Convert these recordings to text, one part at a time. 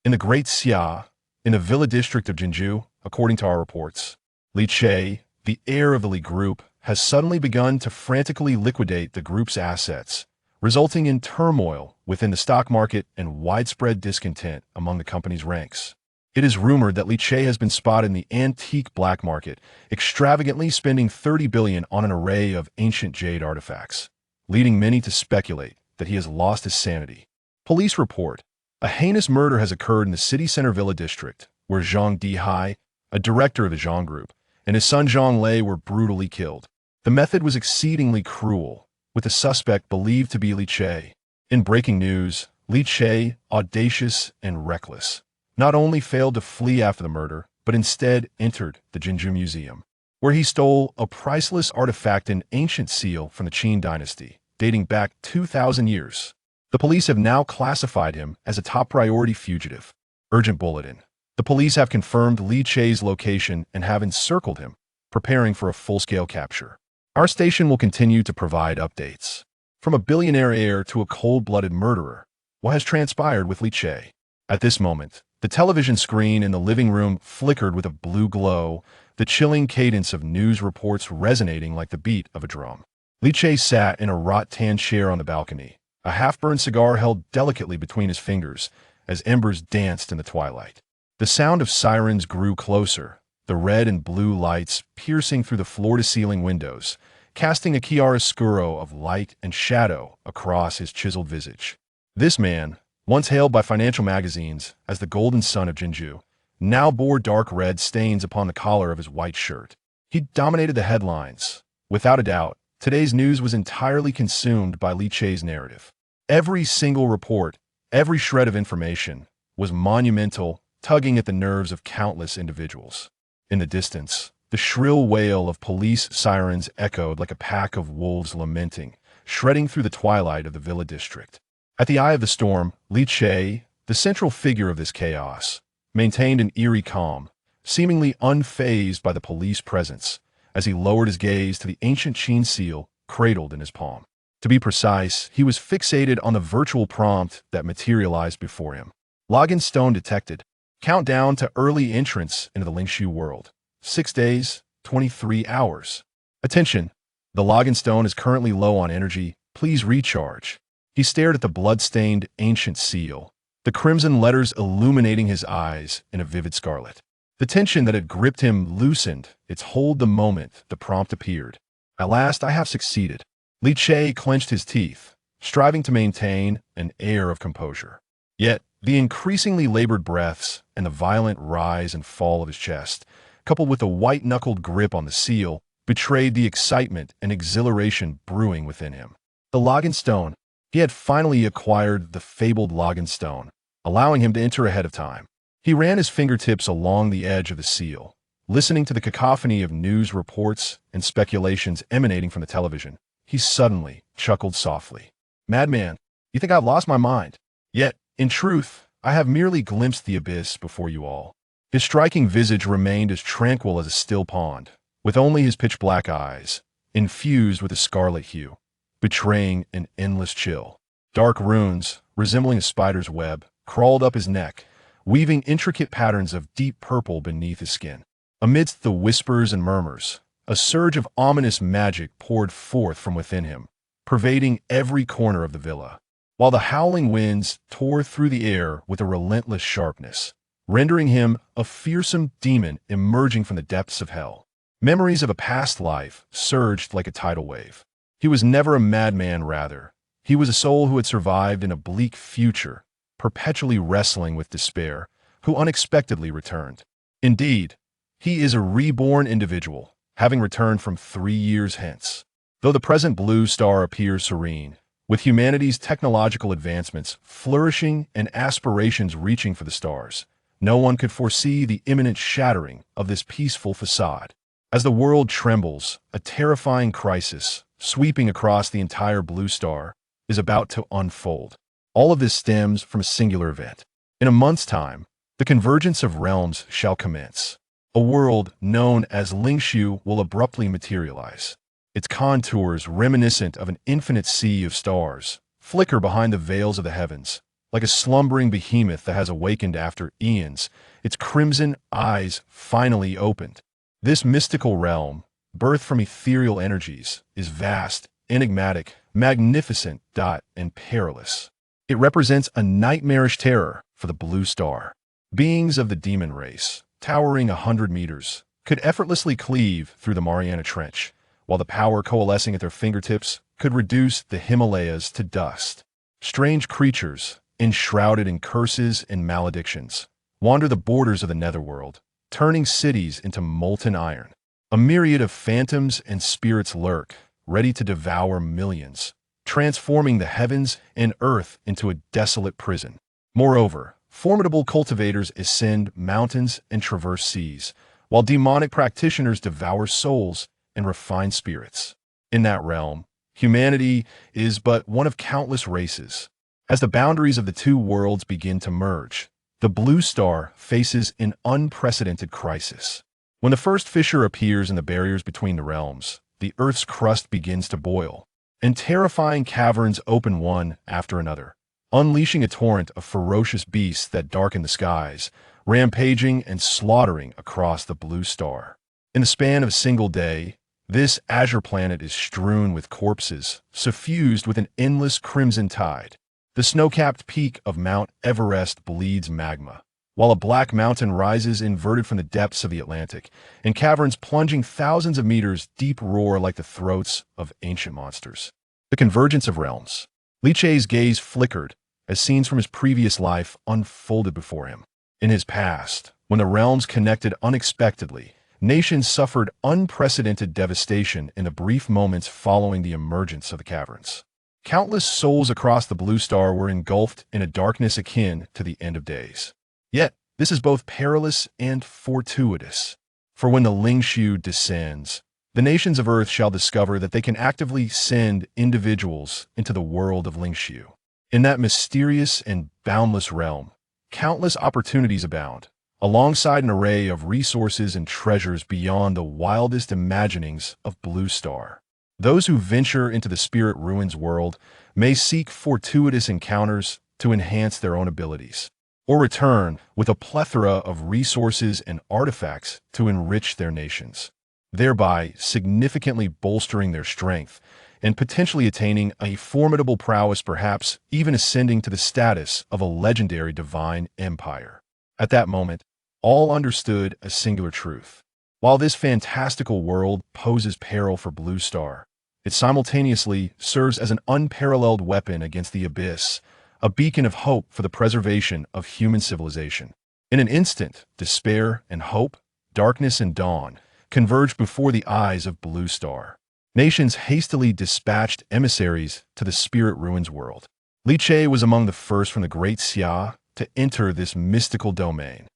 In the Great Xia, in the Villa district of Jinju, according to our reports, Li Che, the heir of the Li Group, has suddenly begun to frantically liquidate the group's assets, resulting in turmoil within the stock market and widespread discontent among the company's ranks. It is rumored that Li Che has been spotted in the antique black market, extravagantly spending 30 billion on an array of ancient jade artifacts, leading many to speculate that he has lost his sanity. Police report, a heinous murder has occurred in the city center Villa district, where Zhang Dihai, a director of the Zhang Group, and his son Zhang Lei were brutally killed. The method was exceedingly cruel, with the suspect believed to be Li Che. In breaking news, Li Che, audacious and reckless, not only failed to flee after the murder, but instead entered the Jinju Museum, where he stole a priceless artifact, an ancient seal from the Qin dynasty, dating back 2,000 years. The police have now classified him as a top priority fugitive. Urgent bulletin. The police have confirmed Li Che's location and have encircled him, preparing for a full-scale capture. Our station will continue to provide updates. From a billionaire heir to a cold-blooded murderer, what has transpired with Li Che? At this moment, the television screen in the living room flickered with a blue glow, the chilling cadence of news reports resonating like the beat of a drum. Li Che sat in a wrought-tan chair on the balcony, a half-burned cigar held delicately between his fingers as embers danced in the twilight. The sound of sirens grew closer, the red and blue lights piercing through the floor-to-ceiling windows, casting a chiaroscuro of light and shadow across his chiseled visage. This man, once hailed by financial magazines as the golden son of Jinju, now bore dark red stains upon the collar of his white shirt. He dominated the headlines. Without a doubt, today's news was entirely consumed by Li Che's narrative. Every single report, every shred of information, was monumental, tugging at the nerves of countless individuals. In the distance, the shrill wail of police sirens echoed like a pack of wolves lamenting, shredding through the twilight of the Villa district. At the eye of the storm, Li Che, the central figure of this chaos, maintained an eerie calm, seemingly unfazed by the police presence, as he lowered his gaze to the ancient Qin seal cradled in his palm. To be precise, he was fixated on the virtual prompt that materialized before him. Login stone detected. Countdown to early entrance into the Lingshu world. 6 days, 23 hours. Attention, the login stone is currently low on energy. Please recharge. He stared at the blood-stained ancient seal, the crimson letters illuminating his eyes in a vivid scarlet. The tension that had gripped him loosened its hold the moment the prompt appeared. At last, I have succeeded. Li Che clenched his teeth, striving to maintain an air of composure. Yet, the increasingly labored breaths and the violent rise and fall of his chest, coupled with the white-knuckled grip on the seal, betrayed the excitement and exhilaration brewing within him. The login stone. He had finally acquired the fabled login stone, allowing him to enter ahead of time. He ran his fingertips along the edge of the seal, listening to the cacophony of news reports and speculations emanating from the television. He suddenly chuckled softly. Madman, you think I've lost my mind? Yet, in truth, I have merely glimpsed the abyss before you all. His striking visage remained as tranquil as a still pond, with only his pitch-black eyes, infused with a scarlet hue, betraying an endless chill. Dark runes, resembling a spider's web, crawled up his neck, weaving intricate patterns of deep purple beneath his skin. Amidst the whispers and murmurs, a surge of ominous magic poured forth from within him, pervading every corner of the villa, while the howling winds tore through the air with a relentless sharpness, rendering him a fearsome demon emerging from the depths of hell. Memories of a past life surged like a tidal wave. He was never a madman, rather. He was a soul who had survived in a bleak future, perpetually wrestling with despair, who unexpectedly returned. Indeed, he is a reborn individual, having returned from 3 years hence. Though the present blue star appears serene, with humanity's technological advancements flourishing and aspirations reaching for the stars, no one could foresee the imminent shattering of this peaceful facade. As the world trembles, a terrifying crisis, sweeping across the entire blue star, is about to unfold. All of this stems from a singular event. In a month's time, the convergence of realms shall commence. A world known as Lingshu will abruptly materialize. Its contours, reminiscent of an infinite sea of stars, flicker behind the veils of the heavens, Like a slumbering behemoth that has awakened after eons, its crimson eyes finally opened. This mystical realm, birthed from ethereal energies, is vast, enigmatic, magnificent, and perilous. It represents a nightmarish terror for the blue star. Beings of the demon race, towering 100 meters, could effortlessly cleave through the Mariana Trench, while the power coalescing at their fingertips could reduce the Himalayas to dust. Strange creatures, enshrouded in curses and maledictions, wander the borders of the netherworld, turning cities into molten iron. A myriad of phantoms and spirits lurk, ready to devour millions, transforming the heavens and earth into a desolate prison. Moreover, formidable cultivators ascend mountains and traverse seas, while demonic practitioners devour souls and refine spirits. In that realm, humanity is but one of countless races. As the boundaries of the two worlds begin to merge, the blue star faces an unprecedented crisis. When the first fissure appears in the barriers between the realms, the Earth's crust begins to boil, and terrifying caverns open one after another, unleashing a torrent of ferocious beasts that darken the skies, rampaging and slaughtering across the blue star. In the span of a single day, this azure planet is strewn with corpses, suffused with an endless crimson tide. The snow-capped peak of Mount Everest bleeds magma, while a black mountain rises inverted from the depths of the Atlantic, and caverns plunging thousands of meters deep roar like the throats of ancient monsters. The convergence of realms. Li Che's gaze flickered as scenes from his previous life unfolded before him. In his past, when the realms connected unexpectedly, nations suffered unprecedented devastation in the brief moments following the emergence of the caverns. Countless souls across the blue star were engulfed in a darkness akin to the end of days. Yet, this is both perilous and fortuitous. For when the Lingshu descends, the nations of Earth shall discover that they can actively send individuals into the world of Lingshu. In that mysterious and boundless realm, countless opportunities abound, alongside an array of resources and treasures beyond the wildest imaginings of Blue Star. Those who venture into the Spirit Ruins world may seek fortuitous encounters to enhance their own abilities, or return with a plethora of resources and artifacts to enrich their nations, thereby significantly bolstering their strength and potentially attaining a formidable prowess, perhaps even ascending to the status of a legendary divine empire. At that moment, all understood a singular truth. While this fantastical world poses peril for Blue Star, it simultaneously serves as an unparalleled weapon against the abyss, a beacon of hope for the preservation of human civilization. In an instant, despair and hope, darkness and dawn, converged before the eyes of Blue Star. Nations hastily dispatched emissaries to the Spirit Ruins world. Li Che was among the first from the Great Xia to enter this mystical domain.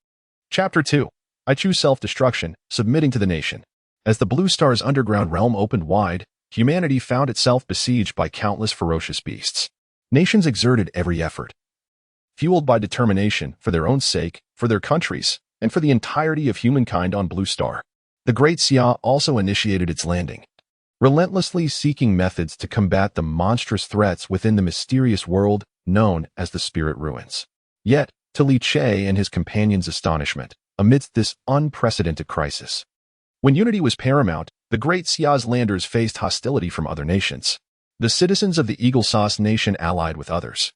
Chapter 2. I choose self-destruction, submitting to the nation. As the Blue Star's underground realm opened wide, humanity found itself besieged by countless ferocious beasts. Nations exerted every effort, fueled by determination for their own sake, for their countries, and for the entirety of humankind on Blue Star. The Great Xia also initiated its landing, relentlessly seeking methods to combat the monstrous threats within the mysterious world known as the Spirit Ruins. Yet, to Li Che and his companions' astonishment, amidst this unprecedented crisis, when unity was paramount, the Great Xia's landers faced hostility from other nations. The citizens of the Eagle Sauce Nation allied with others,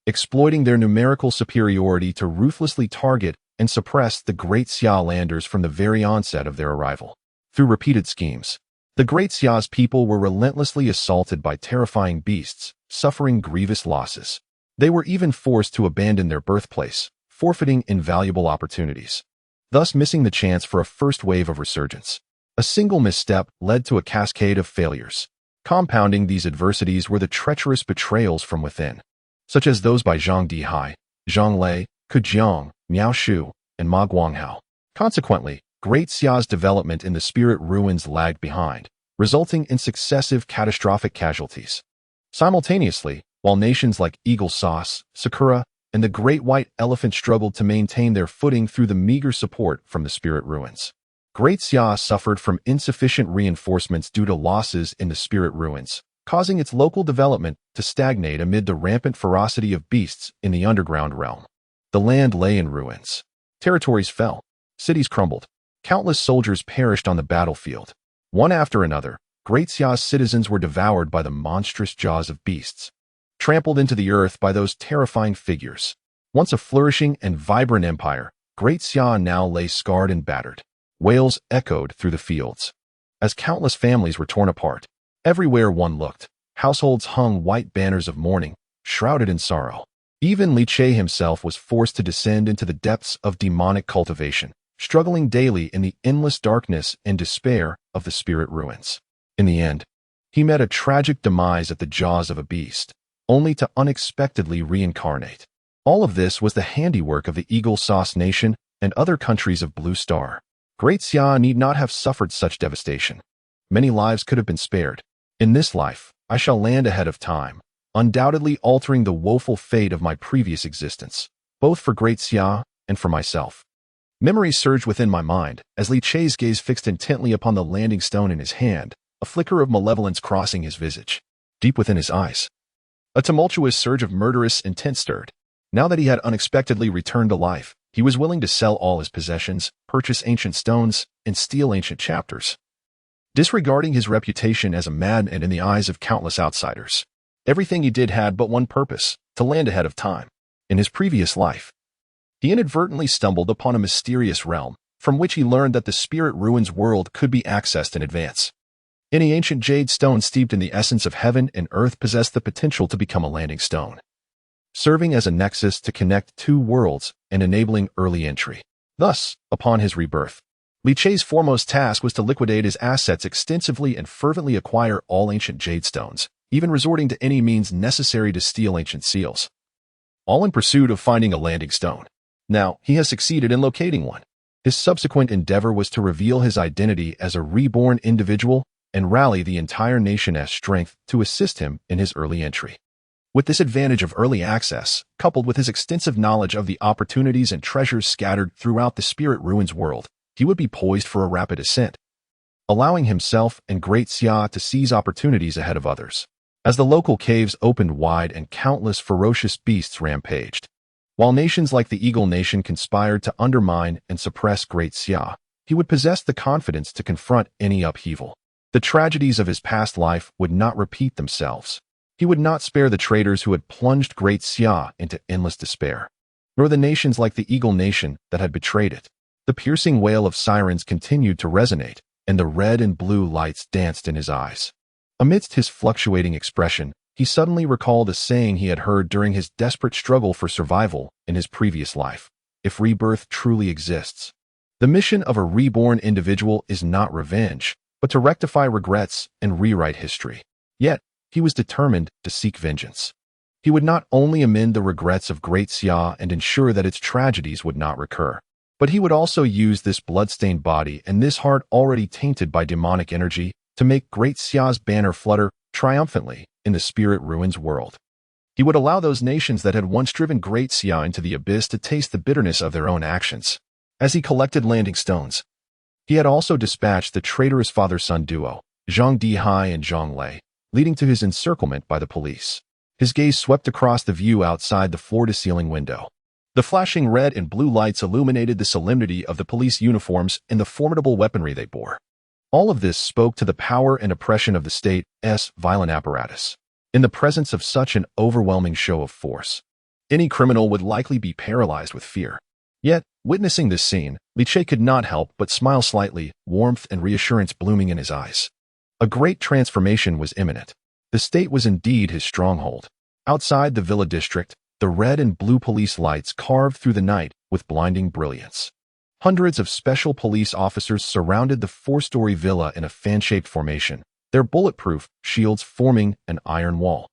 exploiting their numerical superiority to ruthlessly target and suppress the Great Xia landers from the very onset of their arrival. Through repeated schemes, the Great Xia's people were relentlessly assaulted by terrifying beasts, suffering grievous losses. They were even forced to abandon their birthplace, forfeiting invaluable opportunities, thus missing the chance for a first wave of resurgence. A single misstep led to a cascade of failures. Compounding these adversities were the treacherous betrayals from within, such as those by Zhang Dihai, Zhang Lei, Kujiang, Miao Shu, and Ma Guanghao. Consequently, Great Xia's development in the Spirit Ruins lagged behind, resulting in successive catastrophic casualties. Simultaneously, while nations like Eagle Sauce, Sakura, and the Great White Elephant struggled to maintain their footing through the meager support from the Spirit Ruins, Great Xia suffered from insufficient reinforcements due to losses in the Spirit Ruins, causing its local development to stagnate amid the rampant ferocity of beasts in the underground realm. The land lay in ruins. Territories fell. Cities crumbled. Countless soldiers perished on the battlefield. One after another, Great Xia's citizens were devoured by the monstrous jaws of beasts, trampled into the earth by those terrifying figures. Once a flourishing and vibrant empire, Great Xia now lay scarred and battered. Wails echoed through the fields as countless families were torn apart. Everywhere one looked, households hung white banners of mourning, shrouded in sorrow. Even Li Che himself was forced to descend into the depths of demonic cultivation, struggling daily in the endless darkness and despair of the spirit ruins. In the end, he met a tragic demise at the jaws of a beast, only to unexpectedly reincarnate. All of this was the handiwork of the Eagle Sauce Nation and other countries of Blue Star. Great Xia need not have suffered such devastation. Many lives could have been spared. In this life, I shall land ahead of time, undoubtedly altering the woeful fate of my previous existence, both for Great Xia and for myself. Memories surged within my mind as Li Che's gaze fixed intently upon the landing stone in his hand, a flicker of malevolence crossing his visage. Deep within his eyes, a tumultuous surge of murderous intent stirred. Now that he had unexpectedly returned to life, he was willing to sell all his possessions, purchase ancient stones, and steal ancient chapters, disregarding his reputation as a madman in the eyes of countless outsiders. Everything he did had but one purpose: to land ahead of time. In his previous life, he inadvertently stumbled upon a mysterious realm, from which he learned that the spirit ruins world could be accessed in advance. Any ancient jade stone steeped in the essence of heaven and earth possessed the potential to become a landing stone, serving as a nexus to connect two worlds and enabling early entry. Thus, upon his rebirth, Li Che's foremost task was to liquidate his assets extensively and fervently acquire all ancient jade stones, even resorting to any means necessary to steal ancient seals, all in pursuit of finding a landing stone. Now, he has succeeded in locating one. His subsequent endeavor was to reveal his identity as a reborn individual and rally the entire nation's strength to assist him in his early entry. With this advantage of early access, coupled with his extensive knowledge of the opportunities and treasures scattered throughout the spirit ruins world, he would be poised for a rapid ascent, allowing himself and Great Xia to seize opportunities ahead of others. As the local caves opened wide and countless ferocious beasts rampaged, while nations like the Eagle Nation conspired to undermine and suppress Great Xia, he would possess the confidence to confront any upheaval. The tragedies of his past life would not repeat themselves. He would not spare the traitors who had plunged Great Xia into endless despair, nor the nations like the Eagle Nation that had betrayed it. The piercing wail of sirens continued to resonate, and the red and blue lights danced in his eyes. Amidst his fluctuating expression, he suddenly recalled a saying he had heard during his desperate struggle for survival in his previous life: if rebirth truly exists, the mission of a reborn individual is not revenge, but to rectify regrets and rewrite history. Yet, he was determined to seek vengeance. He would not only amend the regrets of Great Xia and ensure that its tragedies would not recur, but he would also use this blood-stained body and this heart already tainted by demonic energy to make Great Xia's banner flutter triumphantly in the spirit ruins world. He would allow those nations that had once driven Great Xia into the abyss to taste the bitterness of their own actions. As he collected landing stones, he had also dispatched the traitorous father-son duo, Zhang Dihai and Zhang Lei, leading to his encirclement by the police. His gaze swept across the view outside the floor-to-ceiling window. The flashing red and blue lights illuminated the solemnity of the police uniforms and the formidable weaponry they bore. All of this spoke to the power and oppression of the state's violent apparatus. In the presence of such an overwhelming show of force, any criminal would likely be paralyzed with fear. Yet, witnessing this scene, Li Che could not help but smile slightly, warmth and reassurance blooming in his eyes. A great transformation was imminent. The state was indeed his stronghold. Outside the villa district, the red and blue police lights carved through the night with blinding brilliance. Hundreds of special police officers surrounded the four-story villa in a fan-shaped formation, their bulletproof shields forming an iron wall,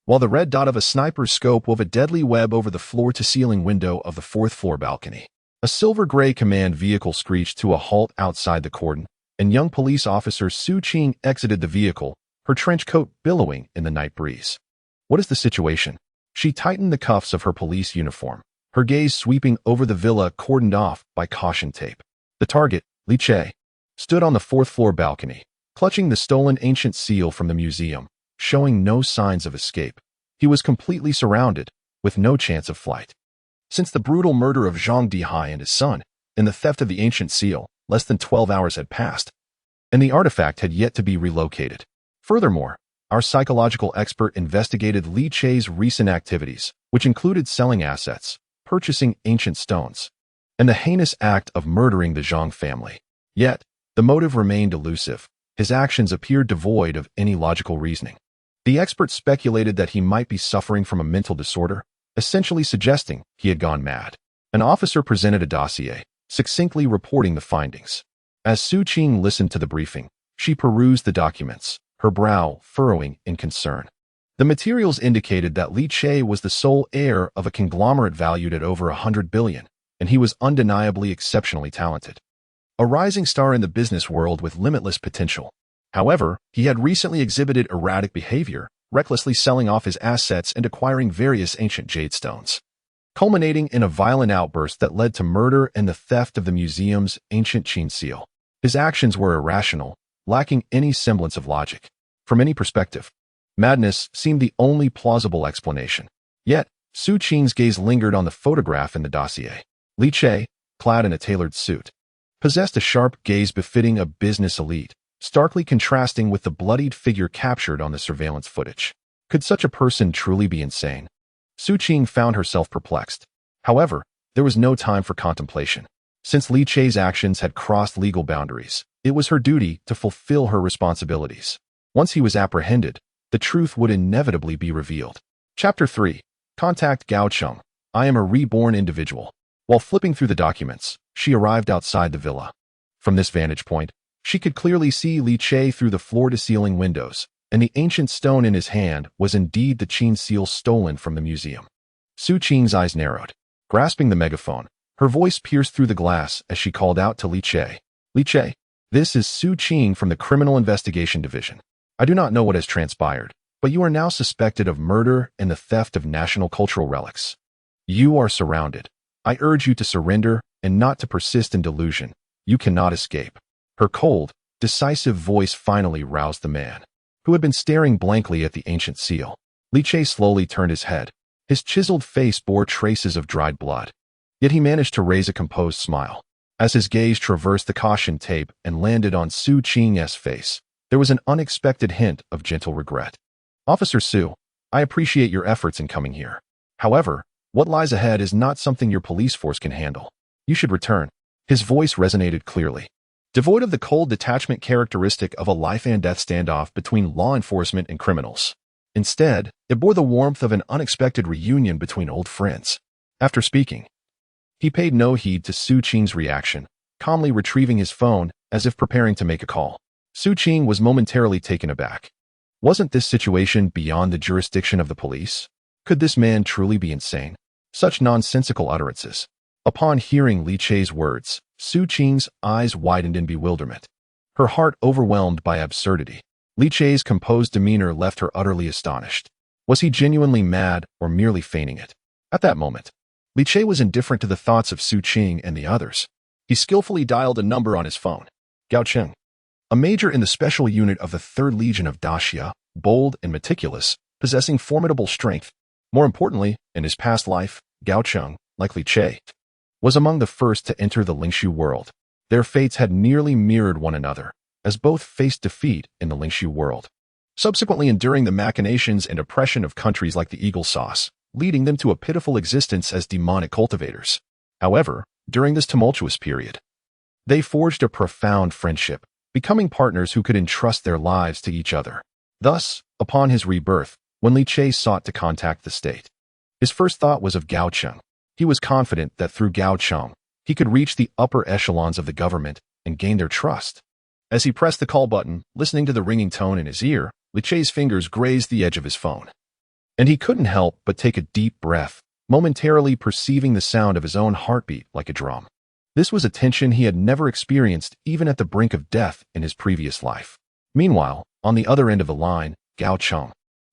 while the red dot of a sniper's scope wove a deadly web over the floor-to-ceiling window of the fourth-floor balcony. A silver-gray command vehicle screeched to a halt outside the cordon, and young police officer Su Qing exited the vehicle, her trench coat billowing in the night breeze. What is the situation? She tightened the cuffs of her police uniform, her gaze sweeping over the villa cordoned off by caution tape. The target, Li Che, stood on the fourth-floor balcony, clutching the stolen ancient seal from the museum, showing no signs of escape. He was completely surrounded, with no chance of flight. Since the brutal murder of Zhang Dihai and his son, and the theft of the ancient seal, less than 12 hours had passed, and the artifact had yet to be relocated. Furthermore, our psychological expert investigated Li Che's recent activities, which included selling assets, purchasing ancient stones, and the heinous act of murdering the Zhang family. Yet, the motive remained elusive. His actions appeared devoid of any logical reasoning. The expert speculated that he might be suffering from a mental disorder, essentially suggesting he had gone mad. An officer presented a dossier, succinctly reporting the findings. As Su Qing listened to the briefing, she perused the documents, her brow furrowing in concern. The materials indicated that Li Che was the sole heir of a conglomerate valued at over 100 billion, and he was undeniably exceptionally talented. A rising star in the business world with limitless potential. However, he had recently exhibited erratic behavior, recklessly selling off his assets and acquiring various ancient jade stones, culminating in a violent outburst that led to murder and the theft of the museum's ancient Qin seal. His actions were irrational, lacking any semblance of logic. From any perspective, madness seemed the only plausible explanation. Yet, Su Qing's gaze lingered on the photograph in the dossier. Li Che, clad in a tailored suit, possessed a sharp gaze befitting a business elite, starkly contrasting with the bloodied figure captured on the surveillance footage. Could such a person truly be insane? Su Qing found herself perplexed. However, there was no time for contemplation. Since Li Che's actions had crossed legal boundaries, it was her duty to fulfill her responsibilities. Once he was apprehended, the truth would inevitably be revealed. Chapter 3. Contact Gao Cheng. I am a reborn individual. While flipping through the documents, she arrived outside the villa. From this vantage point, she could clearly see Li Che through the floor-to-ceiling windows, and the ancient stone in his hand was indeed the Qin seal stolen from the museum. Su Qing's eyes narrowed. Grasping the megaphone, her voice pierced through the glass as she called out to Li Che. Li Che, this is Su Qing from the Criminal Investigation Division. I do not know what has transpired, but you are now suspected of murder and the theft of national cultural relics. You are surrounded. I urge you to surrender and not to persist in delusion. You cannot escape. Her cold, decisive voice finally roused the man, who had been staring blankly at the ancient seal. Li Che slowly turned his head. His chiseled face bore traces of dried blood. Yet he managed to raise a composed smile. As his gaze traversed the caution tape and landed on Su Qing's face, there was an unexpected hint of gentle regret. Officer Su, I appreciate your efforts in coming here. However, what lies ahead is not something your police force can handle. You should return. His voice resonated clearly, devoid of the cold detachment characteristic of a life-and-death standoff between law enforcement and criminals. Instead, it bore the warmth of an unexpected reunion between old friends. After speaking, he paid no heed to Su Qing's reaction, calmly retrieving his phone as if preparing to make a call. Su Qing was momentarily taken aback. Wasn't this situation beyond the jurisdiction of the police? Could this man truly be insane? Such nonsensical utterances. Upon hearing Li Che's words, Su Qing's eyes widened in bewilderment, her heart overwhelmed by absurdity. Li Che's composed demeanor left her utterly astonished. Was he genuinely mad or merely feigning it? At that moment, Li Che was indifferent to the thoughts of Su Qing and the others. He skillfully dialed a number on his phone. Gao Cheng, a major in the special unit of the 3rd Legion of Daxia, bold and meticulous, possessing formidable strength. More importantly, in his past life, Gao Cheng, like Li Che, was among the first to enter the Lingshu world. Their fates had nearly mirrored one another, as both faced defeat in the Lingshu world, subsequently enduring the machinations and oppression of countries like the Eagle Sauce, leading them to a pitiful existence as demonic cultivators. However, during this tumultuous period, they forged a profound friendship, becoming partners who could entrust their lives to each other. Thus, upon his rebirth, when Li Che sought to contact the state, his first thought was of Gao Cheng. He was confident that through Gao Cheng, he could reach the upper echelons of the government and gain their trust. As he pressed the call button, listening to the ringing tone in his ear, Li Che's fingers grazed the edge of his phone. And he couldn't help but take a deep breath, momentarily perceiving the sound of his own heartbeat like a drum. This was a tension he had never experienced even at the brink of death in his previous life. Meanwhile, on the other end of the line, Gao Cheng,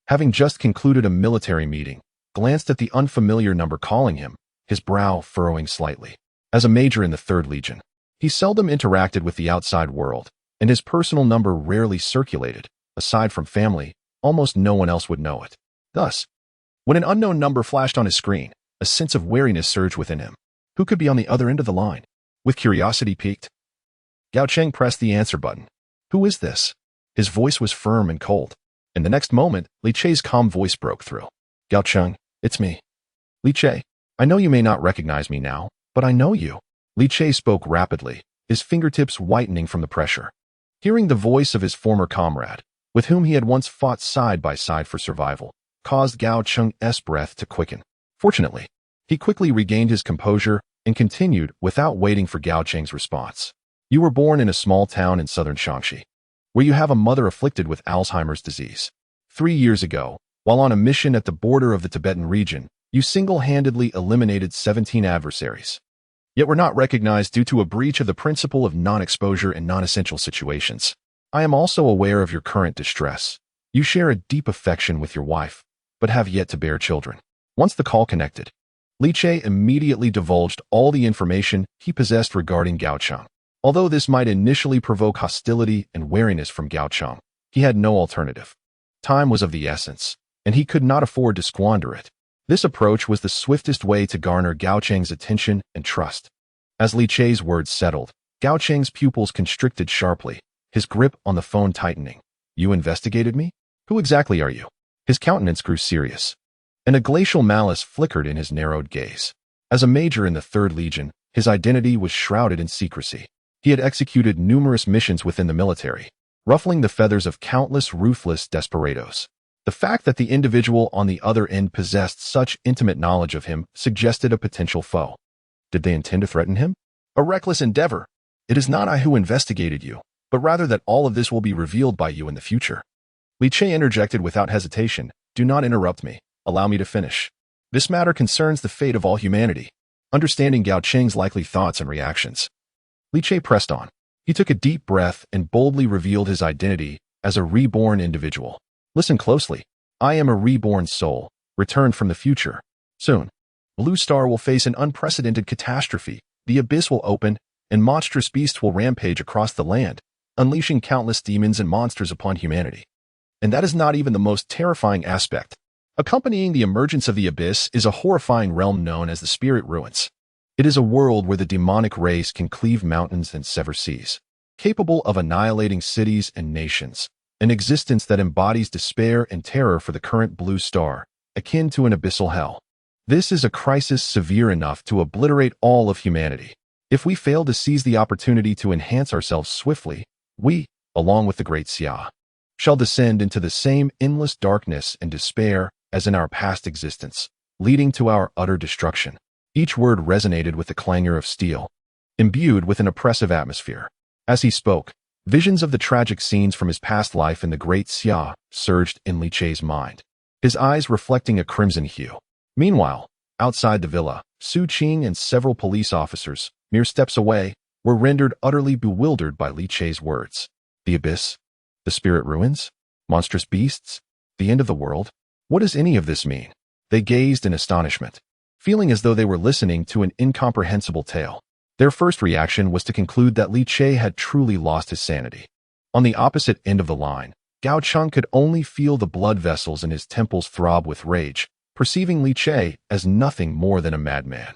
having just concluded a military meeting, glanced at the unfamiliar number calling him, his brow furrowing slightly. As a major in the 3rd Legion, he seldom interacted with the outside world, and his personal number rarely circulated, aside from family almost no one else would know it. Thus, when an unknown number flashed on his screen, a sense of wariness surged within him. Who could be on the other end of the line? With curiosity piqued, Gao Cheng pressed the answer button. Who is this? His voice was firm and cold. In the next moment, Li Che's calm voice broke through. Gao Cheng, it's me. Li Che, I know you may not recognize me now, but I know you. Li Che spoke rapidly, his fingertips whitening from the pressure. Hearing the voice of his former comrade, with whom he had once fought side by side for survival, caused Gao Cheng's breath to quicken. Fortunately, he quickly regained his composure and continued without waiting for Gao Cheng's response. You were born in a small town in southern Shaanxi, where you have a mother afflicted with Alzheimer's disease. 3 years ago, while on a mission at the border of the Tibetan region, you single-handedly eliminated 17 adversaries. Yet were not recognized due to a breach of the principle of non-exposure in non-essential situations. I am also aware of your current distress. You share a deep affection with your wife, but have yet to bear children. Once the call connected, Li Che immediately divulged all the information he possessed regarding Gao Cheng. Although this might initially provoke hostility and wariness from Gao Cheng, he had no alternative. Time was of the essence, and he could not afford to squander it. This approach was the swiftest way to garner Gao Cheng's attention and trust. As Li Che's words settled, Gao Cheng's pupils constricted sharply, his grip on the phone tightening. You investigated me? Who exactly are you? His countenance grew serious, and a glacial malice flickered in his narrowed gaze. As a major in the 3rd Legion, his identity was shrouded in secrecy. He had executed numerous missions within the military, ruffling the feathers of countless ruthless desperados. The fact that the individual on the other end possessed such intimate knowledge of him suggested a potential foe. Did they intend to threaten him? A reckless endeavor. It is not I who investigated you, but rather that all of this will be revealed by you in the future. Li Che interjected without hesitation. Do not interrupt me. Allow me to finish. This matter concerns the fate of all humanity. Understanding Gao Cheng's likely thoughts and reactions, Li Che pressed on. He took a deep breath and boldly revealed his identity as a reborn individual. Listen closely. I am a reborn soul, returned from the future. Soon, Blue Star will face an unprecedented catastrophe. The abyss will open, and monstrous beasts will rampage across the land, unleashing countless demons and monsters upon humanity. And that is not even the most terrifying aspect. Accompanying the emergence of the abyss is a horrifying realm known as the Spirit Ruins. It is a world where the demonic race can cleave mountains and sever seas, capable of annihilating cities and nations. An existence that embodies despair and terror for the current Blue Star, akin to an abyssal hell. This is a crisis severe enough to obliterate all of humanity. If we fail to seize the opportunity to enhance ourselves swiftly, we, along with the Great Xia, shall descend into the same endless darkness and despair as in our past existence, leading to our utter destruction. Each word resonated with the clangor of steel, imbued with an oppressive atmosphere. As he spoke, visions of the tragic scenes from his past life in the Great Xia surged in Li Che's mind, his eyes reflecting a crimson hue. Meanwhile, outside the villa, Su Qing and several police officers, mere steps away, were rendered utterly bewildered by Li Che's words. The abyss? The Spirit Ruins? Monstrous beasts? The end of the world? What does any of this mean? They gazed in astonishment, feeling as though they were listening to an incomprehensible tale. Their first reaction was to conclude that Li Che had truly lost his sanity. On the opposite end of the line, Gao Cheng could only feel the blood vessels in his temples throb with rage, perceiving Li Che as nothing more than a madman.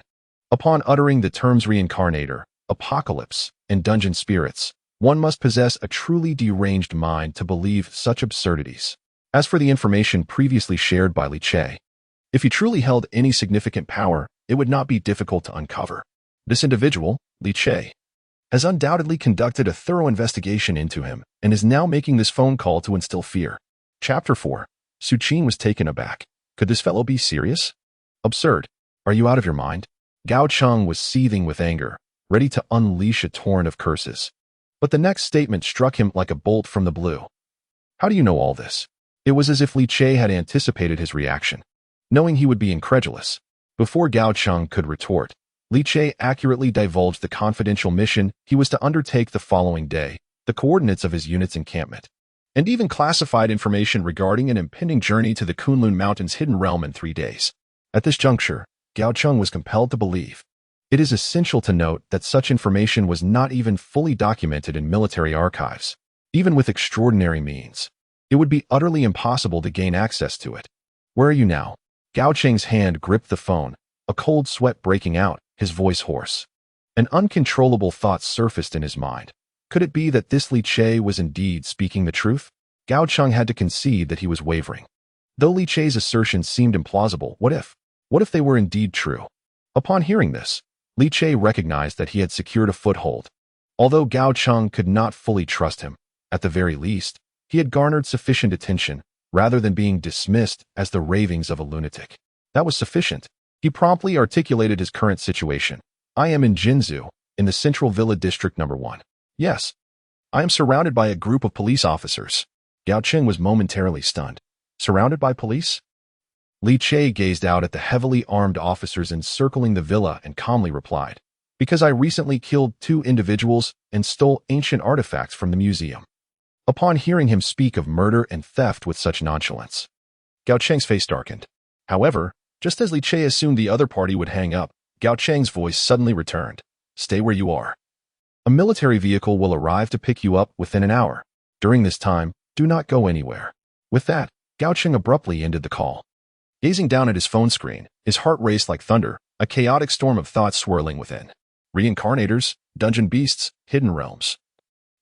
Upon uttering the terms reincarnator, apocalypse, and dungeon spirits, one must possess a truly deranged mind to believe such absurdities. As for the information previously shared by Li Che, if he truly held any significant power, it would not be difficult to uncover. This individual, Li Che, has undoubtedly conducted a thorough investigation into him and is now making this phone call to instill fear. Chapter 4. Su Qing was taken aback. Could this fellow be serious? Absurd. Are you out of your mind? Gao Cheng was seething with anger, ready to unleash a torrent of curses. But the next statement struck him like a bolt from the blue. How do you know all this? It was as if Li Che had anticipated his reaction, knowing he would be incredulous. Before Gao Cheng could retort, Li Che accurately divulged the confidential mission he was to undertake the following day, the coordinates of his unit's encampment, and even classified information regarding an impending journey to the Kunlun Mountains' hidden realm in 3 days. At this juncture, Gao Cheng was compelled to believe. It is essential to note that such information was not even fully documented in military archives, even with extraordinary means. It would be utterly impossible to gain access to it. Where are you now? Gao Cheng's hand gripped the phone, a cold sweat breaking out, his voice hoarse. An uncontrollable thought surfaced in his mind. Could it be that this Li Che was indeed speaking the truth? Gao Cheng had to concede that he was wavering. Though Li Che's assertions seemed implausible, what if? What if they were indeed true? Upon hearing this, Li Che recognized that he had secured a foothold. Although Gao Cheng could not fully trust him, at the very least, he had garnered sufficient attention, rather than being dismissed as the ravings of a lunatic. That was sufficient. He promptly articulated his current situation. I am in Jinzhou, in the Central Villa District No. 1. Yes. I am surrounded by a group of police officers. Gao Cheng was momentarily stunned. Surrounded by police? Li Che gazed out at the heavily armed officers encircling the villa and calmly replied, because I recently killed 2 individuals and stole ancient artifacts from the museum. Upon hearing him speak of murder and theft with such nonchalance, Gao Cheng's face darkened. However, just as Li Che assumed the other party would hang up, Gao Cheng's voice suddenly returned. Stay where you are. A military vehicle will arrive to pick you up within an hour. During this time, do not go anywhere. With that, Gao Cheng abruptly ended the call. Gazing down at his phone screen, his heart raced like thunder, a chaotic storm of thoughts swirling within. Reincarnators, dungeon beasts, hidden realms.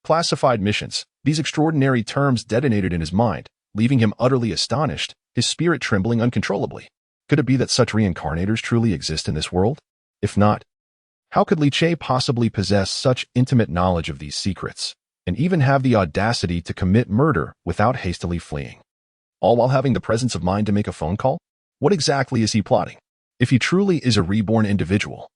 Classified missions. These extraordinary terms detonated in his mind, leaving him utterly astonished, his spirit trembling uncontrollably. Could it be that such reincarnators truly exist in this world? If not, how could Li Che possibly possess such intimate knowledge of these secrets, and even have the audacity to commit murder without hastily fleeing? All while having the presence of mind to make a phone call? What exactly is he plotting? If he truly is a reborn individual,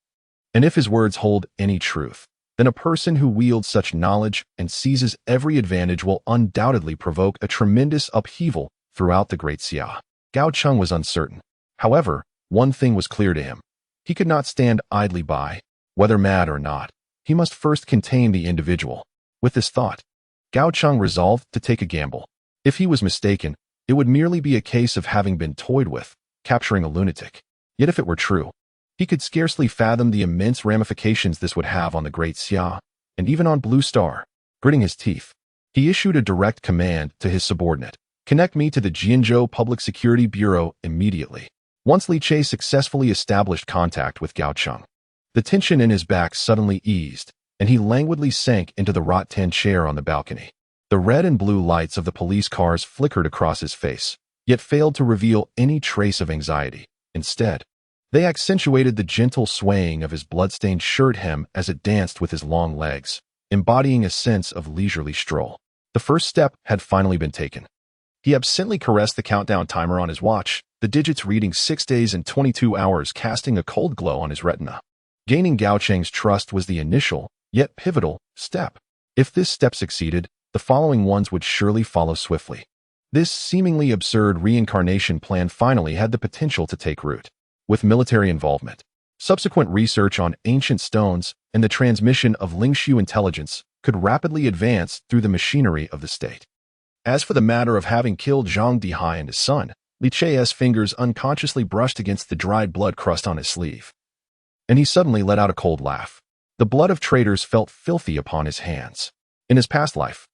and if his words hold any truth, then a person who wields such knowledge and seizes every advantage will undoubtedly provoke a tremendous upheaval throughout the Great Xia. Gao Cheng was uncertain. However, one thing was clear to him. He could not stand idly by. Whether mad or not, he must first contain the individual. With this thought, Gao Cheng resolved to take a gamble. If he was mistaken, it would merely be a case of having been toyed with, capturing a lunatic. Yet if it were true, he could scarcely fathom the immense ramifications this would have on the Great Xia, and even on Blue Star. Gritting his teeth, he issued a direct command to his subordinate. Connect me to the Jianzhou Public Security Bureau immediately. Once Li Che successfully established contact with Gao Cheng, the tension in his back suddenly eased, and he languidly sank into the rattan chair on the balcony. The red and blue lights of the police cars flickered across his face, yet failed to reveal any trace of anxiety. Instead, they accentuated the gentle swaying of his blood-stained shirt hem as it danced with his long legs, embodying a sense of leisurely stroll. The first step had finally been taken. He absently caressed the countdown timer on his watch, the digits reading 6 days and 22 hours, casting a cold glow on his retina. Gaining Gao Cheng's trust was the initial, yet pivotal, step. If this step succeeded, the following ones would surely follow swiftly. This seemingly absurd reincarnation plan finally had the potential to take root. With military involvement, subsequent research on ancient stones, and the transmission of Lingshu intelligence could rapidly advance through the machinery of the state. As for the matter of having killed Zhang Dihai and his son, Li Che's fingers unconsciously brushed against the dried blood crust on his sleeve, and he suddenly let out a cold laugh. The blood of traitors felt filthy upon his hands. In his past life,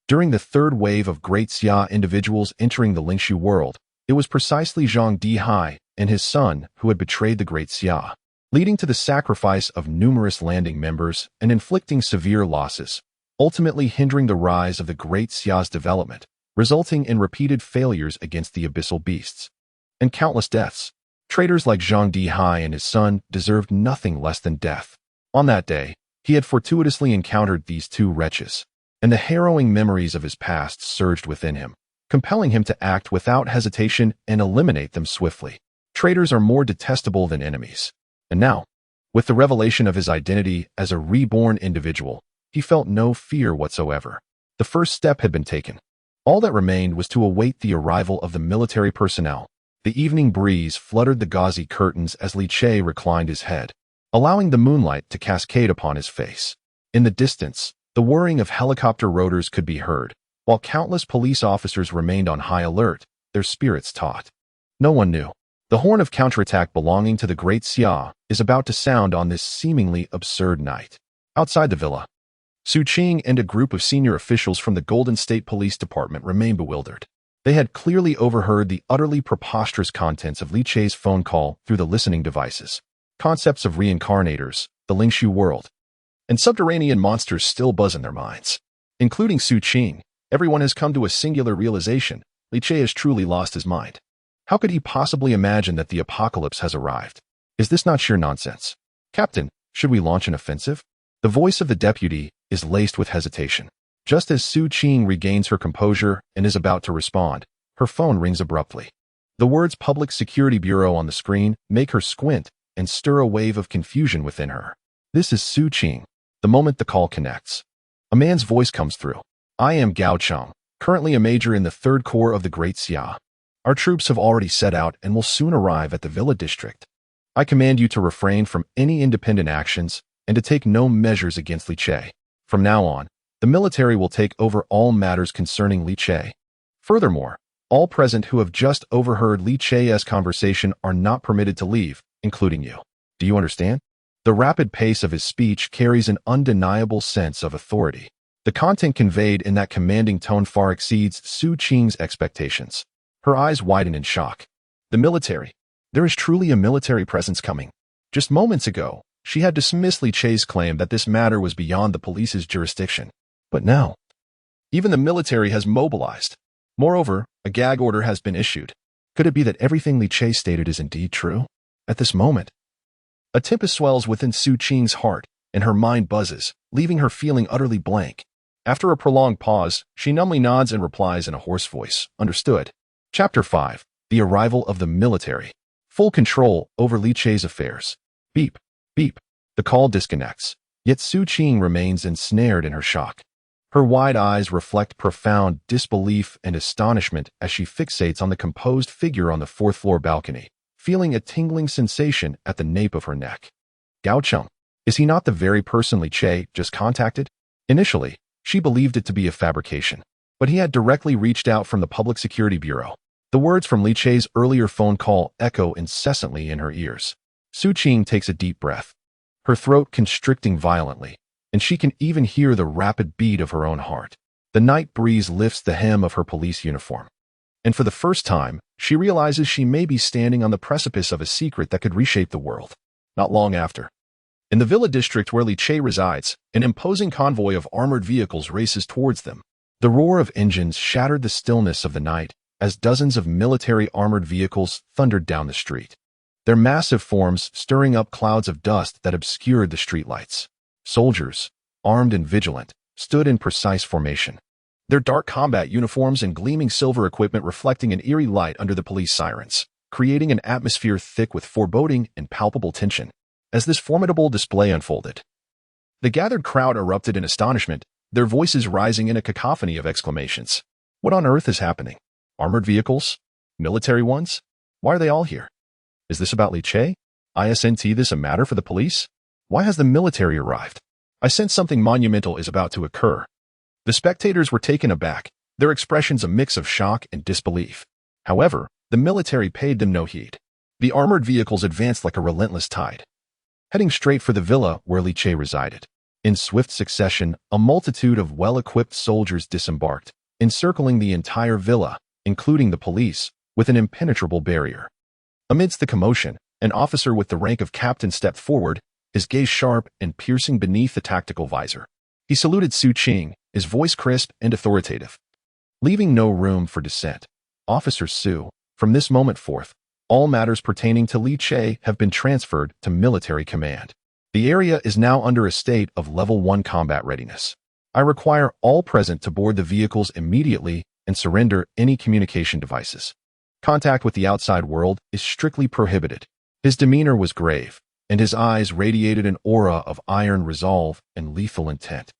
during the third wave of Great Xia individuals entering the Lingshu world, it was precisely Zhang Dihai and his son who had betrayed the Great Xia, leading to the sacrifice of numerous landing members and inflicting severe losses, ultimately hindering the rise of the Great Xia's development, resulting in repeated failures against the abyssal beasts, and countless deaths. Traitors like Zhang Dihai and his son deserved nothing less than death. On that day, he had fortuitously encountered these 2 wretches, and the harrowing memories of his past surged within him, compelling him to act without hesitation and eliminate them swiftly. Traitors are more detestable than enemies. And now, with the revelation of his identity as a reborn individual, he felt no fear whatsoever. The first step had been taken. All that remained was to await the arrival of the military personnel. The evening breeze fluttered the gauzy curtains as Li Che reclined his head, allowing the moonlight to cascade upon his face. In the distance, the whirring of helicopter rotors could be heard, while countless police officers remained on high alert, their spirits taut. No one knew. The horn of counterattack belonging to the Great Xia is about to sound on this seemingly absurd night. Outside the villa, Su Qing and a group of senior officials from the Golden State Police Department remain bewildered. They had clearly overheard the utterly preposterous contents of Li Che's phone call through the listening devices. Concepts of reincarnators, the Lingshu world, and subterranean monsters still buzz in their minds. Including Su Qing, everyone has come to a singular realization: Li Che has truly lost his mind. How could he possibly imagine that the apocalypse has arrived? Is this not sheer nonsense? Captain, should we launch an offensive? The voice of the deputy is laced with hesitation. Just as Su Qing regains her composure and is about to respond, her phone rings abruptly. The words Public Security Bureau on the screen make her squint and stir a wave of confusion within her. This is Su Qing. The moment the call connects, a man's voice comes through. I am Gao Cheng, currently a major in the 3rd Corps of the Great Xia. Our troops have already set out and will soon arrive at the Villa District. I command you to refrain from any independent actions and to take no measures against Li Che. From now on, the military will take over all matters concerning Li Che. Furthermore, all present who have just overheard Li Che's conversation are not permitted to leave, including you. Do you understand? The rapid pace of his speech carries an undeniable sense of authority. The content conveyed in that commanding tone far exceeds Su Qing's expectations. Her eyes widen in shock. The military. There is truly a military presence coming. Just moments ago, she had dismissed Li Che's claim that this matter was beyond the police's jurisdiction. But now, even the military has mobilized. Moreover, a gag order has been issued. Could it be that everything Li Che stated is indeed true? At this moment, a tempest swells within Su Qing's heart, and her mind buzzes, leaving her feeling utterly blank. After a prolonged pause, she numbly nods and replies in a hoarse voice, Understood. Chapter 5. The Arrival of the Military. Full control over Li Che's affairs. Beep. Beep. The call disconnects, yet Su Qing remains ensnared in her shock. Her wide eyes reflect profound disbelief and astonishment as she fixates on the composed figure on the 4th floor balcony, feeling a tingling sensation at the nape of her neck. Gao Cheng, is he not the very person Li Che just contacted? Initially, she believed it to be a fabrication, but he had directly reached out from the Public Security Bureau. The words from Li Che's earlier phone call echo incessantly in her ears. Su Qing takes a deep breath, her throat constricting violently, and she can even hear the rapid beat of her own heart. The night breeze lifts the hem of her police uniform, and for the first time, she realizes she may be standing on the precipice of a secret that could reshape the world. Not long after, in the Villa District where Li Che resides, an imposing convoy of armored vehicles races towards them. The roar of engines shattered the stillness of the night as dozens of military armored vehicles thundered down the street, their massive forms stirring up clouds of dust that obscured the streetlights. Soldiers, armed and vigilant, stood in precise formation, their dark combat uniforms and gleaming silver equipment reflecting an eerie light under the police sirens, creating an atmosphere thick with foreboding and palpable tension. As this formidable display unfolded, the gathered crowd erupted in astonishment, their voices rising in a cacophony of exclamations. What on earth is happening? Armored vehicles? Military ones? Why are they all here? Is this about Li Che? Isn't this a matter for the police? Why has the military arrived? I sense something monumental is about to occur. The spectators were taken aback, their expressions a mix of shock and disbelief. However, the military paid them no heed. The armored vehicles advanced like a relentless tide, heading straight for the villa where Li Che resided. In swift succession, a multitude of well-equipped soldiers disembarked, encircling the entire villa, including the police, with an impenetrable barrier. Amidst the commotion, an officer with the rank of captain stepped forward, his gaze sharp and piercing beneath the tactical visor. He saluted Su Qing, his voice crisp and authoritative. Leaving no room for dissent, Officer Su, from this moment forth, all matters pertaining to Li Che have been transferred to military command. The area is now under a state of Level 1 combat readiness. I require all present to board the vehicles immediately and surrender any communication devices. Contact with the outside world is strictly prohibited. His demeanor was grave, and his eyes radiated an aura of iron resolve and lethal intent.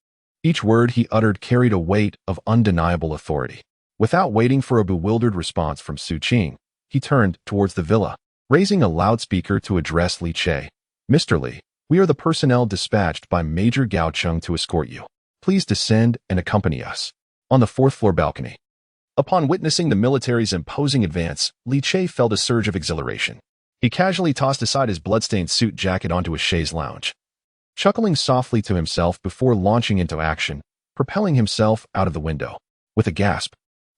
Each word he uttered carried a weight of undeniable authority. Without waiting for a bewildered response from Su Qing, he turned towards the villa, raising a loudspeaker to address Li Che. Mr. Li, we are the personnel dispatched by Major Gao Cheng to escort you. Please descend and accompany us. On the 4th floor balcony. Upon witnessing the military's imposing advance, Li Che felt a surge of exhilaration. He casually tossed aside his bloodstained suit jacket onto a chaise lounge. chuckling softly to himself before launching into action, propelling himself out of the window. With a gasp,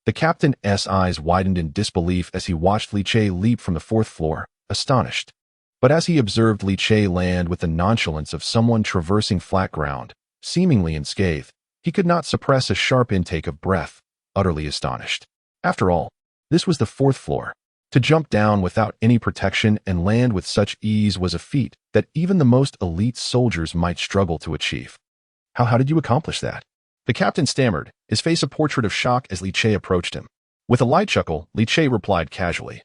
the captain's eyes widened in disbelief as he watched Li Che leap from the fourth floor, astonished. But as he observed Li Che land with the nonchalance of someone traversing flat ground, seemingly unscathed, he could not suppress a sharp intake of breath, utterly astonished. After all, this was the fourth floor. To jump down without any protection and land with such ease was a feat that even the most elite soldiers might struggle to achieve. How did you accomplish that? The captain stammered, his face a portrait of shock as Li Che approached him. With a light chuckle, Li Che replied casually,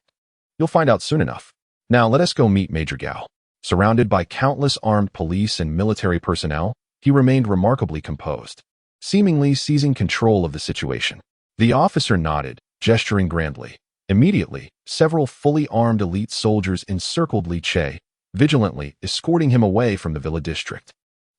"You'll find out soon enough. Now let us go meet Major Gao." Surrounded by countless armed police and military personnel, he remained remarkably composed, seemingly seizing control of the situation. The officer nodded, gesturing grandly. Immediately, several fully armed elite soldiers encircled Li Che, vigilantly escorting him away from the villa district.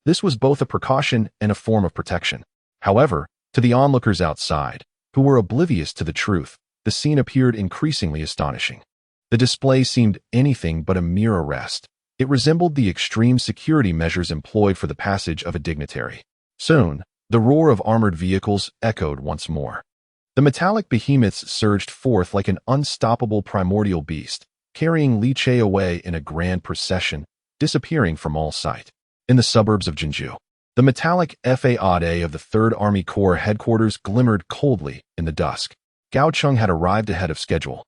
This was both a precaution and a form of protection. However, to the onlookers outside, who were oblivious to the truth, the scene appeared increasingly astonishing. The display seemed anything but a mere arrest. It resembled the extreme security measures employed for the passage of a dignitary. Soon, the roar of armored vehicles echoed once more. The metallic behemoths surged forth like an unstoppable primordial beast, carrying Li Che away in a grand procession, disappearing from all sight. In the suburbs of Jinju, the metallic FAAD of the 3rd Army Corps headquarters glimmered coldly in the dusk. Gao Cheng had arrived ahead of schedule.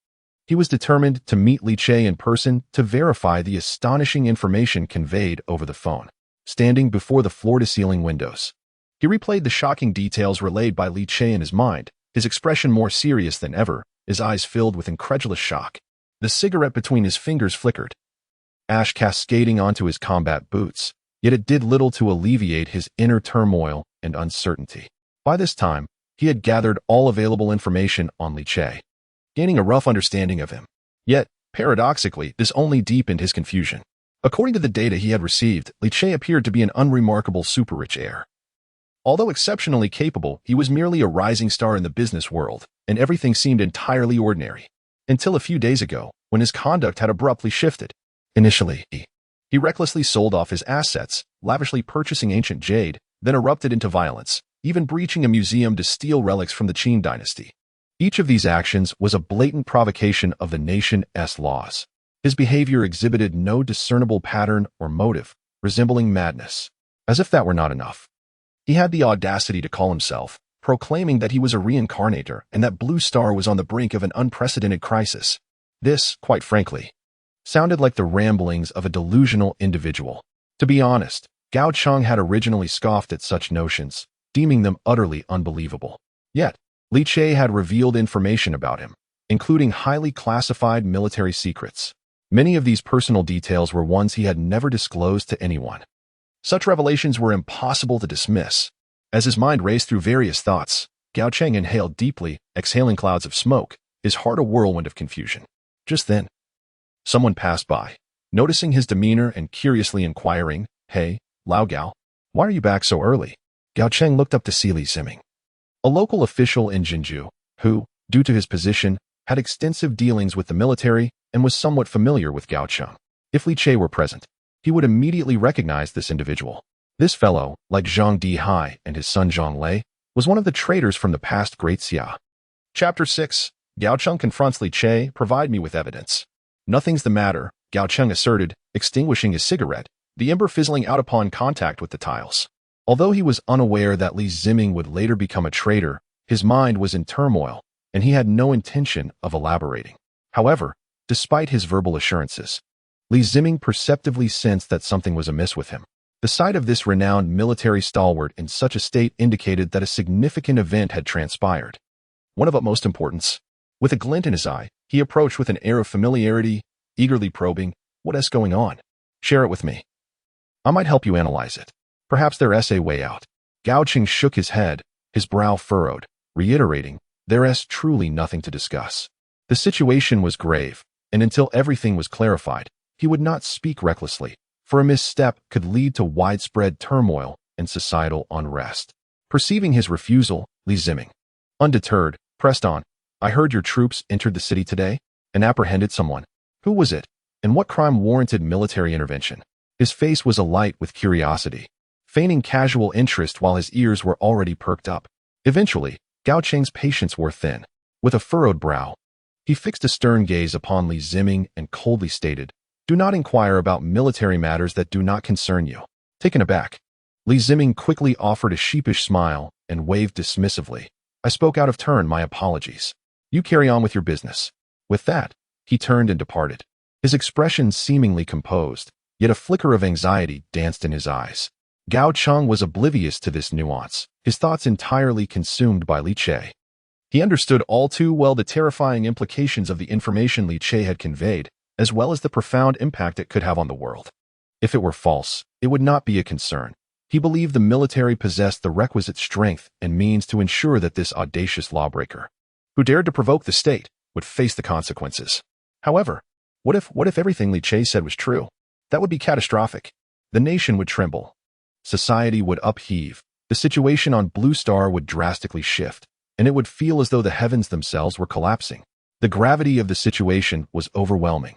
He was determined to meet Li Che in person to verify the astonishing information conveyed over the phone. Standing before the floor-to-ceiling windows, he replayed the shocking details relayed by Li Che in his mind, his expression more serious than ever, his eyes filled with incredulous shock. The cigarette between his fingers flickered, ash cascading onto his combat boots, yet it did little to alleviate his inner turmoil and uncertainty. By this time, he had gathered all available information on Li Che, gaining a rough understanding of him. Yet, paradoxically, this only deepened his confusion. According to the data he had received, Li Che appeared to be an unremarkable super-rich heir. Although exceptionally capable, he was merely a rising star in the business world, and everything seemed entirely ordinary. Until a few days ago, when his conduct had abruptly shifted. Initially, he recklessly sold off his assets, lavishly purchasing ancient jade, then erupted into violence, even breaching a museum to steal relics from the Qin dynasty. Each of these actions was a blatant provocation of the nation's laws. His behavior exhibited no discernible pattern or motive, resembling madness. As if that were not enough, he had the audacity to call himself, proclaiming that he was a reincarnator and that Blue Star was on the brink of an unprecedented crisis. This, quite frankly, sounded like the ramblings of a delusional individual. To be honest, Gao Cheng had originally scoffed at such notions, deeming them utterly unbelievable. Yet, Li Che had revealed information about him, including highly classified military secrets. Many of these personal details were ones he had never disclosed to anyone. Such revelations were impossible to dismiss. As his mind raced through various thoughts, Gao Cheng inhaled deeply, exhaling clouds of smoke, his heart a whirlwind of confusion. Just then, someone passed by, noticing his demeanor and curiously inquiring, "Hey, Lao Gao, why are you back so early?" Gao Cheng looked up to see Li Ziming, a local official in Jinju, who, due to his position, had extensive dealings with the military and was somewhat familiar with Gao Cheng. If Li Che were present, he would immediately recognize this individual. This fellow, like Zhang Dihai and his son Zhang Lei, was one of the traitors from the past Great Xia. Chapter 6. Gao Cheng confronts Li Che. Provide me with evidence. Nothing's the matter, Gao Cheng asserted, extinguishing his cigarette, the ember fizzling out upon contact with the tiles. Although he was unaware that Li Ziming would later become a traitor, his mind was in turmoil, and he had no intention of elaborating. However, despite his verbal assurances, Li Ziming perceptively sensed that something was amiss with him. The sight of this renowned military stalwart in such a state indicated that a significant event had transpired, one of utmost importance. With a glint in his eye, he approached with an air of familiarity, eagerly probing, "What's going on? Share it with me. I might help you analyze it. Perhaps there's a way out." Gao Cheng shook his head, his brow furrowed, reiterating, "There's truly nothing to discuss." The situation was grave, and until everything was clarified, he would not speak recklessly, for a misstep could lead to widespread turmoil and societal unrest. Perceiving his refusal, Li Ziming, undeterred, pressed on, "I heard your troops entered the city today and apprehended someone. Who was it, and what crime warranted military intervention?" His face was alight with curiosity, feigning casual interest while his ears were already perked up. Eventually, Gao Cheng's patience wore thin. With a furrowed brow, he fixed a stern gaze upon Li Ziming and coldly stated, "Do not inquire about military matters that do not concern you." Taken aback, Li Ziming quickly offered a sheepish smile and waved dismissively. "I spoke out of turn, my apologies. You carry on with your business." With that, he turned and departed. His expression seemingly composed, yet a flicker of anxiety danced in his eyes. Gao Cheng was oblivious to this nuance, his thoughts entirely consumed by Li Che. He understood all too well the terrifying implications of the information Li Che had conveyed, as well as the profound impact it could have on the world. If it were false, it would not be a concern. He believed the military possessed the requisite strength and means to ensure that this audacious lawbreaker, who dared to provoke the state, would face the consequences. However, what if everything Li Che said was true? That would be catastrophic. The nation would tremble. Society would upheave. The situation on Blue Star would drastically shift, and it would feel as though the heavens themselves were collapsing. The gravity of the situation was overwhelming.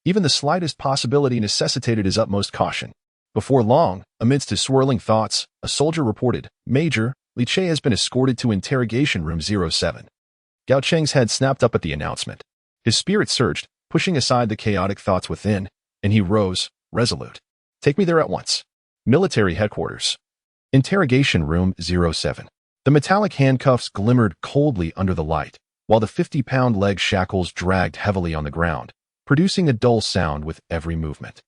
Even the slightest possibility necessitated his utmost caution. Before long, amidst his swirling thoughts, a soldier reported, "Major, Li Che has been escorted to interrogation room 07. Gao Cheng's head snapped up at the announcement. His spirit surged, pushing aside the chaotic thoughts within, and he rose, resolute. "Take me there at once." Military headquarters. Interrogation room 07. The metallic handcuffs glimmered coldly under the light, while the 50-pound leg shackles dragged heavily on the ground, producing a dull sound with every movement.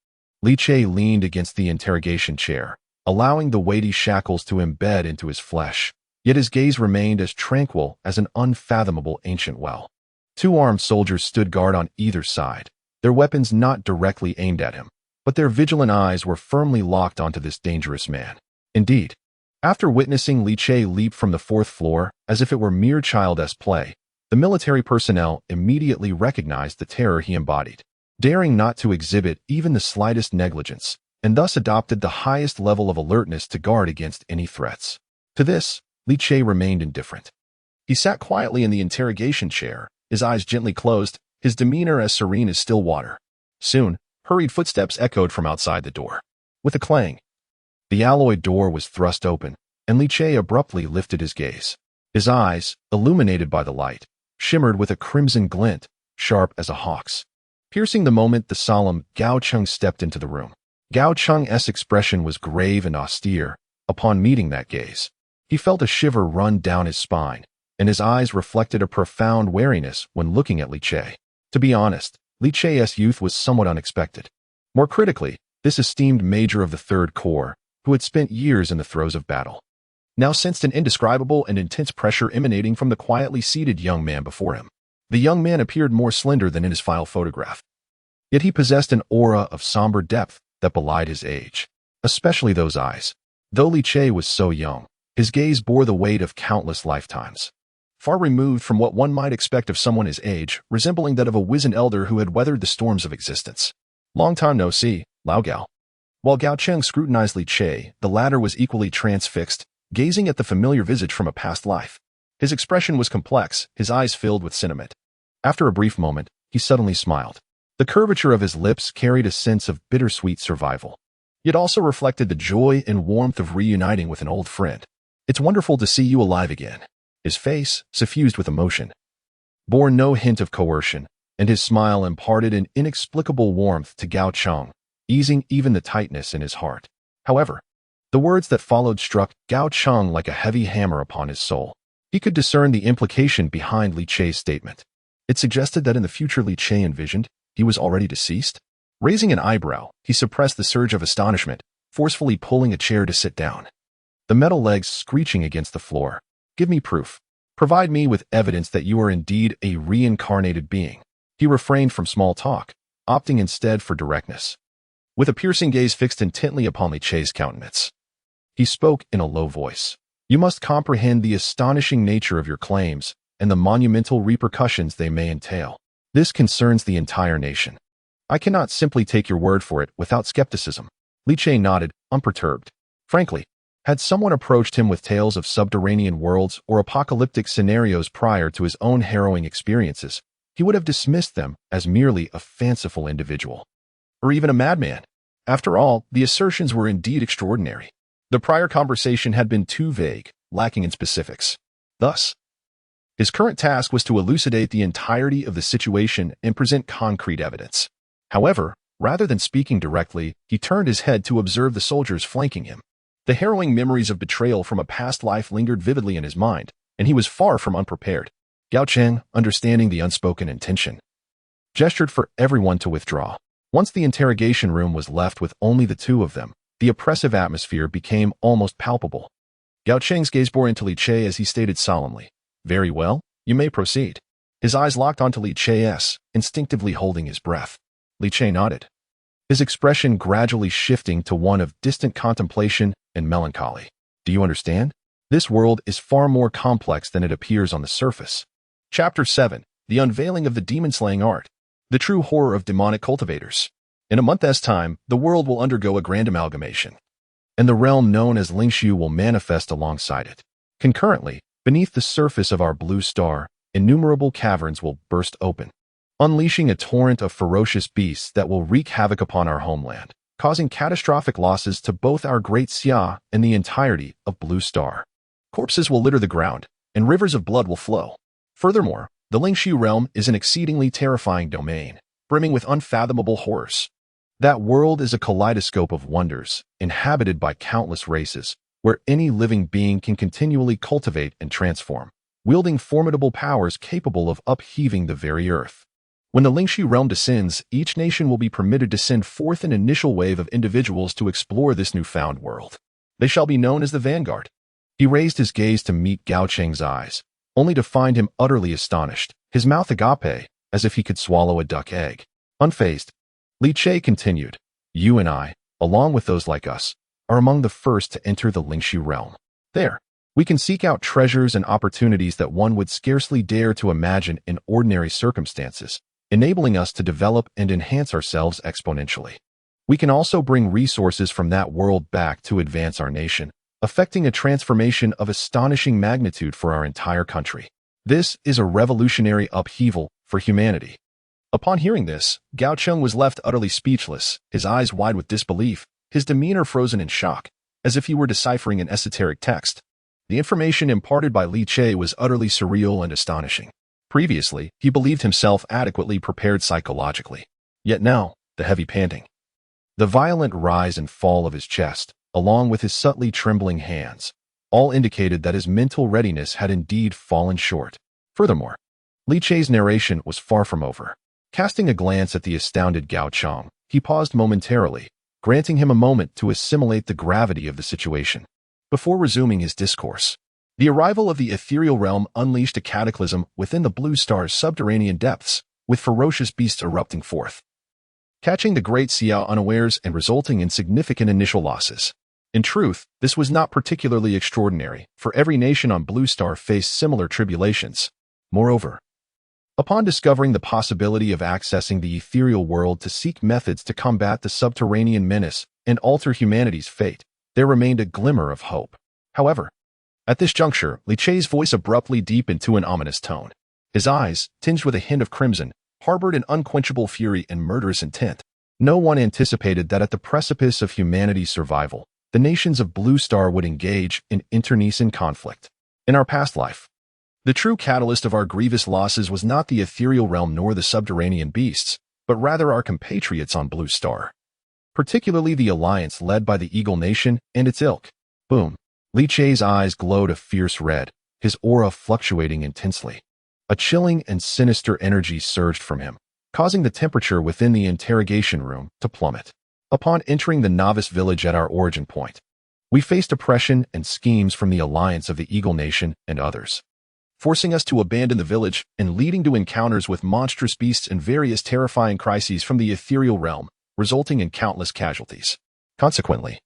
Li Che leaned against the interrogation chair, allowing the weighty shackles to embed into his flesh, yet his gaze remained as tranquil as an unfathomable ancient well. Two armed soldiers stood guard on either side, their weapons not directly aimed at him, but their vigilant eyes were firmly locked onto this dangerous man. Indeed, after witnessing Li Che leap from the fourth floor as if it were mere childish play, the military personnel immediately recognized the terror he embodied, daring not to exhibit even the slightest negligence, and thus adopted the highest level of alertness to guard against any threats. To this, Li Che remained indifferent. He sat quietly in the interrogation chair, his eyes gently closed, his demeanor as serene as still water. Soon, hurried footsteps echoed from outside the door. With a clang, the alloy door was thrust open, and Li Che abruptly lifted his gaze. His eyes, illuminated by the light, shimmered with a crimson glint, sharp as a hawk's. Piercing the moment the solemn Gao Cheng stepped into the room. Gao Cheng's expression was grave and austere. Upon meeting that gaze, he felt a shiver run down his spine, and his eyes reflected a profound wariness when looking at Li Che. To be honest, Li Che's youth was somewhat unexpected. More critically, this esteemed major of the Third Corps, who had spent years in the throes of battle, now sensed an indescribable and intense pressure emanating from the quietly seated young man before him. The young man appeared more slender than in his file photograph, yet he possessed an aura of somber depth that belied his age, especially those eyes. Though Li Che was so young, his gaze bore the weight of countless lifetimes, far removed from what one might expect of someone his age, resembling that of a wizened elder who had weathered the storms of existence. "Long time no see, Lao Gao." While Gao Cheng scrutinized Li Che, the latter was equally transfixed, gazing at the familiar visage from a past life. His expression was complex, his eyes filled with sentiment. After a brief moment, he suddenly smiled. The curvature of his lips carried a sense of bittersweet survival, yet also reflected the joy and warmth of reuniting with an old friend. "It's wonderful to see you alive again." His face, suffused with emotion, bore no hint of coercion, and his smile imparted an inexplicable warmth to Gao Cheng, easing even the tightness in his heart. However, the words that followed struck Gao Cheng like a heavy hammer upon his soul. He could discern the implication behind Li Che's statement. It suggested that in the future Li Che envisioned, he was already deceased. Raising an eyebrow, he suppressed the surge of astonishment, forcefully pulling a chair to sit down. The metal legs screeching against the floor. "Give me proof. Provide me with evidence that you are indeed a reincarnated being." He refrained from small talk, opting instead for directness. With a piercing gaze fixed intently upon Li Che's countenance, he spoke in a low voice. "You must comprehend the astonishing nature of your claims and the monumental repercussions they may entail. This concerns the entire nation. I cannot simply take your word for it without skepticism." Li Che nodded, unperturbed. Frankly, had someone approached him with tales of subterranean worlds or apocalyptic scenarios prior to his own harrowing experiences, he would have dismissed them as merely a fanciful individual, or even a madman. After all, the assertions were indeed extraordinary. The prior conversation had been too vague, lacking in specifics. Thus, his current task was to elucidate the entirety of the situation and present concrete evidence. However, rather than speaking directly, he turned his head to observe the soldiers flanking him. The harrowing memories of betrayal from a past life lingered vividly in his mind, and he was far from unprepared. Gao Cheng, understanding the unspoken intention, gestured for everyone to withdraw. Once the interrogation room was left with only the two of them, the oppressive atmosphere became almost palpable. Gao Cheng's gaze bore into Li Che as he stated solemnly, "Very well, you may proceed." His eyes locked onto Li Che's, instinctively holding his breath. Li Che nodded, his expression gradually shifting to one of distant contemplation and melancholy. "Do you understand? This world is far more complex than it appears on the surface." Chapter 7. The Unveiling of the Demon-Slaying Art. The True Horror of Demonic Cultivators. In a month's time, the world will undergo a grand amalgamation, and the realm known as Lingshu will manifest alongside it. Concurrently, beneath the surface of our blue star, innumerable caverns will burst open, unleashing a torrent of ferocious beasts that will wreak havoc upon our homeland, causing catastrophic losses to both our great Xia and the entirety of Blue Star. Corpses will litter the ground, and rivers of blood will flow. Furthermore, the Lingshu realm is an exceedingly terrifying domain, brimming with unfathomable horrors. That world is a kaleidoscope of wonders, inhabited by countless races, where any living being can continually cultivate and transform, wielding formidable powers capable of upheaving the very earth. When the Lingshu realm descends, each nation will be permitted to send forth an initial wave of individuals to explore this newfound world. They shall be known as the Vanguard. He raised his gaze to meet Gao Cheng's eyes, only to find him utterly astonished, his mouth agape, as if he could swallow a duck egg. Unfazed, Li Che continued, "You and I, along with those like us, are among the first to enter the Lingshu realm. There, we can seek out treasures and opportunities that one would scarcely dare to imagine in ordinary circumstances, enabling us to develop and enhance ourselves exponentially. We can also bring resources from that world back to advance our nation, affecting a transformation of astonishing magnitude for our entire country. This is a revolutionary upheaval for humanity." Upon hearing this, Gao Cheng was left utterly speechless, his eyes wide with disbelief, his demeanor frozen in shock, as if he were deciphering an esoteric text. The information imparted by Li Che was utterly surreal and astonishing. Previously, he believed himself adequately prepared psychologically. Yet now, the heavy panting, the violent rise and fall of his chest, along with his subtly trembling hands, all indicated that his mental readiness had indeed fallen short. Furthermore, Li Che's narration was far from over. Casting a glance at the astounded Gao Cheng, he paused momentarily, granting him a moment to assimilate the gravity of the situation. Before resuming his discourse, the arrival of the ethereal realm unleashed a cataclysm within the Blue Star's subterranean depths, with ferocious beasts erupting forth, catching the great Xia unawares and resulting in significant initial losses. In truth, this was not particularly extraordinary, for every nation on Blue Star faced similar tribulations. Moreover, upon discovering the possibility of accessing the ethereal world to seek methods to combat the subterranean menace and alter humanity's fate, there remained a glimmer of hope. However, at this juncture, Li Che's voice abruptly deepened to an ominous tone. His eyes, tinged with a hint of crimson, harbored an unquenchable fury and murderous intent. No one anticipated that at the precipice of humanity's survival, the nations of Blue Star would engage in internecine conflict. In our past life, the true catalyst of our grievous losses was not the ethereal realm nor the subterranean beasts, but rather our compatriots on Blue Star, particularly the alliance led by the Eagle Nation and its ilk. Boom. Li Che's eyes glowed a fierce red, his aura fluctuating intensely. A chilling and sinister energy surged from him, causing the temperature within the interrogation room to plummet. Upon entering the novice village at our origin point, we faced oppression and schemes from the alliance of the Eagle Nation and others, forcing us to abandon the village and leading to encounters with monstrous beasts and various terrifying crises from the ethereal realm, resulting in countless casualties. Consequently,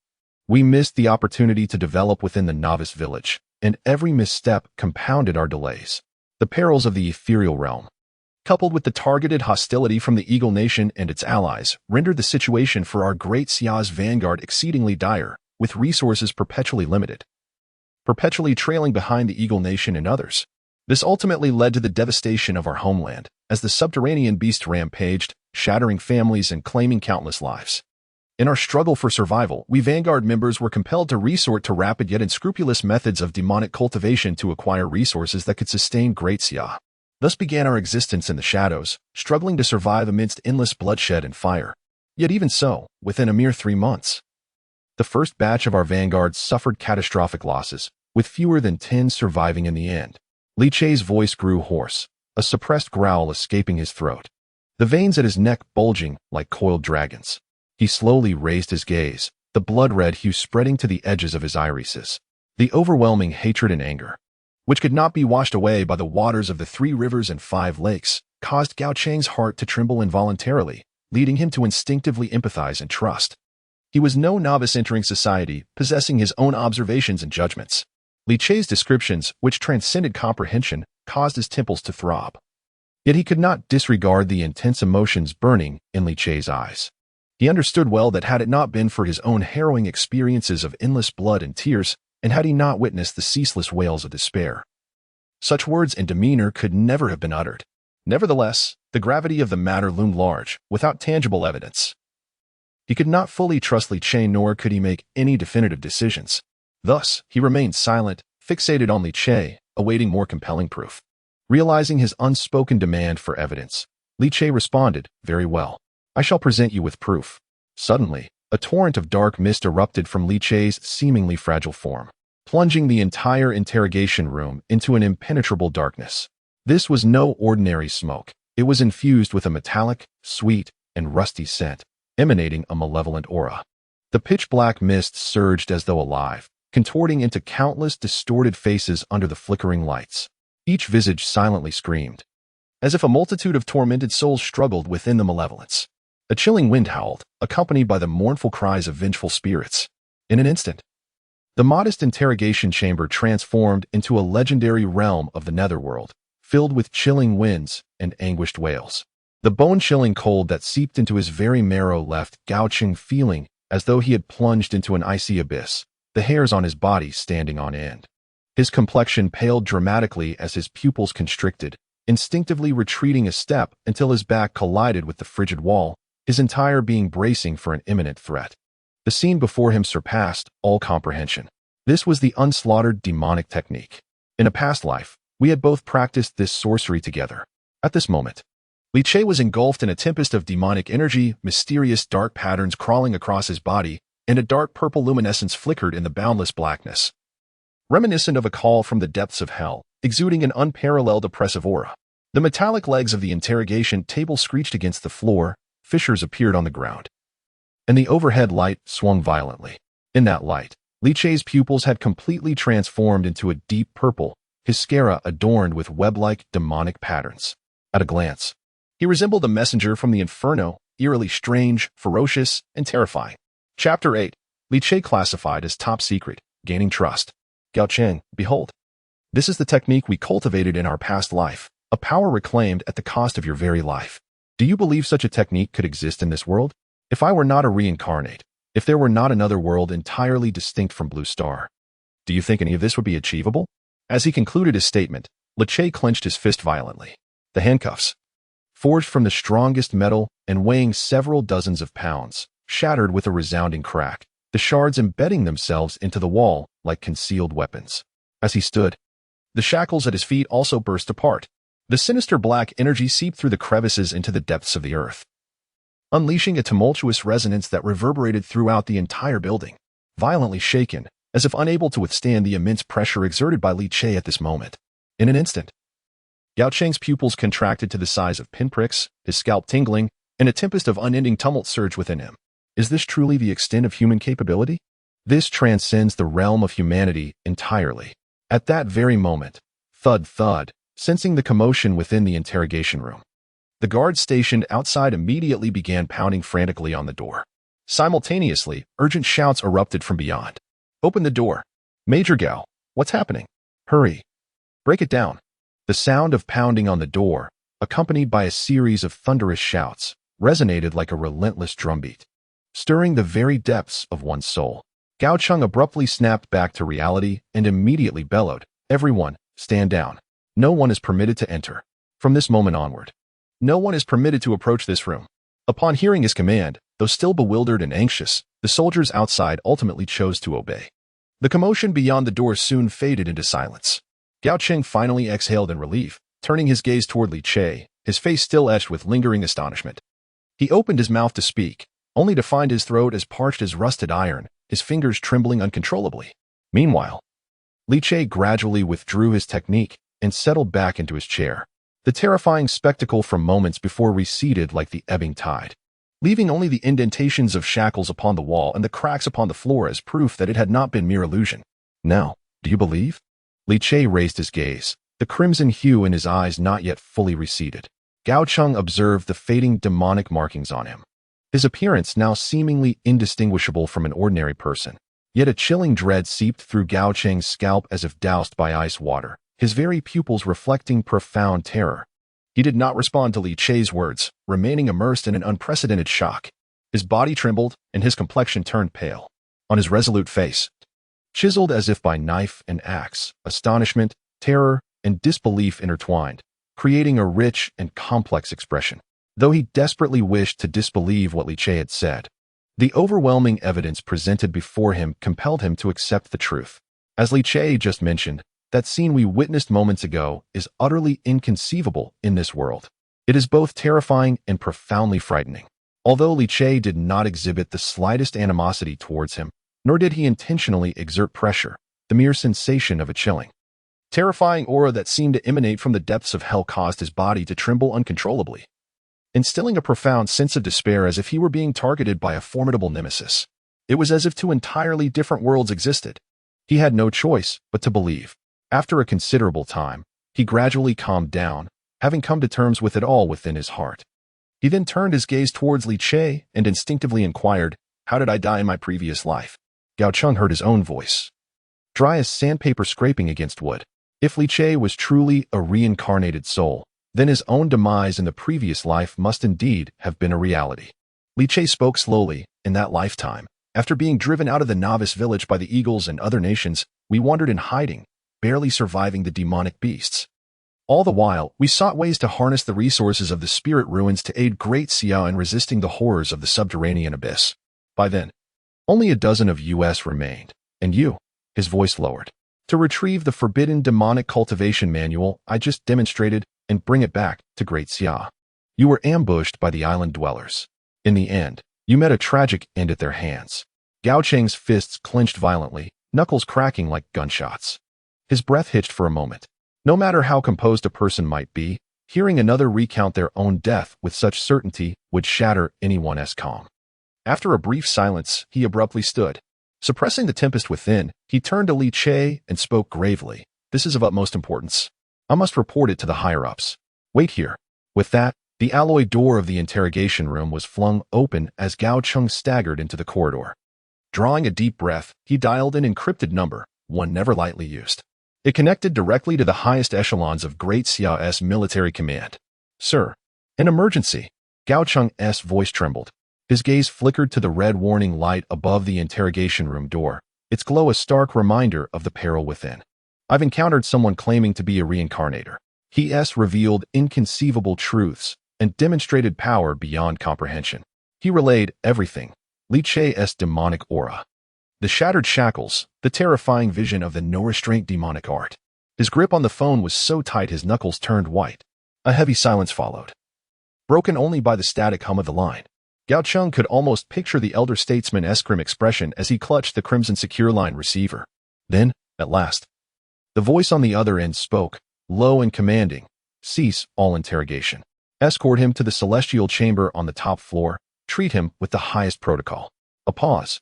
we missed the opportunity to develop within the novice village, and every misstep compounded our delays. The perils of the ethereal realm, coupled with the targeted hostility from the Eagle Nation and its allies, rendered the situation for our great Xia's vanguard exceedingly dire, with resources perpetually limited, perpetually trailing behind the Eagle Nation and others. This ultimately led to the devastation of our homeland, as the subterranean beast rampaged, shattering families and claiming countless lives. In our struggle for survival, we Vanguard members were compelled to resort to rapid yet unscrupulous methods of demonic cultivation to acquire resources that could sustain great Xia. Thus began our existence in the shadows, struggling to survive amidst endless bloodshed and fire. Yet even so, within a mere 3 months, the first batch of our vanguards suffered catastrophic losses, with fewer than 10 surviving in the end. Li Che's voice grew hoarse, a suppressed growl escaping his throat, the veins at his neck bulging like coiled dragons. He slowly raised his gaze, the blood-red hue spreading to the edges of his irises. The overwhelming hatred and anger, which could not be washed away by the waters of the 3 rivers and 5 lakes, caused Gao Cheng's heart to tremble involuntarily, leading him to instinctively empathize and trust. He was no novice entering society, possessing his own observations and judgments. Li Che's descriptions, which transcended comprehension, caused his temples to throb. Yet he could not disregard the intense emotions burning in Li Che's eyes. He understood well that had it not been for his own harrowing experiences of endless blood and tears, and had he not witnessed the ceaseless wails of despair, such words and demeanor could never have been uttered. Nevertheless, the gravity of the matter loomed large, without tangible evidence. He could not fully trust Li Che, nor could he make any definitive decisions. Thus, he remained silent, fixated on Li Che, awaiting more compelling proof. Realizing his unspoken demand for evidence, Li Che responded, "Very well. I shall present you with proof." Suddenly, a torrent of dark mist erupted from Li Che's seemingly fragile form, plunging the entire interrogation room into an impenetrable darkness. This was no ordinary smoke. It was infused with a metallic, sweet, and rusty scent, emanating a malevolent aura. The pitch-black mist surged as though alive, contorting into countless distorted faces under the flickering lights. Each visage silently screamed, as if a multitude of tormented souls struggled within the malevolence. A chilling wind howled, accompanied by the mournful cries of vengeful spirits. In an instant, the modest interrogation chamber transformed into a legendary realm of the netherworld, filled with chilling winds and anguished wails. The bone-chilling cold that seeped into his very marrow left Gao Cheng feeling as though he had plunged into an icy abyss, the hairs on his body standing on end. His complexion paled dramatically as his pupils constricted, instinctively retreating a step until his back collided with the frigid wall, his entire being bracing for an imminent threat. The scene before him surpassed all comprehension. This was the unslaughtered demonic technique. In a past life, we had both practiced this sorcery together. At this moment, Li Che was engulfed in a tempest of demonic energy, mysterious dark patterns crawling across his body, and a dark purple luminescence flickered in the boundless blackness, reminiscent of a call from the depths of hell, exuding an unparalleled oppressive aura. The metallic legs of the interrogation table screeched against the floor, fissures appeared on the ground, and the overhead light swung violently. In that light, Li Che's pupils had completely transformed into a deep purple, his sclera adorned with web-like demonic patterns. At a glance, he resembled a messenger from the inferno, eerily strange, ferocious, and terrifying. Chapter 8. Li Che classified as top secret, gaining trust. Gao Cheng, behold. This is the technique we cultivated in our past life, a power reclaimed at the cost of your very life. Do you believe such a technique could exist in this world? If I were not a reincarnate, if there were not another world entirely distinct from Blue Star, do you think any of this would be achievable? As he concluded his statement, Li Che clenched his fist violently. The handcuffs, forged from the strongest metal and weighing several dozens of pounds, shattered with a resounding crack, the shards embedding themselves into the wall like concealed weapons. As he stood, the shackles at his feet also burst apart. The sinister black energy seeped through the crevices into the depths of the earth, unleashing a tumultuous resonance that reverberated throughout the entire building. Violently shaken, as if unable to withstand the immense pressure exerted by Li Che at this moment. In an instant, Gao Cheng's pupils contracted to the size of pinpricks, his scalp tingling, and a tempest of unending tumult surged within him. Is this truly the extent of human capability? This transcends the realm of humanity entirely. At that very moment, thud thud, sensing the commotion within the interrogation room, the guards stationed outside immediately began pounding frantically on the door. Simultaneously, urgent shouts erupted from beyond. Open the door. Major Gao, what's happening? Hurry. Break it down. The sound of pounding on the door, accompanied by a series of thunderous shouts, resonated like a relentless drumbeat, stirring the very depths of one's soul. Gao Cheng abruptly snapped back to reality and immediately bellowed, "Everyone, stand down. No one is permitted to enter. From this moment onward, no one is permitted to approach this room." Upon hearing his command, though still bewildered and anxious, the soldiers outside ultimately chose to obey. The commotion beyond the door soon faded into silence. Gao Cheng finally exhaled in relief, turning his gaze toward Li Che, his face still etched with lingering astonishment. He opened his mouth to speak, only to find his throat as parched as rusted iron, his fingers trembling uncontrollably. Meanwhile, Li Che gradually withdrew his technique and settled back into his chair. The terrifying spectacle from moments before receded like the ebbing tide, leaving only the indentations of shackles upon the wall and the cracks upon the floor as proof that it had not been mere illusion. Now, do you believe? Li Che raised his gaze, the crimson hue in his eyes not yet fully receded. Gao Cheng observed the fading demonic markings on him, his appearance now seemingly indistinguishable from an ordinary person. Yet a chilling dread seeped through Gao Cheng's scalp as if doused by ice water, his very pupils reflecting profound terror. He did not respond to Li Che's words, remaining immersed in an unprecedented shock. His body trembled, and his complexion turned pale. On his resolute face, chiseled as if by knife and axe, astonishment, terror, and disbelief intertwined, creating a rich and complex expression. Though he desperately wished to disbelieve what Li Che had said, the overwhelming evidence presented before him compelled him to accept the truth. As Li Che just mentioned, that scene we witnessed moments ago is utterly inconceivable in this world. It is both terrifying and profoundly frightening. Although Li Che did not exhibit the slightest animosity towards him, nor did he intentionally exert pressure, the mere sensation of a chilling, terrifying aura that seemed to emanate from the depths of hell caused his body to tremble uncontrollably, instilling a profound sense of despair as if he were being targeted by a formidable nemesis. It was as if two entirely different worlds existed. He had no choice but to believe. After a considerable time, he gradually calmed down, having come to terms with it all within his heart. He then turned his gaze towards Li Che and instinctively inquired, "How did I die in my previous life?" Gao Cheng heard his own voice, dry as sandpaper scraping against wood. If Li Che was truly a reincarnated soul, then his own demise in the previous life must indeed have been a reality. Li Che spoke slowly. "In that lifetime, after being driven out of the novice village by the eagles and other nations, we wandered in hiding, barely surviving the demonic beasts. All the while, we sought ways to harness the resources of the spirit ruins to aid Great Xia in resisting the horrors of the subterranean abyss. By then, only a dozen of us remained, and you," his voice lowered, "to retrieve the forbidden demonic cultivation manual I just demonstrated and bring it back to Great Xia. You were ambushed by the island dwellers. In the end, you met a tragic end at their hands." Gao Cheng's fists clenched violently, knuckles cracking like gunshots. His breath hitched for a moment. No matter how composed a person might be, hearing another recount their own death with such certainty would shatter anyone's calm. After a brief silence, he abruptly stood. Suppressing the tempest within, he turned to Li Che and spoke gravely. "This is of utmost importance. I must report it to the higher-ups. Wait here." With that, the alloy door of the interrogation room was flung open as Gao Cheng staggered into the corridor. Drawing a deep breath, he dialed an encrypted number, one never lightly used. It connected directly to the highest echelons of Great Xia's military command. "Sir, an emergency." Gao Cheng's voice trembled. His gaze flickered to the red warning light above the interrogation room door, its glow a stark reminder of the peril within. "I've encountered someone claiming to be a reincarnator. He revealed inconceivable truths and demonstrated power beyond comprehension. He relayed everything, Li Che's demonic aura, the shattered shackles, the terrifying vision of the no-restraint demonic art." His grip on the phone was so tight his knuckles turned white. A heavy silence followed, broken only by the static hum of the line. Gao Cheng could almost picture the elder statesman's grim expression as he clutched the crimson secure line receiver. Then, at last, the voice on the other end spoke, low and commanding. "Cease all interrogation. Escort him to the celestial chamber on the top floor. Treat him with the highest protocol." A pause,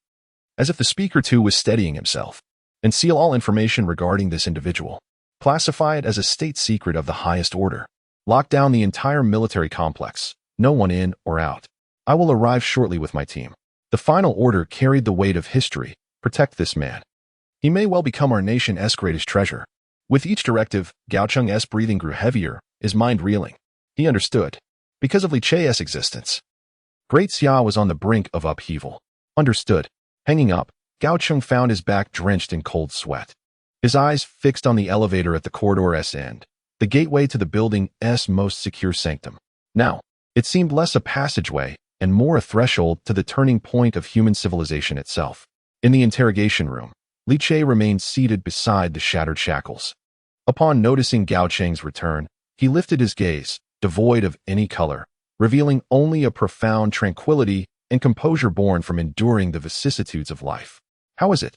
as if the speaker too was steadying himself. "And seal all information regarding this individual. Classify it as a state secret of the highest order. Lock down the entire military complex. No one in or out. I will arrive shortly with my team." The final order carried the weight of history. Protect this man. He may well become our nation's greatest treasure. With each directive, Gao Cheng's breathing grew heavier, his mind reeling. He understood. Because of Li Che's existence, Great Xia was on the brink of upheaval. Understood. Hanging up, Gao Cheng found his back drenched in cold sweat. His eyes fixed on the elevator at the corridor's end, the gateway to the building's most secure sanctum. Now, it seemed less a passageway and more a threshold to the turning point of human civilization itself. In the interrogation room, Li Che remained seated beside the shattered shackles. Upon noticing Gao Cheng's return, he lifted his gaze, devoid of any color, revealing only a profound tranquility and composure born from enduring the vicissitudes of life. "How is it?"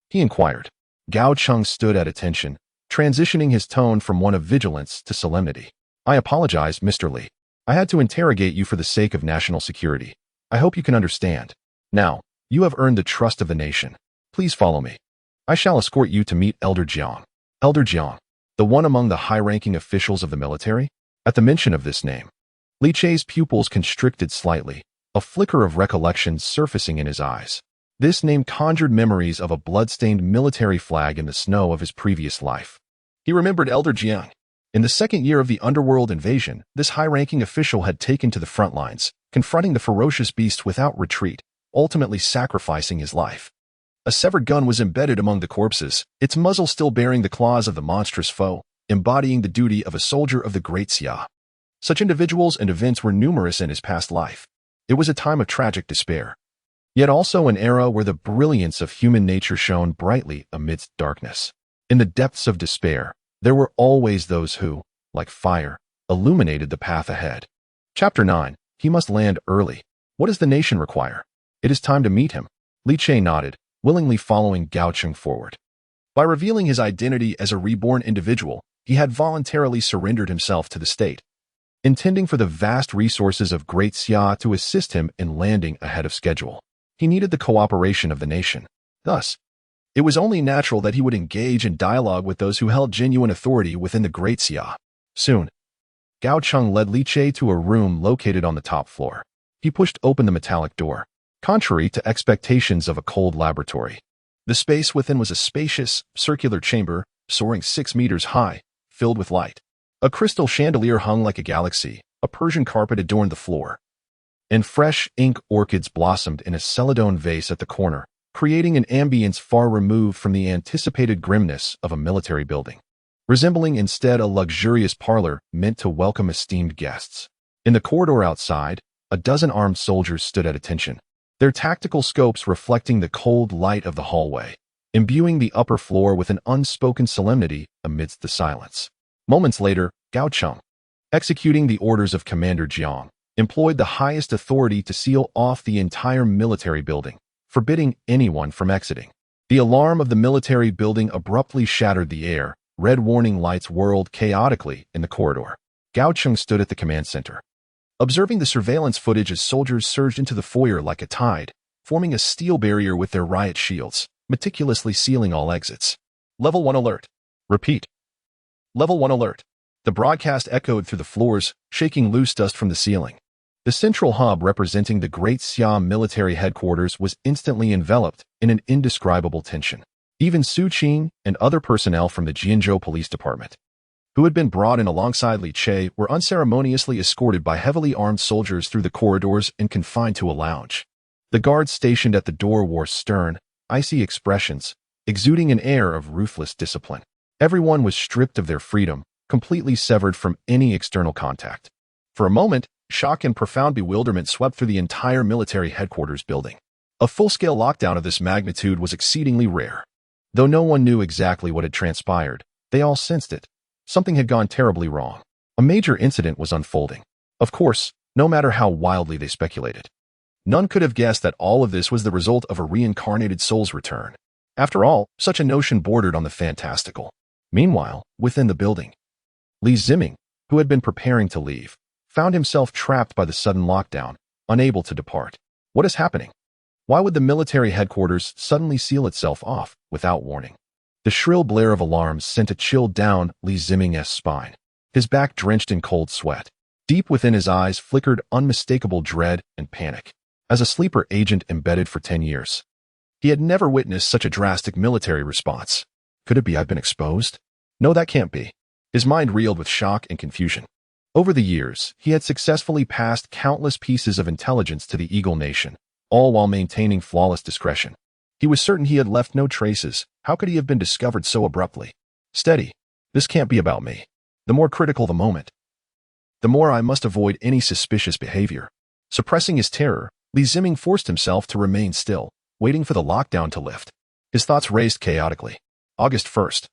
he inquired. Gao Cheng stood at attention, transitioning his tone from one of vigilance to solemnity. "I apologize, Mr. Li. I had to interrogate you for the sake of national security. I hope you can understand. Now, you have earned the trust of the nation. Please follow me. I shall escort you to meet Elder Jiang." Elder Jiang, the one among the high-ranking officials of the military? At the mention of this name, Li Che's pupils constricted slightly, a flicker of recollection surfacing in his eyes. This name conjured memories of a blood-stained military flag in the snow of his previous life. He remembered Elder Jiang. In the second year of the underworld invasion, this high-ranking official had taken to the front lines, confronting the ferocious beast without retreat, ultimately sacrificing his life. A severed gun was embedded among the corpses, its muzzle still bearing the claws of the monstrous foe, embodying the duty of a soldier of the Great Xia. Such individuals and events were numerous in his past life. It was a time of tragic despair, yet also an era where the brilliance of human nature shone brightly amidst darkness. In the depths of despair, there were always those who, like fire, illuminated the path ahead. Chapter 9. He must land early. What does the nation require? It is time to meet him. Li Che nodded, willingly following Gao Cheng forward. By revealing his identity as a reborn individual, he had voluntarily surrendered himself to the state, intending for the vast resources of Great Xia to assist him in landing ahead of schedule. He needed the cooperation of the nation. Thus, it was only natural that he would engage in dialogue with those who held genuine authority within the Great Xia. Soon, Gao Cheng led Li Che to a room located on the top floor. He pushed open the metallic door, contrary to expectations of a cold laboratory. The space within was a spacious, circular chamber, soaring 6 meters high, filled with light. A crystal chandelier hung like a galaxy, a Persian carpet adorned the floor, and fresh ink orchids blossomed in a celadone vase at the corner, creating an ambience far removed from the anticipated grimness of a military building, resembling instead a luxurious parlor meant to welcome esteemed guests. In the corridor outside, a dozen armed soldiers stood at attention, their tactical scopes reflecting the cold light of the hallway, imbuing the upper floor with an unspoken solemnity amidst the silence. Moments later, Gao Cheng, executing the orders of Commander Jiang, employed the highest authority to seal off the entire military building, forbidding anyone from exiting. The alarm of the military building abruptly shattered the air, red warning lights whirled chaotically in the corridor. Gao Cheng stood at the command center, observing the surveillance footage as soldiers surged into the foyer like a tide, forming a steel barrier with their riot shields, meticulously sealing all exits. Level 1 alert. Repeat. Level 1 alert. The broadcast echoed through the floors, shaking loose dust from the ceiling. The central hub representing the Great Xia military headquarters was instantly enveloped in an indescribable tension. Even Su Qing and other personnel from the Jianzhou Police Department, who had been brought in alongside Li Che, were unceremoniously escorted by heavily armed soldiers through the corridors and confined to a lounge. The guards stationed at the door wore stern, icy expressions, exuding an air of ruthless discipline. Everyone was stripped of their freedom, completely severed from any external contact. For a moment, shock and profound bewilderment swept through the entire military headquarters building. A full-scale lockdown of this magnitude was exceedingly rare. Though no one knew exactly what had transpired, they all sensed it. Something had gone terribly wrong. A major incident was unfolding. Of course, no matter how wildly they speculated, none could have guessed that all of this was the result of a reincarnated soul's return. After all, such a notion bordered on the fantastical. Meanwhile, within the building, Li Ziming, who had been preparing to leave, found himself trapped by the sudden lockdown, unable to depart. What is happening? Why would the military headquarters suddenly seal itself off without warning? The shrill blare of alarms sent a chill down Li Ziming's spine, his back drenched in cold sweat. Deep within his eyes flickered unmistakable dread and panic. As a sleeper agent embedded for 10 years, he had never witnessed such a drastic military response. Could it be I've been exposed? No, that can't be. His mind reeled with shock and confusion. Over the years, he had successfully passed countless pieces of intelligence to the Eagle Nation, all while maintaining flawless discretion. He was certain he had left no traces. How could he have been discovered so abruptly? Steady. This can't be about me. The more critical the moment, the more I must avoid any suspicious behavior. Suppressing his terror, Li Ziming forced himself to remain still, waiting for the lockdown to lift. His thoughts raced chaotically. August 1st,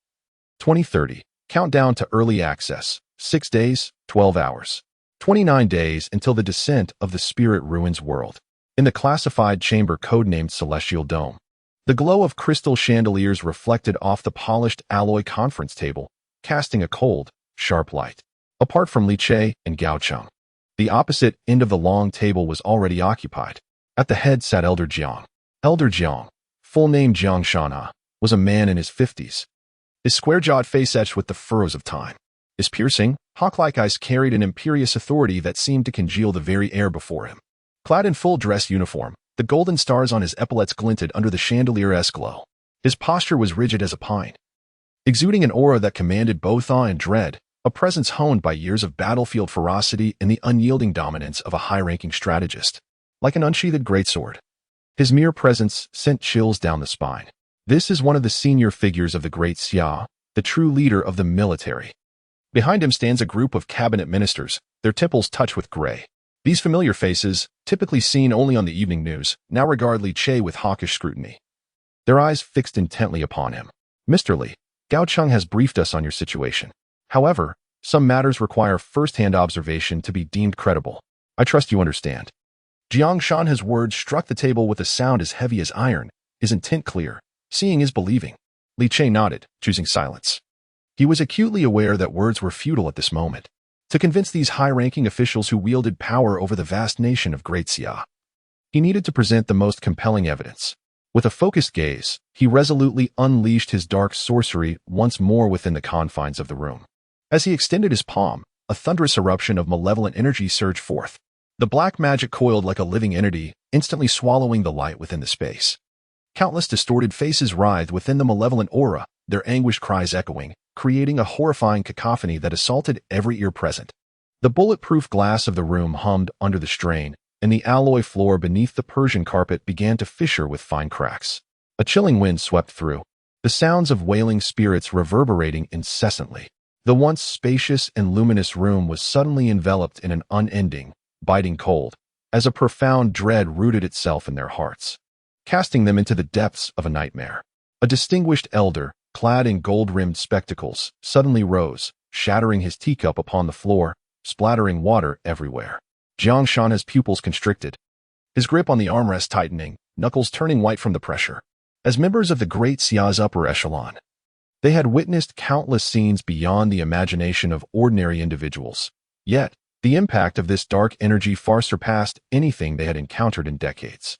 2030. Countdown to early access. 6 days, 12 hours. 29 days until the descent of the Spirit Ruins world. In the classified chamber codenamed Celestial Dome, the glow of crystal chandeliers reflected off the polished alloy conference table, casting a cold, sharp light. Apart from Li Che and Gao Cheng, the opposite end of the long table was already occupied. At the head sat Elder Jiang. Elder Jiang, full name Jiang Shanha, was a man in his 50s. His square-jawed face etched with the furrows of time. His piercing, hawk-like eyes carried an imperious authority that seemed to congeal the very air before him. Clad in full dress uniform, the golden stars on his epaulets glinted under the chandelier-esque glow. His posture was rigid as a pine, exuding an aura that commanded both awe and dread, a presence honed by years of battlefield ferocity and the unyielding dominance of a high-ranking strategist. Like an unsheathed greatsword, his mere presence sent chills down the spine. This is one of the senior figures of the Great Xia, the true leader of the military. Behind him stands a group of cabinet ministers, their temples touched with gray. These familiar faces, typically seen only on the evening news, now regard Li Che with hawkish scrutiny, their eyes fixed intently upon him. Mr. Li, Gao Cheng has briefed us on your situation. However, some matters require first-hand observation to be deemed credible. I trust you understand. Jiang Shanha's words struck the table with a sound as heavy as iron, his intent clear. Seeing is believing. Li Che nodded, choosing silence. He was acutely aware that words were futile at this moment. To convince these high-ranking officials who wielded power over the vast nation of Great Xia, he needed to present the most compelling evidence. With a focused gaze, he resolutely unleashed his dark sorcery once more within the confines of the room. As he extended his palm, a thunderous eruption of malevolent energy surged forth. The black magic coiled like a living entity, instantly swallowing the light within the space. Countless distorted faces writhed within the malevolent aura, their anguished cries echoing, creating a horrifying cacophony that assaulted every ear present. The bulletproof glass of the room hummed under the strain, and the alloy floor beneath the Persian carpet began to fissure with fine cracks. A chilling wind swept through, the sounds of wailing spirits reverberating incessantly. The once spacious and luminous room was suddenly enveloped in an unending, biting cold, as a profound dread rooted itself in their hearts, casting them into the depths of a nightmare. A distinguished elder, clad in gold-rimmed spectacles, suddenly rose, shattering his teacup upon the floor, splattering water everywhere. Jiang Shanha's pupils constricted, his grip on the armrest tightening, knuckles turning white from the pressure. As members of the Great Xia's upper echelon, they had witnessed countless scenes beyond the imagination of ordinary individuals. Yet, the impact of this dark energy far surpassed anything they had encountered in decades.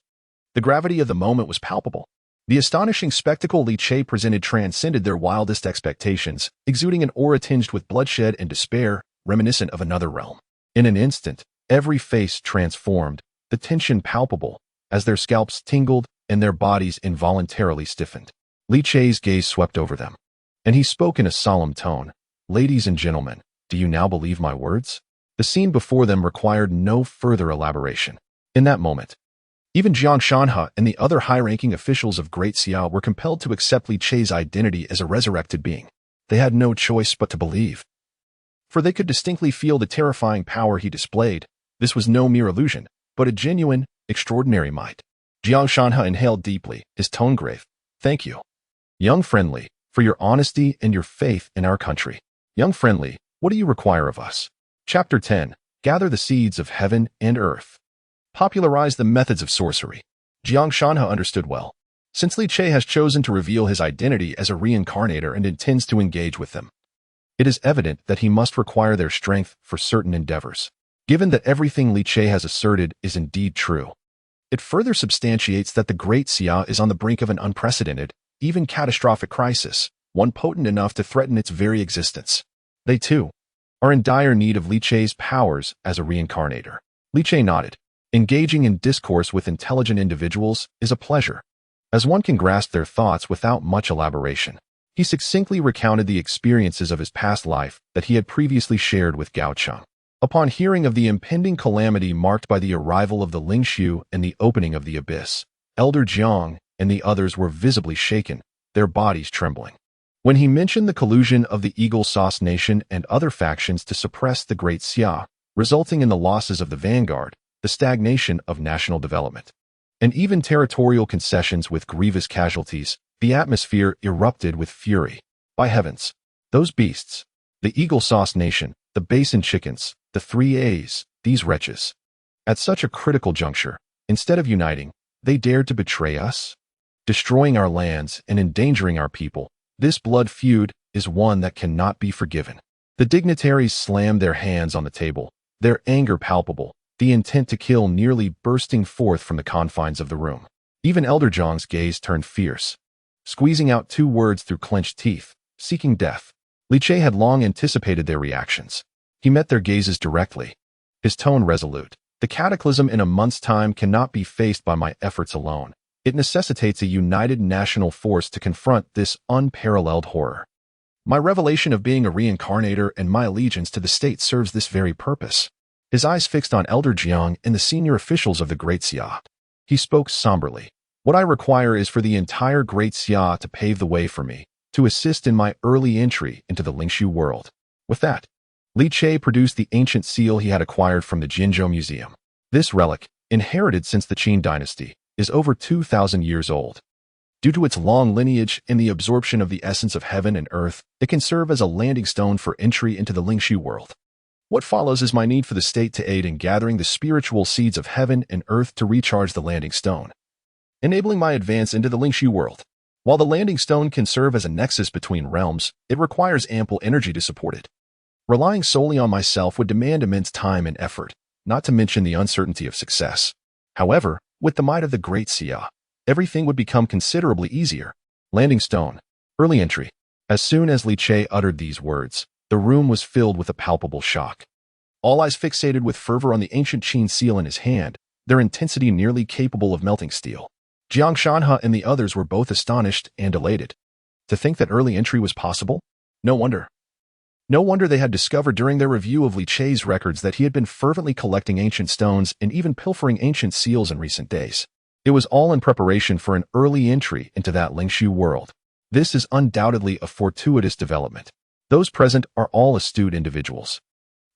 The gravity of the moment was palpable. The astonishing spectacle Li Che presented transcended their wildest expectations, exuding an aura tinged with bloodshed and despair, reminiscent of another realm. In an instant, every face transformed, the tension palpable, as their scalps tingled and their bodies involuntarily stiffened. Li Che's gaze swept over them, and he spoke in a solemn tone. "Ladies and gentlemen, do you now believe my words?" The scene before them required no further elaboration. In that moment, even Jiang Shanha and the other high-ranking officials of Great Xia were compelled to accept Li Che's identity as a resurrected being. They had no choice but to believe, for they could distinctly feel the terrifying power he displayed. This was no mere illusion, but a genuine, extraordinary might. Jiang Shanha inhaled deeply, his tone grave. "Thank you, young friendly, for your honesty and your faith in our country. Young friendly, what do you require of us?" Chapter 10. Gather the seeds of heaven and earth. Popularize the methods of sorcery. Jiang Shanha understood well. Since Li Che has chosen to reveal his identity as a reincarnator and intends to engage with them, it is evident that he must require their strength for certain endeavors. Given that everything Li Che has asserted is indeed true, it further substantiates that the Great Xia is on the brink of an unprecedented, even catastrophic crisis, one potent enough to threaten its very existence. They, too, are in dire need of Li Che's powers as a reincarnator. Li Che nodded. Engaging in discourse with intelligent individuals is a pleasure, as one can grasp their thoughts without much elaboration. He succinctly recounted the experiences of his past life that he had previously shared with Gao Cheng. Upon hearing of the impending calamity marked by the arrival of the Lingshu and the opening of the abyss, Elder Jiang and the others were visibly shaken, their bodies trembling. When he mentioned the collusion of the Eagle Sauce Nation and other factions to suppress the Great Xia, resulting in the losses of the vanguard, the stagnation of national development, and even territorial concessions with grievous casualties. The atmosphere erupted with fury. By heavens, those beasts, the Eagle Sauce Nation, the Basin Chickens, the 3As, these wretches. At such a critical juncture, instead of uniting, they dared to betray us, destroying our lands and endangering our people. This blood feud is one that cannot be forgiven. The dignitaries slammed their hands on the table, their anger palpable, the intent to kill nearly bursting forth from the confines of the room. Even Elder Zhang's gaze turned fierce, squeezing out 2 words through clenched teeth, seeking death. Li Che had long anticipated their reactions. He met their gazes directly, his tone resolute. The cataclysm in a month's time cannot be faced by my efforts alone. It necessitates a united national force to confront this unparalleled horror. My revelation of being a reincarnator and my allegiance to the state serves this very purpose. His eyes fixed on Elder Jiang and the senior officials of the Great Xia. He spoke somberly. What I require is for the entire Great Xia to pave the way for me, to assist in my early entry into the Lingshu world. With that, Li Che produced the ancient seal he had acquired from the Jinzhou Museum. This relic, inherited since the Qin dynasty, is over 2,000 years old. Due to its long lineage and the absorption of the essence of heaven and earth, it can serve as a landing stone for entry into the Lingshu world. What follows is my need for the state to aid in gathering the spiritual seeds of heaven and earth to recharge the landing stone, enabling my advance into the Lingshu world. While the landing stone can serve as a nexus between realms, it requires ample energy to support it. Relying solely on myself would demand immense time and effort, not to mention the uncertainty of success. However, with the might of the Great Xia, everything would become considerably easier. Landing stone. Early entry. As soon as Li Che uttered these words, the room was filled with a palpable shock. All eyes fixated with fervor on the ancient Qin seal in his hand, their intensity nearly capable of melting steel. Jiang Shanhe and the others were both astonished and elated. To think that early entry was possible? No wonder. No wonder they had discovered during their review of Li Che's records that he had been fervently collecting ancient stones and even pilfering ancient seals in recent days. It was all in preparation for an early entry into that Lingshu world. This is undoubtedly a fortuitous development. Those present are all astute individuals.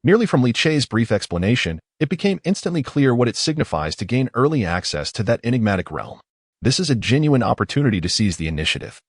Merely from Li Che's brief explanation, it became instantly clear what it signifies to gain early access to that enigmatic realm. This is a genuine opportunity to seize the initiative.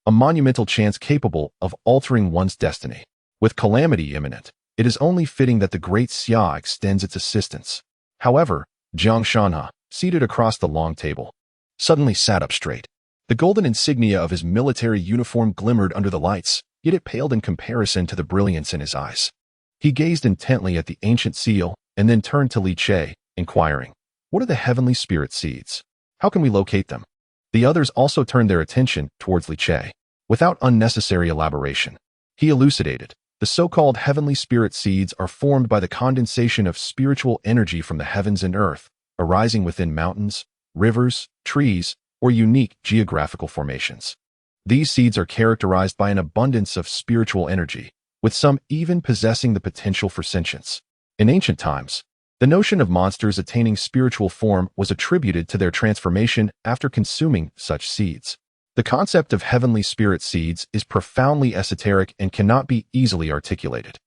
A monumental chance capable of altering one's destiny. With calamity imminent, it is only fitting that the Great Xia extends its assistance. However, Jiang Shanhe, seated across the long table, suddenly sat up straight. The golden insignia of his military uniform glimmered under the lights, yet it paled in comparison to the brilliance in his eyes. He gazed intently at the ancient seal and then turned to Li Che, inquiring, "What are the heavenly spirit seeds? How can we locate them?" The others also turned their attention towards Li Che. Without unnecessary elaboration, he elucidated. The so-called heavenly spirit seeds are formed by the condensation of spiritual energy from the heavens and earth, arising within mountains, rivers, trees, or unique geographical formations. These seeds are characterized by an abundance of spiritual energy, with some even possessing the potential for sentience. In ancient times, the notion of monsters attaining spiritual form was attributed to their transformation after consuming such seeds. The concept of heavenly spirit seeds is profoundly esoteric and cannot be easily articulated.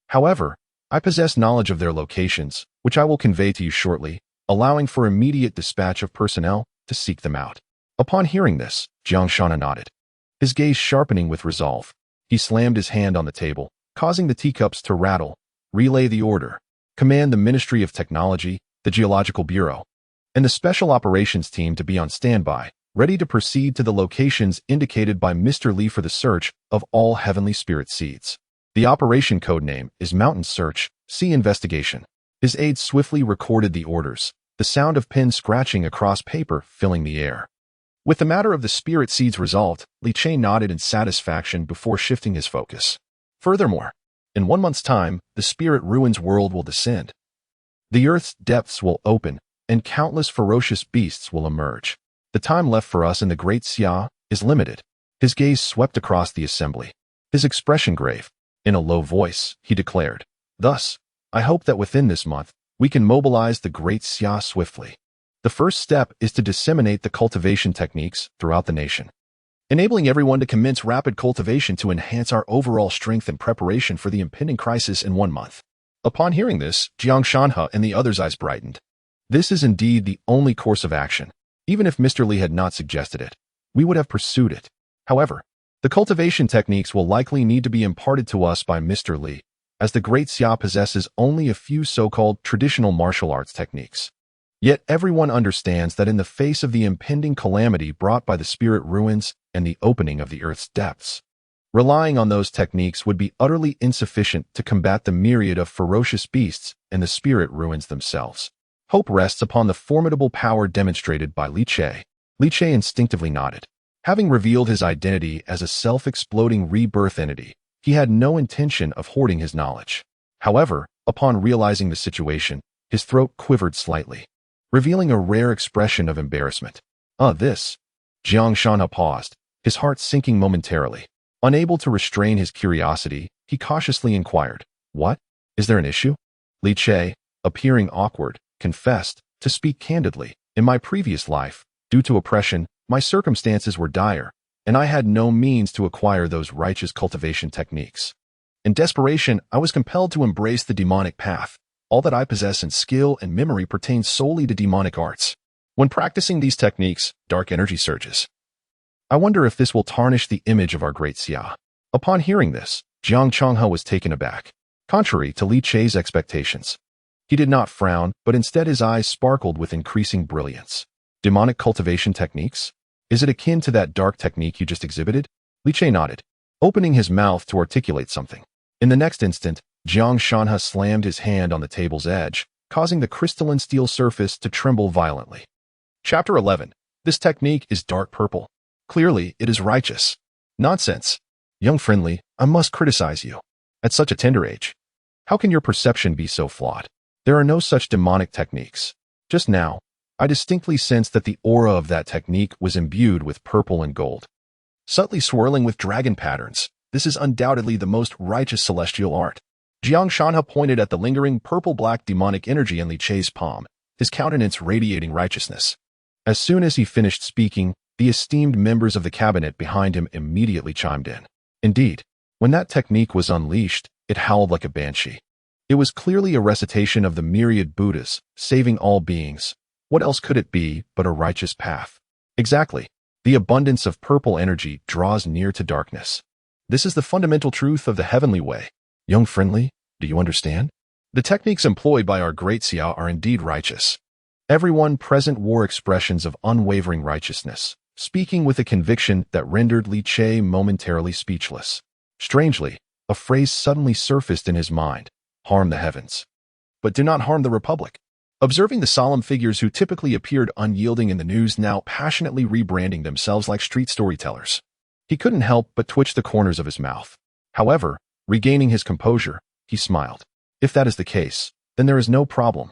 However, I possess knowledge of their locations, which I will convey to you shortly, allowing for immediate dispatch of personnel to seek them out. Upon hearing this, Jiang Shanhe nodded, his gaze sharpening with resolve. He slammed his hand on the table, causing the teacups to rattle. Relay the order. Command the Ministry of Technology, the Geological Bureau, and the Special Operations Team to be on standby, ready to proceed to the locations indicated by Mr. Li for the search of all heavenly spirit seeds. The operation code name is Mountain Search, Sea Investigation. His aides swiftly recorded the orders, the sound of pen scratching across paper filling the air. With the matter of the spirit seeds resolved, Li Che nodded in satisfaction before shifting his focus. Furthermore, in 1 month's time, the spirit ruins world will descend. The earth's depths will open, and countless ferocious beasts will emerge. The time left for us in the Great Xia is limited. His gaze swept across the assembly, his expression grave. In a low voice, he declared, "Thus, I hope that within this month, we can mobilize the Great Xia swiftly. The first step is to disseminate the cultivation techniques throughout the nation, enabling everyone to commence rapid cultivation to enhance our overall strength and preparation for the impending crisis in 1 month." Upon hearing this, Jiang Shanhe and the others' eyes brightened. This is indeed the only course of action. Even if Mr. Li had not suggested it, we would have pursued it. However, the cultivation techniques will likely need to be imparted to us by Mr. Li, as the Great Xia possesses only a few so-called traditional martial arts techniques. Yet everyone understands that in the face of the impending calamity brought by the spirit ruins and the opening of the earth's depths, relying on those techniques would be utterly insufficient to combat the myriad of ferocious beasts and the spirit ruins themselves. Hope rests upon the formidable power demonstrated by Li Che. Li Che instinctively nodded. Having revealed his identity as a self-exploding rebirth entity, he had no intention of hoarding his knowledge. However, upon realizing the situation, his throat quivered slightly, revealing a rare expression of embarrassment. This. Jiang Shanha paused, his heart sinking momentarily. Unable to restrain his curiosity, he cautiously inquired, "What? Is there an issue?" Li Che, appearing awkward, confessed, "To speak candidly, in my previous life, due to oppression, my circumstances were dire, and I had no means to acquire those righteous cultivation techniques. In desperation, I was compelled to embrace the demonic path. All that I possess in skill and memory pertains solely to demonic arts. When practicing these techniques, dark energy surges. I wonder if this will tarnish the image of our great Xia." Upon hearing this, Jiang Changhe was taken aback. Contrary to Li Che's expectations, he did not frown, but instead his eyes sparkled with increasing brilliance. "Demonic cultivation techniques? Is it akin to that dark technique you just exhibited?" Li Che nodded, opening his mouth to articulate something. In the next instant, Jiang Shanha slammed his hand on the table's edge, causing the crystalline steel surface to tremble violently. Chapter 11. This technique is dark purple. Clearly, it is righteous. Nonsense. Young friendly, I must criticize you. At such a tender age, how can your perception be so flawed? There are no such demonic techniques. Just now, I distinctly sensed that the aura of that technique was imbued with purple and gold, subtly swirling with dragon patterns. This is undoubtedly the most righteous celestial art. Jiang Shanha pointed at the lingering purple-black demonic energy in Li Che's palm, his countenance radiating righteousness. As soon as he finished speaking, the esteemed members of the cabinet behind him immediately chimed in. Indeed, when that technique was unleashed, it howled like a banshee. It was clearly a recitation of the myriad Buddhas, saving all beings. What else could it be but a righteous path? Exactly. The abundance of purple energy draws near to darkness. This is the fundamental truth of the heavenly way. Young friendly, do you understand? The techniques employed by our great Xia are indeed righteous. Everyone present wore expressions of unwavering righteousness, speaking with a conviction that rendered Li Che momentarily speechless. Strangely, a phrase suddenly surfaced in his mind: harm the heavens, but do not harm the Republic. Observing the solemn figures who typically appeared unyielding in the news now passionately rebranding themselves like street storytellers, he couldn't help but twitch the corners of his mouth. However, regaining his composure, he smiled. If that is the case, then there is no problem.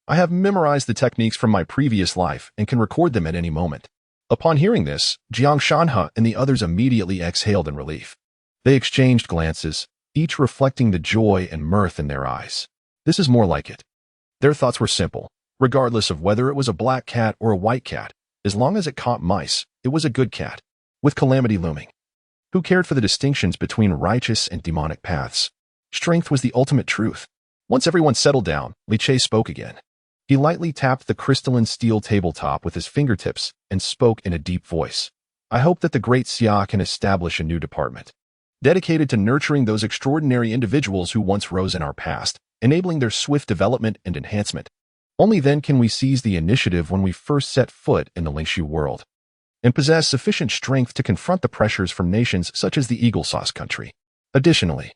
I have memorized the techniques from my previous life and can record them at any moment. Upon hearing this, Jiang Shanha and the others immediately exhaled in relief. They exchanged glances, each reflecting the joy and mirth in their eyes. This is more like it. Their thoughts were simple. Regardless of whether it was a black cat or a white cat, as long as it caught mice, it was a good cat. With calamity looming, who cared for the distinctions between righteous and demonic paths? Strength was the ultimate truth. Once everyone settled down, Li Che spoke again. He lightly tapped the crystalline steel tabletop with his fingertips and spoke in a deep voice. "I hope that the great Xia can establish a new department, dedicated to nurturing those extraordinary individuals who once rose in our past, enabling their swift development and enhancement. Only then can we seize the initiative when we first set foot in the Lingshu world, and possess sufficient strength to confront the pressures from nations such as the Eagle Sauce country. Additionally,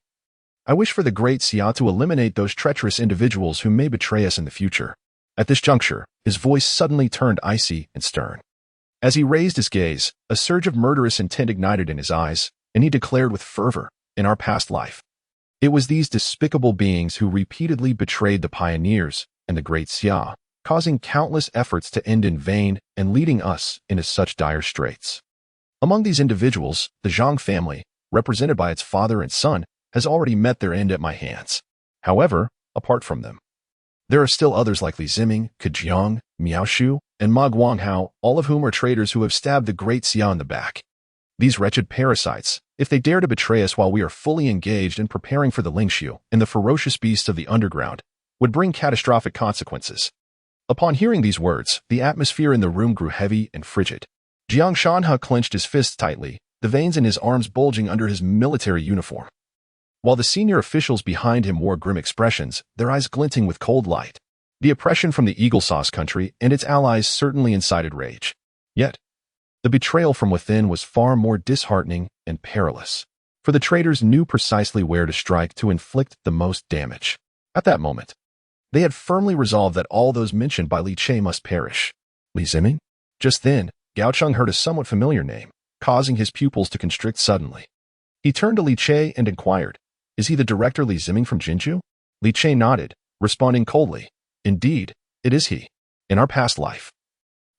I wish for the great Xia to eliminate those treacherous individuals who may betray us in the future." At this juncture, his voice suddenly turned icy and stern. As he raised his gaze, a surge of murderous intent ignited in his eyes, and he declared with fervor, "In our past life, it was these despicable beings who repeatedly betrayed the pioneers and the great Xia, causing countless efforts to end in vain and leading us into such dire straits. Among these individuals, the Zhang family, represented by its father and son, has already met their end at my hands. However, apart from them, there are still others like Li Ziming, Kejiang, Miaoshu, and Ma Guanghao, all of whom are traitors who have stabbed the great Xia in the back. These wretched parasites, if they dare to betray us while we are fully engaged in preparing for the Lingshu and the ferocious beasts of the underground, would bring catastrophic consequences. Upon hearing these words, the atmosphere in the room grew heavy and frigid. Jiang Shanhe clenched his fists tightly, the veins in his arms bulging under his military uniform. While the senior officials behind him wore grim expressions, their eyes glinting with cold light. The oppression from the Eagle Sauce country and its allies certainly incited rage. Yet, the betrayal from within was far more disheartening and perilous, for the traitors knew precisely where to strike to inflict the most damage. At that moment, they had firmly resolved that all those mentioned by Li Che must perish. Li Ziming? Just then, Gao Cheng heard a somewhat familiar name, causing his pupils to constrict suddenly. He turned to Li Che and inquired, "Is he the director Li Ziming from Jinju?" Li Che nodded, responding coldly, "Indeed, it is he. In our past life."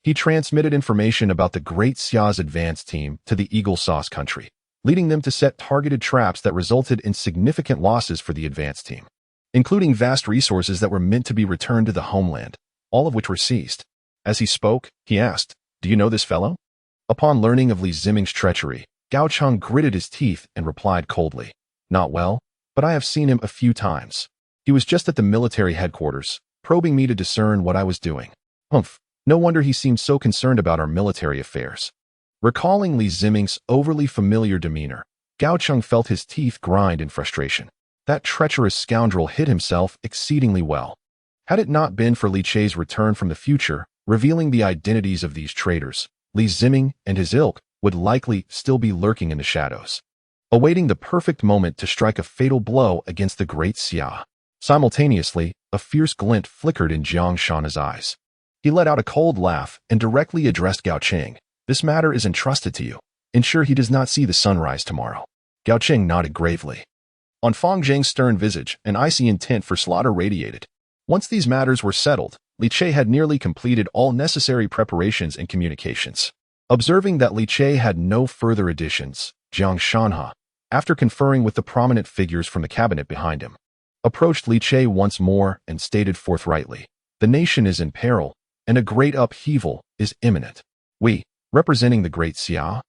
He transmitted information about the Great Xia's advance team to the Eagle Sauce country, leading them to set targeted traps that resulted in significant losses for the advance team, including vast resources that were meant to be returned to the homeland, all of which were seized. As he spoke, he asked, "Do you know this fellow?" Upon learning of Li Ziming's treachery, Gao Cheng gritted his teeth and replied coldly, "Not well, but I have seen him a few times. He was just at the military headquarters, probing me to discern what I was doing. Humph, no wonder he seemed so concerned about our military affairs." Recalling Li Ziming's overly familiar demeanor, Gao Cheng felt his teeth grind in frustration. That treacherous scoundrel hid himself exceedingly well. Had it not been for Li Che's return from the future, revealing the identities of these traitors, Li Ziming and his ilk would likely still be lurking in the shadows, awaiting the perfect moment to strike a fatal blow against the Great Xia. Simultaneously, a fierce glint flickered in Jiang Shanhe's eyes. He let out a cold laugh and directly addressed Gao Cheng. "This matter is entrusted to you. Ensure he does not see the sunrise tomorrow." Gao Cheng nodded gravely. On Fang Zheng's stern visage, an icy intent for slaughter radiated. Once these matters were settled, Li Che had nearly completed all necessary preparations and communications. Observing that Li Che had no further additions, Jiang Shanhe, after conferring with the prominent figures from the cabinet behind him, approached Li Che once more and stated forthrightly, "The nation is in peril, and a great upheaval is imminent. We, representing the Great Xia,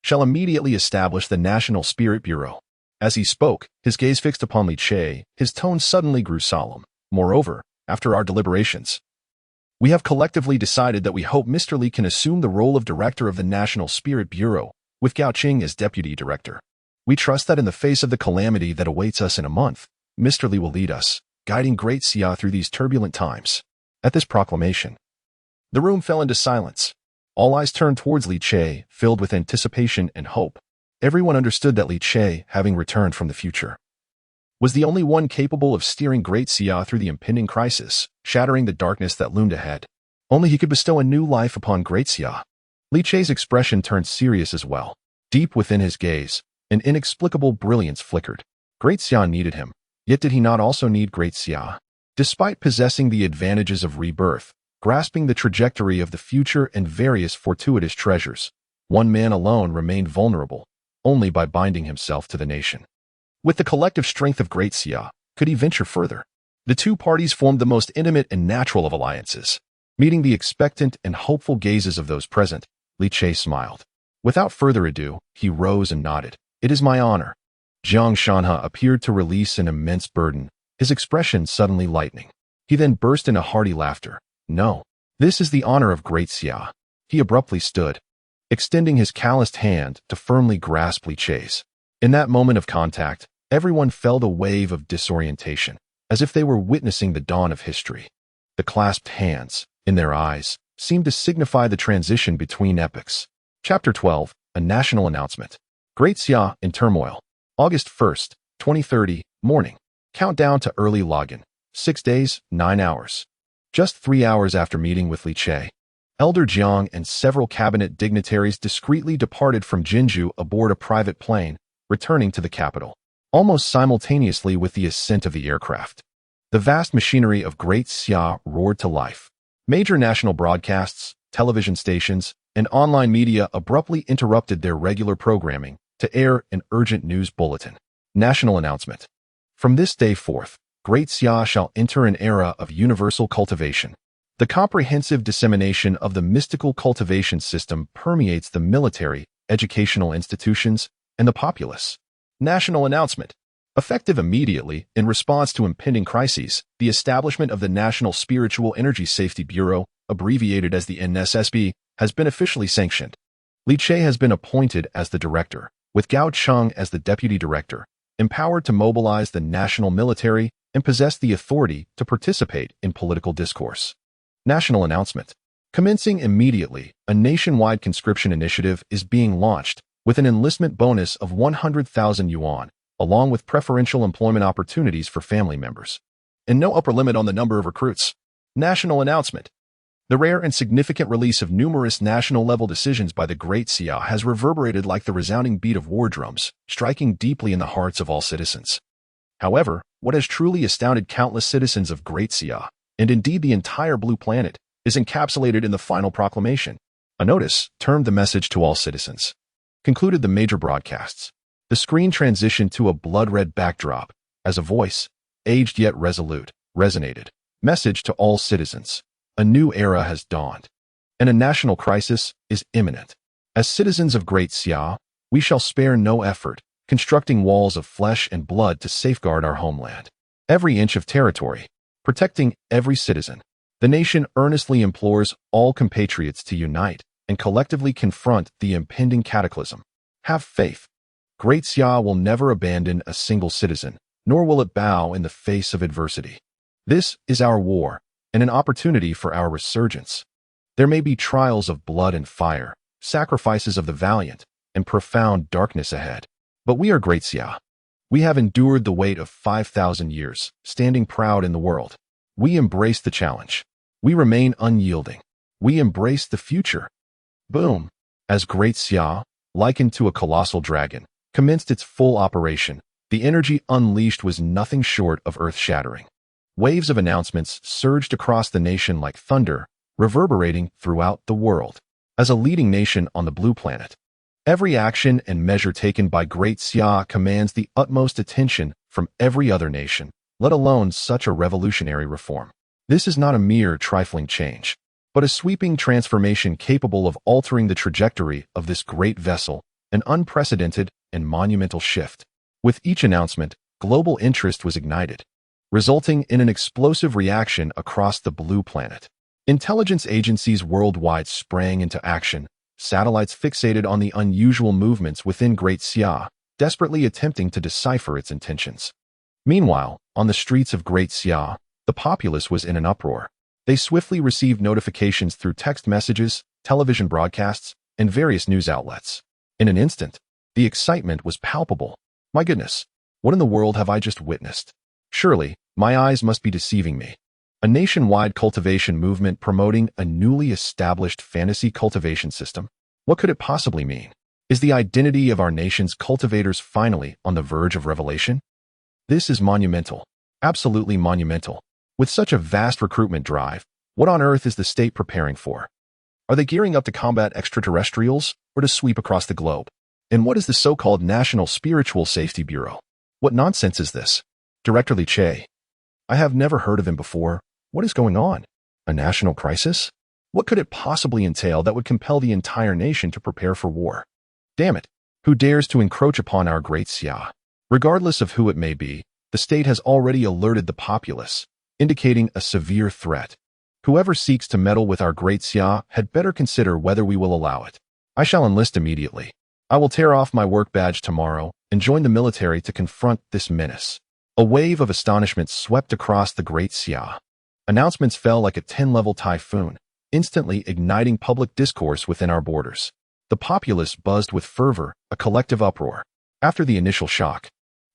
shall immediately establish the National Spirit Bureau." As he spoke, his gaze fixed upon Li Che, his tone suddenly grew solemn. "Moreover, after our deliberations, we have collectively decided that we hope Mr. Li can assume the role of director of the National Spirit Bureau, with Gao Cheng as deputy director. We trust that in the face of the calamity that awaits us in a month, Mr. Li will lead us, guiding Great Xia through these turbulent times." At this proclamation, the room fell into silence. All eyes turned towards Li Che, filled with anticipation and hope. Everyone understood that Li Che, having returned from the future, was the only one capable of steering Great Xia through the impending crisis, shattering the darkness that loomed ahead. Only he could bestow a new life upon Great Xia. Li Che's expression turned serious as well. Deep within his gaze, an inexplicable brilliance flickered. Great Xia needed him, yet did he not also need Great Xia? Despite possessing the advantages of rebirth, grasping the trajectory of the future and various fortuitous treasures, one man alone remained vulnerable, only by binding himself to the nation. With the collective strength of Great Xia, could he venture further? The two parties formed the most intimate and natural of alliances. Meeting the expectant and hopeful gazes of those present, Li Che smiled. Without further ado, he rose and nodded. "It is my honor." Jiang Shanhe appeared to release an immense burden, his expression suddenly lightening. He then burst into hearty laughter. "No, this is the honor of Great Xia." He abruptly stood, extending his calloused hand to firmly grasp Li Che's. In that moment of contact, everyone felt a wave of disorientation, as if they were witnessing the dawn of history. The clasped hands, in their eyes, seemed to signify the transition between epochs. Chapter 12, A National Announcement. Great Xia in Turmoil. August 1st, 2030, morning. Countdown to early login. 6 days, 9 hours. Just 3 hours after meeting with Li Che, Elder Jiang and several cabinet dignitaries discreetly departed from Jinju aboard a private plane, returning to the capital, almost simultaneously with the ascent of the aircraft. The vast machinery of Great Xia roared to life. Major national broadcasts, television stations, and online media abruptly interrupted their regular programming to air an urgent news bulletin. National announcement. From this day forth, Great Xia shall enter an era of universal cultivation. The comprehensive dissemination of the mystical cultivation system permeates the military, educational institutions, and the populace. National announcement. Effective immediately in response to impending crises, the establishment of the National Spiritual Energy Safety Bureau, abbreviated as the NSSB, has been officially sanctioned. Li Che has been appointed as the director, with Gao Cheng as the deputy director, empowered to mobilize the national military and possess the authority to participate in political discourse. National announcement. Commencing immediately, a nationwide conscription initiative is being launched with an enlistment bonus of 100,000 yuan, along with preferential employment opportunities for family members. And no upper limit on the number of recruits. National announcement. The rare and significant release of numerous national-level decisions by the Great Xia has reverberated like the resounding beat of war drums, striking deeply in the hearts of all citizens. However, what has truly astounded countless citizens of Great Xia, and indeed the entire Blue Planet, is encapsulated in the final proclamation. A notice, termed the Message to All Citizens, concluded the major broadcasts. The screen transitioned to a blood-red backdrop, as a voice, aged yet resolute, resonated. Message to all citizens. A new era has dawned, and a national crisis is imminent. As citizens of Great Xia, we shall spare no effort, constructing walls of flesh and blood to safeguard our homeland. Every inch of territory, protecting every citizen. The nation earnestly implores all compatriots to unite and collectively confront the impending cataclysm. Have faith. Great Xia will never abandon a single citizen, nor will it bow in the face of adversity. This is our war, and an opportunity for our resurgence. There may be trials of blood and fire, sacrifices of the valiant, and profound darkness ahead. But we are Great Xia. We have endured the weight of 5,000 years, standing proud in the world. We embrace the challenge. We remain unyielding. We embrace the future. Boom! As Great Xia, likened to a colossal dragon, commenced its full operation, the energy unleashed was nothing short of earth-shattering. Waves of announcements surged across the nation like thunder, reverberating throughout the world. As a leading nation on the Blue Planet, every action and measure taken by Great Xia commands the utmost attention from every other nation, let alone such a revolutionary reform. This is not a mere trifling change, but a sweeping transformation capable of altering the trajectory of this great vessel, an unprecedented and monumental shift. With each announcement, global interest was ignited, resulting in an explosive reaction across the Blue Planet. Intelligence agencies worldwide sprang into action, satellites fixated on the unusual movements within Great Xia, desperately attempting to decipher its intentions. Meanwhile, on the streets of Great Xia, the populace was in an uproar. They swiftly received notifications through text messages, television broadcasts, and various news outlets. In an instant, the excitement was palpable. My goodness, what in the world have I just witnessed? Surely, my eyes must be deceiving me. A nationwide cultivation movement promoting a newly established fantasy cultivation system? What could it possibly mean? Is the identity of our nation's cultivators finally on the verge of revelation? This is monumental. Absolutely monumental. With such a vast recruitment drive, what on earth is the state preparing for? Are they gearing up to combat extraterrestrials or to sweep across the globe? And what is the so-called National Spiritual Safety Bureau? What nonsense is this? Director Li Che. I have never heard of him before. What is going on? A national crisis? What could it possibly entail that would compel the entire nation to prepare for war? Damn it! Who dares to encroach upon our Great Xia? Regardless of who it may be, the state has already alerted the populace, indicating a severe threat. Whoever seeks to meddle with our Great Xia had better consider whether we will allow it. I shall enlist immediately. I will tear off my work badge tomorrow and join the military to confront this menace. A wave of astonishment swept across the Great Xia. Announcements fell like a 10-level typhoon, instantly igniting public discourse within our borders. The populace buzzed with fervor, a collective uproar. After the initial shock,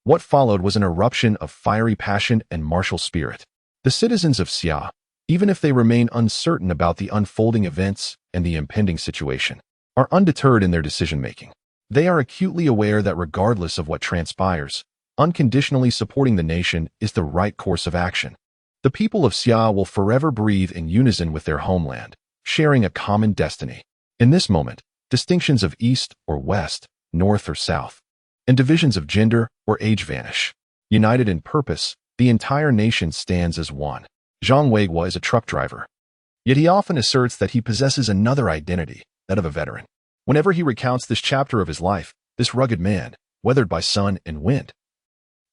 what followed was an eruption of fiery passion and martial spirit. The citizens of Xia, even if they remain uncertain about the unfolding events and the impending situation, are undeterred in their decision-making. They are acutely aware that regardless of what transpires, unconditionally supporting the nation is the right course of action. The people of Xia will forever breathe in unison with their homeland, sharing a common destiny. In this moment, distinctions of east or west, north or south, and divisions of gender or age vanish. United in purpose, the entire nation stands as one. Zhang Weiguo is a truck driver. Yet he often asserts that he possesses another identity, that of a veteran. Whenever he recounts this chapter of his life, this rugged man, weathered by sun and wind,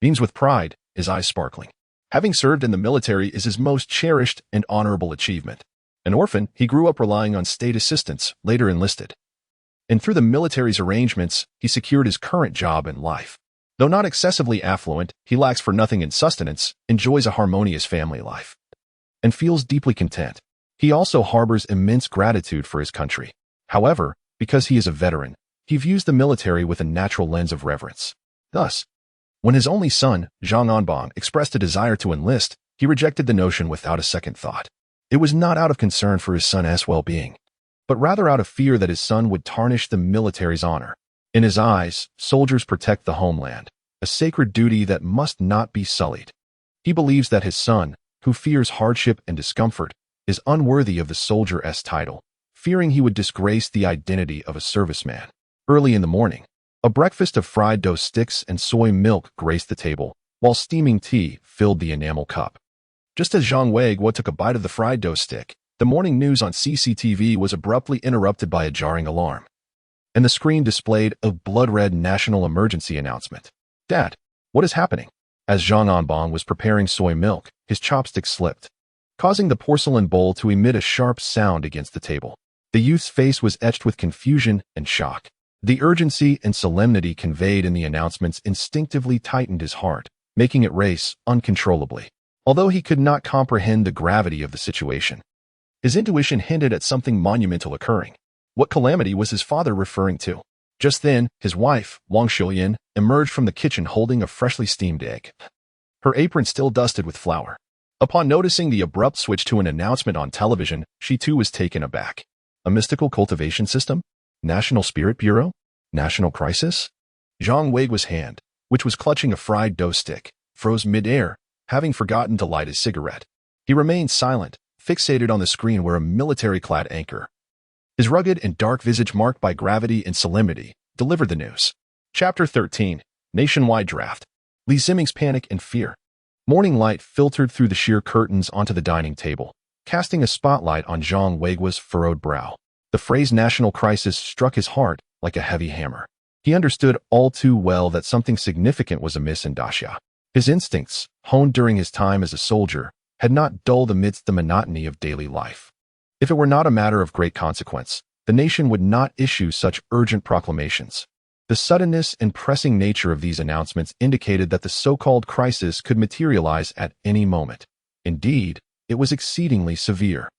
beams with pride, his eyes sparkling. Having served in the military is his most cherished and honorable achievement. An orphan, he grew up relying on state assistance, later enlisted. And through the military's arrangements, he secured his current job and life. Though not excessively affluent, he lacks for nothing in sustenance, enjoys a harmonious family life, and feels deeply content. He also harbors immense gratitude for his country. However, because he is a veteran, he views the military with a natural lens of reverence. Thus, when his only son, Zhang Anbang, expressed a desire to enlist, he rejected the notion without a second thought. It was not out of concern for his son's well-being, but rather out of fear that his son would tarnish the military's honor. In his eyes, soldiers protect the homeland, a sacred duty that must not be sullied. He believes that his son, who fears hardship and discomfort, is unworthy of the soldier's title, fearing he would disgrace the identity of a serviceman. Early in the morning, a breakfast of fried dough sticks and soy milk graced the table, while steaming tea filled the enamel cup. Just as Zhang Weiguo took a bite of the fried dough stick, the morning news on CCTV was abruptly interrupted by a jarring alarm, and the screen displayed a blood-red national emergency announcement. "Dad, what is happening?" As Zhang Anbang was preparing soy milk, his chopstick slipped, causing the porcelain bowl to emit a sharp sound against the table. The youth's face was etched with confusion and shock. The urgency and solemnity conveyed in the announcements instinctively tightened his heart, making it race uncontrollably. Although he could not comprehend the gravity of the situation, his intuition hinted at something monumental occurring. What calamity was his father referring to? Just then, his wife, Wang Shulian, emerged from the kitchen holding a freshly steamed egg, her apron still dusted with flour. Upon noticing the abrupt switch to an announcement on television, she too was taken aback. A mystical cultivation system? National Spirit Bureau? National Crisis? Zhang Weiguo's hand, which was clutching a fried dough stick, froze mid-air, having forgotten to light his cigarette. He remained silent, fixated on the screen where a military-clad anchor, his rugged and dark visage marked by gravity and solemnity, delivered the news. Chapter 13. Nationwide Draft. Li Ziming's panic and fear. Morning light filtered through the sheer curtains onto the dining table, casting a spotlight on Zhang Weiguo's furrowed brow. The phrase national crisis struck his heart like a heavy hammer. He understood all too well that something significant was amiss in Daxia. His instincts, honed during his time as a soldier, had not dulled amidst the monotony of daily life. If it were not a matter of great consequence, the nation would not issue such urgent proclamations. The suddenness and pressing nature of these announcements indicated that the so-called crisis could materialize at any moment. Indeed, it was exceedingly severe.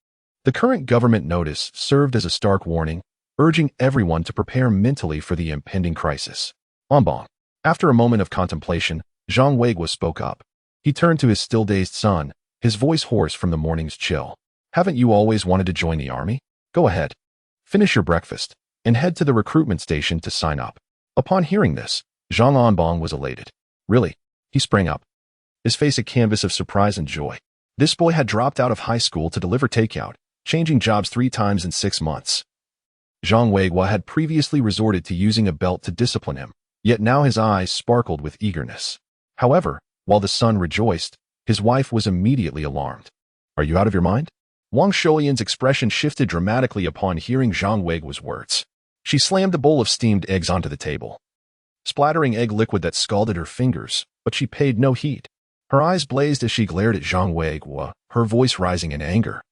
The current government notice served as a stark warning, urging everyone to prepare mentally for the impending crisis. Anbang. After a moment of contemplation, Zhang Weiguo spoke up. He turned to his still-dazed son, his voice hoarse from the morning's chill. "Haven't you always wanted to join the army? Go ahead. Finish your breakfast, and head to the recruitment station to sign up." Upon hearing this, Zhang Anbang was elated. "Really?" He sprang up, his face a canvas of surprise and joy. This boy had dropped out of high school to deliver takeout, changing jobs 3 times in 6 months. Zhang Weiguo had previously resorted to using a belt to discipline him, yet now his eyes sparkled with eagerness. However, while the son rejoiced, his wife was immediately alarmed. "Are you out of your mind?" Wang Shulian's expression shifted dramatically upon hearing Zhang Weiguo's words. She slammed the bowl of steamed eggs onto the table, splattering egg liquid that scalded her fingers, but she paid no heed. Her eyes blazed as she glared at Zhang Weiguo, her voice rising in anger.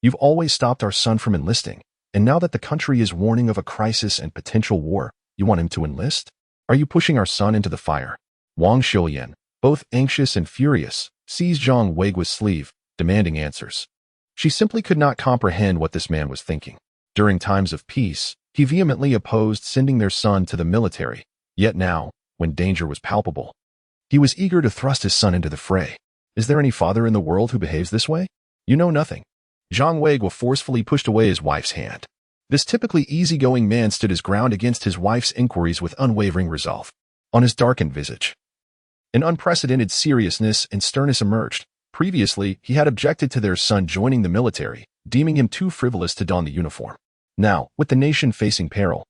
"You've always stopped our son from enlisting, and now that the country is warning of a crisis and potential war, you want him to enlist? Are you pushing our son into the fire?" Wang Shulian, both anxious and furious, seized Zhang Weiguo's sleeve, demanding answers. She simply could not comprehend what this man was thinking. During times of peace, he vehemently opposed sending their son to the military, yet now, when danger was palpable, he was eager to thrust his son into the fray. Is there any father in the world who behaves this way? You know nothing. Zhang Weiguo forcefully pushed away his wife's hand. This typically easygoing man stood his ground against his wife's inquiries with unwavering resolve. On his darkened visage, an unprecedented seriousness and sternness emerged. Previously, he had objected to their son joining the military, deeming him too frivolous to don the uniform. Now, with the nation facing peril,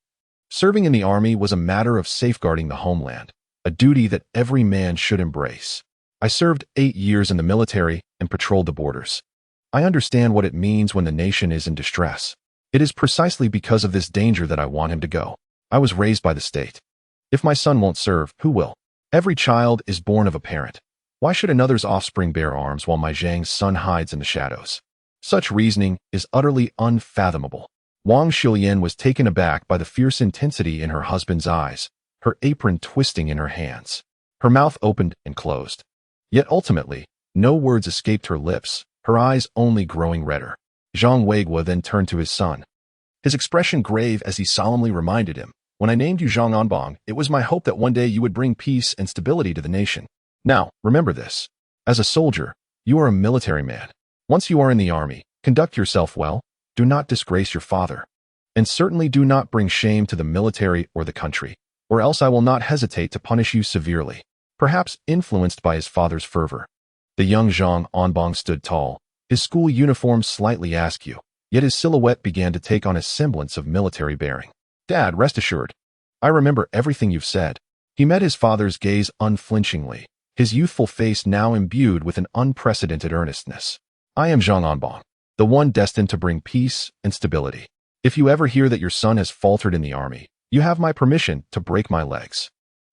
serving in the army was a matter of safeguarding the homeland, a duty that every man should embrace. I served 8 years in the military and patrolled the borders. I understand what it means when the nation is in distress. It is precisely because of this danger that I want him to go. I was raised by the state. If my son won't serve, who will? Every child is born of a parent. Why should another's offspring bear arms while my Zhang's son hides in the shadows? Such reasoning is utterly unfathomable. Wang Xiuyan was taken aback by the fierce intensity in her husband's eyes, her apron twisting in her hands. Her mouth opened and closed. Yet ultimately, no words escaped her lips, her eyes only growing redder. Zhang Weiguo then turned to his son, his expression grave as he solemnly reminded him, "When I named you Zhang Anbang, it was my hope that one day you would bring peace and stability to the nation. Now, remember this. As a soldier, you are a military man. Once you are in the army, conduct yourself well, do not disgrace your father, and certainly do not bring shame to the military or the country, or else I will not hesitate to punish you severely." Perhaps influenced by his father's fervor, the young Zhang Anbang stood tall, his school uniform slightly askew, yet his silhouette began to take on a semblance of military bearing. "Dad, rest assured. I remember everything you've said." He met his father's gaze unflinchingly, his youthful face now imbued with an unprecedented earnestness. "I am Zhang Anbang, the one destined to bring peace and stability. If you ever hear that your son has faltered in the army, you have my permission to break my legs."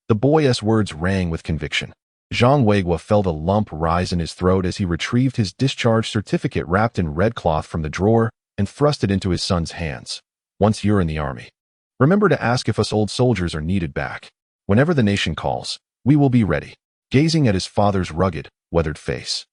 The boy's words rang with conviction. Zhang Weiguo felt a lump rise in his throat as he retrieved his discharge certificate wrapped in red cloth from the drawer and thrust it into his son's hands. "Once you're in the army, remember to ask if us old soldiers are needed back. Whenever the nation calls, we will be ready." Gazing at his father's rugged, weathered face,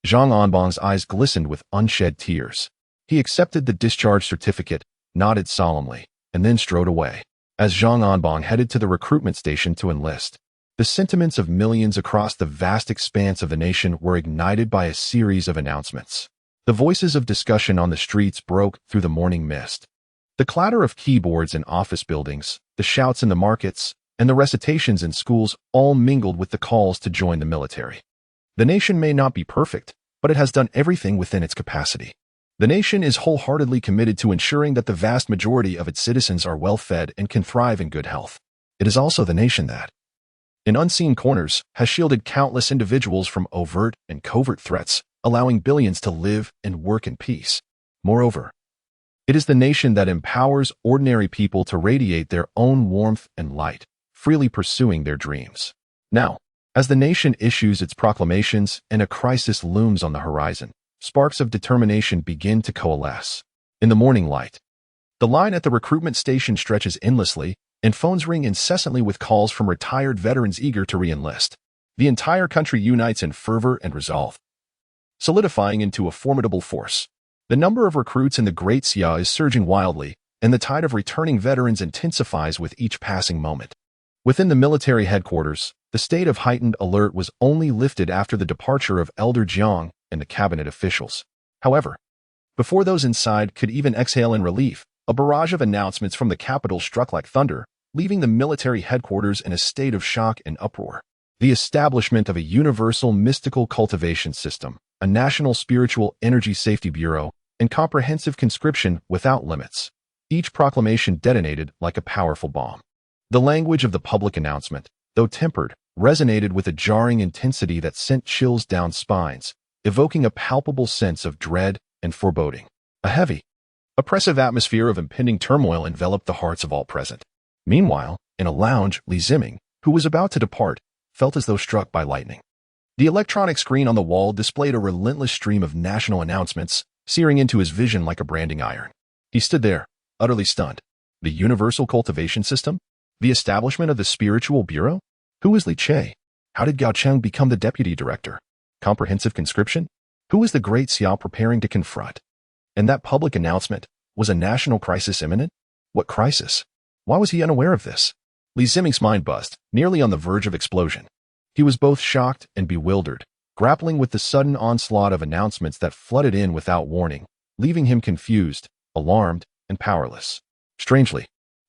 Zhang Anbang's eyes glistened with unshed tears. He accepted the discharge certificate, nodded solemnly, and then strode away. As Zhang Anbang headed to the recruitment station to enlist, the sentiments of millions across the vast expanse of the nation were ignited by a series of announcements. The voices of discussion on the streets broke through the morning mist. The clatter of keyboards in office buildings, the shouts in the markets, and the recitations in schools all mingled with the calls to join the military. The nation may not be perfect, but it has done everything within its capacity. The nation is wholeheartedly committed to ensuring that the vast majority of its citizens are well-fed and can thrive in good health. It is also the nation that, in unseen corners, has shielded countless individuals from overt and covert threats, allowing billions to live and work in peace. Moreover, it is the nation that empowers ordinary people to radiate their own warmth and light, freely pursuing their dreams. Now, as the nation issues its proclamations and a crisis looms on the horizon, sparks of determination begin to coalesce. In the morning light, the line at the recruitment station stretches endlessly, and phones ring incessantly with calls from retired veterans eager to re-enlist. The entire country unites in fervor and resolve, solidifying into a formidable force. The number of recruits in the Great Xia is surging wildly, and the tide of returning veterans intensifies with each passing moment. Within the military headquarters, the state of heightened alert was only lifted after the departure of Elder Jiang and the cabinet officials. However, before those inside could even exhale in relief, a barrage of announcements from the capital struck like thunder, leaving the military headquarters in a state of shock and uproar. The establishment of a universal mystical cultivation system, a national spiritual energy safety bureau, and comprehensive conscription without limits. Each proclamation detonated like a powerful bomb. The language of the public announcement, though tempered, resonated with a jarring intensity that sent chills down spines, evoking a palpable sense of dread and foreboding. A heavy, oppressive atmosphere of impending turmoil enveloped the hearts of all present. Meanwhile, in a lounge, Li Ziming, who was about to depart, felt as though struck by lightning. The electronic screen on the wall displayed a relentless stream of national announcements, searing into his vision like a branding iron. He stood there, utterly stunned. The universal cultivation system? The establishment of the spiritual bureau? Who was Li Che? How did Gao Cheng become the deputy director? Comprehensive conscription? Who was the Great Xiao preparing to confront? And that public announcement, was a national crisis imminent? What crisis? Why was he unaware of this? Li Ziming's mind buzzed, nearly on the verge of explosion. He was both shocked and bewildered, grappling with the sudden onslaught of announcements that flooded in without warning, leaving him confused, alarmed, and powerless. Strangely,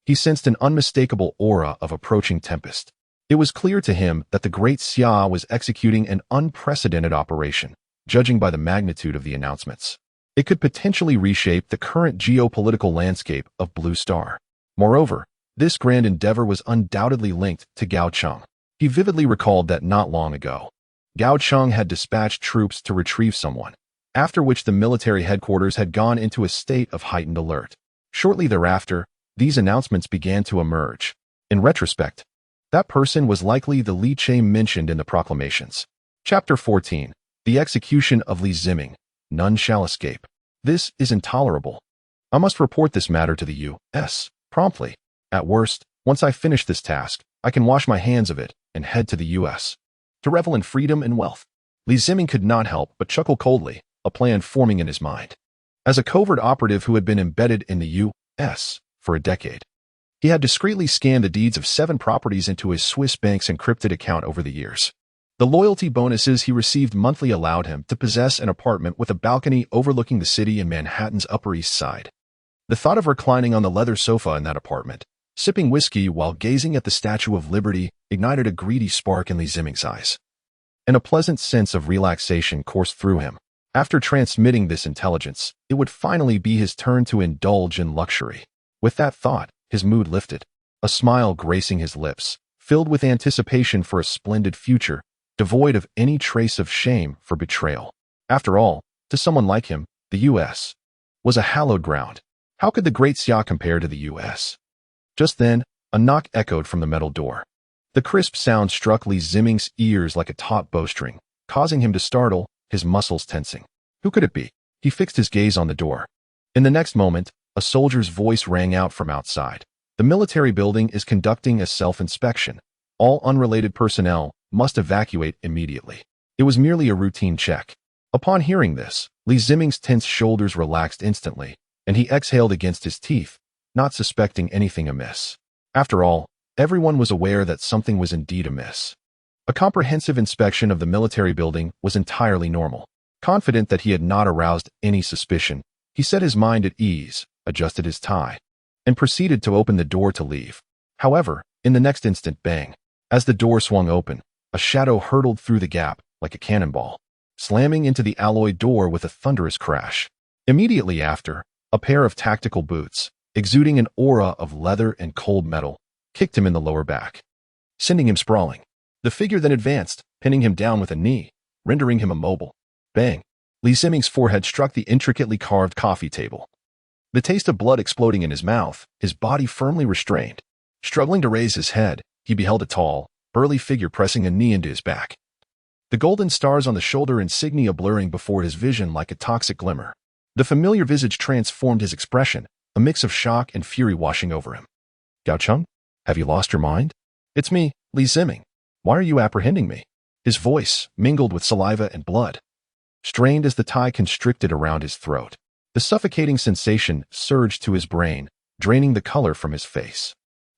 he sensed an unmistakable aura of approaching tempest. It was clear to him that the Great Xia was executing an unprecedented operation, judging by the magnitude of the announcements. It could potentially reshape the current geopolitical landscape of Blue Star. Moreover, this grand endeavor was undoubtedly linked to Gao Cheng. He vividly recalled that not long ago, Gao Cheng had dispatched troops to retrieve someone, after which the military headquarters had gone into a state of heightened alert. Shortly thereafter, these announcements began to emerge. In retrospect, That person was likely the Li Che mentioned in the proclamations. Chapter 14. The execution of Li Ziming. None shall escape. This is intolerable. I must report this matter to the U.S. promptly. At worst, once I finish this task, I can wash my hands of it and head to the U.S. to revel in freedom and wealth. Li Ziming could not help but chuckle coldly, a plan forming in his mind. As a covert operative who had been embedded in the U.S. for a decade, he had discreetly scanned the deeds of 7 properties into his Swiss bank's encrypted account over the years. The loyalty bonuses he received monthly allowed him to possess an apartment with a balcony overlooking the city in Manhattan's Upper East Side. The thought of reclining on the leather sofa in that apartment, sipping whiskey while gazing at the Statue of Liberty, ignited a greedy spark in Li Ziming's eyes. And a pleasant sense of relaxation coursed through him. After transmitting this intelligence, it would finally be his turn to indulge in luxury. With that thought, his mood lifted, a smile gracing his lips, filled with anticipation for a splendid future, devoid of any trace of shame for betrayal. After all, to someone like him, the U.S. was a hallowed ground. How could the Great Xia compare to the U.S.? Just then, a knock echoed from the metal door. The crisp sound struck Li Ziming's ears like a taut bowstring, causing him to startle, his muscles tensing. Who could it be? He fixed his gaze on the door. In the next moment, a soldier's voice rang out from outside. The military building is conducting a self-inspection. All unrelated personnel must evacuate immediately. It was merely a routine check. Upon hearing this, Li Ziming's tense shoulders relaxed instantly, and he exhaled against his teeth, not suspecting anything amiss. After all, everyone was aware that something was indeed amiss. A comprehensive inspection of the military building was entirely normal. Confident that he had not aroused any suspicion, he set his mind at ease, adjusted his tie, and proceeded to open the door to leave. However, in the next instant, bang! As the door swung open, a shadow hurtled through the gap like a cannonball, slamming into the alloy door with a thunderous crash. Immediately after, a pair of tactical boots, exuding an aura of leather and cold metal, kicked him in the lower back, sending him sprawling. The figure then advanced, pinning him down with a knee, rendering him immobile. Bang! Li Ziming's forehead struck the intricately carved coffee table. The taste of blood exploding in his mouth, his body firmly restrained. Struggling to raise his head, he beheld a tall, burly figure pressing a knee into his back. The golden stars on the shoulder insignia blurring before his vision like a toxic glimmer. The familiar visage transformed his expression, a mix of shock and fury washing over him. Gao Cheng, have you lost your mind? It's me, Li Ziming. Why are you apprehending me? His voice, mingled with saliva and blood, strained as the tie constricted around his throat. The suffocating sensation surged to his brain, draining the color from his face.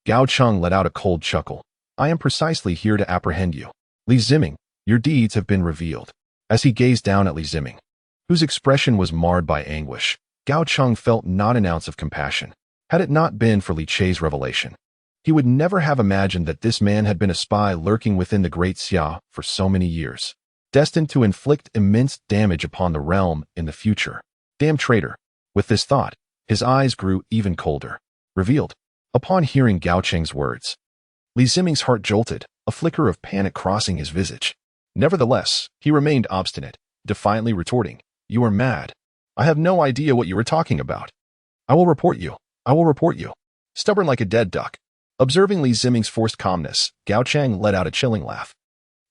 Gao Cheng let out a cold chuckle. I am precisely here to apprehend you. Li Ziming, your deeds have been revealed. As he gazed down at Li Ziming, whose expression was marred by anguish, Gao Cheng felt not an ounce of compassion. Had it not been for Li Che's revelation, he would never have imagined that this man had been a spy lurking within the Great Xia for so many years, destined to inflict immense damage upon the realm in the future. Damn traitor. With this thought, his eyes grew even colder. Revealed. Upon hearing Gao Cheng's words, Li Ziming's heart jolted, a flicker of panic crossing his visage. Nevertheless, he remained obstinate, defiantly retorting, You are mad. I have no idea what you are talking about. I will report you. I will report you. Stubborn like a dead duck. Observing Li Ziming's forced calmness, Gao Cheng let out a chilling laugh.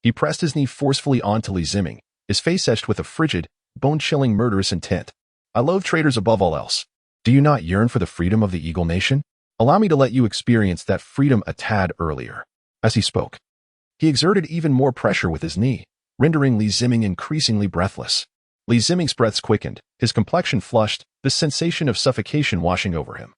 He pressed his knee forcefully onto Li Ziming, his face etched with a frigid, bone-chilling murderous intent. I loathe traitors above all else. Do you not yearn for the freedom of the Eagle Nation? Allow me to let you experience that freedom a tad earlier. As he spoke, he exerted even more pressure with his knee, rendering Li Ziming increasingly breathless. Li Ziming's breaths quickened, his complexion flushed, the sensation of suffocation washing over him,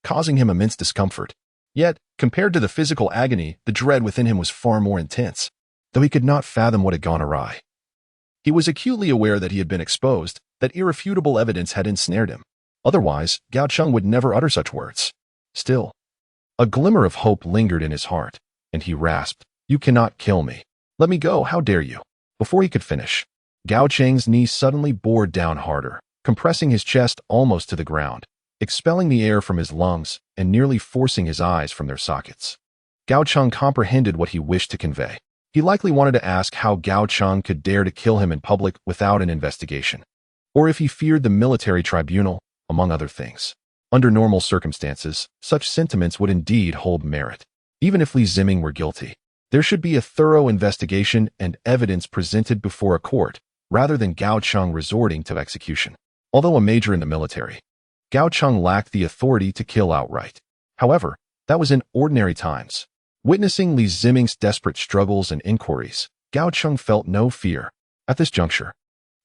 causing him immense discomfort. Yet, compared to the physical agony, the dread within him was far more intense, though he could not fathom what had gone awry. He was acutely aware that he had been exposed, that irrefutable evidence had ensnared him. Otherwise, Gao Cheng would never utter such words. Still, a glimmer of hope lingered in his heart, and he rasped, You cannot kill me. Let me go, how dare you? Before he could finish, Gao Cheng's knee suddenly bore down harder, compressing his chest almost to the ground, expelling the air from his lungs and nearly forcing his eyes from their sockets. Gao Cheng comprehended what he wished to convey. He likely wanted to ask how Gao Cheng could dare to kill him in public without an investigation, or if he feared the military tribunal, among other things. Under normal circumstances, such sentiments would indeed hold merit. Even if Li Ziming were guilty, there should be a thorough investigation and evidence presented before a court, rather than Gao Cheng resorting to execution. Although a major in the military, Gao Cheng lacked the authority to kill outright. However, that was in ordinary times. Witnessing Li Ziming's desperate struggles and inquiries, Gao Cheng felt no fear. At this juncture,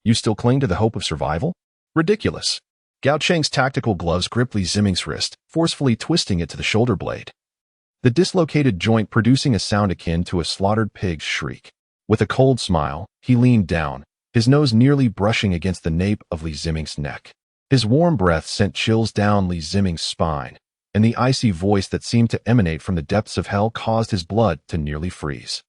you still cling to the hope of survival? Ridiculous. Gao Cheng's tactical gloves gripped Li Ziming's wrist, forcefully twisting it to the shoulder blade, the dislocated joint producing a sound akin to a slaughtered pig's shriek. With a cold smile, he leaned down, his nose nearly brushing against the nape of Li Ziming's neck. His warm breath sent chills down Li Ziming's spine, and the icy voice that seemed to emanate from the depths of hell caused his blood to nearly freeze.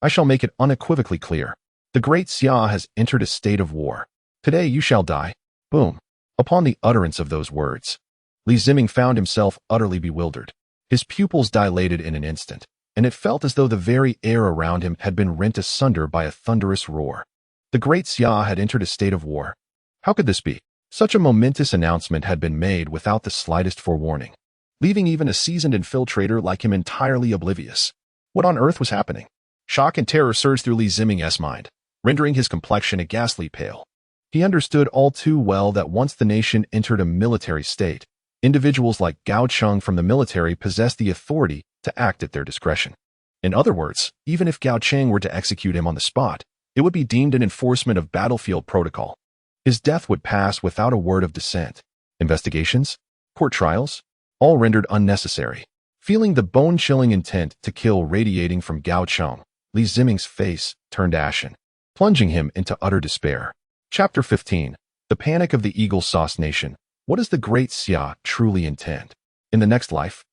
I shall make it unequivocally clear. The great Xia has entered a state of war. Today you shall die. Boom. Upon the utterance of those words, Li Ziming found himself utterly bewildered. His pupils dilated in an instant, and it felt as though the very air around him had been rent asunder by a thunderous roar. The great Xia had entered a state of war. How could this be? Such a momentous announcement had been made without the slightest forewarning, leaving even a seasoned infiltrator like him entirely oblivious. What on earth was happening? Shock and terror surged through Li Ziming's mind, rendering his complexion a ghastly pale. He understood all too well that once the nation entered a military state, individuals like Gao Cheng from the military possessed the authority to act at their discretion. In other words, even if Gao Cheng were to execute him on the spot, it would be deemed an enforcement of battlefield protocol. His death would pass without a word of dissent. Investigations, court trials, all rendered unnecessary. Feeling the bone-chilling intent to kill radiating from Gao Cheng, Li Ziming's face turned ashen, plunging him into utter despair. Chapter 15. The Panic of the Eagle Sauce Nation. What does the great Xia truly intend? In the next life,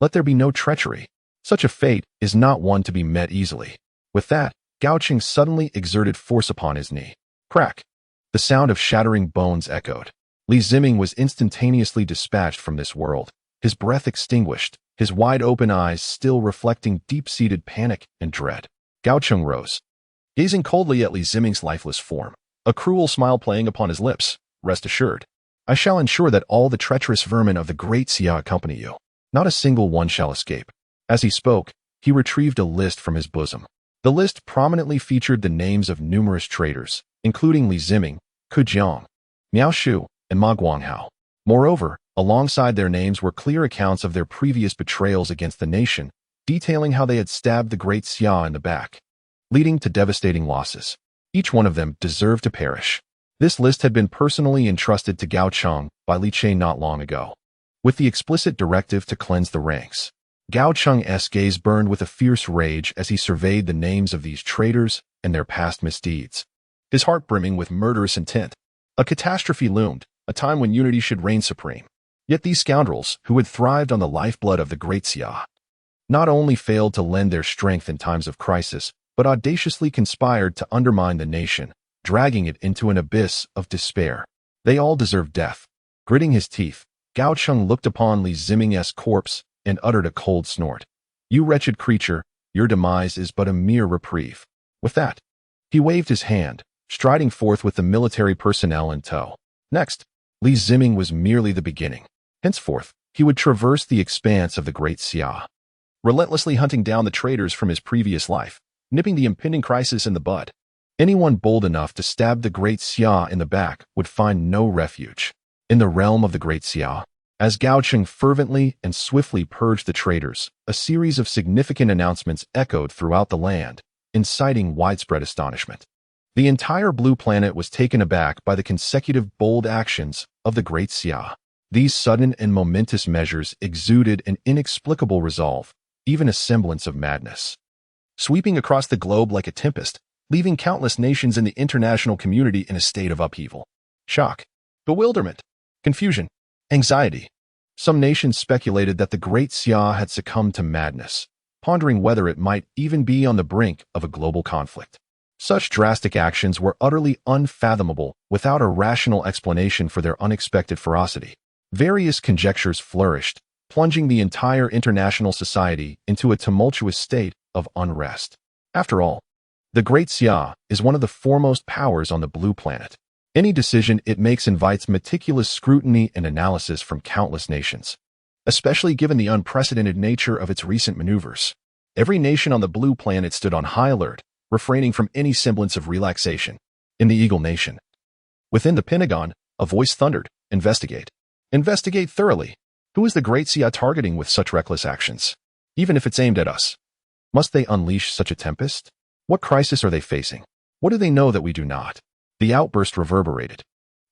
let there be no treachery. Such a fate is not one to be met easily. With that, Gao Cheng suddenly exerted force upon his knee. Crack! The sound of shattering bones echoed. Li Ziming was instantaneously dispatched from this world, his breath extinguished, his wide-open eyes still reflecting deep-seated panic and dread. Gao Cheng rose, gazing coldly at Li Ziming's lifeless form, a cruel smile playing upon his lips. Rest assured, I shall ensure that all the treacherous vermin of the great Xia accompany you. Not a single one shall escape. As he spoke, he retrieved a list from his bosom. The list prominently featured the names of numerous traitors, including Li Ziming, Ku Jiang, Miao Shu, and Ma Guanghao. Moreover, alongside their names were clear accounts of their previous betrayals against the nation, detailing how they had stabbed the great Xia in the back, leading to devastating losses. Each one of them deserved to perish. This list had been personally entrusted to Gao Cheng by Li Che not long ago, with the explicit directive to cleanse the ranks. Gao Cheng's gaze burned with a fierce rage as he surveyed the names of these traitors and their past misdeeds, his heart brimming with murderous intent. A catastrophe loomed, a time when unity should reign supreme. Yet these scoundrels, who had thrived on the lifeblood of the great Xia, not only failed to lend their strength in times of crisis, but audaciously conspired to undermine the nation, dragging it into an abyss of despair. They all deserved death. Gritting his teeth, Gao Cheng looked upon Li Ziming's corpse and uttered a cold snort. You wretched creature, your demise is but a mere reprieve. With that, he waved his hand, striding forth with the military personnel in tow. Next, Li Ziming was merely the beginning. Henceforth, he would traverse the expanse of the great Xia, relentlessly hunting down the traitors from his previous life, nipping the impending crisis in the bud. Anyone bold enough to stab the great Xia in the back would find no refuge. In the realm of the great Xia, as Gao Cheng fervently and swiftly purged the traitors, a series of significant announcements echoed throughout the land, inciting widespread astonishment. The entire blue planet was taken aback by the consecutive bold actions of the great Xia. These sudden and momentous measures exuded an inexplicable resolve, even a semblance of madness, sweeping across the globe like a tempest, leaving countless nations in the international community in a state of upheaval. Shock, bewilderment, confusion, anxiety. Some nations speculated that the great Xia had succumbed to madness, pondering whether it might even be on the brink of a global conflict. Such drastic actions were utterly unfathomable without a rational explanation for their unexpected ferocity. Various conjectures flourished, plunging the entire international society into a tumultuous state of unrest. After all, the great Xia is one of the foremost powers on the blue planet. Any decision it makes invites meticulous scrutiny and analysis from countless nations. especially given the unprecedented nature of its recent maneuvers. Every nation on the blue planet stood on high alert, refraining from any semblance of relaxation. In the Eagle Nation, within the Pentagon, a voice thundered, "Investigate. Investigate thoroughly. Who is the Great Xia targeting with such reckless actions? Even if it's aimed at us. Must they unleash such a tempest? What crisis are they facing? What do they know that we do not?" The outburst reverberated,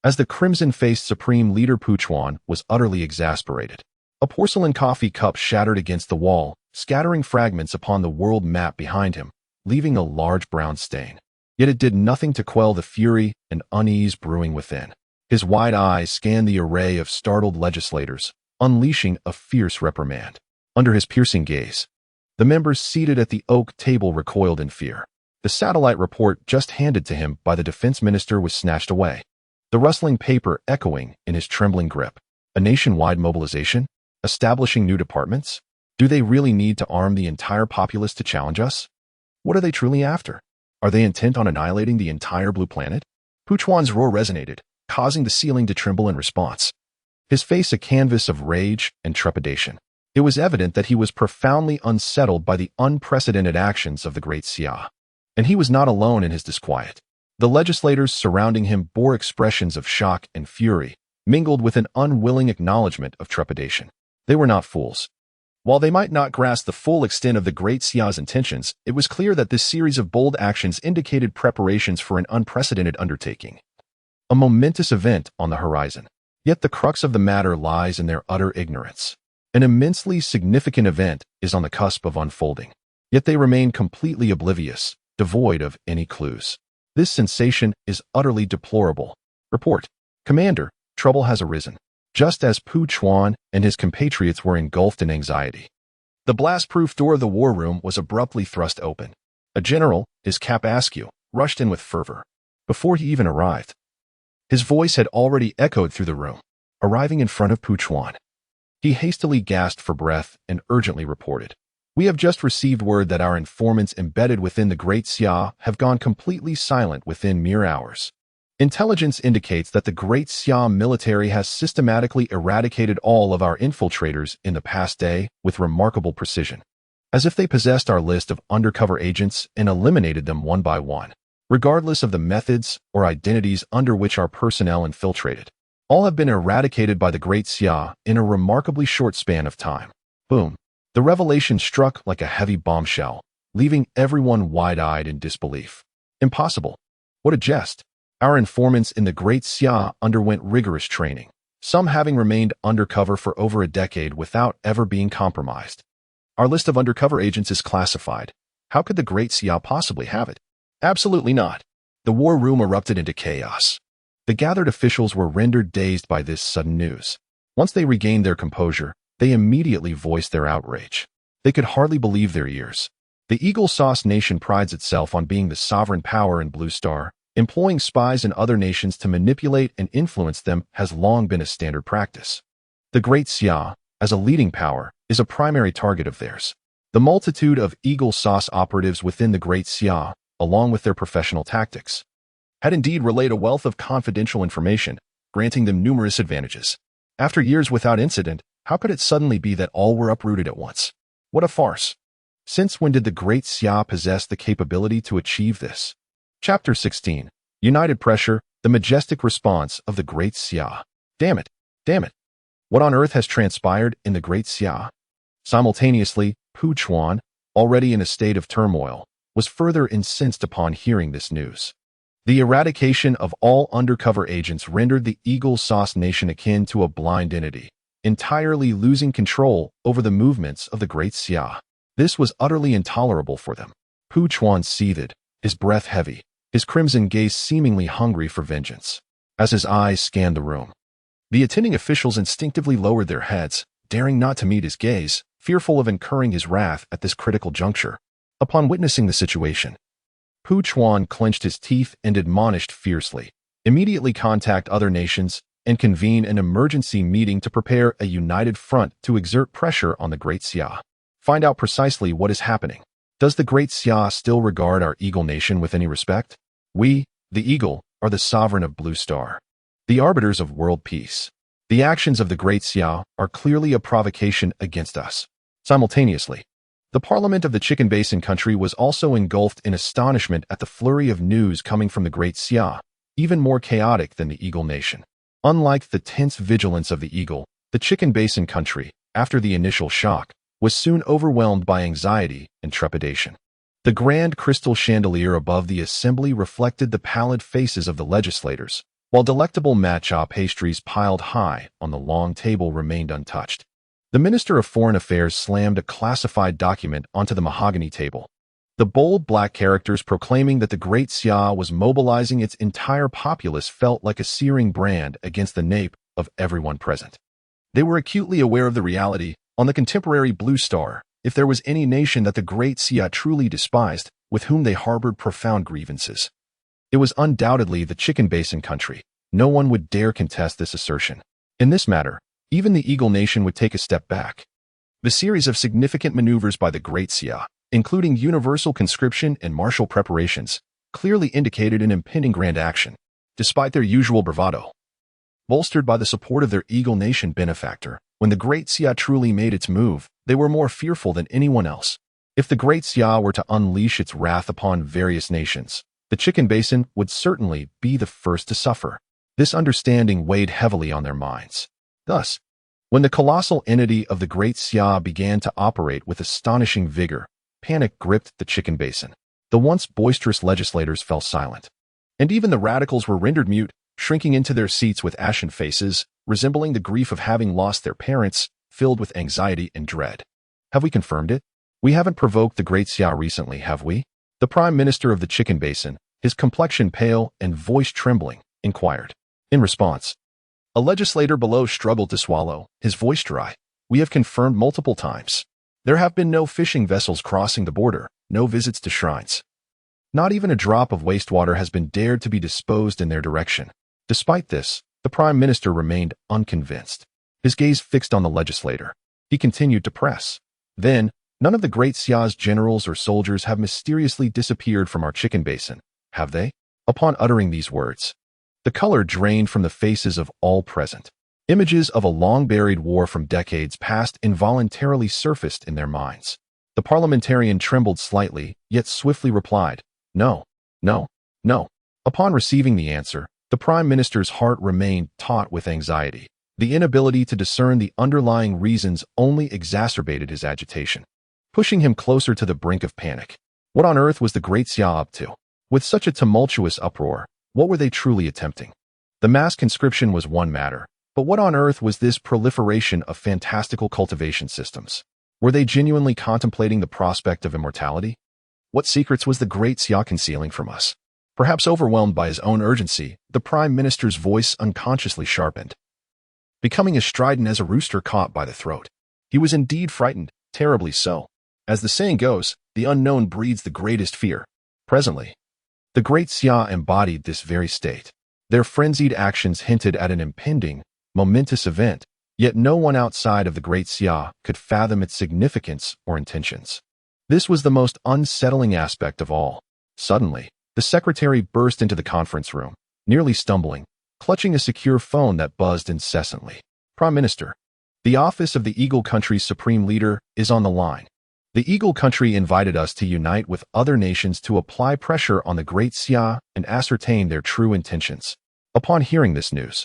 as the crimson-faced Supreme Leader Puchuan was utterly exasperated. A porcelain coffee cup shattered against the wall, scattering fragments upon the world map behind him, leaving a large brown stain. Yet it did nothing to quell the fury and unease brewing within. His wide eyes scanned the array of startled legislators, unleashing a fierce reprimand. Under his piercing gaze, the members seated at the oak table recoiled in fear. The satellite report just handed to him by the defense minister was snatched away, the rustling paper echoing in his trembling grip. A nationwide mobilization? Establishing new departments? Do they really need to arm the entire populace to challenge us? What are they truly after? Are they intent on annihilating the entire blue planet? Puchuan's roar resonated, causing the ceiling to tremble in response, his face a canvas of rage and trepidation. It was evident that he was profoundly unsettled by the unprecedented actions of the Great Xia. And he was not alone in his disquiet. The legislators surrounding him bore expressions of shock and fury, mingled with an unwilling acknowledgement of trepidation. They were not fools. While they might not grasp the full extent of the Great Xia's intentions, it was clear that this series of bold actions indicated preparations for an unprecedented undertaking, a momentous event on the horizon. Yet the crux of the matter lies in their utter ignorance. An immensely significant event is on the cusp of unfolding. Yet they remain completely oblivious, devoid of any clues. This sensation is utterly deplorable. Report. Commander, trouble has arisen. Just as Puchuan and his compatriots were engulfed in anxiety, the blast-proof door of the war room was abruptly thrust open. A general, his cap askew, rushed in with fervor. Before he even arrived, his voice had already echoed through the room. Arriving in front of Puchuan, he hastily gasped for breath and urgently reported, "We have just received word that our informants embedded within the Great Xia have gone completely silent within mere hours. Intelligence indicates that the Great Xia military has systematically eradicated all of our infiltrators in the past day with remarkable precision, as if they possessed our list of undercover agents and eliminated them one by one, regardless of the methods or identities under which our personnel infiltrated. All have been eradicated by the Great Xia in a remarkably short span of time." Boom. The revelation struck like a heavy bombshell, leaving everyone wide-eyed in disbelief. Impossible. What a jest. Our informants in the Great Xia underwent rigorous training, some having remained undercover for over a decade without ever being compromised. Our list of undercover agents is classified. How could the Great Xia possibly have it? Absolutely not. The war room erupted into chaos. The gathered officials were rendered dazed by this sudden news. Once they regained their composure, they immediately voiced their outrage. They could hardly believe their ears. The Eagle Sauce Nation prides itself on being the sovereign power in Blue Star. Employing spies in other nations to manipulate and influence them has long been a standard practice. The Great Xia, as a leading power, is a primary target of theirs. The multitude of Eagle Sauce operatives within the Great Xia, along with their professional tactics, had indeed relayed a wealth of confidential information, granting them numerous advantages. After years without incident, how could it suddenly be that all were uprooted at once? What a farce. Since when did the Great Xia possess the capability to achieve this? Chapter 16. United Pressure, the majestic response of the Great Xia. Damn it. Damn it. What on earth has transpired in the Great Xia? Simultaneously, Puchuan, already in a state of turmoil, was further incensed upon hearing this news. The eradication of all undercover agents rendered the Eagle Sauce Nation akin to a blind entity, entirely losing control over the movements of the Great Xia. This was utterly intolerable for them. Puchuan seethed, his breath heavy, his crimson gaze seemingly hungry for vengeance. As his eyes scanned the room, the attending officials instinctively lowered their heads, daring not to meet his gaze, fearful of incurring his wrath at this critical juncture. Upon witnessing the situation, Puchuan clenched his teeth and admonished fiercely, "Immediately contact other nations and convene an emergency meeting to prepare a united front to exert pressure on the Great Xia. Find out precisely what is happening. Does the Great Xia still regard our Eagle Nation with any respect? We, the Eagle, are the sovereign of Blue Star, the arbiters of world peace. The actions of the Great Xia are clearly a provocation against us. Simultaneously, the parliament of the Chicken Basin country was also engulfed in astonishment at the flurry of news coming from the Great Xia, even more chaotic than the Eagle Nation. Unlike the tense vigilance of the Eagle, the Chicken Basin country, after the initial shock, was soon overwhelmed by anxiety and trepidation. The grand crystal chandelier above the assembly reflected the pallid faces of the legislators, while delectable matcha pastries piled high on the long table remained untouched. The Minister of Foreign Affairs slammed a classified document onto the mahogany table. The bold black characters proclaiming that the Great Xia was mobilizing its entire populace felt like a searing brand against the nape of everyone present. They were acutely aware of the reality. On the contemporary Blue Star, if there was any nation that the Great Xia truly despised, with whom they harbored profound grievances, it was undoubtedly the Chicken Basin country. No one would dare contest this assertion. In this matter, even the Eagle Nation would take a step back. The series of significant maneuvers by the Great Xia, including universal conscription and martial preparations, clearly indicated an impending grand action, despite their usual bravado. Bolstered by the support of their Eagle Nation benefactor, when the Great Xia truly made its move, they were more fearful than anyone else. If the Great Xia were to unleash its wrath upon various nations, the Chicken Basin would certainly be the first to suffer. This understanding weighed heavily on their minds. Thus, when the colossal entity of the Great Xia began to operate with astonishing vigor, panic gripped the Chicken Basin. The once boisterous legislators fell silent, and even the radicals were rendered mute, shrinking into their seats with ashen faces, resembling the grief of having lost their parents, filled with anxiety and dread. Have we confirmed it? We haven't provoked the Great Xia recently, have we? The Prime Minister of the Chicken Basin, his complexion pale and voice trembling, inquired. In response, a legislator below struggled to swallow, his voice dry. We have confirmed multiple times. There have been no fishing vessels crossing the border, no visits to shrines. Not even a drop of wastewater has been dared to be disposed in their direction. Despite this, the Prime Minister remained unconvinced, his gaze fixed on the legislator. He continued to press. Then, none of the Great Xia's generals or soldiers have mysteriously disappeared from our Chicken Basin, have they? Upon uttering these words, the color drained from the faces of all present. Images of a long-buried war from decades past involuntarily surfaced in their minds. The parliamentarian trembled slightly, yet swiftly replied, No, no, no. Upon receiving the answer, the Prime Minister's heart remained taut with anxiety. The inability to discern the underlying reasons only exacerbated his agitation, pushing him closer to the brink of panic. What on earth was the Great Xia up to? With such a tumultuous uproar, what were they truly attempting? The mass conscription was one matter, but what on earth was this proliferation of fantastical cultivation systems? Were they genuinely contemplating the prospect of immortality? What secrets was the Great Xia concealing from us? Perhaps overwhelmed by his own urgency, the Prime Minister's voice unconsciously sharpened, becoming as strident as a rooster caught by the throat. He was indeed frightened, terribly so. As the saying goes, the unknown breeds the greatest fear. Presently, the Great Xia embodied this very state. Their frenzied actions hinted at an impending, momentous event, yet no one outside of the Great Xia could fathom its significance or intentions. This was the most unsettling aspect of all. Suddenly, the secretary burst into the conference room, nearly stumbling, clutching a secure phone that buzzed incessantly. Prime Minister, the office of the Eagle Country's supreme leader is on the line. The Eagle Country invited us to unite with other nations to apply pressure on the Great Xia and ascertain their true intentions. Upon hearing this news,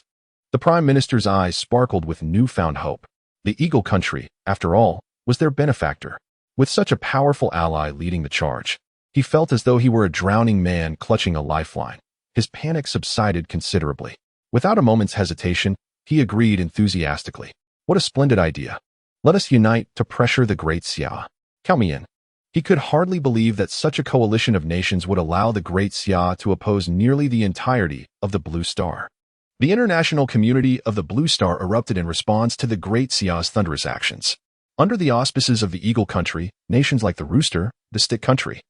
the Prime Minister's eyes sparkled with newfound hope. The Eagle Country, after all, was their benefactor. With such a powerful ally leading the charge, he felt as though he were a drowning man clutching a lifeline. His panic subsided considerably. Without a moment's hesitation, he agreed enthusiastically. What a splendid idea. Let us unite to pressure the Great Xia. Count me in. He could hardly believe that such a coalition of nations would allow the Great Xia to oppose nearly the entirety of the Blue Star. The international community of the Blue Star erupted in response to the Great Xia's thunderous actions. Under the auspices of the Eagle Country, nations like the Rooster, the Stick Country,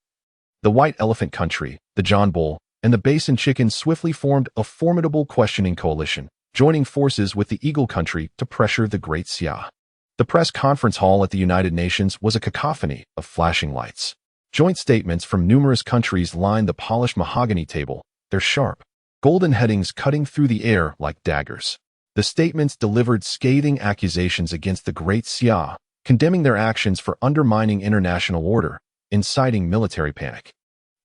the White Elephant Country, the John Bull, and the Basin Chicken swiftly formed a formidable questioning coalition, joining forces with the Eagle Country to pressure the Great Xia. The press conference hall at the United Nations was a cacophony of flashing lights. Joint statements from numerous countries lined the polished mahogany table, their sharp, golden headings cutting through the air like daggers. The statements delivered scathing accusations against the Great Xia, condemning their actions for undermining international order, inciting military panic,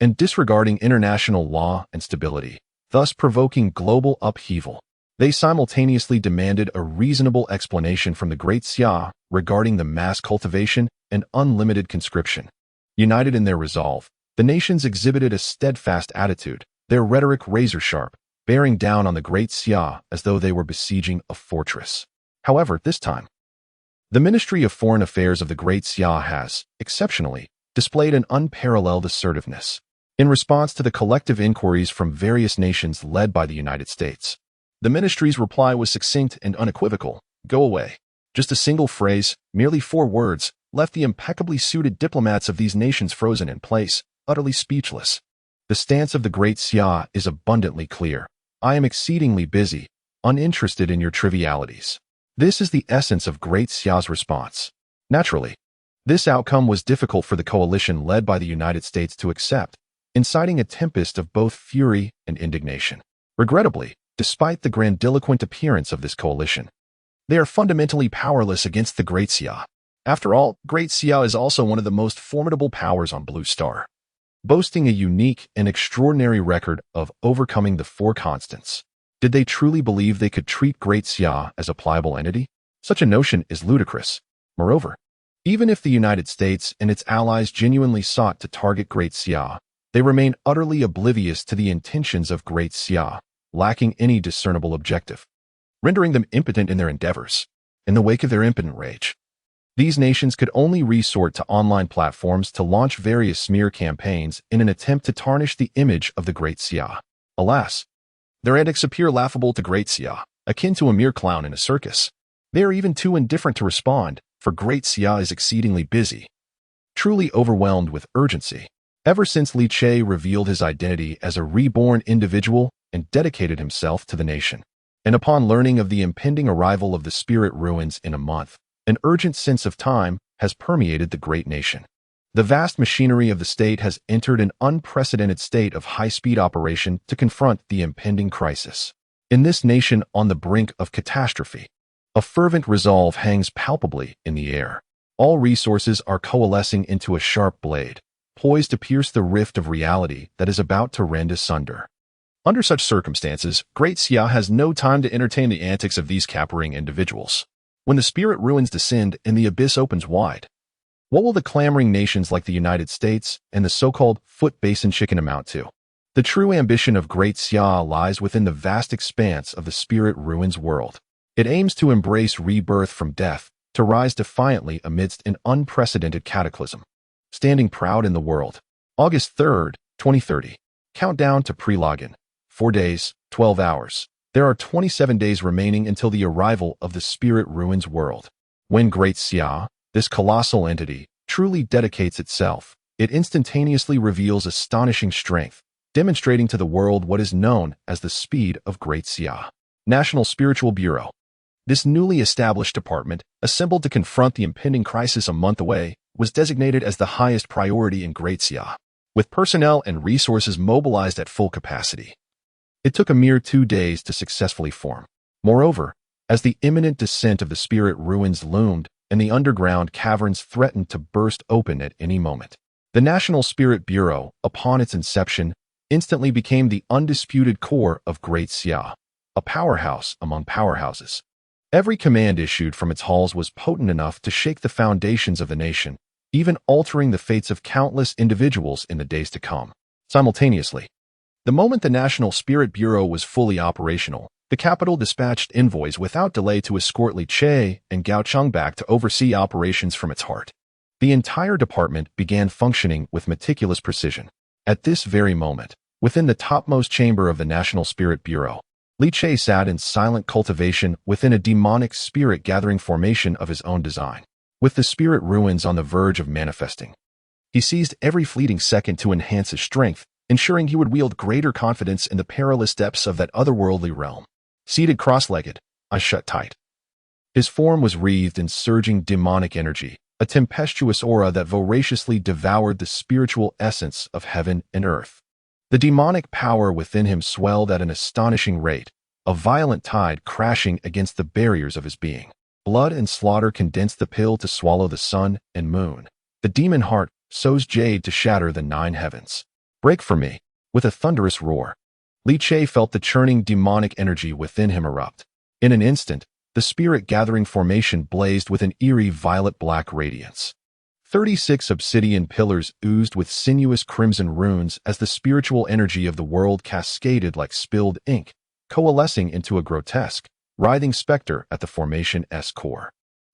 and disregarding international law and stability, thus provoking global upheaval. They simultaneously demanded a reasonable explanation from the Great Xia regarding the mass cultivation and unlimited conscription. United in their resolve, the nations exhibited a steadfast attitude, their rhetoric razor-sharp, bearing down on the Great Xia as though they were besieging a fortress. However, this time, the Ministry of Foreign Affairs of the Great Xia has, exceptionally, displayed an unparalleled assertiveness. In response to the collective inquiries from various nations led by the United States, the ministry's reply was succinct and unequivocal: "Go away." Just a single phrase, merely 4 words, left the impeccably suited diplomats of these nations frozen in place, utterly speechless. The stance of the Great Xia is abundantly clear. I am exceedingly busy, uninterested in your trivialities. This is the essence of Great Xia's response. Naturally, this outcome was difficult for the coalition led by the United States to accept, inciting a tempest of both fury and indignation. Regrettably, despite the grandiloquent appearance of this coalition, they are fundamentally powerless against the Great Xia. After all, Great Xia is also one of the most formidable powers on Blue Star, boasting a unique and extraordinary record of overcoming the 4 constants. Did they truly believe they could treat Great Xia as a pliable entity? Such a notion is ludicrous. Moreover, even if the United States and its allies genuinely sought to target Great Xia, they remain utterly oblivious to the intentions of Great Xia, lacking any discernible objective, rendering them impotent in their endeavors. In the wake of their impotent rage, these nations could only resort to online platforms to launch various smear campaigns in an attempt to tarnish the image of the Great Xia. Alas, their antics appear laughable to Great Xia, akin to a mere clown in a circus. They are even too indifferent to respond, for Great Xia is exceedingly busy, truly overwhelmed with urgency. Ever since Li Che revealed his identity as a reborn individual and dedicated himself to the nation, and upon learning of the impending arrival of the spirit ruins in a month, an urgent sense of time has permeated the great nation. The vast machinery of the state has entered an unprecedented state of high-speed operation to confront the impending crisis. In this nation on the brink of catastrophe, a fervent resolve hangs palpably in the air. All resources are coalescing into a sharp blade, poised to pierce the rift of reality that is about to rend asunder. Under such circumstances, Great Xia has no time to entertain the antics of these capering individuals. When the spirit ruins descend and the abyss opens wide, what will the clamoring nations like the United States and the so-called foot basin chicken amount to? The true ambition of Great Xia lies within the vast expanse of the spirit ruins world. It aims to embrace rebirth from death, to rise defiantly amidst an unprecedented cataclysm. Standing proud in the world. August 3rd, 2030. Countdown to pre-login. 4 days, 12 hours. There are 27 days remaining until the arrival of the spirit ruins world. When Great Xia, this colossal entity, truly dedicates itself, it instantaneously reveals astonishing strength, demonstrating to the world what is known as the speed of Great Xia. National Spiritual Bureau. This newly established department, assembled to confront the impending crisis a month away, was designated as the highest priority in Great Xia, with personnel and resources mobilized at full capacity. It took a mere 2 days to successfully form. Moreover, as the imminent descent of the spirit ruins loomed and the underground caverns threatened to burst open at any moment, the National Spirit Bureau, upon its inception, instantly became the undisputed core of Great Xia, a powerhouse among powerhouses. Every command issued from its halls was potent enough to shake the foundations of the nation, even altering the fates of countless individuals in the days to come. Simultaneously, the moment the National Spirit Bureau was fully operational, the capital dispatched envoys without delay to escort Li Che and Gao Cheng back to oversee operations from its heart. The entire department began functioning with meticulous precision. At this very moment, within the topmost chamber of the National Spirit Bureau, Li Che sat in silent cultivation within a demonic spirit-gathering formation of his own design. With the spirit ruins on the verge of manifesting, he seized every fleeting second to enhance his strength, ensuring he would wield greater confidence in the perilous depths of that otherworldly realm. Seated cross-legged, eyes shut tight, his form was wreathed in surging demonic energy, a tempestuous aura that voraciously devoured the spiritual essence of heaven and earth. The demonic power within him swelled at an astonishing rate, a violent tide crashing against the barriers of his being. Blood and slaughter condensed the pill to swallow the sun and moon. The demon heart sows jade to shatter the 9 heavens. Break from me. With a thunderous roar, Li Che felt the churning demonic energy within him erupt. In an instant, the spirit-gathering formation blazed with an eerie violet-black radiance. 36 obsidian pillars oozed with sinuous crimson runes as the spiritual energy of the world cascaded like spilled ink, coalescing into a grotesque, writhing specter at the formation's core.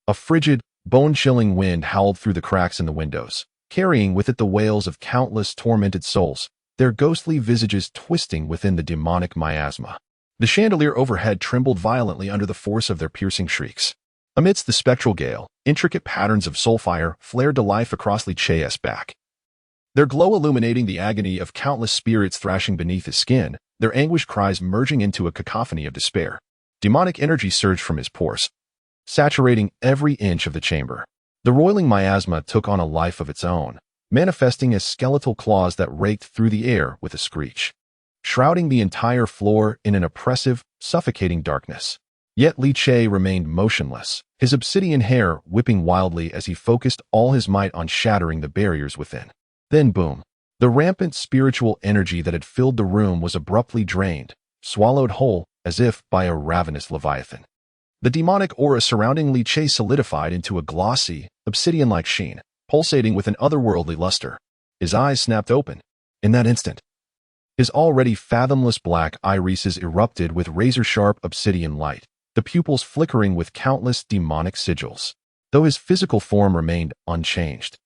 A frigid, bone-chilling wind howled through the cracks in the windows, carrying with it the wails of countless tormented souls, their ghostly visages twisting within the demonic miasma. The chandelier overhead trembled violently under the force of their piercing shrieks. Amidst the spectral gale, intricate patterns of soulfire flared to life across Li Che's back. Their glow illuminating the agony of countless spirits thrashing beneath his skin, their anguished cries merging into a cacophony of despair. Demonic energy surged from his pores, saturating every inch of the chamber. The roiling miasma took on a life of its own, manifesting as skeletal claws that raked through the air with a screech, shrouding the entire floor in an oppressive, suffocating darkness. Yet Li Che remained motionless, his obsidian hair whipping wildly as he focused all his might on shattering the barriers within. Then boom! The rampant spiritual energy that had filled the room was abruptly drained, swallowed whole, as if by a ravenous leviathan. The demonic aura surrounding Li Che solidified into a glossy, obsidian-like sheen, pulsating with an otherworldly luster. His eyes snapped open. In that instant, his already fathomless black irises erupted with razor-sharp obsidian light, the pupils flickering with countless demonic sigils. Though his physical form remained unchanged,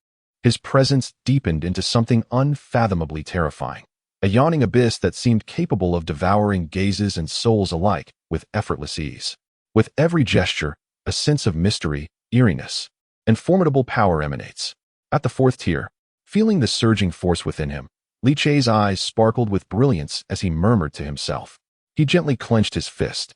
his presence deepened into something unfathomably terrifying, a yawning abyss that seemed capable of devouring gazes and souls alike with effortless ease. With every gesture, a sense of mystery, eeriness, and formidable power emanates. At the 4th tier, feeling the surging force within him, Li Che's eyes sparkled with brilliance as he murmured to himself. He gently clenched his fist,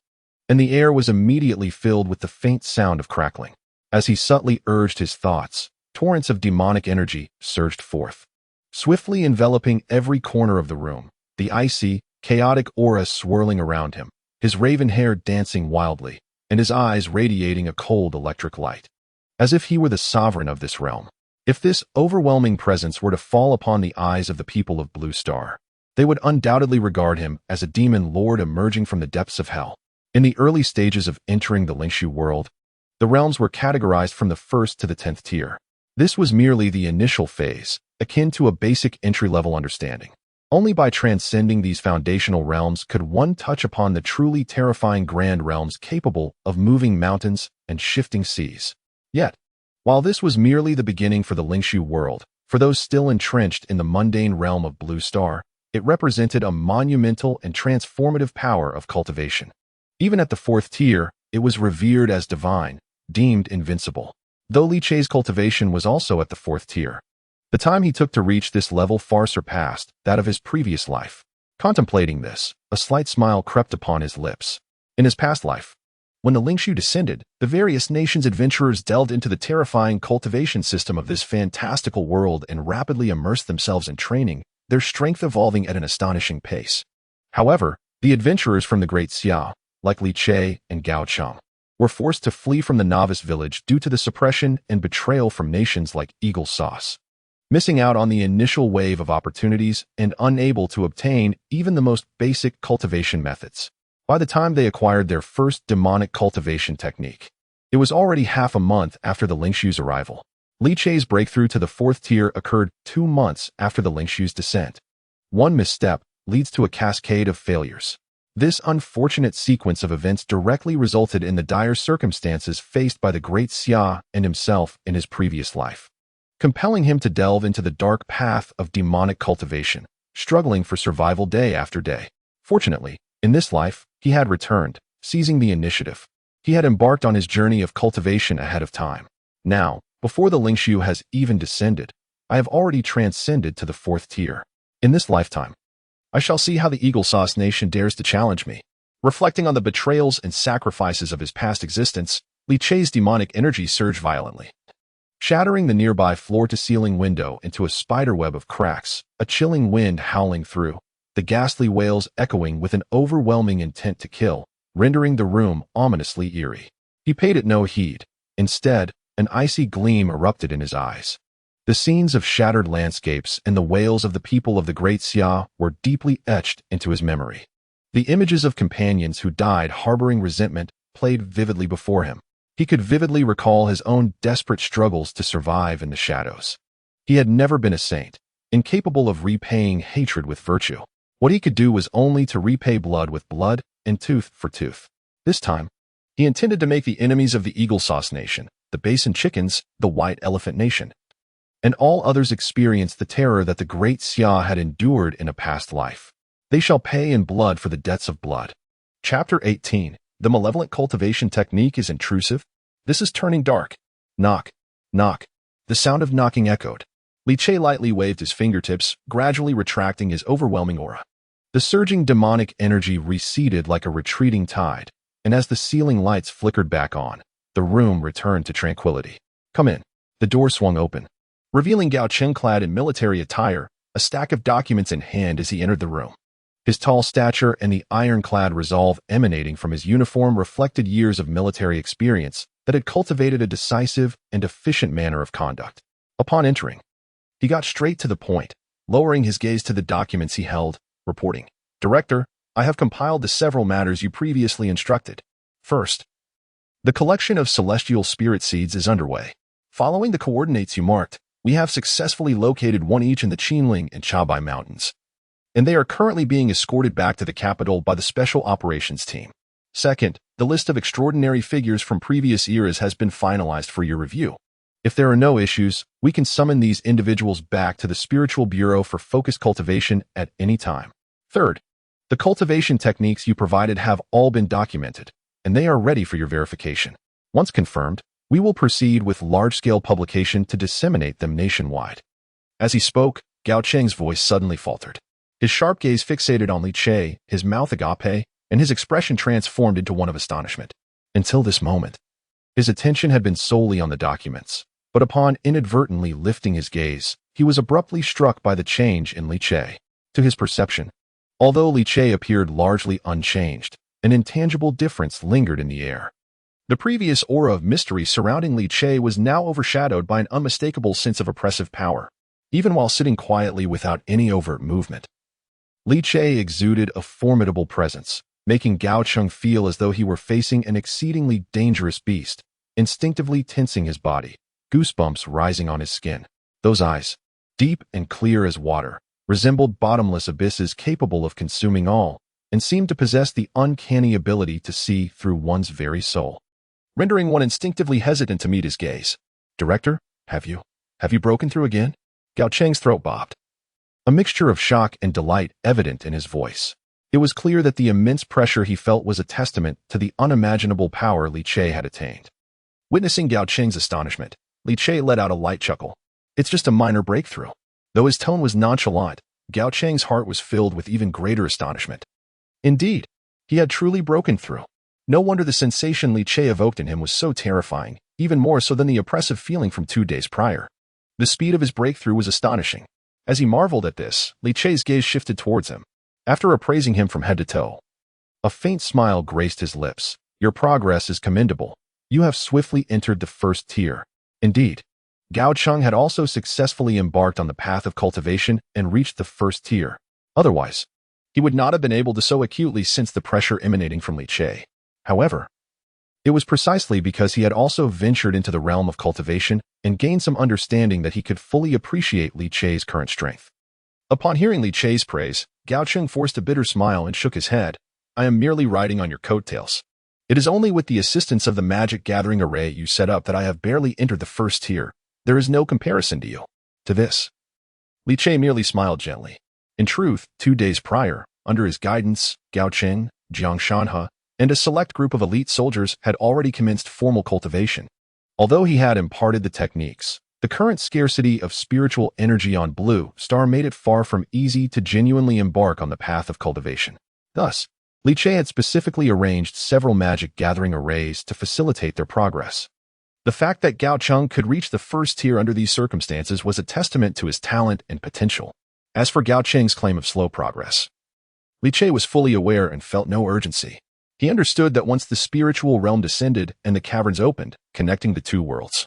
and the air was immediately filled with the faint sound of crackling. As he subtly urged his thoughts, torrents of demonic energy surged forth, swiftly enveloping every corner of the room, the icy, chaotic aura swirling around him, his raven hair dancing wildly, and his eyes radiating a cold electric light, as if he were the sovereign of this realm. If this overwhelming presence were to fall upon the eyes of the people of Blue Star, they would undoubtedly regard him as a demon lord emerging from the depths of hell. In the early stages of entering the Lingshu world, the realms were categorized from the 1st to the 10th tier. This was merely the initial phase, akin to a basic entry-level understanding. Only by transcending these foundational realms could one touch upon the truly terrifying grand realms capable of moving mountains and shifting seas. Yet, while this was merely the beginning for the Lingshu world, for those still entrenched in the mundane realm of Blue Star, it represented a monumental and transformative power of cultivation. Even at the 4th tier, it was revered as divine, deemed invincible. Though Li Che's cultivation was also at the 4th tier, the time he took to reach this level far surpassed that of his previous life. Contemplating this, a slight smile crept upon his lips. In his past life, when the Lingshu descended, the various nations' adventurers delved into the terrifying cultivation system of this fantastical world and rapidly immersed themselves in training, their strength evolving at an astonishing pace. However, the adventurers from the Great Xia, like Li Che and Gao Cheng, were forced to flee from the novice village due to the suppression and betrayal from nations like Eagle Sauce, missing out on the initial wave of opportunities and unable to obtain even the most basic cultivation methods. By the time they acquired their first demonic cultivation technique, it was already half a month after the Lingshu's arrival. Li Che's breakthrough to the 4th tier occurred 2 months after the Lingshu's descent. One misstep leads to a cascade of failures. This unfortunate sequence of events directly resulted in the dire circumstances faced by the Great Xia and himself in his previous life, compelling him to delve into the dark path of demonic cultivation, struggling for survival day after day. Fortunately, in this life, he had returned, seizing the initiative. He had embarked on his journey of cultivation ahead of time. Now, before the Lingshu has even descended, I have already transcended to the 4th tier. In this lifetime, I shall see how the Eagle Sauce Nation dares to challenge me. Reflecting on the betrayals and sacrifices of his past existence, Li Che's demonic energy surged violently, shattering the nearby floor-to-ceiling window into a spiderweb of cracks, a chilling wind howling through, the ghastly wails echoing with an overwhelming intent to kill. rendering the room ominously eerie. He paid it no heed. Instead, an icy gleam erupted in his eyes. The scenes of shattered landscapes and the wails of the people of the Great Xia were deeply etched into his memory. The images of companions who died harboring resentment played vividly before him. He could vividly recall his own desperate struggles to survive in the shadows. He had never been a saint, incapable of repaying hatred with virtue. What he could do was only to repay blood with blood and tooth for tooth. This time, he intended to make the enemies of the Eagle Sauce Nation, the Basin Chickens, the White Elephant Nation, and all others experience the terror that the Great Xia had endured in a past life. They shall pay in blood for the debts of blood. Chapter 18. The malevolent cultivation technique is intrusive. This is turning dark. Knock. Knock. The sound of knocking echoed. Li Che lightly waved his fingertips, gradually retracting his overwhelming aura. The surging demonic energy receded like a retreating tide, and as the ceiling lights flickered back on, the room returned to tranquility. Come in. The door swung open, revealing Gao Cheng clad in military attire, a stack of documents in hand as he entered the room. His tall stature and the ironclad resolve emanating from his uniform reflected years of military experience that had cultivated a decisive and efficient manner of conduct. Upon entering, he got straight to the point, lowering his gaze to the documents he held, reporting, "Director, I have compiled the several matters you previously instructed. First, the collection of celestial spirit seeds is underway. Following the coordinates you marked, we have successfully located one each in the Qinling and Chabai Mountains, and they are currently being escorted back to the capital by the Special Operations Team. Second, the list of extraordinary figures from previous eras has been finalized for your review. If there are no issues, we can summon these individuals back to the Spiritual Bureau for focused cultivation at any time. Third, the cultivation techniques you provided have all been documented, and they are ready for your verification. Once confirmed, we will proceed with large-scale publication to disseminate them nationwide." As he spoke, Gao Cheng's voice suddenly faltered. His sharp gaze fixated on Li Che, his mouth agape, and his expression transformed into one of astonishment. Until this moment, his attention had been solely on the documents, but upon inadvertently lifting his gaze, he was abruptly struck by the change in Li Che. To his perception, although Li Che appeared largely unchanged, an intangible difference lingered in the air. The previous aura of mystery surrounding Li Che was now overshadowed by an unmistakable sense of oppressive power, even while sitting quietly without any overt movement. Li Che exuded a formidable presence, making Gao Cheng feel as though he were facing an exceedingly dangerous beast, instinctively tensing his body, goosebumps rising on his skin. Those eyes, deep and clear as water, resembled bottomless abysses capable of consuming all, and seemed to possess the uncanny ability to see through one's very soul, rendering one instinctively hesitant to meet his gaze. "Director, have you broken through again?" Gao Cheng's throat bobbed, a mixture of shock and delight evident in his voice. It was clear that the immense pressure he felt was a testament to the unimaginable power Li Che had attained. Witnessing Gao Cheng's astonishment, Li Che let out a light chuckle. "It's just a minor breakthrough." Though his tone was nonchalant, Gao Cheng's heart was filled with even greater astonishment. Indeed, he had truly broken through. No wonder the sensation Li Che evoked in him was so terrifying, even more so than the oppressive feeling from 2 days prior. The speed of his breakthrough was astonishing. As he marveled at this, Li Che's gaze shifted towards him. After appraising him from head to toe, a faint smile graced his lips. "Your progress is commendable. You have swiftly entered the first tier." Indeed, Gao Cheng had also successfully embarked on the path of cultivation and reached the first tier. Otherwise, he would not have been able to so acutely sense the pressure emanating from Li Che. However, it was precisely because he had also ventured into the realm of cultivation and gained some understanding that he could fully appreciate Li Che's current strength. Upon hearing Li Che's praise, Gao Cheng forced a bitter smile and shook his head. "I am merely riding on your coattails. It is only with the assistance of the magic gathering array you set up that I have barely entered the first tier. There is no comparison to you." To this, Li Che merely smiled gently. In truth, 2 days prior, under his guidance, Gao Cheng, Jiang Shanhe, and a select group of elite soldiers had already commenced formal cultivation. Although he had imparted the techniques, the current scarcity of spiritual energy on Blue Star made it far from easy to genuinely embark on the path of cultivation. Thus, Li Che had specifically arranged several magic gathering arrays to facilitate their progress. The fact that Gao Cheng could reach the first tier under these circumstances was a testament to his talent and potential. As for Gao Cheng's claim of slow progress, Li Che was fully aware and felt no urgency. He understood that once the spiritual realm descended and the caverns opened, connecting the two worlds,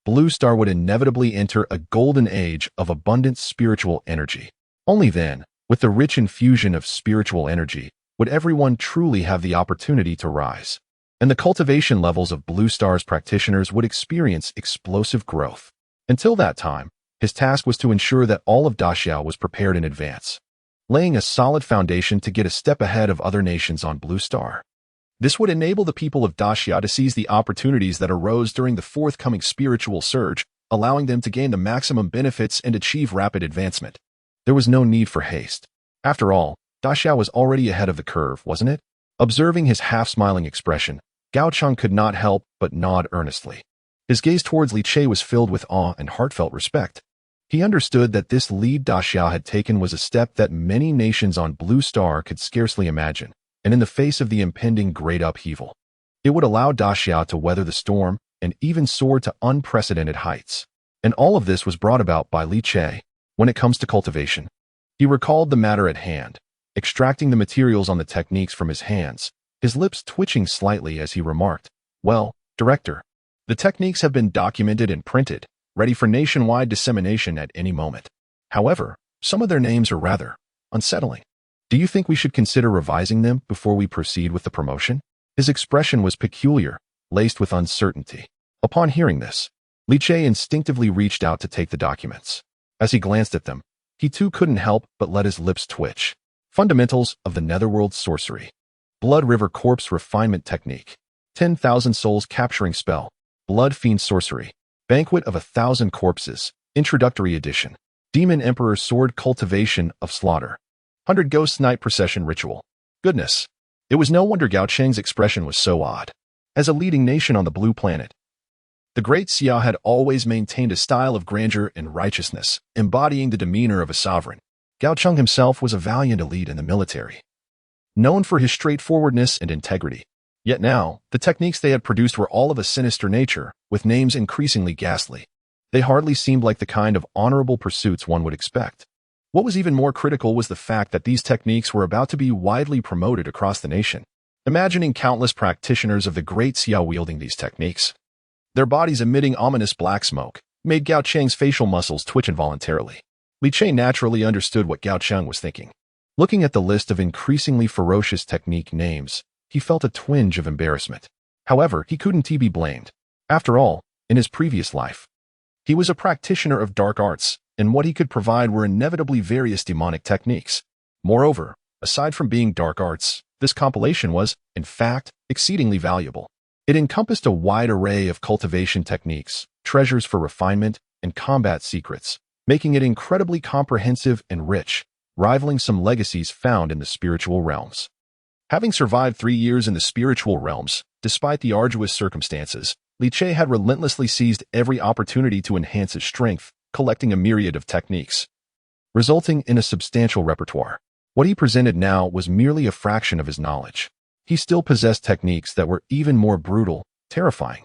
Blue Star would inevitably enter a golden age of abundant spiritual energy. Only then, with the rich infusion of spiritual energy, would everyone truly have the opportunity to rise, and the cultivation levels of Blue Star's practitioners would experience explosive growth. Until that time, his task was to ensure that all of Daxiao was prepared in advance, laying a solid foundation to get a step ahead of other nations on Blue Star. This would enable the people of Daxia to seize the opportunities that arose during the forthcoming spiritual surge, allowing them to gain the maximum benefits and achieve rapid advancement. There was no need for haste. After all, Daxia was already ahead of the curve, wasn't it? Observing his half-smiling expression, Gao Cheng could not help but nod earnestly. His gaze towards Li Che was filled with awe and heartfelt respect. He understood that this lead Daxia had taken was a step that many nations on Blue Star could scarcely imagine. And in the face of the impending great upheaval, it would allow Daxia to weather the storm and even soar to unprecedented heights. And all of this was brought about by Li Che. When it comes to cultivation, he recalled the matter at hand, extracting the materials on the techniques from his hands, his lips twitching slightly as he remarked, "Well, Director, the techniques have been documented and printed, ready for nationwide dissemination at any moment. However, some of their names are rather unsettling. Do you think we should consider revising them before we proceed with the promotion?" His expression was peculiar, laced with uncertainty. Upon hearing this, Li Che instinctively reached out to take the documents. As he glanced at them, he too couldn't help but let his lips twitch. Fundamentals of the Netherworld Sorcery. Blood River Corpse Refinement Technique. 10,000 Souls Capturing Spell. Blood Fiend Sorcery. Banquet of 1,000 Corpses. Introductory Edition. Demon Emperor Sword Cultivation of Slaughter. 100 Ghost Night Procession Ritual. Goodness. It was no wonder Gao Cheng's expression was so odd. As a leading nation on the Blue Planet, the Great Xia had always maintained a style of grandeur and righteousness, embodying the demeanor of a sovereign. Gao Cheng himself was a valiant elite in the military, known for his straightforwardness and integrity. Yet now, the techniques they had produced were all of a sinister nature, with names increasingly ghastly. They hardly seemed like the kind of honorable pursuits one would expect. What was even more critical was the fact that these techniques were about to be widely promoted across the nation. Imagining countless practitioners of the Great Xia wielding these techniques, their bodies emitting ominous black smoke, made Gao Cheng's facial muscles twitch involuntarily. Li Che naturally understood what Gao Cheng was thinking. Looking at the list of increasingly ferocious technique names, he felt a twinge of embarrassment. However, he couldn't be blamed. After all, in his previous life, he was a practitioner of dark arts, and what he could provide were inevitably various demonic techniques. Moreover, aside from being dark arts, this compilation was, in fact, exceedingly valuable. It encompassed a wide array of cultivation techniques, treasures for refinement, and combat secrets, making it incredibly comprehensive and rich, rivaling some legacies found in the spiritual realms. Having survived 3 years in the spiritual realms, despite the arduous circumstances, Li Che had relentlessly seized every opportunity to enhance his strength, collecting a myriad of techniques, resulting in a substantial repertoire. What he presented now was merely a fraction of his knowledge. He still possessed techniques that were even more brutal, terrifying,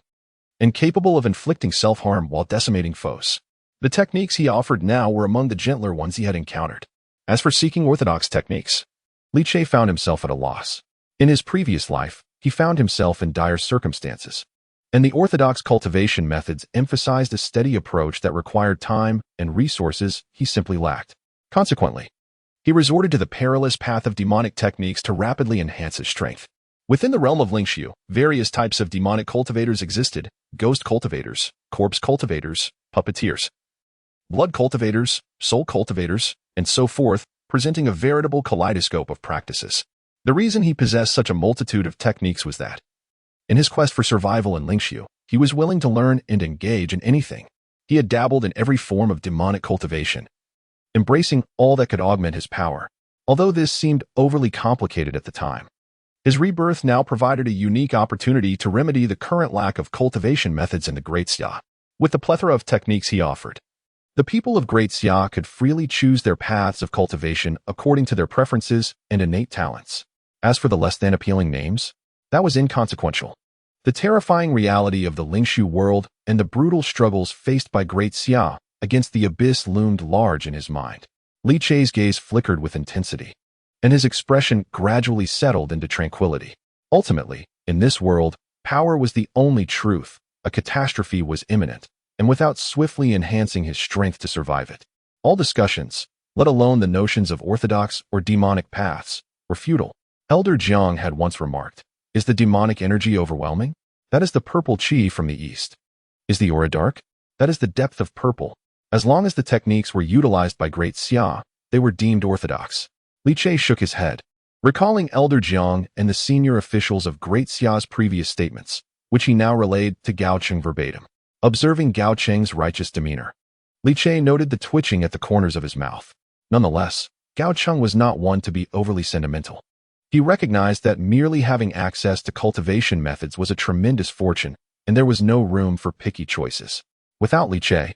and capable of inflicting self-harm while decimating foes. The techniques he offered now were among the gentler ones he had encountered. As for seeking orthodox techniques, Li Che found himself at a loss. In his previous life, he found himself in dire circumstances, and the orthodox cultivation methods emphasized a steady approach that required time and resources he simply lacked. Consequently, he resorted to the perilous path of demonic techniques to rapidly enhance his strength. Within the realm of Lingxiu, various types of demonic cultivators existed: ghost cultivators, corpse cultivators, puppeteers, blood cultivators, soul cultivators, and so forth, presenting a veritable kaleidoscope of practices. The reason he possessed such a multitude of techniques was that, in his quest for survival in Lingxiu, he was willing to learn and engage in anything. He had dabbled in every form of demonic cultivation, embracing all that could augment his power. Although this seemed overly complicated at the time, his rebirth now provided a unique opportunity to remedy the current lack of cultivation methods in the Great Xia. With the plethora of techniques he offered, the people of Great Xia could freely choose their paths of cultivation according to their preferences and innate talents. As for the less than appealing names, that was inconsequential. The terrifying reality of the Lingxiu world and the brutal struggles faced by Great Xia against the abyss loomed large in his mind. Li Che's gaze flickered with intensity, and his expression gradually settled into tranquility. Ultimately, in this world, power was the only truth. A catastrophe was imminent, and without swiftly enhancing his strength to survive it, all discussions, let alone the notions of orthodox or demonic paths, were futile. Elder Jiang had once remarked, "Is the demonic energy overwhelming? That is the purple qi from the east. Is the aura dark? That is the depth of purple." As long as the techniques were utilized by Great Xia, they were deemed orthodox. Li Che shook his head, recalling Elder Jiang and the senior officials of Great Xia's previous statements, which he now relayed to Gao Cheng verbatim. Observing Gao Cheng's righteous demeanor, Li Che noted the twitching at the corners of his mouth. Nonetheless, Gao Cheng was not one to be overly sentimental. He recognized that merely having access to cultivation methods was a tremendous fortune, and there was no room for picky choices. Without Li Che,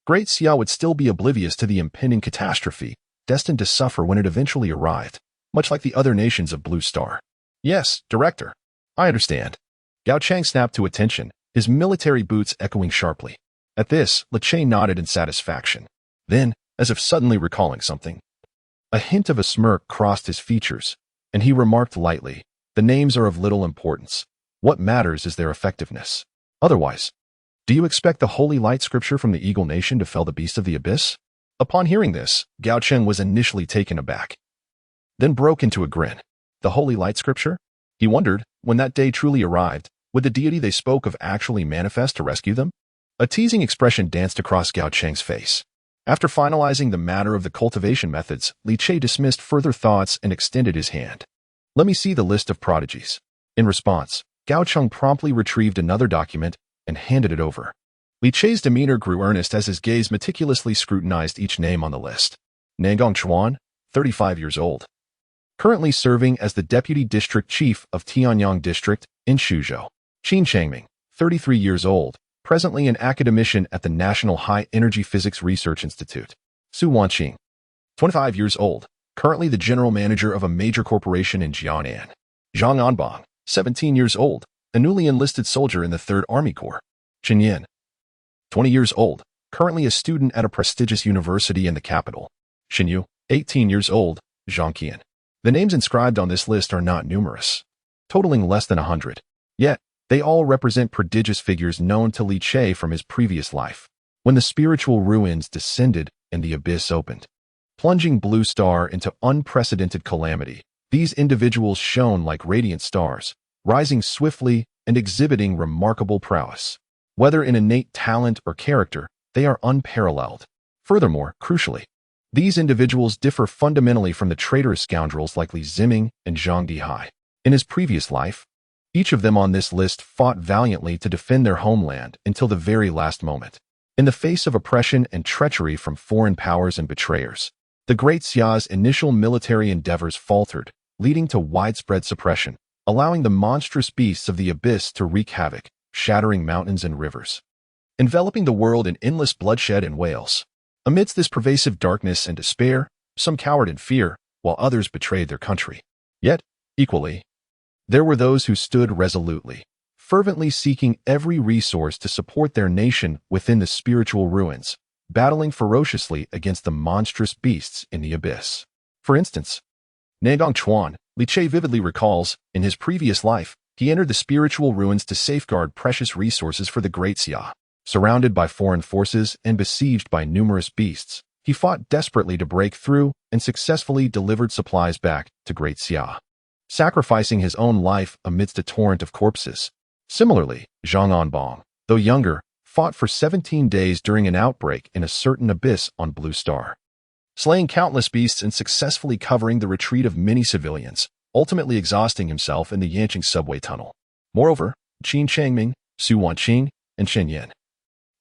Great Xia would still be oblivious to the impending catastrophe, destined to suffer when it eventually arrived, much like the other nations of Blue Star. "Yes, Director. I understand." Gao Cheng snapped to attention, his military boots echoing sharply. At this, Li Che nodded in satisfaction. Then, as if suddenly recalling something, a hint of a smirk crossed his features, and he remarked lightly, "The names are of little importance. What matters is their effectiveness. Otherwise, do you expect the holy light scripture from the Eagle Nation to fell the beast of the abyss?" Upon hearing this, Gao Cheng was initially taken aback, then broke into a grin. The holy light scripture? He wondered, when that day truly arrived, would the deity they spoke of actually manifest to rescue them? A teasing expression danced across Gao Cheng's face. After finalizing the matter of the cultivation methods, Li Che dismissed further thoughts and extended his hand. "Let me see the list of prodigies." In response, Gao Cheng promptly retrieved another document and handed it over. Li Che's demeanor grew earnest as his gaze meticulously scrutinized each name on the list. Nangong Chuan, 35 years old. Currently serving as the Deputy District Chief of Tianyang District in Suzhou. Qin Changming, 33 years old, presently an academician at the National High Energy Physics Research Institute. Su Wanqing, 25 years old, currently the general manager of a major corporation in Jianan. Zhang Anbang, 17 years old, a newly enlisted soldier in the 3rd Army Corps. Chen Yin, 20 years old, currently a student at a prestigious university in the capital. Shin Yu, 18 years old, Zhang Qian. The names inscribed on this list are not numerous, totaling less than 100. Yet, they all represent prodigious figures known to Li Che from his previous life, when the spiritual ruins descended and the abyss opened, plunging Blue Star into unprecedented calamity. These individuals shone like radiant stars, rising swiftly and exhibiting remarkable prowess. Whether in innate talent or character, they are unparalleled. Furthermore, crucially, these individuals differ fundamentally from the traitorous scoundrels like Li Ziming and Zhang Dihai. In his previous life, each of them on this list fought valiantly to defend their homeland until the very last moment. In the face of oppression and treachery from foreign powers and betrayers, the Great Xia's initial military endeavors faltered, leading to widespread suppression, allowing the monstrous beasts of the abyss to wreak havoc, shattering mountains and rivers, enveloping the world in endless bloodshed and wails. Amidst this pervasive darkness and despair, some cowered in fear, while others betrayed their country. Yet, equally, there were those who stood resolutely, fervently seeking every resource to support their nation within the spiritual ruins, battling ferociously against the monstrous beasts in the abyss. For instance, Nangong Chuan, Li Che vividly recalls, in his previous life, he entered the spiritual ruins to safeguard precious resources for the Great Xia. Surrounded by foreign forces and besieged by numerous beasts, he fought desperately to break through and successfully delivered supplies back to Great Xia, sacrificing his own life amidst a torrent of corpses. Similarly, Zhang Anbang, though younger, fought for 17 days during an outbreak in a certain abyss on Blue Star, slaying countless beasts and successfully covering the retreat of many civilians, ultimately exhausting himself in the Yanqing subway tunnel. Moreover, Qin Changming, Su Wanqing, and Chen Yin,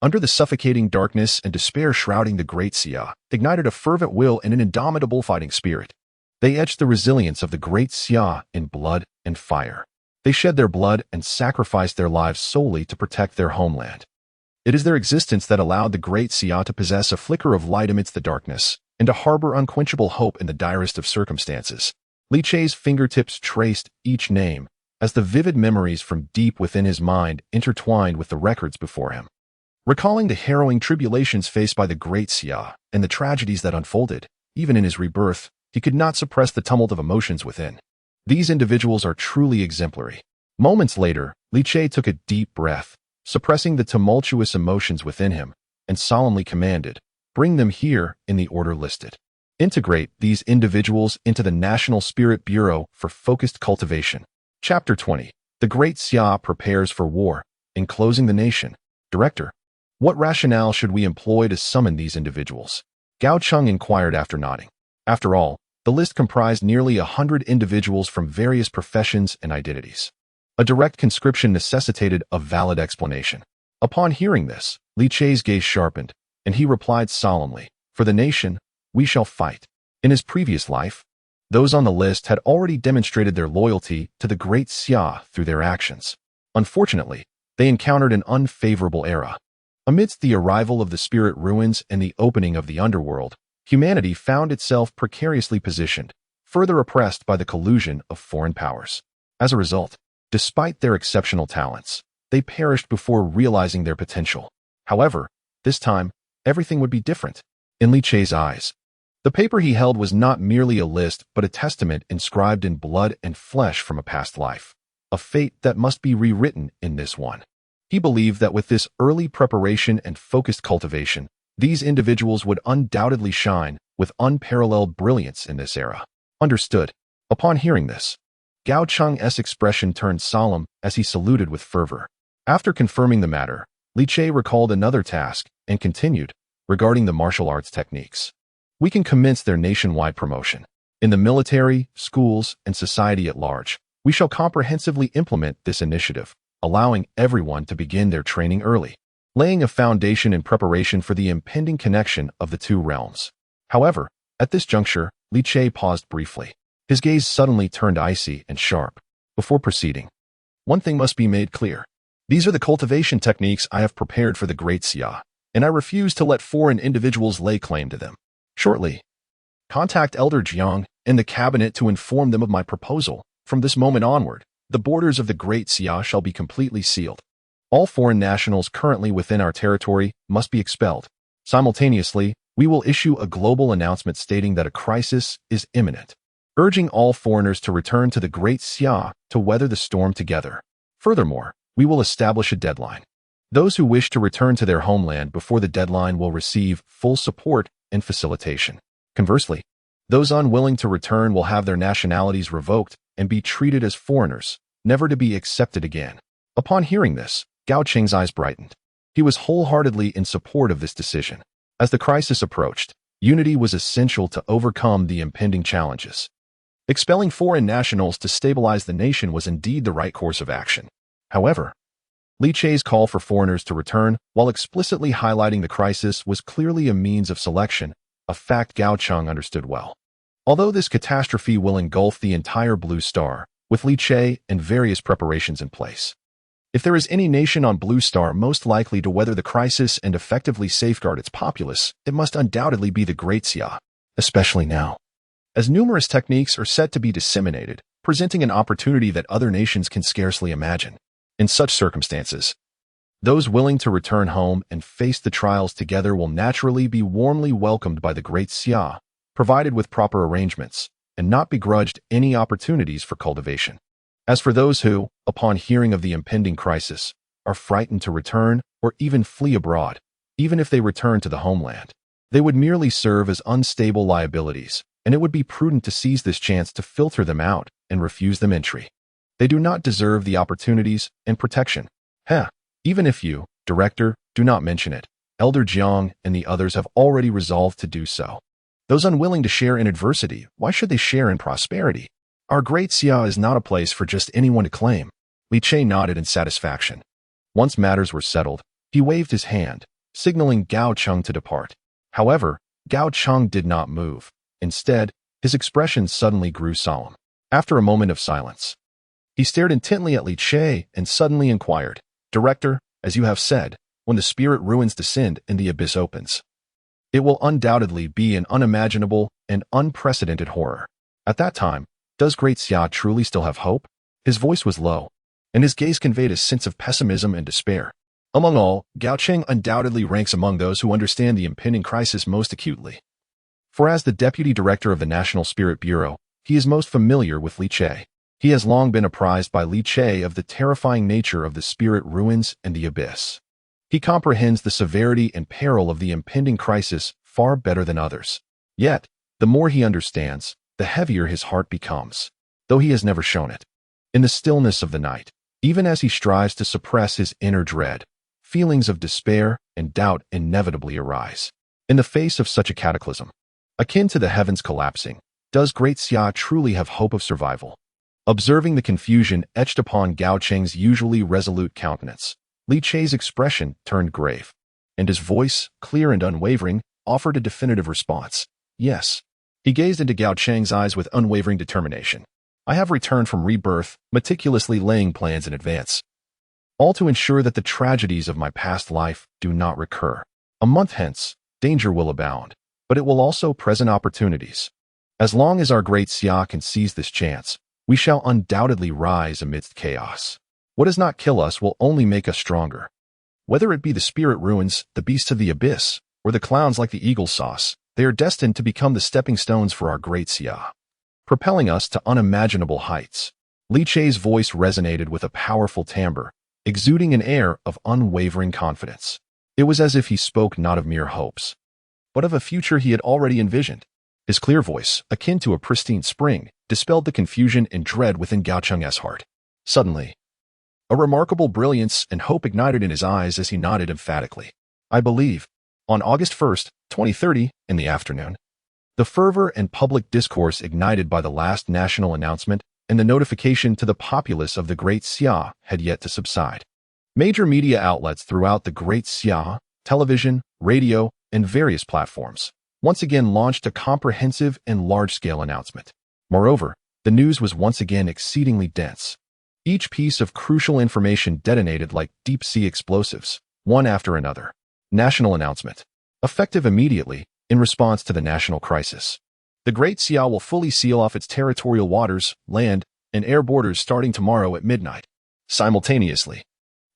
under the suffocating darkness and despair shrouding the Great Xia, ignited a fervent will and an indomitable fighting spirit. They etched the resilience of the Great Xia in blood and fire. They shed their blood and sacrificed their lives solely to protect their homeland. It is their existence that allowed the Great Xia to possess a flicker of light amidst the darkness, and to harbor unquenchable hope in the direst of circumstances. Li Che's fingertips traced each name, as the vivid memories from deep within his mind intertwined with the records before him. Recalling the harrowing tribulations faced by the Great Xia and the tragedies that unfolded, even in his rebirth, he could not suppress the tumult of emotions within. These individuals are truly exemplary. Moments later, Li Che took a deep breath, suppressing the tumultuous emotions within him, and solemnly commanded, "Bring them here in the order listed. Integrate these individuals into the National Spirit Bureau for focused cultivation." Chapter 20. The Great Xia prepares for war, enclosing the nation. Director, what rationale should we employ to summon these individuals? Gao Cheng inquired after nodding. After all, the list comprised nearly 100 individuals from various professions and identities. A direct conscription necessitated a valid explanation. Upon hearing this, Li Che's gaze sharpened, and he replied solemnly, "For the nation, we shall fight." In his previous life, those on the list had already demonstrated their loyalty to the Great Xia through their actions. Unfortunately, they encountered an unfavorable era. Amidst the arrival of the spirit ruins and the opening of the underworld, humanity found itself precariously positioned, further oppressed by the collusion of foreign powers. As a result, despite their exceptional talents, they perished before realizing their potential. However, this time, everything would be different. In Li Che's eyes, the paper he held was not merely a list but a testament inscribed in blood and flesh from a past life, a fate that must be rewritten in this one. He believed that with this early preparation and focused cultivation, these individuals would undoubtedly shine with unparalleled brilliance in this era. Understood. Upon hearing this, Gao Cheng's expression turned solemn as he saluted with fervor. After confirming the matter, Li Che recalled another task and continued, regarding the martial arts techniques. We can commence their nationwide promotion. In the military, schools, and society at large, we shall comprehensively implement this initiative, allowing everyone to begin their training early, laying a foundation in preparation for the impending connection of the two realms. However, at this juncture, Li Che paused briefly. His gaze suddenly turned icy and sharp. Before proceeding, one thing must be made clear. These are the cultivation techniques I have prepared for the Great Xia, and I refuse to let foreign individuals lay claim to them. Shortly, contact Elder Jiang and the cabinet to inform them of my proposal. From this moment onward, the borders of the Great Xia shall be completely sealed. All foreign nationals currently within our territory must be expelled. Simultaneously, we will issue a global announcement stating that a crisis is imminent, urging all foreigners to return to the Great Xia to weather the storm together. Furthermore, we will establish a deadline. Those who wish to return to their homeland before the deadline will receive full support and facilitation. Conversely, those unwilling to return will have their nationalities revoked and be treated as foreigners, never to be accepted again. Upon hearing this, Gao Cheng's eyes brightened. He was wholeheartedly in support of this decision. As the crisis approached, unity was essential to overcome the impending challenges. Expelling foreign nationals to stabilize the nation was indeed the right course of action. However, Li Che's call for foreigners to return, while explicitly highlighting the crisis, was clearly a means of selection, a fact Gao Cheng understood well. Although this catastrophe will engulf the entire Blue Star, with Li Che and various preparations in place. If there is any nation on Blue Star most likely to weather the crisis and effectively safeguard its populace, it must undoubtedly be the Great Xia, especially now, as numerous techniques are set to be disseminated, presenting an opportunity that other nations can scarcely imagine. In such circumstances, those willing to return home and face the trials together will naturally be warmly welcomed by the Great Xia, provided with proper arrangements, and not begrudged any opportunities for cultivation. As for those who, upon hearing of the impending crisis, are frightened to return or even flee abroad, even if they return to the homeland, they would merely serve as unstable liabilities, and it would be prudent to seize this chance to filter them out and refuse them entry. They do not deserve the opportunities and protection. Even if you, Director, do not mention it, Elder Jiang and the others have already resolved to do so. Those unwilling to share in adversity, why should they share in prosperity? Our Great Xia is not a place for just anyone to claim. Li Che nodded in satisfaction. Once matters were settled, he waved his hand, signaling Gao Cheng to depart. However, Gao Cheng did not move. Instead, his expression suddenly grew solemn. After a moment of silence, he stared intently at Li Che and suddenly inquired, "Director, as you have said, when the spirit ruins descend and the abyss opens, it will undoubtedly be an unimaginable and unprecedented horror. At that time, does Great Xia truly still have hope?" His voice was low, and his gaze conveyed a sense of pessimism and despair. Among all, Gao Cheng undoubtedly ranks among those who understand the impending crisis most acutely. For as the Deputy Director of the National Spirit Bureau, he is most familiar with Li Che. He has long been apprised by Li Che of the terrifying nature of the spirit ruins and the abyss. He comprehends the severity and peril of the impending crisis far better than others. Yet, the more he understands, the heavier his heart becomes, though he has never shown it. In the stillness of the night, even as he strives to suppress his inner dread, feelings of despair and doubt inevitably arise. In the face of such a cataclysm, akin to the heavens collapsing, does Great Xia truly have hope of survival? Observing the confusion etched upon Gao Cheng's usually resolute countenance, Li Che's expression turned grave, and his voice, clear and unwavering, offered a definitive response. Yes. He gazed into Gao Cheng's eyes with unwavering determination. I have returned from rebirth, meticulously laying plans in advance, all to ensure that the tragedies of my past life do not recur. A month hence, danger will abound, but it will also present opportunities. As long as our Great Xia can seize this chance, we shall undoubtedly rise amidst chaos. What does not kill us will only make us stronger. Whether it be the spirit ruins, the beasts of the abyss, or the clowns like the eagle sauce, they are destined to become the stepping stones for our Great Xia, propelling us to unimaginable heights. Li Che's voice resonated with a powerful timbre, exuding an air of unwavering confidence. It was as if he spoke not of mere hopes, but of a future he had already envisioned. His clear voice, akin to a pristine spring, dispelled the confusion and dread within Gao Cheng's heart. Suddenly, a remarkable brilliance and hope ignited in his eyes as he nodded emphatically. I believe, on August 1st, 2030, in the afternoon, the fervor and public discourse ignited by the last national announcement and the notification to the populace of the Great Xia had yet to subside. Major media outlets throughout the Great Xia, television, radio, and various platforms, once again launched a comprehensive and large-scale announcement. Moreover, the news was once again exceedingly dense. Each piece of crucial information detonated like deep-sea explosives, one after another. National announcement. Effective immediately, in response to the national crisis. The Great Xia will fully seal off its territorial waters, land, and air borders starting tomorrow at midnight. Simultaneously,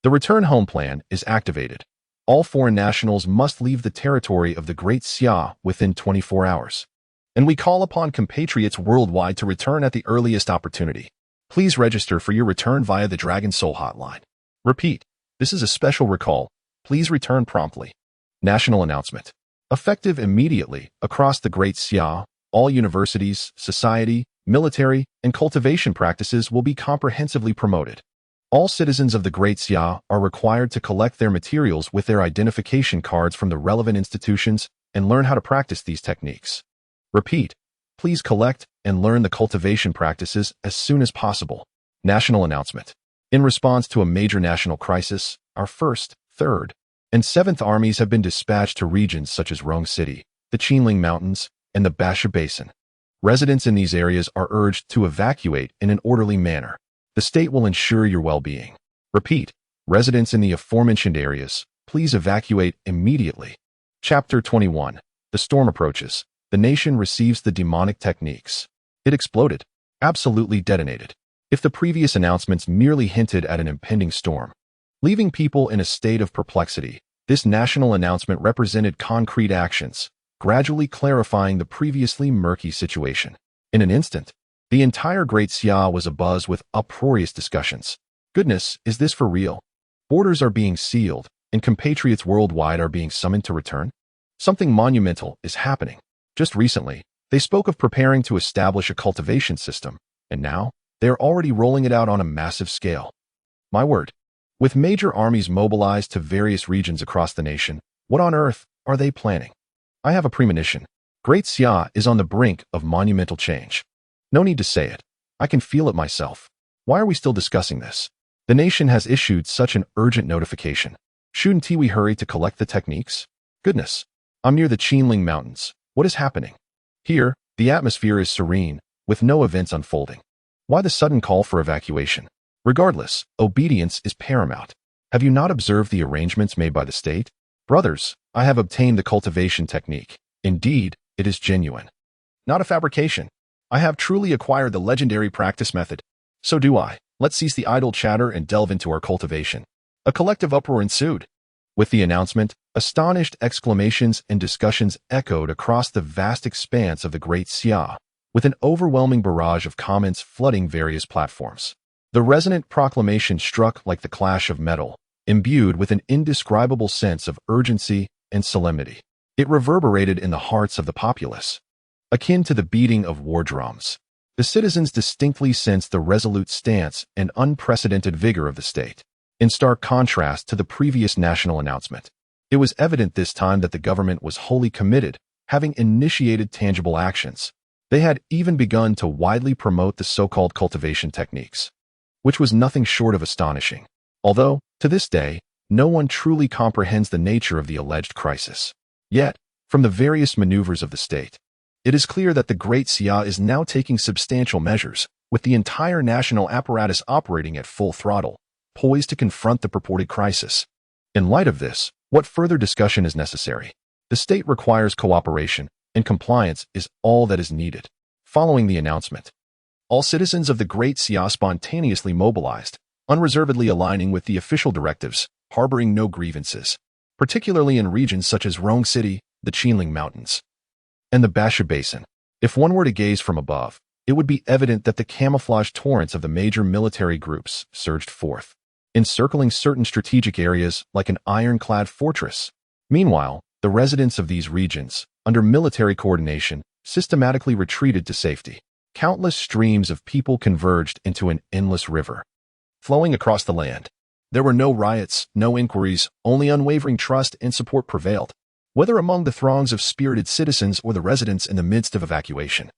the return home plan is activated. All foreign nationals must leave the territory of the Great Xia within 24 hours. And we call upon compatriots worldwide to return at the earliest opportunity. Please register for your return via the Dragon Soul hotline. Repeat, this is a special recall. Please return promptly. National announcement. Effective immediately, across the Great Xia, all universities, society, military, and cultivation practices will be comprehensively promoted. All citizens of the Great Xia are required to collect their materials with their identification cards from the relevant institutions and learn how to practice these techniques. Repeat, please collect and learn the cultivation practices as soon as possible. National announcement. In response to a major national crisis, our 1st, 3rd, and 7th armies have been dispatched to regions such as Rong City, the Qinling Mountains, and the Basha Basin. Residents in these areas are urged to evacuate in an orderly manner. The state will ensure your well-being. Repeat, residents in the aforementioned areas, please evacuate immediately. Chapter 21. The storm approaches. The nation receives the demonic techniques. It exploded. Absolutely detonated. If the previous announcements merely hinted at an impending storm, leaving people in a state of perplexity, this national announcement represented concrete actions, gradually clarifying the previously murky situation. In an instant, the entire Great Xia was abuzz with uproarious discussions. Goodness, is this for real? Borders are being sealed, and compatriots worldwide are being summoned to return? Something monumental is happening. Just recently, they spoke of preparing to establish a cultivation system, and now, they are already rolling it out on a massive scale. My word. With major armies mobilized to various regions across the nation, what on earth are they planning? I have a premonition. Great Xia is on the brink of monumental change. No need to say it. I can feel it myself. Why are we still discussing this? The nation has issued such an urgent notification. Shouldn't we hurry to collect the techniques? Goodness. I'm near the Qinling Mountains. What is happening? Here, the atmosphere is serene, with no events unfolding. Why the sudden call for evacuation? Regardless, obedience is paramount. Have you not observed the arrangements made by the state? Brothers, I have obtained the cultivation technique. Indeed, it is genuine. Not a fabrication. I have truly acquired the legendary practice method. So do I. Let's cease the idle chatter and delve into our cultivation. A collective uproar ensued. With the announcement, astonished exclamations and discussions echoed across the vast expanse of the Great Xia. with an overwhelming barrage of comments flooding various platforms. The resonant proclamation struck like the clash of metal, imbued with an indescribable sense of urgency and solemnity. It reverberated in the hearts of the populace, akin to the beating of war drums. The citizens distinctly sensed the resolute stance and unprecedented vigor of the state, in stark contrast to the previous national announcement. It was evident this time that the government was wholly committed, having initiated tangible actions. They had even begun to widely promote the so-called cultivation techniques, which was nothing short of astonishing. Although, to this day, no one truly comprehends the nature of the alleged crisis. Yet, from the various maneuvers of the state, it is clear that the Great Xia is now taking substantial measures, with the entire national apparatus operating at full throttle, poised to confront the purported crisis. In light of this, what further discussion is necessary? The state requires cooperation, and compliance is all that is needed. Following the announcement, all citizens of the Great Xia spontaneously mobilized, unreservedly aligning with the official directives, harboring no grievances, particularly in regions such as Rong City, the Qinling Mountains, and the Basha Basin. If one were to gaze from above, it would be evident that the camouflage torrents of the major military groups surged forth, encircling certain strategic areas like an ironclad fortress. Meanwhile, the residents of these regions, under military coordination, systematically retreated to safety. Countless streams of people converged into an endless river, flowing across the land. There were no riots, no inquiries, only unwavering trust and support prevailed, whether among the throngs of spirited citizens or the residents in the midst of evacuation.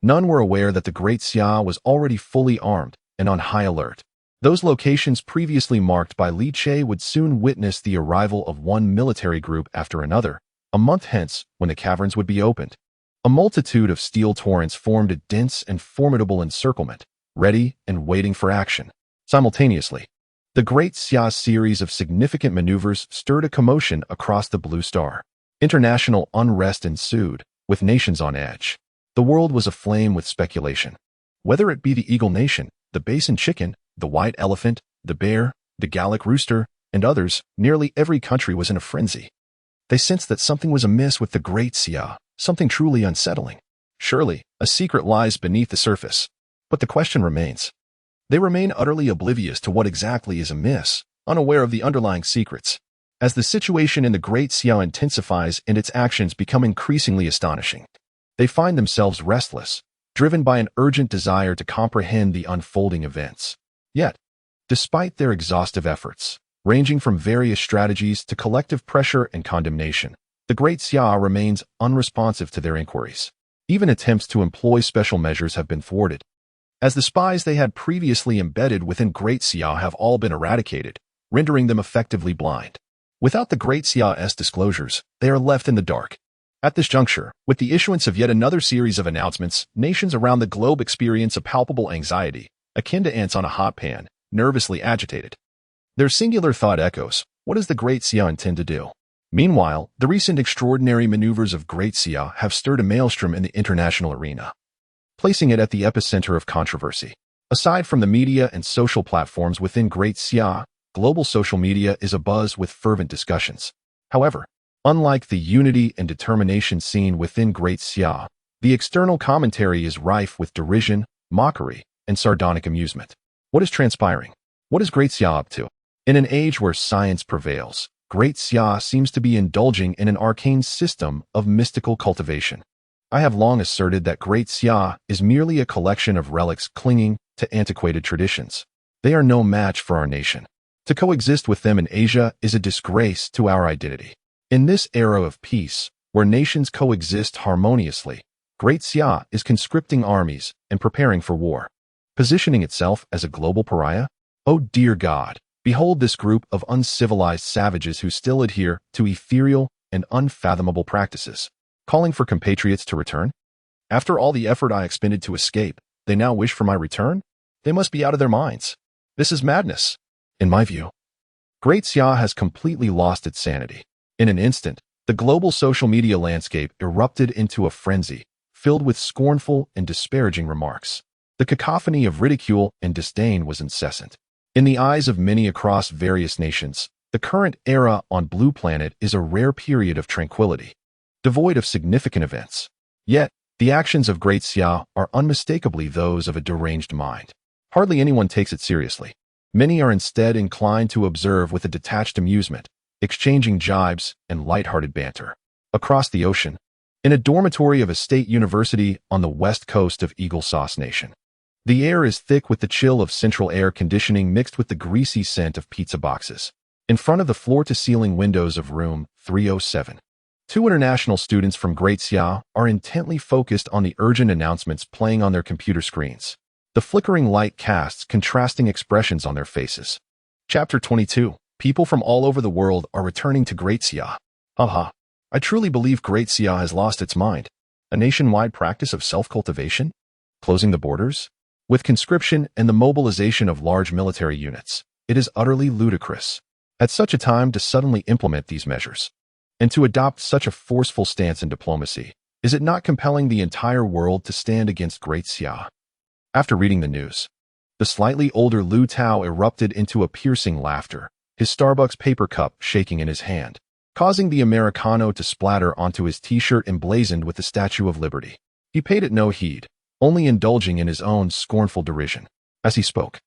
None were aware that the Great Xia was already fully armed and on high alert. Those locations previously marked by Li Che would soon witness the arrival of one military group after another, a month hence when the caverns would be opened. A multitude of steel torrents formed a dense and formidable encirclement, ready and waiting for action. Simultaneously, the Great Xia's series of significant maneuvers stirred a commotion across the Blue Star. International unrest ensued, with nations on edge. The world was aflame with speculation. Whether it be the Eagle Nation, the Basin Chicken, the White Elephant, the Bear, the Gallic Rooster, and others, nearly every country was in a frenzy. They sensed that something was amiss with the Great Xia, something truly unsettling. Surely, a secret lies beneath the surface. But the question remains. They remain utterly oblivious to what exactly is amiss, unaware of the underlying secrets. As the situation in the Great Xia intensifies and its actions become increasingly astonishing, they find themselves restless, driven by an urgent desire to comprehend the unfolding events. Yet, despite their exhaustive efforts, ranging from various strategies to collective pressure and condemnation, the Great Xia remains unresponsive to their inquiries. Even attempts to employ special measures have been thwarted, as the spies they had previously embedded within Great Xia have all been eradicated, rendering them effectively blind. Without the Great Xia's disclosures, they are left in the dark. At this juncture, with the issuance of yet another series of announcements, nations around the globe experience a palpable anxiety, akin to ants on a hot pan, nervously agitated. Their singular thought echoes, what does the Great Xia intend to do? Meanwhile, the recent extraordinary maneuvers of Great Xia have stirred a maelstrom in the international arena, placing it at the epicenter of controversy. Aside from the media and social platforms within Great Xia, global social media is abuzz with fervent discussions. However, unlike the unity and determination seen within Great Xia, the external commentary is rife with derision, mockery, and sardonic amusement. What is transpiring? What is Great Xia up to? In an age where science prevails, Great Xia seems to be indulging in an arcane system of mystical cultivation. I have long asserted that Great Xia is merely a collection of relics clinging to antiquated traditions. They are no match for our nation. To coexist with them in Asia is a disgrace to our identity. In this era of peace, where nations coexist harmoniously, Great Xia is conscripting armies and preparing for war, positioning itself as a global pariah. Oh dear God, behold this group of uncivilized savages who still adhere to ethereal and unfathomable practices, calling for compatriots to return? After all the effort I expended to escape, they now wish for my return? They must be out of their minds. This is madness. In my view, Great Xia has completely lost its sanity. In an instant, the global social media landscape erupted into a frenzy, filled with scornful and disparaging remarks. The cacophony of ridicule and disdain was incessant. In the eyes of many across various nations, the current era on Blue Planet is a rare period of tranquility, devoid of significant events. Yet, The actions of Great Xia are unmistakably those of a deranged mind. Hardly anyone takes it seriously. Many are instead inclined to observe with a detached amusement, exchanging jibes and light-hearted banter. Across the ocean, in a dormitory of a state university on the west coast of Eagle Sauce Nation, the air is thick with the chill of central air conditioning mixed with the greasy scent of pizza boxes. In front of the floor-to-ceiling windows of room 307, two international students from Great Xia are intently focused on the urgent announcements playing on their computer screens. The flickering light casts contrasting expressions on their faces. Chapter 22. People from all over the world are returning to Great Xia. Haha. I truly believe Great Xia has lost its mind. A nationwide practice of self-cultivation? Closing the borders? With conscription and the mobilization of large military units, it is utterly ludicrous at such a time to suddenly implement these measures. And to adopt such a forceful stance in diplomacy, is it not compelling the entire world to stand against Great Xia? After reading the news, the slightly older Lu Tao erupted into a piercing laughter, his Starbucks paper cup shaking in his hand, causing the Americano to splatter onto his t-shirt emblazoned with the Statue of Liberty. He paid it no heed, only indulging in his own scornful derision. As he spoke,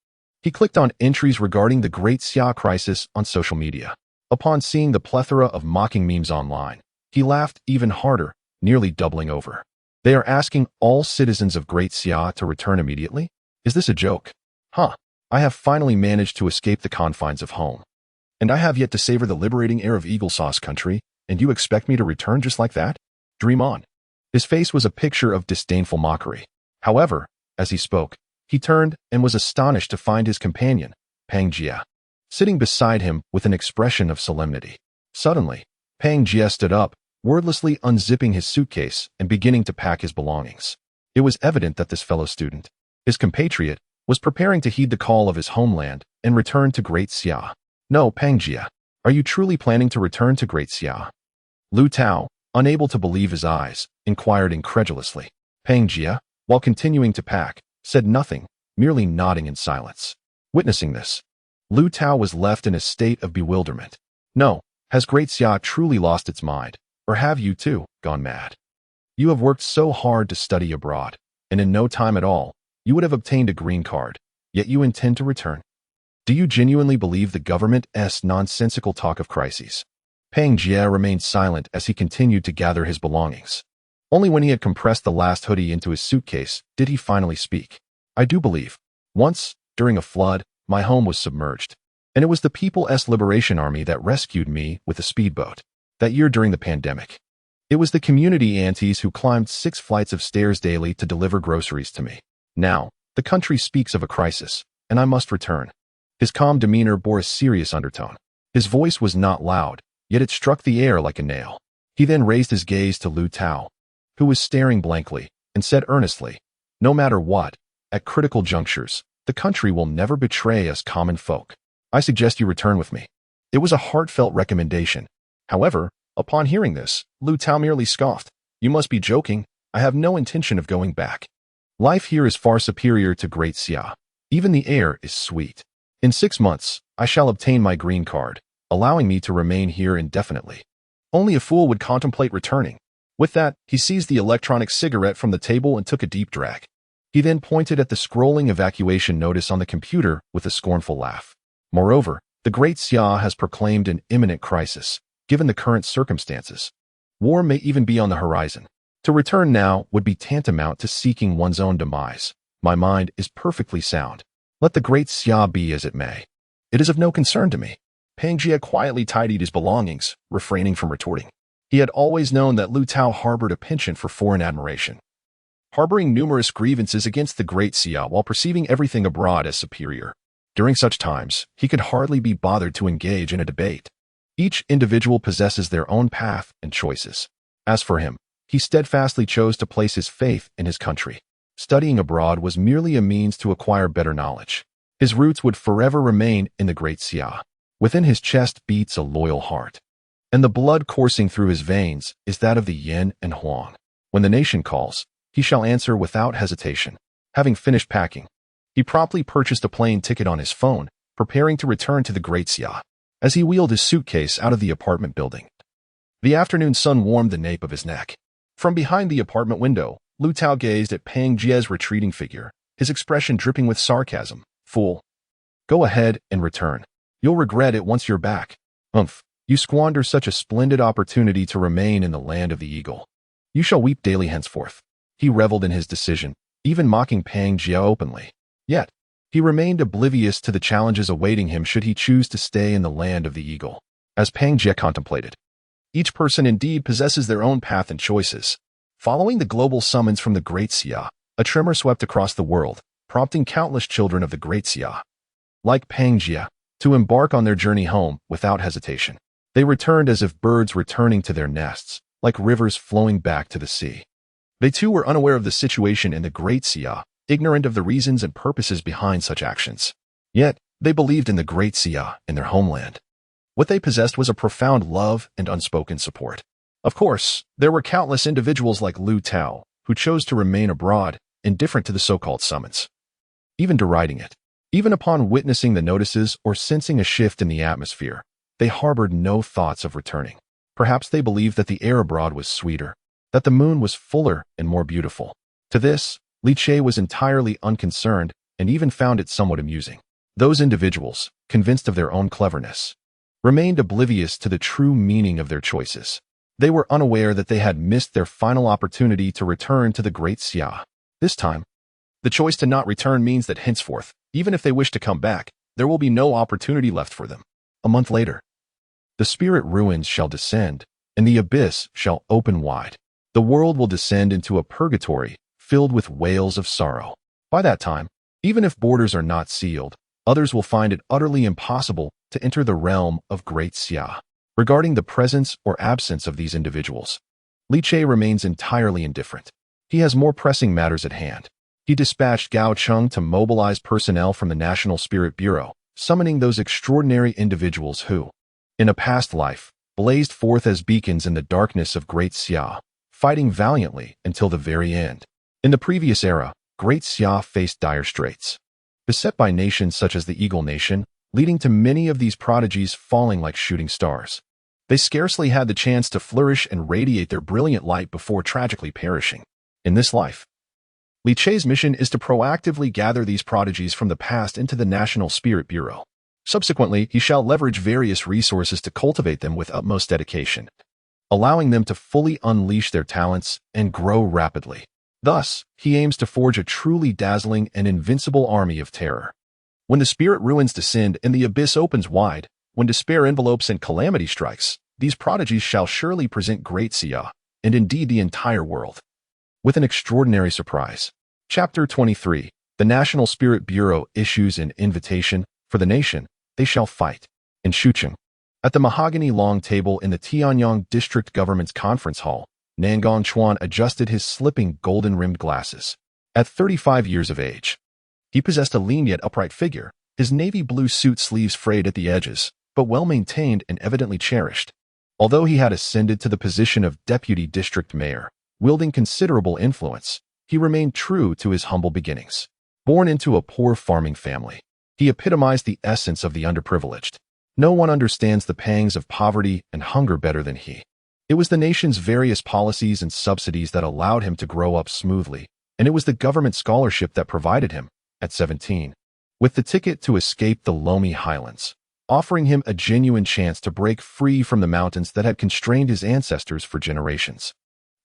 he clicked on entries regarding the Great Xia crisis on social media. Upon seeing the plethora of mocking memes online, he laughed even harder, nearly doubling over. They are asking all citizens of Great Xia to return immediately? Is this a joke? Huh. I have finally managed to escape the confines of home. And I have yet to savor the liberating air of Eagle Sauce country, and you expect me to return just like that? Dream on. His face was a picture of disdainful mockery. However, as he spoke, he turned and was astonished to find his companion, Pang Jia, sitting beside him with an expression of solemnity. Suddenly, Pang Jia stood up, wordlessly unzipping his suitcase and beginning to pack his belongings. It was evident that this fellow student, his compatriot, was preparing to heed the call of his homeland and return to Great Xia. No, Pang Jia, are you truly planning to return to Great Xia? Lu Tao, unable to believe his eyes, inquired incredulously. Pang Jia, while continuing to pack, said nothing, merely nodding in silence. Witnessing this, Lu Tao was left in a state of bewilderment. No, has Great Xia truly lost its mind? Or have you, too, gone mad? You have worked so hard to study abroad, and in no time at all, you would have obtained a green card, yet you intend to return. Do you genuinely believe the government's nonsensical talk of crises? Pang Jia remained silent as he continued to gather his belongings. Only when he had compressed the last hoodie into his suitcase did he finally speak. I do believe. Once, during a flood, my home was submerged, and it was the People's Liberation Army that rescued me with a speedboat. That year during the pandemic, it was the community aunties who climbed 6 flights of stairs daily to deliver groceries to me. Now, the country speaks of a crisis, and I must return. His calm demeanor bore a serious undertone. His voice was not loud, yet it struck the air like a nail. He then raised his gaze to Lu Tao, who was staring blankly, and said earnestly, no matter what, at critical junctures, the country will never betray us common folk. I suggest you return with me. It was a heartfelt recommendation. However, upon hearing this, Lu Tao merely scoffed. You must be joking. I have no intention of going back. Life here is far superior to Great Xia. Even the air is sweet. In 6 months, I shall obtain my green card, allowing me to remain here indefinitely. Only a fool would contemplate returning. With that, he seized the electronic cigarette from the table and took a deep drag. He then pointed at the scrolling evacuation notice on the computer with a scornful laugh. Moreover, the Great Xia has proclaimed an imminent crisis, given the current circumstances. War may even be on the horizon. To return now would be tantamount to seeking one's own demise. My mind is perfectly sound. Let the Great Xia be as it may. It is of no concern to me. Pang Jia quietly tidied his belongings, refraining from retorting. He had always known that Lu Tao harbored a penchant for foreign admiration, harboring numerous grievances against the Great Xia while perceiving everything abroad as superior. During such times, he could hardly be bothered to engage in a debate. Each individual possesses their own path and choices. As for him, he steadfastly chose to place his faith in his country. Studying abroad was merely a means to acquire better knowledge. His roots would forever remain in the Great Xia. Within his chest beats a loyal heart, and the blood coursing through his veins is that of the Yin and Huang. When the nation calls, he shall answer without hesitation. Having finished packing, he promptly purchased a plane ticket on his phone, preparing to return to the Great Xia. As he wheeled his suitcase out of the apartment building, the afternoon sun warmed the nape of his neck. From behind the apartment window, Lu Tao gazed at Pang Jie's retreating figure, his expression dripping with sarcasm. Fool. Go ahead and return. You'll regret it once you're back. Umph. You squander such a splendid opportunity to remain in the land of the eagle. You shall weep daily henceforth. He reveled in his decision, even mocking Pang Jie openly. Yet, he remained oblivious to the challenges awaiting him should he choose to stay in the land of the eagle. As Pang Jie contemplated, each person indeed possesses their own path and choices. Following the global summons from the Great Xia, a tremor swept across the world, prompting countless children of the Great Xia, like Pang Jie, to embark on their journey home without hesitation. They returned as if birds returning to their nests, like rivers flowing back to the sea. They too were unaware of the situation in the Great Xia, ignorant of the reasons and purposes behind such actions. Yet, they believed in the Great Xia in their homeland. What they possessed was a profound love and unspoken support. Of course, there were countless individuals like Lu Tao, who chose to remain abroad, indifferent to the so-called summons, even deriding it. Even upon witnessing the notices or sensing a shift in the atmosphere, they harbored no thoughts of returning. Perhaps they believed that the air abroad was sweeter, that the moon was fuller and more beautiful. To this, Li Che was entirely unconcerned and even found it somewhat amusing. Those individuals, convinced of their own cleverness, remained oblivious to the true meaning of their choices. They were unaware that they had missed their final opportunity to return to the Great Xia. This time, the choice to not return means that henceforth, even if they wish to come back, there will be no opportunity left for them. A month later, the spirit ruins shall descend, and the abyss shall open wide. The world will descend into a purgatory filled with wails of sorrow. By that time, even if borders are not sealed, others will find it utterly impossible to enter the realm of Great Xia. Regarding the presence or absence of these individuals, Li Che remains entirely indifferent. He has more pressing matters at hand. He dispatched Gao Cheng to mobilize personnel from the National Spirit Bureau, summoning those extraordinary individuals who, in a past life, blazed forth as beacons in the darkness of Great Xia, fighting valiantly until the very end. In the previous era, Great Xia faced dire straits, beset by nations such as the Eagle Nation, leading to many of these prodigies falling like shooting stars. They scarcely had the chance to flourish and radiate their brilliant light before tragically perishing. In this life, Li Che's mission is to proactively gather these prodigies from the past into the National Spirit Bureau. Subsequently, he shall leverage various resources to cultivate them with utmost dedication, allowing them to fully unleash their talents and grow rapidly. Thus, he aims to forge a truly dazzling and invincible army of terror. When the spirit ruins descend and the abyss opens wide, when despair envelopes and calamity strikes, these prodigies shall surely present Great Xia, and indeed the entire world, with an extraordinary surprise. Chapter 23. The National Spirit Bureau issues an invitation for the nation. They shall fight. In Shucheng, at the mahogany long table in the Tianyang District Government's conference hall, Nangong Chuan adjusted his slipping golden-rimmed glasses. At 35 years of age, he possessed a lean yet upright figure, his navy blue suit sleeves frayed at the edges, but well-maintained and evidently cherished. Although he had ascended to the position of deputy district mayor, wielding considerable influence, he remained true to his humble beginnings. Born into a poor farming family, he epitomized the essence of the underprivileged. No one understands the pangs of poverty and hunger better than he. It was the nation's various policies and subsidies that allowed him to grow up smoothly, and it was the government scholarship that provided him, at 17, with the ticket to escape the loamy highlands, offering him a genuine chance to break free from the mountains that had constrained his ancestors for generations.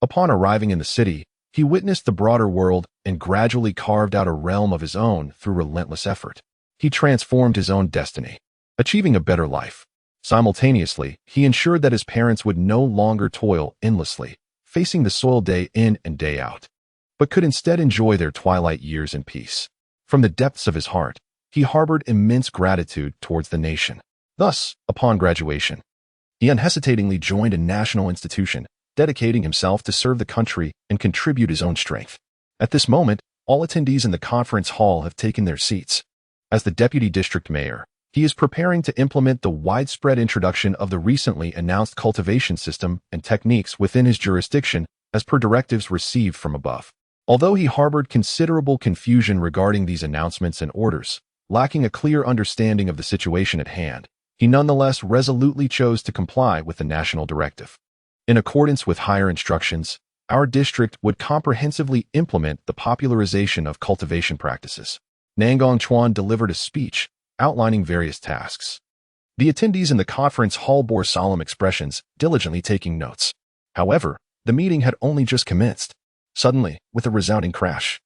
Upon arriving in the city, he witnessed the broader world and gradually carved out a realm of his own through relentless effort. He transformed his own destiny, achieving a better life. Simultaneously, he ensured that his parents would no longer toil endlessly, facing the soil day in and day out, but could instead enjoy their twilight years in peace. From the depths of his heart, he harbored immense gratitude towards the nation. Thus, upon graduation, he unhesitatingly joined a national institution, dedicating himself to serve the country and contribute his own strength. At this moment, all attendees in the conference hall have taken their seats. As the deputy district mayor, he is preparing to implement the widespread introduction of the recently announced cultivation system and techniques within his jurisdiction as per directives received from above. Although he harbored considerable confusion regarding these announcements and orders, lacking a clear understanding of the situation at hand, he nonetheless resolutely chose to comply with the national directive. In accordance with higher instructions, our district would comprehensively implement the popularization of cultivation practices. Nangong Chuan delivered a speech outlining various tasks. The attendees in the conference hall bore solemn expressions, diligently taking notes. However, the meeting had only just commenced. Suddenly, with a resounding crash,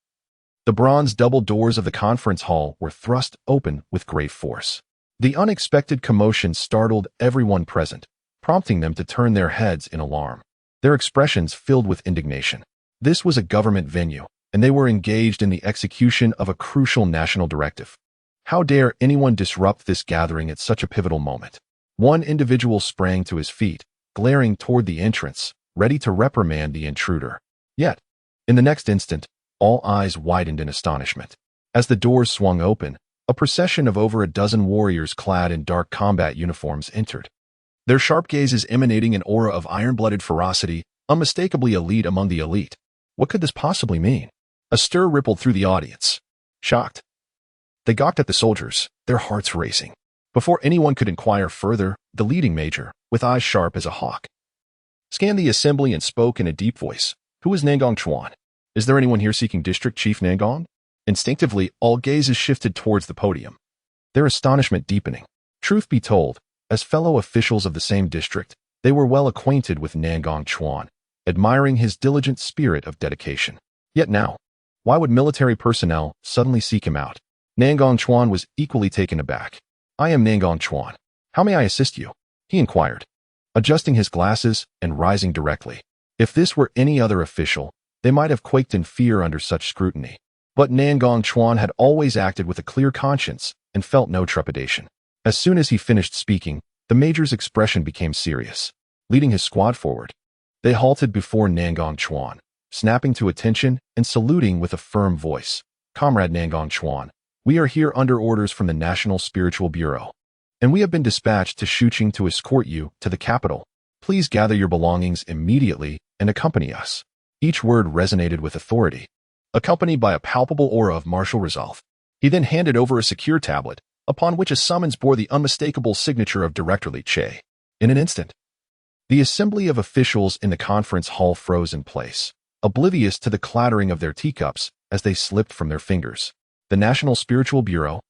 the bronze double doors of the conference hall were thrust open with great force. The unexpected commotion startled everyone present, prompting them to turn their heads in alarm. Their expressions filled with indignation. This was a government venue, and they were engaged in the execution of a crucial national directive. How dare anyone disrupt this gathering at such a pivotal moment? One individual sprang to his feet, glaring toward the entrance, ready to reprimand the intruder. Yet, in the next instant, all eyes widened in astonishment. As the doors swung open, a procession of over a dozen warriors clad in dark combat uniforms entered. Their sharp gazes emanating an aura of iron-blooded ferocity, unmistakably elite among the elite. What could this possibly mean? A stir rippled through the audience. Shocked, they gawked at the soldiers, their hearts racing. Before anyone could inquire further, the leading major, with eyes sharp as a hawk, scanned the assembly and spoke in a deep voice. Who is Nangong Chuan? Is there anyone here seeking District Chief Nangong? Instinctively, all gazes shifted towards the podium, their astonishment deepening. Truth be told, as fellow officials of the same district, they were well acquainted with Nangong Chuan, admiring his diligent spirit of dedication. Yet now, why would military personnel suddenly seek him out? Nangong Chuan was equally taken aback. I am Nangong Chuan. How may I assist you? He inquired, adjusting his glasses and rising directly. If this were any other official, they might have quaked in fear under such scrutiny. But Nangong Chuan had always acted with a clear conscience and felt no trepidation. As soon as he finished speaking, the major's expression became serious. Leading his squad forward, they halted before Nangong Chuan, snapping to attention and saluting with a firm voice. Comrade Nangong Chuan, we are here under orders from the National Spiritual Bureau, and we have been dispatched to Shuqing to escort you to the capital. Please gather your belongings immediately and accompany us. Each word resonated with authority, accompanied by a palpable aura of martial resolve. He then handed over a secure tablet, upon which a summons bore the unmistakable signature of Director Li Che. In an instant, the assembly of officials in the conference hall froze in place, oblivious to the clattering of their teacups as they slipped from their fingers. The National Spiritual Bureau.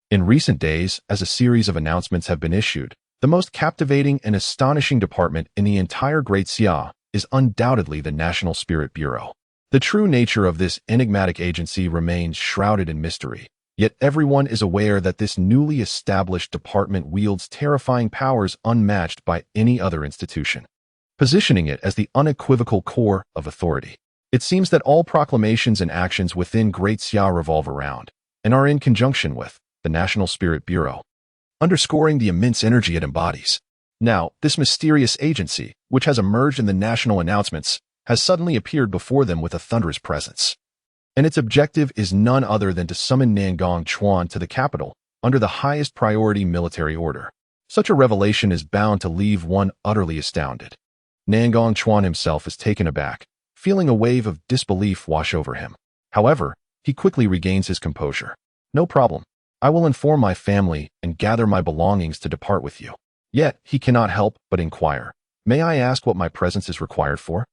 In recent days, as a series of announcements have been issued, the most captivating and astonishing department in the entire Great Xia is undoubtedly the National Spirit Bureau. The true nature of this enigmatic agency remains shrouded in mystery, yet everyone is aware that this newly established department wields terrifying powers unmatched by any other institution, positioning it as the unequivocal core of authority. It seems that all proclamations and actions within Great Xia revolve around and are in conjunction with the National Spirit Bureau, underscoring the immense energy it embodies. Now, this mysterious agency, which has emerged in the national announcements, has suddenly appeared before them with a thunderous presence. And its objective is none other than to summon Nangong Chuan to the capital under the highest priority military order. Such a revelation is bound to leave one utterly astounded. Nangong Chuan himself is taken aback, feeling a wave of disbelief wash over him. However, he quickly regains his composure. No problem. I will inform my family and gather my belongings to depart with you. Yet, he cannot help but inquire, may I ask what my presence is required for?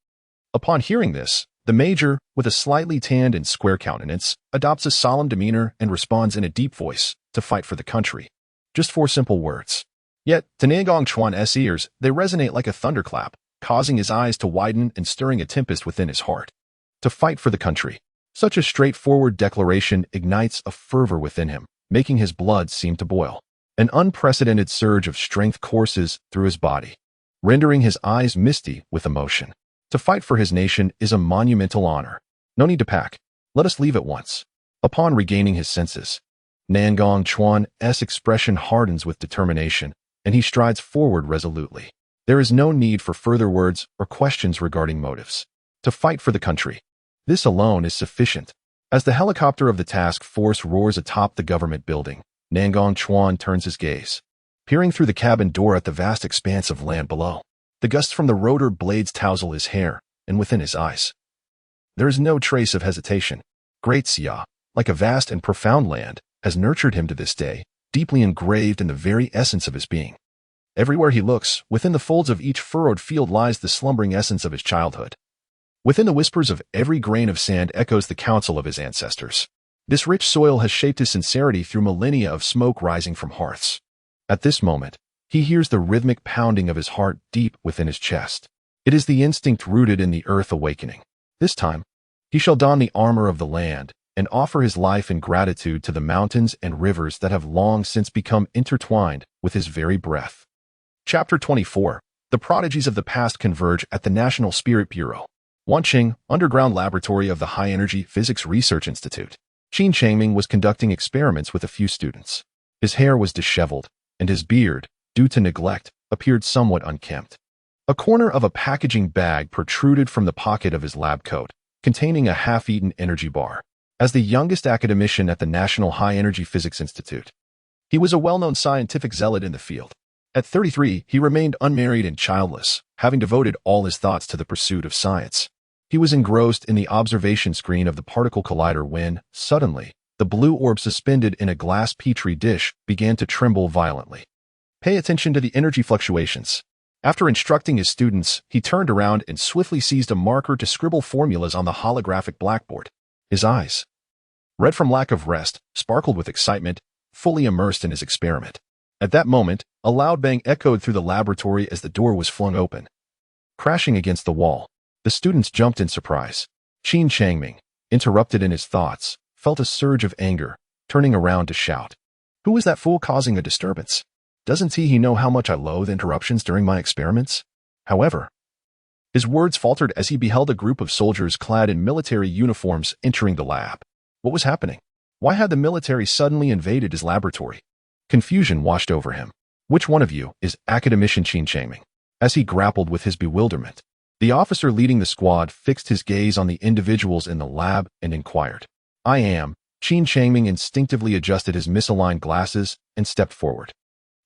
Upon hearing this, the major, with a slightly tanned and square countenance, adopts a solemn demeanor and responds in a deep voice, to fight for the country. Just 4 simple words. Yet, to Nangong Chuan's ears, they resonate like a thunderclap, causing his eyes to widen and stirring a tempest within his heart. To fight for the country. Such a straightforward declaration ignites a fervor within him, making his blood seem to boil. An unprecedented surge of strength courses through his body, rendering his eyes misty with emotion. To fight for his nation is a monumental honor. No need to pack. Let us leave at once. Upon regaining his senses, Nangong Chuan's expression hardens with determination, and he strides forward resolutely. There is no need for further words or questions regarding motives. To fight for the country. This alone is sufficient. As the helicopter of the task force roars atop the government building, Nangong Chuan turns his gaze, peering through the cabin door at the vast expanse of land below. The gusts from the rotor blades tousle his hair, and within his eyes, there is no trace of hesitation. Great Xia, like a vast and profound land, has nurtured him to this day, deeply engraved in the very essence of his being. Everywhere he looks, within the folds of each furrowed field lies the slumbering essence of his childhood. Within the whispers of every grain of sand echoes the counsel of his ancestors. This rich soil has shaped his sincerity through millennia of smoke rising from hearths. At this moment, he hears the rhythmic pounding of his heart deep within his chest. It is the instinct rooted in the earth awakening. This time, he shall don the armor of the land and offer his life in gratitude to the mountains and rivers that have long since become intertwined with his very breath. Chapter 24. The prodigies of the past converge at the National Spirit Bureau. Wanqing, underground laboratory of the High Energy Physics Research Institute. Qin Changming was conducting experiments with a few students. His hair was disheveled, and his beard, due to neglect, appeared somewhat unkempt. A corner of a packaging bag protruded from the pocket of his lab coat, containing a half-eaten energy bar. As the youngest academician at the National High Energy Physics Institute, he was a well-known scientific zealot in the field. At 33, he remained unmarried and childless, having devoted all his thoughts to the pursuit of science. He was engrossed in the observation screen of the particle collider when, suddenly, the blue orb suspended in a glass petri dish began to tremble violently. Pay attention to the energy fluctuations. After instructing his students, he turned around and swiftly seized a marker to scribble formulas on the holographic blackboard. His eyes, red from lack of rest, sparkled with excitement, fully immersed in his experiment. At that moment, a loud bang echoed through the laboratory as the door was flung open. Crashing against the wall, the students jumped in surprise. Qin Changming, interrupted in his thoughts, felt a surge of anger, turning around to shout. Who is that fool causing a disturbance? Doesn't he know how much I loathe interruptions during my experiments? However, his words faltered as he beheld a group of soldiers clad in military uniforms entering the lab. What was happening? Why had the military suddenly invaded his laboratory? Confusion washed over him. Which one of you is academician Qin Changming? As he grappled with his bewilderment, the officer leading the squad fixed his gaze on the individuals in the lab and inquired. I am. Qin Changming instinctively adjusted his misaligned glasses and stepped forward.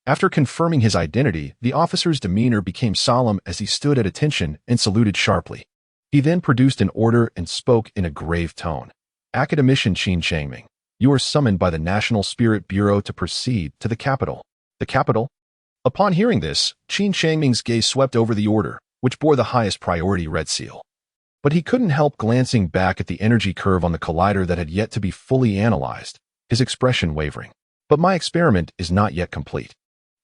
After confirming his identity, the officer's demeanor became solemn as he stood at attention and saluted sharply. He then produced an order and spoke in a grave tone. Academician Qin Changming, you are summoned by the National Spirit Bureau to proceed to the capital. The capital? Upon hearing this, Qin Changming's gaze swept over the order, which bore the highest priority red seal. But he couldn't help glancing back at the energy curve on the collider that had yet to be fully analyzed, his expression wavering. But my experiment is not yet complete.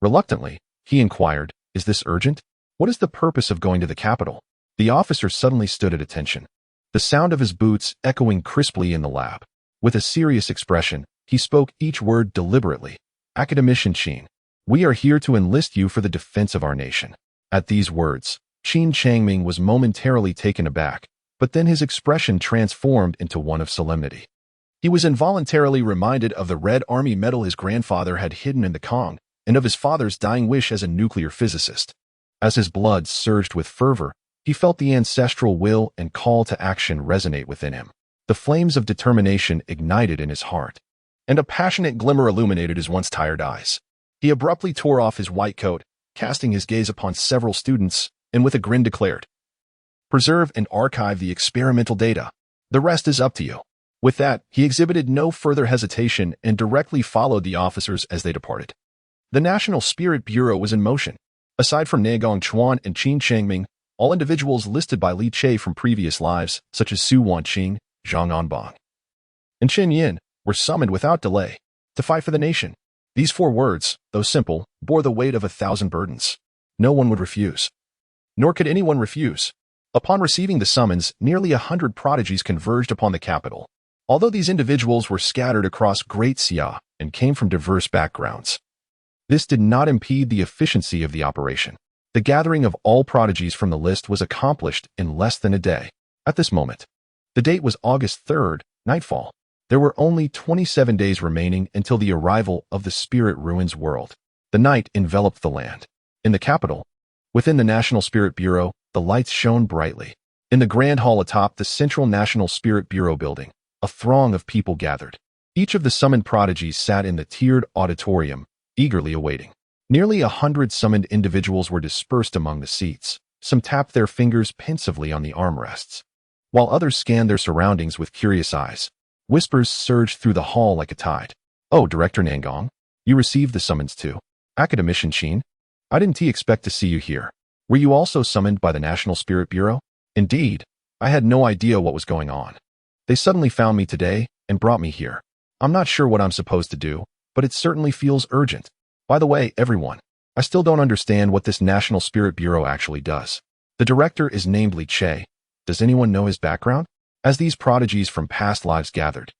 Reluctantly, he inquired, is this urgent? What is the purpose of going to the capital? The officer suddenly stood at attention, the sound of his boots echoing crisply in the lab. With a serious expression, he spoke each word deliberately. Academician Qin, we are here to enlist you for the defense of our nation. At these words, Qin Changming was momentarily taken aback, but then his expression transformed into one of solemnity. He was involuntarily reminded of the Red Army medal his grandfather had hidden in the Kong, and of his father's dying wish as a nuclear physicist. As his blood surged with fervor, he felt the ancestral will and call to action resonate within him. The flames of determination ignited in his heart, and a passionate glimmer illuminated his once tired eyes. He abruptly tore off his white coat, casting his gaze upon several students, and with a grin declared, preserve and archive the experimental data. The rest is up to you. With that, he exhibited no further hesitation and directly followed the officers as they departed. The National Spirit Bureau was in motion. Aside from Nagong Chuan and Qin Changming, all individuals listed by Li Che from previous lives, such as Su Wanqing, Zhang Anbang, and Chen Yin, were summoned without delay to fight for the nation. These 4 words, though simple, bore the weight of 1,000 burdens. No one would refuse. Nor could anyone refuse. Upon receiving the summons, nearly 100 prodigies converged upon the capital. Although these individuals were scattered across Great Xia and came from diverse backgrounds, this did not impede the efficiency of the operation. The gathering of all prodigies from the list was accomplished in less than a day. At this moment, the date was August 3rd, nightfall. There were only 27 days remaining until the arrival of the Spirit Ruins world. The night enveloped the land. In the capital, within the National Spirit Bureau, the lights shone brightly. In the grand hall atop the Central National Spirit Bureau building, a throng of people gathered. Each of the summoned prodigies sat in the tiered auditorium, eagerly awaiting. Nearly 100 summoned individuals were dispersed among the seats. Some tapped their fingers pensively on the armrests, while others scanned their surroundings with curious eyes. Whispers surged through the hall like a tide. Oh, Director Nangong, you received the summons too. Academician Qin, I didn't expect to see you here. Were you also summoned by the National Spirit Bureau? Indeed, I had no idea what was going on. They suddenly found me today and brought me here. I'm not sure what I'm supposed to do, but it certainly feels urgent. By the way, everyone, I still don't understand what this National Spirit Bureau actually does. The director is named Li Che. Does anyone know his background? As these prodigies from past lives gathered,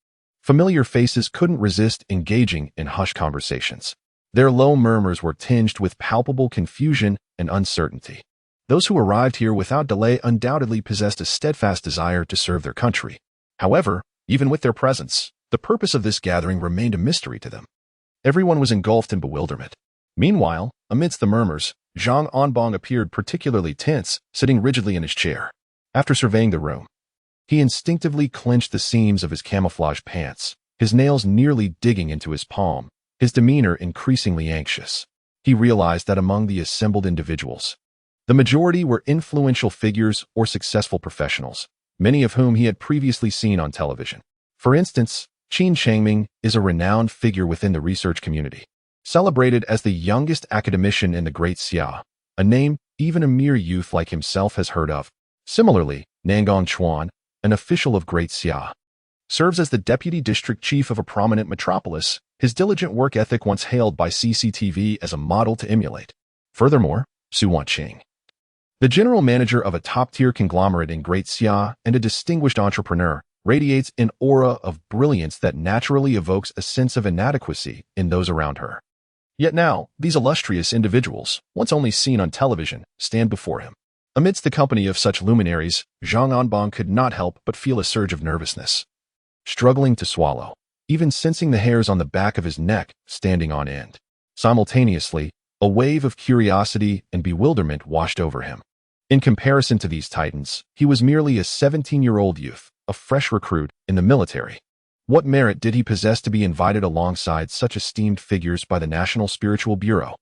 familiar faces couldn't resist engaging in hushed conversations. Their low murmurs were tinged with palpable confusion and uncertainty. Those who arrived here without delay undoubtedly possessed a steadfast desire to serve their country. However, even with their presence, the purpose of this gathering remained a mystery to them. Everyone was engulfed in bewilderment. Meanwhile, amidst the murmurs, Zhang Anbong appeared particularly tense, sitting rigidly in his chair. After surveying the room, he instinctively clenched the seams of his camouflage pants, his nails nearly digging into his palm, his demeanor increasingly anxious. He realized that among the assembled individuals, the majority were influential figures or successful professionals, many of whom he had previously seen on television. For instance, Qin Changming is a renowned figure within the research community, celebrated as the youngest academician in the Great Xia, a name even a mere youth like himself has heard of. Similarly, Nangong Chuan, an official of Great Xia, serves as the deputy district chief of a prominent metropolis, his diligent work ethic once hailed by CCTV as a model to emulate. Furthermore, Su Wanqing, the general manager of a top-tier conglomerate in Great Xia and a distinguished entrepreneur, radiates an aura of brilliance that naturally evokes a sense of inadequacy in those around her. Yet now, these illustrious individuals, once only seen on television, stand before him. Amidst the company of such luminaries, Zhang Anbong could not help but feel a surge of nervousness. Struggling to swallow, even sensing the hairs on the back of his neck standing on end. Simultaneously, a wave of curiosity and bewilderment washed over him. In comparison to these titans, he was merely a 17-year-old youth, a fresh recruit in the military. What merit did he possess to be invited alongside such esteemed figures by the National Spiritual Bureau?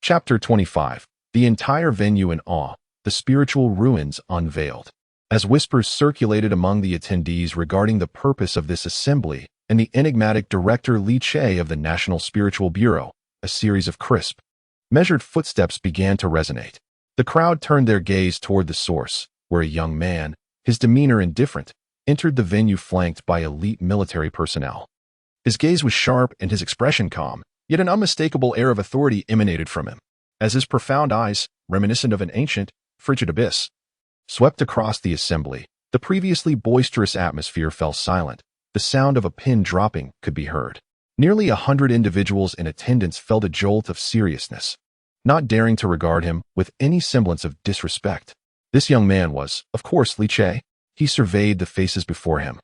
Chapter 25. The entire venue in awe, the spiritual ruins unveiled. As whispers circulated among the attendees regarding the purpose of this assembly and the enigmatic director Li Che of the National Spiritual Bureau, a series of crisp, measured footsteps began to resonate. The crowd turned their gaze toward the source, where a young man, his demeanor indifferent, entered the venue flanked by elite military personnel. His gaze was sharp and his expression calm, yet an unmistakable air of authority emanated from him, as his profound eyes, reminiscent of an ancient, frigid abyss, swept across the assembly. The previously boisterous atmosphere fell silent. The sound of a pin dropping could be heard. Nearly 100 individuals in attendance felt a jolt of seriousness, not daring to regard him with any semblance of disrespect. This young man was, of course, Li Che. He surveyed the faces before him,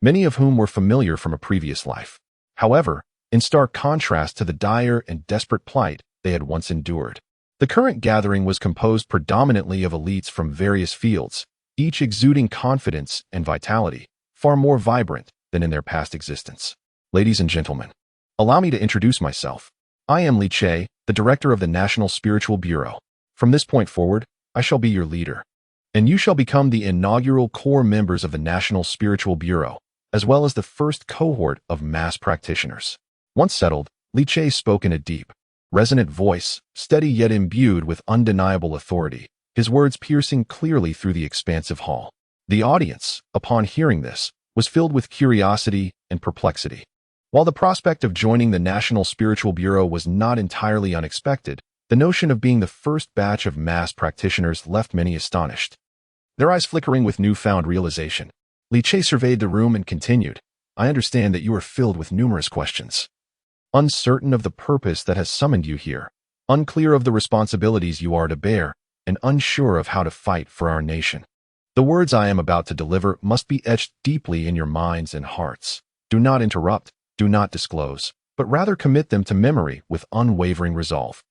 many of whom were familiar from a previous life. However, in stark contrast to the dire and desperate plight they had once endured, the current gathering was composed predominantly of elites from various fields, each exuding confidence and vitality, far more vibrant than in their past existence. Ladies and gentlemen, allow me to introduce myself. I am Li Che, the director of the National Spiritual Bureau. From this point forward, I shall be your leader, and you shall become the inaugural core members of the National Spiritual Bureau, as well as the first cohort of mass practitioners. Once settled, Li Che spoke in a deep, resonant voice, steady yet imbued with undeniable authority, his words piercing clearly through the expansive hall. The audience, upon hearing this, was filled with curiosity and perplexity. While the prospect of joining the National Spiritual Bureau was not entirely unexpected, the notion of being the first batch of mass practitioners left many astonished, their eyes flickering with newfound realization. Li Che surveyed the room and continued, I understand that you are filled with numerous questions. Uncertain of the purpose that has summoned you here, unclear of the responsibilities you are to bear, and unsure of how to fight for our nation. The words I am about to deliver must be etched deeply in your minds and hearts. Do not interrupt, do not disclose, but rather commit them to memory with unwavering resolve.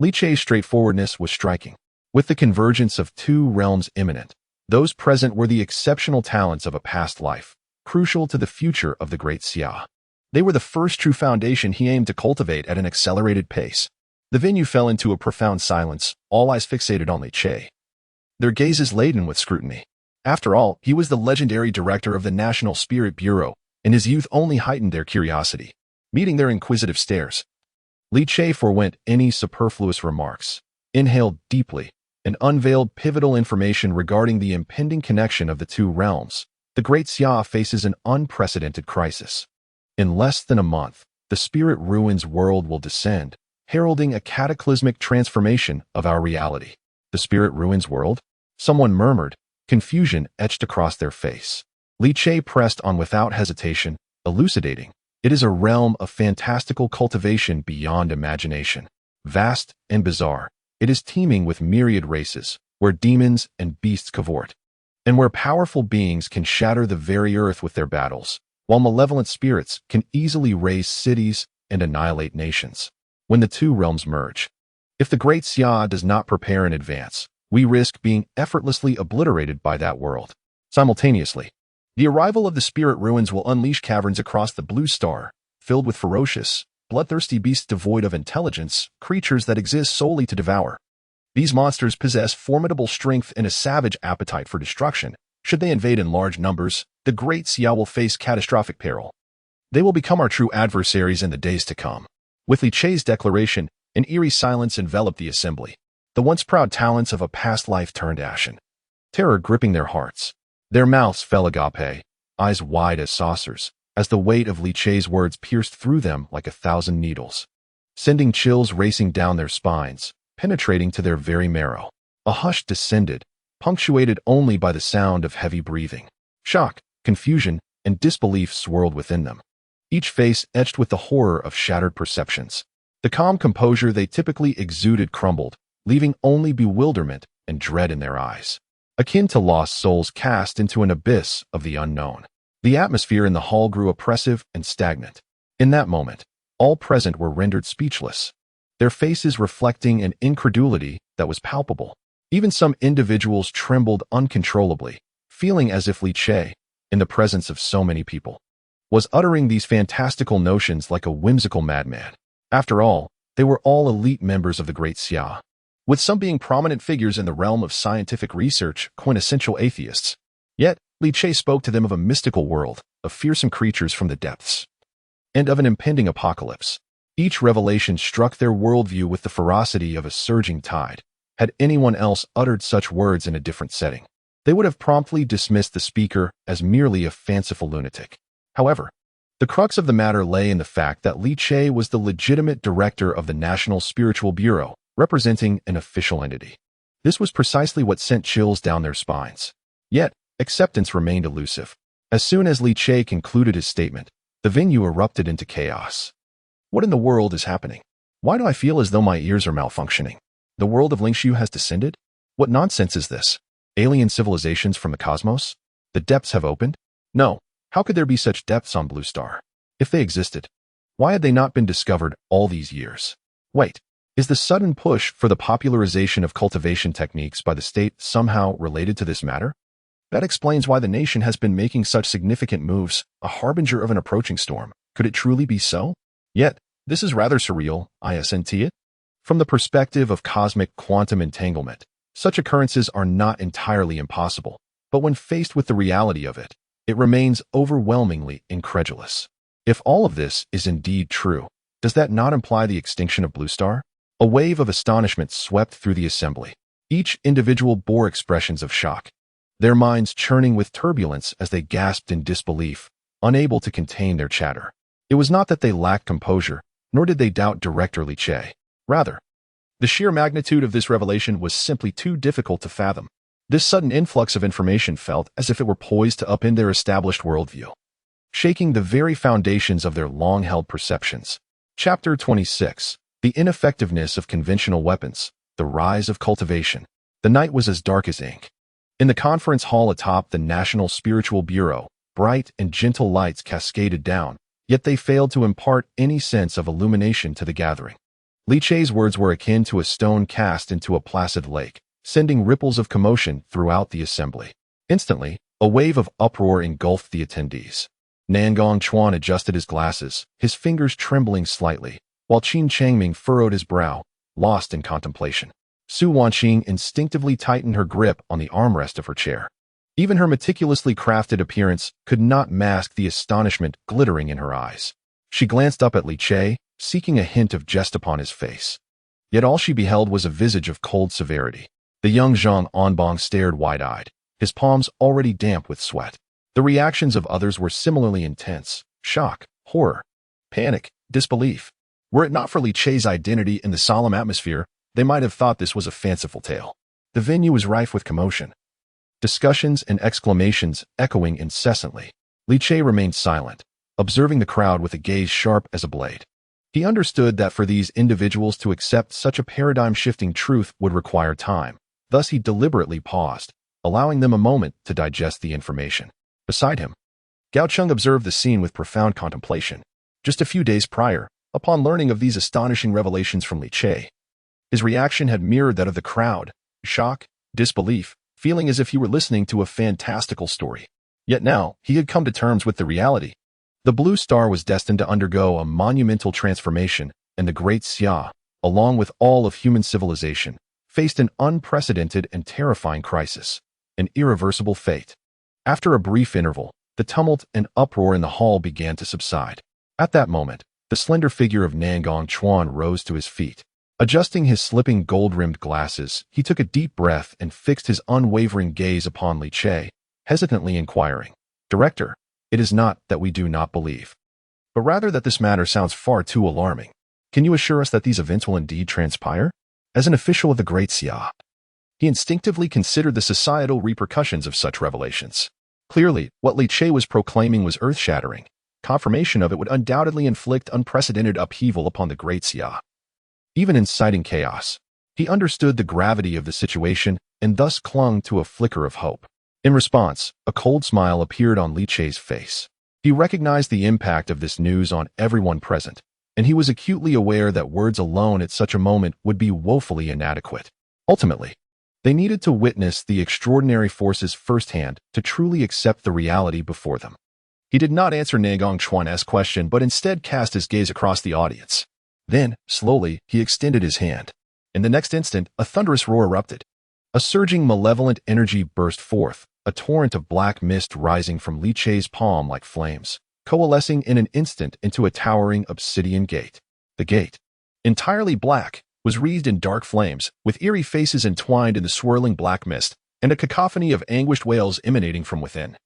Li Che's straightforwardness was striking. With the convergence of two realms imminent, those present were the exceptional talents of a past life, crucial to the future of the Great Xia. They were the first true foundation he aimed to cultivate at an accelerated pace. The venue fell into a profound silence, all eyes fixated on Li Che, their gazes laden with scrutiny. After all, he was the legendary director of the National Spirit Bureau, and his youth only heightened their curiosity. Meeting their inquisitive stares, Li Che forewent any superfluous remarks, inhaled deeply, and unveiled pivotal information regarding the impending connection of the two realms. The Great Xia faces an unprecedented crisis. In less than a month, the spirit ruins world will descend, heralding a cataclysmic transformation of our reality. The spirit ruins world? Someone murmured, confusion etched across their face. Li Che pressed on without hesitation, elucidating. It is a realm of fantastical cultivation beyond imagination. Vast and bizarre, it is teeming with myriad races, where demons and beasts cavort, and where powerful beings can shatter the very earth with their battles, while malevolent spirits can easily raze cities and annihilate nations. When the two realms merge, if the Great Xia does not prepare in advance, we risk being effortlessly obliterated by that world. Simultaneously, the arrival of the spirit ruins will unleash caverns across the Blue Star, filled with ferocious, bloodthirsty beasts devoid of intelligence, creatures that exist solely to devour. These monsters possess formidable strength and a savage appetite for destruction. Should they invade in large numbers, the Great Xia will face catastrophic peril. They will become our true adversaries in the days to come. With Li Che's declaration, an eerie silence enveloped the assembly. The once proud talents of a past life turned ashen, terror gripping their hearts. Their mouths fell agape, eyes wide as saucers, as the weight of Li Che's words pierced through them like 1,000 needles, sending chills racing down their spines, penetrating to their very marrow. A hush descended, punctuated only by the sound of heavy breathing. Shock, confusion, and disbelief swirled within them, each face etched with the horror of shattered perceptions. The calm composure they typically exuded crumbled, leaving only bewilderment and dread in their eyes, akin to lost souls cast into an abyss of the unknown. The atmosphere in the hall grew oppressive and stagnant. In that moment, all present were rendered speechless, their faces reflecting an incredulity that was palpable. Even some individuals trembled uncontrollably, feeling as if Li Che, in the presence of so many people, was uttering these fantastical notions like a whimsical madman. After all, they were all elite members of the Great Xia, with some being prominent figures in the realm of scientific research, quintessential atheists. Yet, Li Che spoke to them of a mystical world, of fearsome creatures from the depths, and of an impending apocalypse. Each revelation struck their worldview with the ferocity of a surging tide. Had anyone else uttered such words in a different setting, they would have promptly dismissed the speaker as merely a fanciful lunatic. However, the crux of the matter lay in the fact that Li Che was the legitimate director of the National Spiritual Bureau, representing an official entity. This was precisely what sent chills down their spines. Yet, acceptance remained elusive. As soon as Li Che concluded his statement, the venue erupted into chaos. What in the world is happening? Why do I feel as though my ears are malfunctioning? The world of Lingshu has descended? What nonsense is this? Alien civilizations from the cosmos? The depths have opened? No. How could there be such depths on Blue Star? If they existed, why had they not been discovered all these years? Wait, is the sudden push for the popularization of cultivation techniques by the state somehow related to this matter? That explains why the nation has been making such significant moves, a harbinger of an approaching storm. Could it truly be so? Yet, this is rather surreal, isn't it? From the perspective of cosmic quantum entanglement, such occurrences are not entirely impossible, but when faced with the reality of it, it remains overwhelmingly incredulous. If all of this is indeed true, does that not imply the extinction of Blue Star? A wave of astonishment swept through the assembly. Each individual bore expressions of shock, their minds churning with turbulence as they gasped in disbelief, unable to contain their chatter. It was not that they lacked composure, nor did they doubt Director Li Che. Rather, the sheer magnitude of this revelation was simply too difficult to fathom. This sudden influx of information felt as if it were poised to upend their established worldview, shaking the very foundations of their long-held perceptions. Chapter 26. The ineffectiveness of conventional weapons, the rise of cultivation. The night was as dark as ink. In the conference hall atop the National Spiritual Bureau, bright and gentle lights cascaded down, yet they failed to impart any sense of illumination to the gathering. Li Che's words were akin to a stone cast into a placid lake, sending ripples of commotion throughout the assembly. Instantly, a wave of uproar engulfed the attendees. Nangong Chuan adjusted his glasses, his fingers trembling slightly, while Qin Changming furrowed his brow, lost in contemplation. Su Wanqing instinctively tightened her grip on the armrest of her chair. Even her meticulously crafted appearance could not mask the astonishment glittering in her eyes. She glanced up at Li Che, seeking a hint of jest upon his face. Yet all she beheld was a visage of cold severity. The young Zhang Onbong stared wide-eyed, his palms already damp with sweat. The reactions of others were similarly intense: shock, horror, panic, disbelief. Were it not for Li Chei's identity in the solemn atmosphere, they might have thought this was a fanciful tale. The venue was rife with commotion, discussions and exclamations echoing incessantly. Li Chei remained silent, observing the crowd with a gaze sharp as a blade. He understood that for these individuals to accept such a paradigm-shifting truth would require time. Thus he deliberately paused, allowing them a moment to digest the information. Beside him, Gao Cheng observed the scene with profound contemplation. Just a few days prior, upon learning of these astonishing revelations from Li Chei, his reaction had mirrored that of the crowd: shock, disbelief, feeling as if he were listening to a fantastical story. Yet now, he had come to terms with the reality. The Blue Star was destined to undergo a monumental transformation, and the Great Xia, along with all of human civilization, faced an unprecedented and terrifying crisis, an irreversible fate. After a brief interval, the tumult and uproar in the hall began to subside. At that moment, the slender figure of Nangong Chuan rose to his feet. Adjusting his slipping gold-rimmed glasses, he took a deep breath and fixed his unwavering gaze upon Li Chei, hesitantly inquiring, "Director, it is not that we do not believe, but rather that this matter sounds far too alarming. Can you assure us that these events will indeed transpire?" As an official of the Great Xia, he instinctively considered the societal repercussions of such revelations. Clearly, what Li Chei was proclaiming was earth-shattering. Confirmation of it would undoubtedly inflict unprecedented upheaval upon the Great Xia, even inciting chaos. He understood the gravity of the situation and thus clung to a flicker of hope. In response, a cold smile appeared on Li Chei's face. He recognized the impact of this news on everyone present, and he was acutely aware that words alone at such a moment would be woefully inadequate. Ultimately, they needed to witness the extraordinary forces firsthand to truly accept the reality before them. He did not answer Nangong Chuan's question, but instead cast his gaze across the audience. Then, slowly, he extended his hand. In the next instant, a thunderous roar erupted. A surging malevolent energy burst forth, a torrent of black mist rising from Li Chei's palm like flames, coalescing in an instant into a towering obsidian gate. The gate, entirely black, was wreathed in dark flames, with eerie faces entwined in the swirling black mist, and a cacophony of anguished wails emanating from within.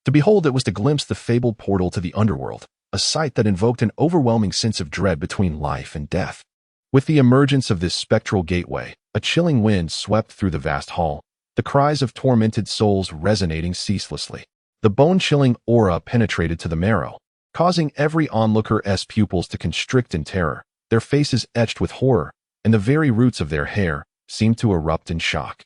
To behold it was to glimpse the fabled portal to the underworld, a sight that invoked an overwhelming sense of dread between life and death. With the emergence of this spectral gateway, a chilling wind swept through the vast hall, the cries of tormented souls resonating ceaselessly. The bone-chilling aura penetrated to the marrow, causing every onlooker's pupils to constrict in terror, their faces etched with horror, and the very roots of their hair seemed to erupt in shock.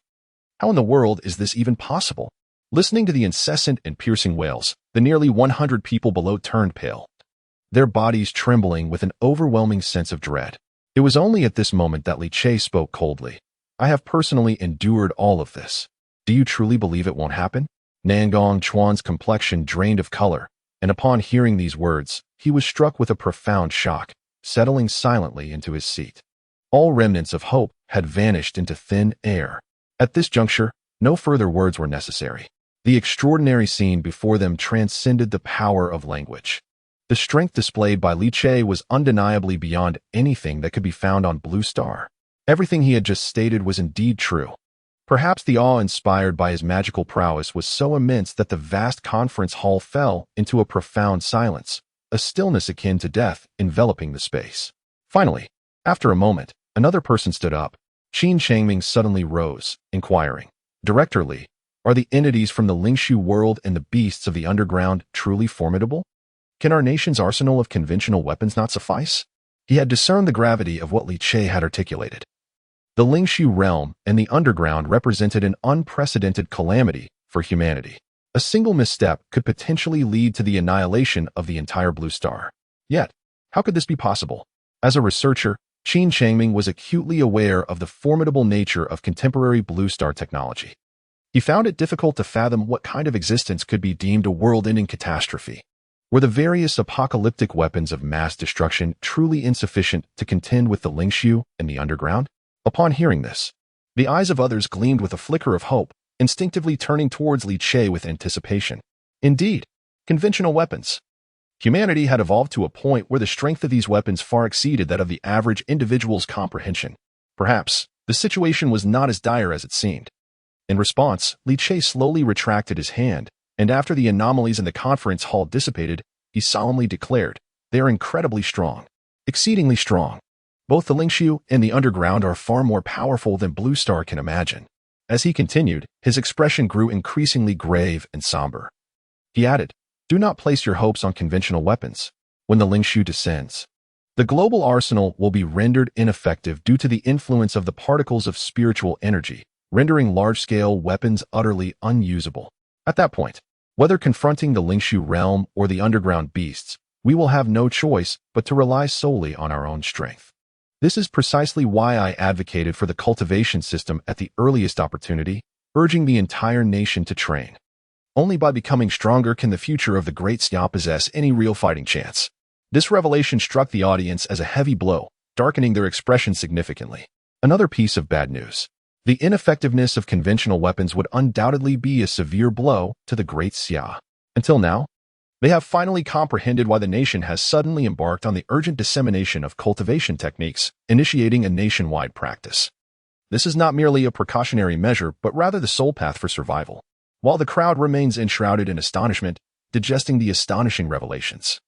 How in the world is this even possible? Listening to the incessant and piercing wails, the nearly 100 people below turned pale, their bodies trembling with an overwhelming sense of dread. It was only at this moment that Li Chei spoke coldly. "I have personally endured all of this. Do you truly believe it won't happen?" Nangong Chuan's complexion drained of color, and upon hearing these words, he was struck with a profound shock, settling silently into his seat. All remnants of hope had vanished into thin air. At this juncture, no further words were necessary. The extraordinary scene before them transcended the power of language. The strength displayed by Li Chei was undeniably beyond anything that could be found on Blue Star. Everything he had just stated was indeed true. Perhaps the awe inspired by his magical prowess was so immense that the vast conference hall fell into a profound silence, a stillness akin to death enveloping the space. Finally, after a moment, another person stood up. Qin Changming suddenly rose, inquiring, "Director Li, are the entities from the Lingshu world and the beasts of the underground truly formidable? Can our nation's arsenal of conventional weapons not suffice?" He had discerned the gravity of what Li Chei had articulated. The Lingshu realm and the underground represented an unprecedented calamity for humanity. A single misstep could potentially lead to the annihilation of the entire Blue Star. Yet, how could this be possible? As a researcher, Qin Changming was acutely aware of the formidable nature of contemporary Blue Star technology. He found it difficult to fathom what kind of existence could be deemed a world-ending catastrophe. Were the various apocalyptic weapons of mass destruction truly insufficient to contend with the Lingshu and the underground? Upon hearing this, the eyes of others gleamed with a flicker of hope, instinctively turning towards Li Chei with anticipation. Indeed, conventional weapons. Humanity had evolved to a point where the strength of these weapons far exceeded that of the average individual's comprehension. Perhaps, The situation was not as dire as it seemed. In response, Li Che slowly retracted his hand, and after the anomalies in the conference hall dissipated, he solemnly declared, "They are incredibly strong. Exceedingly strong. Both the Lingshu and the underground are far more powerful than Blue Star can imagine." As he continued, his expression grew increasingly grave and somber. He added, "Do not place your hopes on conventional weapons. When the Lingshu descends, the global arsenal will be rendered ineffective due to the influence of the particles of spiritual energy, rendering large-scale weapons utterly unusable. At that point, whether confronting the Lingshu realm or the underground beasts, we will have no choice but to rely solely on our own strength. This is precisely why I advocated for the cultivation system at the earliest opportunity, urging the entire nation to train. Only by becoming stronger can the future of the Great Xia possess any real fighting chance." This revelation struck the audience as a heavy blow, darkening their expression significantly. Another piece of bad news. The ineffectiveness of conventional weapons would undoubtedly be a severe blow to the Great Xia. Until now, they have finally comprehended why the nation has suddenly embarked on the urgent dissemination of cultivation techniques, initiating a nationwide practice. This is not merely a precautionary measure, but rather the sole path for survival. While the crowd remains enshrouded in astonishment, digesting the astonishing revelations,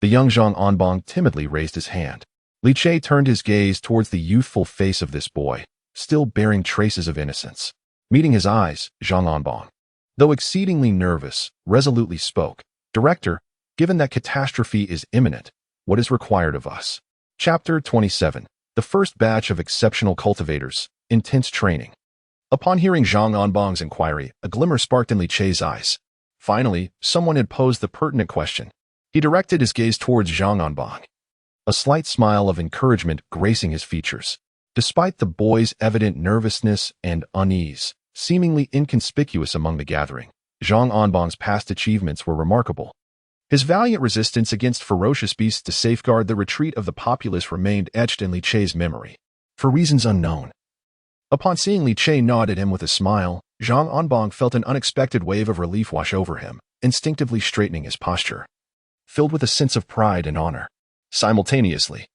the young Zhang Anbang timidly raised his hand. Li Che turned his gaze towards the youthful face of this boy, still bearing traces of innocence. Meeting his eyes, Zhang Anbang, though exceedingly nervous, resolutely spoke, "Director, given that catastrophe is imminent, what is required of us?" Chapter 27. The first batch of exceptional cultivators, intense training. Upon hearing Zhang Anbang's inquiry, a glimmer sparked in Li Che's eyes. Finally, someone had posed the pertinent question. He directed his gaze towards Zhang Anbang, a slight smile of encouragement gracing his features. Despite the boy's evident nervousness and unease, seemingly inconspicuous among the gathering, Zhang Anbang's past achievements were remarkable. His valiant resistance against ferocious beasts to safeguard the retreat of the populace remained etched in Li Che's memory, for reasons unknown. Upon seeing Li Che nod at him with a smile, Zhang Anbang felt an unexpected wave of relief wash over him, instinctively straightening his posture, filled with a sense of pride and honor. Simultaneously,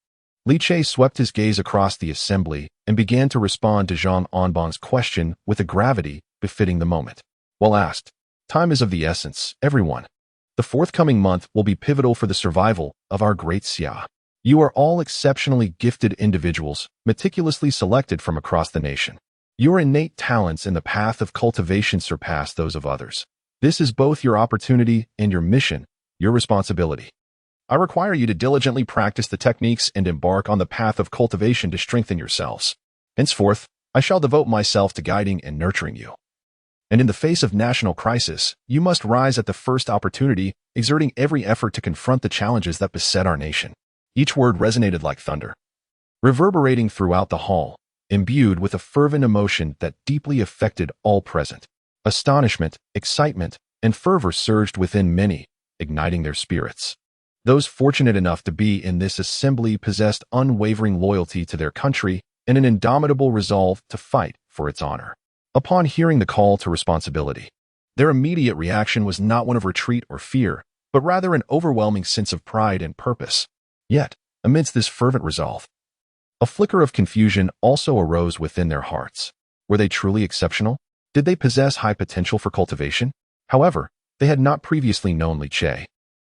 Li Che swept his gaze across the assembly and began to respond to Zhang Anbang's question with a gravity befitting the moment. Well asked. "Time is of the essence, everyone. The forthcoming month will be pivotal for the survival of our Great Xia. You are all exceptionally gifted individuals, meticulously selected from across the nation. Your innate talents in the path of cultivation surpass those of others. This is both your opportunity and your mission, your responsibility. I require you to diligently practice the techniques and embark on the path of cultivation to strengthen yourselves. Henceforth, I shall devote myself to guiding and nurturing you. And in the face of national crisis, you must rise at the first opportunity, exerting every effort to confront the challenges that beset our nation." Each word resonated like thunder, reverberating throughout the hall, imbued with a fervent emotion that deeply affected all present. Astonishment, excitement, and fervor surged within many, igniting their spirits. Those fortunate enough to be in this assembly possessed unwavering loyalty to their country and an indomitable resolve to fight for its honor. Upon hearing the call to responsibility, their immediate reaction was not one of retreat or fear, but rather an overwhelming sense of pride and purpose. Yet, amidst this fervent resolve, a flicker of confusion also arose within their hearts. Were they truly exceptional? Did they possess high potential for cultivation? However, they had not previously known Li Che,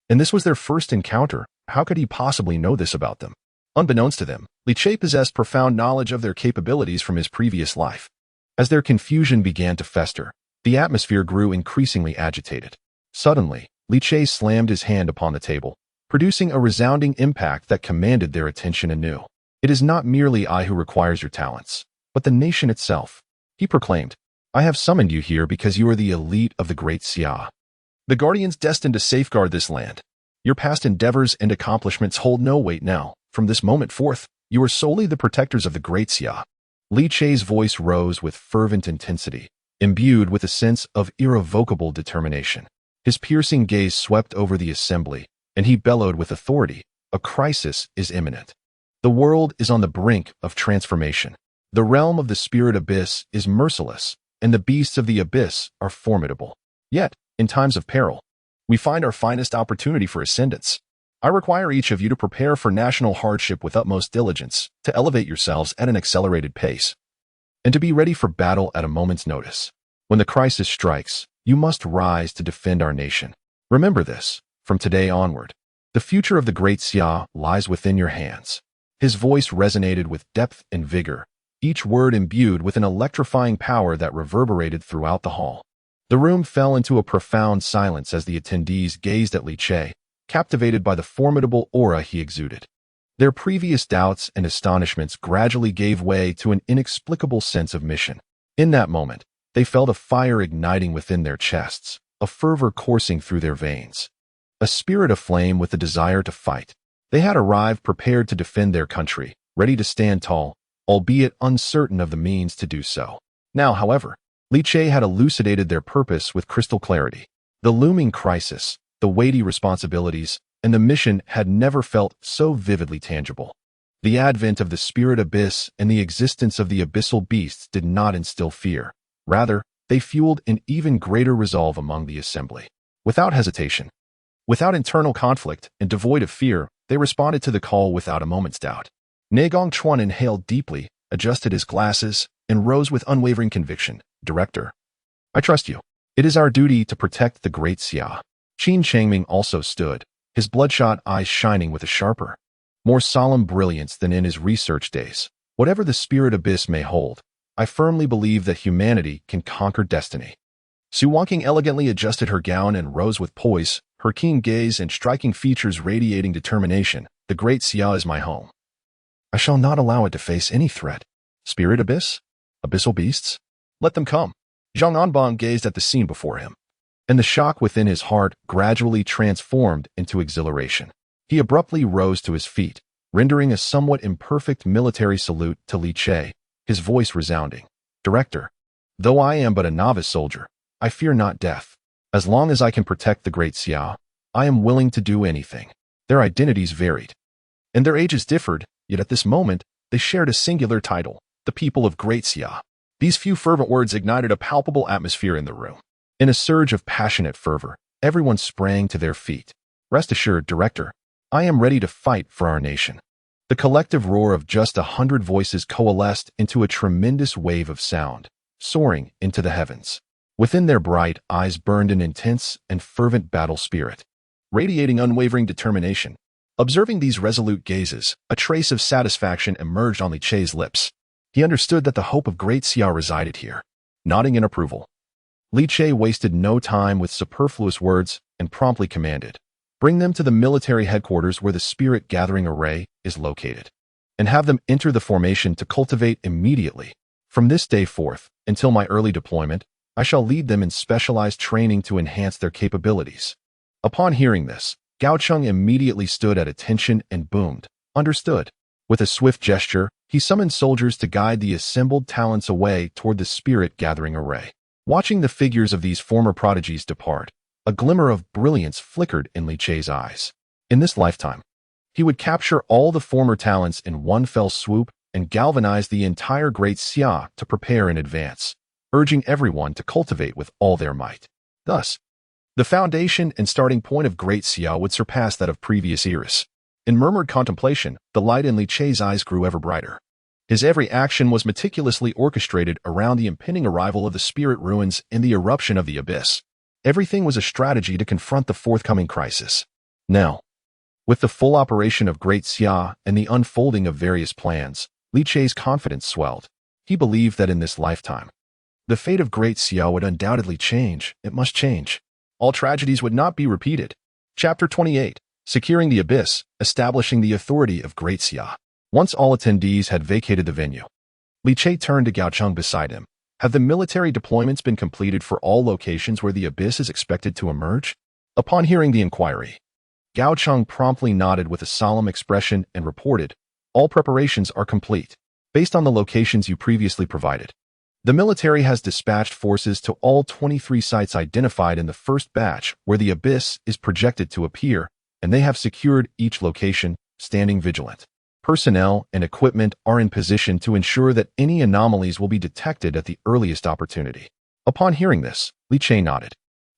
and this was their first encounter. How could he possibly know this about them? Unbeknownst to them, Li Che possessed profound knowledge of their capabilities from his previous life. As their confusion began to fester, the atmosphere grew increasingly agitated. Suddenly, Li Che slammed his hand upon the table, producing a resounding impact that commanded their attention anew. "It is not merely I who requires your talents, but the nation itself," he proclaimed. "I have summoned you here because you are the elite of the Great Xia, the guardians destined to safeguard this land. Your past endeavors and accomplishments hold no weight now. From this moment forth, you are solely the protectors of the Great Xia." Li Che's voice rose with fervent intensity, imbued with a sense of irrevocable determination. His piercing gaze swept over the assembly, and he bellowed with authority, "A crisis is imminent. The world is on the brink of transformation. The realm of the spirit abyss is merciless, and the beasts of the abyss are formidable. Yet, in times of peril, we find our finest opportunity for ascendance. I require each of you to prepare for national hardship with utmost diligence, to elevate yourselves at an accelerated pace. and to be ready for battle at a moment's notice. When the crisis strikes, you must rise to defend our nation. Remember this, from today onward. The future of the Great Xia lies within your hands. His voice resonated with depth and vigor, each word imbued with an electrifying power that reverberated throughout the hall. The room fell into a profound silence as the attendees gazed at Li Che, captivated by the formidable aura he exuded. Their previous doubts and astonishments gradually gave way to an inexplicable sense of mission. In that moment, they felt a fire igniting within their chests, a fervor coursing through their veins. A spirit aflame with the desire to fight. They had arrived prepared to defend their country, ready to stand tall, albeit uncertain of the means to do so. Now, however, Li Che had elucidated their purpose with crystal clarity. The looming crisis, the weighty responsibilities, and the mission had never felt so vividly tangible. The advent of the spirit abyss and the existence of the abyssal beasts did not instill fear. Rather, they fueled an even greater resolve among the assembly. Without hesitation, without internal conflict, and devoid of fear, they responded to the call without a moment's doubt. Negong Chuan inhaled deeply, adjusted his glasses, and rose with unwavering conviction. Director, I trust you. It is our duty to protect the Great Xia. Qin Changming also stood, his bloodshot eyes shining with a sharper, more solemn brilliance than in his research days. Whatever the spirit abyss may hold, I firmly believe that humanity can conquer destiny. Su Wangqing elegantly adjusted her gown and rose with poise, her keen gaze and striking features radiating determination. The Great Xia is my home. I shall not allow it to face any threat. Spirit abyss? Abyssal beasts? Let them come. Zhang Anbang gazed at the scene before him, and the shock within his heart gradually transformed into exhilaration. He abruptly rose to his feet, rendering a somewhat imperfect military salute to Li Che, his voice resounding. Director, though I am but a novice soldier, I fear not death. As long as I can protect the Great Xia, I am willing to do anything. Their identities varied, and their ages differed, yet at this moment, they shared a singular title, the people of Great Xia. These few fervent words ignited a palpable atmosphere in the room. In a surge of passionate fervor, everyone sprang to their feet. Rest assured, Director, I am ready to fight for our nation. The collective roar of just 100 voices coalesced into a tremendous wave of sound, soaring into the heavens. Within their bright eyes burned an intense and fervent battle spirit, radiating unwavering determination. Observing these resolute gazes, a trace of satisfaction emerged on Li Che's lips. He understood that the hope of Great Xia resided here. Nodding in approval, Li Che wasted no time with superfluous words and promptly commanded, bring them to the military headquarters where the spirit gathering array is located, and have them enter the formation to cultivate immediately. From this day forth, until my early deployment, I shall lead them in specialized training to enhance their capabilities. Upon hearing this, Gao Cheng immediately stood at attention and boomed, understood. With a swift gesture, he summoned soldiers to guide the assembled talents away toward the spirit gathering array. Watching the figures of these former prodigies depart, a glimmer of brilliance flickered in Li Che's eyes. In this lifetime, he would capture all the former talents in one fell swoop and galvanize the entire Great Xia to prepare in advance, urging everyone to cultivate with all their might. Thus, the foundation and starting point of Great Xia would surpass that of previous eras. In murmured contemplation, the light in Li Che's eyes grew ever brighter. His every action was meticulously orchestrated around the impending arrival of the spirit ruins and the eruption of the abyss. Everything was a strategy to confront the forthcoming crisis. Now, with the full operation of Great Xia and the unfolding of various plans, Li Che's confidence swelled. He believed that in this lifetime, the fate of Great Xia would undoubtedly change. It must change. All tragedies would not be repeated. Chapter 28. Securing the Abyss, Establishing the Authority of Great Xia. Once all attendees had vacated the venue, Li Che turned to Gao Cheng beside him. Have the military deployments been completed for all locations where the abyss is expected to emerge? Upon hearing the inquiry, Gao Cheng promptly nodded with a solemn expression and reported, all preparations are complete. Based on the locations you previously provided, the military has dispatched forces to all 23 sites identified in the first batch where the abyss is projected to appear, and they have secured each location, standing vigilant. Personnel and equipment are in position to ensure that any anomalies will be detected at the earliest opportunity. Upon hearing this, Li Che nodded.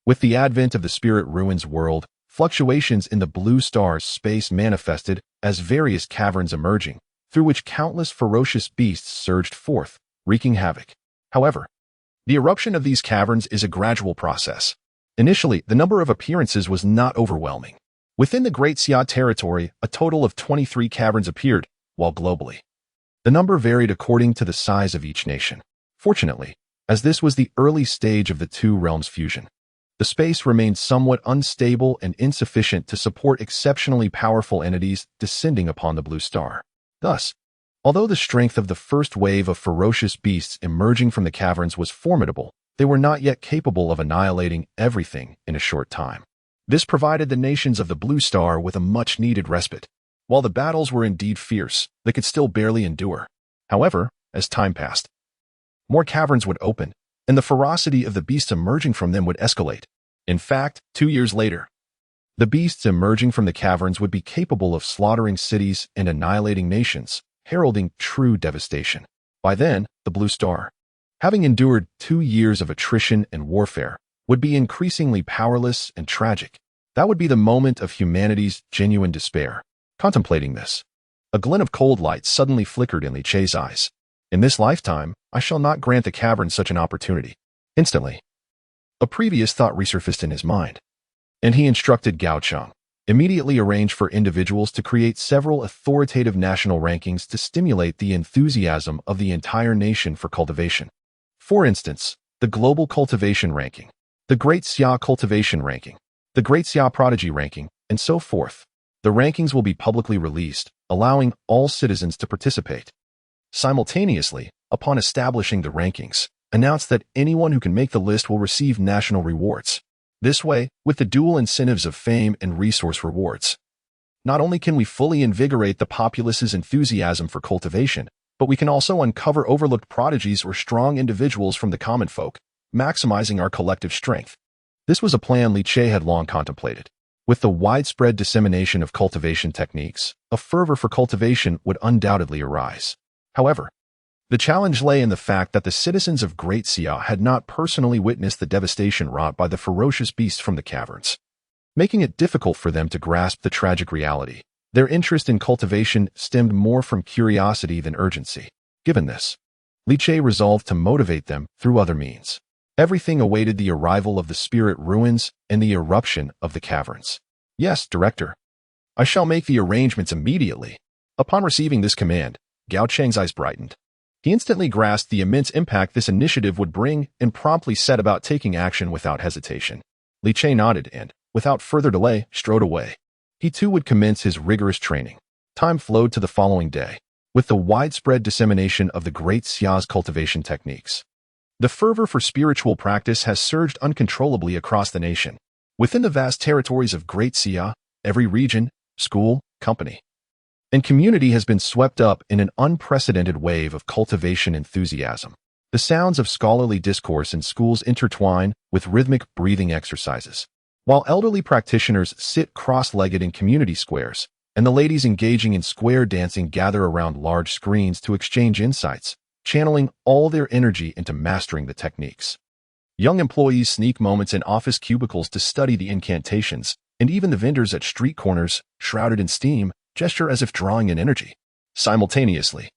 With the advent of the Spirit Ruins world, fluctuations in the blue star's space manifested as various caverns emerging, through which countless ferocious beasts surged forth, wreaking havoc. However, the eruption of these caverns is a gradual process. Initially, the number of appearances was not overwhelming. Within the Great Xia territory, a total of 23 caverns appeared, while globally, the number varied according to the size of each nation. Fortunately, as this was the early stage of the two realms' fusion, the space remained somewhat unstable and insufficient to support exceptionally powerful entities descending upon the blue star. Thus, although the strength of the first wave of ferocious beasts emerging from the caverns was formidable, they were not yet capable of annihilating everything in a short time. This provided the nations of the blue star with a much-needed respite. While the battles were indeed fierce, they could still barely endure. However, as time passed, more caverns would open, and the ferocity of the beasts emerging from them would escalate. In fact, 2 years later, the beasts emerging from the caverns would be capable of slaughtering cities and annihilating nations, heralding true devastation. By then, the blue star, having endured 2 years of attrition and warfare, would be increasingly powerless and tragic. That would be the moment of humanity's genuine despair. Contemplating this, a glint of cold light suddenly flickered in Li Che's eyes. In this lifetime, I shall not grant the cavern such an opportunity. Instantly, a previous thought resurfaced in his mind, and he instructed Gao Cheng, immediately arrange for individuals to create several authoritative national rankings to stimulate the enthusiasm of the entire nation for cultivation. For instance, the Global Cultivation Ranking, the Great Xia Cultivation Ranking, the Great Xia Prodigy Ranking, and so forth. The rankings will be publicly released, allowing all citizens to participate. Simultaneously, upon establishing the rankings, announce that anyone who can make the list will receive national rewards. This way, with the dual incentives of fame and resource rewards, not only can we fully invigorate the populace's enthusiasm for cultivation, but we can also uncover overlooked prodigies or strong individuals from the common folk, maximizing our collective strength. This was a plan Li Che had long contemplated. With the widespread dissemination of cultivation techniques, a fervor for cultivation would undoubtedly arise. However, the challenge lay in the fact that the citizens of Great Xia had not personally witnessed the devastation wrought by the ferocious beasts from the caverns, making it difficult for them to grasp the tragic reality. Their interest in cultivation stemmed more from curiosity than urgency. Given this, Li Che resolved to motivate them through other means. Everything awaited the arrival of the spirit ruins and the eruption of the caverns. Yes, Director. I shall make the arrangements immediately. Upon receiving this command, Gao Cheng's eyes brightened. He instantly grasped the immense impact this initiative would bring and promptly set about taking action without hesitation. Li Che nodded and, without further delay, strode away. He too would commence his rigorous training. Time flowed to the following day, with the widespread dissemination of the Great Xia's cultivation techniques. The fervor for spiritual practice has surged uncontrollably across the nation. Within the vast territories of Great Xia, every region, school, company, and community has been swept up in an unprecedented wave of cultivation enthusiasm. The sounds of scholarly discourse in schools intertwine with rhythmic breathing exercises, while elderly practitioners sit cross-legged in community squares, and the ladies engaging in square dancing gather around large screens to exchange insights, channeling all their energy into mastering the techniques. Young employees sneak moments in office cubicles to study the incantations, and even the vendors at street corners, shrouded in steam, gesture as if drawing in energy. Simultaneously,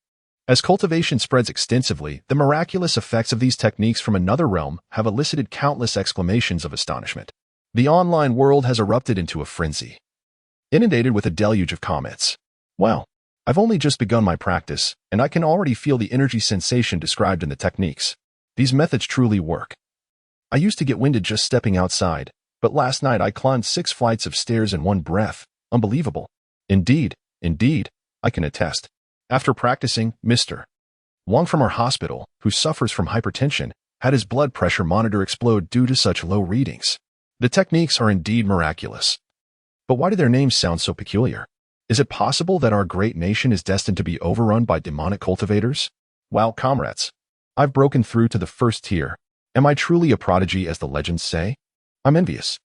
as cultivation spreads extensively, the miraculous effects of these techniques from another realm have elicited countless exclamations of astonishment. The online world has erupted into a frenzy, inundated with a deluge of comments. Wow, I've only just begun my practice, and I can already feel the energy sensation described in the techniques. These methods truly work. I used to get winded just stepping outside, but last night I climbed 6 flights of stairs in one breath. Unbelievable. Indeed, I can attest. After practicing, Mr. Wang from our hospital, who suffers from hypertension, had his blood pressure monitor explode due to such low readings. The techniques are indeed miraculous. But why do their names sound so peculiar? Is it possible that our great nation is destined to be overrun by demonic cultivators? Wow, comrades. I've broken through to the first tier. Am I truly a prodigy as the legends say? I'm envious.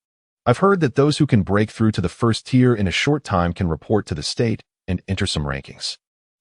I've heard that those who can break through to the first tier in a short time can report to the state and enter some rankings.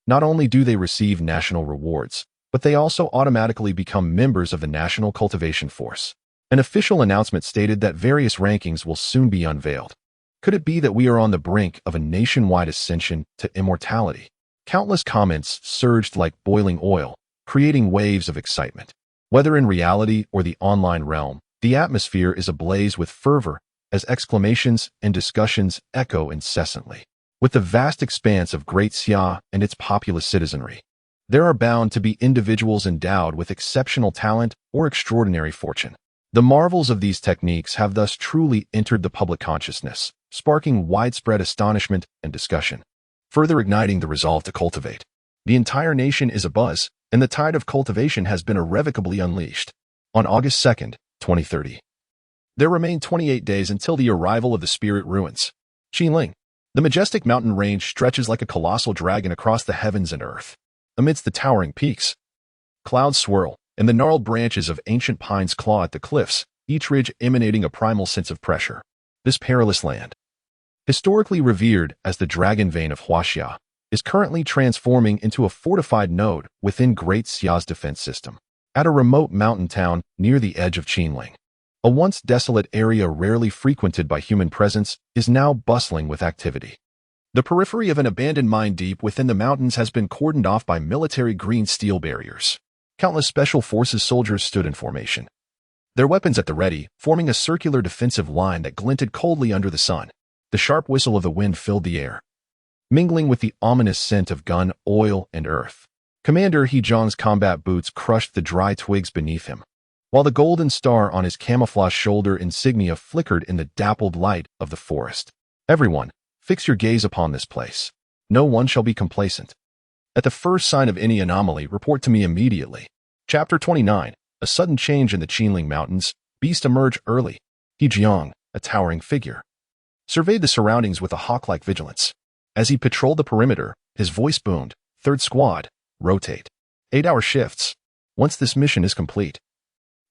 Not only do they receive national rewards, but they also automatically become members of the National Cultivation Force. An official announcement stated that various rankings will soon be unveiled. Could it be that we are on the brink of a nationwide ascension to immortality? Countless comments surged like boiling oil, creating waves of excitement. Whether in reality or the online realm, the atmosphere is ablaze with fervor as exclamations and discussions echo incessantly. With the vast expanse of Great Xia and its populous citizenry, there are bound to be individuals endowed with exceptional talent or extraordinary fortune. The marvels of these techniques have thus truly entered the public consciousness, sparking widespread astonishment and discussion, further igniting the resolve to cultivate. The entire nation is abuzz, and the tide of cultivation has been irrevocably unleashed. On August 2nd, 2030, there remain 28 days until the arrival of the spirit ruins. Qinling. The majestic mountain range stretches like a colossal dragon across the heavens and earth. Amidst the towering peaks, clouds swirl, and the gnarled branches of ancient pines claw at the cliffs, each ridge emanating a primal sense of pressure. This perilous land, historically revered as the dragon vein of Huaxia, is currently transforming into a fortified node within Great Xia's defense system. At a remote mountain town near the edge of Qinling, a once desolate area rarely frequented by human presence is now bustling with activity. The periphery of an abandoned mine deep within the mountains has been cordoned off by military green steel barriers. Countless special forces soldiers stood in formation, their weapons at the ready, forming a circular defensive line that glinted coldly under the sun. The sharp whistle of the wind filled the air, mingling with the ominous scent of gun, oil, and earth. Commander He Zhang's combat boots crushed the dry twigs beneath him, while the golden star on his camouflage shoulder insignia flickered in the dappled light of the forest. Everyone, fix your gaze upon this place. No one shall be complacent. At the first sign of any anomaly, report to me immediately. Chapter 29. A sudden change in the Qinling Mountains. Beast emerged early. He Jiang, a towering figure, surveyed the surroundings with a hawk-like vigilance. As he patrolled the perimeter, his voice boomed, "Third squad, rotate. 8-hour shifts. Once this mission is complete,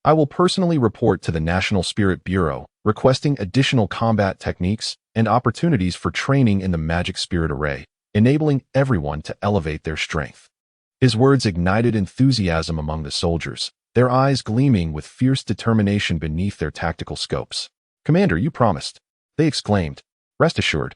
I will personally report to the National Spirit Bureau, requesting additional combat techniques and opportunities for training in the Magic Spirit Array, enabling everyone to elevate their strength." His words ignited enthusiasm among the soldiers, their eyes gleaming with fierce determination beneath their tactical scopes. "Commander, you promised," they exclaimed. "Rest assured,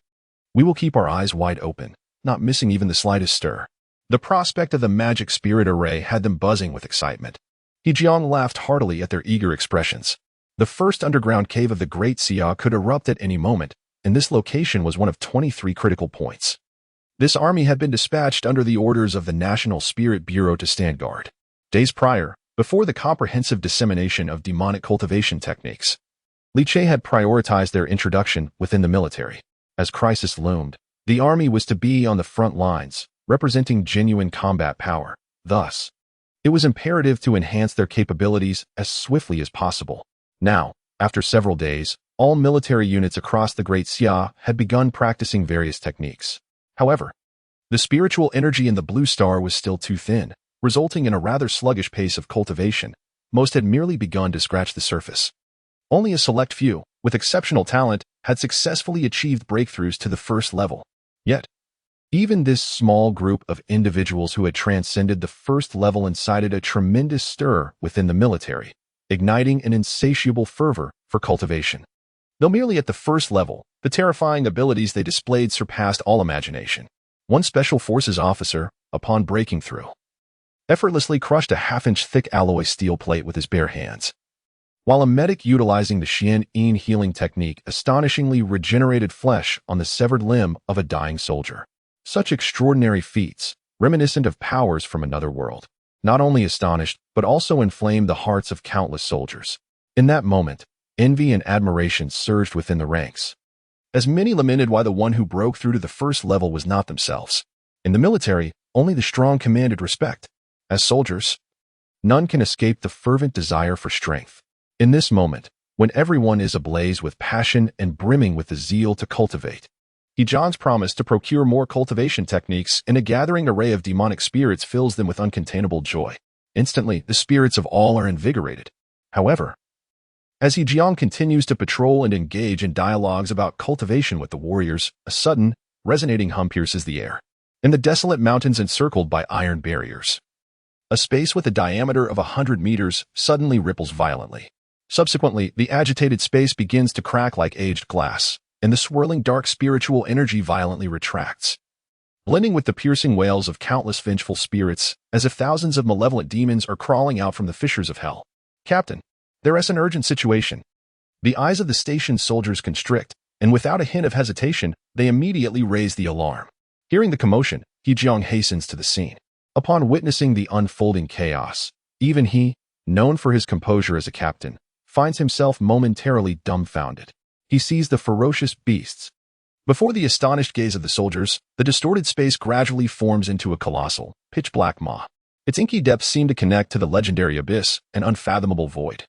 we will keep our eyes wide open, not missing even the slightest stir." The prospect of the Magic Spirit Array had them buzzing with excitement. He Jiang laughed heartily at their eager expressions. The first underground cave of the Great Xia could erupt at any moment, and this location was one of 23 critical points. This army had been dispatched under the orders of the National Spirit Bureau to stand guard. Days prior, before the comprehensive dissemination of demonic cultivation techniques, Li Che had prioritized their introduction within the military. As crisis loomed, the army was to be on the front lines, representing genuine combat power. Thus, it was imperative to enhance their capabilities as swiftly as possible. Now, after several days, all military units across the Great Xia had begun practicing various techniques. However, the spiritual energy in the Blue Star was still too thin, resulting in a rather sluggish pace of cultivation. Most had merely begun to scratch the surface. Only a select few, with exceptional talent, had successfully achieved breakthroughs to the first level. Yet, even this small group of individuals who had transcended the first level incited a tremendous stir within the military, igniting an insatiable fervor for cultivation. Though merely at the first level, the terrifying abilities they displayed surpassed all imagination. One Special Forces officer, upon breaking through, effortlessly crushed a half-inch thick alloy steel plate with his bare hands, while a medic utilizing the Xian Yin healing technique astonishingly regenerated flesh on the severed limb of a dying soldier. Such extraordinary feats, reminiscent of powers from another world, not only astonished, but also inflamed the hearts of countless soldiers. In that moment, envy and admiration surged within the ranks, as many lamented why the one who broke through to the first level was not themselves. In the military, only the strong commanded respect. As soldiers, none can escape the fervent desire for strength. In this moment, when everyone is ablaze with passion and brimming with the zeal to cultivate, He Zhang's promise to procure more cultivation techniques and a gathering array of demonic spirits fills them with uncontainable joy. Instantly, the spirits of all are invigorated. However, as He Jiang continues to patrol and engage in dialogues about cultivation with the warriors, a sudden, resonating hum pierces the air. In the desolate mountains encircled by iron barriers, a space with a diameter of 100 meters suddenly ripples violently. Subsequently, the agitated space begins to crack like aged glass, and the swirling dark spiritual energy violently retracts. blending with the piercing wails of countless vengeful spirits, as if thousands of malevolent demons are crawling out from the fissures of hell. "Captain, there is an urgent situation." The eyes of the station's soldiers constrict, and without a hint of hesitation, they immediately raise the alarm. Hearing the commotion, He Jiang hastens to the scene. Upon witnessing the unfolding chaos, even he, known for his composure as a captain, finds himself momentarily dumbfounded. He sees the ferocious beasts. Before the astonished gaze of the soldiers, the distorted space gradually forms into a colossal, pitch-black maw. Its inky depths seem to connect to the legendary abyss, an unfathomable void,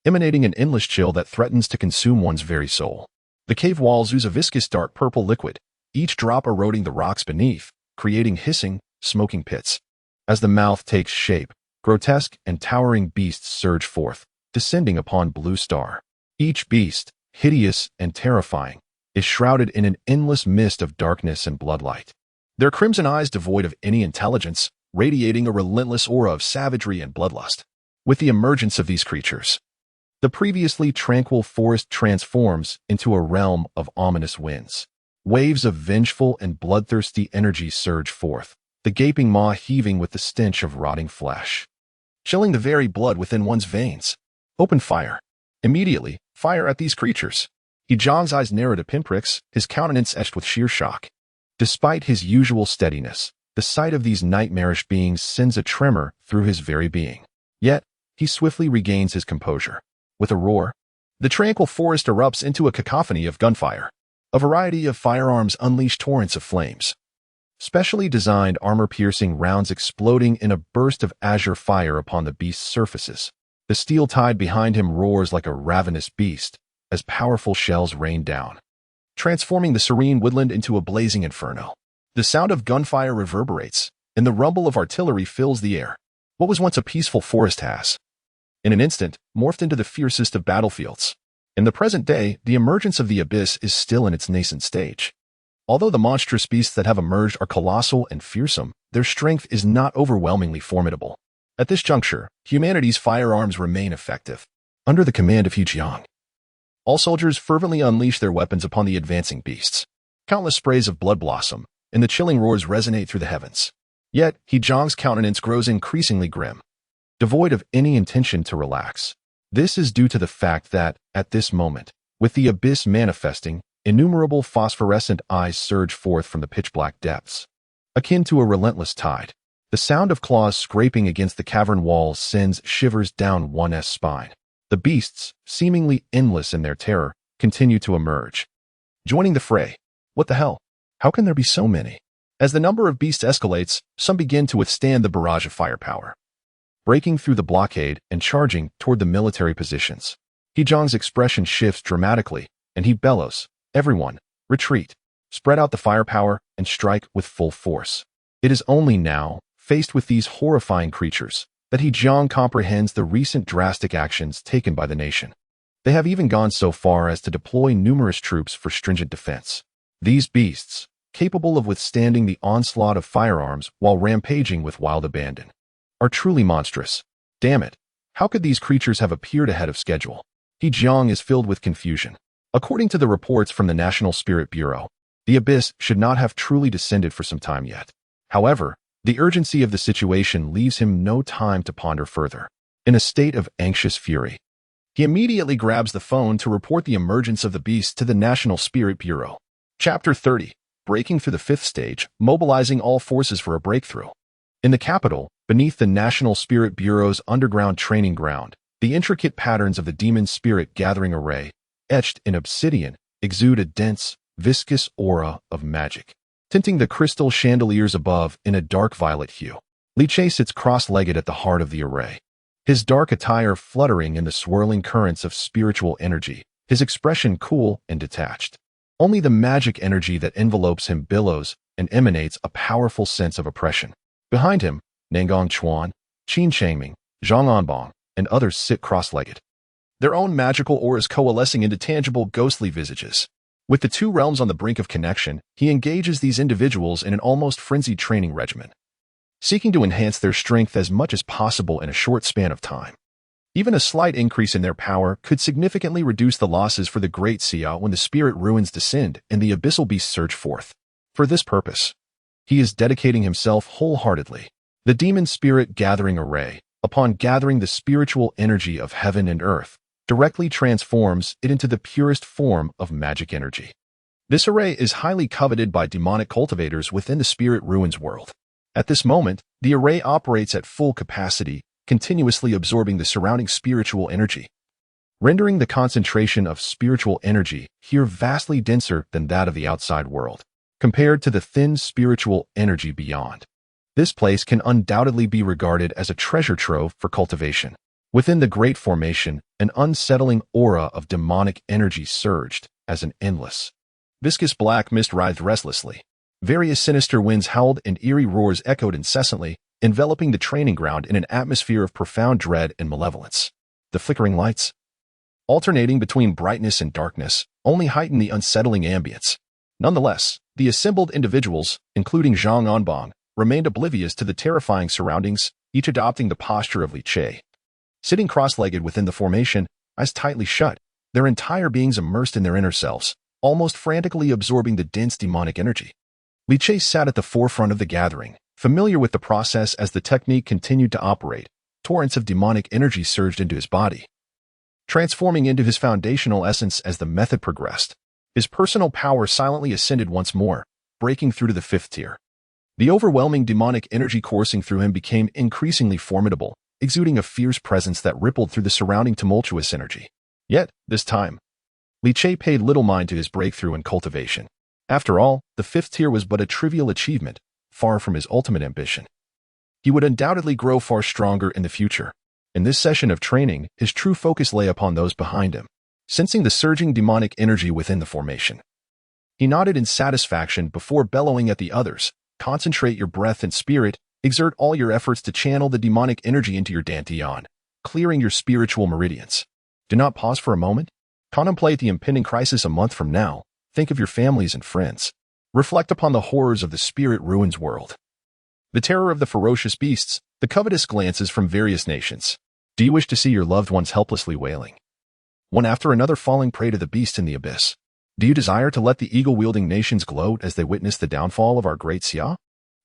emanating an endless chill that threatens to consume one's very soul. The cave walls ooze a viscous dark purple liquid, each drop eroding the rocks beneath, creating hissing, smoking pits. As the mouth takes shape, grotesque and towering beasts surge forth, descending upon Blue Star. Each beast, hideous and terrifying, is shrouded in an endless mist of darkness and bloodlight. Their crimson eyes devoid of any intelligence, radiating a relentless aura of savagery and bloodlust. With the emergence of these creatures, the previously tranquil forest transforms into a realm of ominous winds. Waves of vengeful and bloodthirsty energy surge forth, the gaping maw heaving with the stench of rotting flesh, chilling the very blood within one's veins. "Open fire." Immediately, fire at these creatures. He Jiang's eyes narrow to pinpricks, his countenance etched with sheer shock. Despite his usual steadiness, the sight of these nightmarish beings sends a tremor through his very being. Yet, he swiftly regains his composure. With a roar, the tranquil forest erupts into a cacophony of gunfire. A variety of firearms unleash torrents of flames. Specially designed armor-piercing rounds exploding in a burst of azure fire upon the beast's surfaces. The steel tide behind him roars like a ravenous beast as powerful shells rain down, transforming the serene woodland into a blazing inferno. The sound of gunfire reverberates, and the rumble of artillery fills the air. What was once a peaceful forest has, in an instant, morphed into the fiercest of battlefields. In the present day, the emergence of the abyss is still in its nascent stage. Although the monstrous beasts that have emerged are colossal and fearsome, their strength is not overwhelmingly formidable. At this juncture, humanity's firearms remain effective. Under the command of He Jiang, all soldiers fervently unleash their weapons upon the advancing beasts. Countless sprays of blood blossom, and the chilling roars resonate through the heavens. Yet, He Jiang's countenance grows increasingly grim, devoid of any intention to relax. This is due to the fact that, at this moment, with the abyss manifesting, innumerable phosphorescent eyes surge forth from the pitch-black depths. Akin to a relentless tide, the sound of claws scraping against the cavern walls sends shivers down one's spine. The beasts, seemingly endless in their terror, continue to emerge, joining the fray. What the hell? How can there be so many? As the number of beasts escalates, some begin to withstand the barrage of firepower, breaking through the blockade and charging toward the military positions. He Jiang's expression shifts dramatically, and he bellows, "Everyone, retreat. Spread out the firepower and strike with full force." It is only now, faced with these horrifying creatures, that He Jiang comprehends the recent drastic actions taken by the nation. They have even gone so far as to deploy numerous troops for stringent defense. These beasts, capable of withstanding the onslaught of firearms while rampaging with wild abandon, are truly monstrous. Damn it, how could these creatures have appeared ahead of schedule? He Jiang is filled with confusion. According to the reports from the National Spirit Bureau, the abyss should not have truly descended for some time yet. However, the urgency of the situation leaves him no time to ponder further. In a state of anxious fury, he immediately grabs the phone to report the emergence of the beast to the National Spirit Bureau. Chapter 30. Breaking through the fifth stage, mobilizing all forces for a breakthrough. In the capital, beneath the National Spirit Bureau's underground training ground, the intricate patterns of the demon spirit gathering array, etched in obsidian, exude a dense, viscous aura of magic, tinting the crystal chandeliers above in a dark violet hue. Li Che sits cross-legged at the heart of the array, his dark attire fluttering in the swirling currents of spiritual energy, his expression cool and detached. Only the magic energy that envelopes him billows and emanates a powerful sense of oppression. Behind him, Nangong Chuan, Qin Changming, Zhang Anbong, and others sit cross-legged, their own magical auras coalescing into tangible ghostly visages. With the two realms on the brink of connection, he engages these individuals in an almost frenzied training regimen, seeking to enhance their strength as much as possible in a short span of time. Even a slight increase in their power could significantly reduce the losses for the Great Xia when the spirit ruins descend and the abyssal beasts surge forth. For this purpose, He is dedicating himself wholeheartedly. The demon spirit gathering array, upon gathering the spiritual energy of heaven and earth, directly transforms it into the purest form of magic energy. This array is highly coveted by demonic cultivators within the spirit ruins world. At this moment, the array operates at full capacity, continuously absorbing the surrounding spiritual energy, rendering the concentration of spiritual energy here vastly denser than that of the outside world, compared to the thin spiritual energy beyond. This place can undoubtedly be regarded as a treasure trove for cultivation. Within the Great Formation, an unsettling aura of demonic energy surged as an endless, viscous black mist writhed restlessly. Various sinister winds howled and eerie roars echoed incessantly, enveloping the training ground in an atmosphere of profound dread and malevolence. The flickering lights, alternating between brightness and darkness, only heightened the unsettling ambience. Nonetheless, the assembled individuals, including Zhang Anbang, remained oblivious to the terrifying surroundings, each adopting the posture of Li Che. Sitting cross-legged within the formation, eyes tightly shut, their entire beings immersed in their inner selves, almost frantically absorbing the dense demonic energy. Li Che sat at the forefront of the gathering, familiar with the process as the technique continued to operate. Torrents of demonic energy surged into his body, transforming into his foundational essence as the method progressed. His personal power silently ascended once more, breaking through to the fifth tier. The overwhelming demonic energy coursing through him became increasingly formidable, exuding a fierce presence that rippled through the surrounding tumultuous energy. Yet, this time, Li Che paid little mind to his breakthrough in cultivation. After all, the fifth tier was but a trivial achievement, far from his ultimate ambition. He would undoubtedly grow far stronger in the future. In this session of training, his true focus lay upon those behind him, sensing the surging demonic energy within the formation. He nodded in satisfaction before bellowing at the others. Concentrate your breath and spirit, exert all your efforts to channel the demonic energy into your dantian, clearing your spiritual meridians. Do not pause for a moment. Contemplate the impending crisis a month from now. Think of your families and friends. Reflect upon the horrors of the spirit ruins world. The terror of the ferocious beasts, the covetous glances from various nations. Do you wish to see your loved ones helplessly wailing, one after another falling prey to the beast in the abyss? Do you desire to let the eagle-wielding nations gloat as they witness the downfall of our great Xia?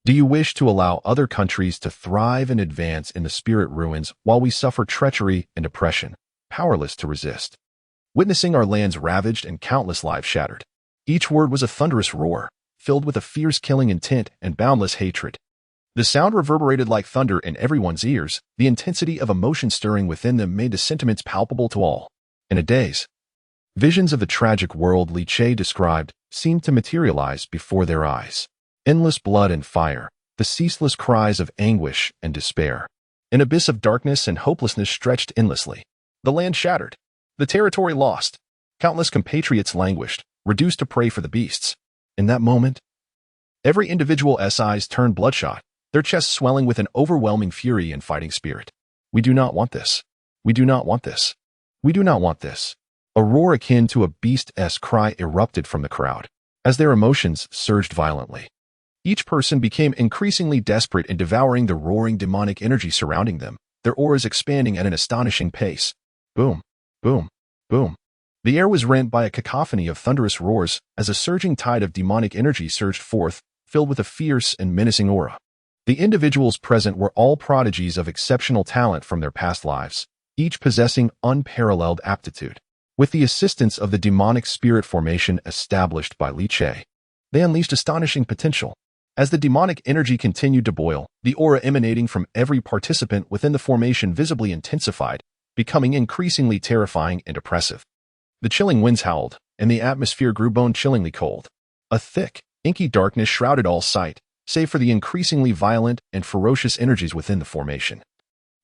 Do you wish to allow other countries to thrive and advance in the spirit ruins while we suffer treachery and oppression, powerless to resist? Witnessing our lands ravaged and countless lives shattered. Each word was a thunderous roar, filled with a fierce killing intent and boundless hatred. The sound reverberated like thunder in everyone's ears, the intensity of emotion stirring within them made the sentiments palpable to all. In a daze, visions of the tragic world Li Che described seemed to materialize before their eyes. Endless blood and fire, the ceaseless cries of anguish and despair. An abyss of darkness and hopelessness stretched endlessly. The land shattered, the territory lost. Countless compatriots languished, reduced to prey for the beasts. In that moment, every individual's eyes turned bloodshot, their chests swelling with an overwhelming fury and fighting spirit. We do not want this. We do not want this. We do not want this. A roar akin to a beast's cry erupted from the crowd, as their emotions surged violently. Each person became increasingly desperate in devouring the roaring demonic energy surrounding them, their auras expanding at an astonishing pace. Boom, boom, boom. The air was rent by a cacophony of thunderous roars as a surging tide of demonic energy surged forth, filled with a fierce and menacing aura. The individuals present were all prodigies of exceptional talent from their past lives, each possessing unparalleled aptitude. With the assistance of the demonic spirit formation established by Li Che, they unleashed astonishing potential. As the demonic energy continued to boil, the aura emanating from every participant within the formation visibly intensified, becoming increasingly terrifying and oppressive. The chilling winds howled, and the atmosphere grew bone-chillingly cold. A thick, inky darkness shrouded all sight, save for the increasingly violent and ferocious energies within the formation,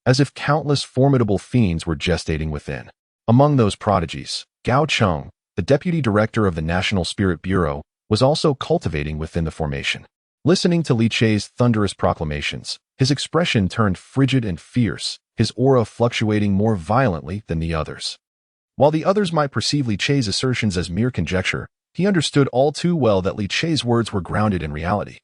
as if countless formidable fiends were gestating within. Among those prodigies, Gao Cheng, the deputy director of the National Spirit Bureau, was also cultivating within the formation. Listening to Li Che's thunderous proclamations, his expression turned frigid and fierce, his aura fluctuating more violently than the others. While the others might perceive Li Che's assertions as mere conjecture, he understood all too well that Li Che's words were grounded in reality.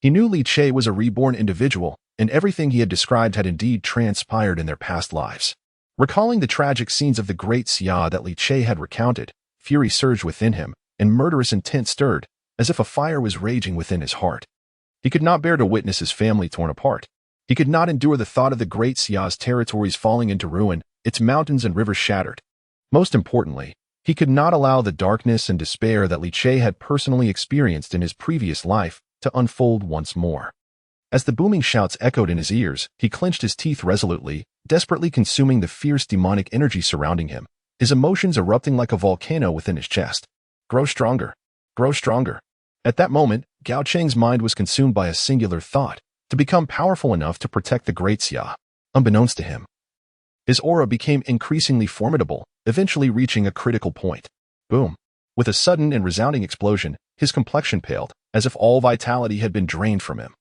He knew Li Che was a reborn individual, and everything he had described had indeed transpired in their past lives. Recalling the tragic scenes of the great Xia that Li Che had recounted, fury surged within him, and murderous intent stirred, as if a fire was raging within his heart. He could not bear to witness his family torn apart. He could not endure the thought of the Great Xia's territories falling into ruin, its mountains and rivers shattered. Most importantly, he could not allow the darkness and despair that Li Che had personally experienced in his previous life to unfold once more. As the booming shouts echoed in his ears, he clenched his teeth resolutely, desperately consuming the fierce demonic energy surrounding him, his emotions erupting like a volcano within his chest. Grow stronger. Grow stronger. At that moment, Gao Cheng's mind was consumed by a singular thought: to become powerful enough to protect the Great Xia. Unbeknownst to him, his aura became increasingly formidable, eventually reaching a critical point. Boom. With a sudden and resounding explosion, his complexion paled, as if all vitality had been drained from him.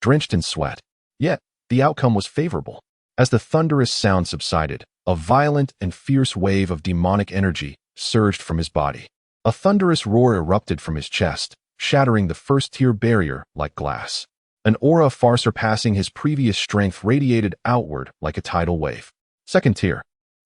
Drenched in sweat. Yet, the outcome was favorable. As the thunderous sound subsided, a violent and fierce wave of demonic energy surged from his body. A thunderous roar erupted from his chest, shattering the first-tier barrier like glass. An aura far surpassing his previous strength radiated outward like a tidal wave. Second tier.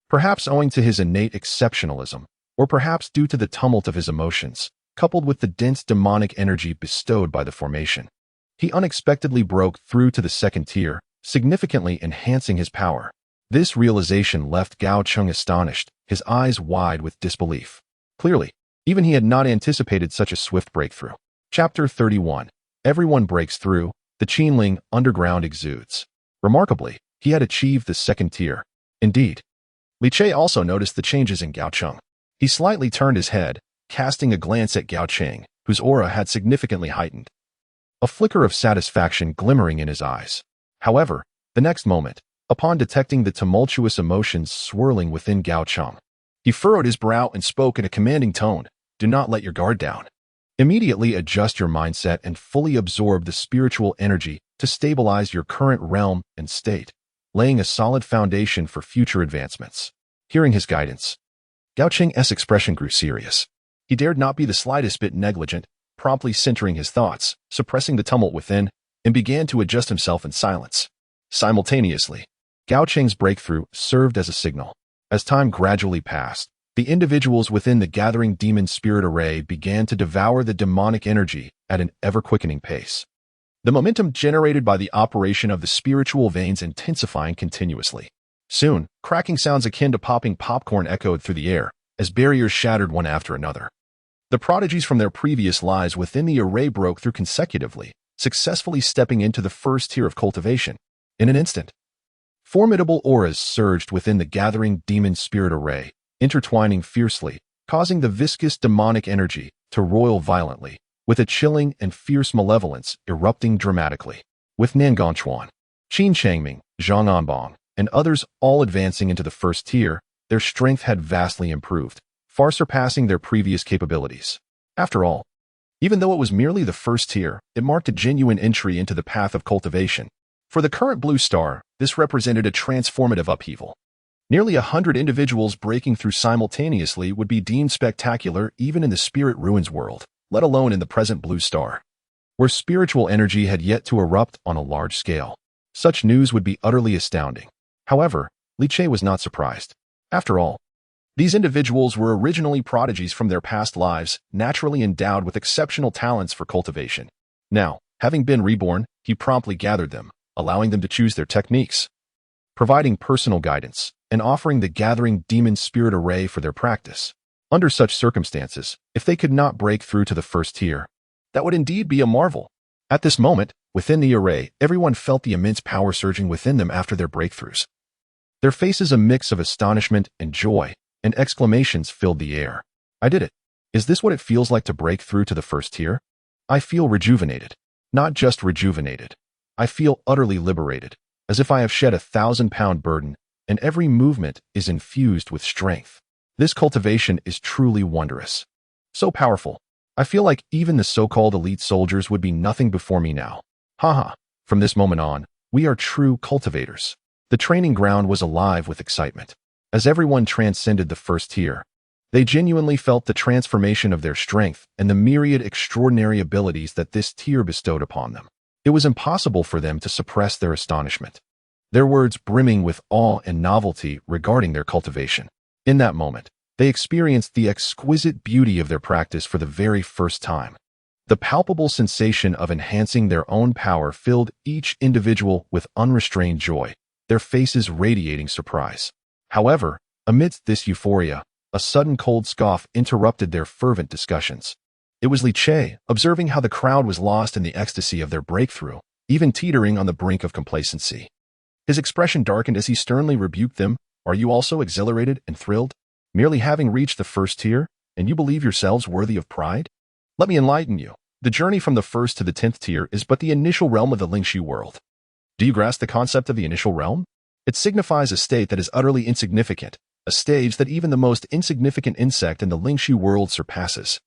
Perhaps owing to his innate exceptionalism, or perhaps due to the tumult of his emotions, coupled with the dense demonic energy bestowed by the formation, he unexpectedly broke through to the second tier, significantly enhancing his power. This realization left Gao Cheng astonished, his eyes wide with disbelief. Clearly, even he had not anticipated such a swift breakthrough. Chapter 31. Everyone breaks through, the Qinling underground exudes. Remarkably, he had achieved the second tier. Indeed. Li Che also noticed the changes in Gao Cheng. He slightly turned his head, casting a glance at Gao Cheng, whose aura had significantly heightened. A flicker of satisfaction glimmering in his eyes. However, the next moment, upon detecting the tumultuous emotions swirling within Gao Cheng, he furrowed his brow and spoke in a commanding tone: "Do not let your guard down. Immediately adjust your mindset and fully absorb the spiritual energy to stabilize your current realm and state, laying a solid foundation for future advancements." Hearing his guidance, Gao Cheng's expression grew serious. He dared not be the slightest bit negligent, promptly centering his thoughts, suppressing the tumult within, and began to adjust himself in silence. Simultaneously, Gao Cheng's breakthrough served as a signal. As time gradually passed, the individuals within the gathering demon spirit array began to devour the demonic energy at an ever-quickening pace. The momentum generated by the operation of the spiritual veins intensifying continuously. Soon, cracking sounds akin to popping popcorn echoed through the air, as barriers shattered one after another. The prodigies from their previous lives within the array broke through consecutively, successfully stepping into the first tier of cultivation. In an instant, formidable auras surged within the gathering demon spirit array, intertwining fiercely, causing the viscous demonic energy to roil violently, with a chilling and fierce malevolence erupting dramatically. With Nangang Chuan, Qin Changming, Zhang Anbang, and others all advancing into the first tier, their strength had vastly improved, far surpassing their previous capabilities. After all, even though it was merely the first tier, it marked a genuine entry into the path of cultivation. For the current Blue Star, this represented a transformative upheaval. Nearly 100 individuals breaking through simultaneously would be deemed spectacular even in the Spirit Ruins world, let alone in the present Blue Star, where spiritual energy had yet to erupt on a large scale. Such news would be utterly astounding. However, Li Che was not surprised. After all, these individuals were originally prodigies from their past lives, naturally endowed with exceptional talents for cultivation. Now, having been reborn, he promptly gathered them, allowing them to choose their techniques, providing personal guidance, and offering the gathering demon spirit array for their practice. Under such circumstances, if they could not break through to the first tier, that would indeed be a marvel. At this moment, within the array, everyone felt the immense power surging within them after their breakthroughs. Their faces a mix of astonishment and joy, and exclamations filled the air. "I did it. Is this what it feels like to break through to the first tier? I feel rejuvenated. Not just rejuvenated. I feel utterly liberated, as if I have shed a 1,000-pound burden, and every movement is infused with strength. This cultivation is truly wondrous. So powerful. I feel like even the so-called elite soldiers would be nothing before me now. Haha. From this moment on, we are true cultivators." The training ground was alive with excitement. As everyone transcended the first tier, they genuinely felt the transformation of their strength and the myriad extraordinary abilities that this tier bestowed upon them. It was impossible for them to suppress their astonishment, their words brimming with awe and novelty regarding their cultivation. In that moment, they experienced the exquisite beauty of their practice for the very first time. The palpable sensation of enhancing their own power filled each individual with unrestrained joy, their faces radiating surprise. However, amidst this euphoria, a sudden cold scoff interrupted their fervent discussions. It was Li Che, observing how the crowd was lost in the ecstasy of their breakthrough, even teetering on the brink of complacency. His expression darkened as he sternly rebuked them. Are you also exhilarated and thrilled? Merely having reached the first tier, and you believe yourselves worthy of pride? Let me enlighten you. The journey from the first to the 10th tier is but the initial realm of the Lingshu world. Do you grasp the concept of the initial realm? It signifies a state that is utterly insignificant, a stage that even the most insignificant insect in the Lingshu world surpasses.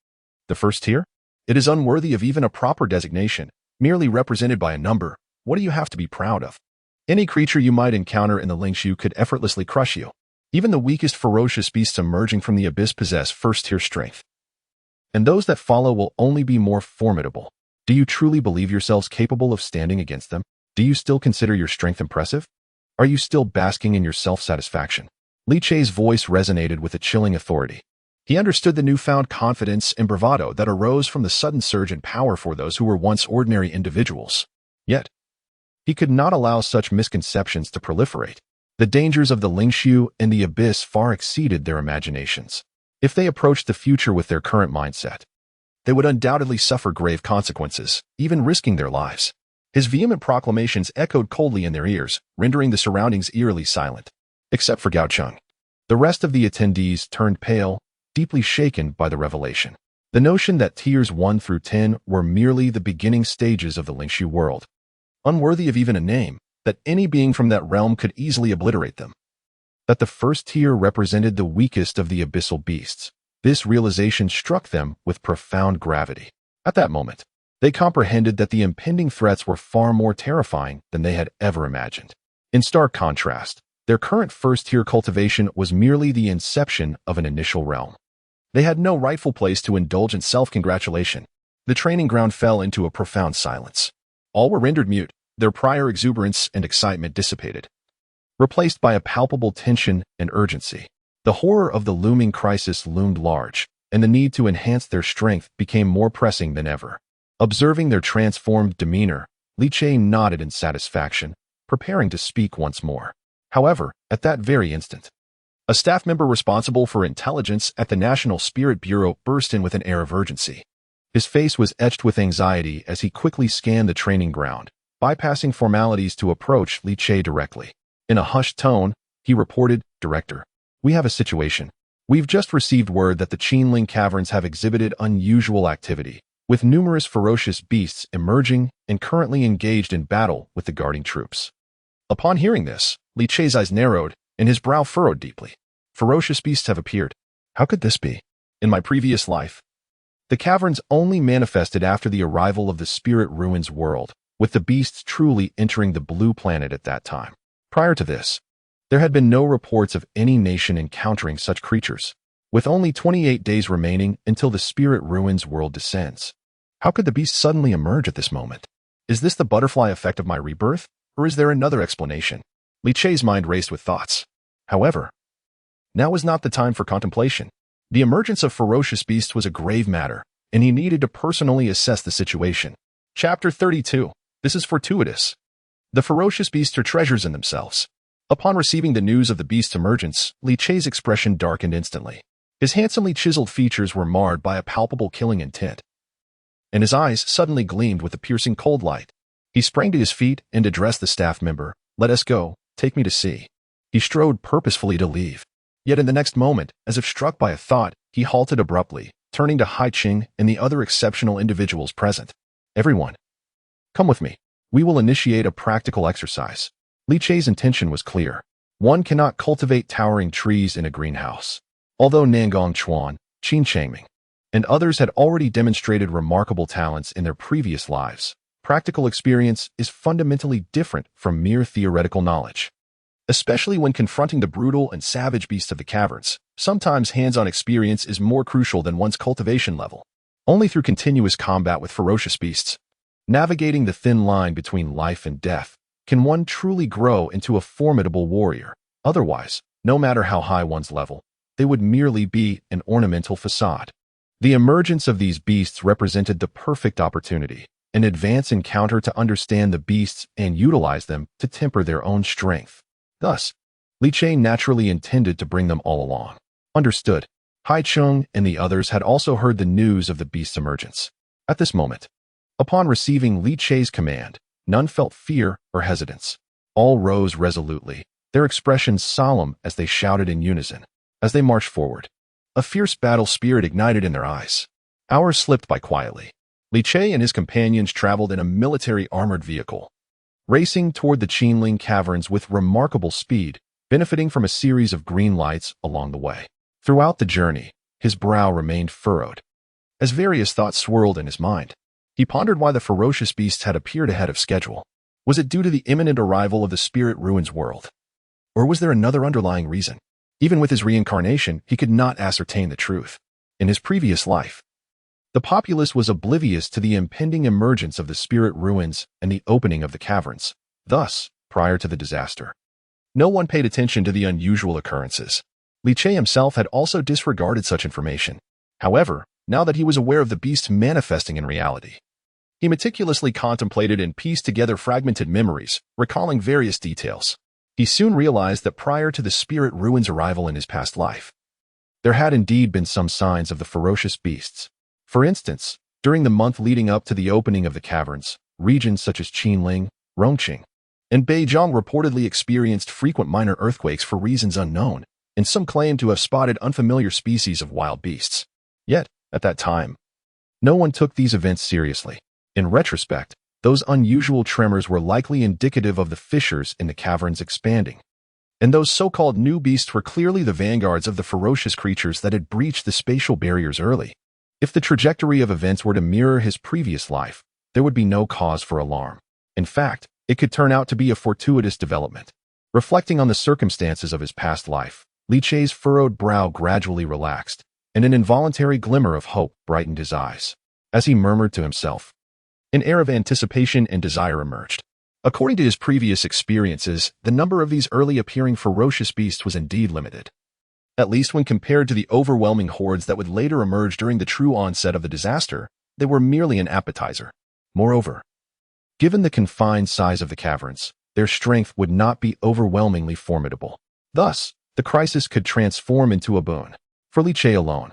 The first tier? It is unworthy of even a proper designation, merely represented by a number. What do you have to be proud of? Any creature you might encounter in the Lingshu could effortlessly crush you. Even the weakest ferocious beasts emerging from the abyss possess first-tier strength. And those that follow will only be more formidable. Do you truly believe yourselves capable of standing against them? Do you still consider your strength impressive? Are you still basking in your self-satisfaction? Li Che's voice resonated with a chilling authority. He understood the newfound confidence and bravado that arose from the sudden surge in power for those who were once ordinary individuals. Yet, he could not allow such misconceptions to proliferate. The dangers of the Lingshu and the abyss far exceeded their imaginations. If they approached the future with their current mindset, they would undoubtedly suffer grave consequences, even risking their lives. His vehement proclamations echoed coldly in their ears, rendering the surroundings eerily silent. Except for Gao Cheng. The rest of the attendees turned pale, deeply shaken by the revelation. The notion that tiers 1 through 10 were merely the beginning stages of the Lingshu world, unworthy of even a name, that any being from that realm could easily obliterate them. That the first tier represented the weakest of the abyssal beasts. This realization struck them with profound gravity. At that moment, they comprehended that the impending threats were far more terrifying than they had ever imagined. In stark contrast, their current first-tier cultivation was merely the inception of an initial realm. They had no rightful place to indulge in self-congratulation. The training ground fell into a profound silence. All were rendered mute, their prior exuberance and excitement dissipated, replaced by a palpable tension and urgency. The horror of the looming crisis loomed large, and the need to enhance their strength became more pressing than ever. Observing their transformed demeanor, Li Che nodded in satisfaction, preparing to speak once more. However, at that very instant, a staff member responsible for intelligence at the National Spirit Bureau burst in with an air of urgency. His face was etched with anxiety as he quickly scanned the training ground, bypassing formalities to approach Li Che directly. In a hushed tone, he reported, "Director, we have a situation. We've just received word that the Qinling Caverns have exhibited unusual activity, with numerous ferocious beasts emerging and currently engaged in battle with the guarding troops." Upon hearing this, Li Che's eyes narrowed and his brow furrowed deeply. Ferocious beasts have appeared. How could this be? In my previous life, the caverns only manifested after the arrival of the Spirit Ruins world, with the beasts truly entering the blue planet at that time. Prior to this, there had been no reports of any nation encountering such creatures, with only 28 days remaining until the Spirit Ruins world descends. How could the beast suddenly emerge at this moment? Is this the butterfly effect of my rebirth, or is there another explanation? Li Che's mind raced with thoughts. However, now was not the time for contemplation. The emergence of ferocious beasts was a grave matter, and he needed to personally assess the situation. Chapter 32. This is fortuitous. The ferocious beasts are treasures in themselves. Upon receiving the news of the beast's emergence, Li Che's expression darkened instantly. His handsomely chiseled features were marred by a palpable killing intent, and his eyes suddenly gleamed with a piercing cold light. He sprang to his feet and addressed the staff member. "Let us go. Take me to see." He strode purposefully to leave. Yet in the next moment, as if struck by a thought, he halted abruptly, turning to Hai Qing and the other exceptional individuals present. "Everyone, come with me. We will initiate a practical exercise." Li Che's intention was clear. One cannot cultivate towering trees in a greenhouse. Although Nangong Chuan, Qin Changming, and others had already demonstrated remarkable talents in their previous lives, practical experience is fundamentally different from mere theoretical knowledge. Especially when confronting the brutal and savage beasts of the caverns, sometimes hands-on experience is more crucial than one's cultivation level. Only through continuous combat with ferocious beasts, navigating the thin line between life and death, can one truly grow into a formidable warrior. Otherwise, no matter how high one's level, they would merely be an ornamental facade. The emergence of these beasts represented the perfect opportunity, an advance encounter to understand the beasts and utilize them to temper their own strength. Thus, Li Che naturally intended to bring them all along. Understood. Hai Chung and the others had also heard the news of the beast's emergence. At this moment, upon receiving Li Che's command, none felt fear or hesitance. All rose resolutely, their expressions solemn as they shouted in unison. As they marched forward, a fierce battle spirit ignited in their eyes. Hours slipped by quietly. Li Che and his companions traveled in a military armored vehicle, racing toward the Qinling caverns with remarkable speed, benefiting from a series of green lights along the way. Throughout the journey, his brow remained furrowed. As various thoughts swirled in his mind, he pondered why the ferocious beasts had appeared ahead of schedule. Was it due to the imminent arrival of the spirit ruins world? Or was there another underlying reason? Even with his reincarnation, he could not ascertain the truth. In his previous life, the populace was oblivious to the impending emergence of the spirit ruins and the opening of the caverns. Thus, prior to the disaster, no one paid attention to the unusual occurrences. Li Che himself had also disregarded such information. However, now that he was aware of the beast manifesting in reality, he meticulously contemplated and pieced together fragmented memories, recalling various details. He soon realized that prior to the spirit ruins' arrival in his past life, there had indeed been some signs of the ferocious beasts. For instance, during the month leading up to the opening of the caverns, regions such as Qinling, Rongqing, and Beizhong reportedly experienced frequent minor earthquakes for reasons unknown, and some claimed to have spotted unfamiliar species of wild beasts. Yet, at that time, no one took these events seriously. In retrospect, those unusual tremors were likely indicative of the fissures in the caverns expanding. And those so-called new beasts were clearly the vanguards of the ferocious creatures that had breached the spatial barriers early. If the trajectory of events were to mirror his previous life, there would be no cause for alarm. In fact, it could turn out to be a fortuitous development. Reflecting on the circumstances of his past life, Li Che's furrowed brow gradually relaxed, and an involuntary glimmer of hope brightened his eyes. As he murmured to himself, an air of anticipation and desire emerged. According to his previous experiences, the number of these early appearing ferocious beasts was indeed limited, at least when compared to the overwhelming hordes that would later emerge during the true onset of the disaster. They were merely an appetizer. Moreover, given the confined size of the caverns, their strength would not be overwhelmingly formidable. Thus, the crisis could transform into a boon. For Li Che alone,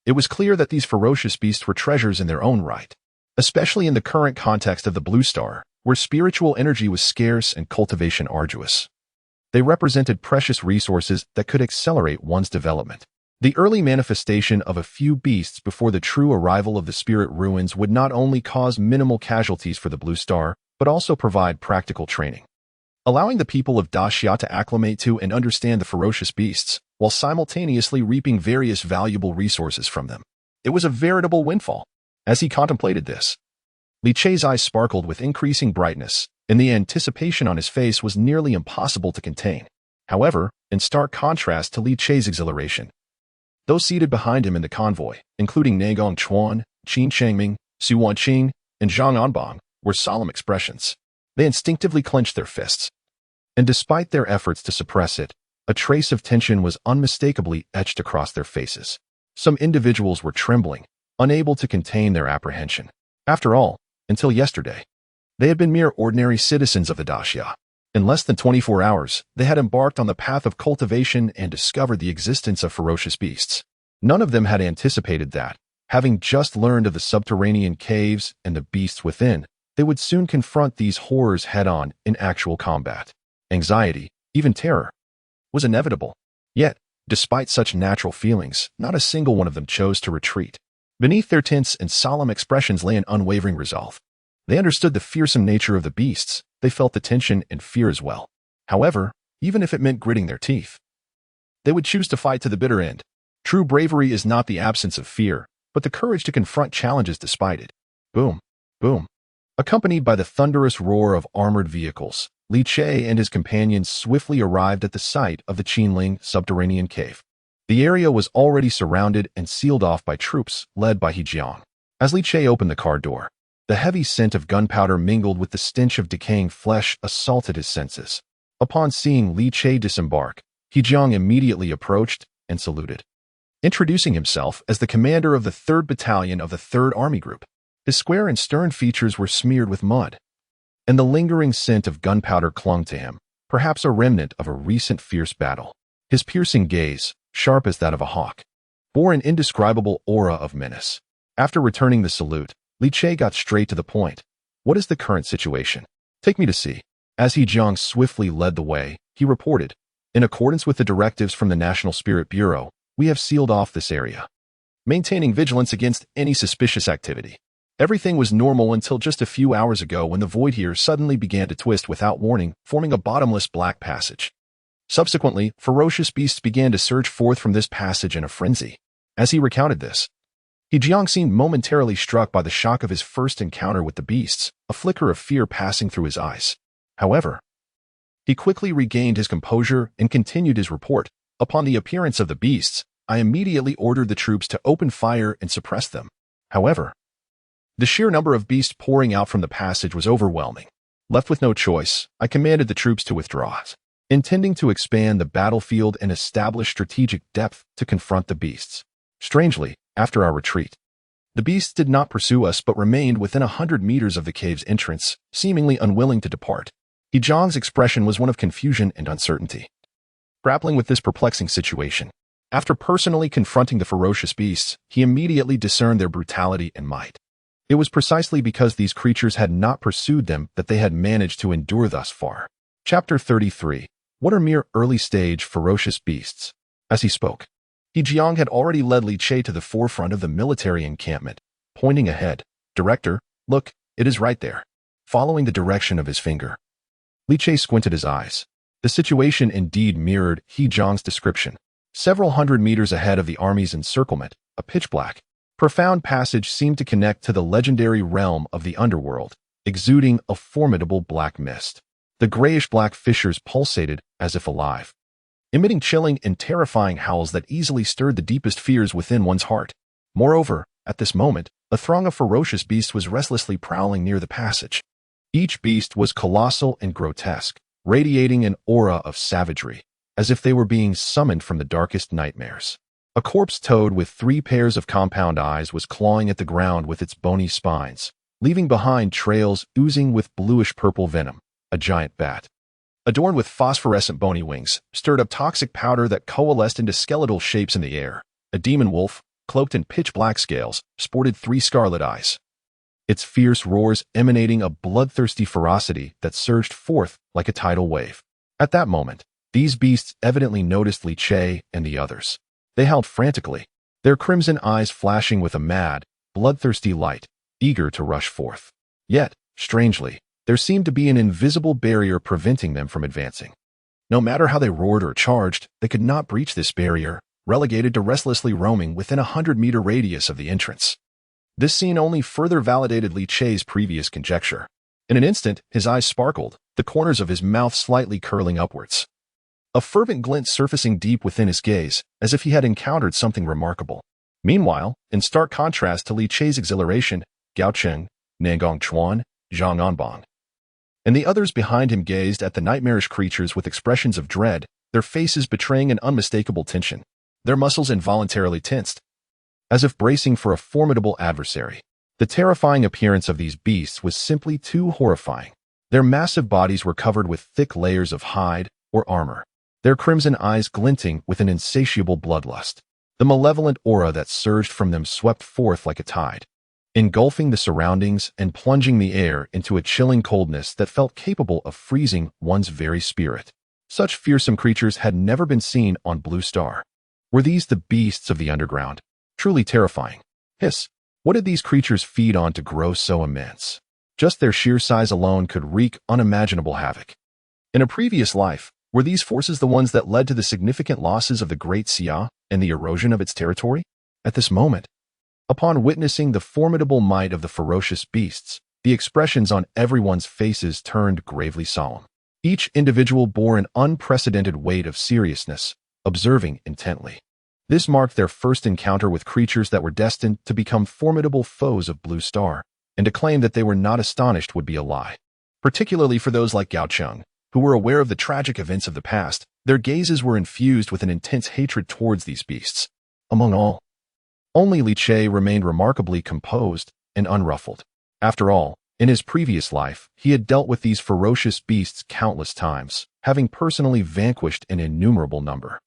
it was clear that these ferocious beasts were treasures in their own right, especially in the current context of the Blue Star, where spiritual energy was scarce and cultivation arduous. They represented precious resources that could accelerate one's development. The early manifestation of a few beasts before the true arrival of the spirit ruins would not only cause minimal casualties for the Blue Star, but also provide practical training, allowing the people of Daxia to acclimate to and understand the ferocious beasts, while simultaneously reaping various valuable resources from them. It was a veritable windfall. As he contemplated this, Li Che's eyes sparkled with increasing brightness, and the anticipation on his face was nearly impossible to contain. However, in stark contrast to Li Che's exhilaration, those seated behind him in the convoy, including Nagong Chuan, Qin Changming, Su Wanqing, and Zhang Anbang, were solemn expressions. They instinctively clenched their fists, and despite their efforts to suppress it, a trace of tension was unmistakably etched across their faces. Some individuals were trembling, unable to contain their apprehension. After all, until yesterday, they had been mere ordinary citizens of the Daxia. In less than 24 hours, they had embarked on the path of cultivation and discovered the existence of ferocious beasts. None of them had anticipated that, having just learned of the subterranean caves and the beasts within, they would soon confront these horrors head-on in actual combat. Anxiety, even terror, was inevitable. Yet, despite such natural feelings, not a single one of them chose to retreat. Beneath their tense and solemn expressions lay an unwavering resolve. They understood the fearsome nature of the beasts. They felt the tension and fear as well. However, even if it meant gritting their teeth, they would choose to fight to the bitter end. True bravery is not the absence of fear, but the courage to confront challenges despite it. Boom, boom. Accompanied by the thunderous roar of armored vehicles, Li Che and his companions swiftly arrived at the site of the Qinling subterranean cave. The area was already surrounded and sealed off by troops led by He Jiang. As Li Che opened the car door, the heavy scent of gunpowder mingled with the stench of decaying flesh assaulted his senses. Upon seeing Li Che disembark, He Jiang immediately approached and saluted. introducing himself as the commander of the 3rd Battalion of the 3rd Army Group. His square and stern features were smeared with mud, and the lingering scent of gunpowder clung to him, perhaps a remnant of a recent fierce battle. His piercing gaze, sharp as that of a hawk, bore an indescribable aura of menace. After returning the salute, Li Che got straight to the point. "What is the current situation? Take me to see." As He Jiang swiftly led the way, he reported, "In accordance with the directives from the National Spirit Bureau, we have sealed off this area, maintaining vigilance against any suspicious activity." Everything was normal until just a few hours ago when the void here suddenly began to twist without warning, forming a bottomless black passage. Subsequently, ferocious beasts began to surge forth from this passage in a frenzy. As he recounted this, He Jiang seemed momentarily struck by the shock of his first encounter with the beasts, a flicker of fear passing through his eyes. However, he quickly regained his composure and continued his report. "Upon the appearance of the beasts, I immediately ordered the troops to open fire and suppress them. However, the sheer number of beasts pouring out from the passage was overwhelming. Left with no choice, I commanded the troops to withdraw, intending to expand the battlefield and establish strategic depth to confront the beasts. Strangely, after our retreat, the beasts did not pursue us but remained within 100 meters of the cave's entrance, seemingly unwilling to depart." He Jiang's expression was one of confusion and uncertainty. Grappling with this perplexing situation, after personally confronting the ferocious beasts, he immediately discerned their brutality and might. It was precisely because these creatures had not pursued them that they had managed to endure thus far. Chapter 33. What are mere early-stage ferocious beasts? As he spoke, He Jiang had already led Li Che to the forefront of the military encampment, pointing ahead. "Director, look, it is right there." Following the direction of his finger, Li Che squinted his eyes. The situation indeed mirrored He Jiang's description. Several hundred meters ahead of the army's encirclement, a pitch-black, profound passage seemed to connect to the legendary realm of the underworld, exuding a formidable black mist. The grayish-black fissures pulsated as if alive, emitting chilling and terrifying howls that easily stirred the deepest fears within one's heart. Moreover, at this moment, a throng of ferocious beasts was restlessly prowling near the passage. Each beast was colossal and grotesque, radiating an aura of savagery, as if they were being summoned from the darkest nightmares. A corpse toad with 3 pairs of compound eyes was clawing at the ground with its bony spines, leaving behind trails oozing with bluish-purple venom. A giant bat, adorned with phosphorescent bony wings, stirred up toxic powder that coalesced into skeletal shapes in the air. A demon wolf, cloaked in pitch-black scales, sported 3 scarlet eyes, its fierce roars emanating a bloodthirsty ferocity that surged forth like a tidal wave. At that moment, these beasts evidently noticed Li Che and the others. They howled frantically, their crimson eyes flashing with a mad, bloodthirsty light, eager to rush forth. Yet, strangely, there seemed to be an invisible barrier preventing them from advancing. No matter how they roared or charged, they could not breach this barrier, relegated to restlessly roaming within a 100-meter radius of the entrance. This scene only further validated Li Che's previous conjecture. In an instant, his eyes sparkled, the corners of his mouth slightly curling upwards, a fervent glint surfacing deep within his gaze, as if he had encountered something remarkable. Meanwhile, in stark contrast to Li Che's exhilaration, Gao Cheng, Nangong Chuan, Zhang Anbang, and the others behind him gazed at the nightmarish creatures with expressions of dread, their faces betraying an unmistakable tension. Their muscles involuntarily tensed, as if bracing for a formidable adversary. The terrifying appearance of these beasts was simply too horrifying. Their massive bodies were covered with thick layers of hide or armor, their crimson eyes glinting with an insatiable bloodlust. The malevolent aura that surged from them swept forth like a tide, engulfing the surroundings and plunging the air into a chilling coldness that felt capable of freezing one's very spirit. Such fearsome creatures had never been seen on Blue Star. Were these the beasts of the underground? Truly terrifying. Hiss! What did these creatures feed on to grow so immense? Just their sheer size alone could wreak unimaginable havoc. In a previous life, were these forces the ones that led to the significant losses of the Great Xia and the erosion of its territory? At this moment, upon witnessing the formidable might of the ferocious beasts, the expressions on everyone's faces turned gravely solemn. Each individual bore an unprecedented weight of seriousness, observing intently. This marked their first encounter with creatures that were destined to become formidable foes of Blue Star, and to claim that they were not astonished would be a lie. Particularly for those like Gao Cheng, who were aware of the tragic events of the past, their gazes were infused with an intense hatred towards these beasts. Among all, only Li Che remained remarkably composed and unruffled. After all, in his previous life, he had dealt with these ferocious beasts countless times, having personally vanquished an innumerable number.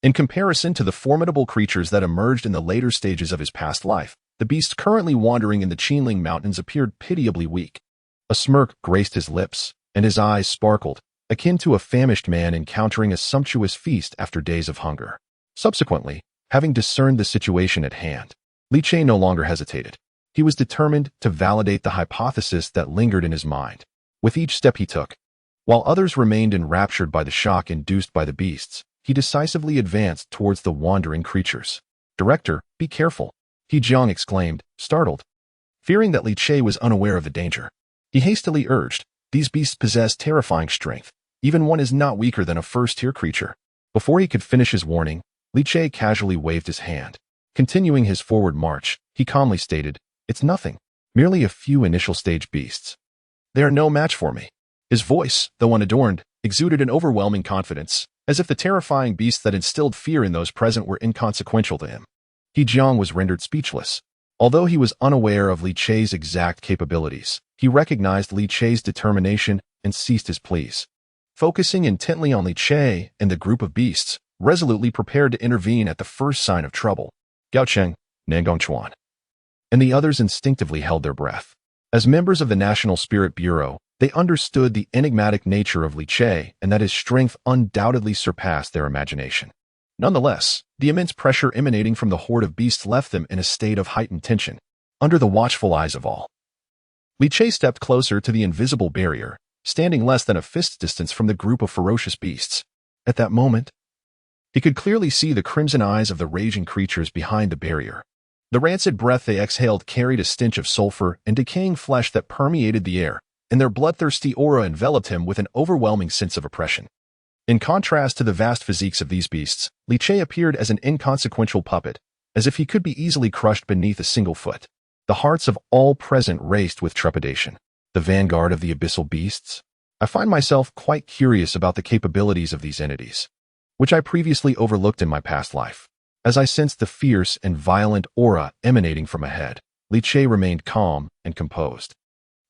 In comparison to the formidable creatures that emerged in the later stages of his past life, the beasts currently wandering in the Qinling Mountains appeared pitiably weak. A smirk graced his lips, and his eyes sparkled, akin to a famished man encountering a sumptuous feast after days of hunger. Subsequently, having discerned the situation at hand, Li Che no longer hesitated. He was determined to validate the hypothesis that lingered in his mind. With each step he took, while others remained enraptured by the shock induced by the beasts, he decisively advanced towards the wandering creatures. "Director, be careful," He Jiang exclaimed, startled. Fearing that Li Che was unaware of the danger, he hastily urged, "These beasts possess terrifying strength. Even one is not weaker than a first-tier creature." Before he could finish his warning, Li Che casually waved his hand. Continuing his forward march, he calmly stated, "It's nothing, merely a few initial-stage beasts. They are no match for me." His voice, though unadorned, exuded an overwhelming confidence, as if the terrifying beasts that instilled fear in those present were inconsequential to him. He Jiang was rendered speechless. Although he was unaware of Li Che's exact capabilities, he recognized Li Che's determination and ceased his pleas. Focusing intently on Li Che and the group of beasts, resolutely prepared to intervene at the first sign of trouble, Gao Cheng, Nangong Chuan, and the others instinctively held their breath. As members of the National Spirit Bureau, they understood the enigmatic nature of Li Che and that his strength undoubtedly surpassed their imagination. Nonetheless, the immense pressure emanating from the horde of beasts left them in a state of heightened tension, under the watchful eyes of all. Li Che stepped closer to the invisible barrier, standing less than a fist's distance from the group of ferocious beasts. At that moment, he could clearly see the crimson eyes of the raging creatures behind the barrier. The rancid breath they exhaled carried a stench of sulfur and decaying flesh that permeated the air, and their bloodthirsty aura enveloped him with an overwhelming sense of oppression. In contrast to the vast physiques of these beasts, Li Che appeared as an inconsequential puppet, as if he could be easily crushed beneath a single foot. The hearts of all present raced with trepidation. The vanguard of the abyssal beasts? I find myself quite curious about the capabilities of these entities, which I previously overlooked in my past life. As I sensed the fierce and violent aura emanating from ahead, Li Che remained calm and composed,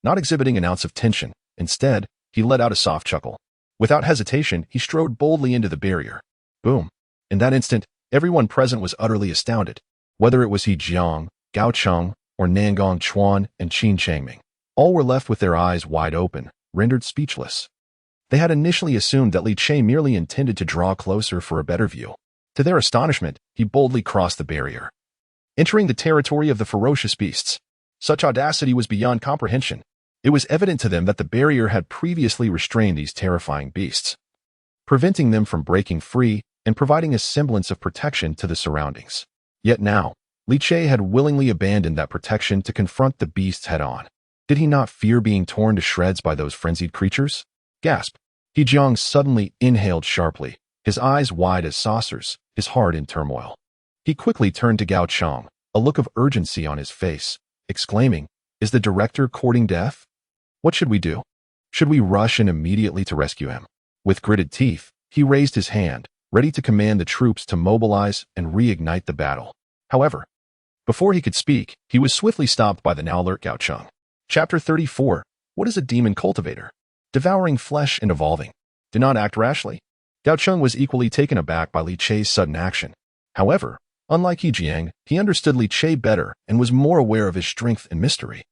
not exhibiting an ounce of tension. Instead, he let out a soft chuckle. Without hesitation, he strode boldly into the barrier. Boom! In that instant, everyone present was utterly astounded. Whether it was He Jiang, Gao Cheng, or Nangong Chuan and Qin Changming, all were left with their eyes wide open, rendered speechless. They had initially assumed that Li Che merely intended to draw closer for a better view. To their astonishment, he boldly crossed the barrier, entering the territory of the ferocious beasts. Such audacity was beyond comprehension. It was evident to them that the barrier had previously restrained these terrifying beasts, preventing them from breaking free and providing a semblance of protection to the surroundings. Yet now, Li Che had willingly abandoned that protection to confront the beasts head-on. Did he not fear being torn to shreds by those frenzied creatures? Gasp! He Jiang suddenly inhaled sharply, his eyes wide as saucers, his heart in turmoil. He quickly turned to Gao Cheng, a look of urgency on his face, exclaiming, "Is the director courting death? What should we do? Should we rush in immediately to rescue him?" With gritted teeth, he raised his hand, ready to command the troops to mobilize and reignite the battle. However, before he could speak, he was swiftly stopped by the now alert Gao Cheng. Chapter 34. What is a demon cultivator? Devouring flesh and evolving. Do not act rashly. Gao Cheng was equally taken aback by Li Che's sudden action. However, unlike He Jiang, he understood Li Che better and was more aware of his strength and mystery.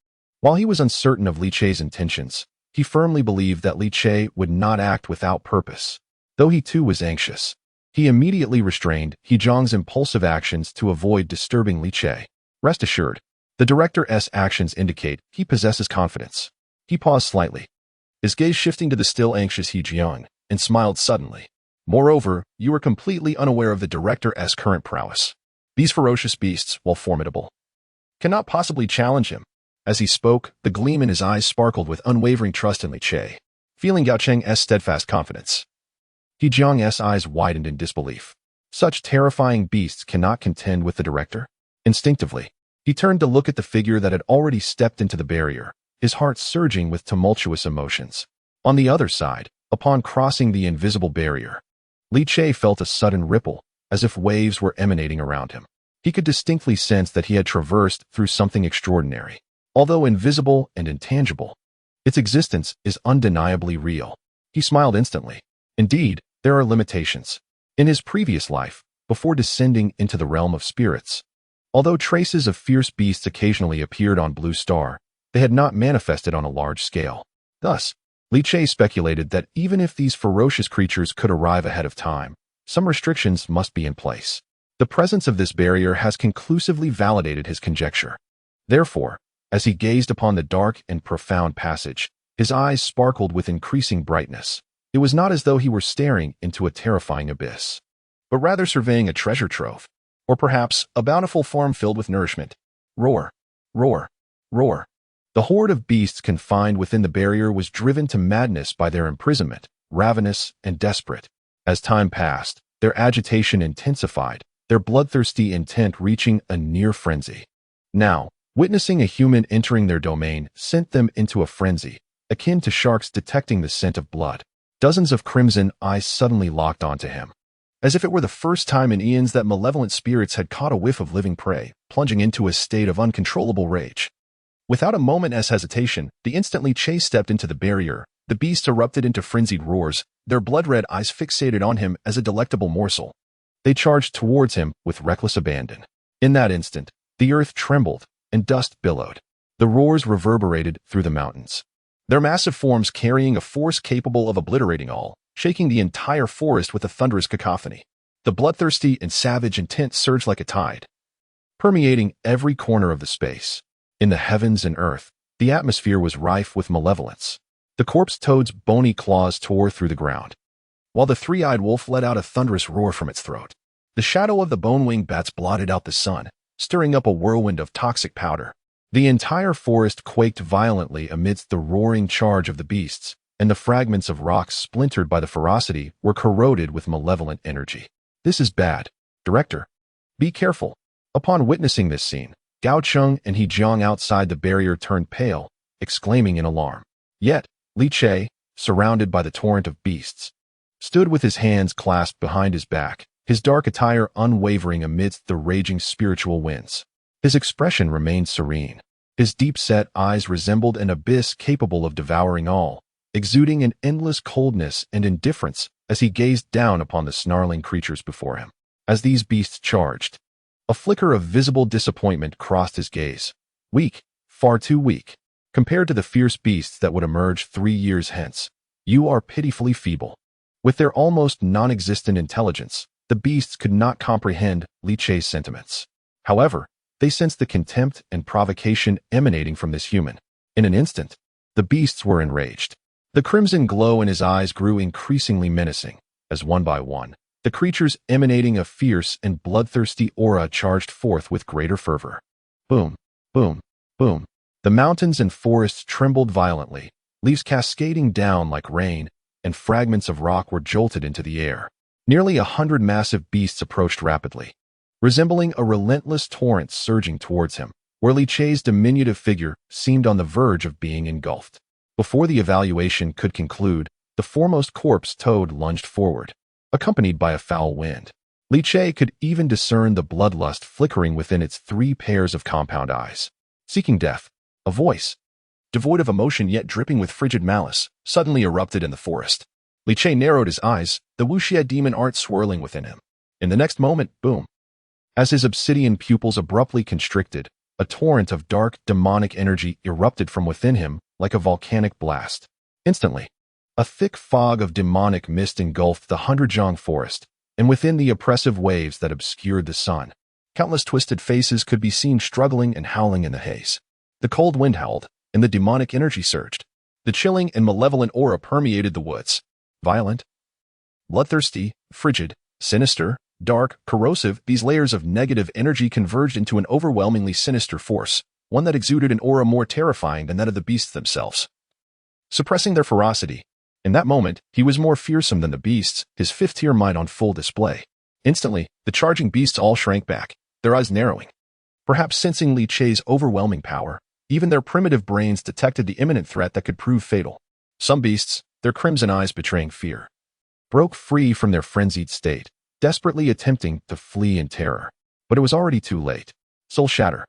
While he was uncertain of Li Che's intentions, he firmly believed that Li Che would not act without purpose. Though he too was anxious, he immediately restrained He Jiang's impulsive actions to avoid disturbing Li Che. Rest assured, the director's actions indicate he possesses confidence. He paused slightly, his gaze shifting to the still anxious He Jiang, and smiled suddenly. Moreover, you are completely unaware of the director's current prowess. These ferocious beasts, while formidable, cannot possibly challenge him. As he spoke, the gleam in his eyes sparkled with unwavering trust in Li Che. Feeling Gao Cheng's steadfast confidence, He Jiang's eyes widened in disbelief. Such terrifying beasts cannot contend with the director? Instinctively, he turned to look at the figure that had already stepped into the barrier, his heart surging with tumultuous emotions. On the other side, upon crossing the invisible barrier, Li Che felt a sudden ripple, as if waves were emanating around him. He could distinctly sense that he had traversed through something extraordinary. Although invisible and intangible, its existence is undeniably real. He smiled instantly. Indeed, there are limitations. In his previous life, before descending into the realm of spirits, although traces of fierce beasts occasionally appeared on Blue Star, they had not manifested on a large scale. Thus, Li Che speculated that even if these ferocious creatures could arrive ahead of time, some restrictions must be in place. The presence of this barrier has conclusively validated his conjecture. Therefore, as he gazed upon the dark and profound passage, his eyes sparkled with increasing brightness. It was not as though he were staring into a terrifying abyss, but rather surveying a treasure trove, or perhaps a bountiful farm filled with nourishment. Roar, roar, roar. The horde of beasts confined within the barrier was driven to madness by their imprisonment, ravenous and desperate. As time passed, their agitation intensified, their bloodthirsty intent reaching a near frenzy. Now, witnessing a human entering their domain sent them into a frenzy, akin to sharks detecting the scent of blood. Dozens of crimson eyes suddenly locked onto him, as if it were the first time in eons that malevolent spirits had caught a whiff of living prey, plunging into a state of uncontrollable rage. Without a moment's hesitation, the instant Li Che stepped into the barrier, the beasts erupted into frenzied roars, their blood-red eyes fixated on him as a delectable morsel. They charged towards him with reckless abandon. In that instant, the earth trembled and dust billowed. The roars reverberated through the mountains, their massive forms carrying a force capable of obliterating all, shaking the entire forest with a thunderous cacophony. The bloodthirsty and savage intent surged like a tide, permeating every corner of the space. In the heavens and earth, the atmosphere was rife with malevolence. The corpse toad's bony claws tore through the ground, while the three-eyed wolf let out a thunderous roar from its throat. The shadow of the bone-winged bats blotted out the sun, stirring up a whirlwind of toxic powder. The entire forest quaked violently amidst the roaring charge of the beasts, and the fragments of rocks splintered by the ferocity were corroded with malevolent energy. This is bad. Director, be careful. Upon witnessing this scene, Gao Cheng and He Jiang outside the barrier turned pale, exclaiming in alarm. Yet, Li Che, surrounded by the torrent of beasts, stood with his hands clasped behind his back, his dark attire unwavering amidst the raging spiritual winds. His expression remained serene. His deep-set eyes resembled an abyss capable of devouring all, exuding an endless coldness and indifference as he gazed down upon the snarling creatures before him. As these beasts charged, a flicker of visible disappointment crossed his gaze. Weak, far too weak, compared to the fierce beasts that would emerge 3 years hence. You are pitifully feeble. With their almost non-existent intelligence, the beasts could not comprehend Li Che's sentiments. However, they sensed the contempt and provocation emanating from this human. In an instant, the beasts were enraged. The crimson glow in his eyes grew increasingly menacing, as one by one, the creatures emanating a fierce and bloodthirsty aura charged forth with greater fervor. Boom, boom, boom. The mountains and forests trembled violently, leaves cascading down like rain, and fragments of rock were jolted into the air. Nearly 100 massive beasts approached rapidly, resembling a relentless torrent surging towards him, where Li Che's diminutive figure seemed on the verge of being engulfed. Before the evaluation could conclude, the foremost corpse toad lunged forward, accompanied by a foul wind. Li Che could even discern the bloodlust flickering within its 3 pairs of compound eyes. Seeking death, a voice, devoid of emotion yet dripping with frigid malice, suddenly erupted in the forest. Li Che narrowed his eyes, the wuxia demon art swirling within him. In the next moment, boom. As his obsidian pupils abruptly constricted, a torrent of dark, demonic energy erupted from within him like a volcanic blast. Instantly, a thick fog of demonic mist engulfed the Hunderjiang forest, and within the oppressive waves that obscured the sun, countless twisted faces could be seen struggling and howling in the haze. The cold wind howled, and the demonic energy surged. The chilling and malevolent aura permeated the woods. Violent, bloodthirsty, frigid, sinister, dark, corrosive, these layers of negative energy converged into an overwhelmingly sinister force, one that exuded an aura more terrifying than that of the beasts themselves. Suppressing their ferocity, in that moment, he was more fearsome than the beasts, his 5th-tier might on full display. Instantly, the charging beasts all shrank back, their eyes narrowing. Perhaps sensing Li Che's overwhelming power, even their primitive brains detected the imminent threat that could prove fatal. Some beasts, their crimson eyes betraying fear, broke free from their frenzied state, desperately attempting to flee in terror. but it was already too late. Soul shatter.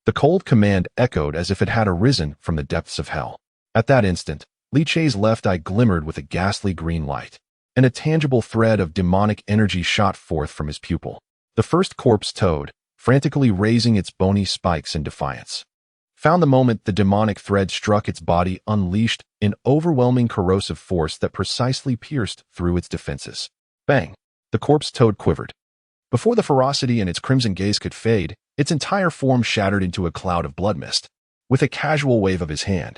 The cold command echoed as if it had arisen from the depths of hell. At that instant, Li Che's left eye glimmered with a ghastly green light, and a tangible thread of demonic energy shot forth from his pupil. The first corpse toad, frantically raising its bony spikes in defiance, found the moment the demonic thread struck its body unleashed an overwhelming corrosive force that precisely pierced through its defenses. Bang! The corpse toad quivered. Before the ferocity in its crimson gaze could fade, its entire form shattered into a cloud of blood mist. With a casual wave of his hand,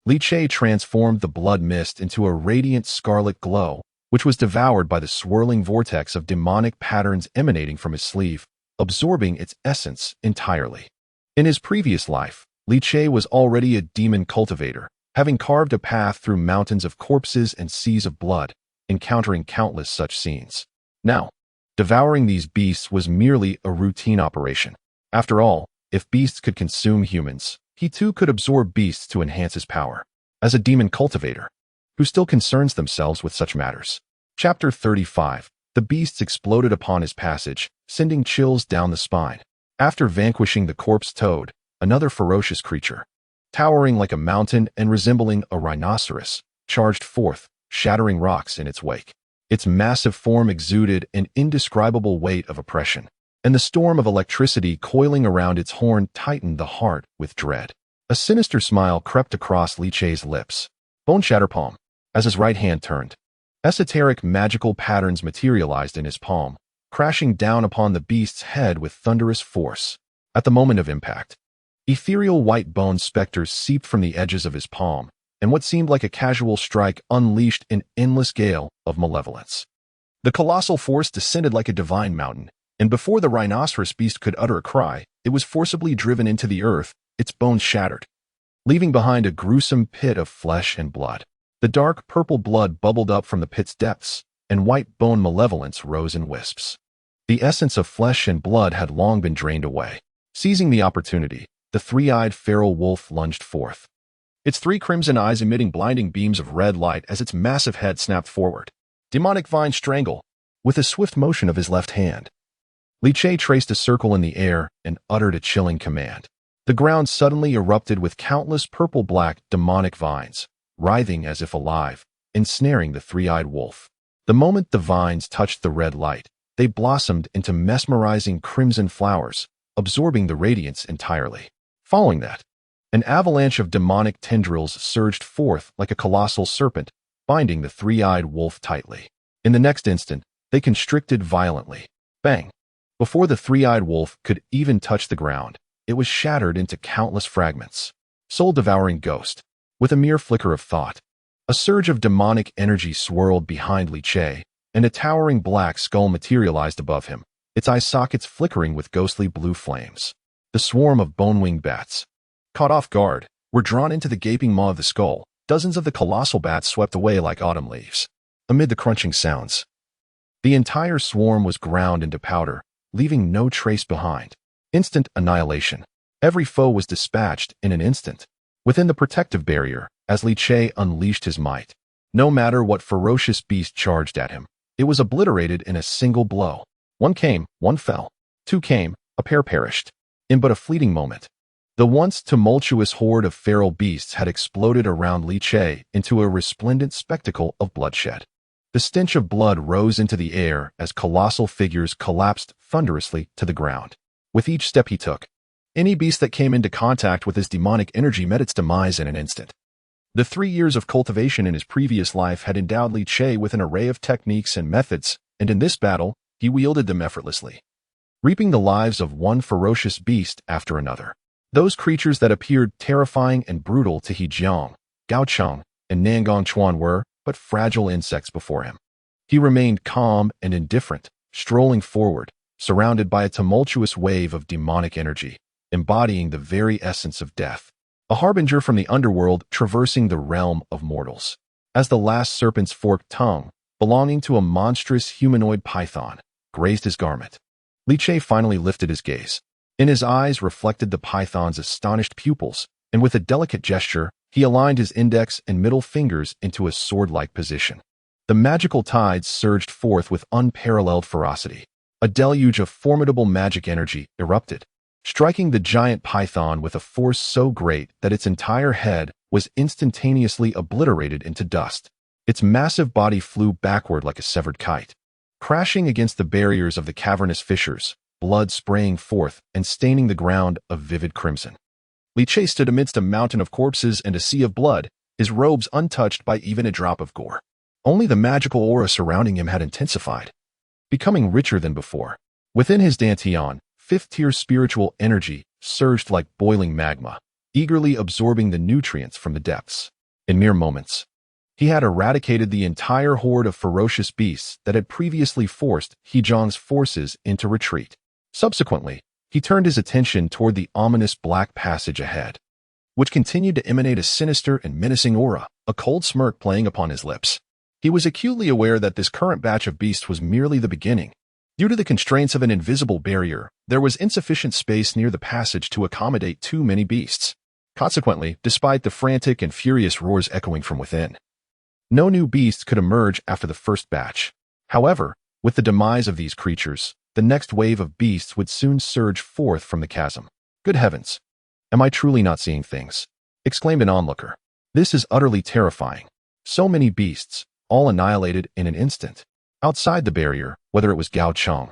Li Che transformed the blood mist into a radiant scarlet glow, which was devoured by the swirling vortex of demonic patterns emanating from his sleeve, absorbing its essence entirely. In his previous life, Li Che was already a demon cultivator, having carved a path through mountains of corpses and seas of blood, encountering countless such scenes. Now, devouring these beasts was merely a routine operation. After all, if beasts could consume humans, he too could absorb beasts to enhance his power. As a demon cultivator, who still concerns themselves with such matters. Chapter 35. The beasts exploded upon his passage, sending chills down the spine. After vanquishing the corpse toad, another ferocious creature, towering like a mountain and resembling a rhinoceros, charged forth, shattering rocks in its wake. Its massive form exuded an indescribable weight of oppression, and the storm of electricity coiling around its horn tightened the heart with dread. A sinister smile crept across Li Che's lips. Bone shatter palm. As his right hand turned, esoteric magical patterns materialized in his palm, crashing down upon the beast's head with thunderous force. At the moment of impact, ethereal white bone specters seeped from the edges of his palm, and what seemed like a casual strike unleashed an endless gale of malevolence. The colossal force descended like a divine mountain, and before the rhinoceros beast could utter a cry, it was forcibly driven into the earth, its bones shattered, leaving behind a gruesome pit of flesh and blood. The dark purple blood bubbled up from the pit's depths, and white bone malevolence rose in wisps. The essence of flesh and blood had long been drained away. Seizing the opportunity, the three-eyed feral wolf lunged forth, its three crimson eyes emitting blinding beams of red light as its massive head snapped forward. Demonic vine strangle. With a swift motion of his left hand, Li Che traced a circle in the air and uttered a chilling command. The ground suddenly erupted with countless purple-black demonic vines, writhing as if alive, ensnaring the three-eyed wolf. The moment the vines touched the red light, they blossomed into mesmerizing crimson flowers, absorbing the radiance entirely. Following that, an avalanche of demonic tendrils surged forth like a colossal serpent, binding the three-eyed wolf tightly. In the next instant, they constricted violently. Bang! Before the three-eyed wolf could even touch the ground, it was shattered into countless fragments. Soul-devouring ghost. With a mere flicker of thought, a surge of demonic energy swirled behind Li Che, and a towering black skull materialized above him, its eye sockets flickering with ghostly blue flames. The swarm of bone-winged bats, caught off guard, were drawn into the gaping maw of the skull. Dozens of the colossal bats swept away like autumn leaves. Amid the crunching sounds, the entire swarm was ground into powder, leaving no trace behind. Instant annihilation. Every foe was dispatched in an instant. Within the protective barrier, as Li Che unleashed his might, no matter what ferocious beast charged at him, it was obliterated in a single blow. One came, one fell. Two came, a pair perished. In but a fleeting moment, the once tumultuous horde of feral beasts had exploded around Li Che into a resplendent spectacle of bloodshed. The stench of blood rose into the air as colossal figures collapsed thunderously to the ground. With each step he took, any beast that came into contact with his demonic energy met its demise in an instant. The 3 years of cultivation in his previous life had endowed Li Che with an array of techniques and methods, and in this battle, he wielded them effortlessly, reaping the lives of one ferocious beast after another. Those creatures that appeared terrifying and brutal to He Jiang, Gao Cheng, and Nangong Chuan were but fragile insects before him. He remained calm and indifferent, strolling forward, surrounded by a tumultuous wave of demonic energy, embodying the very essence of death. A harbinger from the underworld traversing the realm of mortals. As the last serpent's forked tongue, belonging to a monstrous humanoid python, grazed his garment, Li Che finally lifted his gaze. In his eyes reflected the python's astonished pupils, and with a delicate gesture, he aligned his index and middle fingers into a sword-like position. The magical tides surged forth with unparalleled ferocity. A deluge of formidable magic energy erupted, striking the giant python with a force so great that its entire head was instantaneously obliterated into dust. Its massive body flew backward like a severed kite, crashing against the barriers of the cavernous fissures, blood spraying forth and staining the ground a vivid crimson. Li Che stood amidst a mountain of corpses and a sea of blood, his robes untouched by even a drop of gore. Only the magical aura surrounding him had intensified, becoming richer than before. Within his dantian, fifth-tier spiritual energy surged like boiling magma, eagerly absorbing the nutrients from the depths. In mere moments, he had eradicated the entire horde of ferocious beasts that had previously forced Hejiang's forces into retreat. Subsequently, he turned his attention toward the ominous black passage ahead, which continued to emanate a sinister and menacing aura, a cold smirk playing upon his lips. He was acutely aware that this current batch of beasts was merely the beginning. Due to the constraints of an invisible barrier, there was insufficient space near the passage to accommodate too many beasts. Consequently, despite the frantic and furious roars echoing from within, no new beasts could emerge after the first batch. However, with the demise of these creatures, the next wave of beasts would soon surge forth from the chasm. Good heavens! Am I truly not seeing things? Exclaimed an onlooker. This is utterly terrifying. So many beasts, all annihilated in an instant. Outside the barrier, whether it was Gao Cheng,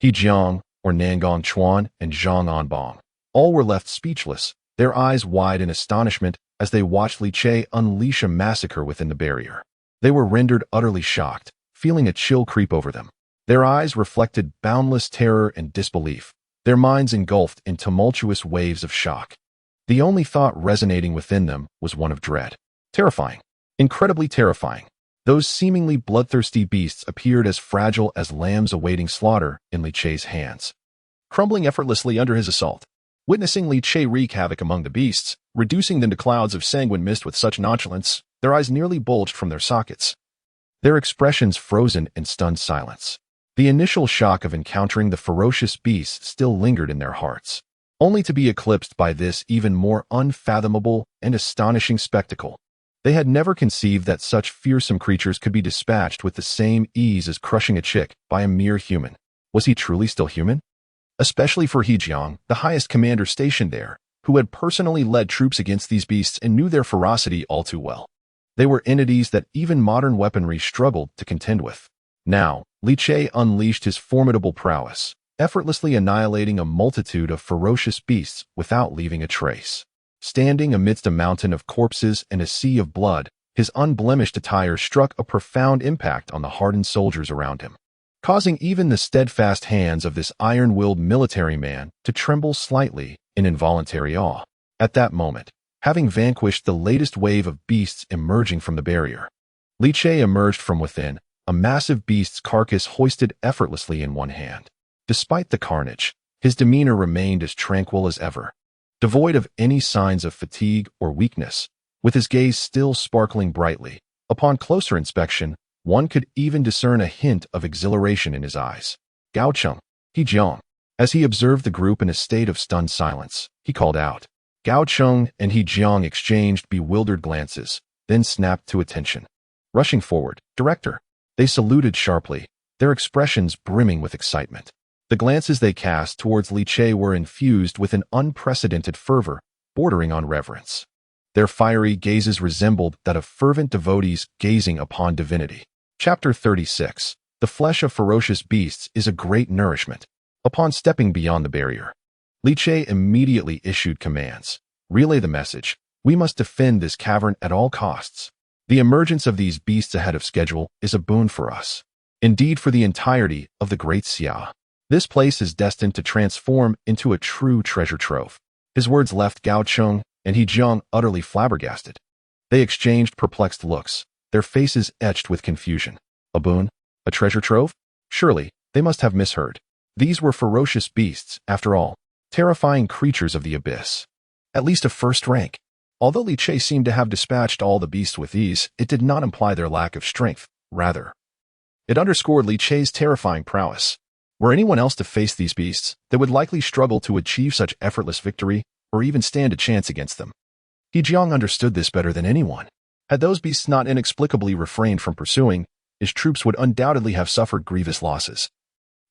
Hejiang, or Nangong Chuan and Zhang Anbong, all were left speechless, their eyes wide in astonishment as they watched Li Che unleash a massacre within the barrier. They were rendered utterly shocked, feeling a chill creep over them. Their eyes reflected boundless terror and disbelief, their minds engulfed in tumultuous waves of shock. The only thought resonating within them was one of dread. Terrifying. Incredibly terrifying. Those seemingly bloodthirsty beasts appeared as fragile as lambs awaiting slaughter in Li Che's hands, crumbling effortlessly under his assault. Witnessing Li Che wreak havoc among the beasts, reducing them to clouds of sanguine mist with such nonchalance, their eyes nearly bulged from their sockets, their expressions frozen in stunned silence. The initial shock of encountering the ferocious beasts still lingered in their hearts, only to be eclipsed by this even more unfathomable and astonishing spectacle. They had never conceived that such fearsome creatures could be dispatched with the same ease as crushing a chick by a mere human. Was he truly still human? Especially for Hejiang, the highest commander stationed there, who had personally led troops against these beasts and knew their ferocity all too well. They were entities that even modern weaponry struggled to contend with. Now, Li Che unleashed his formidable prowess, effortlessly annihilating a multitude of ferocious beasts without leaving a trace. Standing amidst a mountain of corpses and a sea of blood, his unblemished attire struck a profound impact on the hardened soldiers around him, causing even the steadfast hands of this iron-willed military man to tremble slightly in involuntary awe. At that moment, having vanquished the latest wave of beasts emerging from the barrier, Li Che emerged from within, a massive beast's carcass hoisted effortlessly in one hand. Despite the carnage, his demeanor remained as tranquil as ever, devoid of any signs of fatigue or weakness, with his gaze still sparkling brightly. Upon closer inspection, one could even discern a hint of exhilaration in his eyes. Gao Cheng, Hejiang. As he observed the group in a state of stunned silence, he called out. Gao Cheng and Hejiang exchanged bewildered glances, then snapped to attention. Rushing forward, "Director!" They saluted sharply, their expressions brimming with excitement. The glances they cast towards Li Che were infused with an unprecedented fervor, bordering on reverence. Their fiery gazes resembled that of fervent devotees gazing upon divinity. Chapter 36. The flesh of ferocious beasts is a great nourishment. Upon stepping beyond the barrier, Li Che immediately issued commands. Relay the message. We must defend this cavern at all costs. The emergence of these beasts ahead of schedule is a boon for us. Indeed, for the entirety of the Great Xia. This place is destined to transform into a true treasure trove. His words left Gao Cheng and Hejiang utterly flabbergasted. They exchanged perplexed looks, their faces etched with confusion. A boon? A treasure trove? Surely, they must have misheard. These were ferocious beasts, after all, terrifying creatures of the abyss. At least of first rank. Although Li Che seemed to have dispatched all the beasts with ease, it did not imply their lack of strength. Rather, it underscored Li Che's terrifying prowess. Were anyone else to face these beasts, they would likely struggle to achieve such effortless victory, or even stand a chance against them. Hejiang understood this better than anyone. Had those beasts not inexplicably refrained from pursuing, his troops would undoubtedly have suffered grievous losses.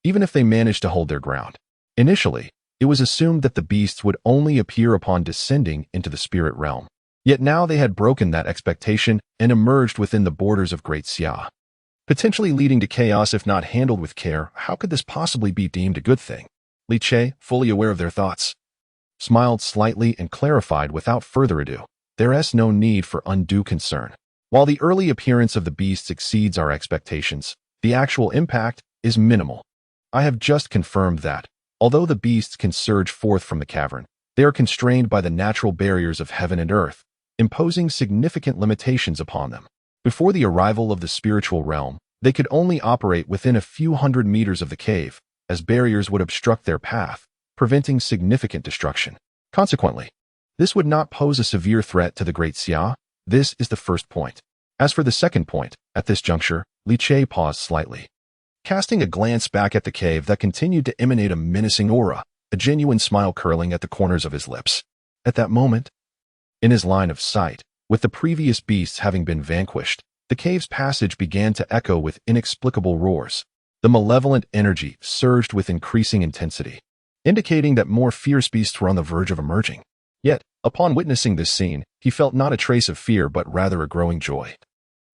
even if they managed to hold their ground. Initially, it was assumed that the beasts would only appear upon descending into the spirit realm. Yet now they had broken that expectation and emerged within the borders of Great Xia, potentially leading to chaos if not handled with care. How could this possibly be deemed a good thing? Li Che, fully aware of their thoughts, smiled slightly and clarified without further ado. There is no need for undue concern. While the early appearance of the beasts exceeds our expectations, the actual impact is minimal. I have just confirmed that, although the beasts can surge forth from the cavern, they are constrained by the natural barriers of heaven and earth, imposing significant limitations upon them. Before the arrival of the spiritual realm, they could only operate within a few hundred meters of the cave, as barriers would obstruct their path, preventing significant destruction. Consequently, this would not pose a severe threat to the Great Xia. This is the first point. As for the second point, at this juncture, Li Che paused slightly, casting a glance back at the cave that continued to emanate a menacing aura, a genuine smile curling at the corners of his lips. At that moment, in his line of sight, with the previous beasts having been vanquished, the cave's passage began to echo with inexplicable roars. The malevolent energy surged with increasing intensity, indicating that more fierce beasts were on the verge of emerging. Yet, upon witnessing this scene, he felt not a trace of fear but rather a growing joy,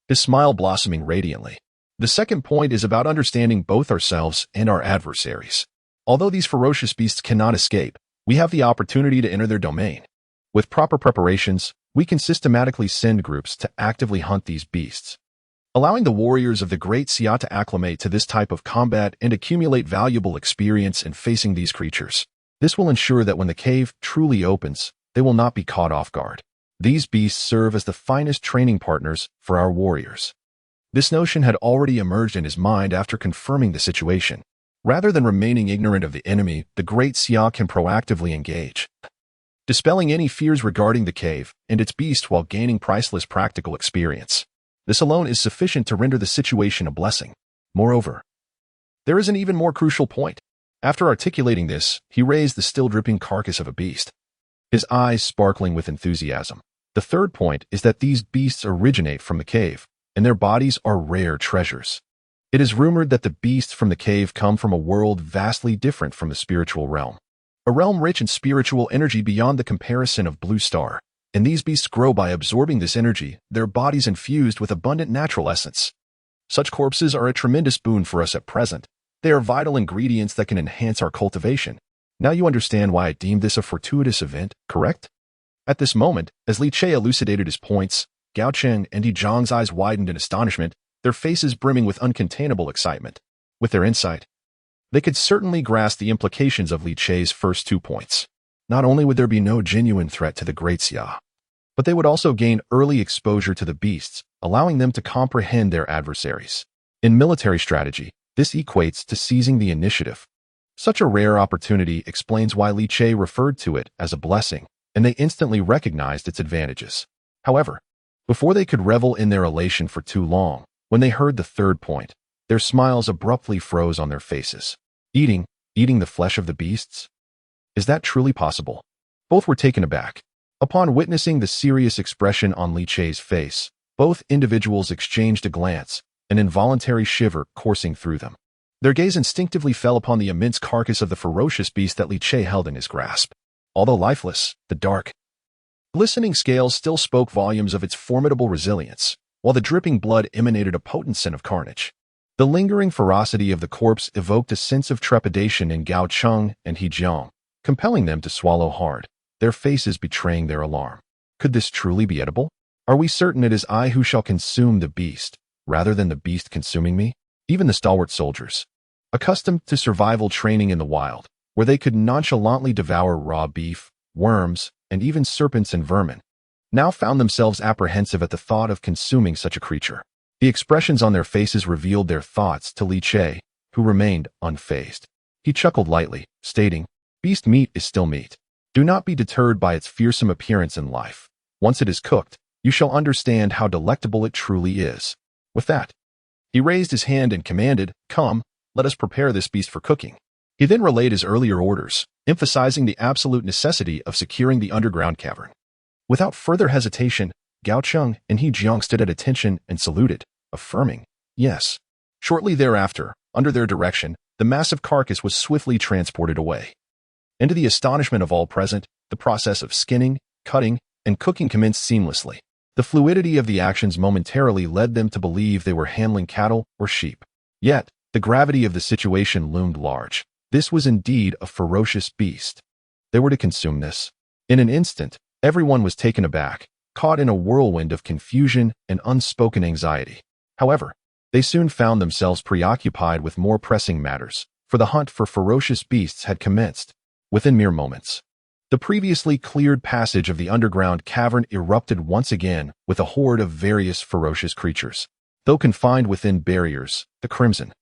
his smile blossoming radiantly. The second point is about understanding both ourselves and our adversaries. Although these ferocious beasts cannot escape, we have the opportunity to enter their domain. With proper preparations, we can systematically send groups to actively hunt these beasts, allowing the warriors of the Great Xia to acclimate to this type of combat and accumulate valuable experience in facing these creatures. This will ensure that when the cave truly opens, they will not be caught off guard. These beasts serve as the finest training partners for our warriors. This notion had already emerged in his mind after confirming the situation. Rather than remaining ignorant of the enemy, the Great Xia can proactively engage, dispelling any fears regarding the cave and its beast while gaining priceless practical experience. This alone is sufficient to render the situation a blessing. Moreover, there is an even more crucial point. After articulating this, he raised the still dripping carcass of a beast, his eyes sparkling with enthusiasm. The third point is that these beasts originate from the cave, and their bodies are rare treasures. It is rumored that the beasts from the cave come from a world vastly different from the spiritual realm, a realm rich in spiritual energy beyond the comparison of Blue Star. And these beasts grow by absorbing this energy, their bodies infused with abundant natural essence. Such corpses are a tremendous boon for us at present. They are vital ingredients that can enhance our cultivation. Now you understand why I deemed this a fortuitous event, correct? At this moment, as Li Che elucidated his points, Gao Cheng and Yi Zhang's eyes widened in astonishment, their faces brimming with uncontainable excitement. With their insight, they could certainly grasp the implications of Li Che's first 2 points. Not only would there be no genuine threat to the Great Xia, but they would also gain early exposure to the beasts, allowing them to comprehend their adversaries. In military strategy, this equates to seizing the initiative. Such a rare opportunity explains why Li Che referred to it as a blessing, and they instantly recognized its advantages. However, before they could revel in their elation for too long, when they heard the third point, their smiles abruptly froze on their faces. Eating the flesh of the beasts? Is that truly possible? Both were taken aback. Upon witnessing the serious expression on Li Che's face, both individuals exchanged a glance, an involuntary shiver coursing through them. Their gaze instinctively fell upon the immense carcass of the ferocious beast that Li Che held in his grasp. Although lifeless, the dark, glistening scales still spoke volumes of its formidable resilience, while the dripping blood emanated a potent scent of carnage. The lingering ferocity of the corpse evoked a sense of trepidation in Gao Cheng and He Jiang, compelling them to swallow hard, their faces betraying their alarm. Could this truly be edible? Are we certain it is I who shall consume the beast, rather than the beast consuming me? Even the stalwart soldiers, accustomed to survival training in the wild, where they could nonchalantly devour raw beef, worms, and even serpents and vermin, now found themselves apprehensive at the thought of consuming such a creature. The expressions on their faces revealed their thoughts to Li Che, who remained unfazed. He chuckled lightly, stating, "Beast meat is still meat. Do not be deterred by its fearsome appearance in life. Once it is cooked, you shall understand how delectable it truly is." With that, he raised his hand and commanded, "Come, let us prepare this beast for cooking." He then relayed his earlier orders, emphasizing the absolute necessity of securing the underground cavern. Without further hesitation, Gao Cheng and He Jiang stood at attention and saluted, affirming, "Yes." Shortly thereafter, under their direction, the massive carcass was swiftly transported away. And to the astonishment of all present, the process of skinning, cutting, and cooking commenced seamlessly. The fluidity of the actions momentarily led them to believe they were handling cattle or sheep. Yet, the gravity of the situation loomed large. This was indeed a ferocious beast. They were to consume this. In an instant, everyone was taken aback, caught in a whirlwind of confusion and unspoken anxiety. However, they soon found themselves preoccupied with more pressing matters, for the hunt for ferocious beasts had commenced. Within mere moments, the previously cleared passage of the underground cavern erupted once again with a horde of various ferocious creatures. Though confined within barriers, the crimson,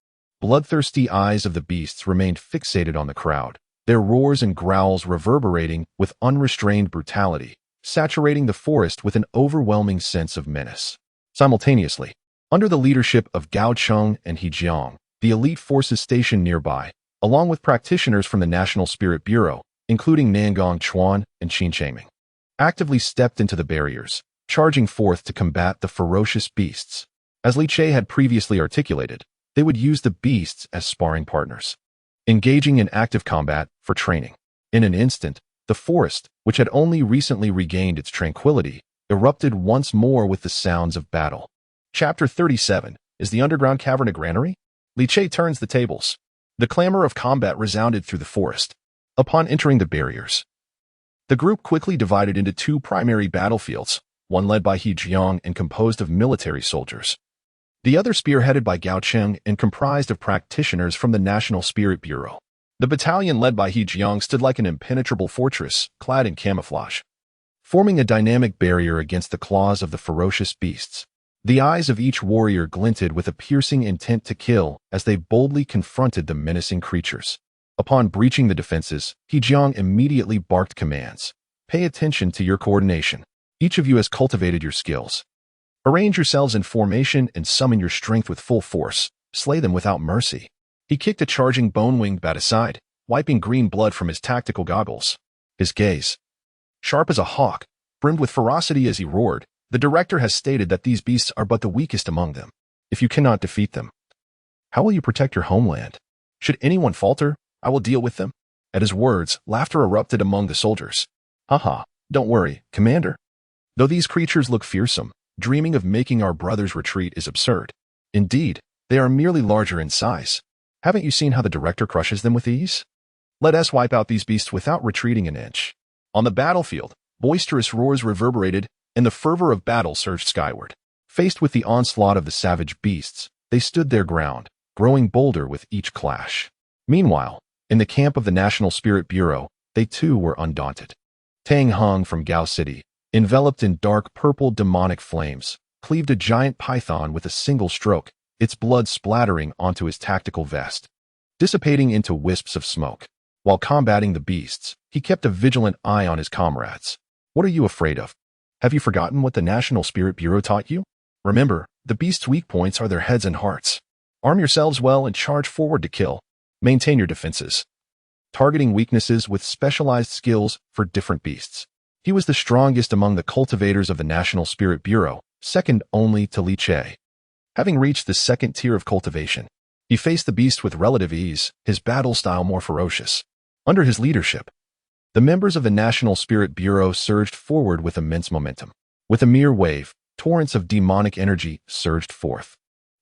bloodthirsty eyes of the beasts remained fixated on the crowd, their roars and growls reverberating with unrestrained brutality, saturating the forest with an overwhelming sense of menace. Simultaneously, under the leadership of Gao Cheng and He Jiang, the elite forces stationed nearby, along with practitioners from the National Spirit Bureau, including Nangong Chuan and Qin Chaiming, actively stepped into the barriers, charging forth to combat the ferocious beasts. As Li Che had previously articulated, they would use the beasts as sparring partners, engaging in active combat for training. In an instant, the forest, which had only recently regained its tranquility, erupted once more with the sounds of battle. Chapter 37. Is the underground cavern a granary? Li Che turns the tables. The clamor of combat resounded through the forest. Upon entering the barriers, the group quickly divided into two primary battlefields, one led by He Jiang and composed of military soldiers, the other spearheaded by Gao Cheng and comprised of practitioners from the National Spirit Bureau. The battalion led by He Jiang stood like an impenetrable fortress, clad in camouflage, forming a dynamic barrier against the claws of the ferocious beasts. The eyes of each warrior glinted with a piercing intent to kill as they boldly confronted the menacing creatures. Upon breaching the defenses, He Jiang immediately barked commands. Pay attention to your coordination. Each of you has cultivated your skills. Arrange yourselves in formation and summon your strength with full force. Slay them without mercy. He kicked a charging bone-winged bat aside, wiping green blood from his tactical goggles. His gaze, sharp as a hawk, brimmed with ferocity as he roared. The director has stated that these beasts are but the weakest among them. If you cannot defeat them, how will you protect your homeland? Should anyone falter, I will deal with them. At his words, laughter erupted among the soldiers. Haha, don't worry, Commander. Though these creatures look fearsome, dreaming of making our brothers retreat is absurd. Indeed, they are merely larger in size. Haven't you seen how the director crushes them with ease? Let us wipe out these beasts without retreating an inch. On the battlefield, boisterous roars reverberated, and the fervor of battle surged skyward. Faced with the onslaught of the savage beasts, they stood their ground, growing bolder with each clash. Meanwhile, in the camp of the National Spirit Bureau, they too were undaunted. Tang Hung from Gao City, enveloped in dark purple demonic flames, cleaved a giant python with a single stroke, its blood splattering onto his tactical vest, dissipating into wisps of smoke. While combating the beasts, he kept a vigilant eye on his comrades. What are you afraid of? Have you forgotten what the National Spirit Bureau taught you? Remember, the beasts' weak points are their heads and hearts. Arm yourselves well and charge forward to kill. Maintain your defenses, targeting weaknesses with specialized skills for different beasts. He was the strongest among the cultivators of the National Spirit Bureau, second only to Li Che. Having reached the second tier of cultivation, he faced the beast with relative ease, his battle style more ferocious. Under his leadership, the members of the National Spirit Bureau surged forward with immense momentum. With a mere wave, torrents of demonic energy surged forth,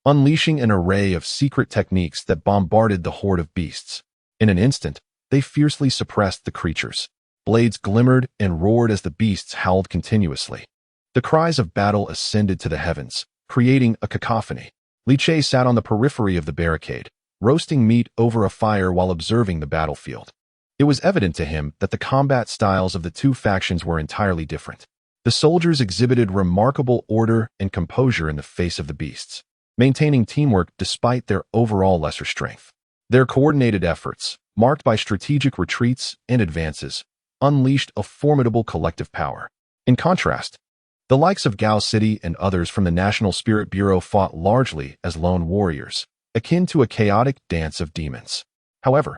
unleashing an array of secret techniques that bombarded the horde of beasts. In an instant, they fiercely suppressed the creatures. Blades glimmered and roared as the beasts howled continuously. The cries of battle ascended to the heavens, creating a cacophony. Li Che sat on the periphery of the barricade, roasting meat over a fire while observing the battlefield. It was evident to him that the combat styles of the two factions were entirely different. The soldiers exhibited remarkable order and composure in the face of the beasts, maintaining teamwork despite their overall lesser strength. Their coordinated efforts, marked by strategic retreats and advances, unleashed a formidable collective power. In contrast, the likes of Gao City and others from the National Spirit Bureau fought largely as lone warriors, akin to a chaotic dance of demons. However,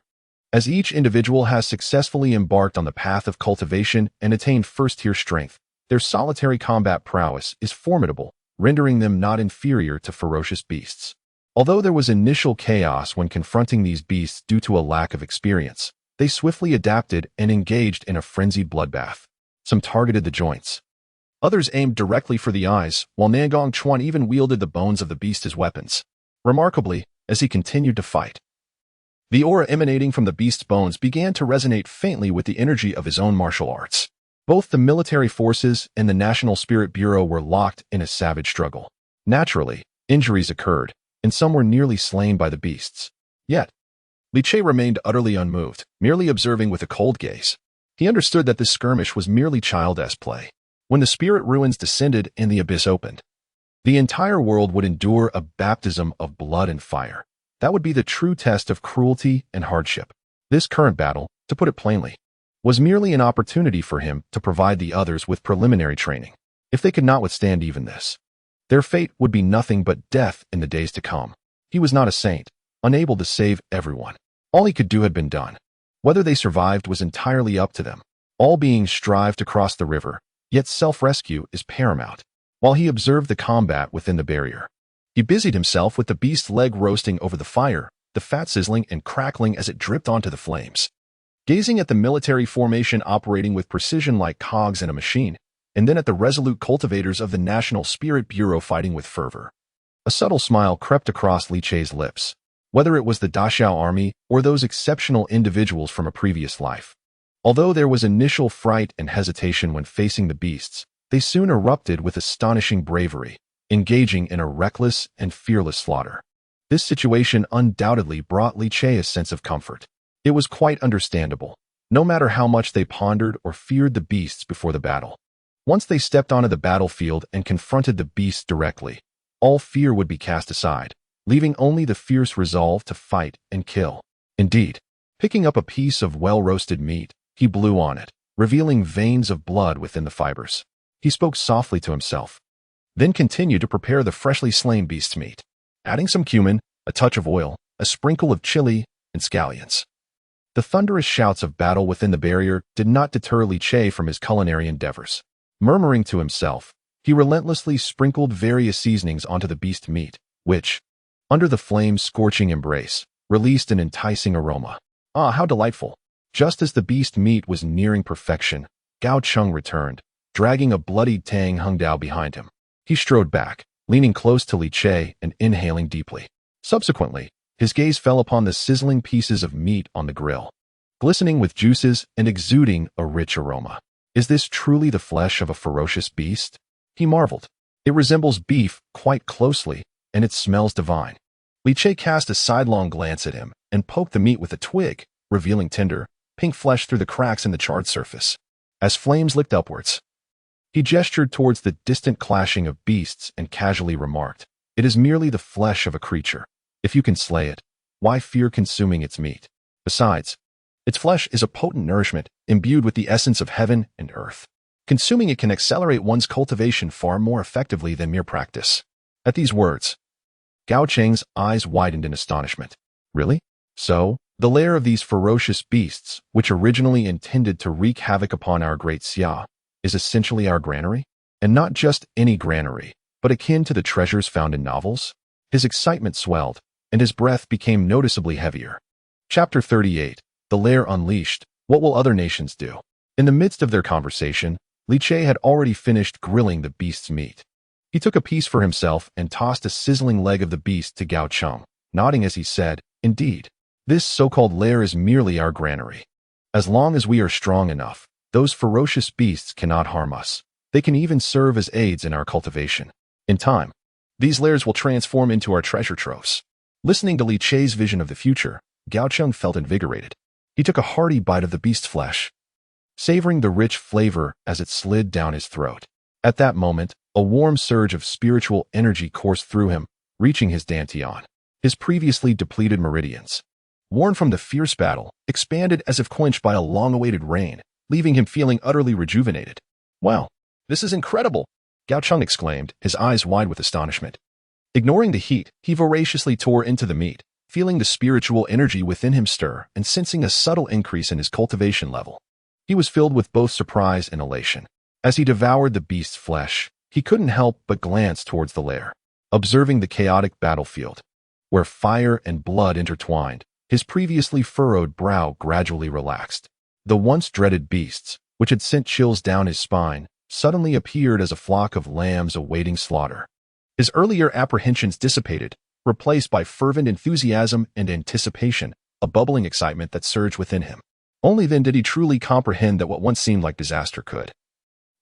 as each individual has successfully embarked on the path of cultivation and attained first-tier strength, their solitary combat prowess is formidable, rendering them not inferior to ferocious beasts. Although there was initial chaos when confronting these beasts due to a lack of experience, they swiftly adapted and engaged in a frenzied bloodbath. Some targeted the joints. Others aimed directly for the eyes, while Nangong Chuan even wielded the bones of the beast as weapons. Remarkably, as he continued to fight, the aura emanating from the beast's bones began to resonate faintly with the energy of his own martial arts. Both the military forces and the National Spirit Bureau were locked in a savage struggle. Naturally, injuries occurred, and some were nearly slain by the beasts. Yet, Li Che remained utterly unmoved, merely observing with a cold gaze. He understood that this skirmish was merely childish play. When the spirit ruins descended and the abyss opened, the entire world would endure a baptism of blood and fire. That would be the true test of cruelty and hardship. This current battle, to put it plainly, was merely an opportunity for him to provide the others with preliminary training. If they could not withstand even this, their fate would be nothing but death in the days to come. He was not a saint, unable to save everyone. All he could do had been done. Whether they survived was entirely up to them. All beings strive to cross the river, yet self-rescue is paramount. While he observed the combat within the barrier, he busied himself with the beast's leg roasting over the fire, the fat sizzling and crackling as it dripped onto the flames. Gazing at the military formation operating with precision like cogs in a machine, and then at the resolute cultivators of the National Spirit Bureau fighting with fervor, a subtle smile crept across Li Che's lips. Whether it was the Daxiao army or those exceptional individuals from a previous life. Although there was initial fright and hesitation when facing the beasts, they soon erupted with astonishing bravery, engaging in a reckless and fearless slaughter. This situation undoubtedly brought Li Che a sense of comfort. It was quite understandable, no matter how much they pondered or feared the beasts before the battle. Once they stepped onto the battlefield and confronted the beasts directly, all fear would be cast aside, leaving only the fierce resolve to fight and kill. Indeed, picking up a piece of well-roasted meat, he blew on it, revealing veins of blood within the fibers. He spoke softly to himself, then continued to prepare the freshly slain beast's meat, adding some cumin, a touch of oil, a sprinkle of chili, and scallions. The thunderous shouts of battle within the barrier did not deter Li Che from his culinary endeavors. Murmuring to himself, he relentlessly sprinkled various seasonings onto the beast's meat, which, under the flame's scorching embrace, released an enticing aroma. Ah, how delightful! Just as the beast meat was nearing perfection, Gao Cheng returned, dragging a bloodied Tang Hung Dao behind him. He strode back, leaning close to Li Che and inhaling deeply. Subsequently, his gaze fell upon the sizzling pieces of meat on the grill, glistening with juices and exuding a rich aroma. Is this truly the flesh of a ferocious beast? He marveled. It resembles beef quite closely, and it smells divine. Li Che cast a sidelong glance at him and poked the meat with a twig, revealing tender, pink flesh through the cracks in the charred surface. As flames licked upwards, he gestured towards the distant clashing of beasts and casually remarked, "It is merely the flesh of a creature. If you can slay it, why fear consuming its meat? Besides, its flesh is a potent nourishment imbued with the essence of heaven and earth. Consuming it can accelerate one's cultivation far more effectively than mere practice." At these words, Gao Cheng's eyes widened in astonishment. Really? So, the lair of these ferocious beasts, which originally intended to wreak havoc upon our great Xia, is essentially our granary? And not just any granary, but akin to the treasures found in novels? His excitement swelled, and his breath became noticeably heavier. Chapter 38, The Lair Unleashed, What Will Other Nations Do? In the midst of their conversation, Li Che had already finished grilling the beast's meat. He took a piece for himself and tossed a sizzling leg of the beast to Gao Cheng, nodding as he said, "Indeed, this so-called lair is merely our granary. As long as we are strong enough, those ferocious beasts cannot harm us. They can even serve as aids in our cultivation. In time, these lairs will transform into our treasure troves." Listening to Li Che's vision of the future, Gao Cheng felt invigorated. He took a hearty bite of the beast's flesh, savoring the rich flavor as it slid down his throat. At that moment, a warm surge of spiritual energy coursed through him, reaching his dantian. His previously depleted meridians, worn from the fierce battle, expanded as if quenched by a long-awaited rain, leaving him feeling utterly rejuvenated. "Wow, this is incredible!" Gao Cheng exclaimed, his eyes wide with astonishment. Ignoring the heat, he voraciously tore into the meat, feeling the spiritual energy within him stir and sensing a subtle increase in his cultivation level. He was filled with both surprise and elation. As he devoured the beast's flesh, he couldn't help but glance towards the lair, observing the chaotic battlefield. where fire and blood intertwined. His previously furrowed brow gradually relaxed. The once dreaded beasts, which had sent chills down his spine, suddenly appeared as a flock of lambs awaiting slaughter. His earlier apprehensions dissipated, replaced by fervent enthusiasm and anticipation, a bubbling excitement that surged within him. Only then did he truly comprehend that what once seemed like disaster could,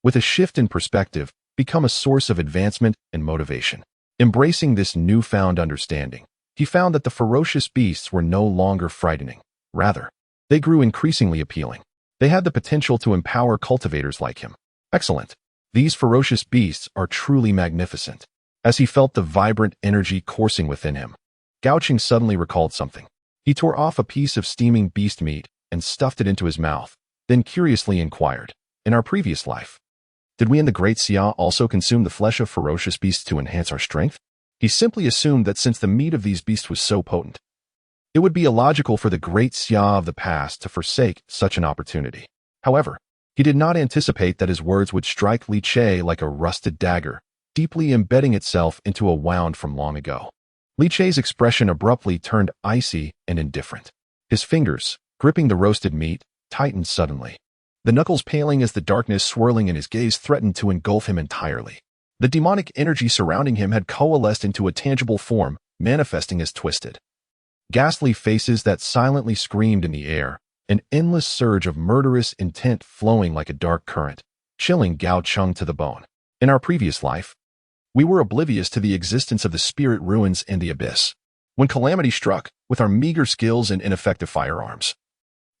with a shift in perspective, become a source of advancement and motivation. Embracing this newfound understanding, he found that the ferocious beasts were no longer frightening. Rather, they grew increasingly appealing. They had the potential to empower cultivators like him. Excellent. These ferocious beasts are truly magnificent. As he felt the vibrant energy coursing within him, Gao Cheng suddenly recalled something. He tore off a piece of steaming beast meat and stuffed it into his mouth, then curiously inquired, "In our previous life, did we in the Great Xia also consume the flesh of ferocious beasts to enhance our strength?" He simply assumed that since the meat of these beasts was so potent, it would be illogical for the Great Xia of the past to forsake such an opportunity. However, he did not anticipate that his words would strike Li Che like a rusted dagger, deeply embedding itself into a wound from long ago. Li Che's expression abruptly turned icy and indifferent. His fingers, gripping the roasted meat, tightened suddenly. The knuckles paling as the darkness swirling in his gaze threatened to engulf him entirely. The demonic energy surrounding him had coalesced into a tangible form, manifesting as twisted, ghastly faces that silently screamed in the air, an endless surge of murderous intent flowing like a dark current, chilling Gao Cheng to the bone. In our previous life, we were oblivious to the existence of the spirit ruins and the abyss. When calamity struck, with our meager skills and ineffective firearms,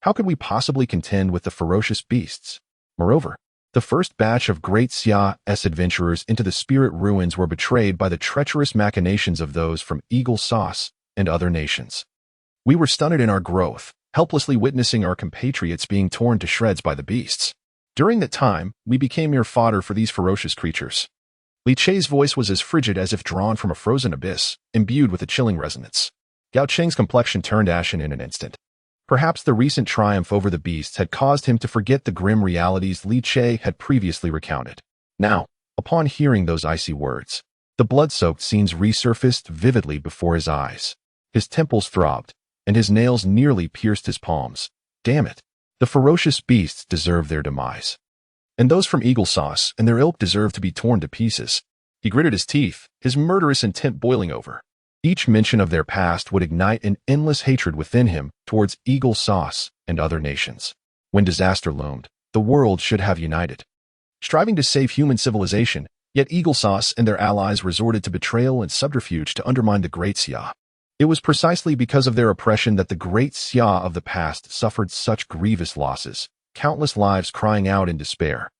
how could we possibly contend with the ferocious beasts? Moreover, the first batch of Great Xia's adventurers into the spirit ruins were betrayed by the treacherous machinations of those from Eagle Sauce and other nations. We were stunted in our growth, helplessly witnessing our compatriots being torn to shreds by the beasts. During that time, we became mere fodder for these ferocious creatures. Li Che's voice was as frigid as if drawn from a frozen abyss, imbued with a chilling resonance. Gao Cheng's complexion turned ashen in an instant. Perhaps the recent triumph over the beasts had caused him to forget the grim realities Li Che had previously recounted. Now, upon hearing those icy words, the blood-soaked scenes resurfaced vividly before his eyes. His temples throbbed, and his nails nearly pierced his palms. Damn it! The ferocious beasts deserve their demise. And those from Eagle Sauce and their ilk deserve to be torn to pieces. He gritted his teeth, his murderous intent boiling over. Each mention of their past would ignite an endless hatred within him towards Eagle Sauce and other nations. When disaster loomed, the world should have united, striving to save human civilization, yet Eagle Sauce and their allies resorted to betrayal and subterfuge to undermine the Great Xia. It was precisely because of their oppression that the Great Xia of the past suffered such grievous losses, countless lives crying out in despair.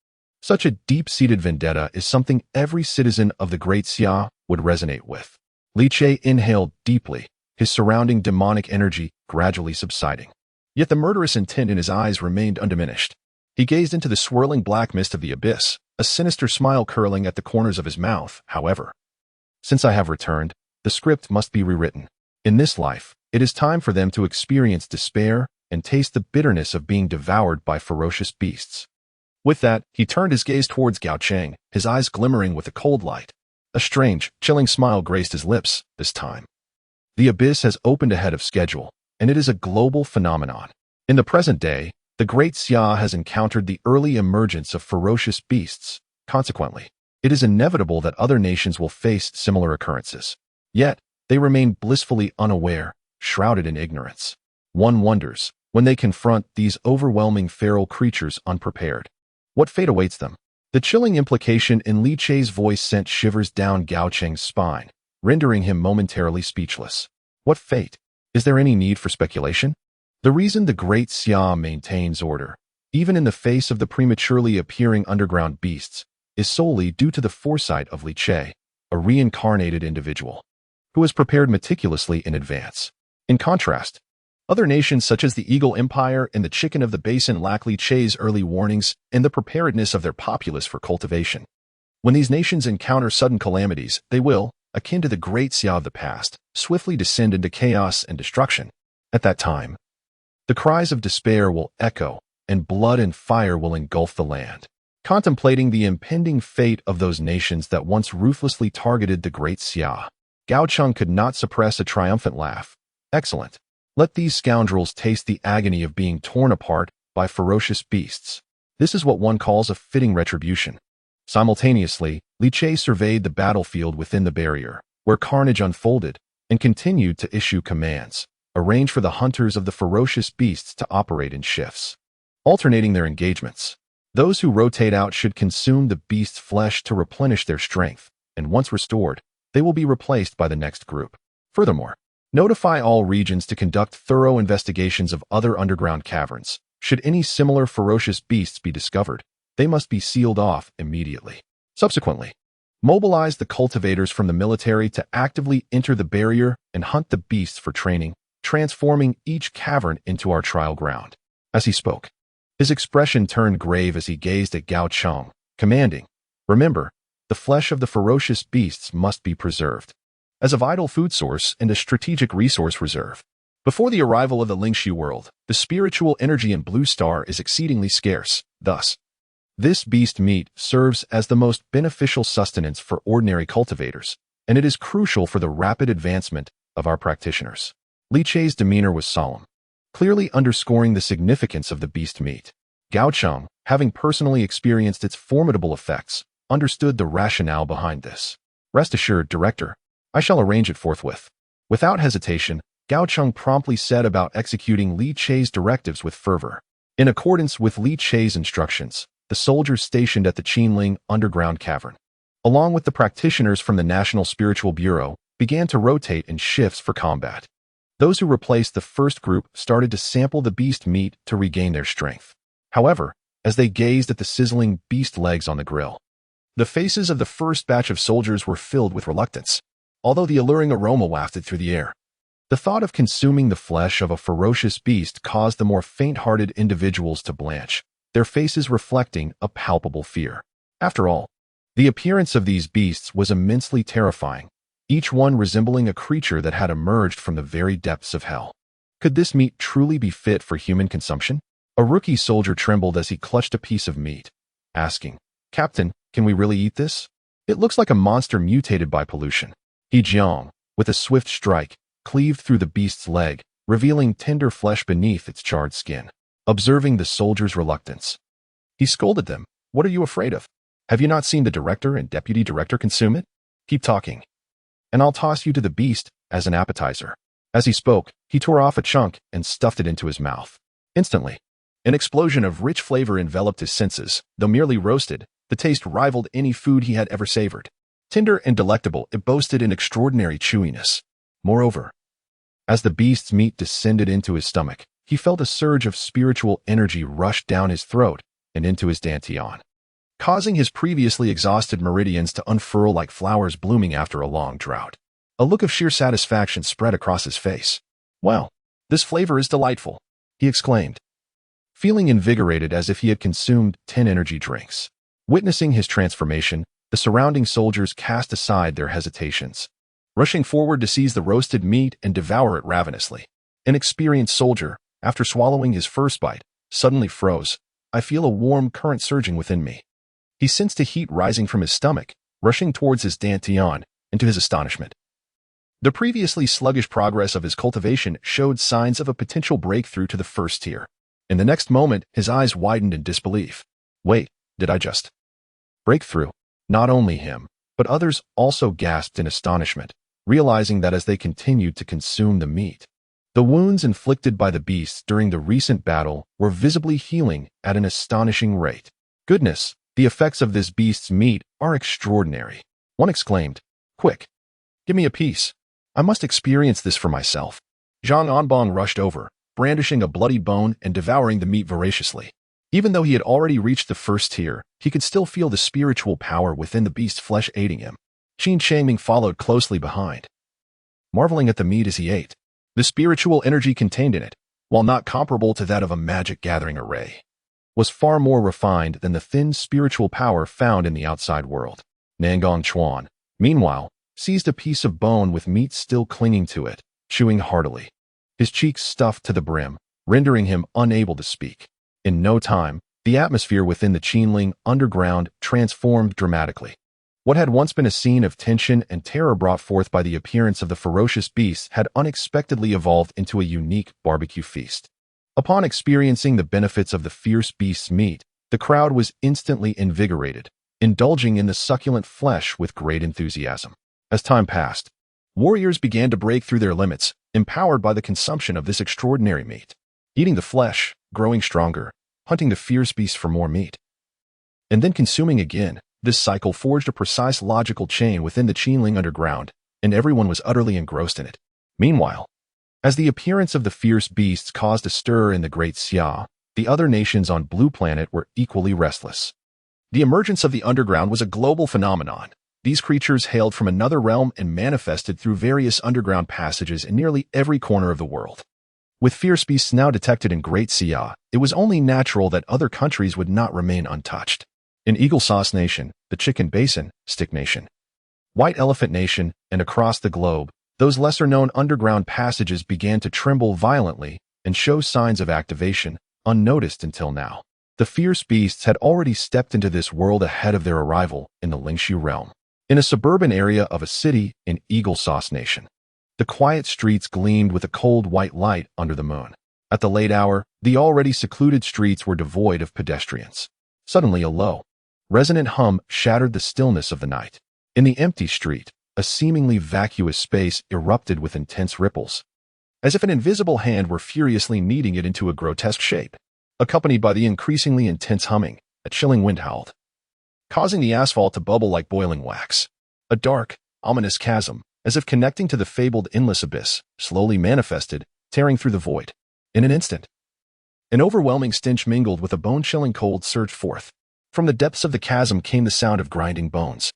Such a deep-seated vendetta is something every citizen of the Great Xia would resonate with. Li Che inhaled deeply, his surrounding demonic energy gradually subsiding. Yet the murderous intent in his eyes remained undiminished. He gazed into the swirling black mist of the abyss, a sinister smile curling at the corners of his mouth. However, since I have returned, the script must be rewritten. In this life, it is time for them to experience despair and taste the bitterness of being devoured by ferocious beasts. With that, he turned his gaze towards Gao Cheng, his eyes glimmering with a cold light. A strange, chilling smile graced his lips this time. The abyss has opened ahead of schedule, and it is a global phenomenon. In the present day, the Great Xia has encountered the early emergence of ferocious beasts. Consequently, it is inevitable that other nations will face similar occurrences. Yet, they remain blissfully unaware, shrouded in ignorance. One wonders, when they confront these overwhelming feral creatures unprepared, what fate awaits them? The chilling implication in Li Che's voice sent shivers down Gao Cheng's spine, rendering him momentarily speechless. What fate? Is there any need for speculation? The reason the Great Xia maintains order, even in the face of the prematurely appearing underground beasts, is solely due to the foresight of Li Che, a reincarnated individual, who has prepared meticulously in advance. In contrast, other nations such as the Eagle Empire and the Chicken of the Basin lack Li Che's early warnings and the preparedness of their populace for cultivation. When these nations encounter sudden calamities, they will, akin to the Great Xia of the past, swiftly descend into chaos and destruction. At that time, the cries of despair will echo, and blood and fire will engulf the land. Contemplating the impending fate of those nations that once ruthlessly targeted the Great Xia, Gao Cheng could not suppress a triumphant laugh. Excellent. Let these scoundrels taste the agony of being torn apart by ferocious beasts. This is what one calls a fitting retribution. Simultaneously, Li Che surveyed the battlefield within the barrier, where carnage unfolded, and continued to issue commands. Arrange for the hunters of the ferocious beasts to operate in shifts, alternating their engagements. Those who rotate out should consume the beast's flesh to replenish their strength, and once restored, they will be replaced by the next group. Furthermore, notify all regions to conduct thorough investigations of other underground caverns. Should any similar ferocious beasts be discovered, they must be sealed off immediately. Subsequently, mobilize the cultivators from the military to actively enter the barrier and hunt the beasts for training, transforming each cavern into our trial ground. As he spoke, his expression turned grave as he gazed at Gao Cheng, commanding, "Remember, the flesh of the ferocious beasts must be preserved as a vital food source and a strategic resource reserve. Before the arrival of the Lingshu world, the spiritual energy in Blue Star is exceedingly scarce. Thus, this beast meat serves as the most beneficial sustenance for ordinary cultivators, and it is crucial for the rapid advancement of our practitioners." Li Che's demeanor was solemn, clearly underscoring the significance of the beast meat. Gao Cheng, having personally experienced its formidable effects, understood the rationale behind this. "Rest assured, Director, I shall arrange it forthwith." Without hesitation, Gao Cheng promptly set about executing Li Che's directives with fervor. In accordance with Li Che's instructions, the soldiers stationed at the Qinling underground cavern, along with the practitioners from the National Spiritual Bureau, began to rotate in shifts for combat. Those who replaced the first group started to sample the beast meat to regain their strength. However, as they gazed at the sizzling beast legs on the grill, the faces of the first batch of soldiers were filled with reluctance, although the alluring aroma wafted through the air. The thought of consuming the flesh of a ferocious beast caused the more faint-hearted individuals to blanch, their faces reflecting a palpable fear. After all, the appearance of these beasts was immensely terrifying, each one resembling a creature that had emerged from the very depths of hell. Could this meat truly be fit for human consumption? A rookie soldier trembled as he clutched a piece of meat, asking, "Captain, can we really eat this? It looks like a monster mutated by pollution." He jiang, with a swift strike, cleaved through the beast's leg, revealing tender flesh beneath its charred skin. Observing the soldier's reluctance, he scolded them. "What are you afraid of? Have you not seen the director and deputy director consume it? Keep talking, and I'll toss you to the beast as an appetizer." As he spoke, he tore off a chunk and stuffed it into his mouth. Instantly, an explosion of rich flavor enveloped his senses. Though merely roasted, the taste rivaled any food he had ever savored. Tender and delectable, it boasted an extraordinary chewiness. Moreover, as the beast's meat descended into his stomach, he felt a surge of spiritual energy rush down his throat and into his dantian, causing his previously exhausted meridians to unfurl like flowers blooming after a long drought. A look of sheer satisfaction spread across his face. "Well, this flavor is delightful," he exclaimed, feeling invigorated as if he had consumed 10 energy drinks. Witnessing his transformation, the surrounding soldiers cast aside their hesitations, rushing forward to seize the roasted meat and devour it ravenously. An experienced soldier, after swallowing his first bite, suddenly froze. "I feel a warm current surging within me." He sensed a heat rising from his stomach, rushing towards his dantian, and to his astonishment, the previously sluggish progress of his cultivation showed signs of a potential breakthrough to the first tier. In the next moment, his eyes widened in disbelief. "Wait, did I just break through?" Not only him, but others also gasped in astonishment, realizing that as they continued to consume the meat, the wounds inflicted by the beasts during the recent battle were visibly healing at an astonishing rate. "Goodness, the effects of this beast's meat are extraordinary," one exclaimed. "Quick, give me a piece. I must experience this for myself." Zhang Anbong rushed over, brandishing a bloody bone and devouring the meat voraciously. Even though he had already reached the first tier, he could still feel the spiritual power within the beast's flesh aiding him. Qin Changming followed closely behind, marveling at the meat as he ate. The spiritual energy contained in it, while not comparable to that of a magic gathering array, was far more refined than the thin spiritual power found in the outside world. Nangong Chuan, meanwhile, seized a piece of bone with meat still clinging to it, chewing heartily, his cheeks stuffed to the brim, rendering him unable to speak. In no time, the atmosphere within the Qinling underground transformed dramatically. What had once been a scene of tension and terror brought forth by the appearance of the ferocious beasts had unexpectedly evolved into a unique barbecue feast. Upon experiencing the benefits of the fierce beast's meat, the crowd was instantly invigorated, indulging in the succulent flesh with great enthusiasm. As time passed, warriors began to break through their limits, empowered by the consumption of this extraordinary meat. Eating the flesh, growing stronger, hunting the fierce beast for more meat, and then consuming again. This cycle forged a precise logical chain within the Qinling underground, and everyone was utterly engrossed in it. Meanwhile, as the appearance of the fierce beasts caused a stir in the Great Xia, the other nations on Blue Planet were equally restless. The emergence of the underground was a global phenomenon. These creatures hailed from another realm and manifested through various underground passages in nearly every corner of the world. With fierce beasts now detected in Great Xia, it was only natural that other countries would not remain untouched. In Eagle Sauce Nation, the Chicken Basin, Stick Nation, White Elephant Nation, and across the globe, those lesser-known underground passages began to tremble violently and show signs of activation, unnoticed until now. The fierce beasts had already stepped into this world ahead of their arrival in the Lingshu realm. In a suburban area of a city in Eagle Sauce Nation, the quiet streets gleamed with a cold white light under the moon. At the late hour, the already secluded streets were devoid of pedestrians. Suddenly a low, resonant hum shattered the stillness of the night. In the empty street, a seemingly vacuous space erupted with intense ripples, as if an invisible hand were furiously kneading it into a grotesque shape. Accompanied by the increasingly intense humming, a chilling wind howled, causing the asphalt to bubble like boiling wax. A dark, ominous chasm, as if connecting to the fabled endless abyss, slowly manifested, tearing through the void. In an instant, an overwhelming stench mingled with a bone-chilling cold surged forth. From the depths of the chasm came the sound of grinding bones,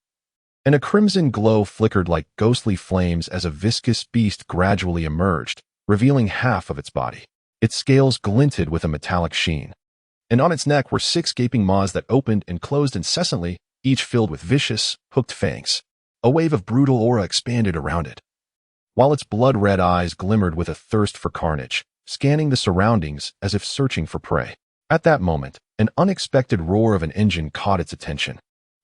and a crimson glow flickered like ghostly flames as a viscous beast gradually emerged, revealing half of its body. Its scales glinted with a metallic sheen, and on its neck were 6 gaping maws that opened and closed incessantly, each filled with vicious, hooked fangs. A wave of brutal aura expanded around it, while its blood-red eyes glimmered with a thirst for carnage, scanning the surroundings as if searching for prey. At that moment, an unexpected roar of an engine caught its attention.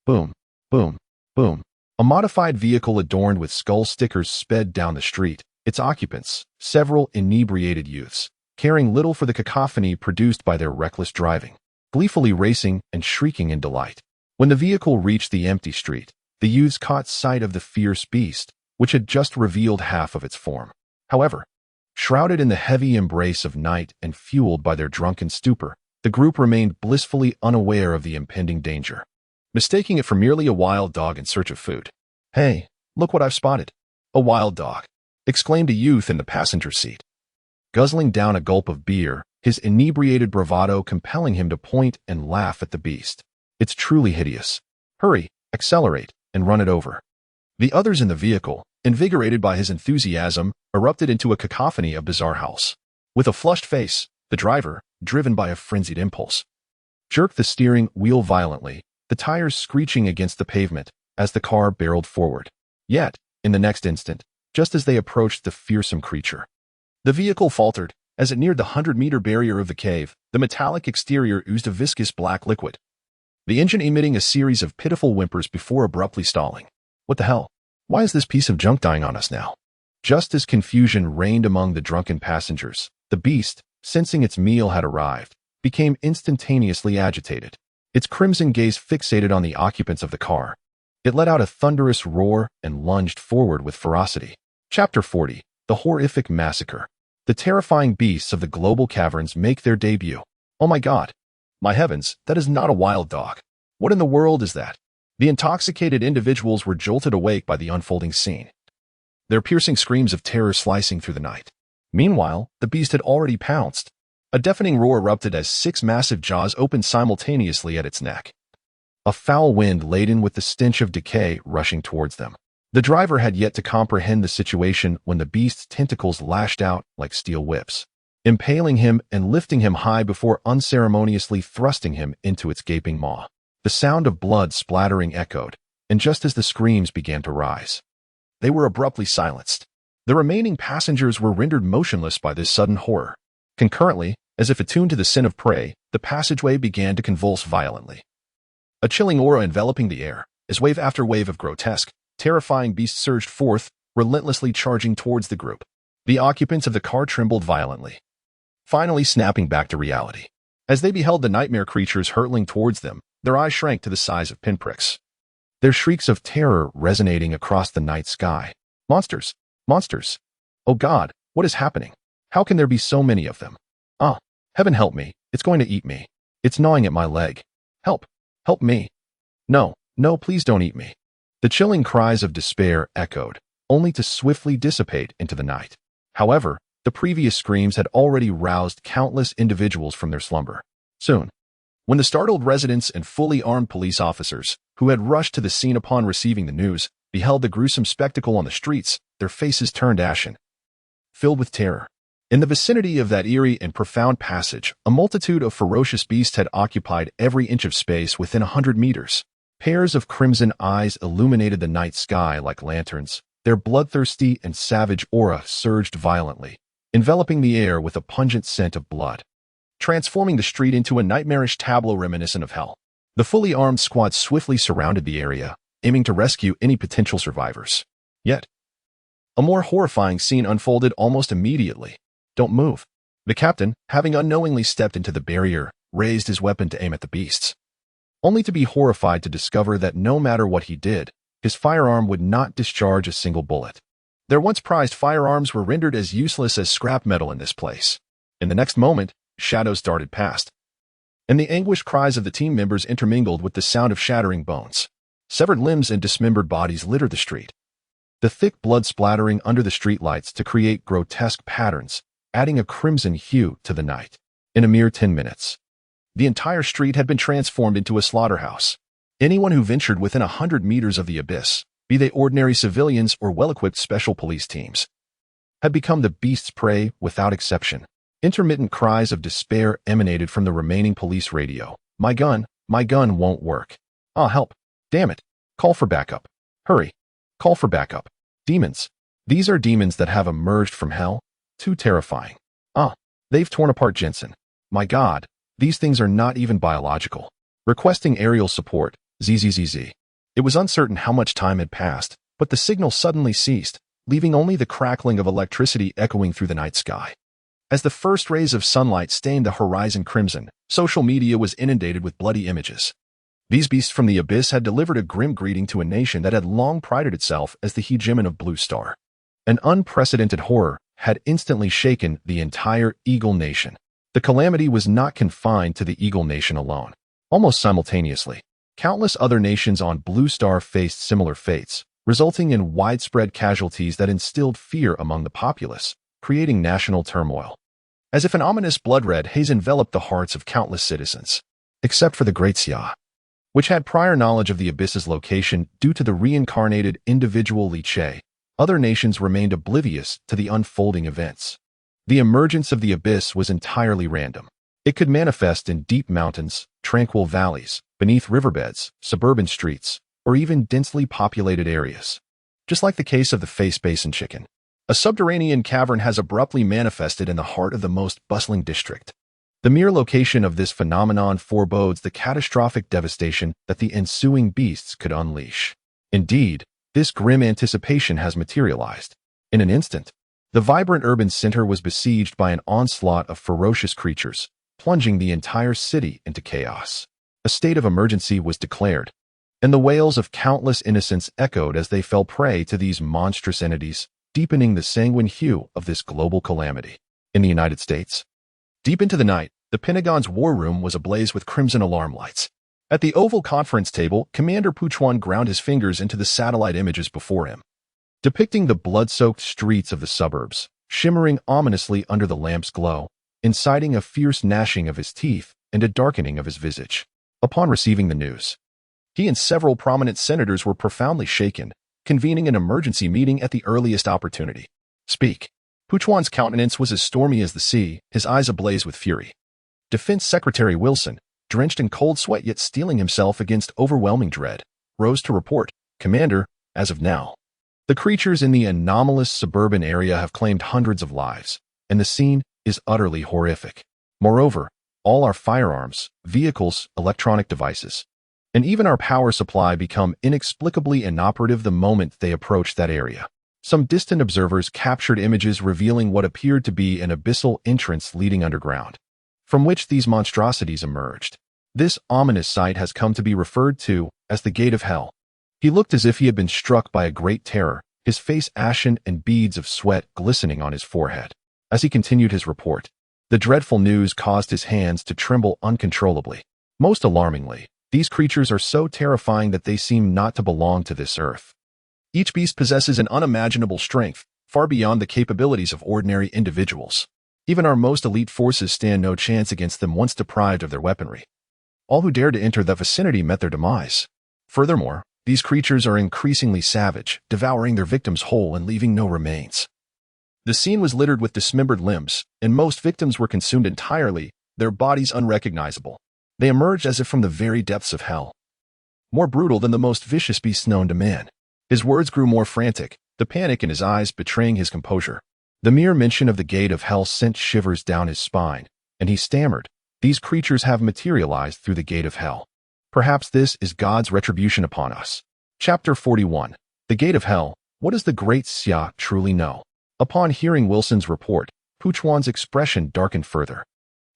Boom, boom, boom. A modified vehicle adorned with skull stickers sped down the street, its occupants, several inebriated youths, caring little for the cacophony produced by their reckless driving, gleefully racing and shrieking in delight. When the vehicle reached the empty street, the youths caught sight of the fierce beast, which had just revealed half of its form. However, shrouded in the heavy embrace of night and fueled by their drunken stupor, the group remained blissfully unaware of the impending danger, mistaking it for merely a wild dog in search of food. "Hey, look what I've spotted." "A wild dog," exclaimed a youth in the passenger seat, guzzling down a gulp of beer, his inebriated bravado compelling him to point and laugh at the beast. "It's truly hideous. Hurry, accelerate, and run it over." The others in the vehicle, invigorated by his enthusiasm, erupted into a cacophony of bizarre howls. With a flushed face, the driver, driven by a frenzied impulse, jerked the steering wheel violently, the tires screeching against the pavement as the car barreled forward. Yet, in the next instant, just as they approached the fearsome creature, the vehicle faltered. As it neared the 100-meter barrier of the cave, the metallic exterior oozed a viscous black liquid, the engine emitting a series of pitiful whimpers before abruptly stalling. "What the hell? Why is this piece of junk dying on us now?" Just as confusion reigned among the drunken passengers, the beast, sensing its meal had arrived, became instantaneously agitated. Its crimson gaze fixated on the occupants of the car. It let out a thunderous roar and lunged forward with ferocity. Chapter 40. The Horrific Massacre. The terrifying beasts of the global caverns make their debut. "Oh my God! My heavens, that is not a wild dog. What in the world is that?" The intoxicated individuals were jolted awake by the unfolding scene, their piercing screams of terror slicing through the night. Meanwhile, the beast had already pounced. A deafening roar erupted as 6 massive jaws opened simultaneously at its neck, a foul wind laden with the stench of decay rushing towards them. The driver had yet to comprehend the situation when the beast's tentacles lashed out like steel whips, impaling him and lifting him high before unceremoniously thrusting him into its gaping maw. The sound of blood splattering echoed, and just as the screams began to rise, they were abruptly silenced. The remaining passengers were rendered motionless by this sudden horror. Concurrently, as if attuned to the scent of prey, the passageway began to convulse violently, a chilling aura enveloping the air. as wave after wave of grotesque, terrifying beasts surged forth, relentlessly charging towards the group. The occupants of the car trembled violently, finally snapping back to reality. As they beheld the nightmare creatures hurtling towards them, their eyes shrank to the size of pinpricks, their shrieks of terror resonating across the night sky. Monsters! Monsters! Oh God, what is happening? How can there be so many of them? Ah, heaven help me, it's going to eat me. It's gnawing at my leg. Help! Help me! No, no, please don't eat me. The chilling cries of despair echoed, only to swiftly dissipate into the night. However, the previous screams had already roused countless individuals from their slumber. Soon, when the startled residents and fully armed police officers, who had rushed to the scene upon receiving the news, beheld the gruesome spectacle on the streets, their faces turned ashen, filled with terror. In the vicinity of that eerie and profound passage, a multitude of ferocious beasts had occupied every inch of space within 100 meters. Pairs of crimson eyes illuminated the night sky like lanterns. Their bloodthirsty and savage aura surged violently, enveloping the air with a pungent scent of blood, transforming the street into a nightmarish tableau reminiscent of hell. The fully armed squad swiftly surrounded the area, aiming to rescue any potential survivors. Yet, a more horrifying scene unfolded almost immediately. Don't move. The captain, having unknowingly stepped into the barrier, raised his weapon to aim at the beasts, only to be horrified to discover that no matter what he did, his firearm would not discharge a single bullet. Their once prized firearms were rendered as useless as scrap metal in this place. In the next moment, shadows darted past, and the anguished cries of the team members intermingled with the sound of shattering bones. Severed limbs and dismembered bodies littered the street, the thick blood splattering under the streetlights to create grotesque patterns, adding a crimson hue to the night. In a mere 10 minutes, the entire street had been transformed into a slaughterhouse. Anyone who ventured within 100 meters of the abyss, be they ordinary civilians or well-equipped special police teams, had become the beast's prey without exception. Intermittent cries of despair emanated from the remaining police radio. My gun won't work. Ah, help. Damn it. Call for backup. Hurry. Call for backup. Demons. These are demons that have emerged from hell. Too terrifying. Ah, they've torn apart Jensen. My God, these things are not even biological. Requesting aerial support. ZZZZ. It was uncertain how much time had passed, but the signal suddenly ceased, leaving only the crackling of electricity echoing through the night sky. As the first rays of sunlight stained the horizon crimson, social media was inundated with bloody images. These beasts from the abyss had delivered a grim greeting to a nation that had long prided itself as the hegemon of Blue Star. An unprecedented horror had instantly shaken the entire Eagle Nation. The calamity was not confined to the Eagle Nation alone. Almost simultaneously, countless other nations on Blue Star faced similar fates, resulting in widespread casualties that instilled fear among the populace, creating national turmoil. As if an ominous blood-red haze enveloped the hearts of countless citizens, except for the Great Xia, which had prior knowledge of the abyss's location due to the reincarnated individual Li Che. Other nations remained oblivious to the unfolding events. The emergence of the abyss was entirely random. It could manifest in deep mountains, tranquil valleys, beneath riverbeds, suburban streets, or even densely populated areas. Just like the case of the Face Basin chicken, a subterranean cavern has abruptly manifested in the heart of the most bustling district. The mere location of this phenomenon forebodes the catastrophic devastation that the ensuing beasts could unleash. Indeed, this grim anticipation has materialized. In an instant, the vibrant urban center was besieged by an onslaught of ferocious creatures, plunging the entire city into chaos. A state of emergency was declared, and the wails of countless innocents echoed as they fell prey to these monstrous entities, deepening the sanguine hue of this global calamity. In the United States, deep into the night, the Pentagon's war room was ablaze with crimson alarm lights. At the Oval Conference table, Commander Puchuan ground his fingers into the satellite images before him, depicting the blood-soaked streets of the suburbs, shimmering ominously under the lamp's glow, inciting a fierce gnashing of his teeth and a darkening of his visage. Upon receiving the news, he and several prominent senators were profoundly shaken, convening an emergency meeting at the earliest opportunity. Speak. Puchuan's countenance was as stormy as the sea, his eyes ablaze with fury. Defense Secretary Wilson, drenched in cold sweat yet steeling himself against overwhelming dread, rose to report, Commander, as of now, the creatures in the anomalous suburban area have claimed hundreds of lives, and the scene is utterly horrific. Moreover, all our firearms, vehicles, electronic devices, and even our power supply become inexplicably inoperative the moment they approached that area. Some distant observers captured images revealing what appeared to be an abyssal entrance leading underground, from which these monstrosities emerged. This ominous sight has come to be referred to as the Gate of Hell. He looked as if he had been struck by a great terror, his face ashen and beads of sweat glistening on his forehead. As he continued his report, the dreadful news caused his hands to tremble uncontrollably. Most alarmingly, these creatures are so terrifying that they seem not to belong to this earth. Each beast possesses an unimaginable strength, far beyond the capabilities of ordinary individuals. Even our most elite forces stand no chance against them once deprived of their weaponry. All who dared to enter the vicinity met their demise. Furthermore, these creatures are increasingly savage, devouring their victims whole and leaving no remains. The scene was littered with dismembered limbs, and most victims were consumed entirely, their bodies unrecognizable. They emerged as if from the very depths of hell. More brutal than the most vicious beasts known to man. His words grew more frantic, the panic in his eyes betraying his composure. The mere mention of the Gate of Hell sent shivers down his spine, and he stammered, "These creatures have materialized through the Gate of Hell. Perhaps this is God's retribution upon us." Chapter 41. The Gate of Hell. What does the Great Xia truly know? Upon hearing Wilson's report, Puchuan's expression darkened further.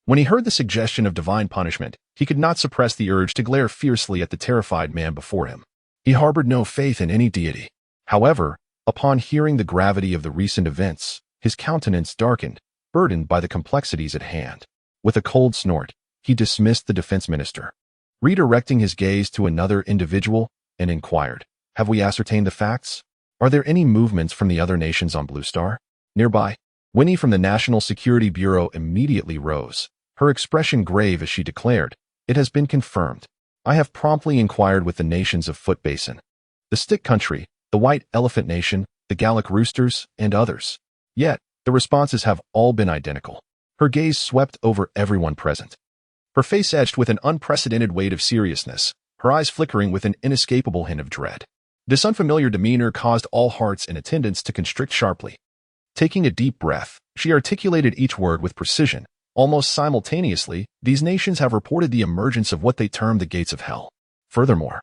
When he heard the suggestion of divine punishment, he could not suppress the urge to glare fiercely at the terrified man before him. He harbored no faith in any deity. However, upon hearing the gravity of the recent events, his countenance darkened, burdened by the complexities at hand. With a cold snort, he dismissed the defense minister. Redirecting his gaze to another individual, and inquired, "Have we ascertained the facts? Are there any movements from the other nations on Blue Star?" Nearby, Winnie from the National Security Bureau immediately rose, her expression grave as she declared, "It has been confirmed. I have promptly inquired with the nations of Foot Basin, the Stick Country, the White Elephant Nation, the Gallic Roosters, and others. Yet, the responses have all been identical." Her gaze swept over everyone present. Her face edged with an unprecedented weight of seriousness, her eyes flickering with an inescapable hint of dread. This unfamiliar demeanor caused all hearts in attendance to constrict sharply. Taking a deep breath, she articulated each word with precision. Almost simultaneously, these nations have reported the emergence of what they term the Gates of Hell. Furthermore,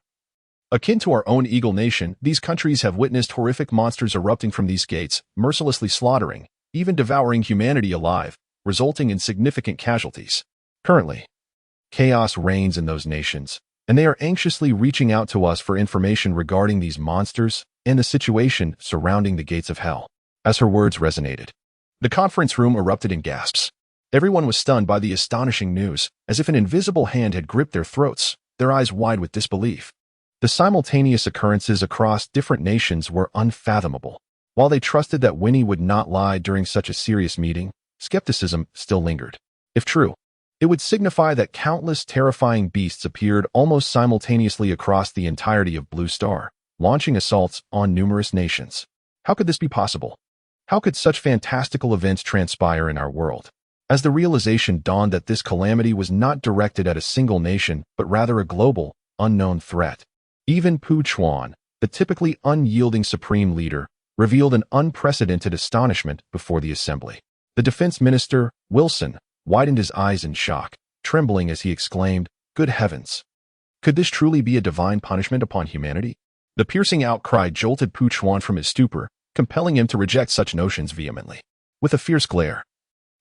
akin to our own Eagle Nation, these countries have witnessed horrific monsters erupting from these gates, mercilessly slaughtering, even devouring humanity alive, resulting in significant casualties. Currently, chaos reigns in those nations, and they are anxiously reaching out to us for information regarding these monsters and the situation surrounding the Gates of Hell. As her words resonated, the conference room erupted in gasps. Everyone was stunned by the astonishing news, as if an invisible hand had gripped their throats, their eyes wide with disbelief. The simultaneous occurrences across different nations were unfathomable. While they trusted that Winnie would not lie during such a serious meeting, skepticism still lingered. If true, it would signify that countless terrifying beasts appeared almost simultaneously across the entirety of Blue Star, launching assaults on numerous nations. How could this be possible? How could such fantastical events transpire in our world? As the realization dawned that this calamity was not directed at a single nation, but rather a global, unknown threat, even Puchuan, the typically unyielding supreme leader, revealed an unprecedented astonishment before the assembly. The defense minister, Wilson, widened his eyes in shock, trembling as he exclaimed, "Good heavens! Could this truly be a divine punishment upon humanity?" The piercing outcry jolted Puchuan from his stupor, compelling him to reject such notions vehemently. With a fierce glare,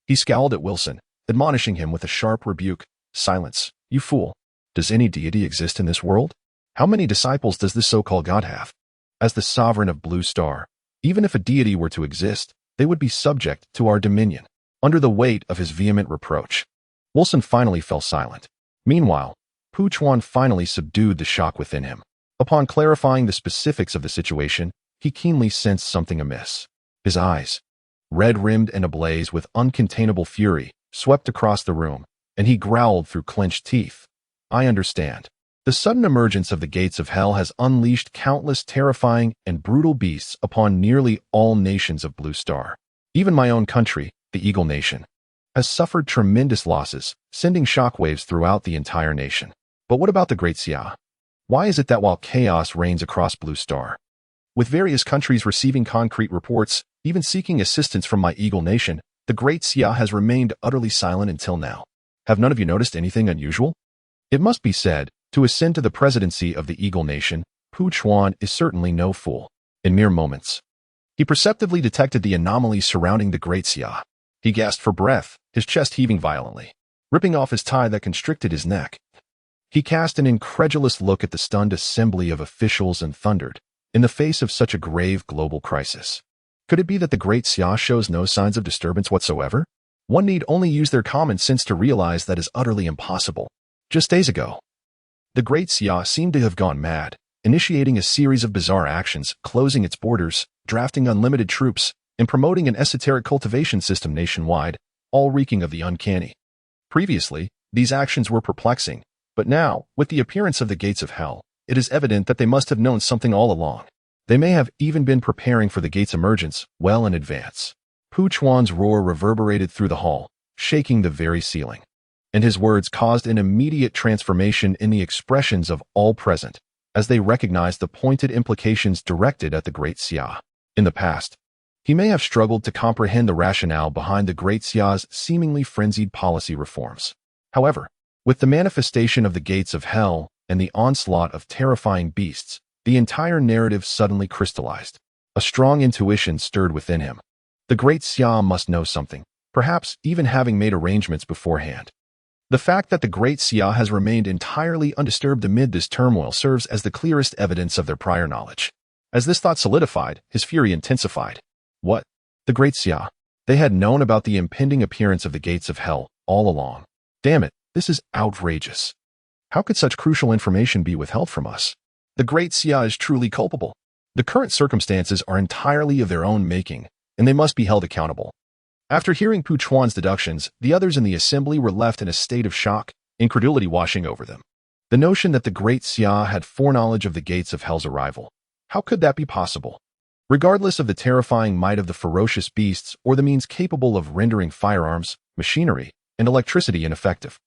he scowled at Wilson, admonishing him with a sharp rebuke, "Silence, you fool. Does any deity exist in this world? How many disciples does this so-called God have? As the sovereign of Blue Star, even if a deity were to exist, they would be subject to our dominion." Under the weight of his vehement reproach, Wilson finally fell silent. Meanwhile, Puchuan finally subdued the shock within him. Upon clarifying the specifics of the situation, he keenly sensed something amiss. His eyes, red-rimmed and ablaze with uncontainable fury, swept across the room, and he growled through clenched teeth, "I understand. The sudden emergence of the Gates of Hell has unleashed countless terrifying and brutal beasts upon nearly all nations of Blue Star. Even my own country, the Eagle Nation, has suffered tremendous losses, sending shockwaves throughout the entire nation. But what about the Great Xia? Why is it that while chaos reigns across Blue Star, with various countries receiving concrete reports, even seeking assistance from my Eagle Nation, the Great Xia has remained utterly silent until now? Have none of you noticed anything unusual?" It must be said, To ascend to the presidency of the Eagle Nation, Pu Chuan is certainly no fool. In mere moments, he perceptively detected the anomalies surrounding the Great Xia. He gasped for breath, his chest heaving violently, ripping off his tie that constricted his neck. He cast an incredulous look at the stunned assembly of officials and thundered, in the face of such a grave global crisis. Could it be that the Great Xia shows no signs of disturbance whatsoever? One need only use their common sense to realize that is utterly impossible. Just days ago, the Great Xia seemed to have gone mad, initiating a series of bizarre actions, closing its borders, drafting unlimited troops, and promoting an esoteric cultivation system nationwide, all reeking of the uncanny. Previously, these actions were perplexing, but now, with the appearance of the gates of hell, it is evident that they must have known something all along. They may have even been preparing for the gate's emergence well in advance. Pu Chuan's roar reverberated through the hall, shaking the very ceiling, and his words caused an immediate transformation in the expressions of all present, as they recognized the pointed implications directed at the Great Xia. In the past, he may have struggled to comprehend the rationale behind the Great Xia's seemingly frenzied policy reforms. However, with the manifestation of the gates of hell and the onslaught of terrifying beasts, the entire narrative suddenly crystallized. A strong intuition stirred within him. The Great Xia must know something, perhaps even having made arrangements beforehand. The fact that the Great Xia has remained entirely undisturbed amid this turmoil serves as the clearest evidence of their prior knowledge. As this thought solidified, his fury intensified. What? The Great Xia? They had known about the impending appearance of the gates of hell all along. Damn it, this is outrageous. How could such crucial information be withheld from us? The Great Xia is truly culpable. The current circumstances are entirely of their own making, and they must be held accountable. After hearing Pu Chuan's deductions, the others in the assembly were left in a state of shock, incredulity washing over them. The notion that the Great Xia had foreknowledge of the gates of hell's arrival. How could that be possible? Regardless of the terrifying might of the ferocious beasts or the means capable of rendering firearms, machinery, and electricity ineffective,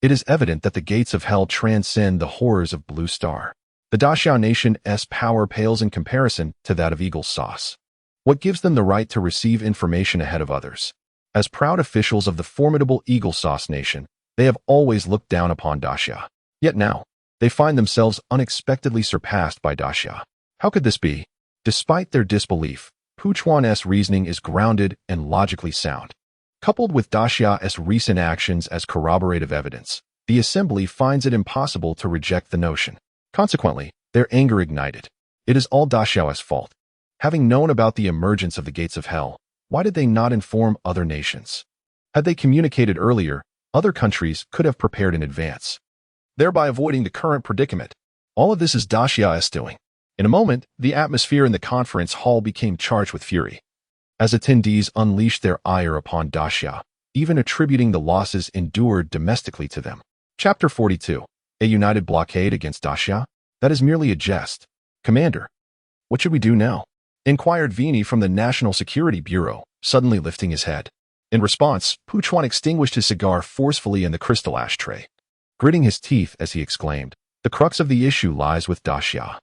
it is evident that the gates of hell transcend the horrors of Blue Star. The Daxiao Nation's power pales in comparison to that of Eagle Sauce. What gives them the right to receive information ahead of others? As proud officials of the formidable Eagle Sauce Nation, they have always looked down upon Daxia. Yet now, they find themselves unexpectedly surpassed by Daxia. How could this be? Despite their disbelief, Pu Chuan's reasoning is grounded and logically sound. Coupled with Daxia's recent actions as corroborative evidence, the assembly finds it impossible to reject the notion. Consequently, their anger ignited. It is all Daxiao's fault. Having known about the emergence of the gates of hell, why did they not inform other nations? Had they communicated earlier, other countries could have prepared in advance, thereby avoiding the current predicament. All of this is Daxiao's doing. In a moment, the atmosphere in the conference hall became charged with fury, as attendees unleashed their ire upon Daxia, even attributing the losses endured domestically to them. Chapter 42. A united blockade against Daxia? That is merely a jest. Commander, what should we do now? Inquired Vini from the National Security Bureau, suddenly lifting his head. In response, Pu Chuan extinguished his cigar forcefully in the crystal ashtray, gritting his teeth as he exclaimed, "The crux of the issue lies with Daxia.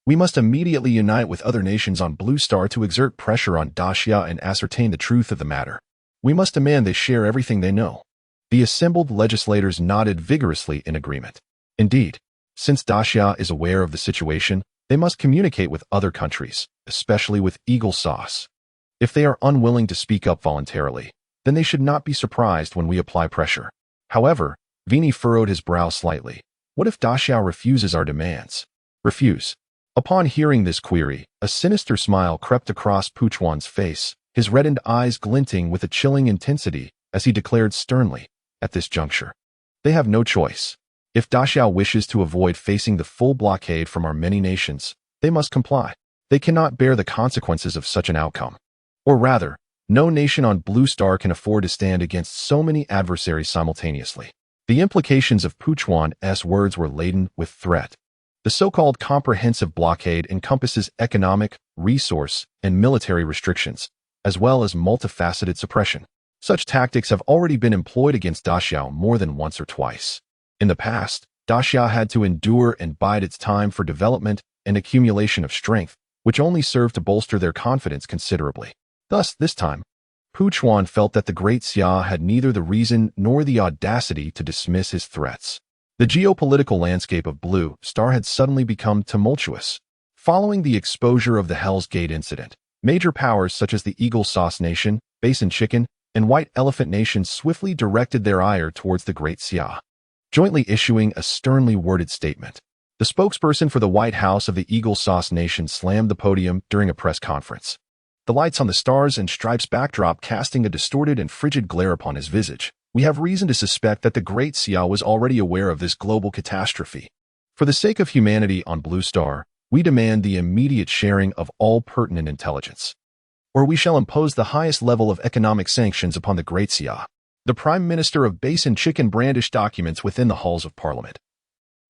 We must immediately unite with other nations on Blue Star to exert pressure on Daxia and ascertain the truth of the matter. We must demand they share everything they know." The assembled legislators nodded vigorously in agreement. Indeed, since Daxia is aware of the situation, they must communicate with other countries, especially with Eagle Sauce. If they are unwilling to speak up voluntarily, then they should not be surprised when we apply pressure. However, Vini furrowed his brow slightly. What if Daxia refuses our demands? Refuse? Upon hearing this query, a sinister smile crept across Pu Chuan's face, his reddened eyes glinting with a chilling intensity as he declared sternly, at this juncture, they have no choice. If Daxia wishes to avoid facing the full blockade from our many nations, they must comply. They cannot bear the consequences of such an outcome. Or rather, no nation on Blue Star can afford to stand against so many adversaries simultaneously. The implications of Pu Chuan's words were laden with threat. The so-called comprehensive blockade encompasses economic, resource, and military restrictions, as well as multifaceted suppression. Such tactics have already been employed against Daxia more than once or twice. In the past, Daxia had to endure and bide its time for development and accumulation of strength, which only served to bolster their confidence considerably. Thus, this time, Pu Chuan felt that the Great Xia had neither the reason nor the audacity to dismiss his threats. The geopolitical landscape of Blue Star had suddenly become tumultuous. Following the exposure of the Hell's Gate incident, major powers such as the Eagle Sauce Nation, Basin Chicken, and White Elephant Nation swiftly directed their ire towards the Great Xia, jointly issuing a sternly worded statement. The spokesperson for the White House of the Eagle Sauce Nation slammed the podium during a press conference, the lights on the Stars and Stripes backdrop casting a distorted and frigid glare upon his visage. We have reason to suspect that the Great Xia was already aware of this global catastrophe. For the sake of humanity on Blue Star, we demand the immediate sharing of all pertinent intelligence, or we shall impose the highest level of economic sanctions upon the Great Xia. The Prime Minister of Basin Chicken brandished documents within the halls of Parliament,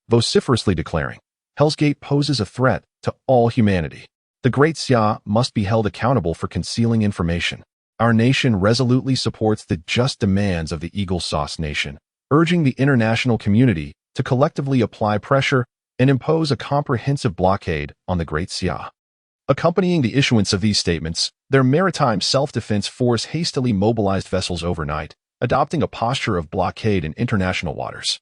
vociferously declaring, Hell's Gate poses a threat to all humanity. The Great Xia must be held accountable for concealing information. Our nation resolutely supports the just demands of the Eagle Sauce Nation, urging the international community to collectively apply pressure and impose a comprehensive blockade on the Great Xia. Accompanying the issuance of these statements, their maritime self-defense force hastily mobilized vessels overnight, adopting a posture of blockade in international waters.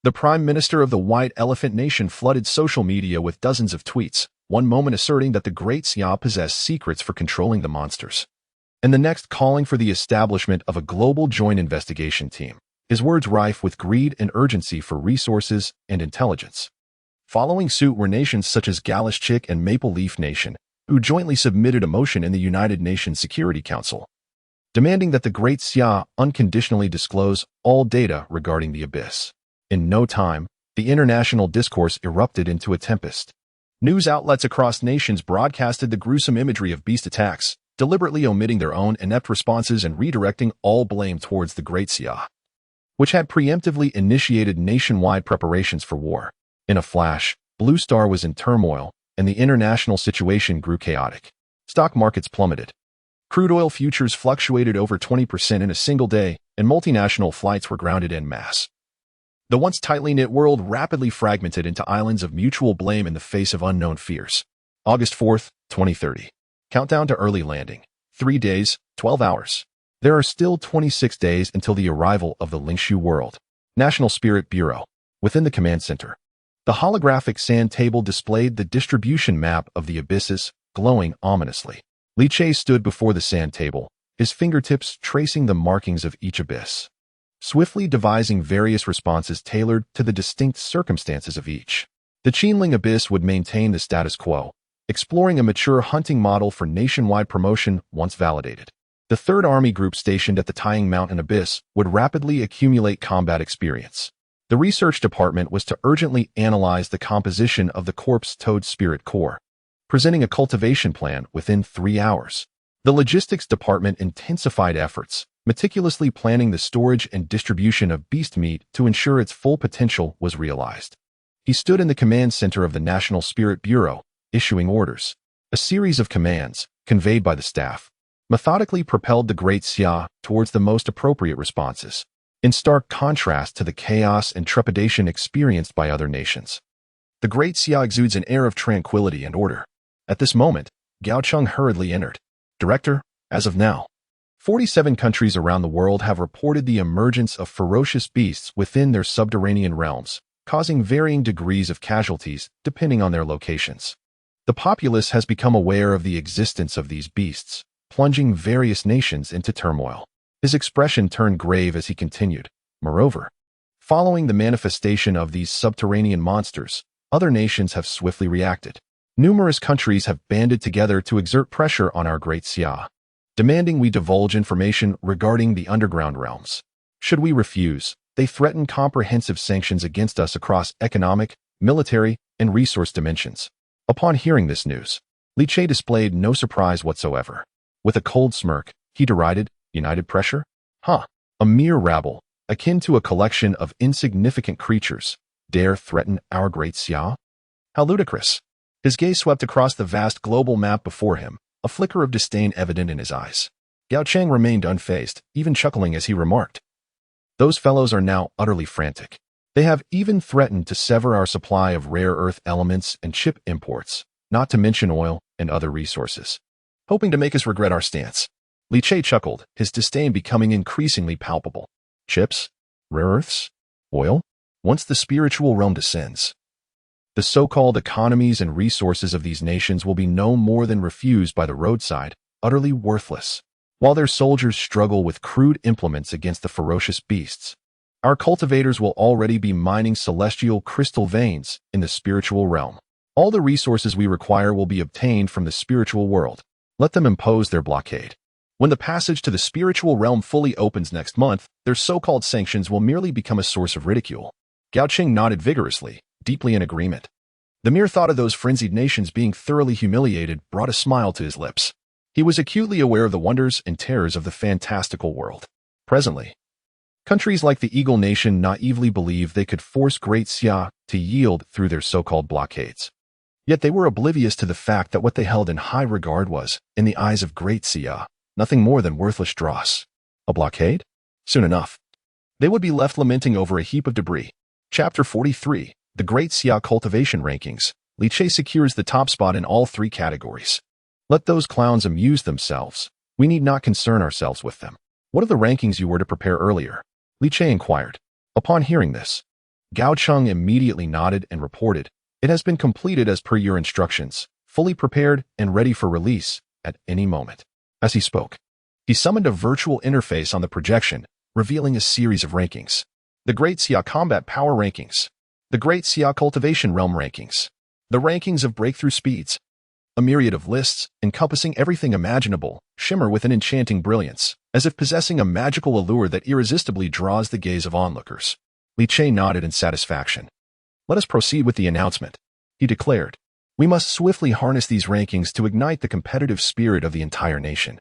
The Prime Minister of the White Elephant Nation flooded social media with dozens of tweets, one moment asserting that the Great Xia possessed secrets for controlling the monsters, and the next calling for the establishment of a global joint investigation team, his words rife with greed and urgency for resources and intelligence. Following suit were nations such as Galish Chick and Maple Leaf Nation, who jointly submitted a motion in the United Nations Security Council, demanding that the Great Xia unconditionally disclose all data regarding the abyss. In no time, the international discourse erupted into a tempest. News outlets across nations broadcasted the gruesome imagery of beast attacks, deliberately omitting their own inept responses and redirecting all blame towards the Great Xia, which had preemptively initiated nationwide preparations for war. In a flash, Blue Star was in turmoil, and the international situation grew chaotic. Stock markets plummeted. Crude oil futures fluctuated over 20% in a single day, and multinational flights were grounded en masse. The once tightly knit world rapidly fragmented into islands of mutual blame in the face of unknown fears. August 4th, 2030. Countdown to early landing. 3 days, 12 hours. There are still 26 days until the arrival of the Lingshu world. National Spirit Bureau. Within the command center, the holographic sand table displayed the distribution map of the abysses, glowing ominously. Li Che stood before the sand table, his fingertips tracing the markings of each abyss, swiftly devising various responses tailored to the distinct circumstances of each. The Qinling Abyss would maintain the status quo, exploring a mature hunting model for nationwide promotion once validated. The Third Army Group stationed at the Tying Mountain Abyss would rapidly accumulate combat experience. The research department was to urgently analyze the composition of the corpse-toad spirit core, presenting a cultivation plan within 3 hours. The logistics department intensified efforts, meticulously planning the storage and distribution of beast meat to ensure its full potential was realized. He stood in the command center of the National Spirit Bureau, issuing orders. A series of commands, conveyed by the staff, methodically propelled the Great Xia towards the most appropriate responses, in stark contrast to the chaos and trepidation experienced by other nations. The Great Xia exudes an air of tranquility and order. At this moment, Gao Cheng hurriedly entered. Director, as of now, 47 countries around the world have reported the emergence of ferocious beasts within their subterranean realms, causing varying degrees of casualties depending on their locations. The populace has become aware of the existence of these beasts, plunging various nations into turmoil. His expression turned grave as he continued. Moreover, following the manifestation of these subterranean monsters, other nations have swiftly reacted. Numerous countries have banded together to exert pressure on our Great Xia, demanding we divulge information regarding the underground realms. Should we refuse, they threaten comprehensive sanctions against us across economic, military, and resource dimensions. Upon hearing this news, Li Che displayed no surprise whatsoever. With a cold smirk, he derided, United pressure? Huh, a mere rabble, akin to a collection of insignificant creatures, dare threaten our Great Xia? How ludicrous. His gaze swept across the vast global map before him, a flicker of disdain evident in his eyes. Gao Cheng remained unfazed, even chuckling as he remarked, Those fellows are now utterly frantic. They have even threatened to sever our supply of rare earth elements and chip imports, not to mention oil and other resources, hoping to make us regret our stance. Li Che chuckled, his disdain becoming increasingly palpable. Chips? Rare earths? Oil? Once the spiritual realm descends, the so-called economies and resources of these nations will be no more than refused by the roadside, utterly worthless. While their soldiers struggle with crude implements against the ferocious beasts, our cultivators will already be mining celestial crystal veins in the spiritual realm. All the resources we require will be obtained from the spiritual world. Let them impose their blockade. When the passage to the spiritual realm fully opens next month, their so-called sanctions will merely become a source of ridicule. Gao Qing nodded vigorously, deeply in agreement. The mere thought of those frenzied nations being thoroughly humiliated brought a smile to his lips. He was acutely aware of the wonders and terrors of the fantastical world. Presently, countries like the Eagle Nation naively believed they could force Great Xia to yield through their so-called blockades. Yet they were oblivious to the fact that what they held in high regard was, in the eyes of Great Xia, nothing more than worthless dross. A blockade? Soon enough, they would be left lamenting over a heap of debris. Chapter 43, The Great Xia Cultivation Rankings. Li Che secures the top spot in all three categories. Let those clowns amuse themselves. We need not concern ourselves with them. What are the rankings you were to prepare earlier? Li Che inquired. Upon hearing this, Gao Cheng immediately nodded and reported, "It has been completed as per your instructions, fully prepared and ready for release at any moment." As he spoke, he summoned a virtual interface on the projection, revealing a series of rankings. The Great Xia Combat Power Rankings. The Great Xia Cultivation Realm Rankings. The rankings of breakthrough speeds. A myriad of lists, encompassing everything imaginable, shimmer with an enchanting brilliance, as if possessing a magical allure that irresistibly draws the gaze of onlookers. Li Che nodded in satisfaction. "Let us proceed with the announcement," he declared. "We must swiftly harness these rankings to ignite the competitive spirit of the entire nation,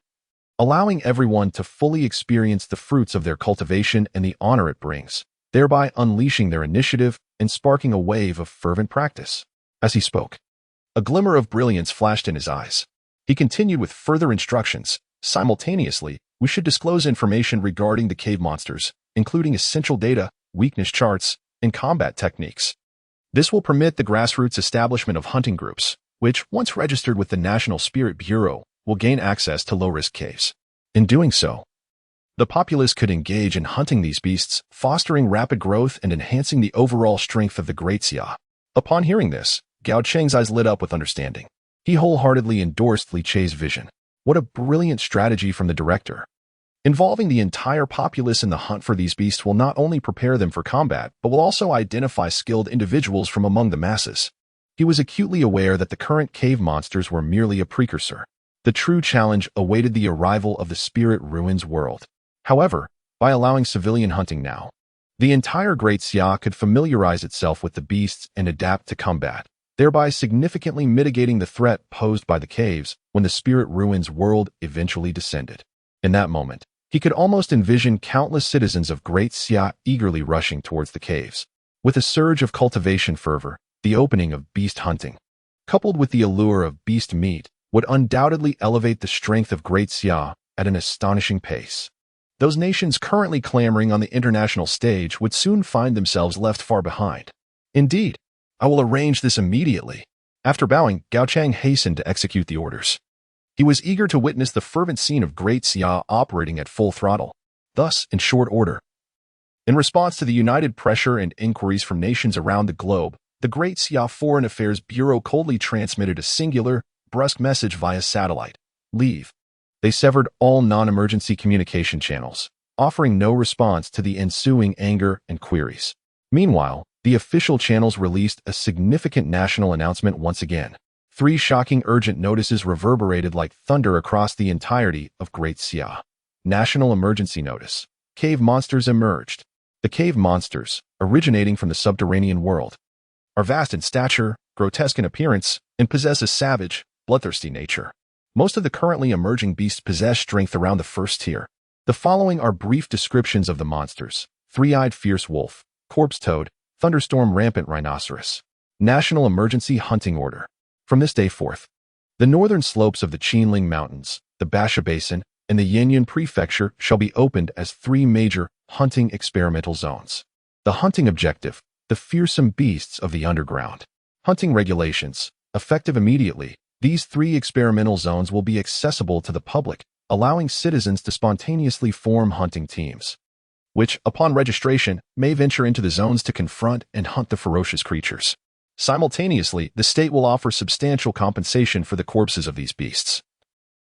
allowing everyone to fully experience the fruits of their cultivation and the honor it brings, thereby unleashing their initiative and sparking a wave of fervent practice." As he spoke, a glimmer of brilliance flashed in his eyes. He continued with further instructions. Simultaneously, we should disclose information regarding the cave monsters, including essential data, weakness charts, and combat techniques. This will permit the grassroots establishment of hunting groups, which, once registered with the National Spirit Bureau, will gain access to low-risk caves. In doing so, the populace could engage in hunting these beasts, fostering rapid growth and enhancing the overall strength of the Great Xia. Upon hearing this, Gao Cheng's eyes lit up with understanding. He wholeheartedly endorsed Li Che's vision. What a brilliant strategy from the director. Involving the entire populace in the hunt for these beasts will not only prepare them for combat, but will also identify skilled individuals from among the masses. He was acutely aware that the current cave monsters were merely a precursor. The true challenge awaited the arrival of the Spirit Ruins world. However, by allowing civilian hunting now, the entire Great Xia could familiarize itself with the beasts and adapt to combat, thereby significantly mitigating the threat posed by the caves when the Spirit Ruins world eventually descended. In that moment, he could almost envision countless citizens of Great Xia eagerly rushing towards the caves. With a surge of cultivation fervor, the opening of beast hunting, coupled with the allure of beast meat, would undoubtedly elevate the strength of Great Xia at an astonishing pace. Those nations currently clamoring on the international stage would soon find themselves left far behind. Indeed, I will arrange this immediately. After bowing, Gao Cheng hastened to execute the orders. He was eager to witness the fervent scene of Great Xia operating at full throttle. Thus, in short order, in response to the united pressure and inquiries from nations around the globe, the Great Xia Foreign Affairs Bureau coldly transmitted a singular, brusque message via satellite. Leave. They severed all non-emergency communication channels, offering no response to the ensuing anger and queries. Meanwhile, the official channels released a significant national announcement once again. 3 shocking urgent notices reverberated like thunder across the entirety of Great Xia. National Emergency Notice. Cave monsters emerged. The cave monsters, originating from the subterranean world, are vast in stature, grotesque in appearance, and possess a savage, bloodthirsty nature. Most of the currently emerging beasts possess strength around the first tier. The following are brief descriptions of the monsters: three-eyed fierce wolf, corpse toad, thunderstorm rampant rhinoceros. National Emergency Hunting Order. From this day forth, the northern slopes of the Qinling Mountains, the Basha Basin, and the Yanyan Prefecture shall be opened as 3 major hunting experimental zones. The hunting objective: the fearsome beasts of the underground. Hunting regulations. Effective immediately, these 3 experimental zones will be accessible to the public, allowing citizens to spontaneously form hunting teams. which, upon registration, may venture into the zones to confront and hunt the ferocious creatures. Simultaneously, the state will offer substantial compensation for the corpses of these beasts,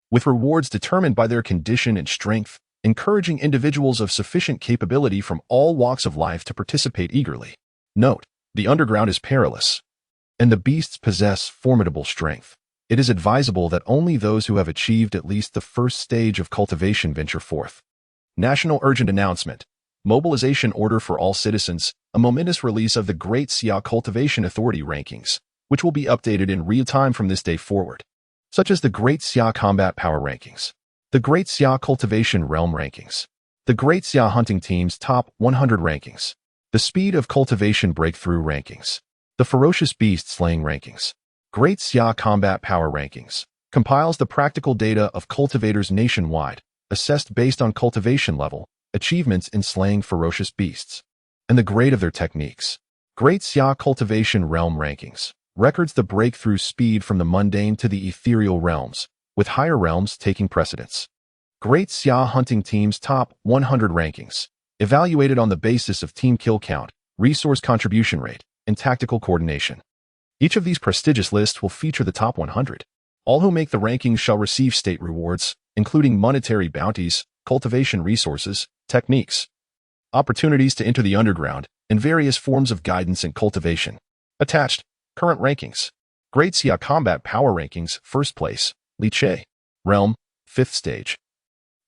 with rewards determined by their condition and strength, encouraging individuals of sufficient capability from all walks of life to participate eagerly. Note: the underground is perilous, and the beasts possess formidable strength. It is advisable that only those who have achieved at least the first stage of cultivation venture forth. National Urgent Announcement. Mobilization Order for all citizens, a momentous release of the Great Xia Cultivation Authority rankings, which will be updated in real time from this day forward, such as the Great Xia Combat Power Rankings, the Great Xia Cultivation Realm Rankings, the Great Xia Hunting Team's Top 100 Rankings, the Speed of Cultivation Breakthrough Rankings, the Ferocious Beast Slaying Rankings. Great Xia Combat Power Rankings compiles the practical data of cultivators nationwide, assessed based on cultivation level, achievements in slaying ferocious beasts, and the grade of their techniques. Great Xia Cultivation Realm Rankings records the breakthrough speed from the mundane to the ethereal realms, with higher realms taking precedence. Great Xia Hunting Team's Top 100 Rankings, evaluated on the basis of team kill count, resource contribution rate, and tactical coordination. Each of these prestigious lists will feature the top 100. All who make the rankings shall receive state rewards, including monetary bounties, cultivation resources, techniques, opportunities to enter the underground, and various forms of guidance and cultivation. Attached, current rankings. Great Xia Combat Power Rankings, first place, Li Che. Realm, 5th stage.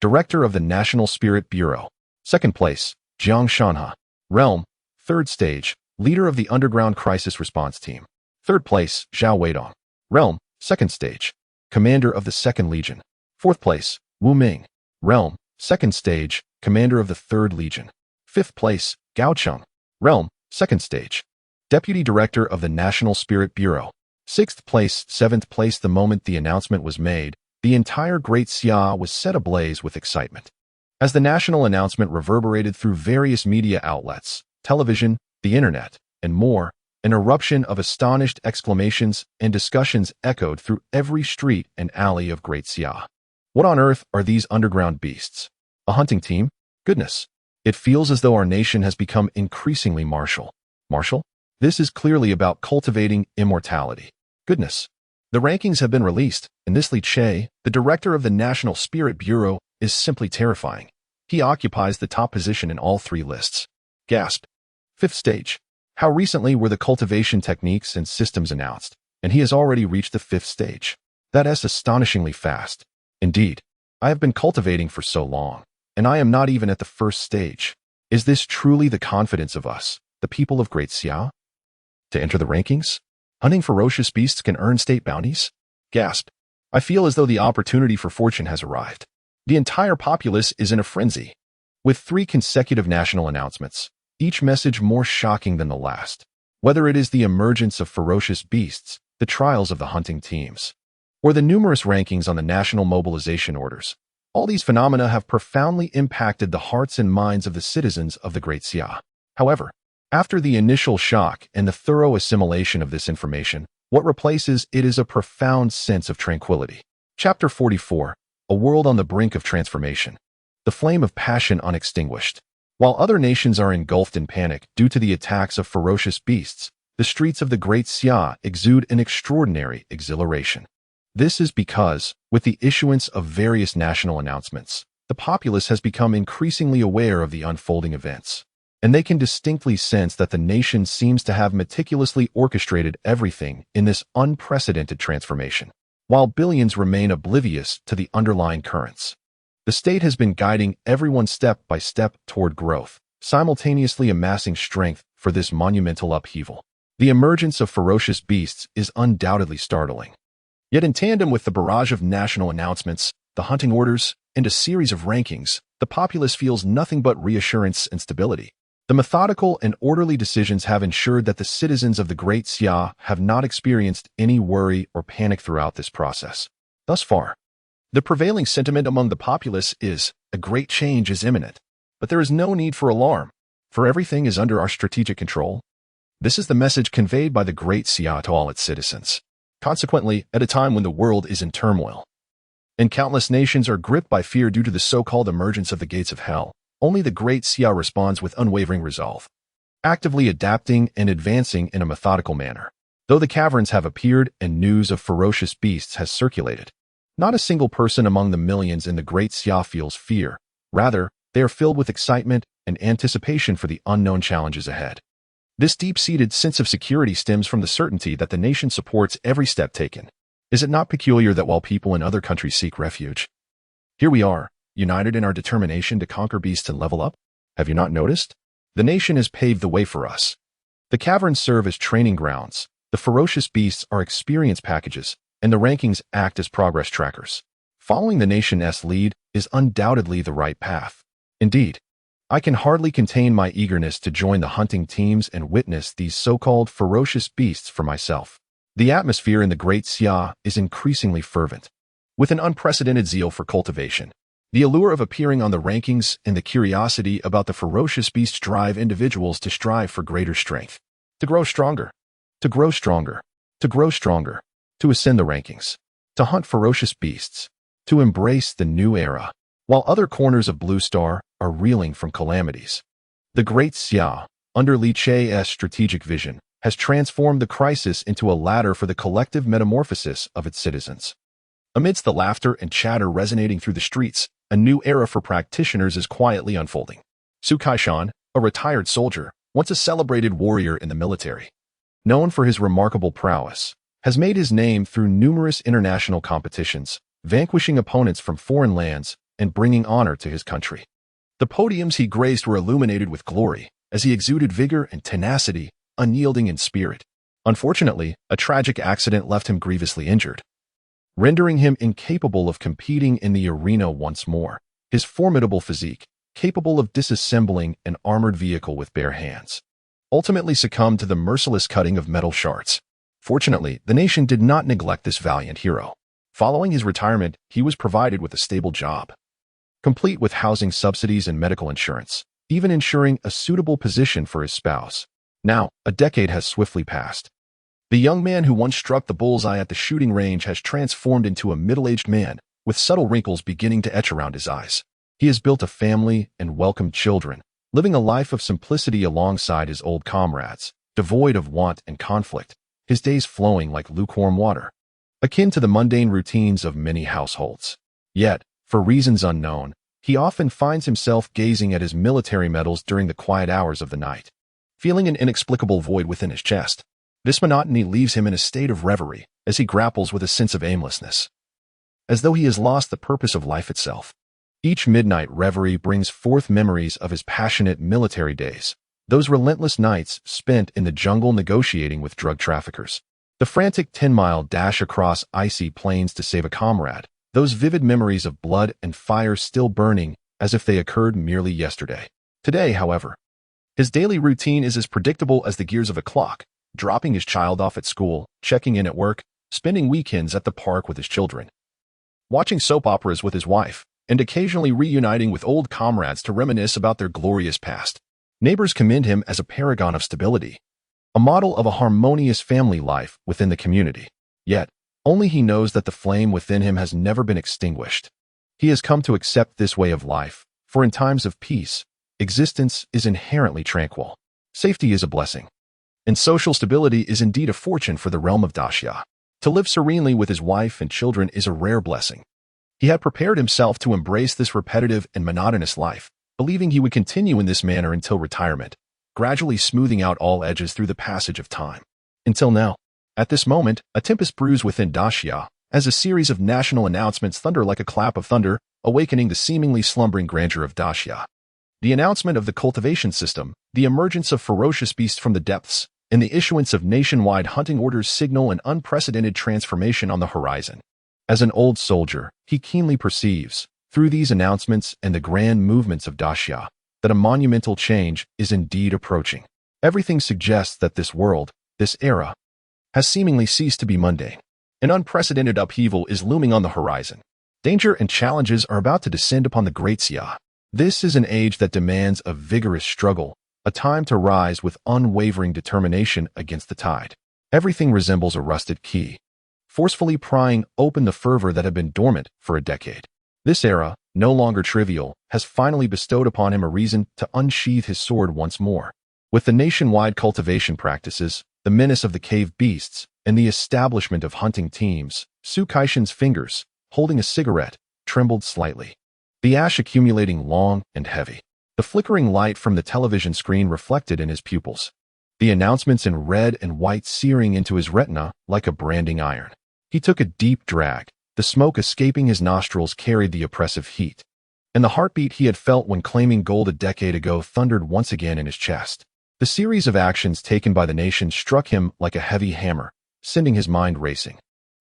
Director of the National Spirit Bureau. Second place, Jiang Shanha. Realm, 3rd stage, leader of the Underground Crisis Response Team. Third place, Zhao Weidong. Realm, 2nd stage, commander of the 2nd Legion. Fourth place, Wu Ming. Realm, 2nd stage, commander of the 3rd Legion. Fifth place, Gao Cheng. Realm, 2nd stage, deputy director of the National Spirit Bureau. Sixth place, 7th place. The moment the announcement was made, the entire Great Xia was set ablaze with excitement. As the national announcement reverberated through various media outlets, television, the internet, and more, an eruption of astonished exclamations and discussions echoed through every street and alley of Great Xia. What on earth are these underground beasts? A hunting team? Goodness. It feels as though our nation has become increasingly martial. Martial? This is clearly about cultivating immortality. Goodness. The rankings have been released, and this Li Che, the director of the National Spirit Bureau, is simply terrifying. He occupies the top position in all 3 lists. Gasp. 5th stage. How recently were the cultivation techniques and systems announced, and he has already reached the 5th stage. That is astonishingly fast. Indeed, I have been cultivating for so long, and I am not even at the 1st stage. Is this truly the confidence of us, the people of Great Xia? To enter the rankings? Hunting ferocious beasts can earn state bounties? Gasp. I feel as though the opportunity for fortune has arrived. The entire populace is in a frenzy. With 3 consecutive national announcements, each message more shocking than the last. Whether it is the emergence of ferocious beasts, the trials of the hunting teams, or the numerous rankings on the national mobilization orders, all these phenomena have profoundly impacted the hearts and minds of the citizens of the Great Xia. However, after the initial shock and the thorough assimilation of this information, what replaces it is a profound sense of tranquility. Chapter 44. A world on the brink of transformation. The flame of passion unextinguished. While other nations are engulfed in panic due to the attacks of ferocious beasts, the streets of the Great Xia exude an extraordinary exhilaration. This is because, with the issuance of various national announcements, the populace has become increasingly aware of the unfolding events, and they can distinctly sense that the nation seems to have meticulously orchestrated everything in this unprecedented transformation. While billions remain oblivious to the underlying currents, the state has been guiding everyone step by step toward growth, simultaneously amassing strength for this monumental upheaval. The emergence of ferocious beasts is undoubtedly startling. Yet in tandem with the barrage of national announcements, the hunting orders, and a series of rankings, the populace feels nothing but reassurance and stability. The methodical and orderly decisions have ensured that the citizens of the Great Xia have not experienced any worry or panic throughout this process. Thus far, the prevailing sentiment among the populace is, a great change is imminent. But there is no need for alarm, for everything is under our strategic control. This is the message conveyed by the Great Xia to all its citizens. Consequently, at a time when the world is in turmoil, and countless nations are gripped by fear due to the so-called emergence of the gates of hell, only the Great Xia responds with unwavering resolve, actively adapting and advancing in a methodical manner. Though the caverns have appeared and news of ferocious beasts has circulated, not a single person among the millions in the Great Xia feels fear. Rather, they are filled with excitement and anticipation for the unknown challenges ahead. This deep-seated sense of security stems from the certainty that the nation supports every step taken. Is it not peculiar that while people in other countries seek refuge, here we are, united in our determination to conquer beasts and level up? Have you not noticed? The nation has paved the way for us. The caverns serve as training grounds, the ferocious beasts are experience packages, and the rankings act as progress trackers. Following the nation's lead is undoubtedly the right path. Indeed, I can hardly contain my eagerness to join the hunting teams and witness these so-called ferocious beasts for myself. The atmosphere in the Great Xia is increasingly fervent, with an unprecedented zeal for cultivation. The allure of appearing on the rankings and the curiosity about the ferocious beasts drive individuals to strive for greater strength, to grow stronger, to grow stronger, to grow stronger, to ascend the rankings, to hunt ferocious beasts, to embrace the new era, while other corners of Blue Star are reeling from calamities. The Great Xia, under Li Che's strategic vision, has transformed the crisis into a ladder for the collective metamorphosis of its citizens. Amidst the laughter and chatter resonating through the streets, a new era for practitioners is quietly unfolding. Su Kaishan, a retired soldier, once a celebrated warrior in the military, known for his remarkable prowess, has made his name through numerous international competitions, vanquishing opponents from foreign lands and bringing honor to his country. The podiums he graced were illuminated with glory, as he exuded vigor and tenacity, unyielding in spirit. Unfortunately, a tragic accident left him grievously injured, rendering him incapable of competing in the arena once more. His formidable physique, capable of disassembling an armored vehicle with bare hands, ultimately succumbed to the merciless cutting of metal shards. Fortunately, the nation did not neglect this valiant hero. Following his retirement, he was provided with a stable job, complete with housing subsidies and medical insurance, even ensuring a suitable position for his spouse. Now, a decade has swiftly passed. The young man who once struck the bullseye at the shooting range has transformed into a middle-aged man, with subtle wrinkles beginning to etch around his eyes. He has built a family and welcomed children, living a life of simplicity alongside his old comrades, devoid of want and conflict, his days flowing like lukewarm water, akin to the mundane routines of many households. Yet, for reasons unknown, he often finds himself gazing at his military medals during the quiet hours of the night, feeling an inexplicable void within his chest. This monotony leaves him in a state of reverie as he grapples with a sense of aimlessness, as though he has lost the purpose of life itself. Each midnight reverie brings forth memories of his passionate military days, those relentless nights spent in the jungle negotiating with drug traffickers, the frantic 10-mile dash across icy plains to save a comrade, those vivid memories of blood and fire still burning as if they occurred merely yesterday. Today, however, his daily routine is as predictable as the gears of a clock, dropping his child off at school, checking in at work, spending weekends at the park with his children, watching soap operas with his wife, and occasionally reuniting with old comrades to reminisce about their glorious past. Neighbors commend him as a paragon of stability, a model of a harmonious family life within the community. Yet, only he knows that the flame within him has never been extinguished. He has come to accept this way of life, for in times of peace, existence is inherently tranquil. Safety is a blessing, and social stability is indeed a fortune for the realm of Daxia. To live serenely with his wife and children is a rare blessing. He had prepared himself to embrace this repetitive and monotonous life, believing he would continue in this manner until retirement, gradually smoothing out all edges through the passage of time. Until now, at this moment, a tempest brews within Daxia, as a series of national announcements thunder like a clap of thunder, awakening the seemingly slumbering grandeur of Daxia. The announcement of the cultivation system, the emergence of ferocious beasts from the depths, and the issuance of nationwide hunting orders signal an unprecedented transformation on the horizon. As an old soldier, he keenly perceives, through these announcements and the grand movements of Daxia, that a monumental change is indeed approaching. Everything suggests that this world, this era, has seemingly ceased to be mundane. An unprecedented upheaval is looming on the horizon. Danger and challenges are about to descend upon the Great Xia. This is an age that demands a vigorous struggle, a time to rise with unwavering determination against the tide. Everything resembles a rusted key, forcefully prying open the fervor that had been dormant for a decade. This era, no longer trivial, has finally bestowed upon him a reason to unsheathe his sword once more. With the nationwide cultivation practices, the menace of the cave beasts, and the establishment of hunting teams, Su Kaishan's fingers, holding a cigarette, trembled slightly. The ash accumulating long and heavy. The flickering light from the television screen reflected in his pupils. The announcements in red and white searing into his retina like a branding iron. He took a deep drag. The smoke escaping his nostrils carried the oppressive heat. And the heartbeat he had felt when claiming gold a decade ago thundered once again in his chest. The series of actions taken by the nation struck him like a heavy hammer, sending his mind racing.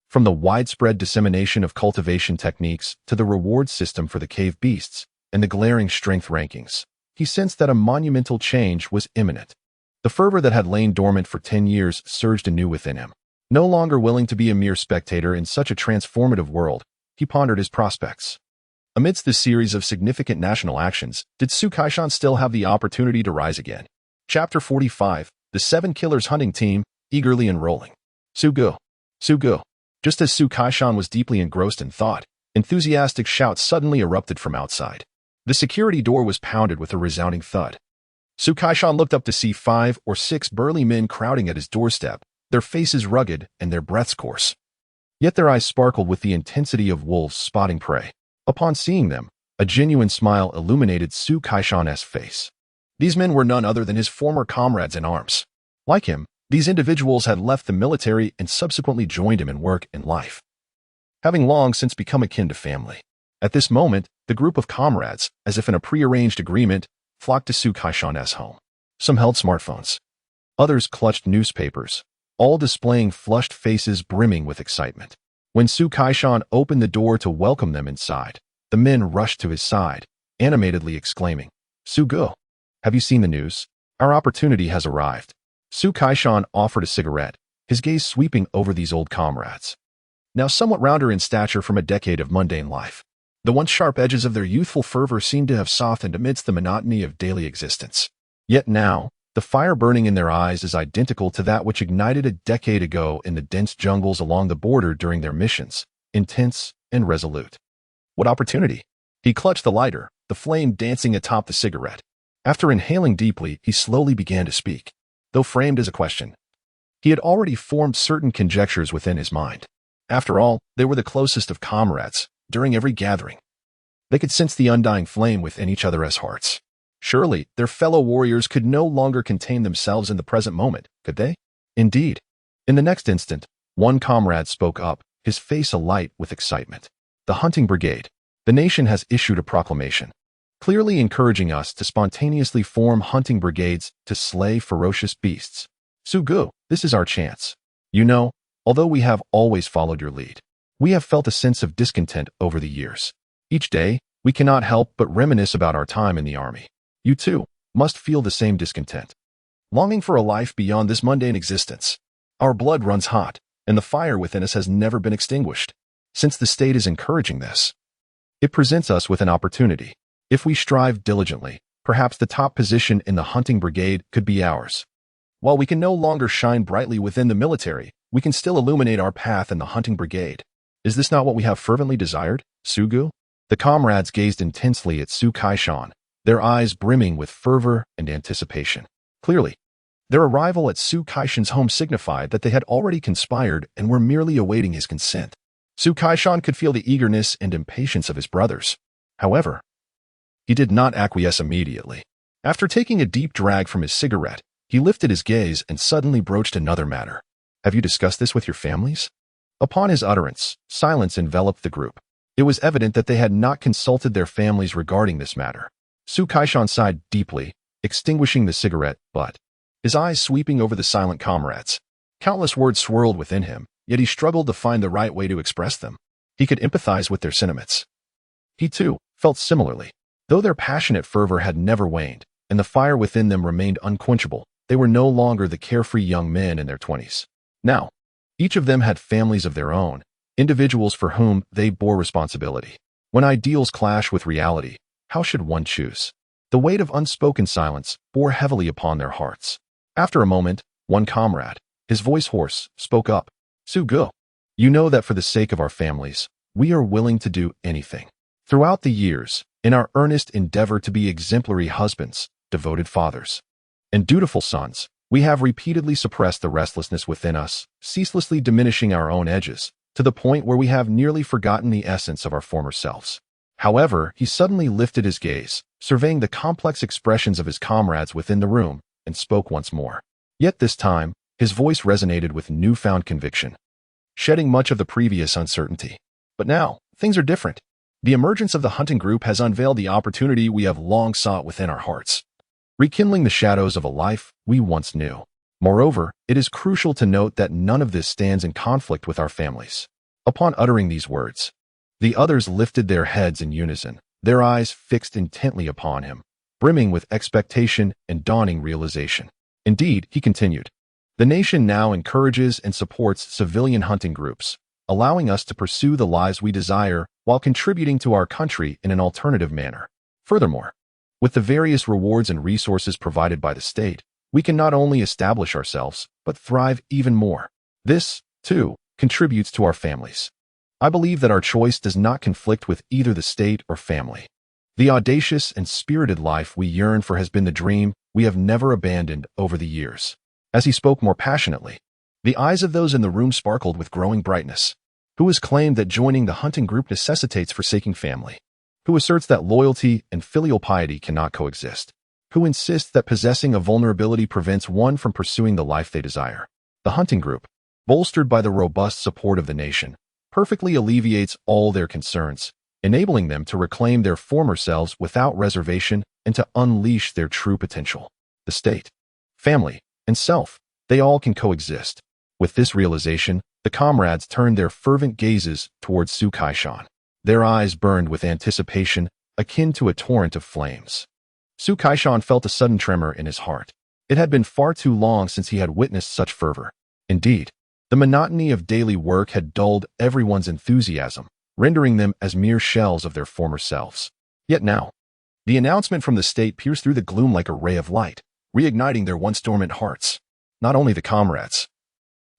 From the widespread dissemination of cultivation techniques to the reward system for the cave beasts and the glaring strength rankings, he sensed that a monumental change was imminent. The fervor that had lain dormant for 10 years surged anew within him. No longer willing to be a mere spectator in such a transformative world, he pondered his prospects. Amidst this series of significant national actions, did Su Kaishan still have the opportunity to rise again? Chapter 45, The Seven Killers Hunting Team, eagerly enrolling. Su Gu. Su Gu. Just as Su Kaishan was deeply engrossed in thought, enthusiastic shouts suddenly erupted from outside. The security door was pounded with a resounding thud. Su Kaishan looked up to see 5 or 6 burly men crowding at his doorstep, their faces rugged and their breaths coarse. Yet their eyes sparkled with the intensity of wolves spotting prey. Upon seeing them, a genuine smile illuminated Su Kaishan's face. These men were none other than his former comrades in arms. Like him, these individuals had left the military and subsequently joined him in work and life, having long since become akin to family. At this moment, the group of comrades, as if in a prearranged agreement, flocked to Su Kaishan's home. Some held smartphones. Others clutched newspapers, all displaying flushed faces brimming with excitement. When Su Kaishan opened the door to welcome them inside, the men rushed to his side, animatedly exclaiming, "Su Gu, have you seen the news? Our opportunity has arrived." Su Kaishan offered a cigarette, his gaze sweeping over these old comrades. Now somewhat rounder in stature from a decade of mundane life. The once sharp edges of their youthful fervor seemed to have softened amidst the monotony of daily existence. Yet now, the fire burning in their eyes is identical to that which ignited a decade ago in the dense jungles along the border during their missions, intense and resolute. What opportunity? He clutched the lighter, the flame dancing atop the cigarette. After inhaling deeply, he slowly began to speak, though framed as a question. He had already formed certain conjectures within his mind. After all, they were the closest of comrades, during every gathering. They could sense the undying flame within each other's hearts. Surely, their fellow warriors could no longer contain themselves in the present moment, could they? Indeed. In the next instant, one comrade spoke up, his face alight with excitement. The hunting brigade. The nation has issued a proclamation, clearly encouraging us to spontaneously form hunting brigades to slay ferocious beasts. Su Gu, this is our chance. You know, although we have always followed your lead, we have felt a sense of discontent over the years. Each day, we cannot help but reminisce about our time in the army. You too must feel the same discontent, longing for a life beyond this mundane existence. Our blood runs hot, and the fire within us has never been extinguished. Since the state is encouraging this, it presents us with an opportunity. If we strive diligently, perhaps the top position in the hunting brigade could be ours. While we can no longer shine brightly within the military, we can still illuminate our path in the hunting brigade. Is this not what we have fervently desired, Su Gu? The comrades gazed intensely at Su Kaishan, their eyes brimming with fervor and anticipation. Clearly, their arrival at Su Kaishan's home signified that they had already conspired and were merely awaiting his consent. Su Kaishan could feel the eagerness and impatience of his brothers. However, he did not acquiesce immediately. After taking a deep drag from his cigarette, he lifted his gaze and suddenly broached another matter. Have you discussed this with your families? Upon his utterance, silence enveloped the group. It was evident that they had not consulted their families regarding this matter. Su Kaishan sighed deeply, extinguishing the cigarette, but his eyes sweeping over the silent comrades. Countless words swirled within him, yet he struggled to find the right way to express them. He could empathize with their sentiments. He, too, felt similarly. Though their passionate fervor had never waned, and the fire within them remained unquenchable, they were no longer the carefree young men in their 20s. Now, each of them had families of their own, individuals for whom they bore responsibility. When ideals clash with reality, how should one choose? The weight of unspoken silence bore heavily upon their hearts. After a moment, one comrade, his voice hoarse, spoke up. Su Gu, you know that for the sake of our families, we are willing to do anything. Throughout the years, in our earnest endeavor to be exemplary husbands, devoted fathers, and dutiful sons, we have repeatedly suppressed the restlessness within us, ceaselessly diminishing our own edges, to the point where we have nearly forgotten the essence of our former selves. However, he suddenly lifted his gaze, surveying the complex expressions of his comrades within the room, and spoke once more. Yet this time, his voice resonated with newfound conviction, shedding much of the previous uncertainty. But now, things are different. The emergence of the hunting group has unveiled the opportunity we have long sought within our hearts, rekindling the shadows of a life we once knew. Moreover, it is crucial to note that none of this stands in conflict with our families. Upon uttering these words, the others lifted their heads in unison, their eyes fixed intently upon him, brimming with expectation and dawning realization. Indeed, he continued, the nation now encourages and supports civilian hunting groups, allowing us to pursue the lives we desire while contributing to our country in an alternative manner. Furthermore, with the various rewards and resources provided by the state, we can not only establish ourselves, but thrive even more. This, too, contributes to our families. I believe that our choice does not conflict with either the state or family. The audacious and spirited life we yearn for has been the dream we have never abandoned over the years. As he spoke more passionately, the eyes of those in the room sparkled with growing brightness. Who has claimed that joining the hunting group necessitates forsaking family? Who asserts that loyalty and filial piety cannot coexist? Who insists that possessing a vulnerability prevents one from pursuing the life they desire? The hunting group, bolstered by the robust support of the nation, perfectly alleviates all their concerns, enabling them to reclaim their former selves without reservation and to unleash their true potential. The state, family, and self, they all can coexist. With this realization, the comrades turned their fervent gazes towards Su Kaishan. Their eyes burned with anticipation, akin to a torrent of flames. Su Kaishan felt a sudden tremor in his heart. It had been far too long since he had witnessed such fervor. Indeed, the monotony of daily work had dulled everyone's enthusiasm, rendering them as mere shells of their former selves. Yet now, the announcement from the state pierced through the gloom like a ray of light, reigniting their once dormant hearts. Not only the comrades,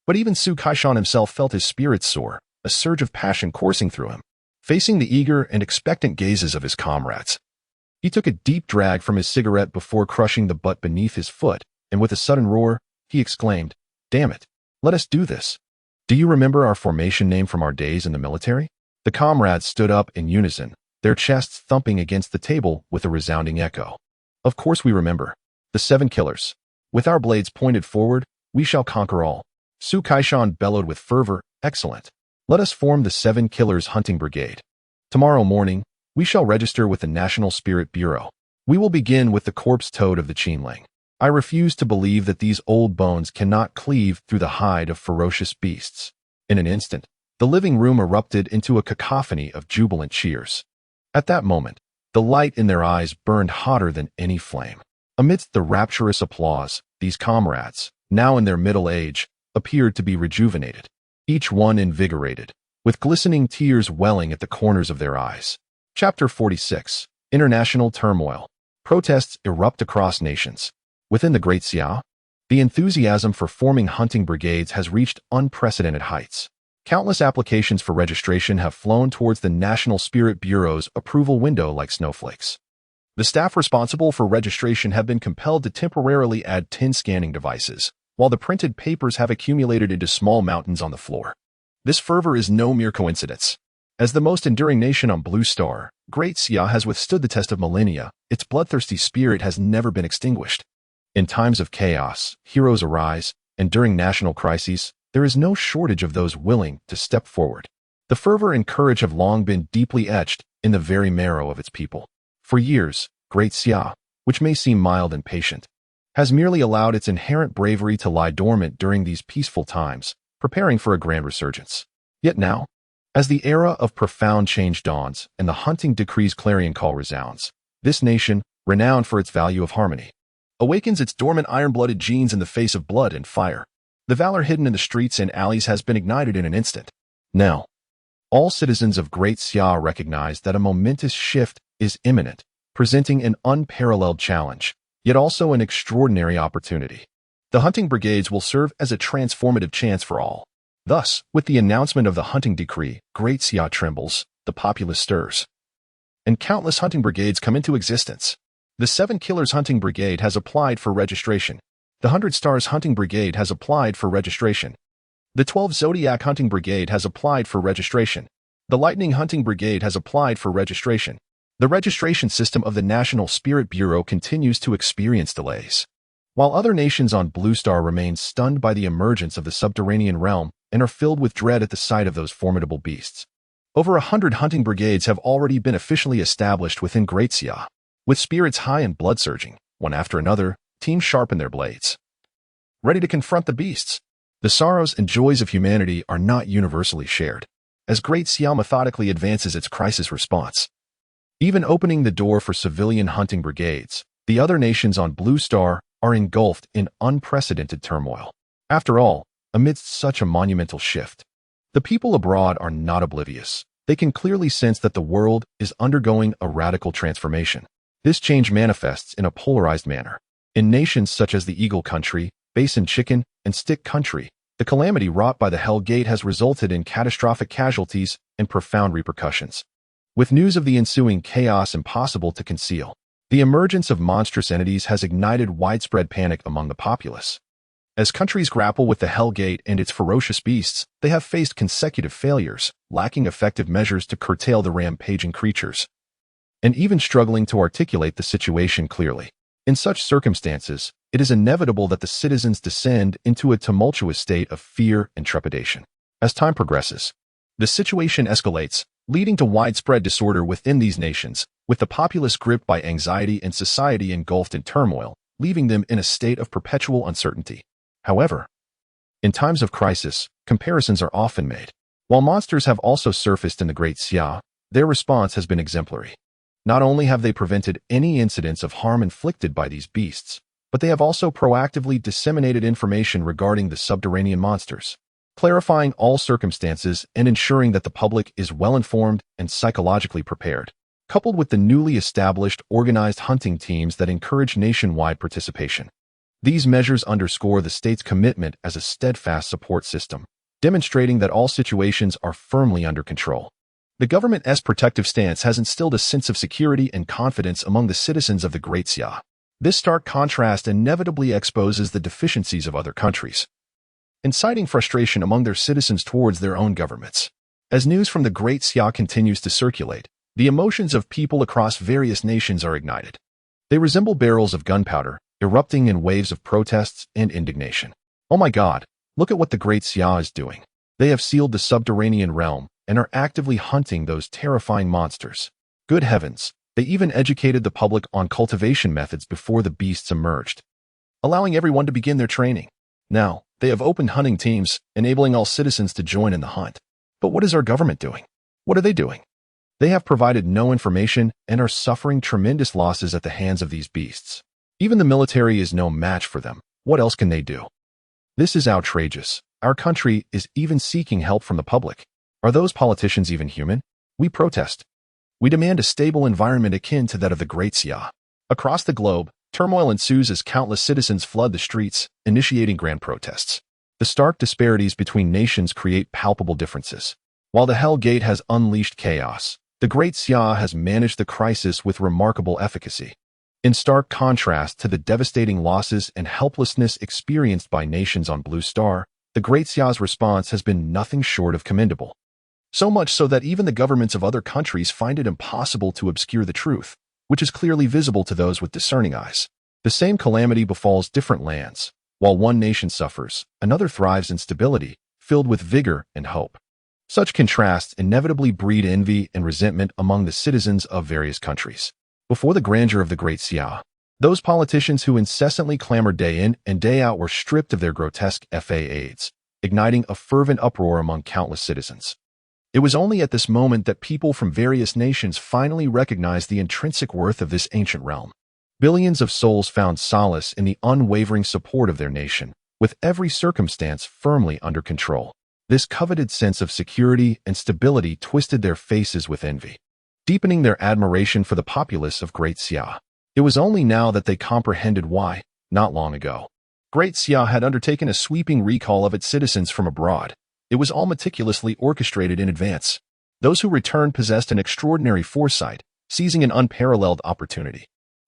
but even Su Kaishan himself felt his spirits soar, a surge of passion coursing through him. Facing the eager and expectant gazes of his comrades, he took a deep drag from his cigarette before crushing the butt beneath his foot, and with a sudden roar, he exclaimed, "Damn it, let us do this. Do you remember our formation name from our days in the military?" The comrades stood up in unison, their chests thumping against the table with a resounding echo. "Of course we remember. The 7 Killers. With our blades pointed forward, we shall conquer all." Su Kaishan bellowed with fervor, "Excellent. Let us form the 7 Killers Hunting Brigade. Tomorrow morning, we shall register with the National Spirit Bureau. We will begin with the corpse toad of the Qinling. I refuse to believe that these old bones cannot cleave through the hide of ferocious beasts." In an instant, the living room erupted into a cacophony of jubilant cheers. At that moment, the light in their eyes burned hotter than any flame. Amidst the rapturous applause, these comrades, now in their middle age, appeared to be rejuvenated, each one invigorated, with glistening tears welling at the corners of their eyes. Chapter 46. International Turmoil. Protests erupt across nations. Within the Great Xia, the enthusiasm for forming hunting brigades has reached unprecedented heights. Countless applications for registration have flown towards the National Spirit Bureau's approval window like snowflakes. The staff responsible for registration have been compelled to temporarily add 10 scanning devices, while the printed papers have accumulated into small mountains on the floor. This fervor is no mere coincidence. As the most enduring nation on Blue Star, Great Xia has withstood the test of millennia. Its bloodthirsty spirit has never been extinguished. In times of chaos, heroes arise, and during national crises, there is no shortage of those willing to step forward. The fervor and courage have long been deeply etched in the very marrow of its people. For years, Great Xia, which may seem mild and patient, has merely allowed its inherent bravery to lie dormant during these peaceful times, preparing for a grand resurgence. Yet now, as the era of profound change dawns and the hunting decree's clarion call resounds, this nation, renowned for its value of harmony, awakens its dormant iron-blooded genes in the face of blood and fire. The valor hidden in the streets and alleys has been ignited in an instant. Now, all citizens of Great Xia recognize that a momentous shift is imminent, presenting an unparalleled challenge, yet also an extraordinary opportunity. The hunting brigades will serve as a transformative chance for all. Thus, with the announcement of the hunting decree, Great Xia trembles, the populace stirs. and countless hunting brigades come into existence. The 7 Killers Hunting Brigade has applied for registration. The 100 Stars Hunting Brigade has applied for registration. The 12 Zodiac Hunting Brigade has applied for registration. The Lightning Hunting Brigade has applied for registration. The registration system of the National Spirit Bureau continues to experience delays. While other nations on Blue Star remain stunned by the emergence of the subterranean realm and are filled with dread at the sight of those formidable beasts. Over 100 hunting brigades have already been officially established within Great Xia. With spirits high and blood surging, one after another, teams sharpen their blades, ready to confront the beasts. The sorrows and joys of humanity are not universally shared, as Great Xia methodically advances its crisis response. Even opening the door for civilian hunting brigades, the other nations on Blue Star are engulfed in unprecedented turmoil. After all, amidst such a monumental shift, the people abroad are not oblivious. They can clearly sense that the world is undergoing a radical transformation. This change manifests in a polarized manner. In nations such as the Eagle Country, Basin Chicken, and Stick Country, the calamity wrought by the Hell Gate has resulted in catastrophic casualties and profound repercussions. With news of the ensuing chaos impossible to conceal, the emergence of monstrous entities has ignited widespread panic among the populace. As countries grapple with the Hell Gate and its ferocious beasts, they have faced consecutive failures, lacking effective measures to curtail the rampaging creatures, and even struggling to articulate the situation clearly. In such circumstances, it is inevitable that the citizens descend into a tumultuous state of fear and trepidation. As time progresses, the situation escalates, leading to widespread disorder within these nations, with the populace gripped by anxiety and society engulfed in turmoil, leaving them in a state of perpetual uncertainty. However, in times of crisis, comparisons are often made. While monsters have also surfaced in the Great Xia, their response has been exemplary. Not only have they prevented any incidents of harm inflicted by these beasts, but they have also proactively disseminated information regarding the subterranean monsters, clarifying all circumstances and ensuring that the public is well-informed and psychologically prepared. Coupled with the newly established organized hunting teams that encourage nationwide participation, these measures underscore the state's commitment as a steadfast support system, demonstrating that all situations are firmly under control. The government's protective stance has instilled a sense of security and confidence among the citizens of the Great Xia. This stark contrast inevitably exposes the deficiencies of other countries, inciting frustration among their citizens towards their own governments. As news from the Great Xia continues to circulate, the emotions of people across various nations are ignited. They resemble barrels of gunpowder, erupting in waves of protests and indignation. Oh my God, look at what the Great Xia is doing. They have sealed the subterranean realm and are actively hunting those terrifying monsters. Good heavens, they even educated the public on cultivation methods before the beasts emerged, allowing everyone to begin their training. Now, they have opened hunting teams, enabling all citizens to join in the hunt. But what is our government doing? What are they doing? They have provided no information and are suffering tremendous losses at the hands of these beasts. Even the military is no match for them. What else can they do? This is outrageous. Our country is even seeking help from the public. Are those politicians even human? We protest. We demand a stable environment akin to that of the Great Xia. Across the globe, turmoil ensues as countless citizens flood the streets, initiating grand protests. The stark disparities between nations create palpable differences. While the Hell Gate has unleashed chaos, the Great Xia has managed the crisis with remarkable efficacy. In stark contrast to the devastating losses and helplessness experienced by nations on Blue Star, the Great Xia's response has been nothing short of commendable. So much so that even the governments of other countries find it impossible to obscure the truth, which is clearly visible to those with discerning eyes. The same calamity befalls different lands. While one nation suffers, another thrives in stability, filled with vigor and hope. Such contrasts inevitably breed envy and resentment among the citizens of various countries. Before the grandeur of the Great Xia, those politicians who incessantly clamored day in and day out were stripped of their grotesque aids, igniting a fervent uproar among countless citizens. It was only at this moment that people from various nations finally recognized the intrinsic worth of this ancient realm. Billions of souls found solace in the unwavering support of their nation, with every circumstance firmly under control. This coveted sense of security and stability twisted their faces with envy, deepening their admiration for the populace of Great Xia. It was only now that they comprehended why, not long ago, Great Xia had undertaken a sweeping recall of its citizens from abroad. It was all meticulously orchestrated in advance. Those who returned possessed an extraordinary foresight, seizing an unparalleled opportunity.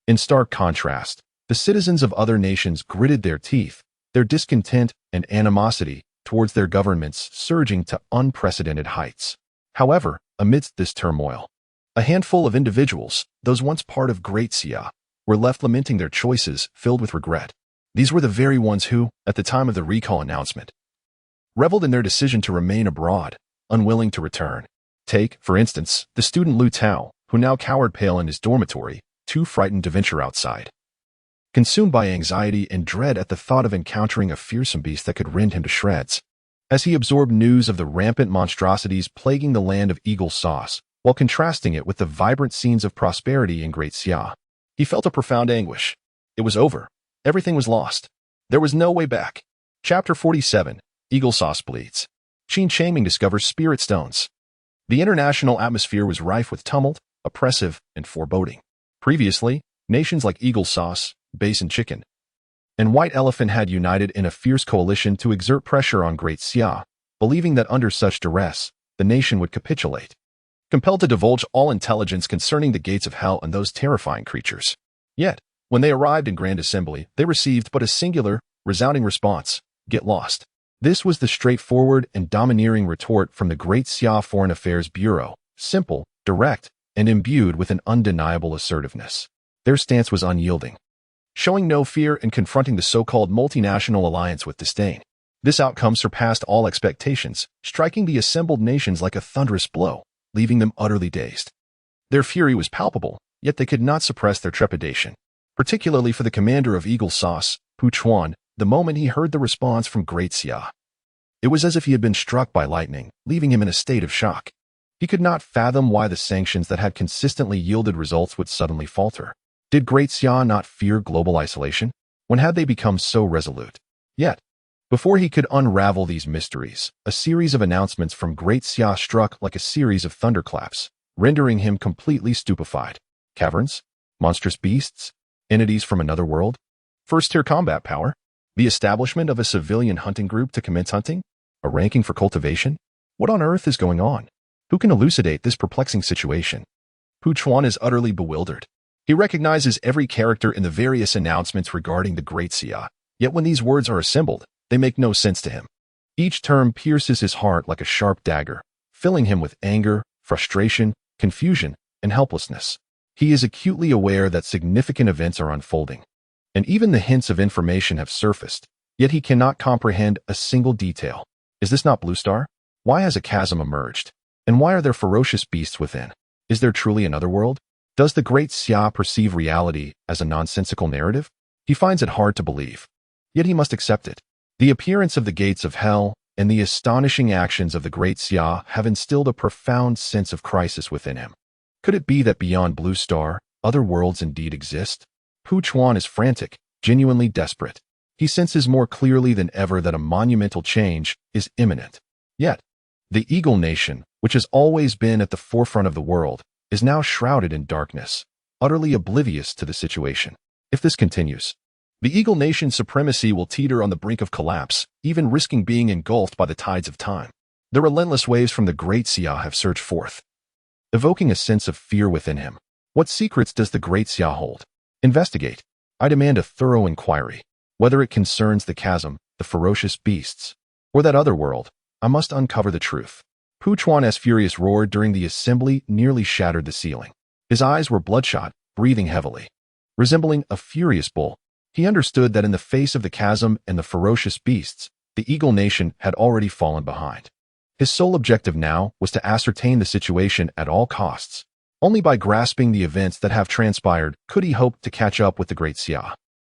In stark contrast, the citizens of other nations gritted their teeth, their discontent and animosity towards their governments surging to unprecedented heights. However, amidst this turmoil, a handful of individuals, those once part of Great Xia, were left lamenting their choices filled with regret. These were the very ones who, at the time of the recall announcement, reveled in their decision to remain abroad, unwilling to return. Take, for instance, the student Lu Tao, who now cowered pale in his dormitory, too frightened to venture outside. Consumed by anxiety and dread at the thought of encountering a fearsome beast that could rend him to shreds. As he absorbed news of the rampant monstrosities plaguing the land of Eagle Sauce, while contrasting it with the vibrant scenes of prosperity in Great Xia, he felt a profound anguish. It was over. Everything was lost. There was no way back. Chapter 47, Eagle Sauce Bleeds. Qin Shaming discovers spirit stones. The international atmosphere was rife with tumult, oppressive, and foreboding. Previously, nations like Eagle Sauce, Basin Chicken, and White Elephant had united in a fierce coalition to exert pressure on Great Xia, believing that under such duress, the nation would capitulate, compelled to divulge all intelligence concerning the gates of hell and those terrifying creatures. Yet, when they arrived in Grand Assembly, they received but a singular, resounding response: get lost. This was the straightforward and domineering retort from the Great Xia Foreign Affairs Bureau, simple, direct, and imbued with an undeniable assertiveness. Their stance was unyielding, showing no fear and confronting the so-called multinational alliance with disdain. This outcome surpassed all expectations, striking the assembled nations like a thunderous blow, leaving them utterly dazed. Their fury was palpable, yet they could not suppress their trepidation, particularly for the commander of Eagle Sauce, Pu Chuan, the moment he heard the response from Great Xia. It was as if he had been struck by lightning, leaving him in a state of shock. He could not fathom why the sanctions that had consistently yielded results would suddenly falter. Did Great Xia not fear global isolation? When had they become so resolute? Yet, before he could unravel these mysteries, a series of announcements from Great Xia struck like a series of thunderclaps, rendering him completely stupefied. Caverns? Monstrous beasts? Entities from another world? First-tier combat power? The establishment of a civilian hunting group to commence hunting? A ranking for cultivation? What on earth is going on? Who can elucidate this perplexing situation? Pu Chuan is utterly bewildered. He recognizes every character in the various announcements regarding the Great Xia, yet when these words are assembled, they make no sense to him. Each term pierces his heart like a sharp dagger, filling him with anger, frustration, confusion, and helplessness. He is acutely aware that significant events are unfolding, and even the hints of information have surfaced, yet he cannot comprehend a single detail. Is this not Blue Star? Why has a chasm emerged? And why are there ferocious beasts within? Is there truly another world? Does the Great Xia perceive reality as a nonsensical narrative? He finds it hard to believe, yet he must accept it. The appearance of the gates of hell and the astonishing actions of the Great Xia have instilled a profound sense of crisis within him. Could it be that beyond Blue Star, other worlds indeed exist? Pu Chuan is frantic, genuinely desperate. He senses more clearly than ever that a monumental change is imminent. Yet, the Eagle Nation, which has always been at the forefront of the world, is now shrouded in darkness, utterly oblivious to the situation. If this continues, the Eagle Nation's supremacy will teeter on the brink of collapse, even risking being engulfed by the tides of time. The relentless waves from the Great Xia have surged forth, evoking a sense of fear within him. What secrets does the Great Xia hold? Investigate. I demand a thorough inquiry. Whether it concerns the chasm, the ferocious beasts, or that other world, I must uncover the truth. Pu Chuan's furious roar during the assembly nearly shattered the ceiling. His eyes were bloodshot, breathing heavily. Resembling a furious bull, he understood that in the face of the chasm and the ferocious beasts, the Eagle Nation had already fallen behind. His sole objective now was to ascertain the situation at all costs. Only by grasping the events that have transpired could he hope to catch up with the Great Xia.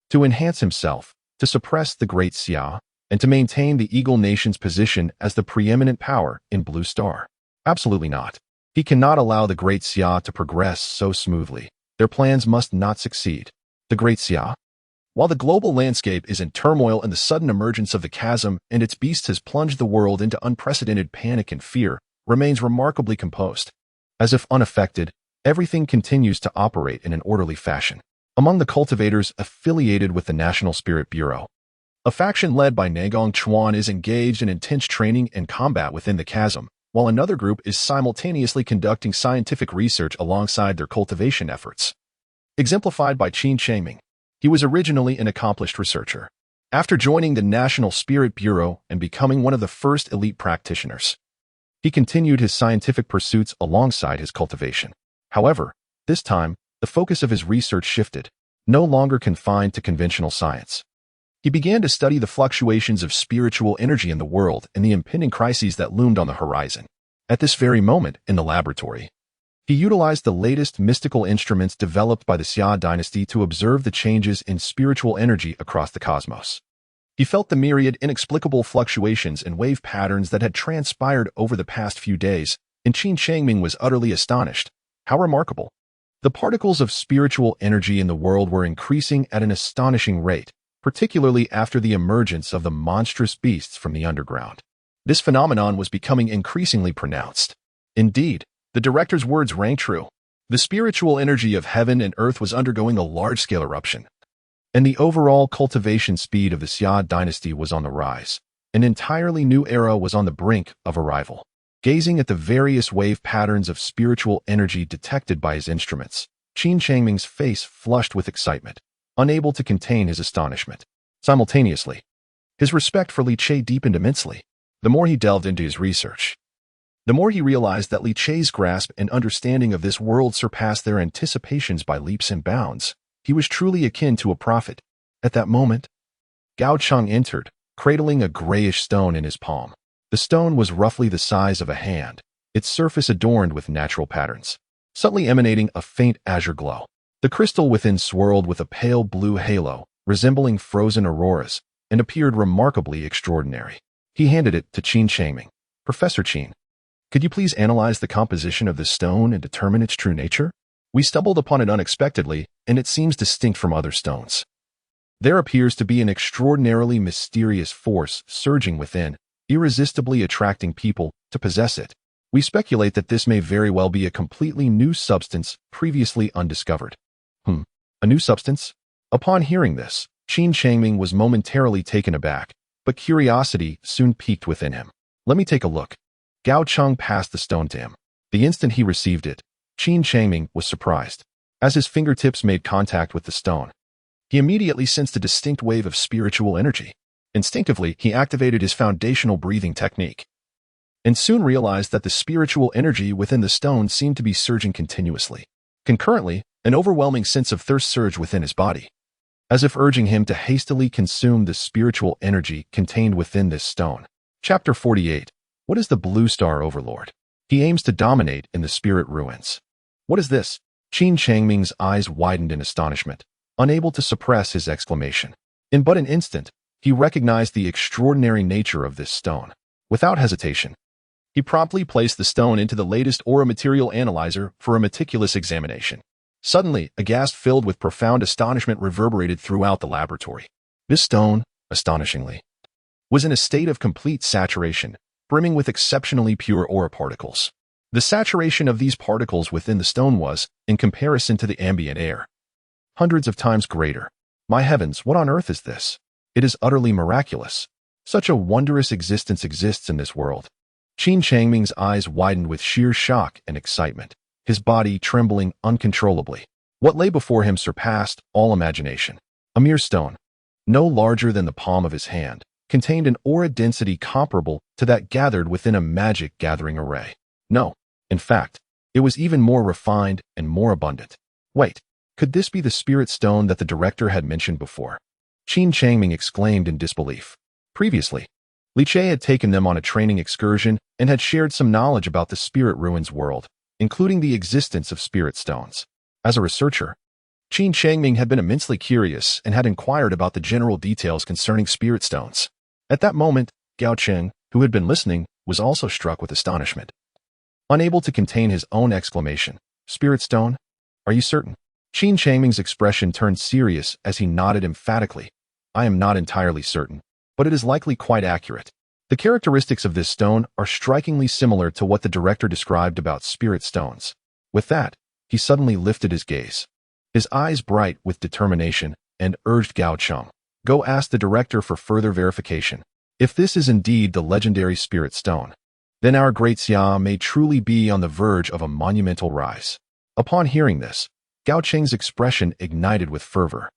To enhance himself, to suppress the Great Xia, and to maintain the Eagle Nation's position as the preeminent power in Blue Star. Absolutely not. He cannot allow the Great Xia to progress so smoothly. Their plans must not succeed. The Great Xia. While the global landscape is in turmoil and the sudden emergence of the chasm and its beasts has plunged the world into unprecedented panic and fear, remains remarkably composed. As if unaffected, everything continues to operate in an orderly fashion. Among the cultivators affiliated with the National Spirit Bureau, a faction led by Nagong Chuan is engaged in intense training and combat within the chasm, while another group is simultaneously conducting scientific research alongside their cultivation efforts. Exemplified by Qin Changming. He was originally an accomplished researcher. After joining the National Spirit Bureau and becoming one of the first elite practitioners, he continued his scientific pursuits alongside his cultivation. However, this time, the focus of his research shifted, no longer confined to conventional science. He began to study the fluctuations of spiritual energy in the world and the impending crises that loomed on the horizon. At this very moment, in the laboratory, he utilized the latest mystical instruments developed by the Xia dynasty to observe the changes in spiritual energy across the cosmos. He felt the myriad inexplicable fluctuations and wave patterns that had transpired over the past few days, and Qin Changming was utterly astonished. How remarkable! The particles of spiritual energy in the world were increasing at an astonishing rate, particularly after the emergence of the monstrous beasts from the underground. This phenomenon was becoming increasingly pronounced. Indeed, the director's words rang true. The spiritual energy of heaven and earth was undergoing a large-scale eruption, and the overall cultivation speed of the Xia dynasty was on the rise. An entirely new era was on the brink of arrival. Gazing at the various wave patterns of spiritual energy detected by his instruments, Qin Changming's face flushed with excitement, unable to contain his astonishment. Simultaneously, his respect for Li Che deepened immensely. The more he delved into his research, the more he realized that Li Che's grasp and understanding of this world surpassed their anticipations by leaps and bounds. He was truly akin to a prophet. At that moment, Gao Cheng entered, cradling a grayish stone in his palm. The stone was roughly the size of a hand, its surface adorned with natural patterns, subtly emanating a faint azure glow. The crystal within swirled with a pale blue halo, resembling frozen auroras, and appeared remarkably extraordinary. He handed it to Qin Changming. Professor Qin, could you please analyze the composition of this stone and determine its true nature? We stumbled upon it unexpectedly, and it seems distinct from other stones. There appears to be an extraordinarily mysterious force surging within, irresistibly attracting people to possess it. We speculate that this may very well be a completely new substance previously undiscovered. A new substance? Upon hearing this, Qin Changming was momentarily taken aback, but curiosity soon piqued within him. Let me take a look. Gao Cheng passed the stone to him. The instant he received it, Qin Changming was surprised. As his fingertips made contact with the stone, he immediately sensed a distinct wave of spiritual energy. Instinctively, he activated his foundational breathing technique, and soon realized that the spiritual energy within the stone seemed to be surging continuously. Concurrently, an overwhelming sense of thirst surged within his body, as if urging him to hastily consume the spiritual energy contained within this stone. Chapter 48. What is the Blue Star Overlord? He aims to dominate in the spirit ruins. What is this? Qin Changming's eyes widened in astonishment, unable to suppress his exclamation. In but an instant, he recognized the extraordinary nature of this stone. Without hesitation, he promptly placed the stone into the latest aura material analyzer for a meticulous examination. Suddenly, a gasp filled with profound astonishment reverberated throughout the laboratory. This stone, astonishingly, was in a state of complete saturation, brimming with exceptionally pure aura particles. The saturation of these particles within the stone was, in comparison to the ambient air, hundreds of times greater. My heavens, what on earth is this? It is utterly miraculous. Such a wondrous existence exists in this world. Qin Changming's eyes widened with sheer shock and excitement, his body trembling uncontrollably. What lay before him surpassed all imagination. A mere stone, no larger than the palm of his hand, contained an aura density comparable to that gathered within a magic gathering array. No, in fact, it was even more refined and more abundant. Wait, could this be the spirit stone that the director had mentioned before? Qin Changming exclaimed in disbelief. Previously, Li Che had taken them on a training excursion and had shared some knowledge about the spirit ruins world, including the existence of spirit stones. As a researcher, Qin Changming had been immensely curious and had inquired about the general details concerning spirit stones. At that moment, Gao Cheng, who had been listening, was also struck with astonishment. Unable to contain his own exclamation, "Spirit stone? Are you certain?" Qin Changming's expression turned serious as he nodded emphatically. "I am not entirely certain, but it is likely quite accurate. The characteristics of this stone are strikingly similar to what the director described about spirit stones." With that, he suddenly lifted his gaze, his eyes bright with determination, and urged Gao Cheng, "Go ask the director for further verification. If this is indeed the legendary spirit stone, then our great Xia may truly be on the verge of a monumental rise. Upon hearing this, Gao Cheng's expression ignited with fervor.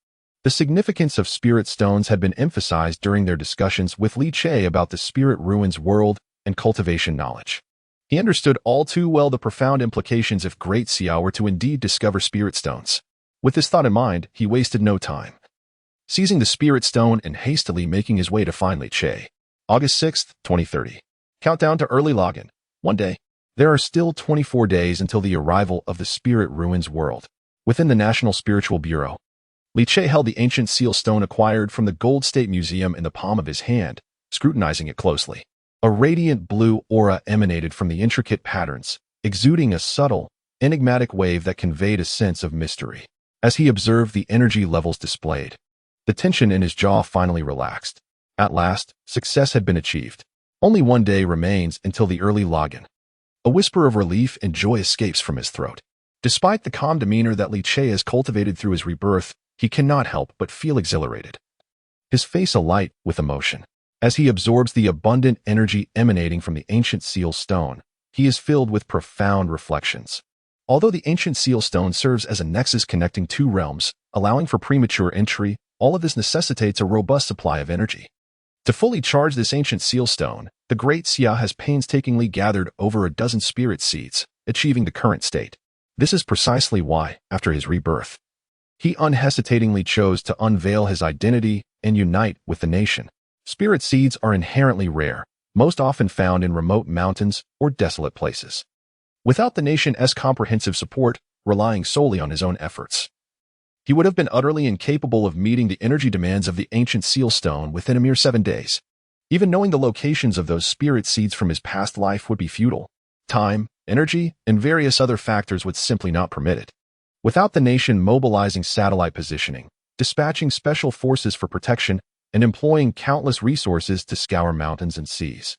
The significance of spirit stones had been emphasized during their discussions with Li Che about the spirit ruins world and cultivation knowledge. He understood all too well the profound implications if Great Xia were to indeed discover spirit stones. With this thought in mind, he wasted no time, seizing the spirit stone and hastily making his way to find Li Che. August 6, 2030. Countdown to early login. 1 day. There are still 24 days until the arrival of the spirit ruins world. Within the National Spiritual Bureau, Li Che held the ancient seal stone acquired from the Gold State Museum in the palm of his hand, scrutinizing it closely. A radiant blue aura emanated from the intricate patterns, exuding a subtle, enigmatic wave that conveyed a sense of mystery. As he observed the energy levels displayed, the tension in his jaw finally relaxed. At last, success had been achieved. Only 1 day remains until the early login. A whisper of relief and joy escapes from his throat. Despite the calm demeanor that Li Che has cultivated through his rebirth, he cannot help but feel exhilarated. His face alight with emotion. As he absorbs the abundant energy emanating from the ancient seal stone, he is filled with profound reflections. Although the ancient seal stone serves as a nexus connecting two realms, allowing for premature entry, all of this necessitates a robust supply of energy. To fully charge this ancient seal stone, the Great Xia has painstakingly gathered over a dozen spirit seeds, achieving the current state. This is precisely why, after his rebirth, he unhesitatingly chose to unveil his identity and unite with the nation. Spirit seeds are inherently rare, most often found in remote mountains or desolate places. Without the nation's comprehensive support, relying solely on his own efforts, he would have been utterly incapable of meeting the energy demands of the ancient seal stone within a mere 7 days. Even knowing the locations of those spirit seeds from his past life would be futile. Time, energy, and various other factors would simply not permit it. Without the nation mobilizing satellite positioning, dispatching special forces for protection, and employing countless resources to scour mountains and seas,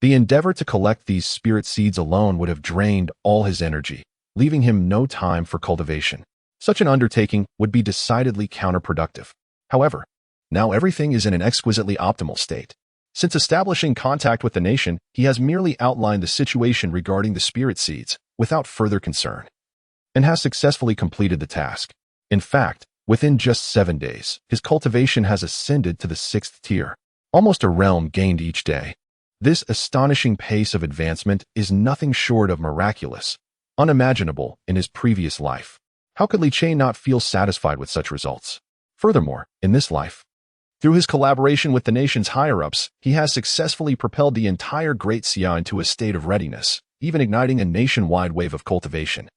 the endeavor to collect these spirit seeds alone would have drained all his energy, leaving him no time for cultivation. Such an undertaking would be decidedly counterproductive. However, now everything is in an exquisitely optimal state. Since establishing contact with the nation, he has merely outlined the situation regarding the spirit seeds without further concern, and has successfully completed the task. In fact, within just 7 days, his cultivation has ascended to the 6th tier, almost a realm gained each day. This astonishing pace of advancement is nothing short of miraculous, unimaginable in his previous life. How could Li Che not feel satisfied with such results? Furthermore, in this life, through his collaboration with the nation's higher-ups, he has successfully propelled the entire Great Xia into a state of readiness, even igniting a nationwide wave of cultivation,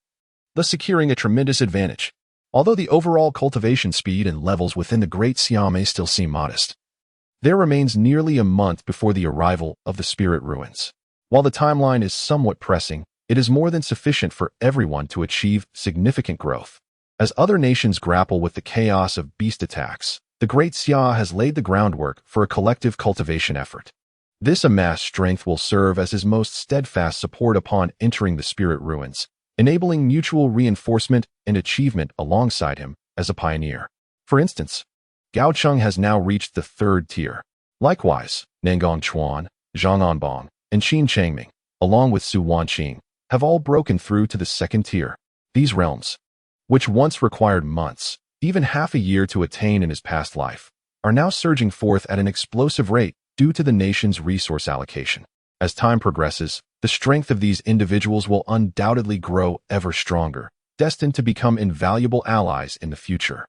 thus securing a tremendous advantage. Although the overall cultivation speed and levels within the Great Xia may still seem modest, there remains nearly a month before the arrival of the spirit ruins. While the timeline is somewhat pressing, it is more than sufficient for everyone to achieve significant growth. As other nations grapple with the chaos of beast attacks, the Great Xia has laid the groundwork for a collective cultivation effort. This amassed strength will serve as his most steadfast support upon entering the spirit ruins, enabling mutual reinforcement and achievement alongside him as a pioneer. For instance, Gao Cheng has now reached the 3rd tier. Likewise, Nangong Chuan, Zhang Anbong, and Qin Changming, along with Su Wanqing, have all broken through to the 2nd tier. These realms, which once required months, even half a year to attain in his past life, are now surging forth at an explosive rate due to the nation's resource allocation. As time progresses, the strength of these individuals will undoubtedly grow ever stronger, destined to become invaluable allies in the future.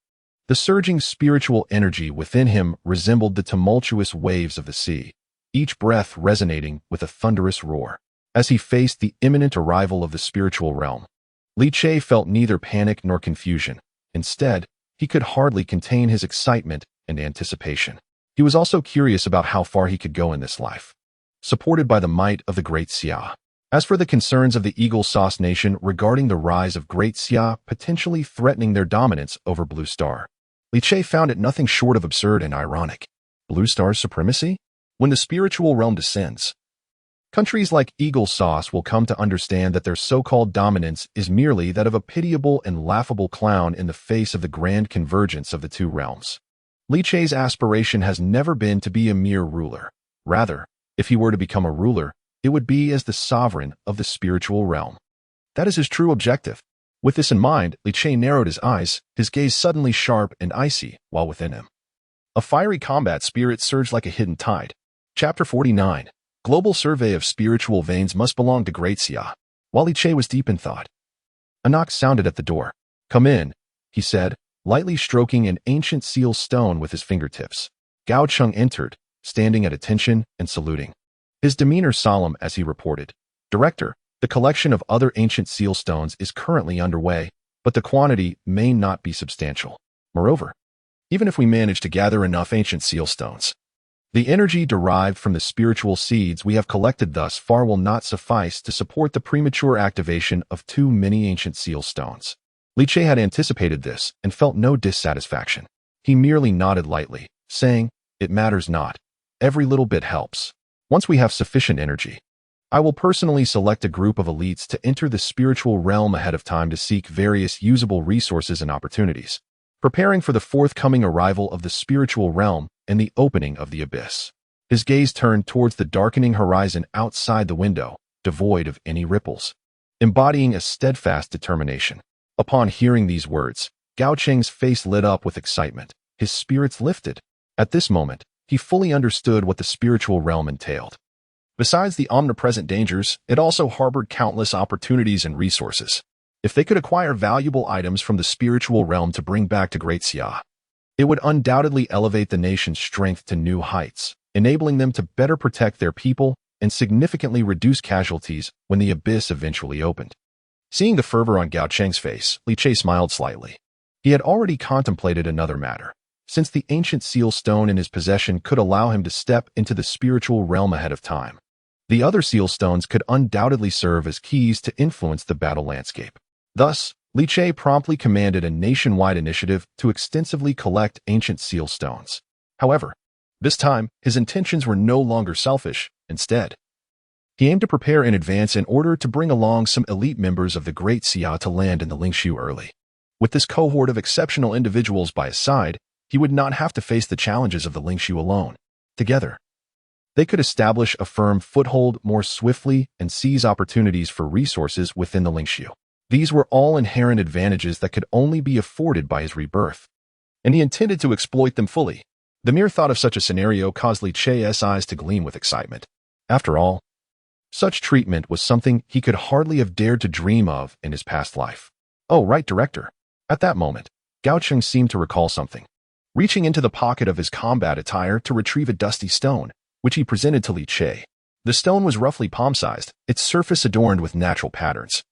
The surging spiritual energy within him resembled the tumultuous waves of the sea, each breath resonating with a thunderous roar. As he faced the imminent arrival of the spiritual realm, Li Che felt neither panic nor confusion. Instead, he could hardly contain his excitement and anticipation. He was also curious about how far he could go in this life, supported by the might of the Great Xia. As for the concerns of the Eagle Sauce Nation regarding the rise of Great Xia potentially threatening their dominance over Blue Star, Li Che found it nothing short of absurd and ironic. Blue Star's supremacy? When the spiritual realm descends, countries like Eagle Sauce will come to understand that their so-called dominance is merely that of a pitiable and laughable clown in the face of the grand convergence of the two realms. Li Che's aspiration has never been to be a mere ruler. Rather, if he were to become a ruler, it would be as the sovereign of the spiritual realm. That is his true objective. With this in mind, Li Che narrowed his eyes, his gaze suddenly sharp and icy, while within him a fiery combat spirit surged like a hidden tide. Chapter 49. Global survey of spiritual veins must belong to Great Xia. While Li Che was deep in thought, a knock sounded at the door. "Come in," he said, lightly stroking an ancient seal stone with his fingertips. Gao Cheng entered, standing at attention and saluting. His demeanor solemn as he reported, "Director, the collection of other ancient seal stones is currently underway, but the quantity may not be substantial. Moreover, even if we manage to gather enough ancient seal stones, the energy derived from the spiritual seeds we have collected thus far will not suffice to support the premature activation of too many ancient seal stones." Li Che had anticipated this and felt no dissatisfaction. He merely nodded lightly, saying, "It matters not. Every little bit helps. Once we have sufficient energy, I will personally select a group of elites to enter the spiritual realm ahead of time to seek various usable resources and opportunities, preparing for the forthcoming arrival of the spiritual realm and the opening of the abyss." His gaze turned towards the darkening horizon outside the window, devoid of any ripples, embodying a steadfast determination. Upon hearing these words, Gao Cheng's face lit up with excitement. His spirits lifted. At this moment, he fully understood what the spiritual realm entailed. Besides the omnipresent dangers, it also harbored countless opportunities and resources. If they could acquire valuable items from the spiritual realm to bring back to Great Xia, it would undoubtedly elevate the nation's strength to new heights, enabling them to better protect their people and significantly reduce casualties when the abyss eventually opened. Seeing the fervor on Gao Cheng's face, Li Che smiled slightly. He had already contemplated another matter. Since the ancient seal stone in his possession could allow him to step into the spiritual realm ahead of time, the other seal stones could undoubtedly serve as keys to influence the battle landscape. Thus, Li Che promptly commanded a nationwide initiative to extensively collect ancient seal stones. However, this time, his intentions were no longer selfish. Instead, he aimed to prepare in advance in order to bring along some elite members of the Great Xia to land in the Lingshu early. With this cohort of exceptional individuals by his side, he would not have to face the challenges of the Lingshu alone. Together, they could establish a firm foothold more swiftly and seize opportunities for resources within the Lingshu. These were all inherent advantages that could only be afforded by his rebirth, and he intended to exploit them fully. The mere thought of such a scenario caused Li Che's eyes to gleam with excitement. After all, such treatment was something he could hardly have dared to dream of in his past life. "Oh, right, Director." At that moment, Gao Cheng seemed to recall something. Reaching into the pocket of his combat attire to retrieve a dusty stone, which he presented to Li Che. The stone was roughly palm-sized, its surface adorned with natural patterns.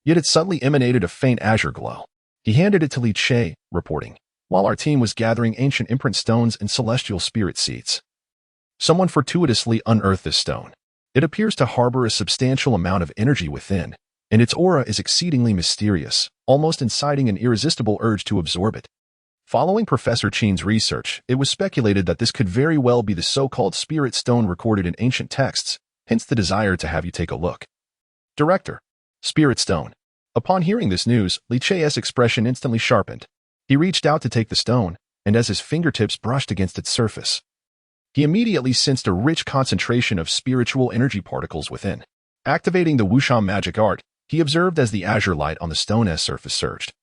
Yet it suddenly emanated a faint azure glow. He handed it to Li Che, reporting, "While our team was gathering ancient imprint stones and celestial spirit seeds, someone fortuitously unearthed this stone. It appears to harbor a substantial amount of energy within, and its aura is exceedingly mysterious, almost inciting an irresistible urge to absorb it." Following Professor Qin's research, it was speculated that this could very well be the so-called spirit stone recorded in ancient texts, hence the desire to have you take a look. "Director, spirit stone." Upon hearing this news, Li Che's expression instantly sharpened. He reached out to take the stone, and as his fingertips brushed against its surface, he immediately sensed a rich concentration of spiritual energy particles within. Activating the Wushang magic art, he observed as the azure light on the stone's surface surged,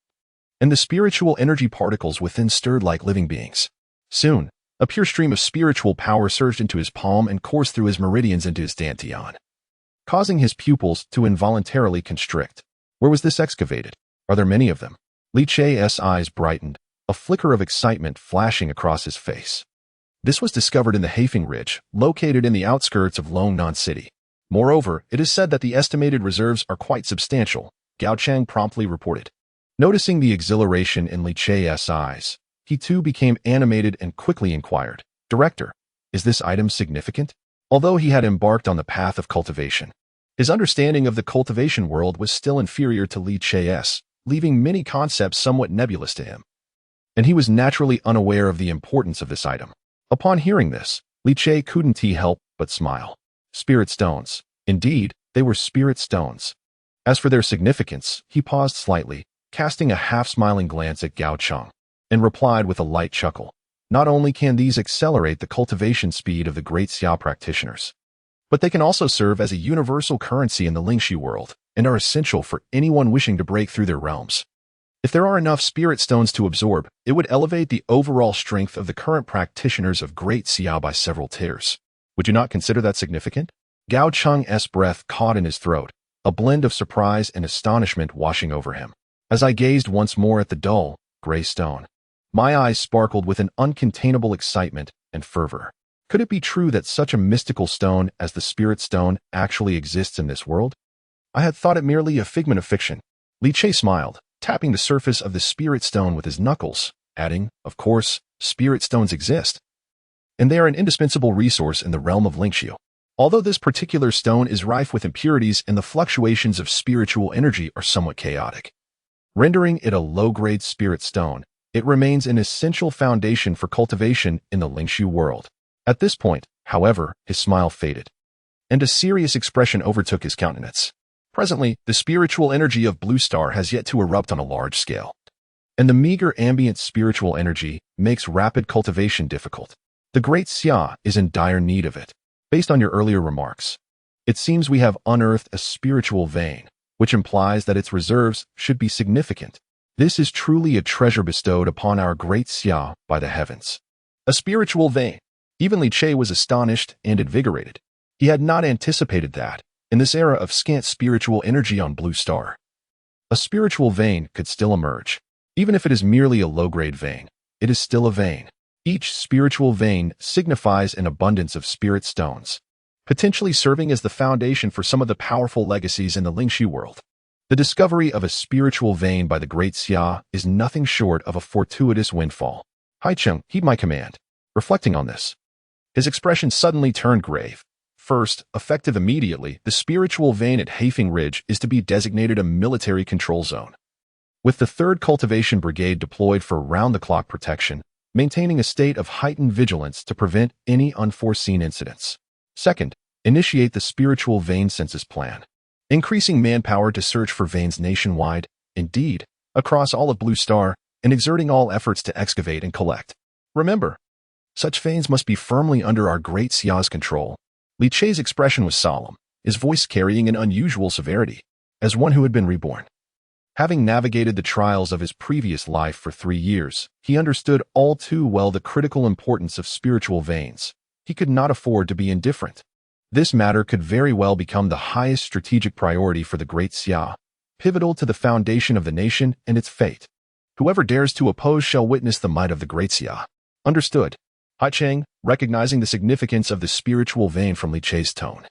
and the spiritual energy particles within stirred like living beings. Soon, a pure stream of spiritual power surged into his palm and coursed through his meridians into his dantian, causing his pupils to involuntarily constrict. Where was this excavated? Are there many of them? Li Che's eyes brightened, a flicker of excitement flashing across his face. This was discovered in the Haifeng Ridge, located in the outskirts of Longnan City. Moreover, it is said that the estimated reserves are quite substantial, Gao Cheng promptly reported. Noticing the exhilaration in Li Che's eyes, he too became animated and quickly inquired, "Director, is this item significant?" Although he had embarked on the path of cultivation, his understanding of the cultivation world was still inferior to Li Che's, leaving many concepts somewhat nebulous to him, and he was naturally unaware of the importance of this item. Upon hearing this, Li Che couldn't help but smile. Spirit stones. Indeed, they were spirit stones. As for their significance, he paused slightly, casting a half-smiling glance at Gao Cheng, and replied with a light chuckle, "Not only can these accelerate the cultivation speed of the Great Xia practitioners, but they can also serve as a universal currency in the Lingxi world and are essential for anyone wishing to break through their realms. If there are enough spirit stones to absorb, it would elevate the overall strength of the current practitioners of Great Xia by several tiers. Would you not consider that significant? Gao Cheng's breath caught in his throat, a blend of surprise and astonishment washing over him. As I gazed once more at the dull, gray stone, my eyes sparkled with an uncontainable excitement and fervor. Could it be true that such a mystical stone as the Spirit Stone actually exists in this world? I had thought it merely a figment of fiction. Li Che smiled, tapping the surface of the Spirit Stone with his knuckles, adding, "Of course, Spirit Stones exist, and they are an indispensable resource in the realm of Lingxiu. Although this particular stone is rife with impurities and the fluctuations of spiritual energy are somewhat chaotic, rendering it a low-grade spirit stone, it remains an essential foundation for cultivation in the Lingxiu world." At this point, however, his smile faded, and a serious expression overtook his countenance. Presently, the spiritual energy of Blue Star has yet to erupt on a large scale, and the meager ambient spiritual energy makes rapid cultivation difficult. The Great Xia is in dire need of it. Based on your earlier remarks, it seems we have unearthed a spiritual vein, which implies that its reserves should be significant. This is truly a treasure bestowed upon our Great Xia by the heavens. A spiritual vein. Even Li Che was astonished and invigorated. He had not anticipated that, in this era of scant spiritual energy on Blue Star, a spiritual vein could still emerge. Even if it is merely a low-grade vein, it is still a vein. Each spiritual vein signifies an abundance of spirit stones, potentially serving as the foundation for some of the powerful legacies in the Lingxi world. The discovery of a spiritual vein by the Great Xia is nothing short of a fortuitous windfall. Haicheng, heed my command. Reflecting on this, his expression suddenly turned grave. First, effective immediately, the spiritual vein at Haifeng Ridge is to be designated a military control zone, with the 3rd Cultivation Brigade deployed for round-the-clock protection, maintaining a state of heightened vigilance to prevent any unforeseen incidents. Second, initiate the spiritual vein census plan, increasing manpower to search for veins nationwide, indeed, across all of Blue Star, and exerting all efforts to excavate and collect. Remember, such veins must be firmly under our Great Xia's control. Li Che's expression was solemn, his voice carrying an unusual severity, as one who had been reborn. Having navigated the trials of his previous life for 3 years, he understood all too well the critical importance of spiritual veins. He could not afford to be indifferent. This matter could very well become the highest strategic priority for the Great Xia, pivotal to the foundation of the nation and its fate. Whoever dares to oppose shall witness the might of the Great Xia. Understood. Haicheng, recognizing the significance of the spiritual vein from Li Che's tone,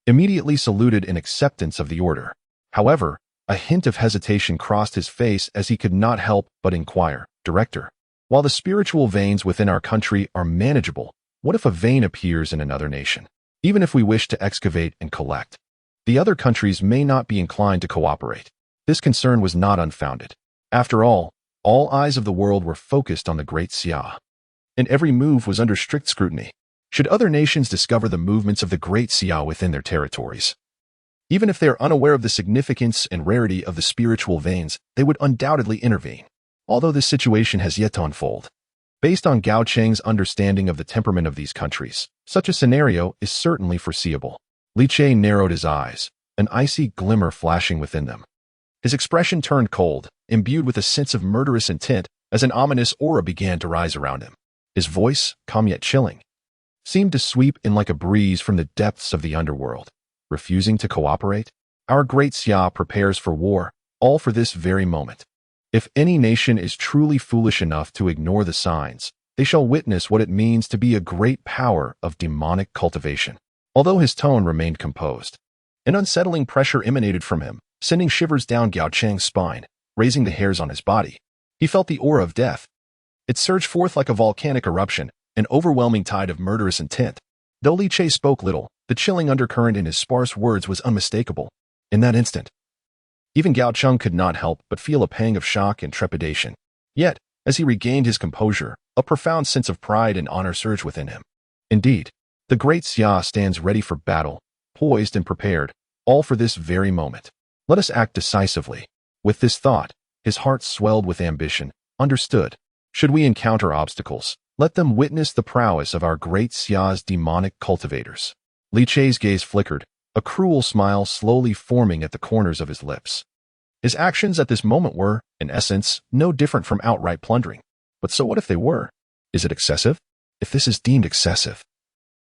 immediately saluted in acceptance of the order. However, a hint of hesitation crossed his face as he could not help but inquire, "Director, while the spiritual veins within our country are manageable, what if a vein appears in another nation? Even if we wish to excavate and collect, the other countries may not be inclined to cooperate." This concern was not unfounded. After all eyes of the world were focused on the Great Xia, and every move was under strict scrutiny. Should other nations discover the movements of the Great Xia within their territories, even if they are unaware of the significance and rarity of the spiritual veins, they would undoubtedly intervene. Although this situation has yet to unfold, based on Gao Cheng's understanding of the temperament of these countries, such a scenario is certainly foreseeable. Li Che narrowed his eyes, an icy glimmer flashing within them. His expression turned cold, imbued with a sense of murderous intent, as an ominous aura began to rise around him. His voice, calm yet chilling, seemed to sweep in like a breeze from the depths of the underworld. Refusing to cooperate? Our Great Xia prepares for war, all for this very moment. If any nation is truly foolish enough to ignore the signs, they shall witness what it means to be a great power of demonic cultivation. Although his tone remained composed, an unsettling pressure emanated from him, sending shivers down Gao Cheng's spine, raising the hairs on his body. He felt the aura of death. It surged forth like a volcanic eruption, an overwhelming tide of murderous intent. Though Li Che spoke little, the chilling undercurrent in his sparse words was unmistakable. In that instant, even Gao Cheng could not help but feel a pang of shock and trepidation. Yet, as he regained his composure, a profound sense of pride and honor surged within him. Indeed, the Great Xia stands ready for battle, poised and prepared, all for this very moment. Let us act decisively. With this thought, his heart swelled with ambition. Understood. Should we encounter obstacles, let them witness the prowess of our Great Xia's demonic cultivators. Li Che's gaze flickered, a cruel smile slowly forming at the corners of his lips. His actions at this moment were, in essence, no different from outright plundering. But so what if they were? Is it excessive? If this is deemed excessive,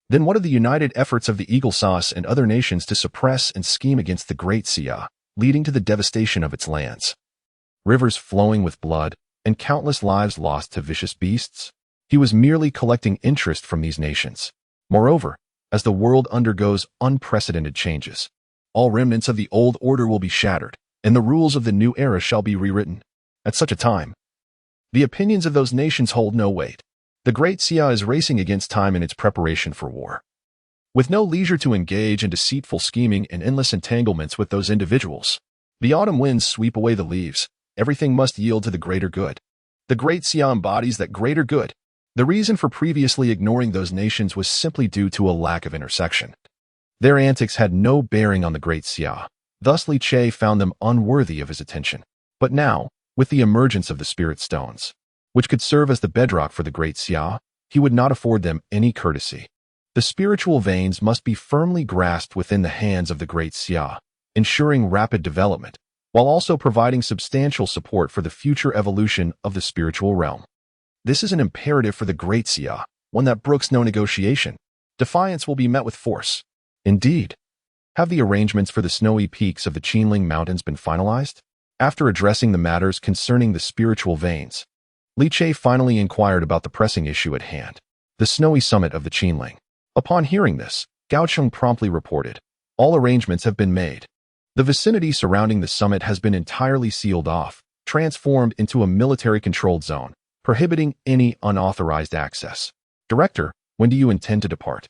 then what are the united efforts of the Eagle Sauce and other nations to suppress and scheme against the Great Xia, leading to the devastation of its lands? Rivers flowing with blood, and countless lives lost to vicious beasts? He was merely collecting interest from these nations. Moreover, as the world undergoes unprecedented changes, all remnants of the old order will be shattered, and the rules of the new era shall be rewritten. At such a time, the opinions of those nations hold no weight. The Great Xia is racing against time in its preparation for war. With no leisure to engage in deceitful scheming and endless entanglements with those individuals, the autumn winds sweep away the leaves. Everything must yield to the greater good. The Great Xia embodies that greater good. The reason for previously ignoring those nations was simply due to a lack of intersection. Their antics had no bearing on the Great Xia. Thus Li Che found them unworthy of his attention. But now, with the emergence of the Spirit Stones, which could serve as the bedrock for the Great Xia, he would not afford them any courtesy. The spiritual veins must be firmly grasped within the hands of the Great Xia, ensuring rapid development, while also providing substantial support for the future evolution of the spiritual realm. This is an imperative for the Great Xia, one that brooks no negotiation. Defiance will be met with force. Indeed. Have the arrangements for the snowy peaks of the Qinling Mountains been finalized? After addressing the matters concerning the spiritual veins, Li Che finally inquired about the pressing issue at hand, the snowy summit of the Qinling. Upon hearing this, Gao Cheng promptly reported, all arrangements have been made. The vicinity surrounding the summit has been entirely sealed off, transformed into a military-controlled zone, prohibiting any unauthorized access. Director, when do you intend to depart?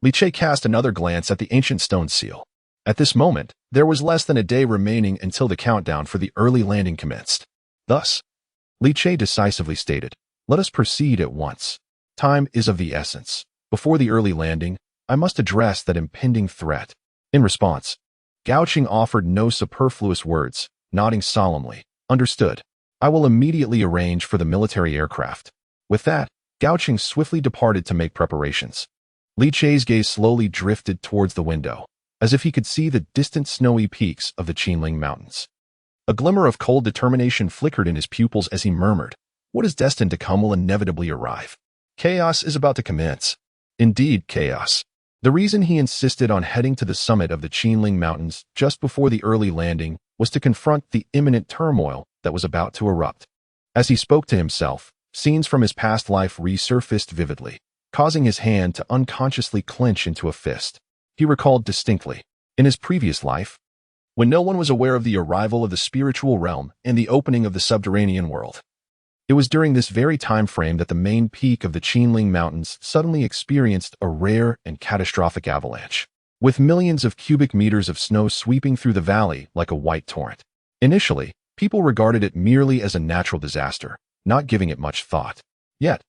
Li Che cast another glance at the ancient stone seal. At this moment, there was less than a day remaining until the countdown for the early landing commenced. Thus, Li Che decisively stated, let us proceed at once. Time is of the essence. Before the early landing, I must address that impending threat. In response, Gao Cheng offered no superfluous words, nodding solemnly. Understood. I will immediately arrange for the military aircraft. With that, Gao Cheng swiftly departed to make preparations. Li Che's gaze slowly drifted towards the window, as if he could see the distant snowy peaks of the Qinling Mountains. A glimmer of cold determination flickered in his pupils as he murmured, what is destined to come will inevitably arrive. Chaos is about to commence. Indeed, chaos. The reason he insisted on heading to the summit of the Qinling Mountains just before the early landing was to confront the imminent turmoil that was about to erupt. As he spoke to himself, scenes from his past life resurfaced vividly, causing his hand to unconsciously clench into a fist. He recalled distinctly, in his previous life, when no one was aware of the arrival of the spiritual realm and the opening of the subterranean world. It was during this very time frame that the main peak of the Qinling Mountains suddenly experienced a rare and catastrophic avalanche, with millions of cubic meters of snow sweeping through the valley like a white torrent. Initially, people regarded it merely as a natural disaster, not giving it much thought. Yet,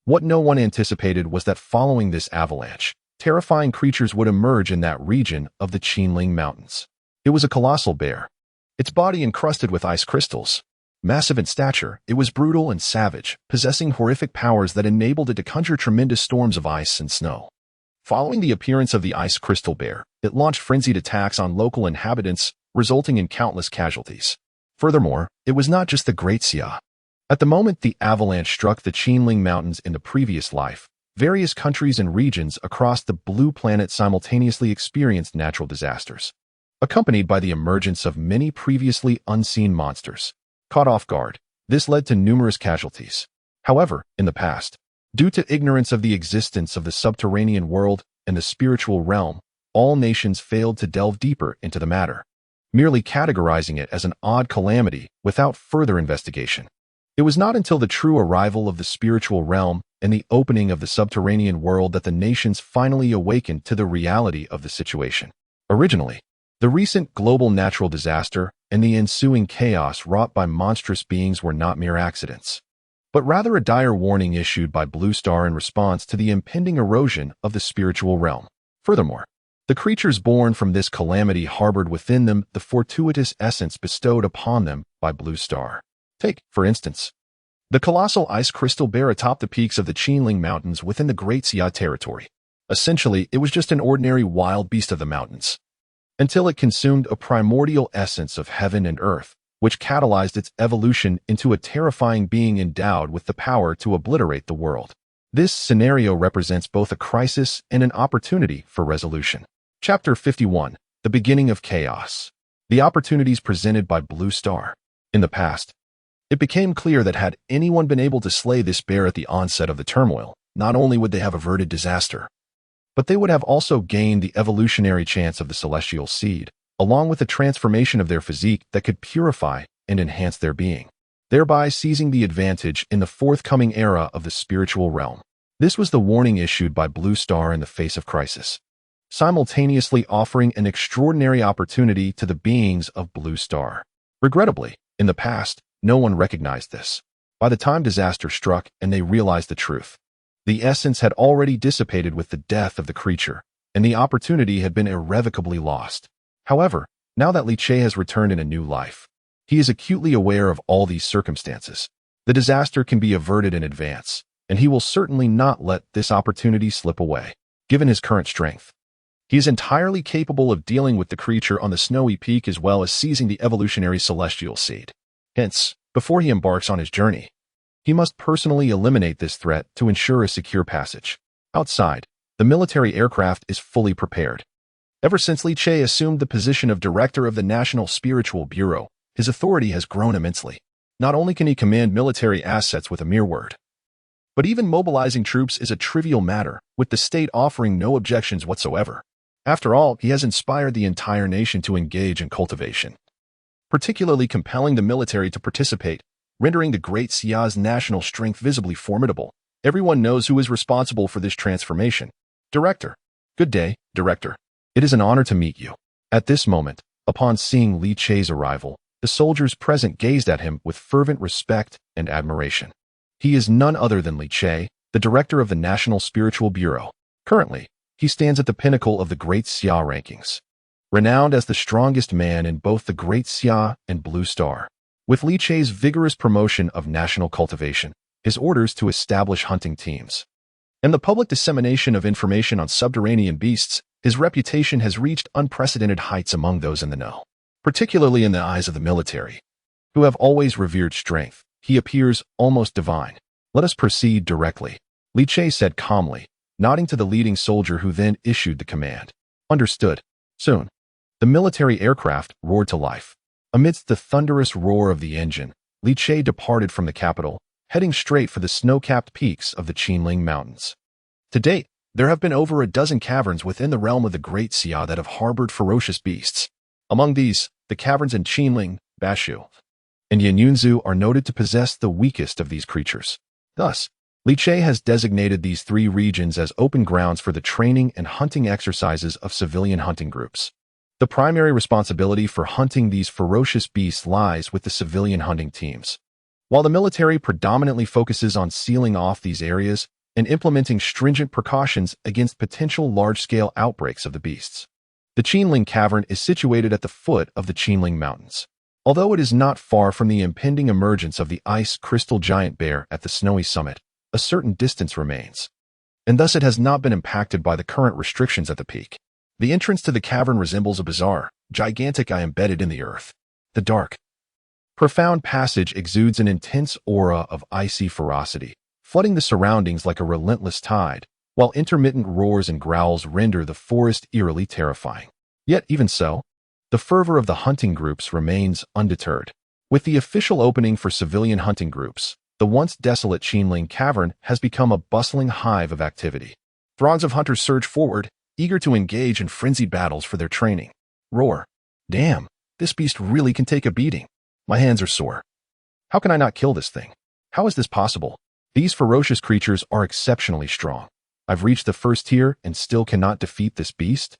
what no one anticipated was that following this avalanche, terrifying creatures would emerge in that region of the Qinling Mountains. It was a colossal bear, its body encrusted with ice crystals. Massive in stature, it was brutal and savage, possessing horrific powers that enabled it to conjure tremendous storms of ice and snow. Following the appearance of the ice crystal bear, it launched frenzied attacks on local inhabitants, resulting in countless casualties. Furthermore, it was not just the Great Xia. At the moment the avalanche struck the Qinling Mountains in the previous life, various countries and regions across the blue planet simultaneously experienced natural disasters, accompanied by the emergence of many previously unseen monsters. Caught off guard, this led to numerous casualties. However, in the past, due to ignorance of the existence of the subterranean world and the spiritual realm, all nations failed to delve deeper into the matter, merely categorizing it as an odd calamity without further investigation. It was not until the true arrival of the spiritual realm and the opening of the subterranean world that the nations finally awakened to the reality of the situation. Originally, the recent global natural disaster and the ensuing chaos wrought by monstrous beings were not mere accidents, but rather a dire warning issued by Blue Star in response to the impending erosion of the spiritual realm. Furthermore, the creatures born from this calamity harbored within them the fortuitous essence bestowed upon them by Blue Star. Take, for instance, the colossal ice crystal bear atop the peaks of the Qinling Mountains within the Great Xia territory. Essentially, it was just an ordinary wild beast of the mountains. Until it consumed a primordial essence of heaven and earth, which catalyzed its evolution into a terrifying being endowed with the power to obliterate the world. This scenario represents both a crisis and an opportunity for resolution. Chapter 51. The Beginning of Chaos. The opportunities presented by Blue Star. In the past, it became clear that had anyone been able to slay this bear at the onset of the turmoil, not only would they have averted disaster, but they would have also gained the evolutionary chance of the celestial seed, along with the transformation of their physique that could purify and enhance their being, thereby seizing the advantage in the forthcoming era of the spiritual realm. This was the warning issued by Blue Star in the face of crisis, simultaneously offering an extraordinary opportunity to the beings of Blue Star. Regrettably, in the past, no one recognized this. By the time disaster struck and they realized the truth, the essence had already dissipated with the death of the creature, and the opportunity had been irrevocably lost. However, now that Li Che has returned in a new life, he is acutely aware of all these circumstances. The disaster can be averted in advance, and he will certainly not let this opportunity slip away. Given his current strength, he is entirely capable of dealing with the creature on the snowy peak as well as seizing the evolutionary celestial seed. Hence, before he embarks on his journey, he must personally eliminate this threat to ensure a secure passage. Outside, the military aircraft is fully prepared. Ever since Li Che assumed the position of director of the National Spiritual Bureau, his authority has grown immensely. Not only can he command military assets with a mere word, but even mobilizing troops is a trivial matter, with the state offering no objections whatsoever. After all, he has inspired the entire nation to engage in cultivation, particularly compelling the military to participate, rendering the Great Xia's national strength visibly formidable. Everyone knows who is responsible for this transformation. Director. Good day, Director. It is an honor to meet you. At this moment, upon seeing Li Che's arrival, the soldiers present gazed at him with fervent respect and admiration. He is none other than Li Che, the director of the National Spiritual Bureau. Currently, he stands at the pinnacle of the Great Xia rankings, renowned as the strongest man in both the Great Xia and Blue Star. With Li Che's vigorous promotion of national cultivation, his orders to establish hunting teams, and the public dissemination of information on subterranean beasts, his reputation has reached unprecedented heights among those in the know. Particularly in the eyes of the military, who have always revered strength, he appears almost divine. Let us proceed directly, Li Che said calmly, nodding to the leading soldier who then issued the command. Understood. Soon, the military aircraft roared to life. Amidst the thunderous roar of the engine, Li Che departed from the capital, heading straight for the snow-capped peaks of the Qinling Mountains. To date, there have been over a dozen caverns within the realm of the Great Xia that have harbored ferocious beasts. Among these, the caverns in Qinling, Bashu, and Yanyunzu are noted to possess the weakest of these creatures. Thus, Li Che has designated these three regions as open grounds for the training and hunting exercises of civilian hunting groups. The primary responsibility for hunting these ferocious beasts lies with the civilian hunting teams, while the military predominantly focuses on sealing off these areas and implementing stringent precautions against potential large-scale outbreaks of the beasts. The Qinling Cavern is situated at the foot of the Qinling Mountains. Although it is not far from the impending emergence of the ice crystal giant bear at the snowy summit, a certain distance remains, and thus it has not been impacted by the current restrictions at the peak. The entrance to the cavern resembles a bizarre, gigantic eye embedded in the earth. The dark, profound passage exudes an intense aura of icy ferocity, flooding the surroundings like a relentless tide, while intermittent roars and growls render the forest eerily terrifying. Yet even so, the fervor of the hunting groups remains undeterred. With the official opening for civilian hunting groups, the once desolate Qinling Cavern has become a bustling hive of activity. Throngs of hunters surge forward, eager to engage in frenzied battles for their training. Roar. Damn, this beast really can take a beating. My hands are sore. How can I not kill this thing? How is this possible? These ferocious creatures are exceptionally strong. I've reached the first tier and still cannot defeat this beast?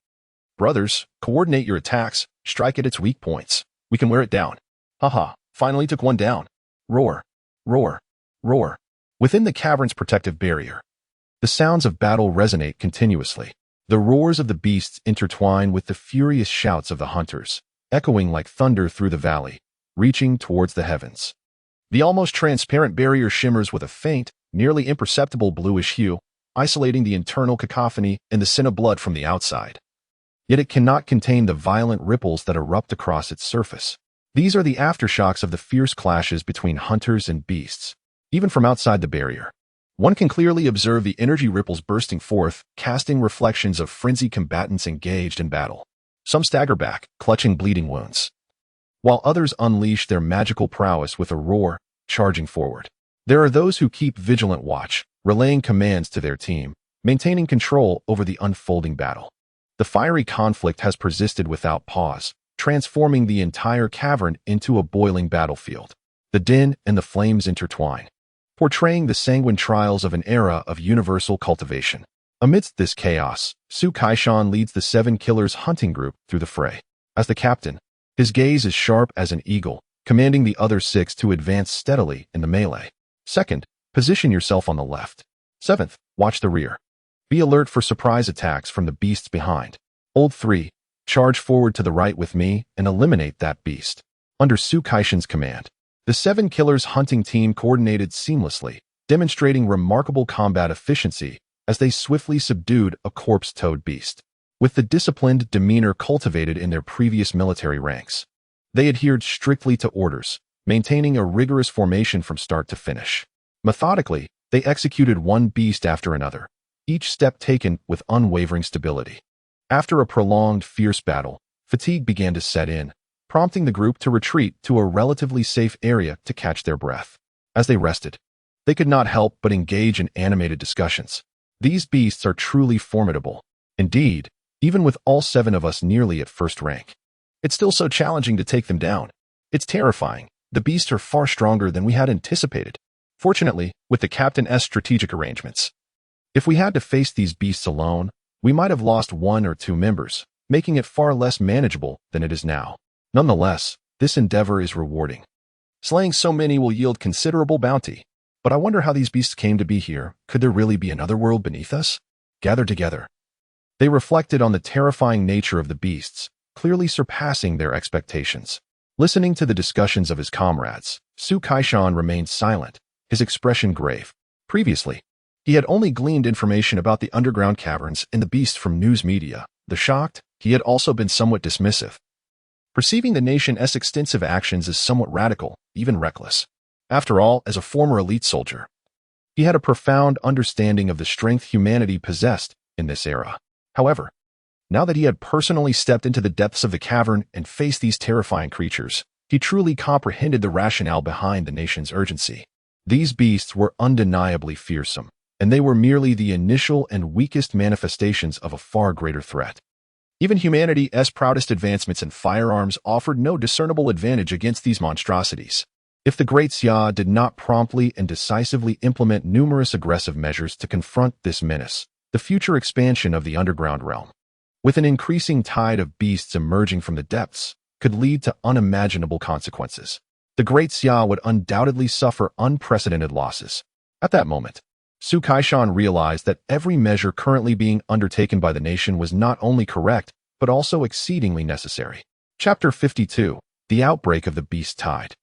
Brothers, coordinate your attacks, strike at its weak points. We can wear it down. Haha, finally took one down. Roar, roar, roar. Within the cavern's protective barrier, the sounds of battle resonate continuously. The roars of the beasts intertwine with the furious shouts of the hunters, echoing like thunder through the valley, reaching towards the heavens. The almost transparent barrier shimmers with a faint, nearly imperceptible bluish hue, isolating the internal cacophony and the sin of blood from the outside. Yet it cannot contain the violent ripples that erupt across its surface. These are the aftershocks of the fierce clashes between hunters and beasts. Even from outside the barrier, one can clearly observe the energy ripples bursting forth, casting reflections of frenzied combatants engaged in battle. Some stagger back, clutching bleeding wounds, while others unleash their magical prowess with a roar, charging forward. There are those who keep vigilant watch, relaying commands to their team, maintaining control over the unfolding battle. The fiery conflict has persisted without pause, transforming the entire cavern into a boiling battlefield. The din and the flames intertwine, portraying the sanguine trials of an era of universal cultivation. Amidst this chaos, Su Kaishan leads the Seven Killers hunting group through the fray. As the captain, his gaze is sharp as an eagle, commanding the other 6 to advance steadily in the melee. Second, position yourself on the left. Seventh, watch the rear. Be alert for surprise attacks from the beasts behind. Old 3, charge forward to the right with me and eliminate that beast. Under Su Kaishan's command, the Seven Killers hunting team coordinated seamlessly, demonstrating remarkable combat efficiency as they swiftly subdued a corpse-toed beast. With the disciplined demeanor cultivated in their previous military ranks, they adhered strictly to orders, maintaining a rigorous formation from start to finish. Methodically, they executed one beast after another, each step taken with unwavering stability. After a prolonged, fierce battle, fatigue began to set in, prompting the group to retreat to a relatively safe area to catch their breath. As they rested, they could not help but engage in animated discussions. These beasts are truly formidable. Indeed, even with all 7 of us nearly at first rank, it's still so challenging to take them down. It's terrifying. The beasts are far stronger than we had anticipated. Fortunately, with the captain's strategic arrangements, if we had to face these beasts alone, we might have lost 1 or 2 members, making it far less manageable than it is now. Nonetheless, this endeavor is rewarding. Slaying so many will yield considerable bounty. But I wonder how these beasts came to be here. Could there really be another world beneath us? Gathered together, they reflected on the terrifying nature of the beasts, clearly surpassing their expectations. Listening to the discussions of his comrades, Su Kaishan remained silent, his expression grave. Previously, he had only gleaned information about the underground caverns and the beasts from news media. Though shocked, he had also been somewhat dismissive, perceiving the nation's extensive actions as somewhat radical, even reckless. After all, as a former elite soldier, he had a profound understanding of the strength humanity possessed in this era. However, now that he had personally stepped into the depths of the cavern and faced these terrifying creatures, he truly comprehended the rationale behind the nation's urgency. These beasts were undeniably fearsome, and they were merely the initial and weakest manifestations of a far greater threat. Even humanity's proudest advancements in firearms offered no discernible advantage against these monstrosities. If the Great Xia did not promptly and decisively implement numerous aggressive measures to confront this menace, the future expansion of the underground realm, with an increasing tide of beasts emerging from the depths, could lead to unimaginable consequences. The Great Xia would undoubtedly suffer unprecedented losses. At that moment, Su Kaishan realized that every measure currently being undertaken by the nation was not only correct, but also exceedingly necessary. Chapter 52. The Outbreak of the Beast Tide.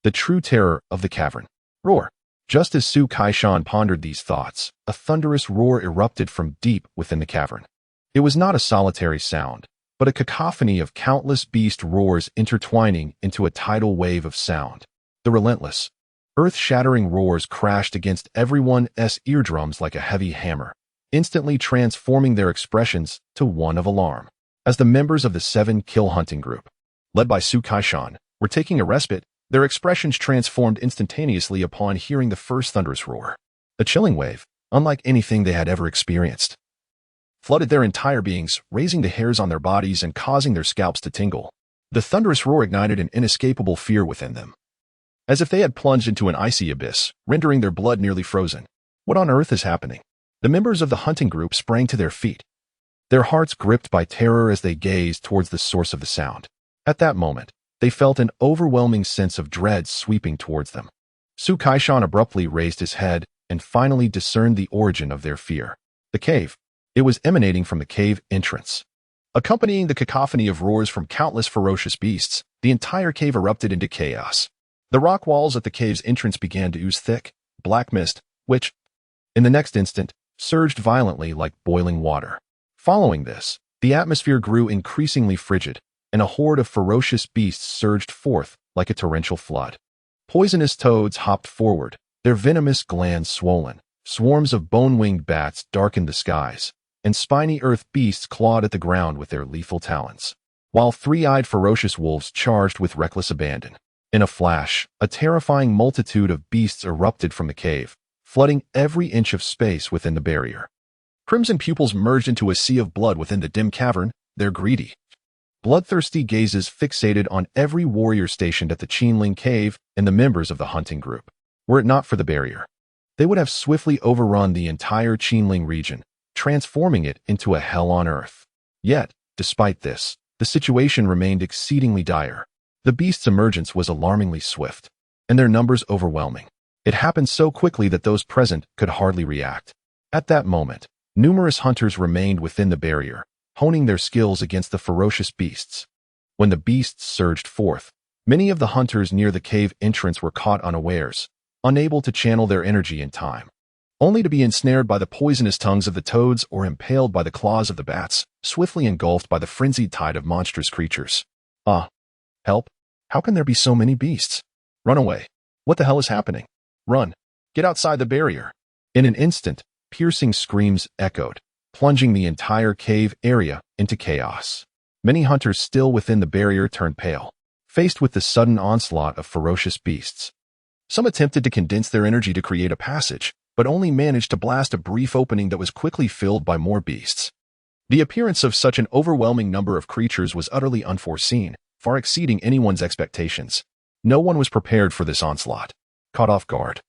The True Terror of the Cavern. Roar. Just as Su Kaishan pondered these thoughts, a thunderous roar erupted from deep within the cavern. It was not a solitary sound, but a cacophony of countless beast roars intertwining into a tidal wave of sound. The relentless, earth-shattering roars crashed against everyone's eardrums like a heavy hammer, instantly transforming their expressions to one of alarm. As the members of the 7 Kill Hunting Group, led by Su Kaishan, were taking a respite, their expressions transformed instantaneously upon hearing the first thunderous roar. A chilling wave, unlike anything they had ever experienced, flooded their entire beings, raising the hairs on their bodies and causing their scalps to tingle. The thunderous roar ignited an inescapable fear within them, as if they had plunged into an icy abyss, rendering their blood nearly frozen. What on earth is happening? The members of the hunting group sprang to their feet, their hearts gripped by terror as they gazed towards the source of the sound. At that moment, they felt an overwhelming sense of dread sweeping towards them. Su Kaishan abruptly raised his head and finally discerned the origin of their fear. The cave. It was emanating from the cave entrance. Accompanying the cacophony of roars from countless ferocious beasts, the entire cave erupted into chaos. The rock walls at the cave's entrance began to ooze thick, black mist, which, in the next instant, surged violently like boiling water. Following this, the atmosphere grew increasingly frigid, and a horde of ferocious beasts surged forth like a torrential flood. Poisonous toads hopped forward, their venomous glands swollen. Swarms of bone-winged bats darkened the skies, and spiny earth beasts clawed at the ground with their lethal talons, while three-eyed ferocious wolves charged with reckless abandon. In a flash, a terrifying multitude of beasts erupted from the cave, flooding every inch of space within the barrier. Crimson pupils merged into a sea of blood within the dim cavern, their greedy, bloodthirsty gazes fixated on every warrior stationed at the Qinling cave and the members of the hunting group. Were it not for the barrier, they would have swiftly overrun the entire Qinling region, transforming it into a hell on earth. Yet, despite this, the situation remained exceedingly dire. The beasts' emergence was alarmingly swift, and their numbers overwhelming. It happened so quickly that those present could hardly react. At that moment, numerous hunters remained within the barrier, honing their skills against the ferocious beasts. When the beasts surged forth, many of the hunters near the cave entrance were caught unawares, unable to channel their energy in time, only to be ensnared by the poisonous tongues of the toads or impaled by the claws of the bats, swiftly engulfed by the frenzied tide of monstrous creatures. Help! How can there be so many beasts? Run away! What the hell is happening? Run! Get outside the barrier! In an instant, piercing screams echoed, plunging the entire cave area into chaos. Many hunters still within the barrier turned pale, faced with the sudden onslaught of ferocious beasts. Some attempted to condense their energy to create a passage, but only managed to blast a brief opening that was quickly filled by more beasts. The appearance of such an overwhelming number of creatures was utterly unforeseen, far exceeding anyone's expectations. No one was prepared for this onslaught. Caught off guard,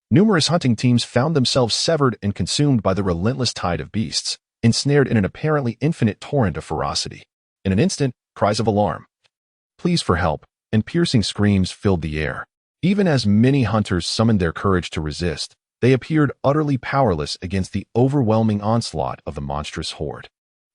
numerous hunting teams found themselves severed and consumed by the relentless tide of beasts, ensnared in an apparently infinite torrent of ferocity. In an instant, cries of alarm, pleas for help, and piercing screams filled the air. Even as many hunters summoned their courage to resist, they appeared utterly powerless against the overwhelming onslaught of the monstrous horde.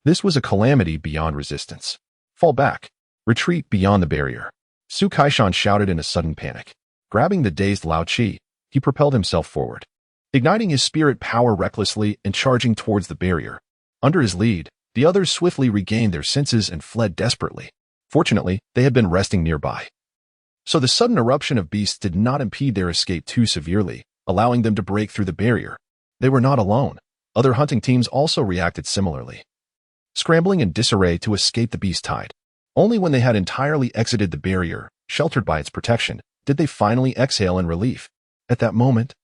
This was a calamity beyond resistance. Fall back. Retreat beyond the barrier. Su Kaishan shouted in a sudden panic. Grabbing the dazed Lao Qi, he propelled himself forward, igniting his spirit power recklessly and charging towards the barrier. Under his lead, the others swiftly regained their senses and fled desperately. Fortunately, they had been resting nearby, so the sudden eruption of beasts did not impede their escape too severely, allowing them to break through the barrier. They were not alone. Other hunting teams also reacted similarly, scrambling in disarray to escape the beast tide. Only when they had entirely exited the barrier, sheltered by its protection, did they finally exhale in relief. At that moment,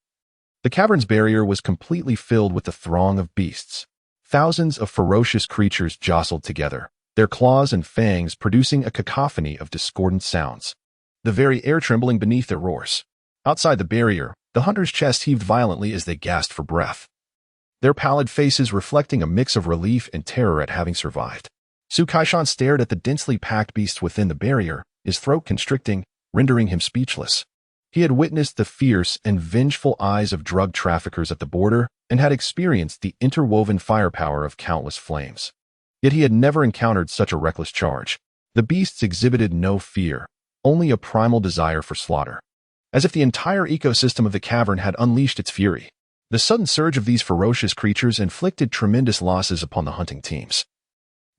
the cavern's barrier was completely filled with the throng of beasts. Thousands of ferocious creatures jostled together, their claws and fangs producing a cacophony of discordant sounds, the very air trembling beneath their roars. Outside the barrier, the hunters' chests heaved violently as they gasped for breath, their pallid faces reflecting a mix of relief and terror at having survived. Su Kaishan stared at the densely packed beast within the barrier, his throat constricting, rendering him speechless. He had witnessed the fierce and vengeful eyes of drug traffickers at the border and had experienced the interwoven firepower of countless flames. Yet he had never encountered such a reckless charge. The beasts exhibited no fear, only a primal desire for slaughter, as if the entire ecosystem of the cavern had unleashed its fury. The sudden surge of these ferocious creatures inflicted tremendous losses upon the hunting teams.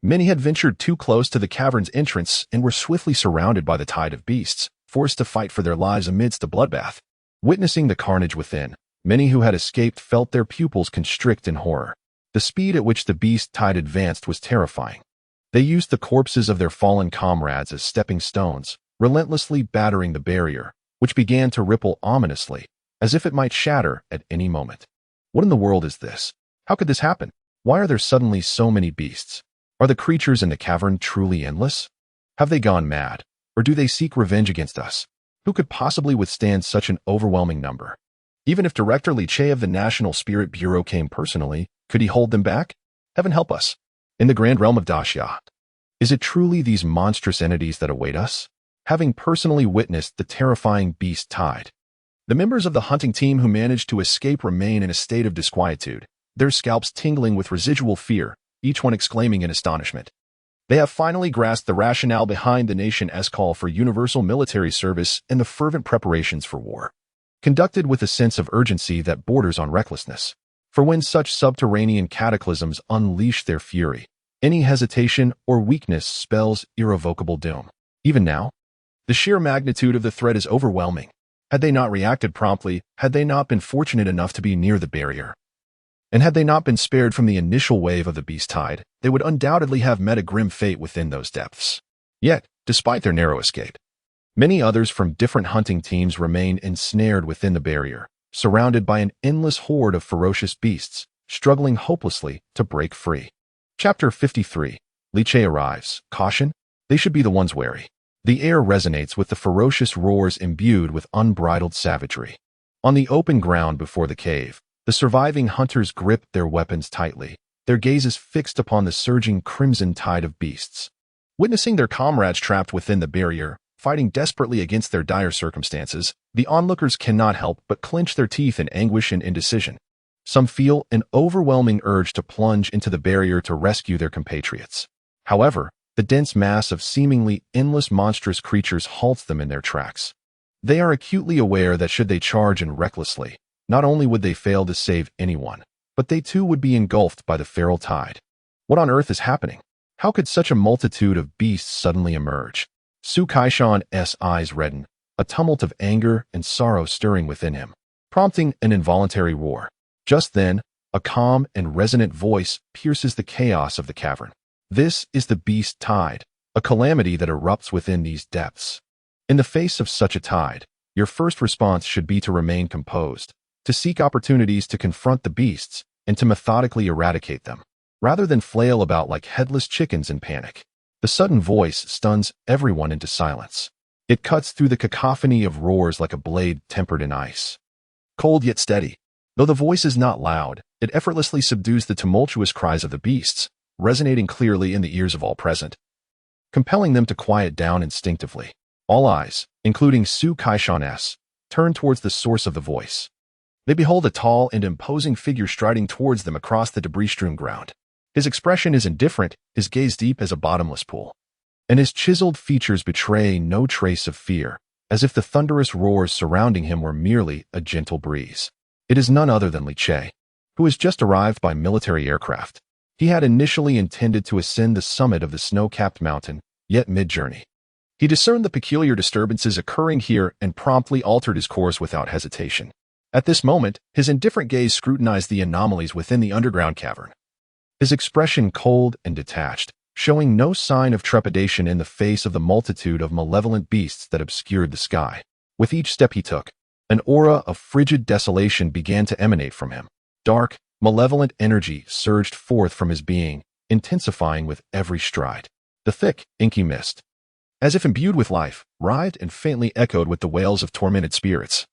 Many had ventured too close to the cavern's entrance and were swiftly surrounded by the tide of beasts, forced to fight for their lives amidst the bloodbath. Witnessing the carnage within, many who had escaped felt their pupils constrict in horror. The speed at which the beast tide advanced was terrifying. They used the corpses of their fallen comrades as stepping stones, relentlessly battering the barrier, which began to ripple ominously, as if it might shatter at any moment. What in the world is this? How could this happen? Why are there suddenly so many beasts? Are the creatures in the cavern truly endless? Have they gone mad? Or do they seek revenge against us? Who could possibly withstand such an overwhelming number? Even if Director Li Che of the National Spirit Bureau came personally, could he hold them back? Heaven help us. In the grand realm of Daxia, is it truly these monstrous entities that await us? Having personally witnessed the terrifying beast tide, the members of the hunting team who managed to escape remain in a state of disquietude, their scalps tingling with residual fear, each one exclaiming in astonishment. They have finally grasped the rationale behind the nation's call for universal military service and the fervent preparations for war, conducted with a sense of urgency that borders on recklessness. For when such subterranean cataclysms unleash their fury, any hesitation or weakness spells irrevocable doom. Even now, the sheer magnitude of the threat is overwhelming. Had they not reacted promptly, had they not been fortunate enough to be near the barrier, and had they not been spared from the initial wave of the beast tide, they would undoubtedly have met a grim fate within those depths. Yet, despite their narrow escape, many others from different hunting teams remain ensnared within the barrier, surrounded by an endless horde of ferocious beasts, struggling hopelessly to break free. Chapter 53. Li Che arrives. Caution, they should be the ones wary. The air resonates with the ferocious roars imbued with unbridled savagery. On the open ground before the cave, the surviving hunters grip their weapons tightly, their gazes fixed upon the surging crimson tide of beasts. Witnessing their comrades trapped within the barrier, fighting desperately against their dire circumstances, the onlookers cannot help but clench their teeth in anguish and indecision. Some feel an overwhelming urge to plunge into the barrier to rescue their compatriots. However, the dense mass of seemingly endless monstrous creatures halts them in their tracks. They are acutely aware that should they charge in recklessly, not only would they fail to save anyone, but they too would be engulfed by the feral tide. What on earth is happening? How could such a multitude of beasts suddenly emerge? Su Kaishan's eyes redden, a tumult of anger and sorrow stirring within him, prompting an involuntary roar. Just then, a calm and resonant voice pierces the chaos of the cavern. This is the beast tide, a calamity that erupts within these depths. In the face of such a tide, your first response should be to remain composed, to seek opportunities to confront the beasts, and to methodically eradicate them, rather than flail about like headless chickens in panic. The sudden voice stuns everyone into silence. It cuts through the cacophony of roars like a blade tempered in ice. Cold yet steady. Though the voice is not loud, it effortlessly subdues the tumultuous cries of the beasts, resonating clearly in the ears of all present, compelling them to quiet down instinctively. All eyes, including Su Kaishan's, turn towards the source of the voice. They behold a tall and imposing figure striding towards them across the debris-strewn ground. His expression is indifferent, his gaze deep as a bottomless pool, and his chiseled features betray no trace of fear, as if the thunderous roars surrounding him were merely a gentle breeze. It is none other than Li Che, who has just arrived by military aircraft. He had initially intended to ascend the summit of the snow-capped mountain, yet mid-journey, he discerned the peculiar disturbances occurring here and promptly altered his course without hesitation. At this moment, his indifferent gaze scrutinized the anomalies within the underground cavern. His expression cold and detached, showing no sign of trepidation in the face of the multitude of malevolent beasts that obscured the sky. With each step he took, an aura of frigid desolation began to emanate from him. Dark, malevolent energy surged forth from his being, intensifying with every stride. The thick, inky mist, as if imbued with life, writhed and faintly echoed with the wails of tormented spirits,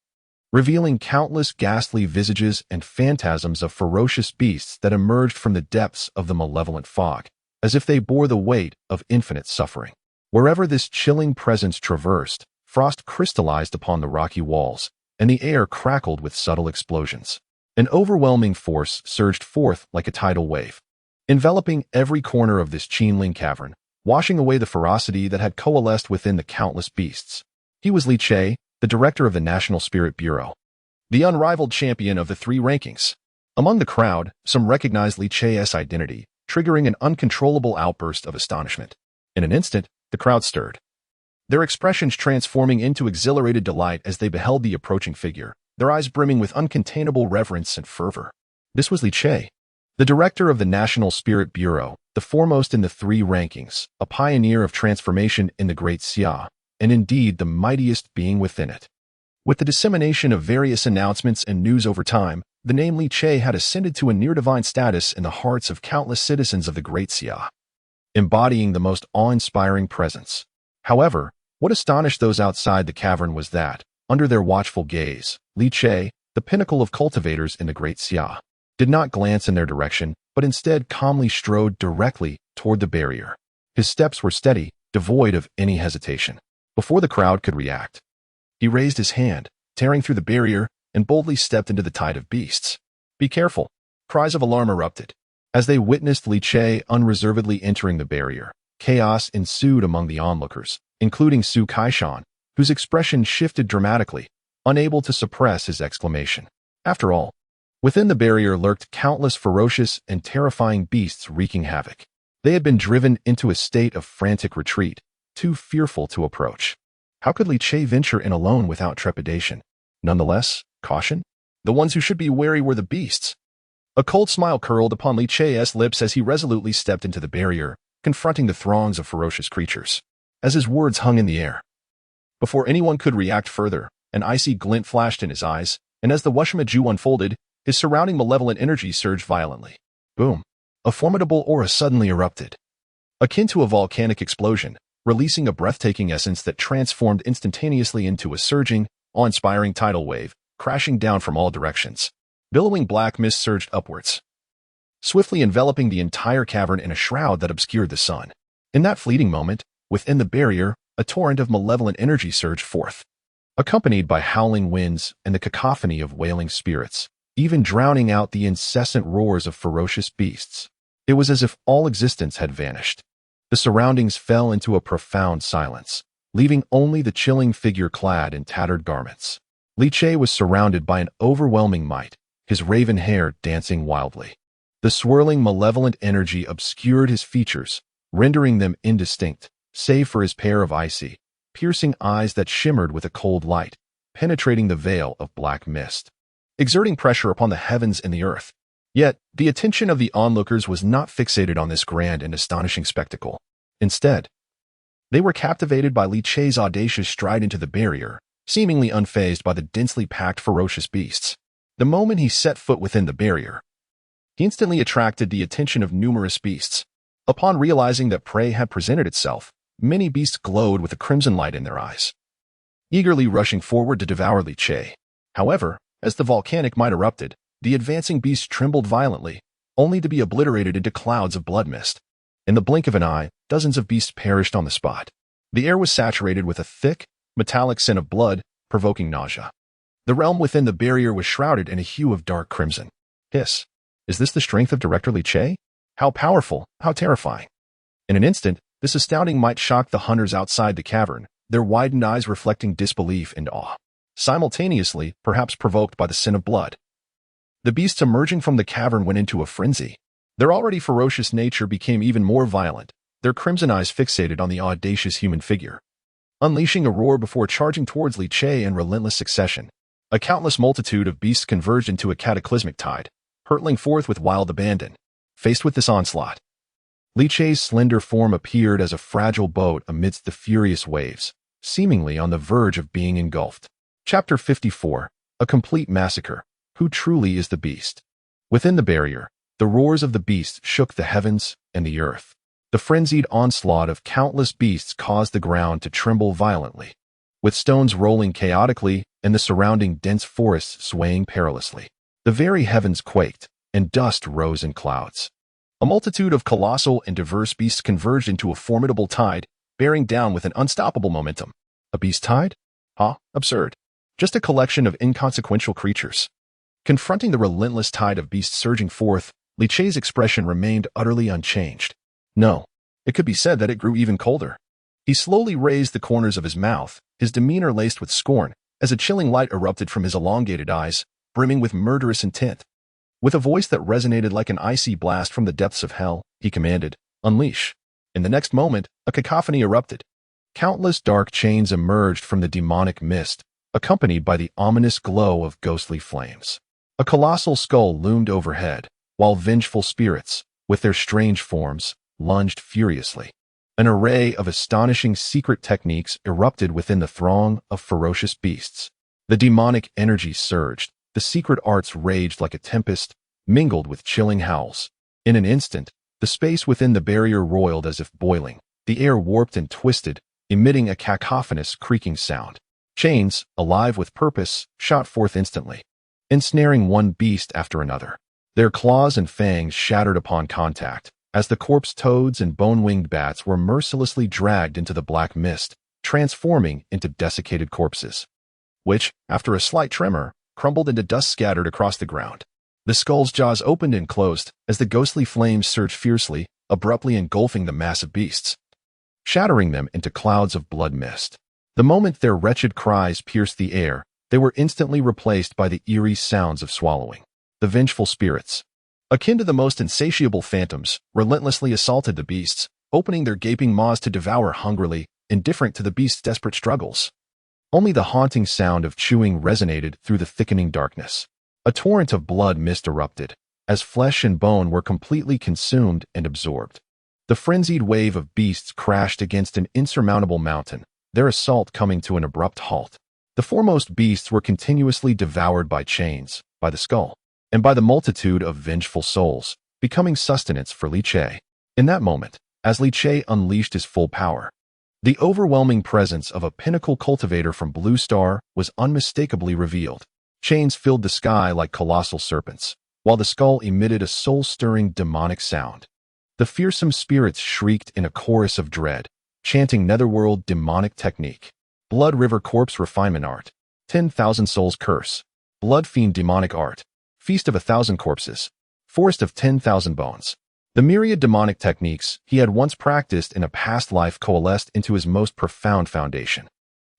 revealing countless ghastly visages and phantasms of ferocious beasts that emerged from the depths of the malevolent fog, as if they bore the weight of infinite suffering. Wherever this chilling presence traversed, frost crystallized upon the rocky walls, and the air crackled with subtle explosions. An overwhelming force surged forth like a tidal wave, enveloping every corner of this Qinling cavern, washing away the ferocity that had coalesced within the countless beasts. He was Li Che, the director of the National Spirit Bureau, the unrivaled champion of the three rankings. Among the crowd, some recognized Li Che's identity, triggering an uncontrollable outburst of astonishment. In an instant, the crowd stirred, their expressions transforming into exhilarated delight as they beheld the approaching figure, their eyes brimming with uncontainable reverence and fervor. This was Li Che, the director of the National Spirit Bureau, the foremost in the three rankings, a pioneer of transformation in the Great Xia, and indeed the mightiest being within it. With the dissemination of various announcements and news over time, the name Li Che had ascended to a near-divine status in the hearts of countless citizens of the Great Xia, embodying the most awe-inspiring presence. However, what astonished those outside the cavern was that, under their watchful gaze, Li Che, the pinnacle of cultivators in the Great Xia, did not glance in their direction, but instead calmly strode directly toward the barrier. His steps were steady, devoid of any hesitation. Before the crowd could react, he raised his hand, tearing through the barrier, and boldly stepped into the tide of beasts. "Be careful!" Cries of alarm erupted. As they witnessed Li Che unreservedly entering the barrier, chaos ensued among the onlookers, including Su Kaishan, whose expression shifted dramatically, unable to suppress his exclamation. After all, Within the barrier lurked countless ferocious and terrifying beasts wreaking havoc. They had been driven into a state of frantic retreat, too fearful to approach. How could Li Che venture in alone without trepidation? Nonetheless, caution? The ones who should be wary were the beasts. A cold smile curled upon Li Che's lips as he resolutely stepped into the barrier, confronting the throngs of ferocious creatures. As his words hung in the air, before anyone could react further, an icy glint flashed in his eyes, and as the Wushima unfolded, his surrounding malevolent energy surged violently. Boom! A formidable aura suddenly erupted, akin to a volcanic explosion, releasing a breathtaking essence that transformed instantaneously into a surging, awe-inspiring tidal wave, crashing down from all directions. Billowing black mist surged upwards, swiftly enveloping the entire cavern in a shroud that obscured the sun. In that fleeting moment, within the barrier, a torrent of malevolent energy surged forth, accompanied by howling winds and the cacophony of wailing spirits, even drowning out the incessant roars of ferocious beasts. It was as if all existence had vanished. The surroundings fell into a profound silence, leaving only the chilling figure clad in tattered garments. Li Che was surrounded by an overwhelming might, his raven hair dancing wildly. The swirling malevolent energy obscured his features, rendering them indistinct, save for his pair of icy, piercing eyes that shimmered with a cold light, penetrating the veil of black mist, exerting pressure upon the heavens and the earth. Yet, the attention of the onlookers was not fixated on this grand and astonishing spectacle. Instead, they were captivated by Li Che's audacious stride into the barrier, seemingly unfazed by the densely packed ferocious beasts. The moment he set foot within the barrier, he instantly attracted the attention of numerous beasts. Upon realizing that prey had presented itself, many beasts glowed with a crimson light in their eyes, eagerly rushing forward to devour Li Che. However, as the volcanic might erupted, the advancing beast trembled violently, only to be obliterated into clouds of blood mist. In the blink of an eye, dozens of beasts perished on the spot. The air was saturated with a thick, metallic scent of blood, provoking nausea. The realm within the barrier was shrouded in a hue of dark crimson. Hiss! Is this the strength of Director Li Che? How powerful, how terrifying. In an instant, this astounding might shocked the hunters outside the cavern, their widened eyes reflecting disbelief and awe. Simultaneously, perhaps provoked by the scent of blood, the beasts emerging from the cavern went into a frenzy. Their already ferocious nature became even more violent, their crimson eyes fixated on the audacious human figure, unleashing a roar before charging towards Li Che in relentless succession. A countless multitude of beasts converged into a cataclysmic tide, hurtling forth with wild abandon. Faced with this onslaught, Li Che's slender form appeared as a fragile boat amidst the furious waves, seemingly on the verge of being engulfed. Chapter 54. A complete massacre. Who truly is the beast? Within the barrier, the roars of the beast shook the heavens and the earth. The frenzied onslaught of countless beasts caused the ground to tremble violently, with stones rolling chaotically and the surrounding dense forests swaying perilously. The very heavens quaked, and dust rose in clouds. A multitude of colossal and diverse beasts converged into a formidable tide, bearing down with an unstoppable momentum. A beast tide? Absurd. Just a collection of inconsequential creatures. Confronting the relentless tide of beasts surging forth, Li Che's expression remained utterly unchanged. No, it could be said that it grew even colder. He slowly raised the corners of his mouth, his demeanor laced with scorn, as a chilling light erupted from his elongated eyes, brimming with murderous intent. With a voice that resonated like an icy blast from the depths of hell, he commanded, "Unleash." In the next moment, a cacophony erupted. Countless dark chains emerged from the demonic mist, accompanied by the ominous glow of ghostly flames. A colossal skull loomed overhead, while vengeful spirits, with their strange forms, lunged furiously. An array of astonishing secret techniques erupted within the throng of ferocious beasts. The demonic energy surged, the secret arts raged like a tempest, mingled with chilling howls. In an instant, the space within the barrier roiled as if boiling. The air warped and twisted, emitting a cacophonous creaking sound. Chains, alive with purpose, shot forth instantly, ensnaring one beast after another. Their claws and fangs shattered upon contact, as the corpse toads and bone-winged bats were mercilessly dragged into the black mist, transforming into desiccated corpses, which, after a slight tremor, crumbled into dust scattered across the ground. The skull's jaws opened and closed as the ghostly flames surged fiercely, abruptly engulfing the massive beasts, shattering them into clouds of blood mist. The moment their wretched cries pierced the air, they were instantly replaced by the eerie sounds of swallowing. The vengeful spirits, akin to the most insatiable phantoms, relentlessly assaulted the beasts, opening their gaping maws to devour hungrily, indifferent to the beast's desperate struggles. Only the haunting sound of chewing resonated through the thickening darkness. A torrent of blood mist erupted, as flesh and bone were completely consumed and absorbed. The frenzied wave of beasts crashed against an insurmountable mountain, their assault coming to an abrupt halt. The foremost beasts were continuously devoured by chains, by the skull, and by the multitude of vengeful souls, becoming sustenance for Li Che. In that moment, as Li Che unleashed his full power, the overwhelming presence of a pinnacle cultivator from Blue Star was unmistakably revealed. Chains filled the sky like colossal serpents, while the skull emitted a soul-stirring demonic sound. The fearsome spirits shrieked in a chorus of dread, chanting netherworld demonic technique. Blood River Corpse Refinement Art. 10,000 Souls Curse. Blood Fiend Demonic Art. Feast of 1,000 Corpses. Forest of 10,000 Bones. The myriad demonic techniques he had once practiced in a past life coalesced into his most profound foundation.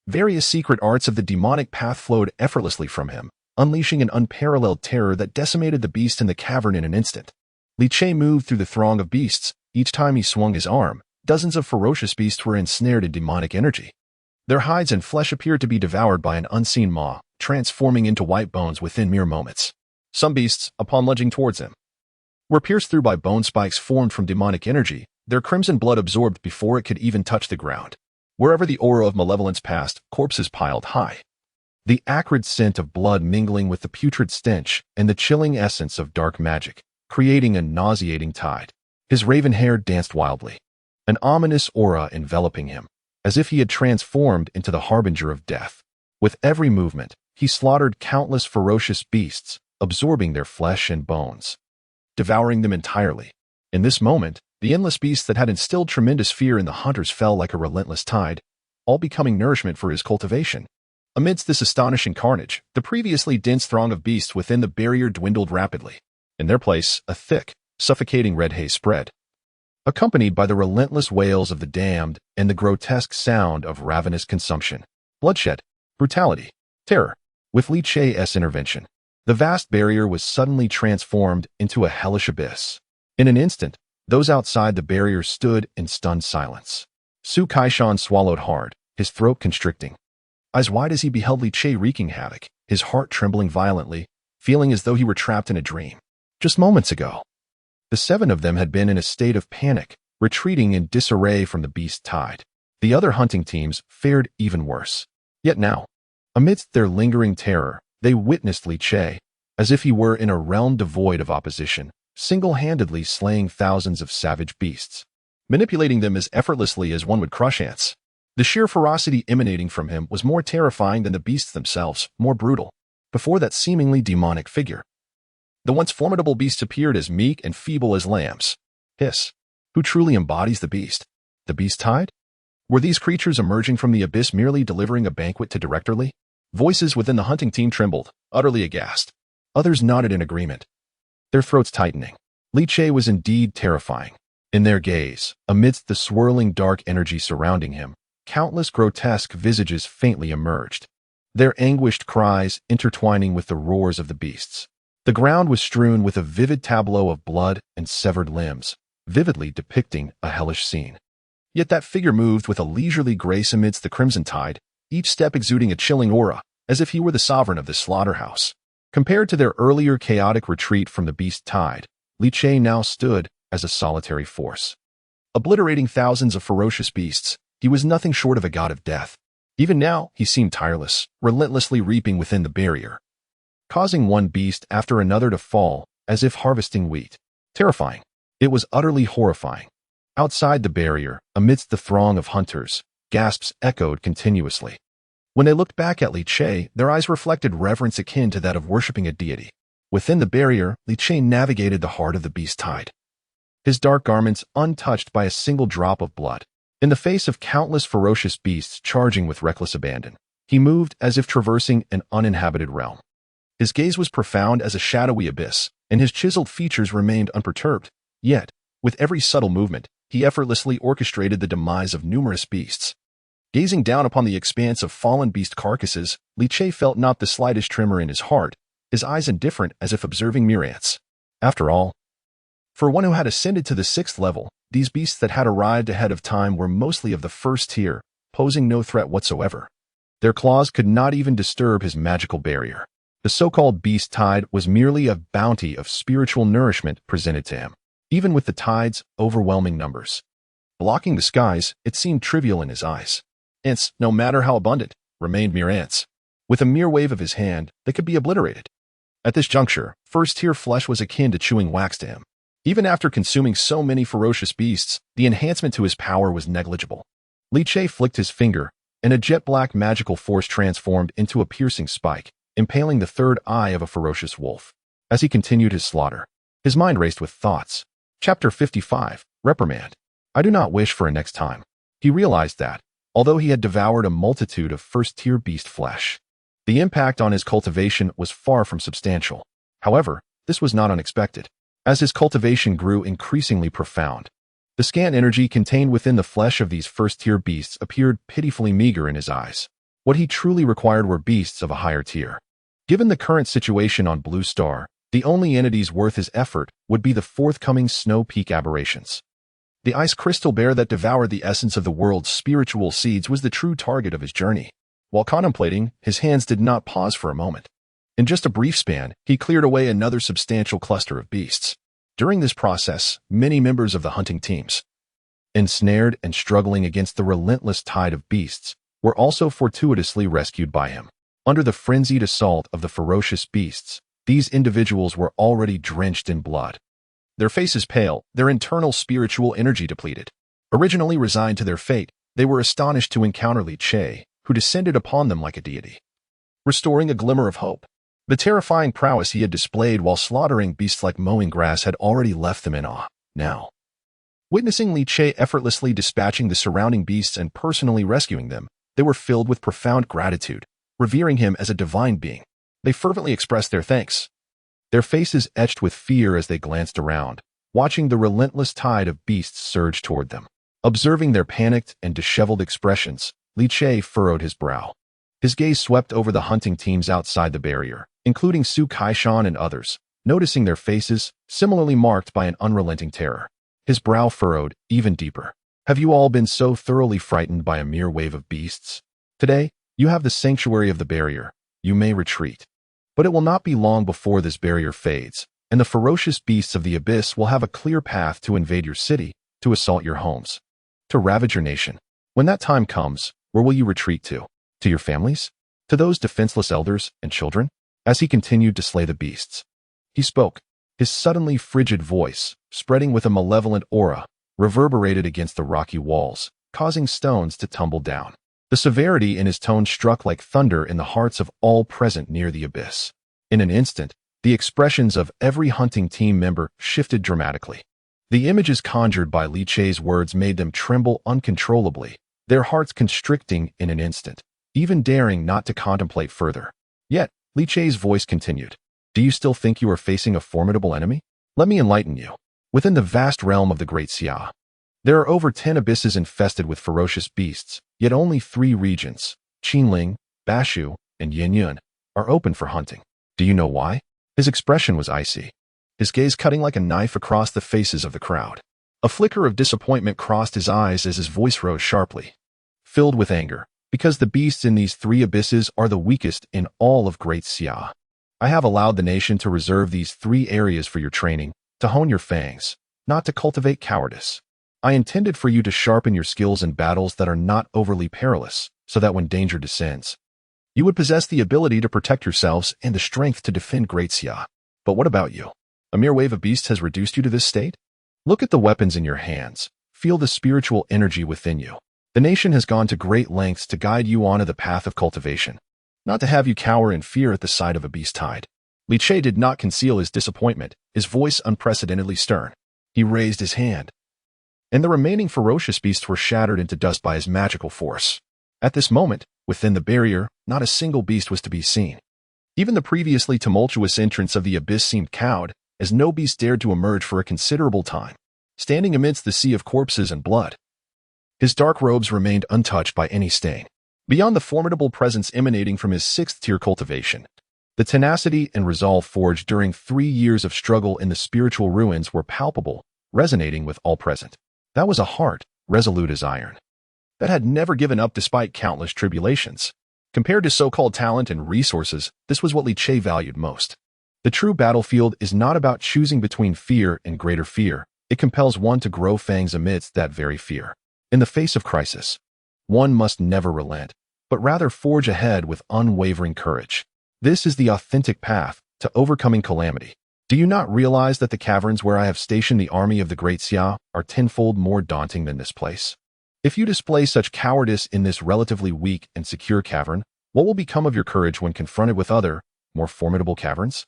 Various secret arts of the demonic path flowed effortlessly from him, unleashing an unparalleled terror that decimated the beast in the cavern in an instant. Li Che moved through the throng of beasts. Each time he swung his arm, dozens of ferocious beasts were ensnared in demonic energy. Their hides and flesh appeared to be devoured by an unseen maw, transforming into white bones within mere moments. Some beasts, upon lunging towards him, were pierced through by bone spikes formed from demonic energy, their crimson blood absorbed before it could even touch the ground. Wherever the aura of malevolence passed, corpses piled high. The acrid scent of blood mingling with the putrid stench and the chilling essence of dark magic, creating a nauseating tide. His raven hair danced wildly, an ominous aura enveloping him, as if he had transformed into the harbinger of death. With every movement, he slaughtered countless ferocious beasts, absorbing their flesh and bones, devouring them entirely. In this moment, the endless beasts that had instilled tremendous fear in the hunters fell like a relentless tide, all becoming nourishment for his cultivation. Amidst this astonishing carnage, the previously dense throng of beasts within the barrier dwindled rapidly. In their place, a thick, suffocating red haze spread, accompanied by the relentless wails of the damned and the grotesque sound of ravenous consumption. Bloodshed, brutality, terror. With Li Che's intervention, the vast barrier was suddenly transformed into a hellish abyss. In an instant, those outside the barrier stood in stunned silence. Su Kaishan swallowed hard, his throat constricting. Eyes wide as he beheld Li Che wreaking havoc, his heart trembling violently, feeling as though he were trapped in a dream. Just moments ago, the 7 of them had been in a state of panic, retreating in disarray from the beast tide. The other hunting teams fared even worse. Yet now, amidst their lingering terror, they witnessed Li Che, as if he were in a realm devoid of opposition, single-handedly slaying thousands of savage beasts, manipulating them as effortlessly as one would crush ants. The sheer ferocity emanating from him was more terrifying than the beasts themselves, more brutal. Before that seemingly demonic figure, the once formidable beasts appeared as meek and feeble as lambs. Hiss. Who truly embodies the beast? The beast tide? Were these creatures emerging from the abyss merely delivering a banquet to Director Li? Voices within the hunting team trembled, utterly aghast. Others nodded in agreement, their throats tightening. Li Che was indeed terrifying. In their gaze, amidst the swirling dark energy surrounding him, countless grotesque visages faintly emerged, their anguished cries intertwining with the roars of the beasts. The ground was strewn with a vivid tableau of blood and severed limbs, vividly depicting a hellish scene. Yet that figure moved with a leisurely grace amidst the crimson tide, each step exuding a chilling aura, as if he were the sovereign of this slaughterhouse. Compared to their earlier chaotic retreat from the beast tide, Li Che now stood as a solitary force. Obliterating thousands of ferocious beasts, he was nothing short of a god of death. Even now, he seemed tireless, relentlessly reaping within the barrier, causing one beast after another to fall, as if harvesting wheat. Terrifying. It was utterly horrifying. Outside the barrier, amidst the throng of hunters, gasps echoed continuously. When they looked back at Li Che, their eyes reflected reverence akin to that of worshipping a deity. Within the barrier, Li Che navigated the heart of the beast tide, his dark garments untouched by a single drop of blood. In the face of countless ferocious beasts charging with reckless abandon, he moved as if traversing an uninhabited realm. His gaze was profound as a shadowy abyss, and his chiseled features remained unperturbed. Yet, with every subtle movement, he effortlessly orchestrated the demise of numerous beasts. Gazing down upon the expanse of fallen beast carcasses, Li Che felt not the slightest tremor in his heart, his eyes indifferent as if observing mere ants. After all, for one who had ascended to the 6th level, these beasts that had arrived ahead of time were mostly of the 1st tier, posing no threat whatsoever. Their claws could not even disturb his magical barrier. The so-called beast tide was merely a bounty of spiritual nourishment presented to him. Even with the tide's overwhelming numbers blocking the skies, it seemed trivial in his eyes. Ants, no matter how abundant, remained mere ants. With a mere wave of his hand, they could be obliterated. At this juncture, 1st-tier flesh was akin to chewing wax to him. Even after consuming so many ferocious beasts, the enhancement to his power was negligible. Li Che flicked his finger, and a jet-black magical force transformed into a piercing spike, impaling the 3rd eye of a ferocious wolf. As he continued his slaughter, his mind raced with thoughts. Chapter 55, Reprimand. I do not wish for a next time. He realized that, although he had devoured a multitude of 1st-tier beast flesh, the impact on his cultivation was far from substantial. However, this was not unexpected. As his cultivation grew increasingly profound, the scant energy contained within the flesh of these 1st-tier beasts appeared pitifully meager in his eyes. What he truly required were beasts of a higher tier. Given the current situation on Blue Star, the only entities worth his effort would be the forthcoming Snow Peak aberrations. The ice crystal bear that devoured the essence of the world's spiritual seeds was the true target of his journey. While contemplating, his hands did not pause for a moment. In just a brief span, he cleared away another substantial cluster of beasts. During this process, many members of the hunting teams, ensnared and struggling against the relentless tide of beasts, were also fortuitously rescued by him. Under the frenzied assault of the ferocious beasts, these individuals were already drenched in blood. Their faces pale, their internal spiritual energy depleted. Originally resigned to their fate, they were astonished to encounter Li Che, who descended upon them like a deity, restoring a glimmer of hope. The terrifying prowess he had displayed while slaughtering beasts like mowing grass had already left them in awe. Now, witnessing Li Che effortlessly dispatching the surrounding beasts and personally rescuing them, they were filled with profound gratitude, revering him as a divine being. They fervently expressed their thanks, their faces etched with fear as they glanced around, watching the relentless tide of beasts surge toward them. Observing their panicked and disheveled expressions, Li Che furrowed his brow. His gaze swept over the hunting teams outside the barrier, including Su Kaishan and others, noticing their faces, similarly marked by an unrelenting terror. His brow furrowed even deeper. Have you all been so thoroughly frightened by a mere wave of beasts? Today, you have the sanctuary of the barrier. You may retreat. But it will not be long before this barrier fades, and the ferocious beasts of the abyss will have a clear path to invade your city, to assault your homes, to ravage your nation. When that time comes, where will you retreat to? To your families? To those defenseless elders and children? As he continued to slay the beasts, he spoke. His suddenly frigid voice, spreading with a malevolent aura, reverberated against the rocky walls, causing stones to tumble down. The severity in his tone struck like thunder in the hearts of all present near the abyss. In an instant, the expressions of every hunting team member shifted dramatically. The images conjured by Li Che's words made them tremble uncontrollably, their hearts constricting in an instant, even daring not to contemplate further. Yet, Li Che's voice continued. Do you still think you are facing a formidable enemy? Let me enlighten you. Within the vast realm of the Great Xia, there are over 10 abysses infested with ferocious beasts, yet only 3 regions, Qinling, Bashu, and Yinyun, are open for hunting. Do you know why? His expression was icy, his gaze cutting like a knife across the faces of the crowd. A flicker of disappointment crossed his eyes as his voice rose sharply, filled with anger. Because the beasts in these 3 abysses are the weakest in all of Great Xia. I have allowed the nation to reserve these 3 areas for your training, to hone your fangs, not to cultivate cowardice. I intended for you to sharpen your skills in battles that are not overly perilous, so that when danger descends, you would possess the ability to protect yourselves and the strength to defend Great Xia. But what about you? A mere wave of beasts has reduced you to this state? Look at the weapons in your hands. Feel the spiritual energy within you. The nation has gone to great lengths to guide you onto the path of cultivation, not to have you cower in fear at the sight of a beast tide. Li Che did not conceal his disappointment, his voice unprecedentedly stern. He raised his hand, and the remaining ferocious beasts were shattered into dust by his magical force. At this moment, within the barrier, not a single beast was to be seen. Even the previously tumultuous entrance of the abyss seemed cowed, as no beast dared to emerge for a considerable time, standing amidst the sea of corpses and blood. His dark robes remained untouched by any stain. Beyond the formidable presence emanating from his 6th-tier cultivation, The tenacity and resolve forged during 3 years of struggle in the spiritual ruins were palpable, resonating with all present. That was a heart, resolute as iron, that had never given up despite countless tribulations. Compared to so-called talent and resources, this was what Li Che valued most. The true battlefield is not about choosing between fear and greater fear. It compels one to grow fangs amidst that very fear. In the face of crisis, one must never relent, but rather forge ahead with unwavering courage. This is the authentic path to overcoming calamity. Do you not realize that the caverns where I have stationed the army of the Great Xia are tenfold more daunting than this place? If you display such cowardice in this relatively weak and secure cavern, what will become of your courage when confronted with other, more formidable caverns?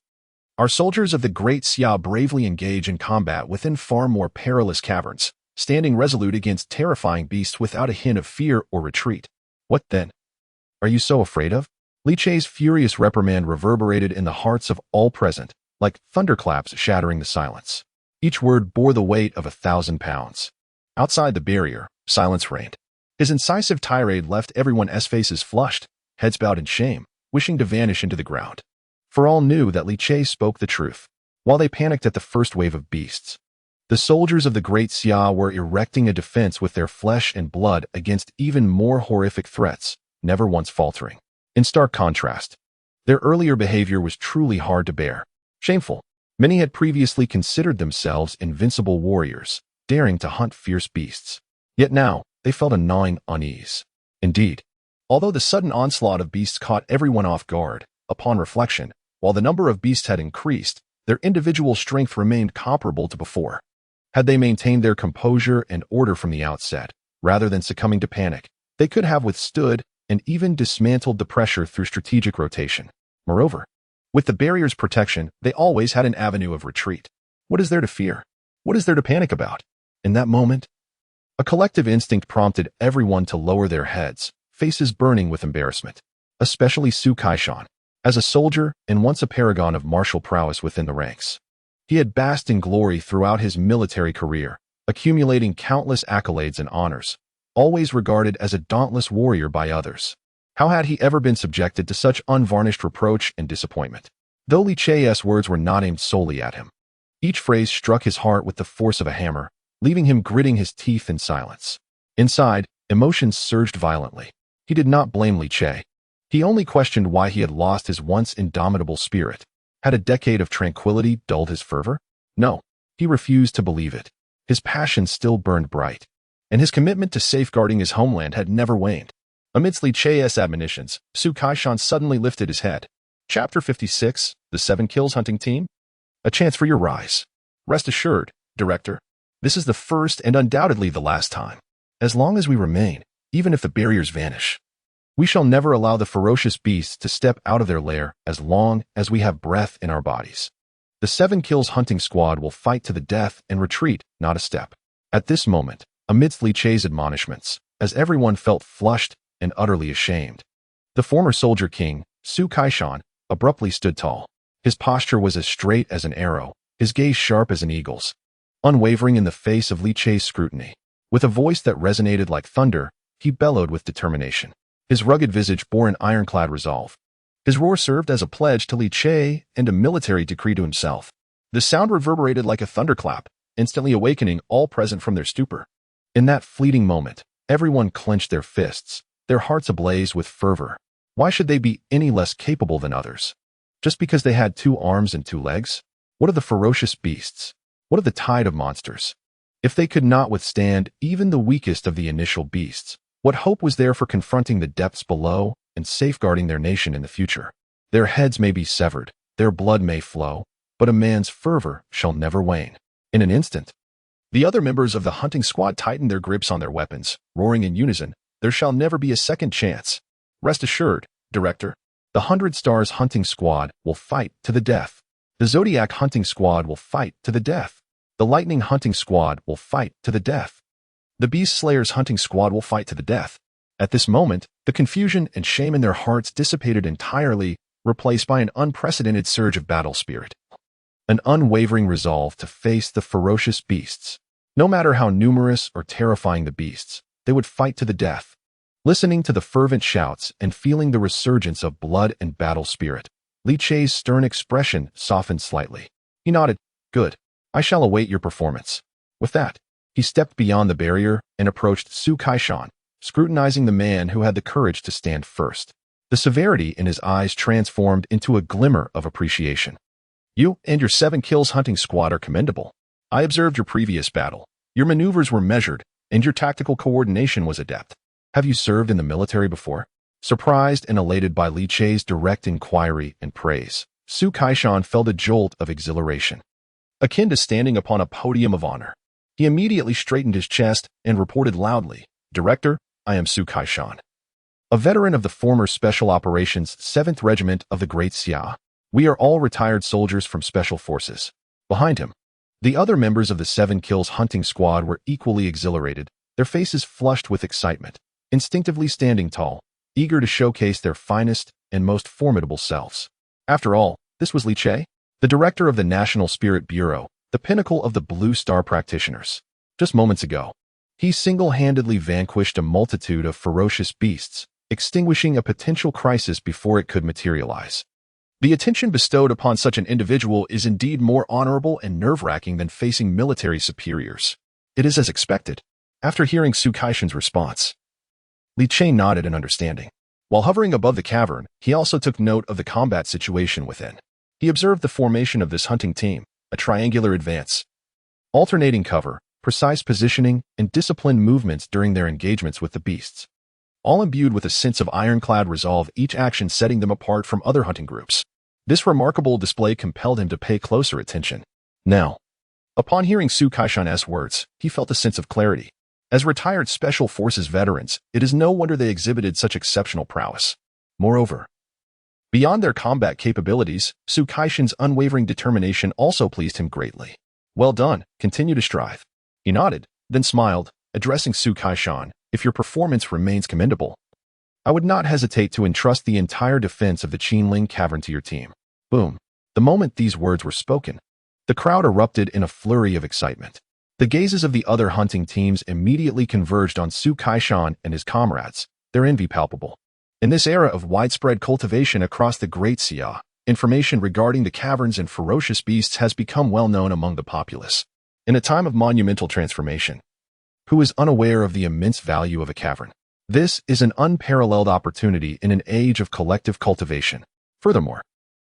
Our soldiers of the Great Xia bravely engage in combat within far more perilous caverns, standing resolute against terrifying beasts without a hint of fear or retreat. What then? Are you so afraid of? Li Che's furious reprimand reverberated in the hearts of all present, like thunderclaps shattering the silence. Each word bore the weight of 1,000 pounds. Outside the barrier, silence reigned. His incisive tirade left everyone's faces flushed, heads bowed in shame, wishing to vanish into the ground. For all knew that Li Che spoke the truth. While they panicked at the first wave of beasts, the soldiers of the Great Xia were erecting a defense with their flesh and blood against even more horrific threats, never once faltering. In stark contrast, their earlier behavior was truly hard to bear. Shameful. Many had previously considered themselves invincible warriors, daring to hunt fierce beasts. Yet now, they felt a gnawing unease. Indeed, although the sudden onslaught of beasts caught everyone off guard, upon reflection, while the number of beasts had increased, their individual strength remained comparable to before. Had they maintained their composure and order from the outset, rather than succumbing to panic, they could have withstood and even dismantled the pressure through strategic rotation. Moreover, with the barrier's protection, they always had an avenue of retreat. What is there to fear? What is there to panic about? In that moment, a collective instinct prompted everyone to lower their heads, faces burning with embarrassment. Especially Su Kaishan. As a soldier and once a paragon of martial prowess within the ranks, he had basked in glory throughout his military career, accumulating countless accolades and honors, always regarded as a dauntless warrior by others. How had he ever been subjected to such unvarnished reproach and disappointment? Though Li Che's words were not aimed solely at him, each phrase struck his heart with the force of a hammer, leaving him gritting his teeth in silence. Inside, emotions surged violently. He did not blame Li Che. He only questioned why he had lost his once indomitable spirit. Had a decade of tranquility dulled his fervor? No, he refused to believe it. His passion still burned bright, and his commitment to safeguarding his homeland had never waned. Amidst Li Che's admonitions, Su Kaishan suddenly lifted his head. Chapter 56, The 7 Kills Hunting Team? A chance for your rise. Rest assured, Director, this is the first and undoubtedly the last time. As long as we remain, even if the barriers vanish, we shall never allow the ferocious beasts to step out of their lair as long as we have breath in our bodies. The 7 Kills Hunting Squad will fight to the death and retreat, not a step. At this moment, amidst Li Che's admonishments, as everyone felt flushed and utterly ashamed, the former soldier king, Su Kaishan, abruptly stood tall. His posture was as straight as an arrow, his gaze sharp as an eagle's, unwavering in the face of Li Che's scrutiny. With a voice that resonated like thunder, he bellowed with determination. His rugged visage bore an ironclad resolve. His roar served as a pledge to Li Che and a military decree to himself. The sound reverberated like a thunderclap, instantly awakening all present from their stupor. In that fleeting moment, everyone clenched their fists, their hearts ablaze with fervor. Why should they be any less capable than others? Just because they had 2 arms and 2 legs? What of the ferocious beasts? What of the tide of monsters? If they could not withstand even the weakest of the initial beasts, what hope was there for confronting the depths below and safeguarding their nation in the future? Their heads may be severed, their blood may flow, but a man's fervor shall never wane. In an instant, the other members of the hunting squad tightened their grips on their weapons, roaring in unison, "There shall never be a second chance. Rest assured, Director, the 100 Stars Hunting Squad will fight to the death. The Zodiac Hunting Squad will fight to the death. The Lightning Hunting Squad will fight to the death. The Beast Slayers Hunting Squad will fight to the death." At this moment, the confusion and shame in their hearts dissipated entirely, replaced by an unprecedented surge of battle spirit. An unwavering resolve to face the ferocious beasts. No matter how numerous or terrifying the beasts, they would fight to the death. Listening to the fervent shouts and feeling the resurgence of blood and battle spirit, Li Che's stern expression softened slightly. He nodded. Good. I shall await your performance. With that, he stepped beyond the barrier and approached Su Kaishan, scrutinizing the man who had the courage to stand first. The severity in his eyes transformed into a glimmer of appreciation. You and your 7 kills hunting squad are commendable. I observed your previous battle. Your maneuvers were measured, and your tactical coordination was adept. Have you served in the military before? Surprised and elated by Li Che's direct inquiry and praise, Su Kaishan felt a jolt of exhilaration, akin to standing upon a podium of honor. He immediately straightened his chest and reported loudly, Director, I am Su Kaishan, a veteran of the former Special Operations 7th Regiment of the Great Xia. We are all retired soldiers from Special Forces. Behind him, the other members of the 7 Kills hunting squad were equally exhilarated, their faces flushed with excitement, instinctively standing tall, eager to showcase their finest and most formidable selves. After all, this was Li Che, the director of the National Spirit Bureau, the pinnacle of the Blue Star practitioners. Just moments ago, he single-handedly vanquished a multitude of ferocious beasts, extinguishing a potential crisis before it could materialize. The attention bestowed upon such an individual is indeed more honorable and nerve-wracking than facing military superiors. It is as expected. After hearing Su Kaishan's response, Li Che nodded in understanding. While hovering above the cavern, he also took note of the combat situation within. He observed the formation of this hunting team, a triangular advance, alternating cover, precise positioning, and disciplined movements during their engagements with the beasts, all imbued with a sense of ironclad resolve, each action setting them apart from other hunting groups. This remarkable display compelled him to pay closer attention. Now, upon hearing Su Kaishan's words, he felt a sense of clarity. As retired Special Forces veterans, it is no wonder they exhibited such exceptional prowess. Moreover, beyond their combat capabilities, Su Kaishan's unwavering determination also pleased him greatly. Well done, continue to strive. He nodded, then smiled, addressing Su Kaishan. If your performance remains commendable, I would not hesitate to entrust the entire defense of the Qinling Cavern to your team. Boom. The moment these words were spoken, the crowd erupted in a flurry of excitement. The gazes of the other hunting teams immediately converged on Su Kaishan and his comrades, their envy palpable. In this era of widespread cultivation across the Great Xia, information regarding the caverns and ferocious beasts has become well known among the populace. In a time of monumental transformation, who is unaware of the immense value of a cavern? This is an unparalleled opportunity in an age of collective cultivation. Furthermore,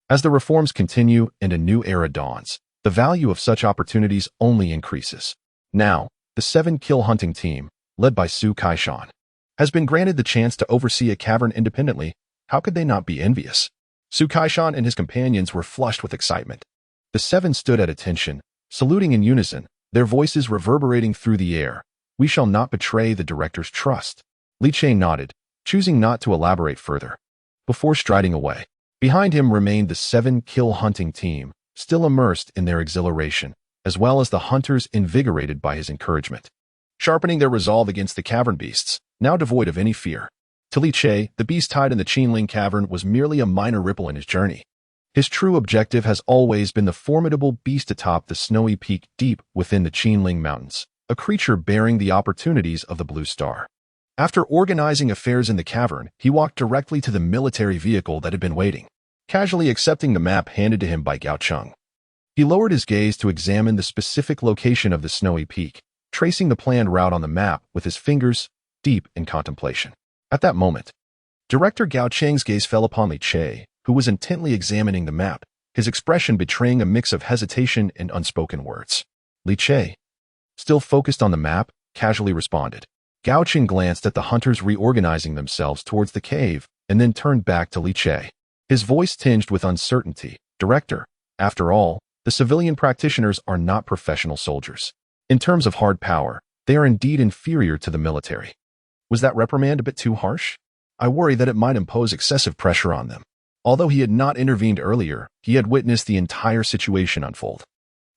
as the reforms continue and a new era dawns, the value of such opportunities only increases. Now, the 7 Kill hunting team, led by Su Kaishan, has been granted the chance to oversee a cavern independently. How could they not be envious? Su Kaishan and his companions were flushed with excitement. The 7 stood at attention, saluting in unison, their voices reverberating through the air. We shall not betray the director's trust. Li Che nodded, choosing not to elaborate further. Before striding away, behind him remained the 7 Kill hunting team, still immersed in their exhilaration, as well as the hunters invigorated by his encouragement, sharpening their resolve against the cavern beasts, now devoid of any fear. To Li Che, the beast tied in the Qinling Cavern was merely a minor ripple in his journey. His true objective has always been the formidable beast atop the snowy peak deep within the Qinling Mountains, a creature bearing the opportunities of the Blue Star. After organizing affairs in the cavern, he walked directly to the military vehicle that had been waiting, casually accepting the map handed to him by Gao Cheng. He lowered his gaze to examine the specific location of the snowy peak, tracing the planned route on the map with his fingers deep in contemplation. At that moment, Director Gao Cheng's gaze fell upon Li Che, who was intently examining the map, his expression betraying a mix of hesitation and unspoken words. Li Che, still focused on the map, casually responded. Gao Cheng glanced at the hunters reorganizing themselves towards the cave and then turned back to Li Che. His voice tinged with uncertainty. Director, after all, the civilian practitioners are not professional soldiers. In terms of hard power, they are indeed inferior to the military. Was that reprimand a bit too harsh? I worry that it might impose excessive pressure on them. Although he had not intervened earlier, he had witnessed the entire situation unfold.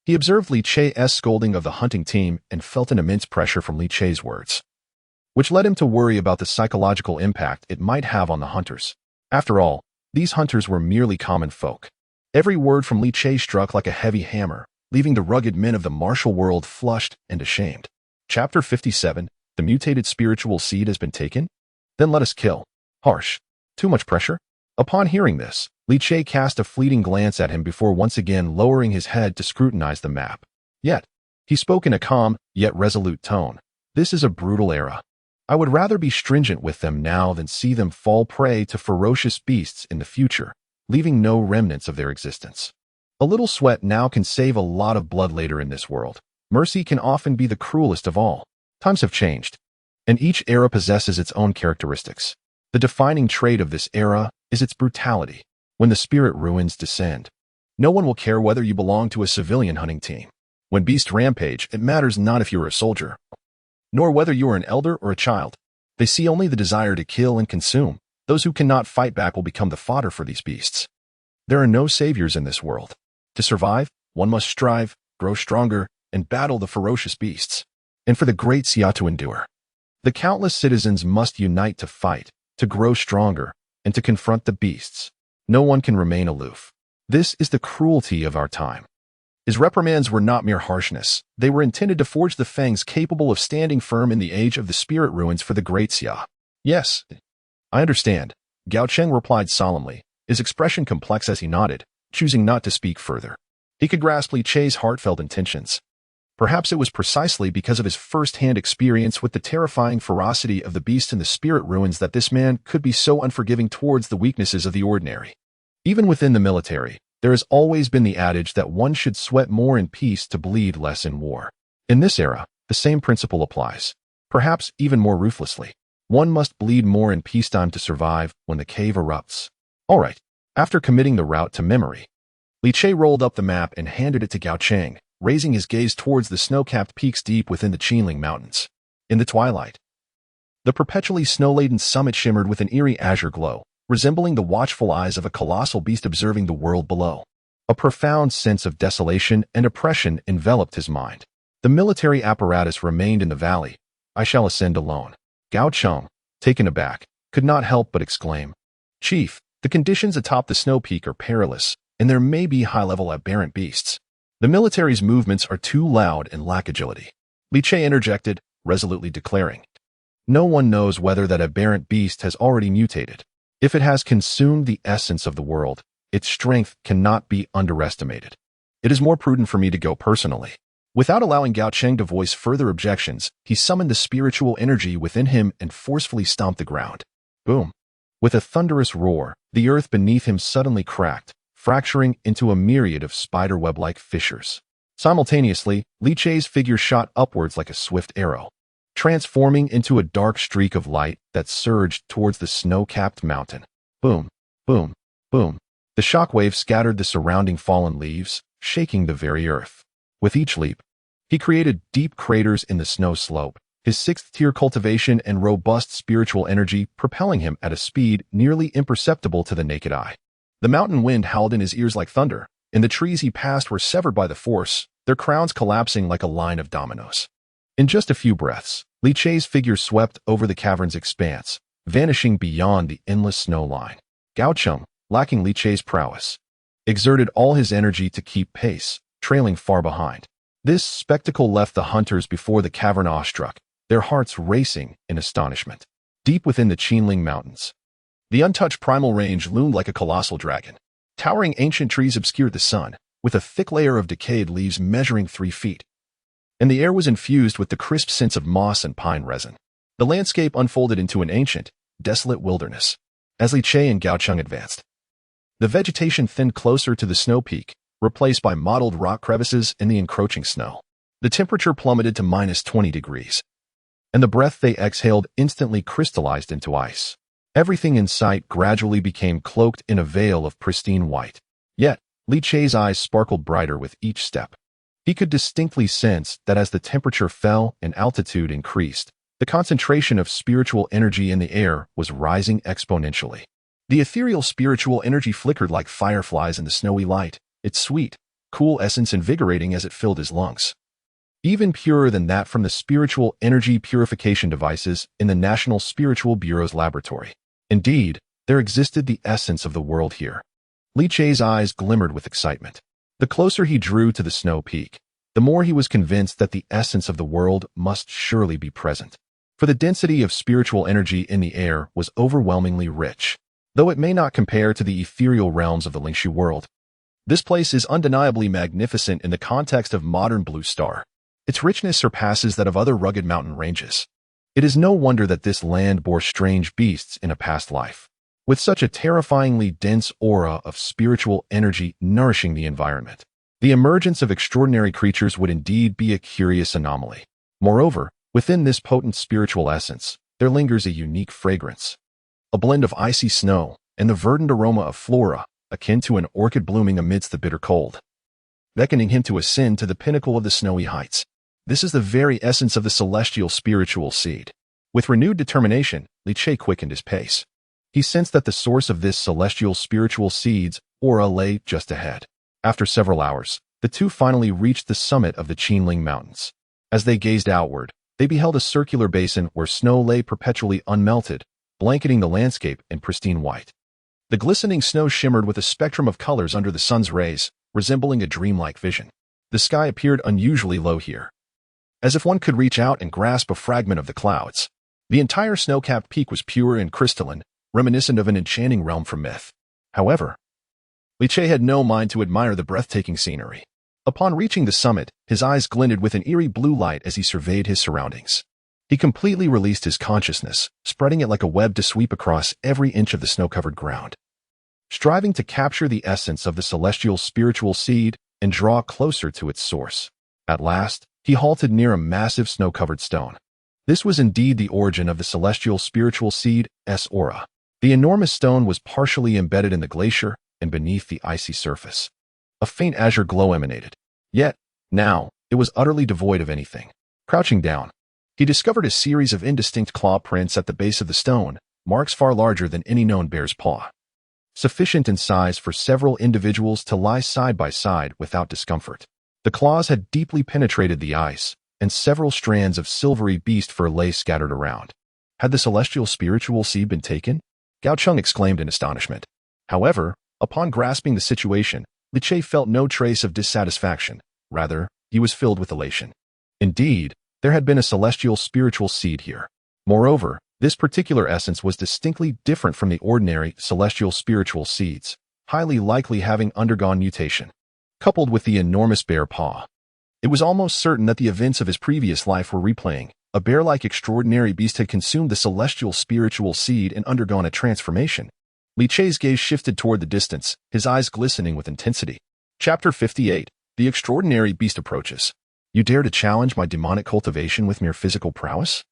He observed Li Che's scolding of the hunting team and felt an immense pressure from Li Che's words, which led him to worry about the psychological impact it might have on the hunters. After all, these hunters were merely common folk. Every word from Li Che struck like a heavy hammer, leaving the rugged men of the martial world flushed and ashamed. Chapter 57, The Mutated Spiritual Seed has been taken? Then let us kill. Harsh. Too much pressure? Upon hearing this, Li Che cast a fleeting glance at him before once again lowering his head to scrutinize the map. Yet, he spoke in a calm, yet resolute tone. This is a brutal era. I would rather be stringent with them now than see them fall prey to ferocious beasts in the future, leaving no remnants of their existence. A little sweat now can save a lot of blood later in this world. Mercy can often be the cruelest of all. Times have changed, and each era possesses its own characteristics. The defining trait of this era is its brutality. When the spirit ruins descend, no one will care whether you belong to a civilian hunting team. When beasts rampage, it matters not if you are a soldier, nor whether you are an elder or a child. They see only the desire to kill and consume. Those who cannot fight back will become the fodder for these beasts. There are no saviors in this world. To survive, one must strive, grow stronger, and battle the ferocious beasts. And for the great Xia to endure, the countless citizens must unite to fight, to grow stronger, and to confront the beasts. No one can remain aloof. This is the cruelty of our time. His reprimands were not mere harshness. They were intended to forge the fangs capable of standing firm in the age of the spirit ruins for the great Xia. Yes, I understand, Gao Cheng replied solemnly, his expression complex as he nodded, choosing not to speak further. He could grasp Li Che's heartfelt intentions. Perhaps it was precisely because of his first-hand experience with the terrifying ferocity of the beast in the spirit ruins that this man could be so unforgiving towards the weaknesses of the ordinary. Even within the military, there has always been the adage that one should sweat more in peace to bleed less in war. In this era, the same principle applies, perhaps even more ruthlessly. One must bleed more in peacetime to survive when the cave erupts. All right, after committing the route to memory, Li Che rolled up the map and handed it to Gao Cheng, raising his gaze towards the snow-capped peaks deep within the Qinling Mountains. In the twilight, the perpetually snow-laden summit shimmered with an eerie azure glow, resembling the watchful eyes of a colossal beast observing the world below. A profound sense of desolation and oppression enveloped his mind. The military apparatus remained in the valley. I shall ascend alone. Gao Cheng, taken aback, could not help but exclaim, Chief, the conditions atop the snow peak are perilous, and there may be high-level aberrant beasts. The military's movements are too loud and lack agility. Li Che interjected, resolutely declaring, No one knows whether that aberrant beast has already mutated. If it has consumed the essence of the world, its strength cannot be underestimated. It is more prudent for me to go personally. Without allowing Gao Cheng to voice further objections, he summoned the spiritual energy within him and forcefully stomped the ground. Boom! With a thunderous roar, the earth beneath him suddenly cracked, fracturing into a myriad of spiderweb-like fissures. Simultaneously, Li Che's figure shot upwards like a swift arrow, transforming into a dark streak of light that surged towards the snow-capped mountain. Boom, boom, boom. The shockwave scattered the surrounding fallen leaves, shaking the very earth. With each leap, he created deep craters in the snow slope, his sixth-tier cultivation and robust spiritual energy propelling him at a speed nearly imperceptible to the naked eye. The mountain wind howled in his ears like thunder, and the trees he passed were severed by the force, their crowns collapsing like a line of dominoes. In just a few breaths, Li Che's figure swept over the cavern's expanse, vanishing beyond the endless snow line. Gao Cheng, lacking Li Che's prowess, exerted all his energy to keep pace, trailing far behind. This spectacle left the hunters before the cavern awestruck, their hearts racing in astonishment. Deep within the Qinling Mountains, the untouched primal range loomed like a colossal dragon. Towering ancient trees obscured the sun, with a thick layer of decayed leaves measuring 3 feet. And the air was infused with the crisp scents of moss and pine resin. The landscape unfolded into an ancient, desolate wilderness. As Li Che and Gao Cheng advanced, the vegetation thinned closer to the snow peak, replaced by mottled rock crevices and the encroaching snow. The temperature plummeted to -20 degrees, and the breath they exhaled instantly crystallized into ice. Everything in sight gradually became cloaked in a veil of pristine white. Yet, Li Che's eyes sparkled brighter with each step. He could distinctly sense that as the temperature fell and altitude increased, the concentration of spiritual energy in the air was rising exponentially. The ethereal spiritual energy flickered like fireflies in the snowy light, its sweet, cool essence invigorating as it filled his lungs. Even purer than that from the spiritual energy purification devices in the National Spiritual Bureau's laboratory. Indeed, there existed the essence of the world here. Li Che's eyes glimmered with excitement. The closer he drew to the snow peak, the more he was convinced that the essence of the world must surely be present. For the density of spiritual energy in the air was overwhelmingly rich. Though it may not compare to the ethereal realms of the Lingshu world, this place is undeniably magnificent in the context of modern Blue Star. Its richness surpasses that of other rugged mountain ranges. It is no wonder that this land bore strange beasts in a past life, with such a terrifyingly dense aura of spiritual energy nourishing the environment. The emergence of extraordinary creatures would indeed be a curious anomaly. Moreover, within this potent spiritual essence, there lingers a unique fragrance, a blend of icy snow and the verdant aroma of flora, akin to an orchid blooming amidst the bitter cold, beckoning him to ascend to the pinnacle of the snowy heights. This is the very essence of the celestial spiritual seed. With renewed determination, Li Che quickened his pace. He sensed that the source of this celestial spiritual seed's aura lay just ahead. After several hours, the two finally reached the summit of the Qinling Mountains. As they gazed outward, they beheld a circular basin where snow lay perpetually unmelted, blanketing the landscape in pristine white. The glistening snow shimmered with a spectrum of colors under the sun's rays, resembling a dreamlike vision. The sky appeared unusually low here, as if one could reach out and grasp a fragment of the clouds. The entire snow-capped peak was pure and crystalline, reminiscent of an enchanting realm from myth. However, Li Che had no mind to admire the breathtaking scenery. Upon reaching the summit, his eyes glinted with an eerie blue light as he surveyed his surroundings. He completely released his consciousness, spreading it like a web to sweep across every inch of the snow-covered ground. Striving to capture the essence of the celestial spiritual seed and draw closer to its source. At last, he halted near a massive snow-covered stone. This was indeed the origin of the celestial spiritual seed's aura. The enormous stone was partially embedded in the glacier and beneath the icy surface. A faint azure glow emanated. Yet, now, it was utterly devoid of anything. Crouching down, he discovered a series of indistinct claw prints at the base of the stone, marks far larger than any known bear's paw, sufficient in size for several individuals to lie side by side without discomfort. The claws had deeply penetrated the ice, and several strands of silvery beast fur lay scattered around. Had the celestial spiritual seed been taken? Gao Cheng exclaimed in astonishment. However, upon grasping the situation, Li Che felt no trace of dissatisfaction. Rather, he was filled with elation. Indeed, there had been a celestial spiritual seed here. Moreover, this particular essence was distinctly different from the ordinary celestial spiritual seeds, highly likely having undergone mutation. Coupled with the enormous bear paw, it was almost certain that the events of his previous life were replaying. A bear-like extraordinary beast had consumed the celestial spiritual seed and undergone a transformation. Li Che's gaze shifted toward the distance, his eyes glistening with intensity. Chapter 58. The extraordinary beast approaches. You dare to challenge my demonic cultivation with mere physical prowess?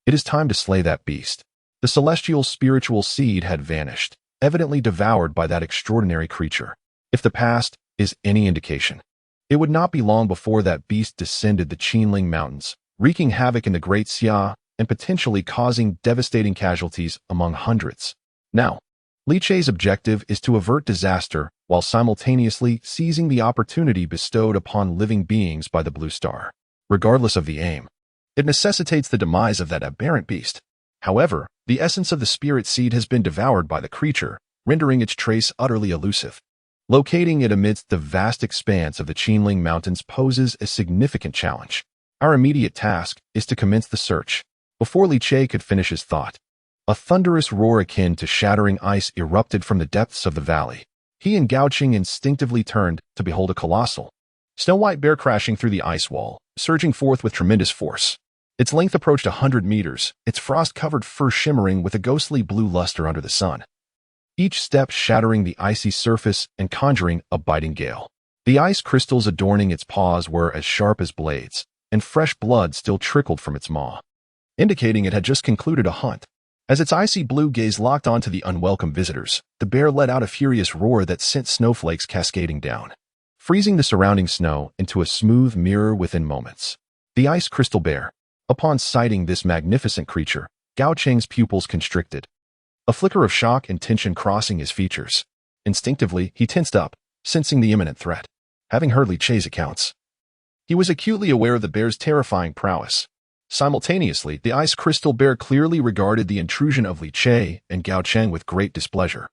It is time to slay that beast. The celestial spiritual seed had vanished, evidently devoured by that extraordinary creature. If the past is any indication, it would not be long before that beast descended the Qinling Mountains, wreaking havoc in the Great Xia and potentially causing devastating casualties among hundreds. Now, Li Che's objective is to avert disaster while simultaneously seizing the opportunity bestowed upon living beings by the Blue Star. Regardless of the aim, it necessitates the demise of that aberrant beast. However, the essence of the spirit seed has been devoured by the creature, rendering its trace utterly elusive. Locating it amidst the vast expanse of the Qinling Mountains poses a significant challenge. Our immediate task is to commence the search. Before Li Che could finish his thought, a thunderous roar akin to shattering ice erupted from the depths of the valley. He and Gao Cheng instinctively turned to behold a colossal, snow-white bear crashing through the ice wall, surging forth with tremendous force. Its length approached 100 meters, its frost-covered fur shimmering with a ghostly blue luster under the sun. Each step shattering the icy surface and conjuring a biting gale. The ice crystals adorning its paws were as sharp as blades, and fresh blood still trickled from its maw, indicating it had just concluded a hunt. As its icy blue gaze locked onto the unwelcome visitors, the bear let out a furious roar that sent snowflakes cascading down, freezing the surrounding snow into a smooth mirror within moments. The ice crystal bear. Upon sighting this magnificent creature, Gao Cheng's pupils constricted, a flicker of shock and tension crossing his features. Instinctively, he tensed up, sensing the imminent threat. Having heard Li Che's accounts, he was acutely aware of the bear's terrifying prowess. Simultaneously, the ice crystal bear clearly regarded the intrusion of Li Che and Gao Cheng with great displeasure.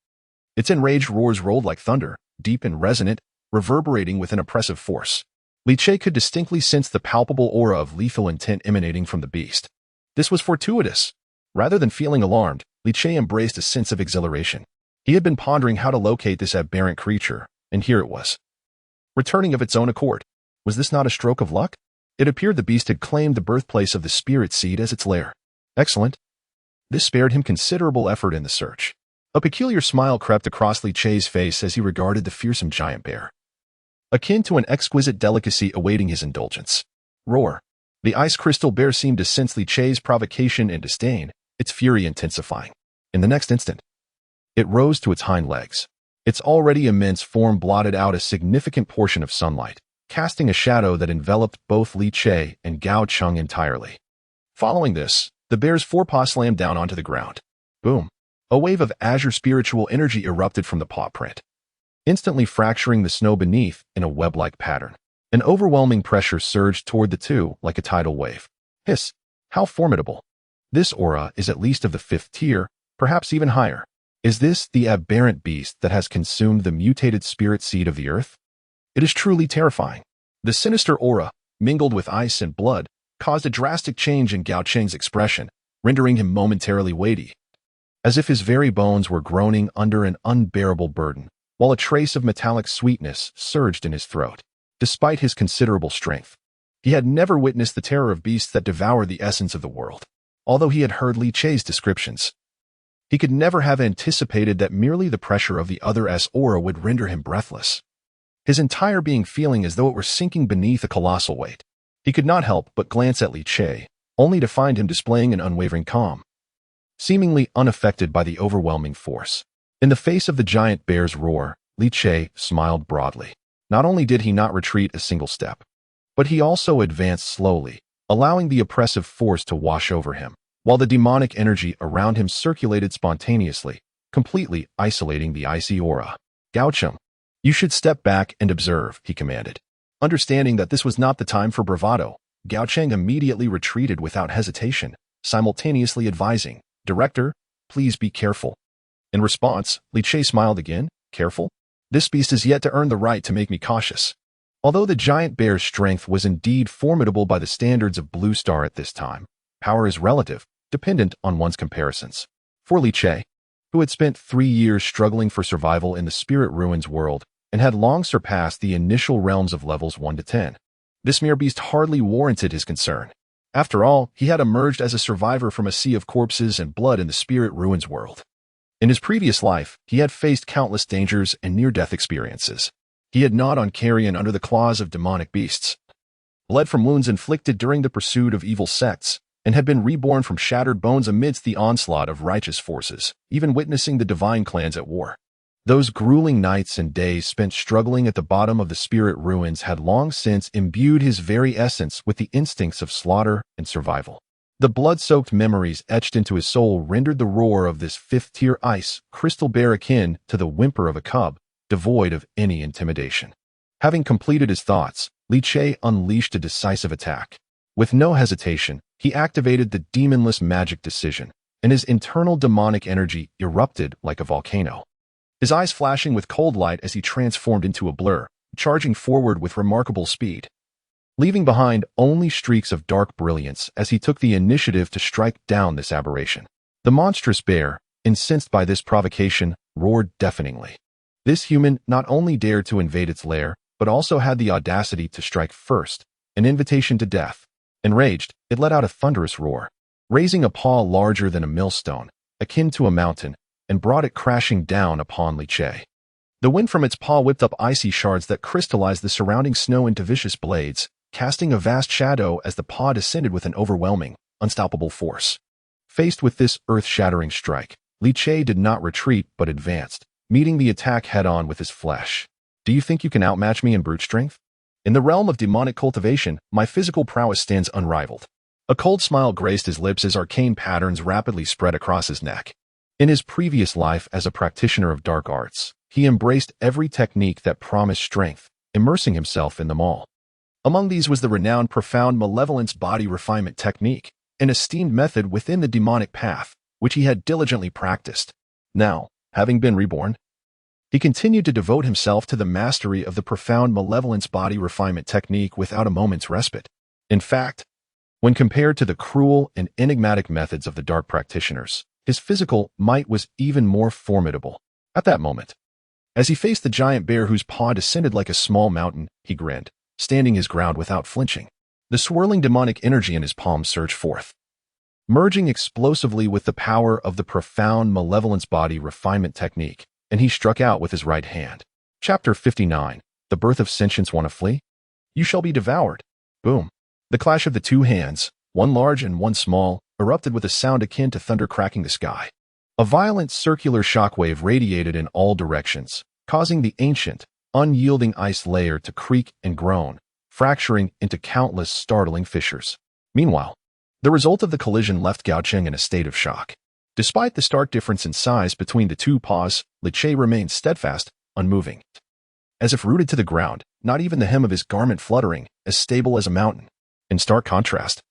Its enraged roars rolled like thunder, deep and resonant, reverberating with an oppressive force. Li Che could distinctly sense the palpable aura of lethal intent emanating from the beast. This was fortuitous. Rather than feeling alarmed, Li Che embraced a sense of exhilaration. He had been pondering how to locate this aberrant creature, and here it was. Returning of its own accord. Was this not a stroke of luck? It appeared the beast had claimed the birthplace of the spirit seed as its lair. Excellent. This spared him considerable effort in the search. A peculiar smile crept across Li Che's face as he regarded the fearsome giant bear, akin to an exquisite delicacy awaiting his indulgence. Roar. The ice crystal bear seemed to sense Li Che's provocation and disdain, its fury intensifying. In the next instant, it rose to its hind legs. Its already immense form blotted out a significant portion of sunlight, casting a shadow that enveloped both Li Che and Gao Cheng entirely. Following this, the bear's forepaw slammed down onto the ground. Boom. A wave of azure spiritual energy erupted from the paw print, instantly fracturing the snow beneath in a web-like pattern. An overwhelming pressure surged toward the two like a tidal wave. Hiss! How formidable! This aura is at least of the 5th tier, perhaps even higher. Is this the aberrant beast that has consumed the mutated spirit seed of the earth? It is truly terrifying. The sinister aura, mingled with ice and blood, caused a drastic change in Gao Cheng's expression, rendering him momentarily weighty, as if his very bones were groaning under an unbearable burden, while a trace of metallic sweetness surged in his throat. Despite his considerable strength, he had never witnessed the terror of beasts that devour the essence of the world. Although he had heard Li Che's descriptions, he could never have anticipated that merely the pressure of the other's aura would render him breathless, his entire being feeling as though it were sinking beneath a colossal weight. He could not help but glance at Li Che, only to find him displaying an unwavering calm, seemingly unaffected by the overwhelming force. In the face of the giant bear's roar, Li Che smiled broadly. Not only did he not retreat a single step, but he also advanced slowly, allowing the oppressive force to wash over him, while the demonic energy around him circulated spontaneously, completely isolating the icy aura. Gao Cheng, you should step back and observe, he commanded. Understanding that this was not the time for bravado, Gao Cheng immediately retreated without hesitation, simultaneously advising, Director, please be careful. In response, Li Che smiled again. Careful? This beast is yet to earn the right to make me cautious. Although the giant bear's strength was indeed formidable by the standards of Blue Star at this time, power is relative, dependent on one's comparisons. For Li Che, who had spent 3 years struggling for survival in the Spirit Ruins world and had long surpassed the initial realms of levels 1 to 10, this mere beast hardly warranted his concern. After all, he had emerged as a survivor from a sea of corpses and blood in the Spirit Ruins world. In his previous life, he had faced countless dangers and near-death experiences. He had gnawed on carrion under the claws of demonic beasts, bled from wounds inflicted during the pursuit of evil sects, and had been reborn from shattered bones amidst the onslaught of righteous forces, even witnessing the divine clans at war. Those grueling nights and days spent struggling at the bottom of the Spirit Ruins had long since imbued his very essence with the instincts of slaughter and survival. The blood-soaked memories etched into his soul rendered the roar of this 5th-tier ice crystal bear akin to the whimper of a cub, devoid of any intimidation. Having completed his thoughts, Li Che unleashed a decisive attack. With no hesitation, he activated the demonless magic decision, and his internal demonic energy erupted like a volcano. His eyes flashing with cold light as he transformed into a blur, charging forward with remarkable speed, leaving behind only streaks of dark brilliance as he took the initiative to strike down this aberration. The monstrous bear, incensed by this provocation, roared deafeningly. This human not only dared to invade its lair, but also had the audacity to strike first, an invitation to death. Enraged, it let out a thunderous roar, raising a paw larger than a millstone, akin to a mountain, and brought it crashing down upon Li Che. The wind from its paw whipped up icy shards that crystallized the surrounding snow into vicious blades, casting a vast shadow as the paw descended with an overwhelming, unstoppable force. Faced with this earth-shattering strike, Li Che did not retreat but advanced, meeting the attack head-on with his flesh. Do you think you can outmatch me in brute strength? In the realm of demonic cultivation, my physical prowess stands unrivaled. A cold smile graced his lips as arcane patterns rapidly spread across his neck. In his previous life as a practitioner of dark arts, he embraced every technique that promised strength, immersing himself in them all. Among these was the renowned profound malevolence body refinement technique, an esteemed method within the demonic path, which he had diligently practiced. Now, having been reborn, he continued to devote himself to the mastery of the profound malevolence body refinement technique without a moment's respite. In fact, when compared to the cruel and enigmatic methods of the dark practitioners, his physical might was even more formidable. At that moment, as he faced the giant bear whose paw descended like a small mountain, he grinned, standing his ground without flinching. The swirling demonic energy in his palms surged forth, merging explosively with the power of the profound malevolence body refinement technique, and he struck out with his right hand. Chapter 59. The Birth of Sentience. Wanna flee? You shall be devoured. Boom. The clash of the two hands, one large and one small, erupted with a sound akin to thunder cracking the sky. A violent circular shockwave radiated in all directions, causing the ancient, unyielding ice layer to creak and groan, fracturing into countless startling fissures. Meanwhile, the result of the collision left Gao Cheng in a state of shock. Despite the stark difference in size between the two paws, Li Che remained steadfast, unmoving. As if rooted to the ground, not even the hem of his garment fluttering, as stable as a mountain. In stark contrast,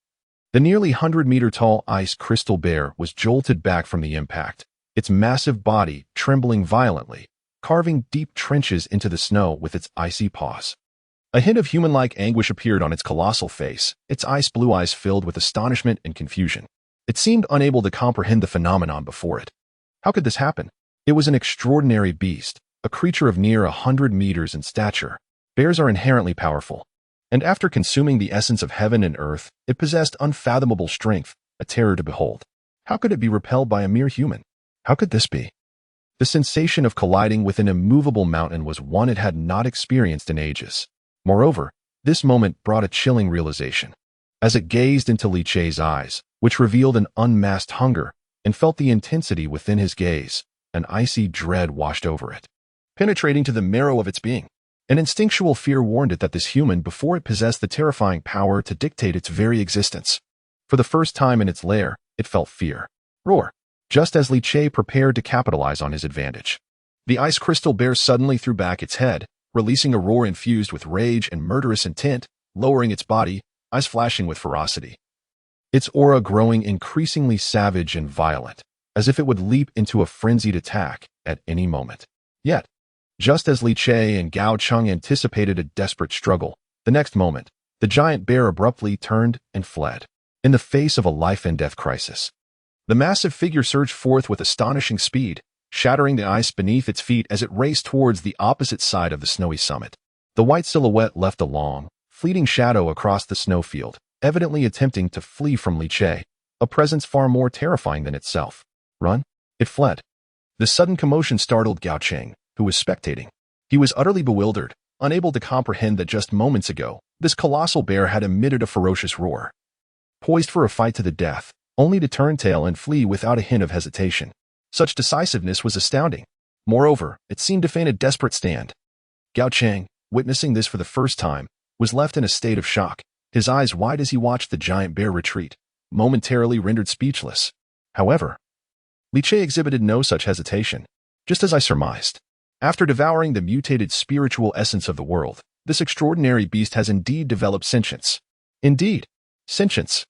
the nearly 100-meter-tall ice crystal bear was jolted back from the impact, its massive body trembling violently, carving deep trenches into the snow with its icy paws. A hint of human-like anguish appeared on its colossal face, its ice-blue eyes filled with astonishment and confusion. It seemed unable to comprehend the phenomenon before it. How could this happen? It was an extraordinary beast, a creature of near 100 meters in stature. Bears are inherently powerful, and after consuming the essence of heaven and earth, it possessed unfathomable strength, a terror to behold. How could it be repelled by a mere human? How could this be? The sensation of colliding with an immovable mountain was one it had not experienced in ages. Moreover, this moment brought a chilling realization. As it gazed into Li Che's eyes, which revealed an unmasked hunger, and felt the intensity within his gaze, an icy dread washed over it, penetrating to the marrow of its being. An instinctual fear warned it that this human before it possessed the terrifying power to dictate its very existence. For the first time in its lair, it felt fear. Roar. Just as Li Che prepared to capitalize on his advantage, the ice crystal bear suddenly threw back its head, releasing a roar infused with rage and murderous intent, lowering its body, eyes flashing with ferocity. Its aura growing increasingly savage and violent, as if it would leap into a frenzied attack at any moment. Yet, just as Li Che and Gao Cheng anticipated a desperate struggle, the next moment, the giant bear abruptly turned and fled. In the face of a life-and-death crisis, the massive figure surged forth with astonishing speed, shattering the ice beneath its feet as it raced towards the opposite side of the snowy summit. The white silhouette left a long, fleeting shadow across the snowfield, evidently attempting to flee from Li Che, a presence far more terrifying than itself. Run? It fled. The sudden commotion startled Gao Cheng, who was spectating. He was utterly bewildered, unable to comprehend that just moments ago, this colossal bear had emitted a ferocious roar, poised for a fight to the death, only to turn tail and flee without a hint of hesitation. Such decisiveness was astounding. Moreover, it seemed to feign a desperate stand. Gao Cheng, witnessing this for the first time, was left in a state of shock, his eyes wide as he watched the giant bear retreat, momentarily rendered speechless. However, Li Che exhibited no such hesitation. Just as I surmised, after devouring the mutated spiritual essence of the world, this extraordinary beast has indeed developed sentience. Indeed, sentience.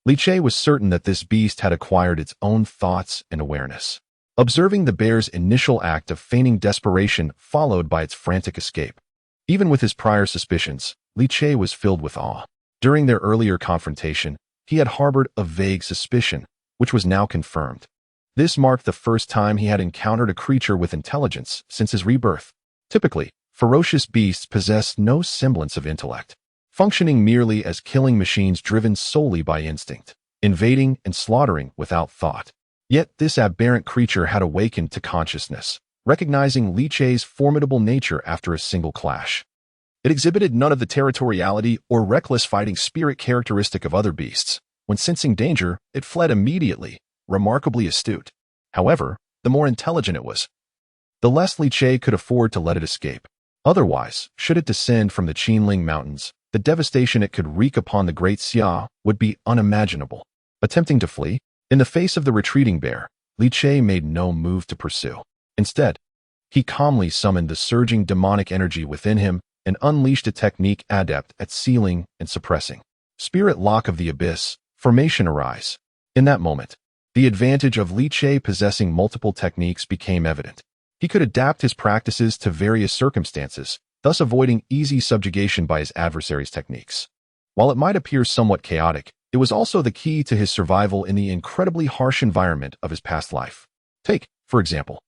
Li Che was certain that this beast had acquired its own thoughts and awareness. Observing the bear's initial act of feigning desperation followed by its frantic escape, even with his prior suspicions, Li Che was filled with awe. During their earlier confrontation, he had harbored a vague suspicion, which was now confirmed. This marked the first time he had encountered a creature with intelligence since his rebirth. Typically, ferocious beasts possess no semblance of intellect, functioning merely as killing machines driven solely by instinct, invading and slaughtering without thought. Yet this aberrant creature had awakened to consciousness, recognizing Li Che's formidable nature after a single clash. It exhibited none of the territoriality or reckless fighting spirit characteristic of other beasts. When sensing danger, it fled immediately, remarkably astute. However, the more intelligent it was, the less Li Che could afford to let it escape. Otherwise, should it descend from the Qinling Mountains, the devastation it could wreak upon the Great Xia would be unimaginable. Attempting to flee, in the face of the retreating bear, Li Che made no move to pursue. Instead, he calmly summoned the surging demonic energy within him and unleashed a technique adept at sealing and suppressing. Spirit Lock of the Abyss, Formation Arise. In that moment, the advantage of Li Che possessing multiple techniques became evident. He could adapt his practices to various circumstances, thus avoiding easy subjugation by his adversary's techniques. While it might appear somewhat chaotic, it was also the key to his survival in the incredibly harsh environment of his past life. Take, for example,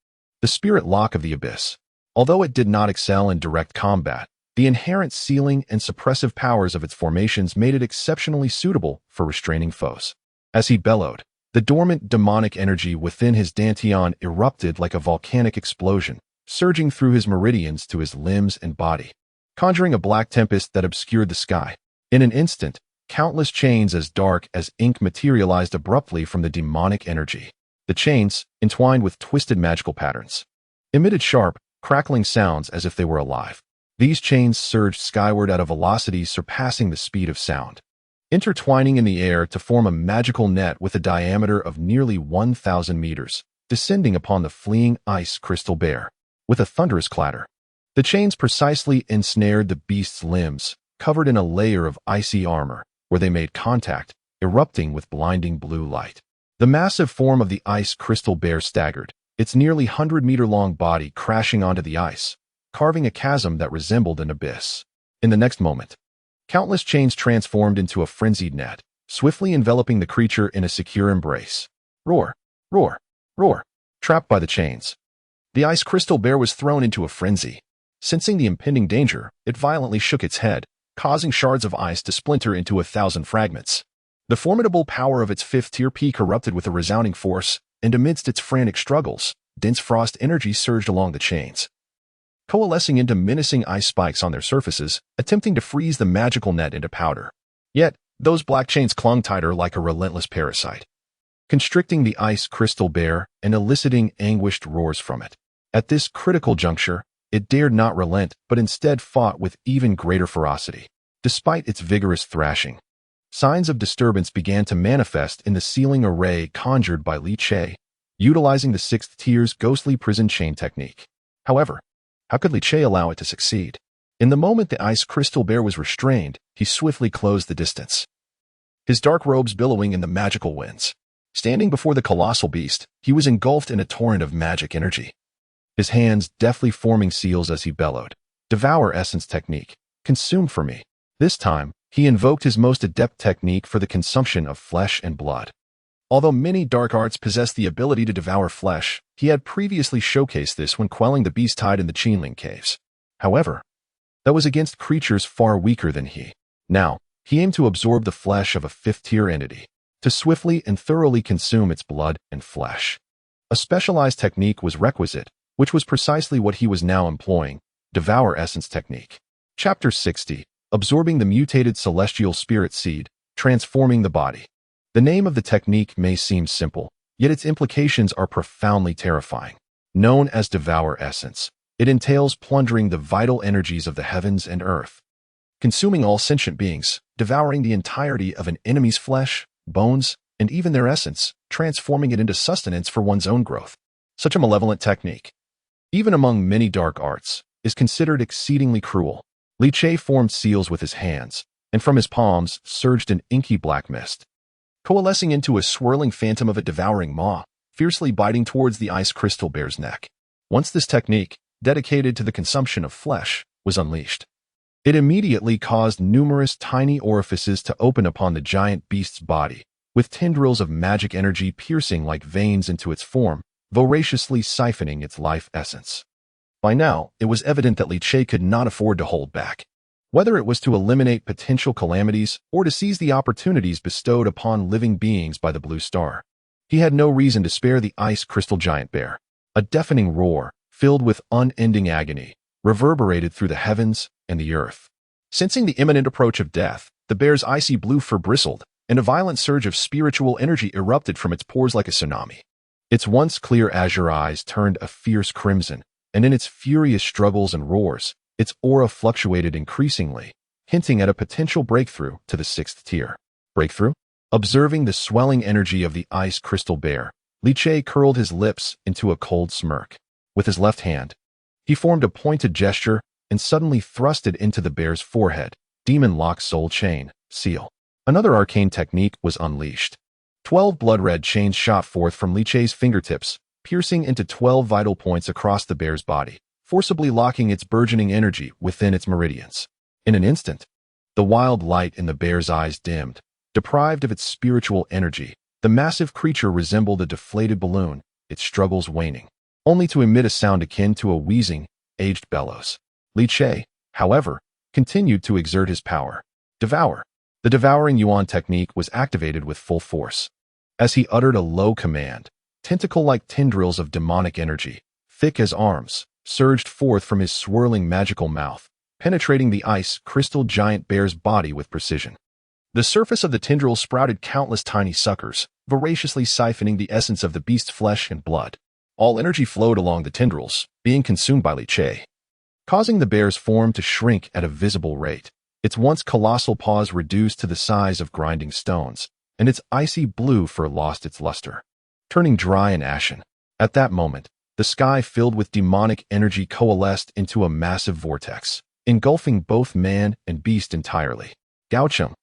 The spirit lock of the abyss. Although it did not excel in direct combat, the inherent sealing and suppressive powers of its formations made it exceptionally suitable for restraining foes. As he bellowed, the dormant demonic energy within his dantian erupted like a volcanic explosion, surging through his meridians to his limbs and body, conjuring a black tempest that obscured the sky. In an instant, countless chains as dark as ink materialized abruptly from the demonic energy. The chains, entwined with twisted magical patterns, emitted sharp, crackling sounds as if they were alive. These chains surged skyward at a velocity surpassing the speed of sound, intertwining in the air to form a magical net with a diameter of nearly 1,000 meters, descending upon the fleeing ice crystal bear. With a thunderous clatter, the chains precisely ensnared the beast's limbs, covered in a layer of icy armor, where they made contact, erupting with blinding blue light. The massive form of the ice crystal bear staggered, its nearly 100-meter-long body crashing onto the ice, carving a chasm that resembled an abyss. In the next moment, countless chains transformed into a frenzied net, swiftly enveloping the creature in a secure embrace. Roar! Roar! Roar! Trapped by the chains, the ice crystal bear was thrown into a frenzy. Sensing the impending danger, it violently shook its head, causing shards of ice to splinter into 1,000 fragments. The formidable power of its fifth-tier peak erupted with a resounding force, and amidst its frantic struggles, dense frost energy surged along the chains, coalescing into menacing ice spikes on their surfaces, attempting to freeze the magical net into powder. Yet, those black chains clung tighter like a relentless parasite, constricting the ice crystal bear and eliciting anguished roars from it. At this critical juncture, it dared not relent, but instead fought with even greater ferocity. Despite its vigorous thrashing, signs of disturbance began to manifest in the sealing array conjured by Li Che, utilizing the sixth tier's ghostly prison chain technique. However, how could Li Che allow it to succeed? In the moment the ice crystal bear was restrained, he swiftly closed the distance, his dark robes billowing in the magical winds. Standing before the colossal beast, he was engulfed in a torrent of magic energy, his hands deftly forming seals as he bellowed. Devour essence technique. Consume for me. This time, he invoked his most adept technique for the consumption of flesh and blood. Although many dark arts possess the ability to devour flesh, he had previously showcased this when quelling the beast tied in the Qinling caves. However, that was against creatures far weaker than he. Now, he aimed to absorb the flesh of a fifth-tier entity, to swiftly and thoroughly consume its blood and flesh. A specialized technique was requisite, which was precisely what he was now employing: Devour Essence Technique. Chapter 60. Absorbing the Mutated Celestial Spirit Seed, Transforming the Body. The name of the technique may seem simple, yet its implications are profoundly terrifying. Known as Devour Essence, it entails plundering the vital energies of the heavens and earth, consuming all sentient beings, devouring the entirety of an enemy's flesh, bones, and even their essence, transforming it into sustenance for one's own growth. Such a malevolent technique, even among many dark arts, is considered exceedingly cruel. Li Che formed seals with his hands, and from his palms surged an inky black mist, coalescing into a swirling phantom of a devouring maw, fiercely biting towards the ice crystal bear's neck. Once this technique, dedicated to the consumption of flesh, was unleashed, it immediately caused numerous tiny orifices to open upon the giant beast's body, with tendrils of magic energy piercing like veins into its form, voraciously siphoning its life essence. By now, it was evident that Li Che could not afford to hold back. Whether it was to eliminate potential calamities or to seize the opportunities bestowed upon living beings by the Blue Star, he had no reason to spare the ice crystal giant bear. A deafening roar, filled with unending agony, reverberated through the heavens and the earth. Sensing the imminent approach of death, the bear's icy blue fur bristled, and a violent surge of spiritual energy erupted from its pores like a tsunami. Its once clear azure eyes turned a fierce crimson, and in its furious struggles and roars, its aura fluctuated increasingly, hinting at a potential breakthrough to the sixth tier. Breakthrough? Observing the swelling energy of the ice crystal bear, Li Che curled his lips into a cold smirk. With his left hand, he formed a pointed gesture and suddenly thrust it into the bear's forehead. Demon Lock Soul Chain, Seal. Another arcane technique was unleashed. 12 blood-red chains shot forth from Li Che's fingertips, piercing into 12 vital points across the bear's body, forcibly locking its burgeoning energy within its meridians. In an instant, the wild light in the bear's eyes dimmed. Deprived of its spiritual energy, the massive creature resembled a deflated balloon, its struggles waning. only to emit a sound akin to a wheezing, aged bellows. Li Che, however, continued to exert his power. Devour. The devouring Yuan technique was activated with full force. As he uttered a low command, tentacle-like tendrils of demonic energy, thick as arms, surged forth from his swirling magical mouth, penetrating the ice crystal giant bear's body with precision. The surface of the tendrils sprouted countless tiny suckers, voraciously siphoning the essence of the beast's flesh and blood. All energy flowed along the tendrils, being consumed by Li Che, causing the bear's form to shrink at a visible rate. Its once colossal paws reduced to the size of grinding stones, and its icy blue fur lost its luster, turning dry and ashen. At that moment, the sky filled with demonic energy coalesced into a massive vortex, engulfing both man and beast entirely. Gao Cheng,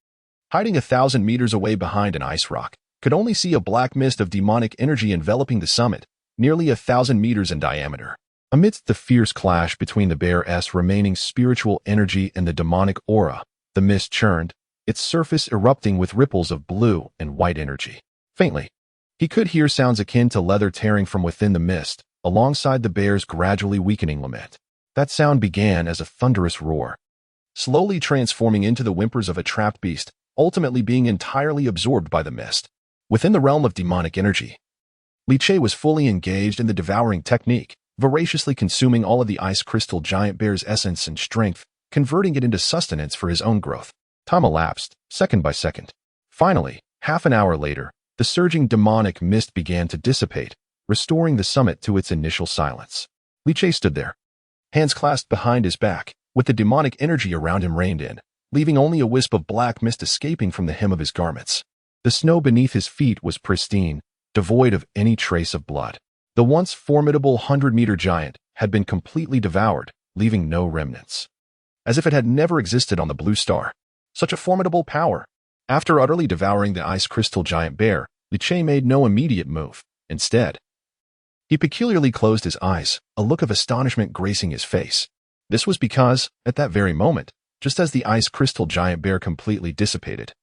hiding 1,000 meters away behind an ice rock, could only see a black mist of demonic energy enveloping the summit, nearly 1,000 meters in diameter. Amidst the fierce clash between the bear's remaining spiritual energy and the demonic aura, the mist churned, its surface erupting with ripples of blue and white energy. Faintly, he could hear sounds akin to leather tearing from within the mist, alongside the bear's gradually weakening lament. That sound began as a thunderous roar, slowly transforming into the whimpers of a trapped beast, ultimately being entirely absorbed by the mist. Within the realm of demonic energy, Li Che was fully engaged in the devouring technique, voraciously consuming all of the ice crystal giant bear's essence and strength, converting it into sustenance for his own growth. Time elapsed, second by second. Finally, half an hour later, the surging demonic mist began to dissipate, restoring the summit to its initial silence. Li Che stood there, hands clasped behind his back, with the demonic energy around him reined in, leaving only a wisp of black mist escaping from the hem of his garments. The snow beneath his feet was pristine, devoid of any trace of blood. The once formidable 100-meter giant had been completely devoured, leaving no remnants, as if it had never existed on the blue star. Such a formidable power. After utterly devouring the ice crystal giant bear, Li Che made no immediate move. Instead, he peculiarly closed his eyes, a look of astonishment gracing his face. This was because, at that very moment, just as the ice crystal giant bear completely dissipated,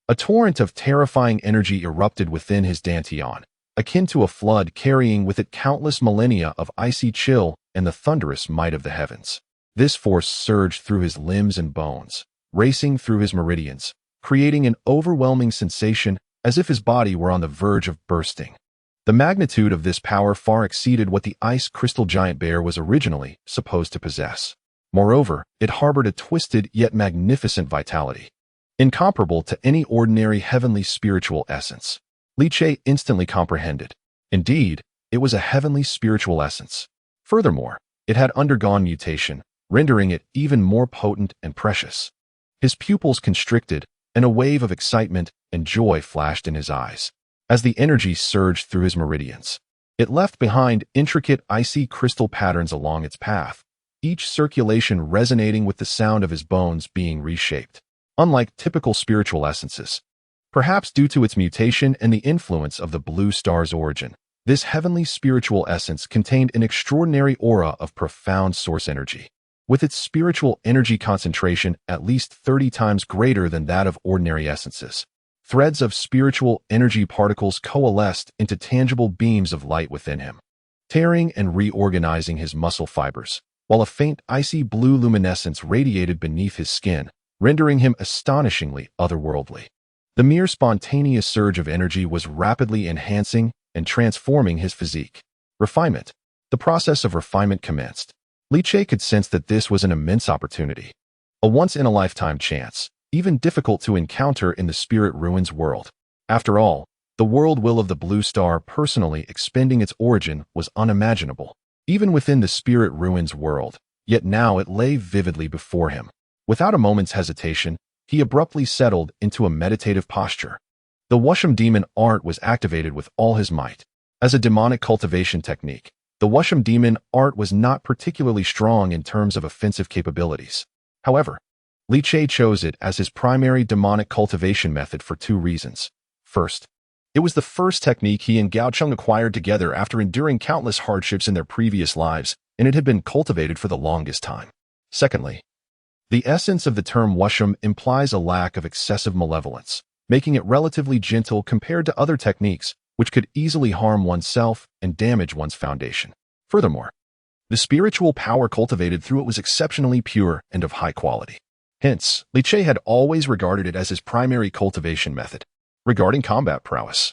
a torrent of terrifying energy erupted within his dantian, akin to a flood carrying with it countless millennia of icy chill and the thunderous might of the heavens. This force surged through his limbs and bones, racing through his meridians, creating an overwhelming sensation as if his body were on the verge of bursting. The magnitude of this power far exceeded what the ice crystal giant bear was originally supposed to possess. Moreover, it harbored a twisted yet magnificent vitality, incomparable to any ordinary heavenly spiritual essence. Li Che instantly comprehended. Indeed, it was a heavenly spiritual essence. Furthermore, it had undergone mutation, rendering it even more potent and precious. His pupils constricted, and a wave of excitement and joy flashed in his eyes. As the energy surged through his meridians, it left behind intricate icy crystal patterns along its path, each circulation resonating with the sound of his bones being reshaped. Unlike typical spiritual essences, perhaps due to its mutation and the influence of the blue star's origin, this heavenly spiritual essence contained an extraordinary aura of profound source energy, with its spiritual energy concentration at least 30 times greater than that of ordinary essences. Threads of spiritual energy particles coalesced into tangible beams of light within him, tearing and reorganizing his muscle fibers, while a faint icy blue luminescence radiated beneath his skin, rendering him astonishingly otherworldly. The mere spontaneous surge of energy was rapidly enhancing and transforming his physique. Refinement. The process of refinement commenced. Li Che could sense that this was an immense opportunity, a once-in-a-lifetime chance, even difficult to encounter in the spirit ruins world. After all, the world will of the blue star personally expending its origin was unimaginable, even within the spirit ruins world, yet now it lay vividly before him. Without a moment's hesitation, he abruptly settled into a meditative posture. The Wusham demon art was activated with all his might. As a demonic cultivation technique, the Wusham demon art was not particularly strong in terms of offensive capabilities. However, Li Che chose it as his primary demonic cultivation method for two reasons. First, it was the first technique he and Gao Cheng acquired together after enduring countless hardships in their previous lives, and it had been cultivated for the longest time. Secondly, the essence of the term Wusham implies a lack of excessive malevolence, making it relatively gentle compared to other techniques, which could easily harm oneself and damage one's foundation. Furthermore, the spiritual power cultivated through it was exceptionally pure and of high quality. Hence, Li Che had always regarded it as his primary cultivation method. Regarding combat prowess,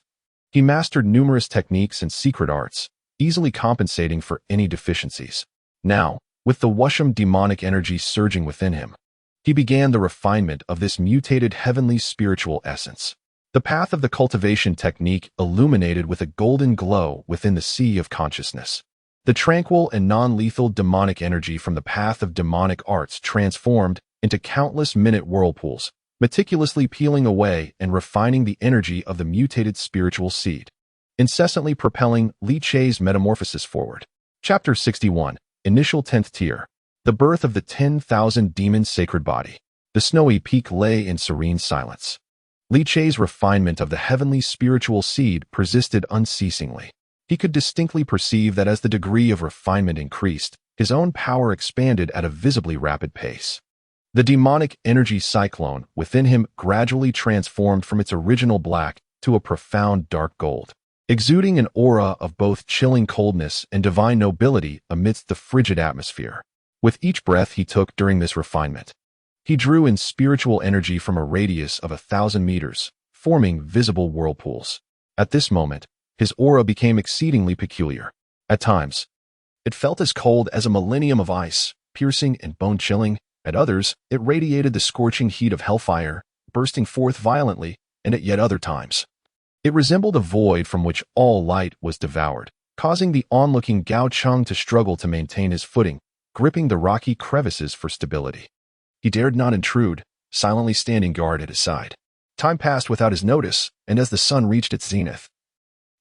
he mastered numerous techniques and secret arts, easily compensating for any deficiencies. Now, with the Wusham demonic energy surging within him, he began the refinement of this mutated heavenly spiritual essence. The path of the cultivation technique illuminated with a golden glow within the sea of consciousness. The tranquil and non-lethal demonic energy from the path of demonic arts transformed into countless minute whirlpools, meticulously peeling away and refining the energy of the mutated spiritual seed, incessantly propelling Li Che's metamorphosis forward. Chapter 61, Initial 10th Tier. The birth of the 10,000 demons' sacred body. The snowy peak lay in serene silence. Li Che's refinement of the heavenly spiritual seed persisted unceasingly. He could distinctly perceive that as the degree of refinement increased, his own power expanded at a visibly rapid pace. The demonic energy cyclone within him gradually transformed from its original black to a profound dark gold, exuding an aura of both chilling coldness and divine nobility amidst the frigid atmosphere. With each breath he took during this refinement, he drew in spiritual energy from a radius of 1,000 meters, forming visible whirlpools. At this moment, his aura became exceedingly peculiar. At times, it felt as cold as a millennium of ice, piercing and bone-chilling. At others, it radiated the scorching heat of hellfire, bursting forth violently, and at yet other times, it resembled a void from which all light was devoured, causing the onlooking Gao Cheng to struggle to maintain his footing, gripping the rocky crevices for stability. He dared not intrude, silently standing guard at his side. Time passed without his notice, and as the sun reached its zenith,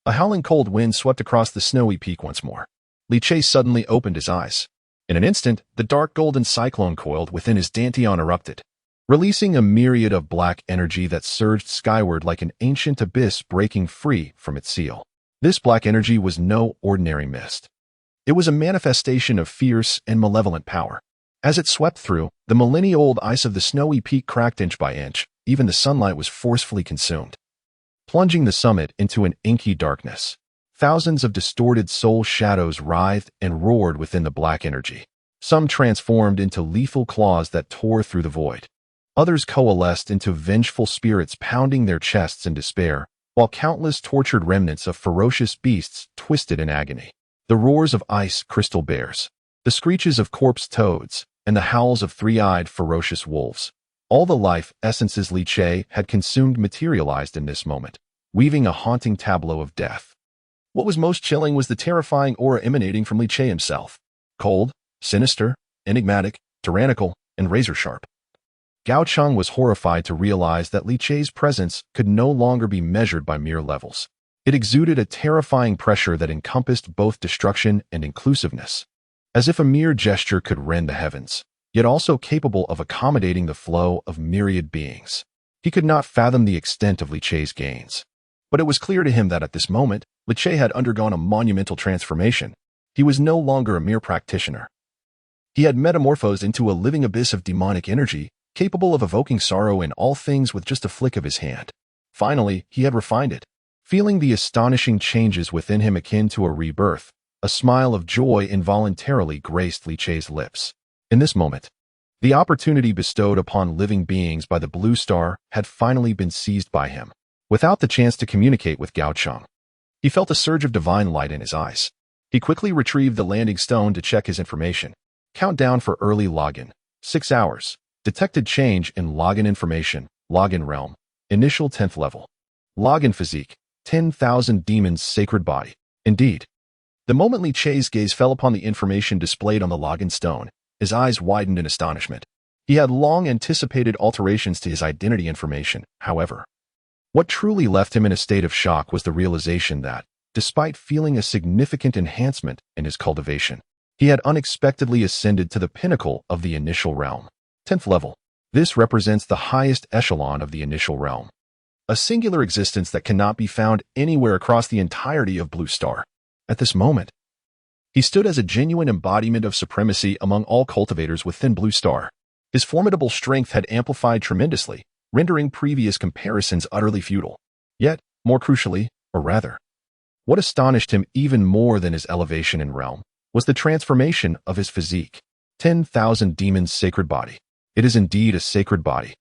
a howling cold wind swept across the snowy peak once more. Li Che suddenly opened his eyes. In an instant, the dark golden cyclone coiled within his dantian erupted, releasing a myriad of black energy that surged skyward like an ancient abyss breaking free from its seal. This black energy was no ordinary mist. It was a manifestation of fierce and malevolent power. As it swept through, the millennia-old ice of the snowy peak cracked inch by inch. Even the sunlight was forcefully consumed, plunging the summit into an inky darkness. Thousands of distorted soul shadows writhed and roared within the black energy. Some transformed into lethal claws that tore through the void. Others coalesced into vengeful spirits pounding their chests in despair, while countless tortured remnants of ferocious beasts twisted in agony. The roars of ice crystal bears, the screeches of corpse toads, and the howls of three-eyed ferocious wolves. All the life essences Li Che had consumed materialized in this moment, weaving a haunting tableau of death. What was most chilling was the terrifying aura emanating from Li Che himself. Cold, sinister, enigmatic, tyrannical, and razor-sharp. Gao Cheng was horrified to realize that Li Che's presence could no longer be measured by mere levels. It exuded a terrifying pressure that encompassed both destruction and inclusiveness, as if a mere gesture could rend the heavens, yet also capable of accommodating the flow of myriad beings. He could not fathom the extent of Li Che's gains, but it was clear to him that at this moment, Li Che had undergone a monumental transformation. He was no longer a mere practitioner. He had metamorphosed into a living abyss of demonic energy, capable of evoking sorrow in all things with just a flick of his hand. Finally, he had refined it. Feeling the astonishing changes within him akin to a rebirth, a smile of joy involuntarily graced Li Che's lips. In this moment, the opportunity bestowed upon living beings by the Blue Star had finally been seized by him. Without the chance to communicate with Gao Cheng, he felt a surge of divine light in his eyes. He quickly retrieved the landing stone to check his information. Countdown for early login. 6 hours. Detected change in login information. Login realm. Initial 10th level. Login physique. 10,000 demons sacred body. Indeed. The moment Li Che's gaze fell upon the information displayed on the login stone, his eyes widened in astonishment. He had long anticipated alterations to his identity information, however. What truly left him in a state of shock was the realization that, despite feeling a significant enhancement in his cultivation, he had unexpectedly ascended to the pinnacle of the initial realm. 10th level. This represents the highest echelon of the initial realm, a singular existence that cannot be found anywhere across the entirety of Blue Star. At this moment, he stood as a genuine embodiment of supremacy among all cultivators within Blue Star. His formidable strength had amplified tremendously, rendering previous comparisons utterly futile. Yet, more crucially, or rather, what astonished him even more than his elevation in realm, was the transformation of his physique. 10,000 demons' sacred body. It is indeed a sacred body.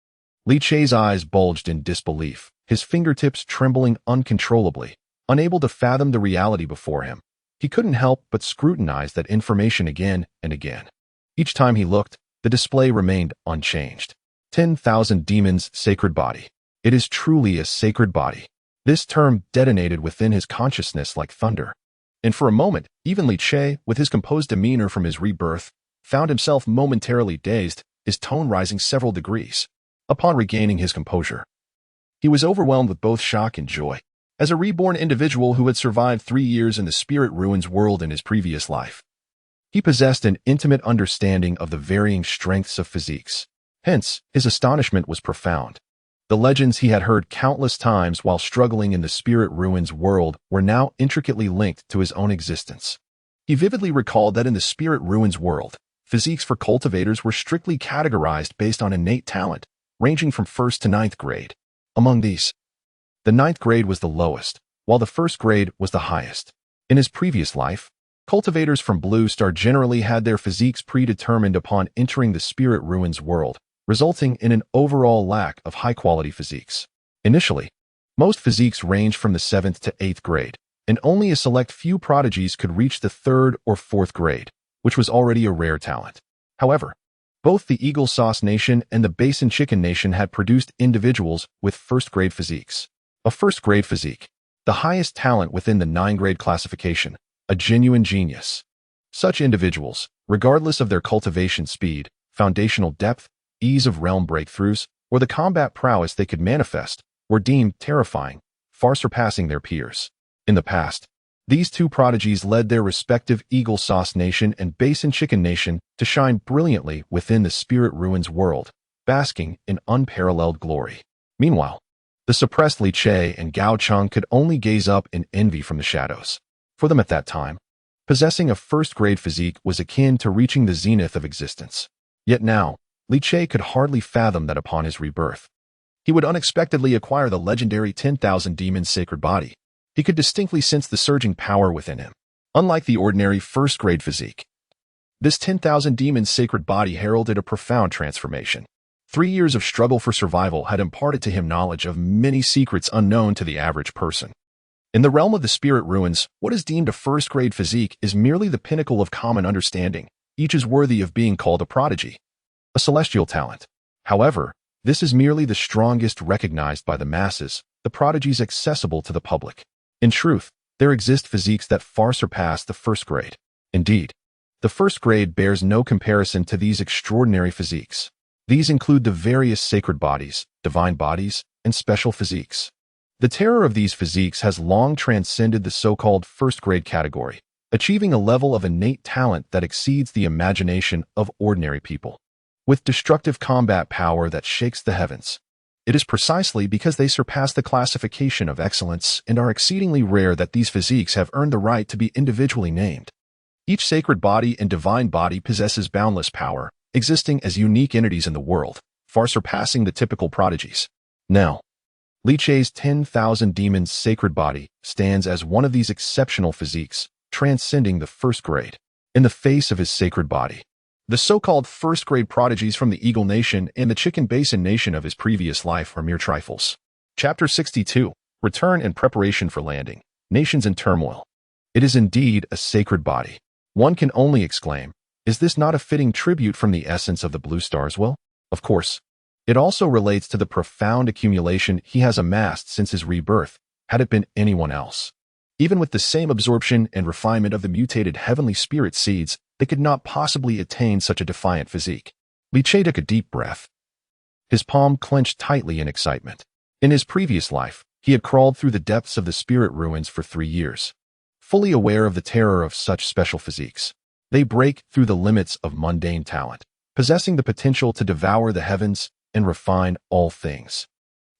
Li Che's eyes bulged in disbelief, his fingertips trembling uncontrollably, unable to fathom the reality before him. He couldn't help but scrutinize that information again and again. Each time he looked, the display remained unchanged. 10,000 demons' sacred body. It is truly a sacred body. This term detonated within his consciousness like thunder. And for a moment, even Li Che, with his composed demeanor from his rebirth, found himself momentarily dazed, his tone rising several degrees. Upon regaining his composure, he was overwhelmed with both shock and joy. As a reborn individual who had survived 3 years in the spirit ruins world in his previous life, he possessed an intimate understanding of the varying strengths of physiques. Hence, his astonishment was profound. The legends he had heard countless times while struggling in the spirit ruins world were now intricately linked to his own existence. He vividly recalled that in the spirit ruins world, physiques for cultivators were strictly categorized based on innate talent, ranging from 1st to 9th grade. Among these, the 9th grade was the lowest, while the 1st grade was the highest. In his previous life, cultivators from Blue Star generally had their physiques predetermined upon entering the spirit ruins world, resulting in an overall lack of high-quality physiques. Initially, most physiques ranged from the 7th to 8th grade, and only a select few prodigies could reach the 3rd or 4th grade, which was already a rare talent. However, both the Eagle Sauce Nation and the Basin Chicken Nation had produced individuals with 1st grade physiques. A 1st grade physique, the highest talent within the 9-grade classification, a genuine genius. Such individuals, regardless of their cultivation speed, foundational depth, ease of realm breakthroughs, or the combat prowess they could manifest, were deemed terrifying, far surpassing their peers. In the past, these two prodigies led their respective Eagle Sauce Nation and Basin Chicken Nation to shine brilliantly within the spirit ruins world, basking in unparalleled glory. Meanwhile, the suppressed Li Che and Gao Cheng could only gaze up in envy from the shadows. For them at that time, possessing a 1st grade physique was akin to reaching the zenith of existence. Yet now, Li Che could hardly fathom that upon his rebirth, he would unexpectedly acquire the legendary 10,000 demons sacred body. He could distinctly sense the surging power within him. Unlike the ordinary 1st grade physique, this 10,000 demons sacred body heralded a profound transformation. 3 years of struggle for survival had imparted to him knowledge of many secrets unknown to the average person. In the realm of the spirit ruins, what is deemed a 1st grade physique is merely the pinnacle of common understanding. Each is worthy of being called a prodigy, a celestial talent. However, this is merely the strongest recognized by the masses, the prodigies accessible to the public. In truth, there exist physiques that far surpass the 1st grade. Indeed, the 1st grade bears no comparison to these extraordinary physiques. These include the various sacred bodies, divine bodies, and special physiques. The terror of these physiques has long transcended the so-called 1st grade category, achieving a level of innate talent that exceeds the imagination of ordinary people. With destructive combat power that shakes the heavens, it is precisely because they surpass the classification of excellence and are exceedingly rare that these physiques have earned the right to be individually named. Each sacred body and divine body possesses boundless power, existing as unique entities in the world, far surpassing the typical prodigies. Now, Li Che's 10,000 demons sacred body stands as one of these exceptional physiques, transcending the 1st grade. In the face of his sacred body, the so-called 1st grade prodigies from the Eagle Nation and the Chicken Basin Nation of his previous life are mere trifles. Chapter 62. Return and Preparation for Landing. Nations in Turmoil. It is indeed a sacred body. One can only exclaim, is this not a fitting tribute from the essence of the Blue Stars? Well, of course. It also relates to the profound accumulation he has amassed since his rebirth, had it been anyone else. Even with the same absorption and refinement of the mutated heavenly spirit seeds, they could not possibly attain such a defiant physique. Li Che took a deep breath. His palm clenched tightly in excitement. In his previous life, he had crawled through the depths of the spirit ruins for 3 years, fully aware of the terror of such special physiques. They break through the limits of mundane talent, possessing the potential to devour the heavens and refine all things.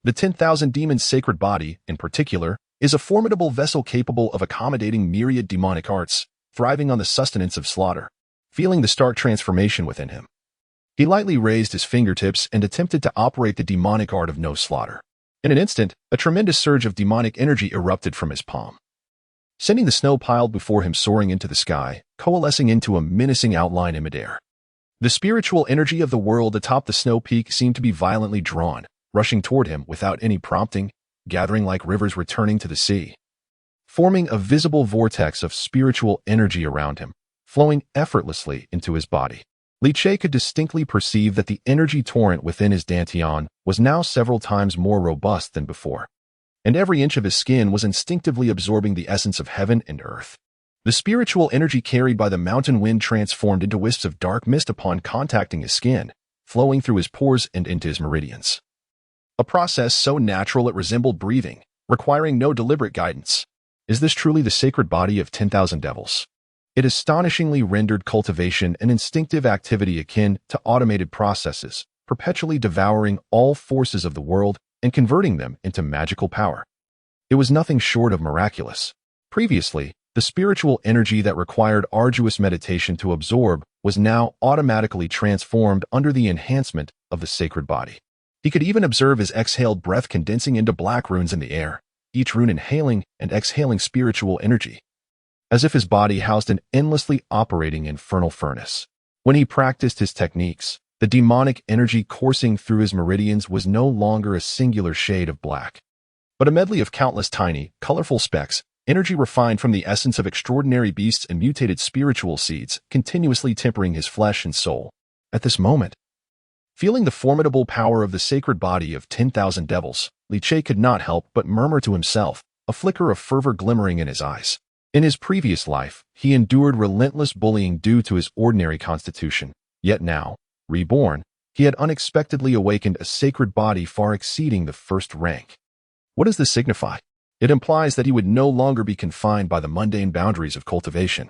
The 10,000 demons sacred body, in particular, is a formidable vessel capable of accommodating myriad demonic arts, thriving on the sustenance of slaughter. Feeling the stark transformation within him, he lightly raised his fingertips and attempted to operate the demonic art of no slaughter. In an instant, a tremendous surge of demonic energy erupted from his palm. sending the snow piled before him soaring into the sky, coalescing into a menacing outline in midair. The spiritual energy of the world atop the snow peak seemed to be violently drawn, rushing toward him without any prompting, gathering like rivers returning to the sea, forming a visible vortex of spiritual energy around him, flowing effortlessly into his body. Li Che could distinctly perceive that the energy torrent within his dantian was now several times more robust than before, and every inch of his skin was instinctively absorbing the essence of heaven and earth. The spiritual energy carried by the mountain wind transformed into wisps of dark mist upon contacting his skin, flowing through his pores and into his meridians. A process so natural it resembled breathing, requiring no deliberate guidance. Is this truly the sacred body of 10,000 devils? It astonishingly rendered cultivation an instinctive activity akin to automated processes, perpetually devouring all forces of the world and converting them into magical power. It was nothing short of miraculous. Previously, the spiritual energy that required arduous meditation to absorb was now automatically transformed under the enhancement of the sacred body. He could even observe his exhaled breath condensing into black runes in the air, each rune inhaling and exhaling spiritual energy, as if his body housed an endlessly operating infernal furnace. When he practiced his techniques, the demonic energy coursing through his meridians was no longer a singular shade of black, but a medley of countless tiny, colorful specks, energy refined from the essence of extraordinary beasts and mutated spiritual seeds, continuously tempering his flesh and soul. At this moment, feeling the formidable power of the sacred body of 10,000 devils, Li Che could not help but murmur to himself, a flicker of fervor glimmering in his eyes. In his previous life, he endured relentless bullying due to his ordinary constitution, yet now, reborn, he had unexpectedly awakened a sacred body far exceeding the first rank. What does this signify? It implies that he would no longer be confined by the mundane boundaries of cultivation.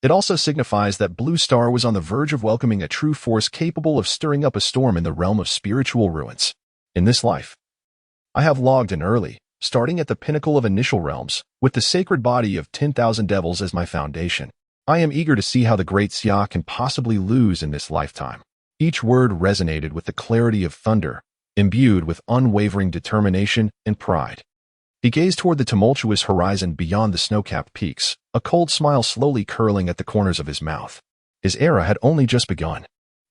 It also signifies that Blue Star was on the verge of welcoming a true force capable of stirring up a storm in the realm of spiritual ruins. In this life, I have logged in early, starting at the pinnacle of initial realms, with the sacred body of 10,000 devils as my foundation. I am eager to see how the great Xia can possibly lose in this lifetime. Each word resonated with the clarity of thunder, imbued with unwavering determination and pride. He gazed toward the tumultuous horizon beyond the snow-capped peaks, a cold smile slowly curling at the corners of his mouth. His era had only just begun,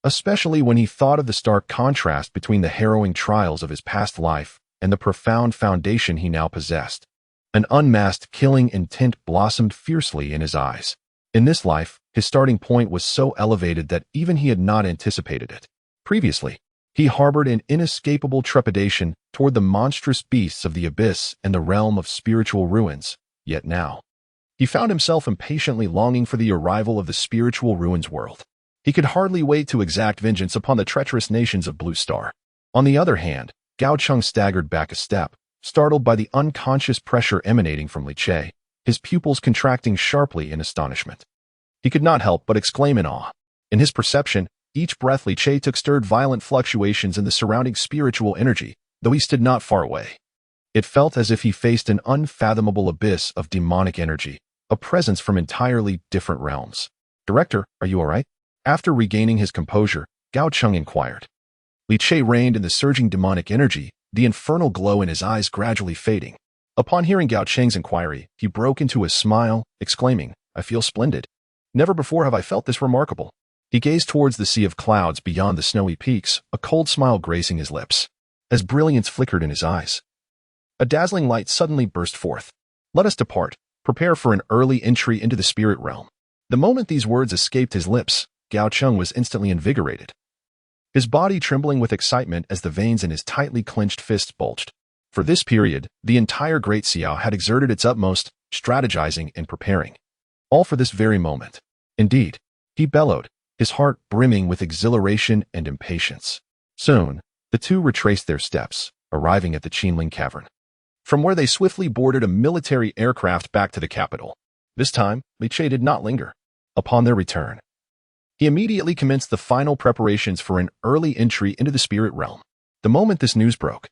especially when he thought of the stark contrast between the harrowing trials of his past life and the profound foundation he now possessed. An unmasked killing intent blossomed fiercely in his eyes. In this life, his starting point was so elevated that even he had not anticipated it. Previously, he harbored an inescapable trepidation toward the monstrous beasts of the abyss and the realm of spiritual ruins, yet now, he found himself impatiently longing for the arrival of the spiritual ruins world. He could hardly wait to exact vengeance upon the treacherous nations of Blue Star. On the other hand, Gao Cheng staggered back a step, startled by the unconscious pressure emanating from Li Che, his pupils contracting sharply in astonishment. He could not help but exclaim in awe. In his perception, each breath Li Che took stirred violent fluctuations in the surrounding spiritual energy, though he stood not far away. It felt as if he faced an unfathomable abyss of demonic energy, a presence from entirely different realms. "Director, are you all right?" After regaining his composure, Gao Cheng inquired. Li Che reined in the surging demonic energy, the infernal glow in his eyes gradually fading. Upon hearing Gao Cheng's inquiry, he broke into a smile, exclaiming, "I feel splendid. Never before have I felt this remarkable." He gazed towards the sea of clouds beyond the snowy peaks, a cold smile gracing his lips. As brilliance flickered in his eyes, a dazzling light suddenly burst forth. "Let us depart. Prepare for an early entry into the spirit realm." The moment these words escaped his lips, Gao Cheng was instantly invigorated, his body trembling with excitement as the veins in his tightly clenched fists bulged. For this period, the entire Great Xiao had exerted its utmost, strategizing and preparing. All for this very moment. Indeed, he bellowed, his heart brimming with exhilaration and impatience. Soon, the two retraced their steps, arriving at the Qinling Cavern, from where they swiftly boarded a military aircraft back to the capital. This time, Li Che did not linger. Upon their return, he immediately commenced the final preparations for an early entry into the spirit realm. The moment this news broke,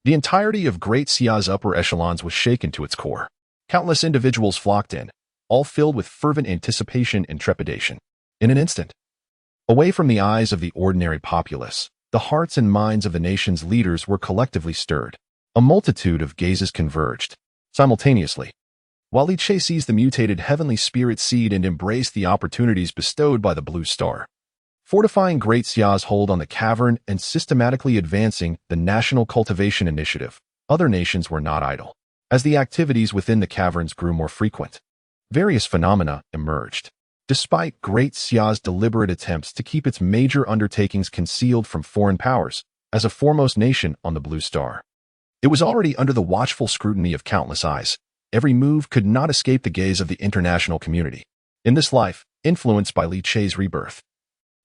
the entirety of Great Xia's upper echelons was shaken to its core. Countless individuals flocked in, all filled with fervent anticipation and trepidation. In an instant, away from the eyes of the ordinary populace, the hearts and minds of the nation's leaders were collectively stirred. A multitude of gazes converged. Simultaneously, while Li Che seized the mutated heavenly spirit seed and embraced the opportunities bestowed by the Blue Star, fortifying Great Xia's hold on the cavern and systematically advancing the National Cultivation Initiative. Other nations were not idle. As the activities within the caverns grew more frequent, various phenomena emerged. Despite Great Xia's deliberate attempts to keep its major undertakings concealed from foreign powers, as a foremost nation on the Blue Star, it was already under the watchful scrutiny of countless eyes. Every move could not escape the gaze of the international community. In this life, influenced by Li Che's rebirth,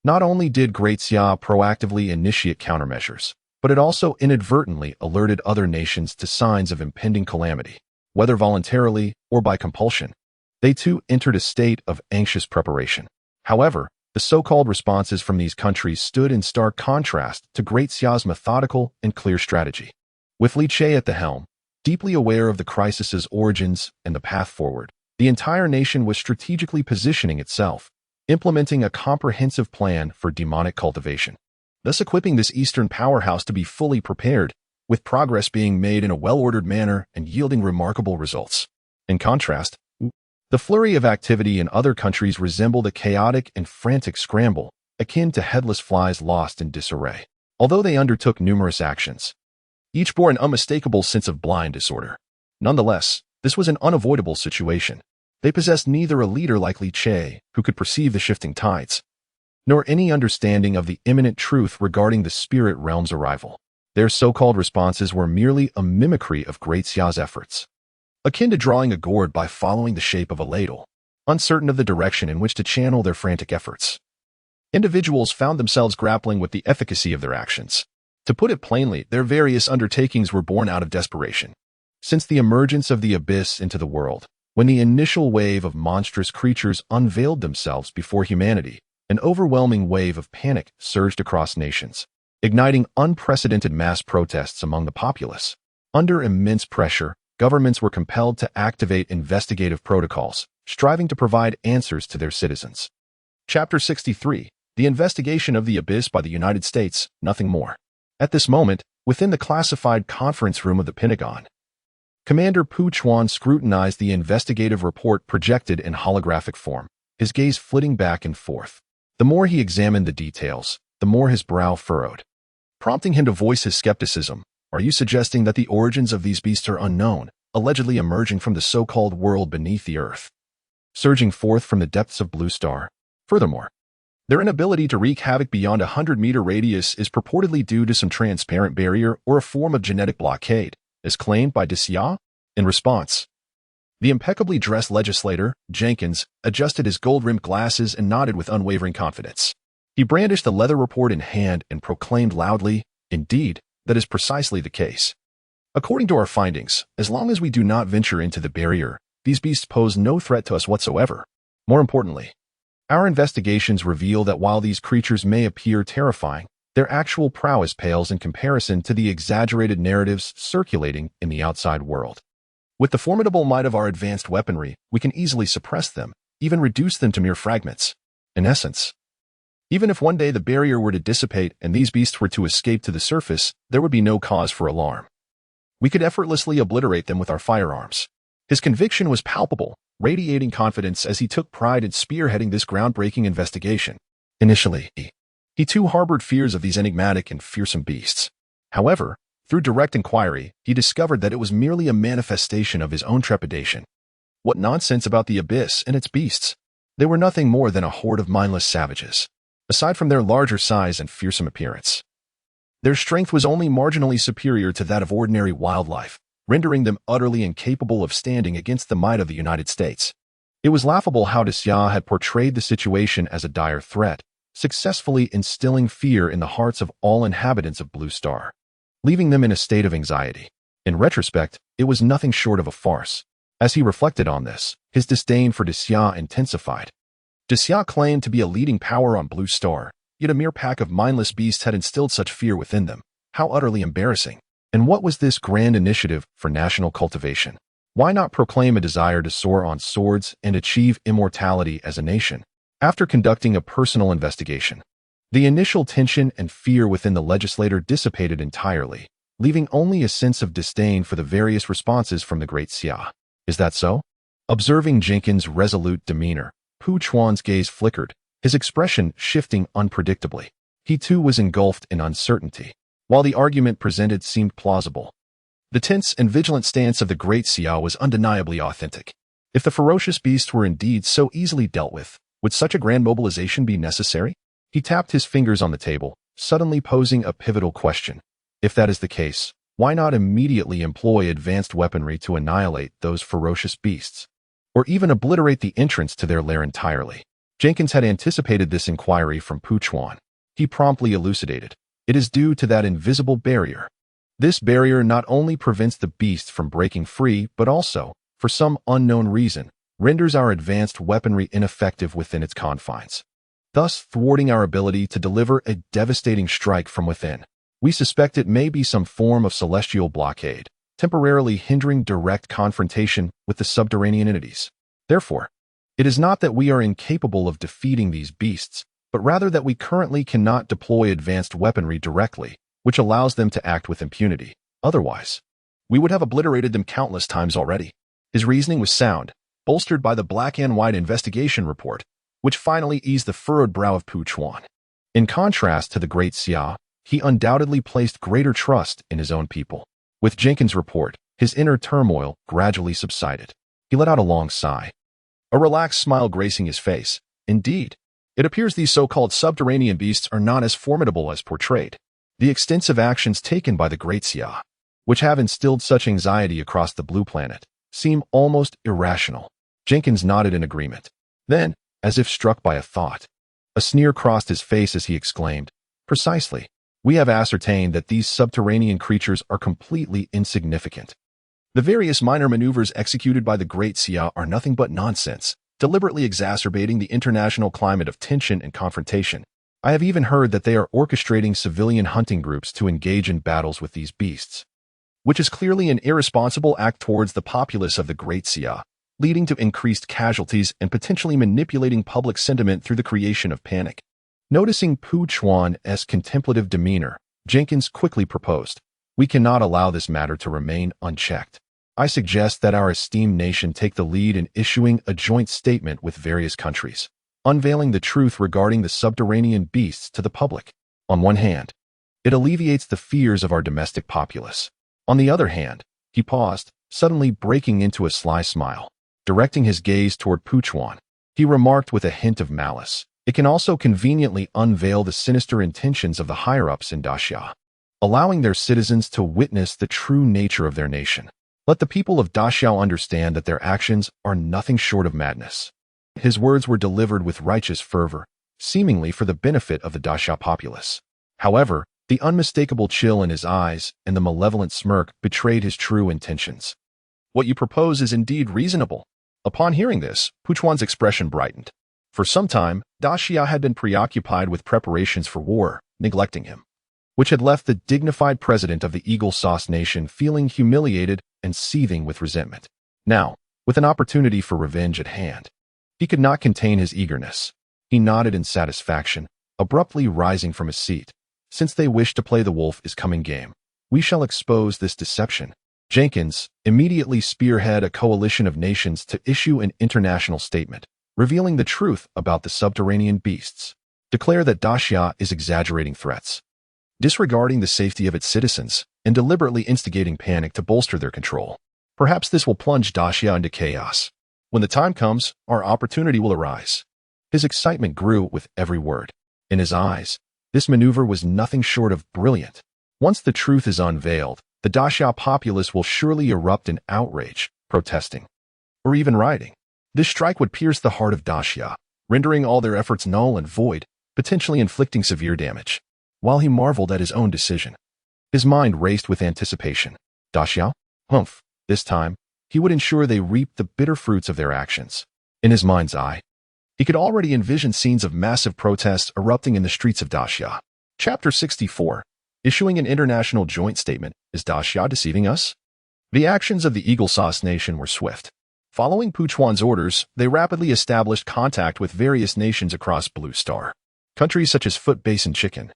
not only did Great Xia proactively initiate countermeasures, but it also inadvertently alerted other nations to signs of impending calamity, whether voluntarily or by compulsion. They too entered a state of anxious preparation. However, the so-called responses from these countries stood in stark contrast to Great Xia's methodical and clear strategy. With Li Che at the helm, deeply aware of the crisis's origins and the path forward, the entire nation was strategically positioning itself, implementing a comprehensive plan for demonic cultivation, thus equipping this Eastern powerhouse to be fully prepared, with progress being made in a well-ordered manner and yielding remarkable results. In contrast, the flurry of activity in other countries resembled a chaotic and frantic scramble, akin to headless flies lost in disarray. Although they undertook numerous actions, each bore an unmistakable sense of blind disorder. Nonetheless, this was an unavoidable situation. They possessed neither a leader like Li Che, who could perceive the shifting tides, nor any understanding of the imminent truth regarding the spirit realm's arrival. Their so-called responses were merely a mimicry of Great Xia's efforts, akin to drawing a gourd by following the shape of a ladle, uncertain of the direction in which to channel their frantic efforts. Individuals found themselves grappling with the efficacy of their actions. To put it plainly, their various undertakings were born out of desperation. Since the emergence of the abyss into the world, when the initial wave of monstrous creatures unveiled themselves before humanity, an overwhelming wave of panic surged across nations, igniting unprecedented mass protests among the populace. Under immense pressure, governments were compelled to activate investigative protocols, striving to provide answers to their citizens. Chapter 63. The Investigation of the Abyss by the United States, Nothing More. At this moment, within the classified conference room of the Pentagon, Commander Pu Chuan scrutinized the investigative report projected in holographic form, his gaze flitting back and forth. The more he examined the details, the more his brow furrowed, prompting him to voice his skepticism. Are you suggesting that the origins of these beasts are unknown, allegedly emerging from the so-called world beneath the Earth, surging forth from the depths of Blue Star? Furthermore, their inability to wreak havoc beyond a 100-meter radius is purportedly due to some transparent barrier or a form of genetic blockade, as claimed by de Xia. In response, the impeccably dressed legislator, Jenkins, adjusted his gold-rimmed glasses and nodded with unwavering confidence. He brandished the leather report in hand and proclaimed loudly, "Indeed, that is precisely the case. According to our findings, as long as we do not venture into the barrier, these beasts pose no threat to us whatsoever. More importantly, our investigations reveal that while these creatures may appear terrifying, their actual prowess pales in comparison to the exaggerated narratives circulating in the outside world. With the formidable might of our advanced weaponry, we can easily suppress them, even reduce them to mere fragments. In essence, even if one day the barrier were to dissipate and these beasts were to escape to the surface, there would be no cause for alarm. We could effortlessly obliterate them with our firearms." His conviction was palpable, radiating confidence as he took pride in spearheading this groundbreaking investigation. Initially, he too harbored fears of these enigmatic and fearsome beasts. However, through direct inquiry, he discovered that it was merely a manifestation of his own trepidation. What nonsense about the abyss and its beasts! They were nothing more than a horde of mindless savages. Aside from their larger size and fearsome appearance, their strength was only marginally superior to that of ordinary wildlife, rendering them utterly incapable of standing against the might of the United States. It was laughable how de Xia had portrayed the situation as a dire threat, successfully instilling fear in the hearts of all inhabitants of Blue Star, leaving them in a state of anxiety. In retrospect, it was nothing short of a farce. As he reflected on this, his disdain for de Xia intensified. De Xia claimed to be a leading power on Blue Star, yet a mere pack of mindless beasts had instilled such fear within them. How utterly embarrassing. And what was this grand initiative for national cultivation? Why not proclaim a desire to soar on swords and achieve immortality as a nation? After conducting a personal investigation, the initial tension and fear within the legislator dissipated entirely, leaving only a sense of disdain for the various responses from the Great Xia. Is that so? Observing Jenkins' resolute demeanor, Pu Chuan's gaze flickered, his expression shifting unpredictably. He too was engulfed in uncertainty. While the argument presented seemed plausible, the tense and vigilant stance of the great Xia was undeniably authentic. If the ferocious beast were indeed so easily dealt with, would such a grand mobilization be necessary? He tapped his fingers on the table, suddenly posing a pivotal question. If that is the case, why not immediately employ advanced weaponry to annihilate those ferocious beasts? Or even obliterate the entrance to their lair entirely? Jenkins had anticipated this inquiry from Pu Chuan. He promptly elucidated. It is due to that invisible barrier. This barrier not only prevents the beast from breaking free, but also, for some unknown reason, renders our advanced weaponry ineffective within its confines, thus thwarting our ability to deliver a devastating strike from within. We suspect it may be some form of celestial blockade, temporarily hindering direct confrontation with the subterranean entities. Therefore, it is not that we are incapable of defeating these beasts, but rather that we currently cannot deploy advanced weaponry directly, which allows them to act with impunity. Otherwise, we would have obliterated them countless times already. His reasoning was sound, bolstered by the black and white investigation report, which finally eased the furrowed brow of Pu Chuan. In contrast to the great Xia, he undoubtedly placed greater trust in his own people. With Jenkins' report, his inner turmoil gradually subsided. He let out a long sigh, a relaxed smile gracing his face. Indeed, it appears these so-called subterranean beasts are not as formidable as portrayed. The extensive actions taken by the great Xia, which have instilled such anxiety across the blue planet, seem almost irrational. Jenkins nodded in agreement. Then, as if struck by a thought, a sneer crossed his face as he exclaimed, "Precisely. We have ascertained that these subterranean creatures are completely insignificant. The various minor maneuvers executed by the great Xia are nothing but nonsense, deliberately exacerbating the international climate of tension and confrontation. I have even heard that they are orchestrating civilian hunting groups to engage in battles with these beasts, which is clearly an irresponsible act towards the populace of the great Xia, leading to increased casualties and potentially manipulating public sentiment through the creation of panic." Noticing Pu Chuan's contemplative demeanor, Jenkins quickly proposed, "We cannot allow this matter to remain unchecked. I suggest that our esteemed nation take the lead in issuing a joint statement with various countries, unveiling the truth regarding the subterranean beasts to the public. On one hand, it alleviates the fears of our domestic populace. On the other hand," he paused, suddenly breaking into a sly smile. Directing his gaze toward Pu Chuan, he remarked with a hint of malice, "It can also conveniently unveil the sinister intentions of the higher-ups in Daxia, allowing their citizens to witness the true nature of their nation. Let the people of Daxia understand that their actions are nothing short of madness." His words were delivered with righteous fervor, seemingly for the benefit of the Daxia populace. However, the unmistakable chill in his eyes and the malevolent smirk betrayed his true intentions. "What you propose is indeed reasonable." Upon hearing this, Pu Chuan's expression brightened. For some time, Daxia had been preoccupied with preparations for war, neglecting him, which had left the dignified president of the Eagle Sauce Nation feeling humiliated and seething with resentment. Now, with an opportunity for revenge at hand, he could not contain his eagerness. He nodded in satisfaction, abruptly rising from his seat. "Since they wish to play the wolf is coming game, we shall expose this deception." Jenkins immediately spearheaded a coalition of nations to issue an international statement, revealing the truth about the subterranean beasts. Declare that Daxia is exaggerating threats, disregarding the safety of its citizens, and deliberately instigating panic to bolster their control. Perhaps this will plunge Daxia into chaos. When the time comes, our opportunity will arise. His excitement grew with every word. In his eyes, this maneuver was nothing short of brilliant. Once the truth is unveiled, the Daxia populace will surely erupt in outrage, protesting, or even rioting. This strike would pierce the heart of Daxia, rendering all their efforts null and void, potentially inflicting severe damage. While he marveled at his own decision, his mind raced with anticipation. Daxia? Humph. This time, he would ensure they reaped the bitter fruits of their actions. In his mind's eye, he could already envision scenes of massive protests erupting in the streets of Daxia. Chapter 64. Issuing an international joint statement. Is Daxia deceiving us? The actions of the Eagle Sauce Nation were swift. Following Pu Chuan's orders, they rapidly established contact with various nations across Blue Star. Countries such as Foot Basin Chicken,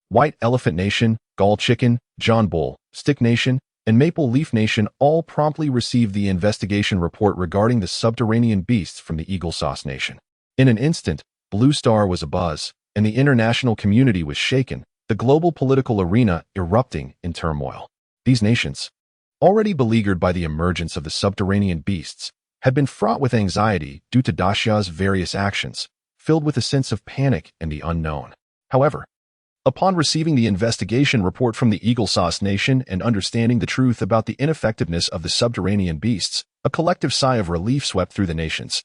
White Elephant Nation, Gall Chicken, John Bull, Stick Nation, and Maple Leaf Nation all promptly received the investigation report regarding the subterranean beasts from the Eagle Sauce Nation. In an instant, Blue Star was abuzz, and the international community was shaken, the global political arena erupting in turmoil. These nations, already beleaguered by the emergence of the subterranean beasts, had been fraught with anxiety due to Dacia's various actions, filled with a sense of panic and the unknown. However, upon receiving the investigation report from the Eagle Sauce Nation and understanding the truth about the ineffectiveness of the subterranean beasts, a collective sigh of relief swept through the nations,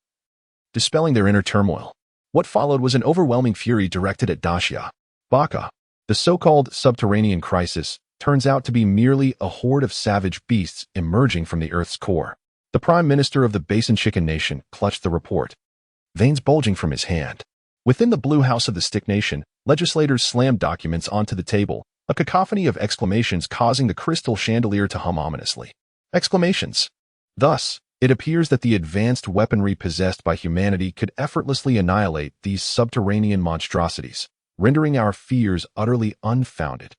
dispelling their inner turmoil. What followed was an overwhelming fury directed at Dacia. Baka, the so-called subterranean crisis, turns out to be merely a horde of savage beasts emerging from the Earth's core. The Prime Minister of the Basin Chicken Nation clutched the report, veins bulging from his hand. Within the Blue House of the Stick Nation, legislators slammed documents onto the table, a cacophony of exclamations causing the crystal chandelier to hum ominously. Exclamations. Thus, it appears that the advanced weaponry possessed by humanity could effortlessly annihilate these subterranean monstrosities, rendering our fears utterly unfounded.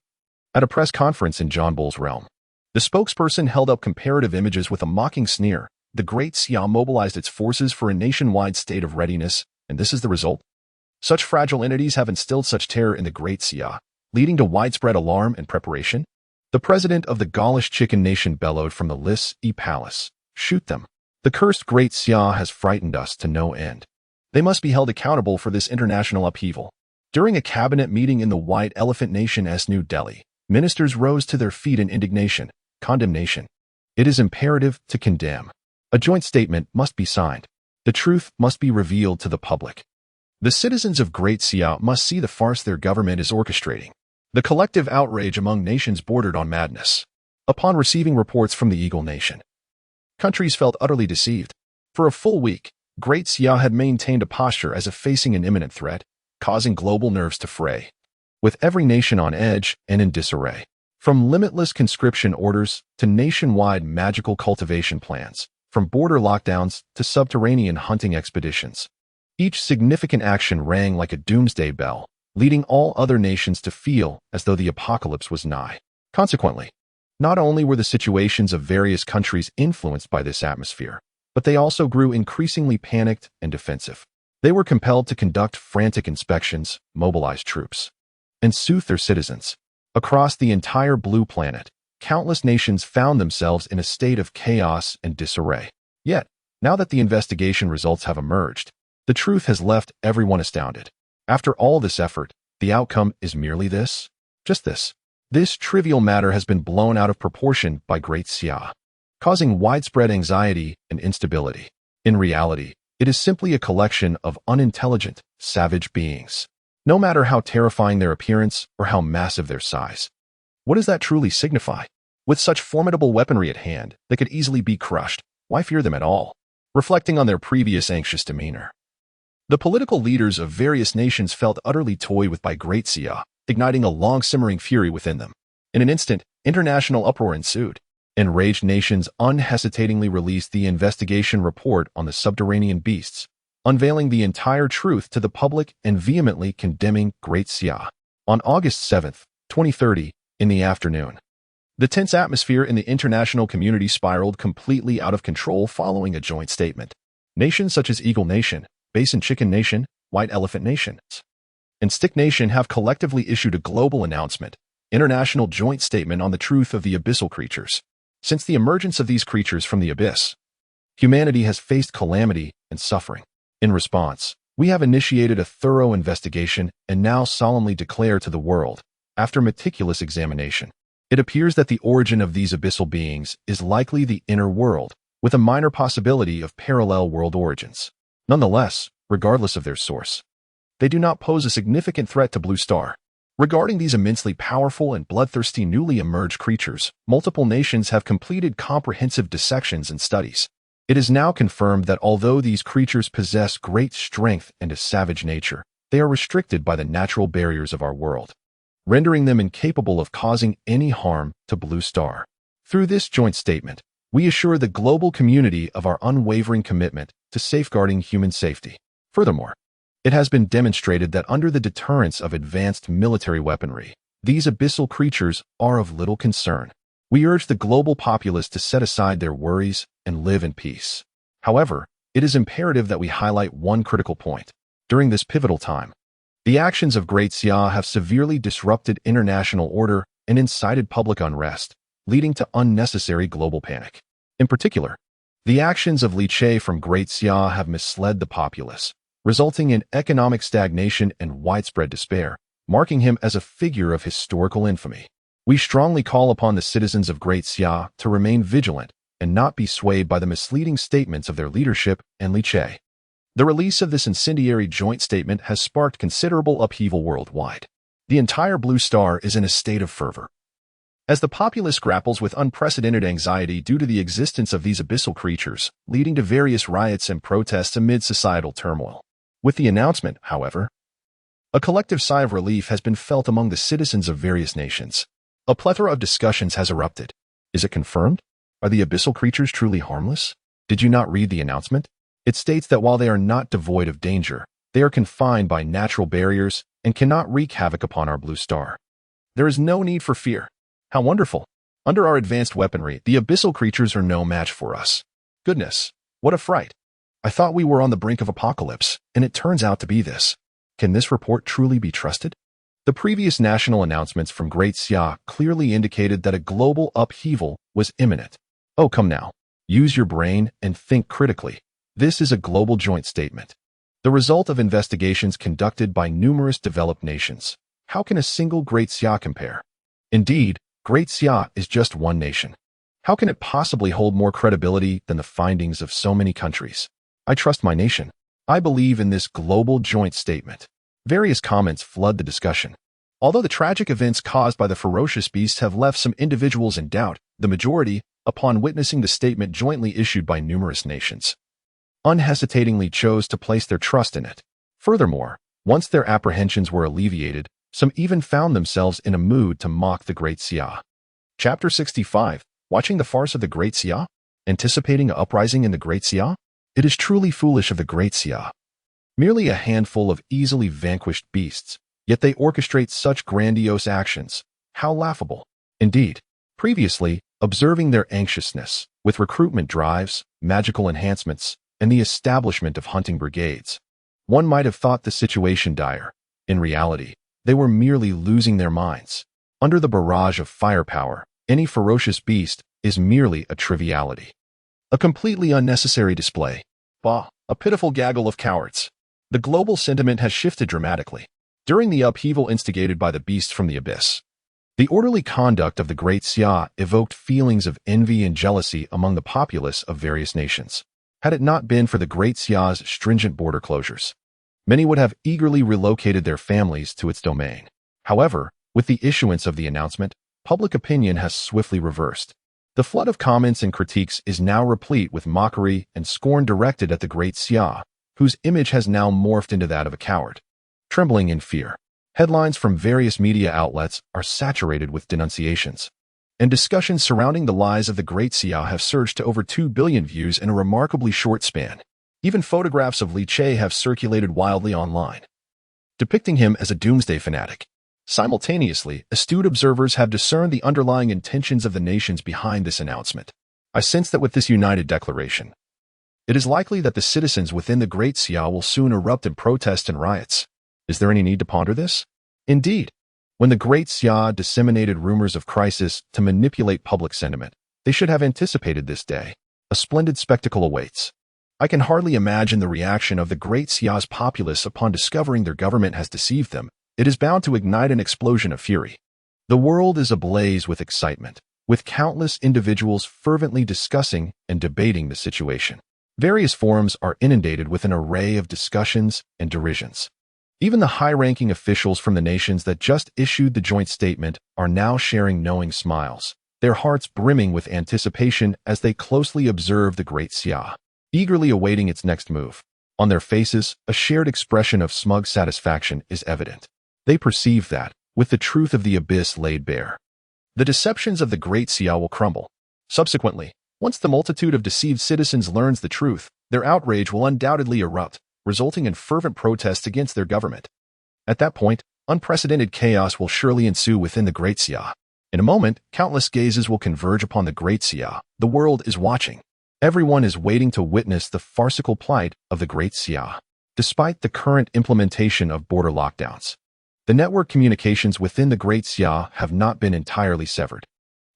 At a press conference in John Bull's realm, the spokesperson held up comparative images with a mocking sneer. The Great Xia mobilized its forces for a nationwide state of readiness, and this is the result. Such fragile entities have instilled such terror in the Great Xia, leading to widespread alarm and preparation. The president of the Gaulish Chicken Nation bellowed from the Lis-E Palace, "Shoot them. The cursed Great Xia has frightened us to no end. They must be held accountable for this international upheaval." During a cabinet meeting in the White Elephant Nation's New Delhi, ministers rose to their feet in indignation, condemnation. It is imperative to condemn. A joint statement must be signed. The truth must be revealed to the public. The citizens of Great Xia must see the farce their government is orchestrating. The collective outrage among nations bordered on madness. Upon receiving reports from the Eagle Nation, countries felt utterly deceived. For a full week, Great Xia had maintained a posture as if facing an imminent threat, causing global nerves to fray, with every nation on edge and in disarray. From limitless conscription orders to nationwide magical cultivation plans, from border lockdowns to subterranean hunting expeditions, each significant action rang like a doomsday bell, leading all other nations to feel as though the apocalypse was nigh. Consequently, not only were the situations of various countries influenced by this atmosphere, but they also grew increasingly panicked and defensive. They were compelled to conduct frantic inspections, mobilize troops, and soothe their citizens. Across the entire blue planet, countless nations found themselves in a state of chaos and disarray. Yet, now that the investigation results have emerged, the truth has left everyone astounded. After all this effort, the outcome is merely this? Just this. This trivial matter has been blown out of proportion by Great Xia, causing widespread anxiety and instability. In reality, it is simply a collection of unintelligent, savage beings. No matter how terrifying their appearance or how massive their size. What does that truly signify? With such formidable weaponry at hand that could easily be crushed, why fear them at all? Reflecting on their previous anxious demeanor, the political leaders of various nations felt utterly toyed with by Great Xia, igniting a long-simmering fury within them. In an instant, international uproar ensued. Enraged nations unhesitatingly released the investigation report on the subterranean beasts, unveiling the entire truth to the public and vehemently condemning Great Xia. On August 7, 2030, in the afternoon, the tense atmosphere in the international community spiraled completely out of control following a joint statement. Nations such as Eagle Nation, Basin Chicken Nation, White Elephant Nation, and Stick Nation have collectively issued a global announcement, international joint statement on the truth of the abyssal creatures. Since the emergence of these creatures from the abyss, humanity has faced calamity and suffering. In response, we have initiated a thorough investigation and now solemnly declare to the world, after meticulous examination, it appears that the origin of these abyssal beings is likely the inner world, with a minor possibility of parallel world origins. Nonetheless, regardless of their source, they do not pose a significant threat to Blue Star. Regarding these immensely powerful and bloodthirsty newly emerged creatures, multiple nations have completed comprehensive dissections and studies. It is now confirmed that although these creatures possess great strength and a savage nature, they are restricted by the natural barriers of our world, rendering them incapable of causing any harm to Blue Star. Through this joint statement, we assure the global community of our unwavering commitment to safeguarding human safety. Furthermore, it has been demonstrated that under the deterrence of advanced military weaponry, these abyssal creatures are of little concern. We urge the global populace to set aside their worries and live in peace. However, it is imperative that we highlight one critical point. During this pivotal time, the actions of Great Xia have severely disrupted international order and incited public unrest, leading to unnecessary global panic. In particular, the actions of Li Che from Great Xia have misled the populace, resulting in economic stagnation and widespread despair, marking him as a figure of historical infamy. We strongly call upon the citizens of Great Xia to remain vigilant and not be swayed by the misleading statements of their leadership and Li Che. The release of this incendiary joint statement has sparked considerable upheaval worldwide. The entire Blue Star is in a state of fervor, as the populace grapples with unprecedented anxiety due to the existence of these abyssal creatures, leading to various riots and protests amid societal turmoil. With the announcement, however, a collective sigh of relief has been felt among the citizens of various nations. A plethora of discussions has erupted. Is it confirmed? Are the abyssal creatures truly harmless? Did you not read the announcement? It states that while they are not devoid of danger, they are confined by natural barriers and cannot wreak havoc upon our Blue Star. There is no need for fear. How wonderful! Under our advanced weaponry, the abyssal creatures are no match for us. Goodness, what a fright! I thought we were on the brink of apocalypse, and it turns out to be this. Can this report truly be trusted? The previous national announcements from Great Xia clearly indicated that a global upheaval was imminent. Oh, come now. Use your brain and think critically. This is a global joint statement, the result of investigations conducted by numerous developed nations. How can a single Great Xia compare? Indeed, Great Xia is just one nation. How can it possibly hold more credibility than the findings of so many countries? I trust my nation. I believe in this global joint statement. Various comments flood the discussion. Although the tragic events caused by the ferocious beast have left some individuals in doubt, the majority, upon witnessing the statement jointly issued by numerous nations, unhesitatingly chose to place their trust in it. Furthermore, once their apprehensions were alleviated, some even found themselves in a mood to mock the Great Xia. Chapter 65. Watching the farce of the Great Xia? Anticipating an uprising in the Great Xia? It is truly foolish of the Great Xia. Merely a handful of easily vanquished beasts, yet they orchestrate such grandiose actions. How laughable. Indeed, previously, observing their anxiousness, with recruitment drives, magical enhancements, and the establishment of hunting brigades, one might have thought the situation dire. In reality, they were merely losing their minds. Under the barrage of firepower, any ferocious beast is merely a triviality. A completely unnecessary display. Bah, a pitiful gaggle of cowards. The global sentiment has shifted dramatically. During the upheaval instigated by the beast from the abyss, the orderly conduct of the Great Xia evoked feelings of envy and jealousy among the populace of various nations. Had it not been for the Great Xia's stringent border closures, many would have eagerly relocated their families to its domain. However, with the issuance of the announcement, public opinion has swiftly reversed. The flood of comments and critiques is now replete with mockery and scorn directed at the Great Xia, whose image has now morphed into that of a coward. Trembling in fear, headlines from various media outlets are saturated with denunciations, and discussions surrounding the lies of the Great Xia have surged to over 2 billion views in a remarkably short span. Even photographs of Li Che have circulated wildly online, depicting him as a doomsday fanatic. Simultaneously, astute observers have discerned the underlying intentions of the nations behind this announcement. I sense that with this united declaration, it is likely that the citizens within the Great Xia will soon erupt in protest and riots. Is there any need to ponder this? Indeed, when the Great Xia disseminated rumors of crisis to manipulate public sentiment, they should have anticipated this day. A splendid spectacle awaits. I can hardly imagine the reaction of the Great Xia's populace upon discovering their government has deceived them. It is bound to ignite an explosion of fury. The world is ablaze with excitement, with countless individuals fervently discussing and debating the situation. Various forums are inundated with an array of discussions and derisions. Even the high-ranking officials from the nations that just issued the joint statement are now sharing knowing smiles, their hearts brimming with anticipation as they closely observe the Great Xia, eagerly awaiting its next move. On their faces, a shared expression of smug satisfaction is evident. They perceive that, with the truth of the abyss laid bare, the deceptions of the Great Xia will crumble. Subsequently, once the multitude of deceived citizens learns the truth, their outrage will undoubtedly erupt, resulting in fervent protests against their government. At that point, unprecedented chaos will surely ensue within the Great Xia. In a moment, countless gazes will converge upon the Great Xia. The world is watching. Everyone is waiting to witness the farcical plight of the Great Xia. Despite the current implementation of border lockdowns, the network communications within the Great Xia have not been entirely severed.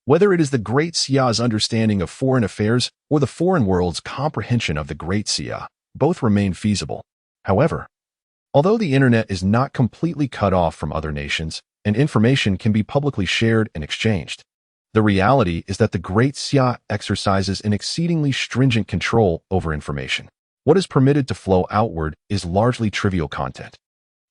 Whether it is the Great Xia's understanding of foreign affairs or the foreign world's comprehension of the Great Xia, both remain feasible. However, although the internet is not completely cut off from other nations, and information can be publicly shared and exchanged, the reality is that the Great Xia exercises an exceedingly stringent control over information. What is permitted to flow outward is largely trivial content,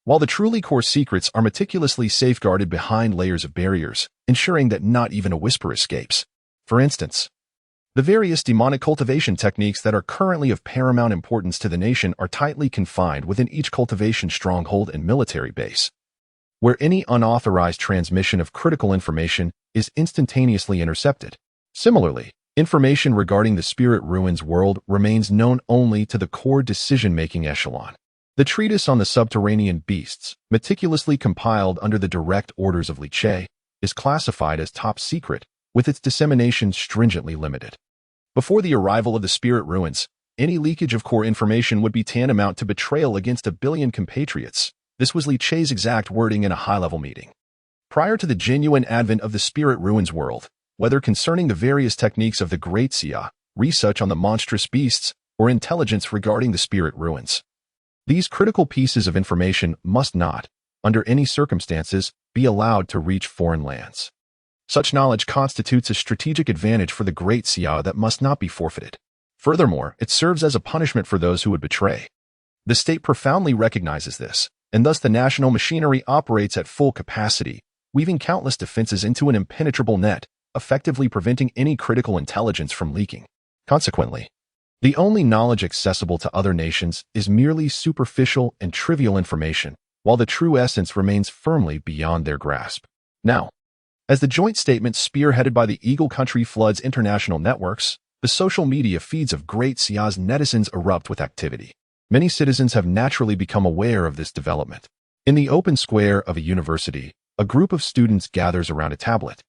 while the truly core secrets are meticulously safeguarded behind layers of barriers, ensuring that not even a whisper escapes. For instance, the various demonic cultivation techniques that are currently of paramount importance to the nation are tightly confined within each cultivation stronghold and military base, where any unauthorized transmission of critical information is instantaneously intercepted. Similarly, information regarding the spirit ruins world remains known only to the core decision-making echelon. The treatise on the subterranean beasts, meticulously compiled under the direct orders of Li Che, is classified as top secret, with its dissemination stringently limited. Before the arrival of the spirit ruins, any leakage of core information would be tantamount to betrayal against 1 billion compatriots. This was Li Che's exact wording in a high-level meeting. Prior to the genuine advent of the spirit ruins world, whether concerning the various techniques of the Great Xia, research on the monstrous beasts, or intelligence regarding the spirit ruins, these critical pieces of information must not, under any circumstances, be allowed to reach foreign lands. Such knowledge constitutes a strategic advantage for the Great Xia that must not be forfeited. Furthermore, it serves as a punishment for those who would betray. The state profoundly recognizes this, and thus the national machinery operates at full capacity, weaving countless defenses into an impenetrable net, effectively preventing any critical intelligence from leaking. Consequently, the only knowledge accessible to other nations is merely superficial and trivial information, while the true essence remains firmly beyond their grasp. Now, as the joint statement spearheaded by the Eagle Country floods international networks, the social media feeds of Great Xia's netizens erupt with activity. Many citizens have naturally become aware of this development. In the open square of a university, a group of students gathers around a tablet,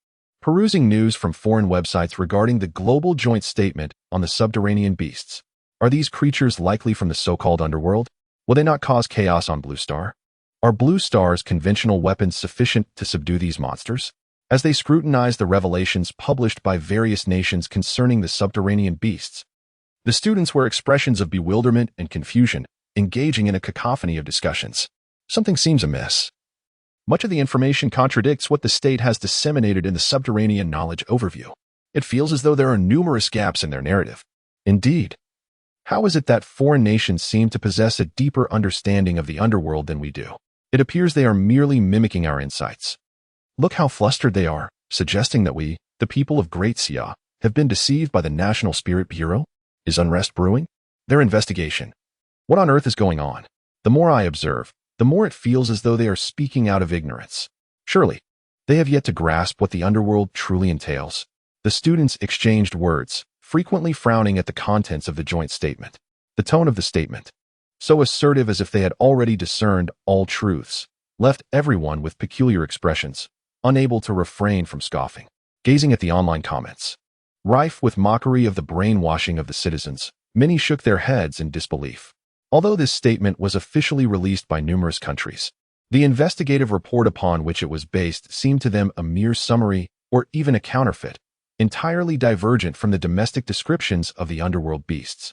perusing news from foreign websites regarding the global joint statement on the subterranean beasts. Are these creatures likely from the so-called underworld? Will they not cause chaos on Blue Star? Are Blue Star's conventional weapons sufficient to subdue these monsters? As they scrutinize the revelations published by various nations concerning the subterranean beasts, the students wear expressions of bewilderment and confusion, engaging in a cacophony of discussions. Something seems amiss. Much of the information contradicts what the state has disseminated in the subterranean knowledge overview. It feels as though there are numerous gaps in their narrative. Indeed, how is it that foreign nations seem to possess a deeper understanding of the underworld than we do? It appears they are merely mimicking our insights. Look how flustered they are, suggesting that we, the people of Great Xia, have been deceived by the National Spirit Bureau? Is unrest brewing? Their investigation. What on earth is going on? The more I observe, the more it feels as though they are speaking out of ignorance. Surely, they have yet to grasp what the underworld truly entails. The students exchanged words, frequently frowning at the contents of the joint statement. The tone of the statement, so assertive as if they had already discerned all truths, left everyone with peculiar expressions, unable to refrain from scoffing. Gazing at the online comments, rife with mockery of the brainwashing of the citizens, many shook their heads in disbelief. Although this statement was officially released by numerous countries, the investigative report upon which it was based seemed to them a mere summary or even a counterfeit, entirely divergent from the domestic descriptions of the underworld beasts.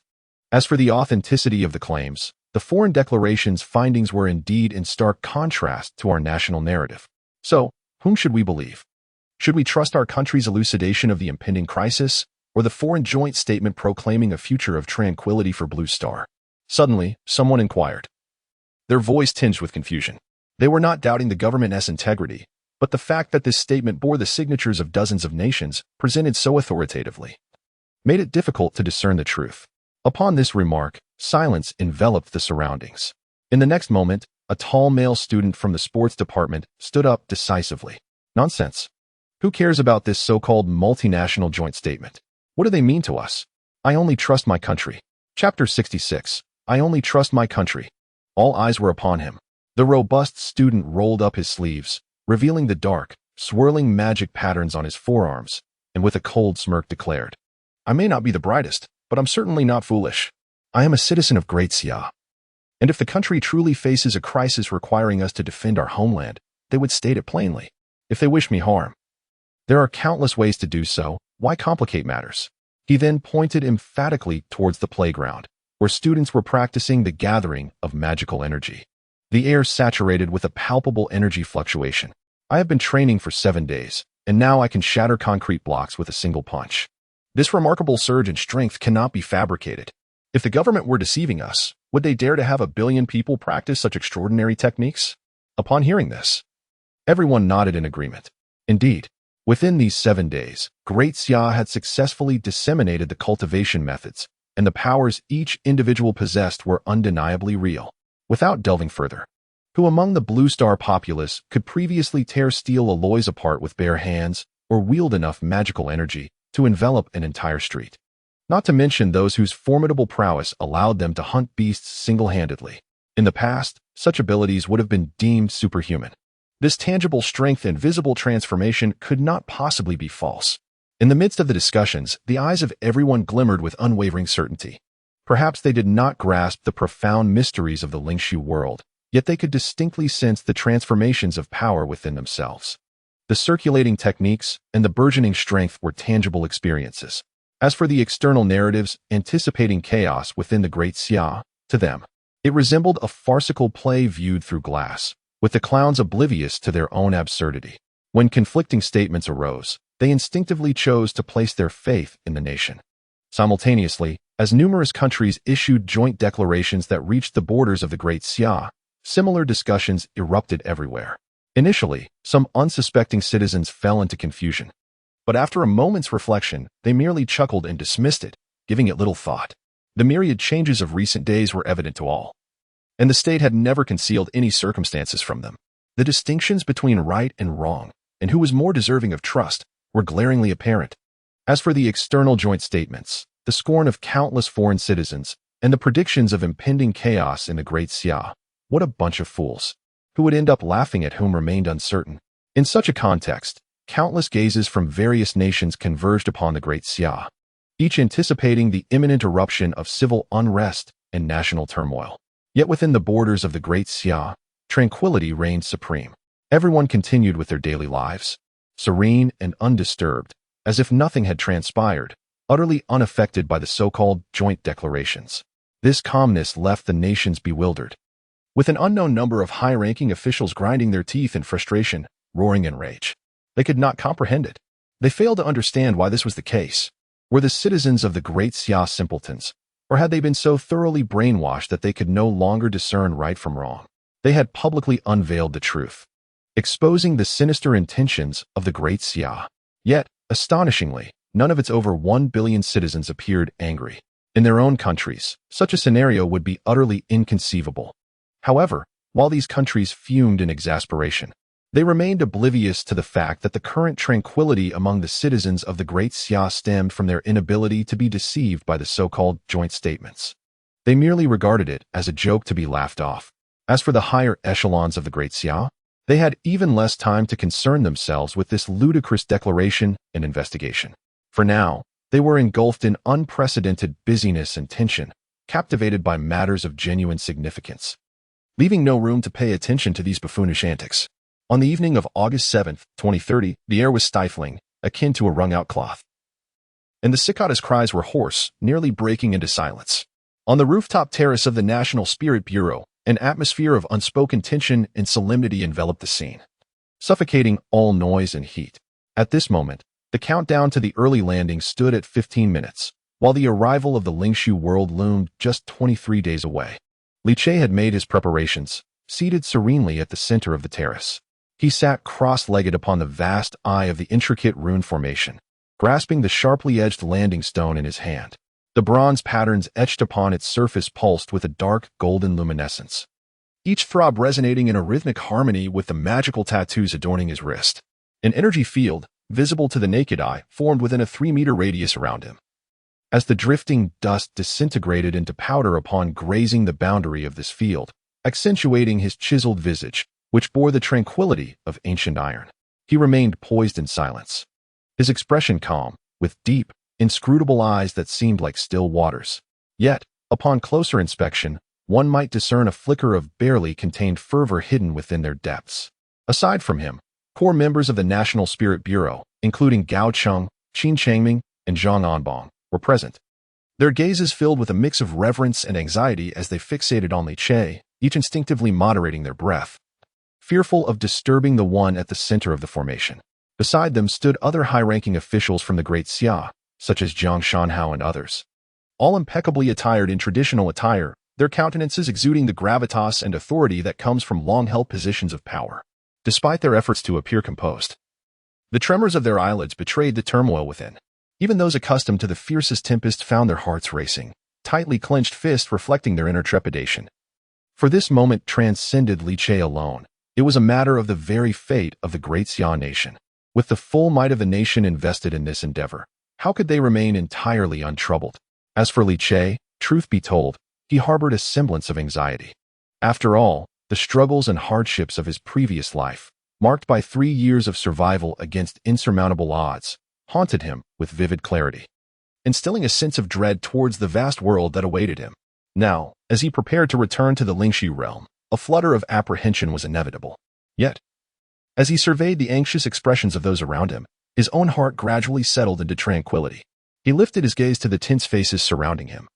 As for the authenticity of the claims, the foreign declarations' findings were indeed in stark contrast to our national narrative. So, whom should we believe? Should we trust our country's elucidation of the impending crisis, or the foreign joint statement proclaiming a future of tranquility for Blue Star? Suddenly, someone inquired, their voice tinged with confusion. They were not doubting the government's integrity, but the fact that this statement bore the signatures of dozens of nations, presented so authoritatively, made it difficult to discern the truth. Upon this remark, silence enveloped the surroundings. In the next moment, a tall male student from the sports department stood up decisively. Nonsense. Who cares about this so-called multinational joint statement? What do they mean to us? I only trust my country. Chapter 66. I only trust my country. All eyes were upon him. The robust student rolled up his sleeves, revealing the dark, swirling magic patterns on his forearms, and with a cold smirk declared, "I may not be the brightest, but I'm certainly not foolish. I am a citizen of Great Xia. And if the country truly faces a crisis requiring us to defend our homeland, they would state it plainly. If they wish me harm, there are countless ways to do so. Why complicate matters?" He then pointed emphatically towards the playground, where students were practicing the gathering of magical energy. The air saturated with a palpable energy fluctuation. "I have been training for 7 days, and now I can shatter concrete blocks with a single punch. This remarkable surge in strength cannot be fabricated. If the government were deceiving us, would they dare to have 1 billion people practice such extraordinary techniques?" Upon hearing this, everyone nodded in agreement. Indeed, within these 7 days, Great Xia had successfully disseminated the cultivation methods, and the powers each individual possessed were undeniably real. Without delving further, who among the Blue Star populace could previously tear steel alloys apart with bare hands or wield enough magical energy to envelop an entire street? Not to mention those whose formidable prowess allowed them to hunt beasts single-handedly. In the past, such abilities would have been deemed superhuman. This tangible strength and visible transformation could not possibly be false. In the midst of the discussions, the eyes of everyone glimmered with unwavering certainty. Perhaps they did not grasp the profound mysteries of the Lingshu world, yet they could distinctly sense the transformations of power within themselves. The circulating techniques and the burgeoning strength were tangible experiences. As for the external narratives anticipating chaos within the Great Xia, to them, it resembled a farcical play viewed through glass, with the clowns oblivious to their own absurdity. When conflicting statements arose, they instinctively chose to place their faith in the nation. Simultaneously, as numerous countries issued joint declarations that reached the borders of the Great Xia, similar discussions erupted everywhere. Initially, some unsuspecting citizens fell into confusion. But after a moment's reflection, they merely chuckled and dismissed it, giving it little thought. The myriad changes of recent days were evident to all, and the state had never concealed any circumstances from them. The distinctions between right and wrong, and who was more deserving of trust, were glaringly apparent. As for the external joint statements, the scorn of countless foreign citizens, and the predictions of impending chaos in the Great Xia, what a bunch of fools! Who would end up laughing at whom remained uncertain. In such a context, countless gazes from various nations converged upon the Great Xia, each anticipating the imminent eruption of civil unrest and national turmoil. Yet within the borders of the Great Xia, tranquility reigned supreme. Everyone continued with their daily lives, serene and undisturbed, as if nothing had transpired, utterly unaffected by the so-called joint declarations. This calmness left the nations bewildered, with an unknown number of high-ranking officials grinding their teeth in frustration, roaring in rage. They could not comprehend it. They failed to understand why this was the case. Were the citizens of the Great Xia simpletons, or had they been so thoroughly brainwashed that they could no longer discern right from wrong? They had publicly unveiled the truth, exposing the sinister intentions of the Great Xia. Yet, astonishingly, none of its over 1 billion citizens appeared angry. In their own countries, such a scenario would be utterly inconceivable. However, while these countries fumed in exasperation, they remained oblivious to the fact that the current tranquility among the citizens of the Great Xia stemmed from their inability to be deceived by the so-called joint statements. They merely regarded it as a joke to be laughed off. As for the higher echelons of the Great Xia, they had even less time to concern themselves with this ludicrous declaration and investigation. For now, they were engulfed in unprecedented busyness and tension, captivated by matters of genuine significance, leaving no room to pay attention to these buffoonish antics. On the evening of August 7, 2030, the air was stifling, akin to a wrung-out cloth, and the cicadas' cries were hoarse, nearly breaking into silence. On the rooftop terrace of the National Spirit Bureau, an atmosphere of unspoken tension and solemnity enveloped the scene, suffocating all noise and heat. At this moment, the countdown to the early landing stood at 15 minutes, while the arrival of the Lingshu world loomed just 23 days away. Li Che had made his preparations, seated serenely at the center of the terrace. He sat cross-legged upon the vast eye of the intricate rune formation, grasping the sharply edged landing stone in his hand. The bronze patterns etched upon its surface pulsed with a dark golden luminescence, each throb resonating in a rhythmic harmony with the magical tattoos adorning his wrist. An energy field, visible to the naked eye, formed within a 3-meter radius around him. As the drifting dust disintegrated into powder upon grazing the boundary of this field, accentuating his chiseled visage, which bore the tranquility of ancient iron. He remained poised in silence, his expression calm, with deep, inscrutable eyes that seemed like still waters. Yet, upon closer inspection, one might discern a flicker of barely contained fervor hidden within their depths. Aside from him, core members of the National Spirit Bureau, including Gao Cheng, Qin Changming, and Zhang Anbong, were present. Their gazes filled with a mix of reverence and anxiety as they fixated on Li Che, each instinctively moderating their breath, fearful of disturbing the one at the center of the formation. Beside them stood other high-ranking officials from the Great Xia, such as Jiang Shanhao and others. All impeccably attired in traditional attire, their countenances exuding the gravitas and authority that comes from long-held positions of power. Despite their efforts to appear composed, the tremors of their eyelids betrayed the turmoil within. Even those accustomed to the fiercest tempest found their hearts racing, tightly clenched fists reflecting their inner trepidation. For this moment transcended Li Che alone. It was a matter of the very fate of the Great Xia nation. With the full might of the nation invested in this endeavor, how could they remain entirely untroubled? As for Li Che, truth be told, he harbored a semblance of anxiety. After all, the struggles and hardships of his previous life, marked by 3 years of survival against insurmountable odds, haunted him with vivid clarity, instilling a sense of dread towards the vast world that awaited him. Now, as he prepared to return to the Lingxi realm, a flutter of apprehension was inevitable. Yet, as he surveyed the anxious expressions of those around him, his own heart gradually settled into tranquility. He lifted his gaze to the tense faces surrounding him,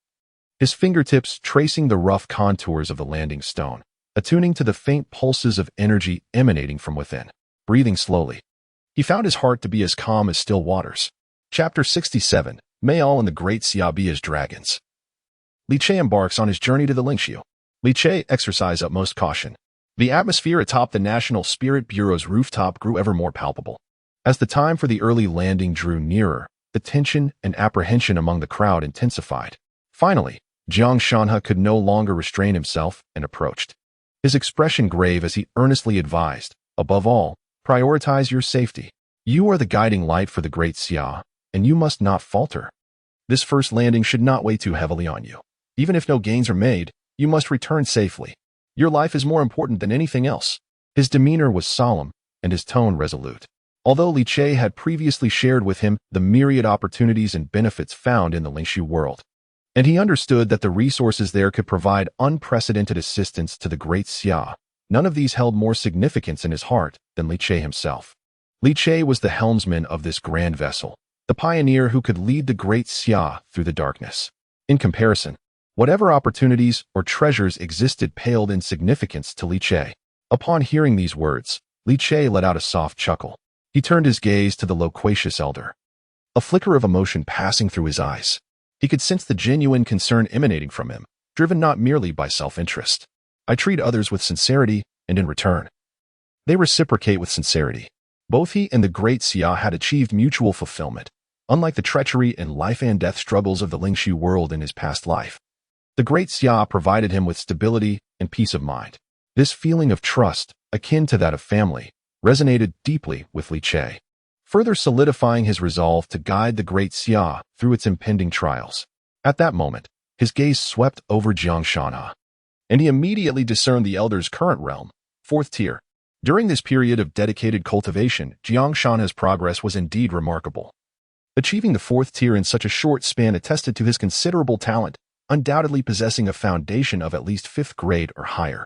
his fingertips tracing the rough contours of the landing stone, attuning to the faint pulses of energy emanating from within. Breathing slowly, he found his heart to be as calm as still waters. Chapter 67, Mayal and the Great Xia be as dragons. Li Che embarks on his journey to the Lingxiu. Li Che exercised utmost caution. The atmosphere atop the National Spirit Bureau's rooftop grew ever more palpable. As the time for the early landing drew nearer, the tension and apprehension among the crowd intensified. Finally, Jiang Shanhe could no longer restrain himself and approached, his expression grave as he earnestly advised, above all, prioritize your safety. You are the guiding light for the Great Xia, and you must not falter. This first landing should not weigh too heavily on you. Even if no gains are made, you must return safely. Your life is more important than anything else. His demeanor was solemn, and his tone resolute. Although Li Che had previously shared with him the myriad opportunities and benefits found in the Lingxi world, and he understood that the resources there could provide unprecedented assistance to the Great Xia, none of these held more significance in his heart than Li Che himself. Li Che was the helmsman of this grand vessel, the pioneer who could lead the Great Xia through the darkness. In comparison, whatever opportunities or treasures existed paled in significance to Li Che. Upon hearing these words, Li Che let out a soft chuckle. He turned his gaze to the loquacious elder, a flicker of emotion passing through his eyes. He could sense the genuine concern emanating from him, driven not merely by self-interest. I treat others with sincerity, and in return, they reciprocate with sincerity. Both he and the Great Xia had achieved mutual fulfillment, unlike the treachery and life-and-death struggles of the Lingxi world in his past life. The Great Xia provided him with stability and peace of mind. This feeling of trust, akin to that of family, resonated deeply with Li Che, further solidifying his resolve to guide the Great Xia through its impending trials. At that moment, his gaze swept over Jiang Shanhe, and he immediately discerned the elder's current realm, 4th tier. During this period of dedicated cultivation, Jiang Shanhe's progress was indeed remarkable. Achieving the 4th tier in such a short span attested to his considerable talent, undoubtedly possessing a foundation of at least 5th grade or higher.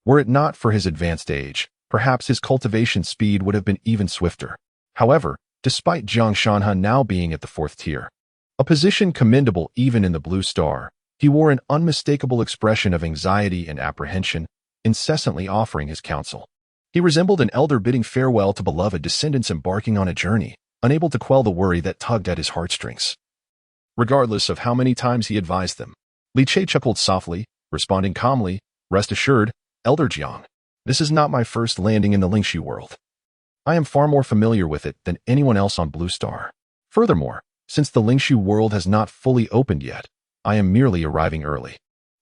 Were it not for his advanced age, perhaps his cultivation speed would have been even swifter. However, despite Jiang Shanhe now being at the 4th tier, a position commendable even in the Blue Star, he wore an unmistakable expression of anxiety and apprehension, incessantly offering his counsel. He resembled an elder bidding farewell to beloved descendants embarking on a journey, unable to quell the worry that tugged at his heartstrings. Regardless of how many times he advised them, Li Che chuckled softly, responding calmly, "Rest assured, Elder Jiang, this is not my first landing in the Lingxi world. I am far more familiar with it than anyone else on Blue Star. Furthermore, since the Lingxi world has not fully opened yet, I am merely arriving early.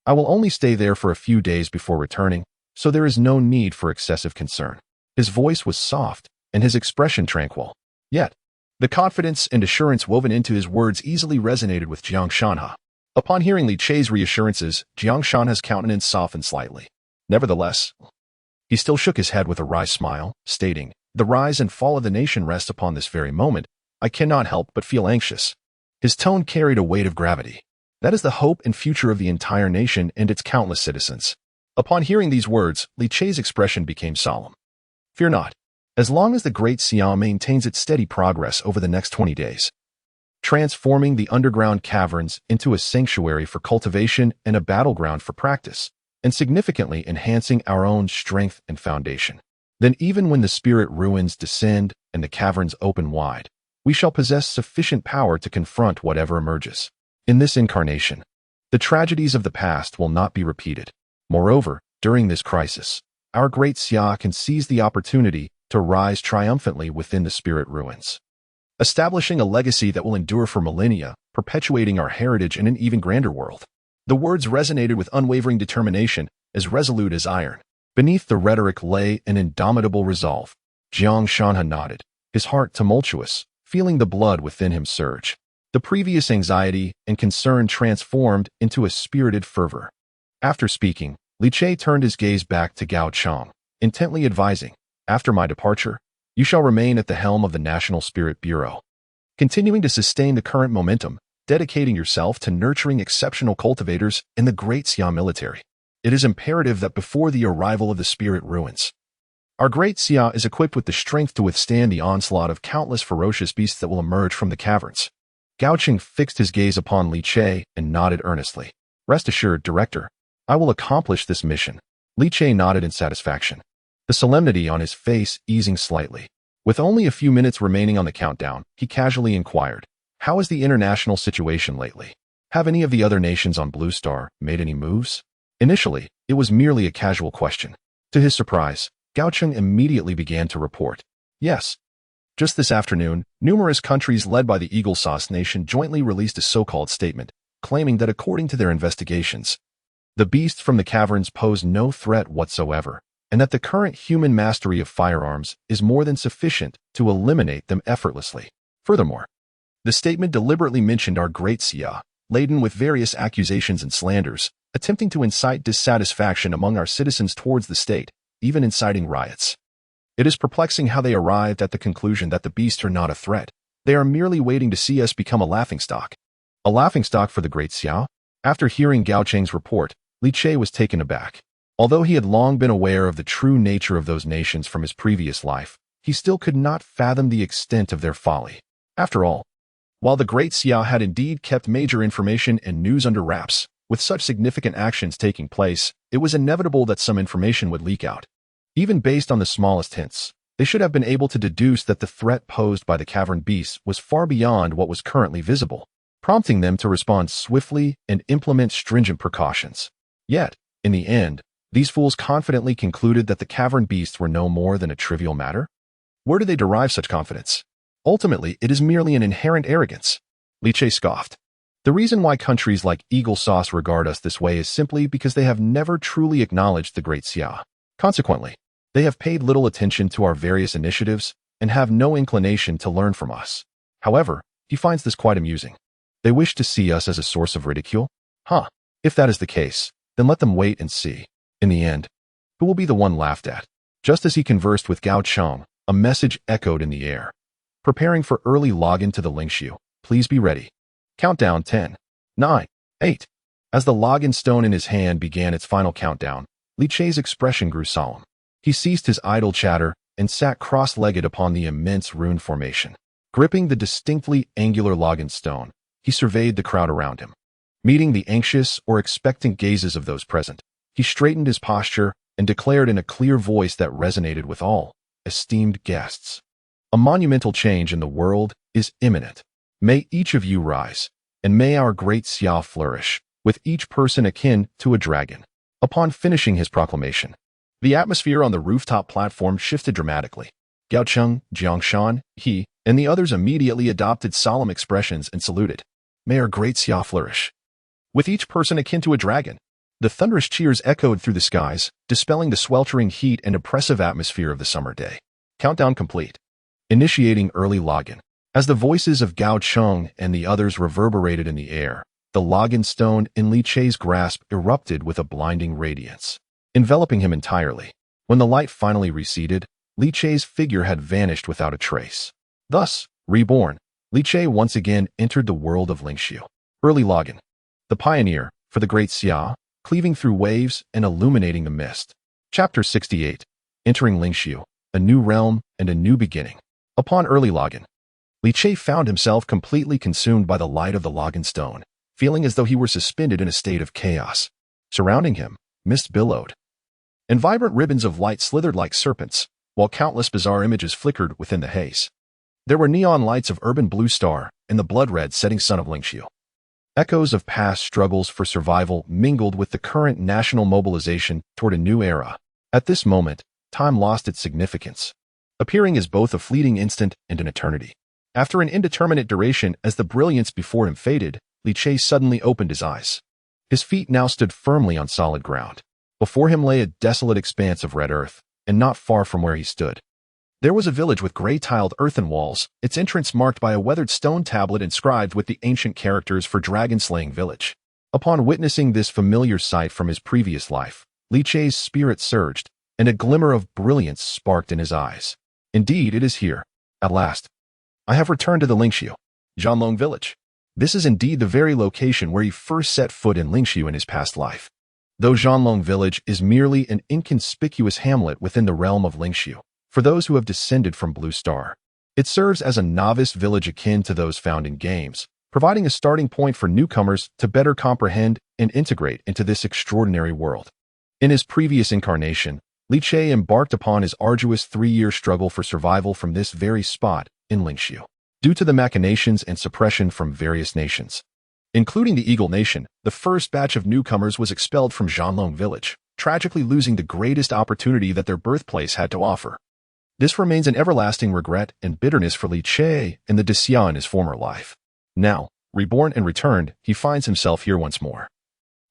I will only stay there for a few days before returning, so there is no need for excessive concern." His voice was soft, and his expression tranquil. Yet, the confidence and assurance woven into his words easily resonated with Jiang Shanhe. Upon hearing Li Che's reassurances, Jiang Shanhe's countenance softened slightly. Nevertheless, he still shook his head with a wry smile, stating, The rise and fall of the nation rests upon this very moment. I cannot help but feel anxious. His tone carried a weight of gravity. That is the hope and future of the entire nation and its countless citizens. Upon hearing these words, Li Che's expression became solemn. Fear not. As long as the Great Xia maintains its steady progress over the next 20 days, transforming the underground caverns into a sanctuary for cultivation and a battleground for practice, and significantly enhancing our own strength and foundation, then even when the spirit ruins descend and the caverns open wide, we shall possess sufficient power to confront whatever emerges. In this incarnation, the tragedies of the past will not be repeated. Moreover, during this crisis, our Great Xia can seize the opportunity to rise triumphantly within the spirit ruins, establishing a legacy that will endure for millennia, perpetuating our heritage in an even grander world. The words resonated with unwavering determination, as resolute as iron. Beneath the rhetoric lay an indomitable resolve. Jiang Shanha nodded, his heart tumultuous, feeling the blood within him surge. The previous anxiety and concern transformed into a spirited fervor. After speaking, Li Che turned his gaze back to Gao Chang, intently advising, after my departure, you shall remain at the helm of the National Spirit Bureau, continuing to sustain the current momentum, dedicating yourself to nurturing exceptional cultivators in the Great Xia military. It is imperative that before the arrival of the spirit ruins, our Great Xia is equipped with the strength to withstand the onslaught of countless ferocious beasts that will emerge from the caverns. Gao Cheng fixed his gaze upon Li Che and nodded earnestly. Rest assured, Director, I will accomplish this mission. Li Che nodded in satisfaction, the solemnity on his face easing slightly. With only a few minutes remaining on the countdown, he casually inquired, how is the international situation lately? Have any of the other nations on Blue Star made any moves? Initially, it was merely a casual question. To his surprise, Gao Cheng immediately began to report. Yes. Just this afternoon, numerous countries led by the Eagle Sauce Nation jointly released a so-called statement, claiming that according to their investigations, the beasts from the caverns pose no threat whatsoever, and that the current human mastery of firearms is more than sufficient to eliminate them effortlessly. Furthermore, the statement deliberately mentioned our Great Xia, laden with various accusations and slanders, attempting to incite dissatisfaction among our citizens towards the state, even inciting riots. It is perplexing how they arrived at the conclusion that the beasts are not a threat. They are merely waiting to see us become a laughingstock. A laughingstock for the Great Xia? After hearing Gao Cheng's report, Li Che was taken aback. Although he had long been aware of the true nature of those nations from his previous life, he still could not fathom the extent of their folly. After all, while the Great Xia had indeed kept major information and news under wraps, with such significant actions taking place, it was inevitable that some information would leak out. Even based on the smallest hints, they should have been able to deduce that the threat posed by the cavern beasts was far beyond what was currently visible, prompting them to respond swiftly and implement stringent precautions. Yet, in the end, these fools confidently concluded that the cavern beasts were no more than a trivial matter? Where do they derive such confidence? Ultimately, it is merely an inherent arrogance. Li Che scoffed. The reason why countries like Eagle Sauce regard us this way is simply because they have never truly acknowledged the Great Xia. Consequently, they have paid little attention to our various initiatives and have no inclination to learn from us. However, he finds this quite amusing. They wish to see us as a source of ridicule? If that is the case, then let them wait and see. In the end, who will be the one laughed at? Just as he conversed with Gao Cheng, a message echoed in the air. Preparing for early login to the Lingxiu. Please be ready. Countdown 10, 9, 8. As the login stone in his hand began its final countdown, Li Che's expression grew solemn. He ceased his idle chatter and sat cross-legged upon the immense rune formation. Gripping the distinctly angular login stone, he surveyed the crowd around him. Meeting the anxious or expectant gazes of those present, he straightened his posture and declared in a clear voice that resonated with all esteemed guests. A monumental change in the world is imminent. May each of you rise, and may our Great Xia flourish, with each person akin to a dragon. Upon finishing his proclamation, the atmosphere on the rooftop platform shifted dramatically. Gao Cheng, Jiang Shan, he, and the others immediately adopted solemn expressions and saluted. May our Great Xia flourish, with each person akin to a dragon. The thunderous cheers echoed through the skies, dispelling the sweltering heat and oppressive atmosphere of the summer day. Countdown complete. Initiating early login. As the voices of Gao Cheng and the others reverberated in the air, the login stone in Li Che's grasp erupted with a blinding radiance, enveloping him entirely. When the light finally receded, Li Che's figure had vanished without a trace. Thus, reborn, Li Che once again entered the world of Lingxiu. Early login. The pioneer, for the great Xia, cleaving through waves and illuminating the mist. Chapter 68. Entering Lingxiu, a new realm and a new beginning. Upon early login, Li Che found himself completely consumed by the light of the login stone, feeling as though he were suspended in a state of chaos. Surrounding him, mist billowed, and vibrant ribbons of light slithered like serpents, while countless bizarre images flickered within the haze. There were neon lights of urban blue star and the blood-red setting sun of Lingxiu. Echoes of past struggles for survival mingled with the current national mobilization toward a new era. At this moment, time lost its significance, appearing as both a fleeting instant and an eternity. After an indeterminate duration as the brilliance before him faded, Li Che suddenly opened his eyes. His feet now stood firmly on solid ground. Before him lay a desolate expanse of red earth, and not far from where he stood, there was a village with gray-tiled earthen walls, its entrance marked by a weathered stone tablet inscribed with the ancient characters for dragon-slaying village. Upon witnessing this familiar sight from his previous life, Li Che's spirit surged, and a glimmer of brilliance sparked in his eyes. Indeed, it is here. At last, I have returned to the Lingxiu, Zhanlong village. This is indeed the very location where he first set foot in Lingxiu in his past life. Though Zhanlong village is merely an inconspicuous hamlet within the realm of Lingxiu, for those who have descended from Blue Star, it serves as a novice village akin to those found in games, providing a starting point for newcomers to better comprehend and integrate into this extraordinary world. In his previous incarnation, Li Che embarked upon his arduous 3-year struggle for survival from this very spot in Lingxiu, due to the machinations and suppression from various nations. Including the Eagle Nation, the first batch of newcomers was expelled from Zhanlong village, tragically losing the greatest opportunity that their birthplace had to offer. This remains an everlasting regret and bitterness for Li Che and the Xia in his former life. Now, reborn and returned, he finds himself here once more.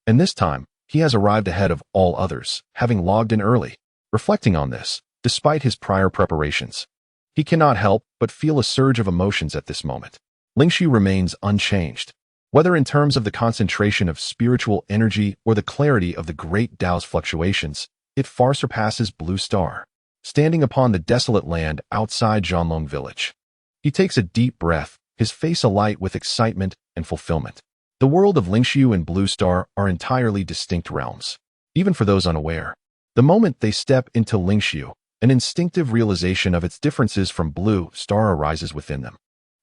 And this time, he has arrived ahead of all others, having logged in early. Reflecting on this, despite his prior preparations, he cannot help but feel a surge of emotions at this moment. Lingxiu remains unchanged. Whether in terms of the concentration of spiritual energy or the clarity of the great Tao's fluctuations, it far surpasses Blue Star. Standing upon the desolate land outside Zhanlong village, he takes a deep breath, his face alight with excitement and fulfillment. The world of Lingxiu and Blue Star are entirely distinct realms. Even for those unaware, the moment they step into Lingxiu, an instinctive realization of its differences from Blue Star arises within them.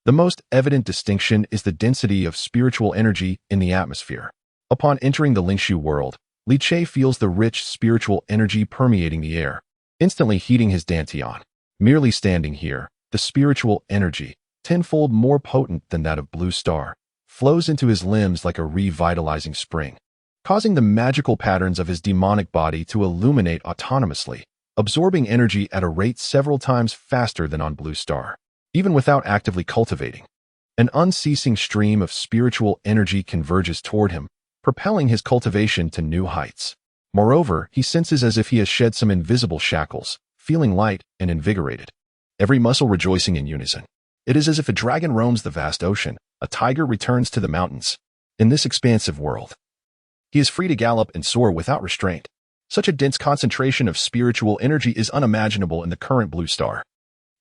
The most evident distinction is the density of spiritual energy in the atmosphere. Upon entering the Lingxiu world, Li Che feels the rich spiritual energy permeating the air, instantly heating his dantian. Merely standing here, the spiritual energy, tenfold more potent than that of Blue Star, flows into his limbs like a revitalizing spring, causing the magical patterns of his demonic body to illuminate autonomously, absorbing energy at a rate several times faster than on Blue Star. Even without actively cultivating, an unceasing stream of spiritual energy converges toward him, propelling his cultivation to new heights. Moreover, he senses as if he has shed some invisible shackles, feeling light and invigorated, every muscle rejoicing in unison. It is as if a dragon roams the vast ocean, a tiger returns to the mountains. In this expansive world, he is free to gallop and soar without restraint. Such a dense concentration of spiritual energy is unimaginable in the current Blue Star.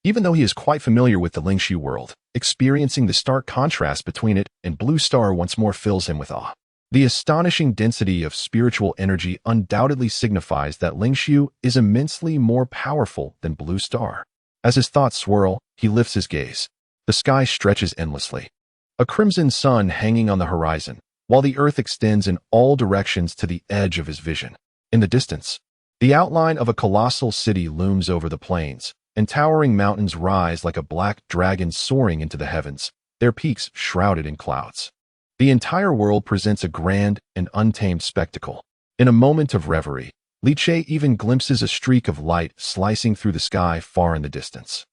Even though he is quite familiar with the Lingxiu world, experiencing the stark contrast between it and Blue Star once more fills him with awe. The astonishing density of spiritual energy undoubtedly signifies that Lingxiu is immensely more powerful than Blue Star. As his thoughts swirl, he lifts his gaze. The sky stretches endlessly, a crimson sun hanging on the horizon, while the earth extends in all directions to the edge of his vision. In the distance, the outline of a colossal city looms over the plains, and towering mountains rise like a black dragon soaring into the heavens, their peaks shrouded in clouds. The entire world presents a grand and untamed spectacle. In a moment of reverie, Li Che even glimpses a streak of light slicing through the sky far in the distance.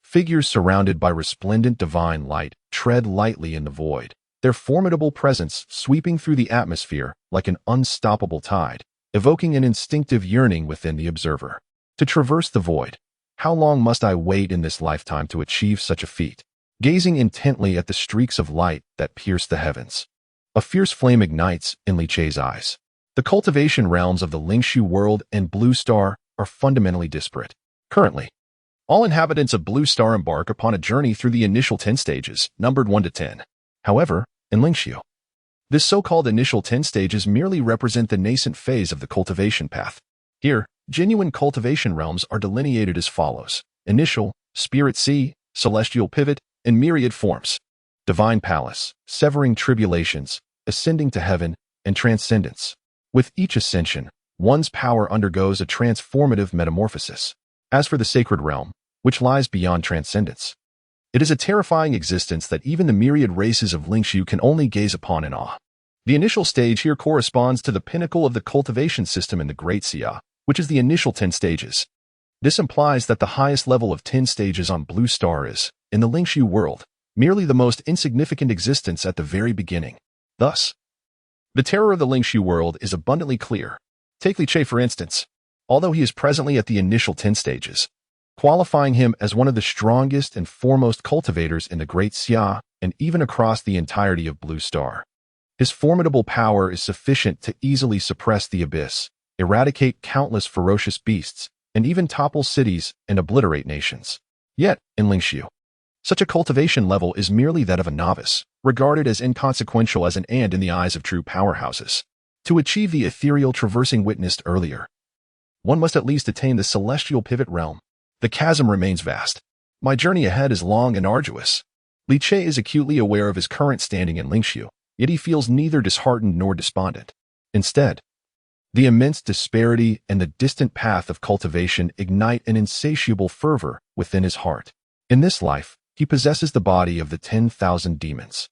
Figures surrounded by resplendent divine light tread lightly in the void, their formidable presence sweeping through the atmosphere like an unstoppable tide, evoking an instinctive yearning within the observer. To traverse the void, how long must I wait in this lifetime to achieve such a feat? Gazing intently at the streaks of light that pierce the heavens, a fierce flame ignites in Li Che's eyes. The cultivation realms of the Lingxiu world and Blue Star are fundamentally disparate. Currently, All inhabitants of Blue Star embark upon a journey through the initial 10 stages, numbered 1 to 10. However, in Lingxiu, this so-called initial 10 stages merely represent the nascent phase of the cultivation path. Here, genuine cultivation realms are delineated as follows: initial, spirit sea, celestial pivot, and myriad forms. Divine palace, severing tribulations, ascending to heaven, and transcendence. With each ascension, one's power undergoes a transformative metamorphosis. As for the sacred realm, which lies beyond transcendence, it is a terrifying existence that even the myriad races of Lingxiu can only gaze upon in awe. The initial stage here corresponds to the pinnacle of the cultivation system in the Great Xia, which is the initial 10 stages. This implies that the highest level of 10 stages on Blue Star is, in the Lingxiu world, merely the most insignificant existence at the very beginning. Thus, the terror of the Lingxiu world is abundantly clear. Take Li Che for instance. Although he is presently at the initial 10 stages, qualifying him as one of the strongest and foremost cultivators in the Great Xia and even across the entirety of Blue Star. His formidable power is sufficient to easily suppress the abyss, eradicate countless ferocious beasts, and even topple cities and obliterate nations. Yet, in Lingxiu, such a cultivation level is merely that of a novice, regarded as inconsequential as an ant in the eyes of true powerhouses. To achieve the ethereal traversing witnessed earlier, one must at least attain the celestial pivot realm. The chasm remains vast. My journey ahead is long and arduous. Li Che is acutely aware of his current standing in Lingxiu, yet he feels neither disheartened nor despondent. Instead, the immense disparity and the distant path of cultivation ignite an insatiable fervor within his heart. In this life, he possesses the body of the 10,000 demons,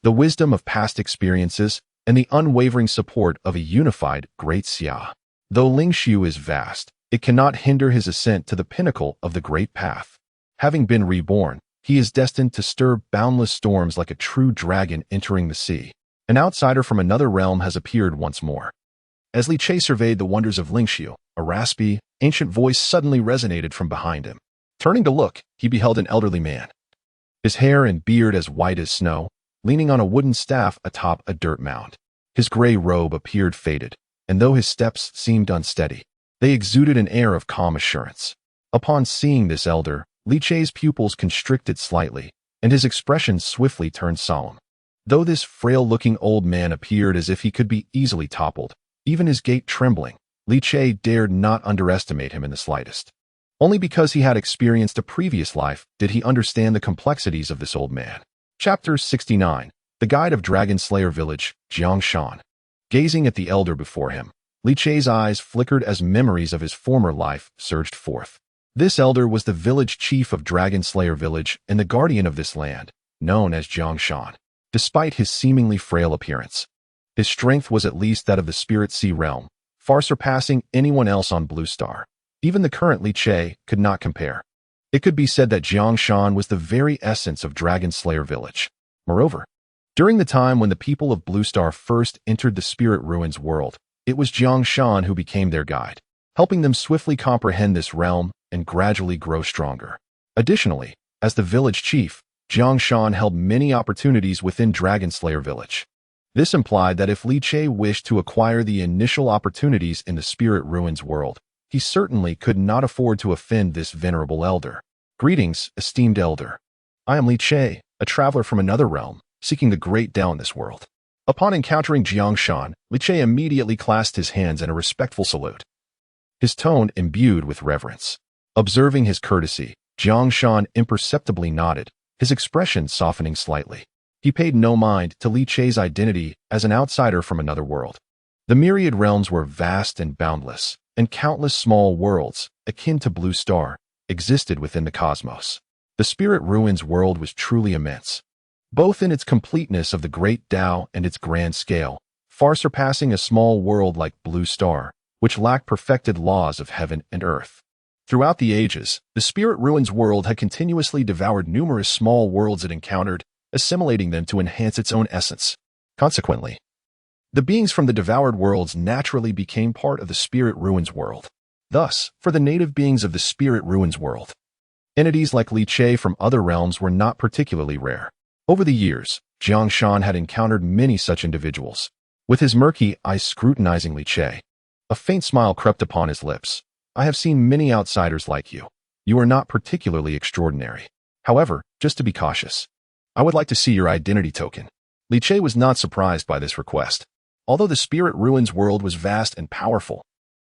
the wisdom of past experiences, and the unwavering support of a unified Great Xia. Though Lingxiu is vast, it cannot hinder his ascent to the pinnacle of the Great Path. Having been reborn, he is destined to stir boundless storms like a true dragon entering the sea. An outsider from another realm has appeared once more. As Li Che surveyed the wonders of Lingxiu, a raspy, ancient voice suddenly resonated from behind him. Turning to look, he beheld an elderly man, his hair and beard as white as snow, leaning on a wooden staff atop a dirt mound. His gray robe appeared faded, and though his steps seemed unsteady, they exuded an air of calm assurance. Upon seeing this elder, Li Che's pupils constricted slightly, and his expression swiftly turned solemn. Though this frail-looking old man appeared as if he could be easily toppled, even his gait trembling, Li Che dared not underestimate him in the slightest. Only because he had experienced a previous life did he understand the complexities of this old man. Chapter 69. The Guide of Dragon Slayer Village, Jiangshan. Gazing at the elder before him, Li Che's eyes flickered as memories of his former life surged forth. This elder was the village chief of Dragon Slayer Village and the guardian of this land, known as Jiangshan. Despite his seemingly frail appearance, his strength was at least that of the Spirit Sea realm, far surpassing anyone else on Blue Star. Even the current Li Che could not compare. It could be said that Jiangshan was the very essence of Dragon Slayer Village. Moreover, during the time when the people of Blue Star first entered the Spirit Ruins world, it was Jiangshan who became their guide, helping them swiftly comprehend this realm and gradually grow stronger. Additionally, as the village chief, Jiangshan held many opportunities within Dragon Slayer Village. This implied that if Li Che wished to acquire the initial opportunities in the Spirit Ruins world, he certainly could not afford to offend this venerable elder. Greetings, esteemed elder. I am Li Che, a traveler from another realm, seeking the great Tao in this world. Upon encountering Jiangshan, Li Che immediately clasped his hands in a respectful salute, his tone imbued with reverence. Observing his courtesy, Jiangshan imperceptibly nodded, his expression softening slightly. He paid no mind to Li Che's identity as an outsider from another world. The myriad realms were vast and boundless, and countless small worlds, akin to Blue Star, existed within the cosmos. The Spirit Ruins world was truly immense, both in its completeness of the great Tao and its grand scale, far surpassing a small world like Blue Star, which lacked perfected laws of heaven and earth. Throughout the ages, the Spirit Ruins world had continuously devoured numerous small worlds it encountered, assimilating them to enhance its own essence. Consequently, the beings from the devoured worlds naturally became part of the Spirit Ruins world. Thus, for the native beings of the Spirit Ruins world, entities like Li Che from other realms were not particularly rare. Over the years, Jiangshan had encountered many such individuals. With his murky eyes scrutinizing Li Che, a faint smile crept upon his lips. I have seen many outsiders like you, You are not particularly extraordinary. However, just to be cautious, I would like to see your identity token. Li Che was not surprised by this request. Although the Spirit Ruins world was vast and powerful,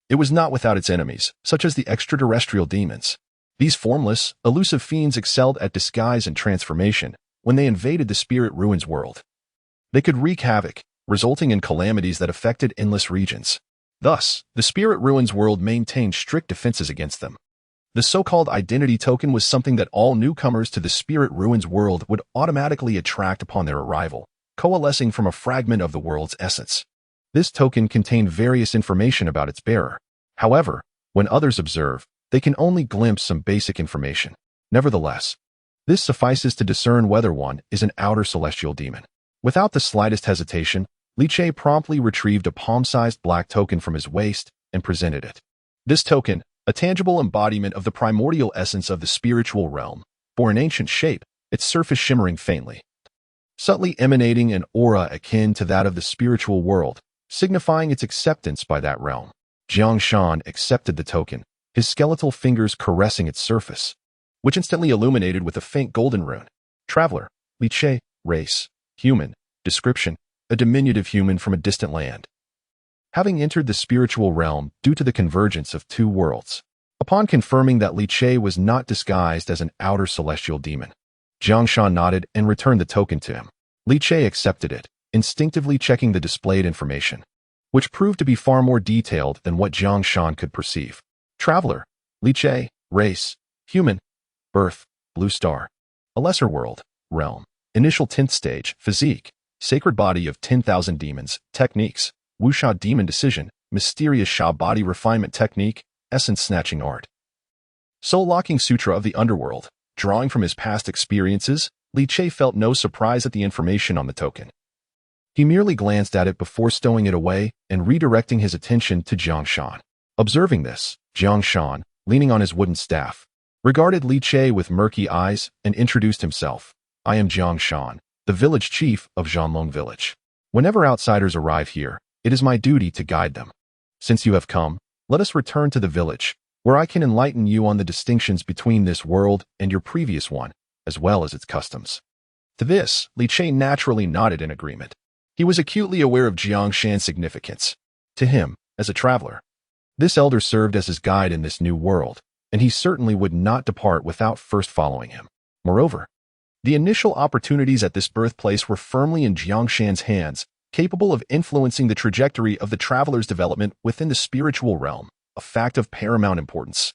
it was not without its enemies, such as the extraterrestrial demons. These formless, elusive fiends excelled at disguise and transformation when they invaded the Spirit Ruins world. They could wreak havoc, resulting in calamities that affected endless regions. Thus, the Spirit Ruins world maintained strict defenses against them. The so-called identity token was something that all newcomers to the Spirit Ruins world would automatically attract upon their arrival, coalescing from a fragment of the world's essence. This token contained various information about its bearer. However, when others observe, they can only glimpse some basic information. Nevertheless, this suffices to discern whether one is an outer celestial demon. Without the slightest hesitation, Li Che promptly retrieved a palm-sized black token from his waist and presented it. This token, a tangible embodiment of the primordial essence of the spiritual realm, bore an ancient shape, its surface shimmering faintly, subtly emanating an aura akin to that of the spiritual world, signifying its acceptance by that realm. Jiang Shan accepted the token, his skeletal fingers caressing its surface, which instantly illuminated with a faint golden rune. Traveler, Li Che, race, human, description, a diminutive human from a distant land. Having entered the spiritual realm due to the convergence of two worlds. Upon confirming that Li Che was not disguised as an outer celestial demon, Jiang Shan nodded and returned the token to him. Li Che accepted it, instinctively checking the displayed information, which proved to be far more detailed than what Jiang Shan could perceive. Traveler, Li Che, race, human, birth, blue star, a lesser world, realm, initial 10th stage, physique, sacred body of 10,000 demons, techniques, wuxia demon decision, mysterious sha body refinement technique, essence snatching art. Soul locking sutra of the underworld. Drawing from his past experiences, Li Che felt no surprise at the information on the token. He merely glanced at it before stowing it away and redirecting his attention to Jiang Shan. Observing this, Jiang Shan, leaning on his wooden staff, regarded Li Che with murky eyes and introduced himself. I am Jiang Shan, the village chief of Zhanlong village. Whenever outsiders arrive here, it is my duty to guide them. Since you have come, let us return to the village, where I can enlighten you on the distinctions between this world and your previous one, as well as its customs. To this, Li Che naturally nodded in agreement. He was acutely aware of Jiang Shan's significance. To him, as a traveler, this elder served as his guide in this new world, and he certainly would not depart without first following him. Moreover, the initial opportunities at this birthplace were firmly in Jiang Shan's hands, capable of influencing the trajectory of the traveler's development within the spiritual realm, a fact of paramount importance.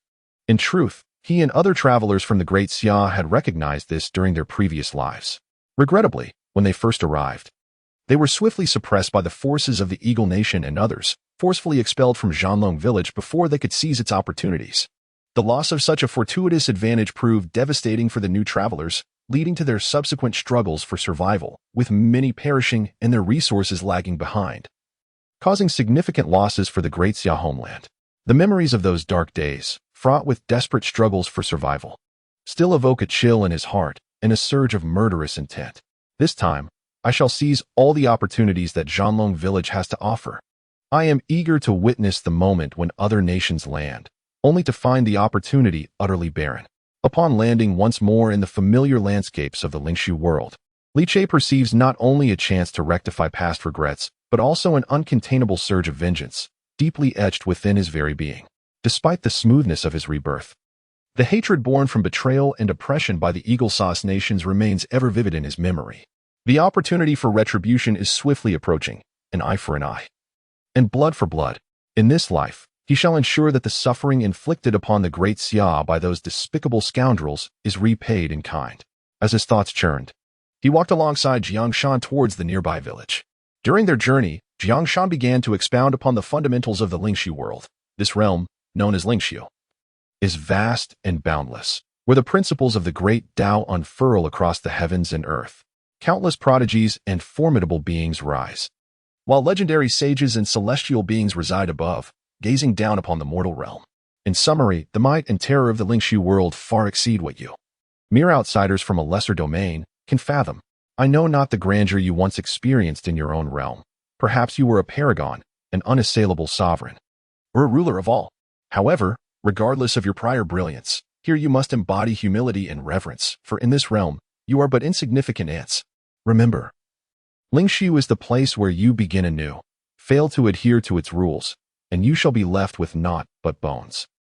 In truth, he and other travelers from the Great Xia had recognized this during their previous lives. Regrettably, when they first arrived, they were swiftly suppressed by the forces of the Eagle Nation and others, forcefully expelled from Zhanlong village before they could seize its opportunities. The loss of such a fortuitous advantage proved devastating for the new travelers, leading to their subsequent struggles for survival, with many perishing and their resources lagging behind, causing significant losses for the Great Xia homeland. The memories of those dark days, fraught with desperate struggles for survival, still evoke a chill in his heart and a surge of murderous intent. This time, I shall seize all the opportunities that Zhanlong village has to offer. I am eager to witness the moment when other nations land, only to find the opportunity utterly barren. Upon landing once more in the familiar landscapes of the Lingshu world, Li Che perceives not only a chance to rectify past regrets, but also an uncontainable surge of vengeance, deeply etched within his very being. Despite the smoothness of his rebirth, the hatred born from betrayal and oppression by the Eagle Sauce nations remains ever vivid in his memory. The opportunity for retribution is swiftly approaching, an eye for an eye, and blood for blood. In this life, he shall ensure that the suffering inflicted upon the Great Xia by those despicable scoundrels is repaid in kind. As his thoughts churned, he walked alongside Jiang Shan towards the nearby village. During their journey, Jiang Shan began to expound upon the fundamentals of the Lingshu world. This realm, known as Lingshu, is vast and boundless, where the principles of the great Tao unfurl across the heavens and earth. Countless prodigies and formidable beings rise, while legendary sages and celestial beings reside above, gazing down upon the mortal realm. In summary, the might and terror of the Lingshu world far exceed what you, mere outsiders from a lesser domain, can fathom. I know not the grandeur you once experienced in your own realm. Perhaps you were a paragon, an unassailable sovereign, or a ruler of all. However, regardless of your prior brilliance, Here you must embody humility and reverence, for in this realm, you are but insignificant ants. Remember, Lingshu is the place where you begin anew. Fail to adhere to its rules, and you shall be left with naught but bones.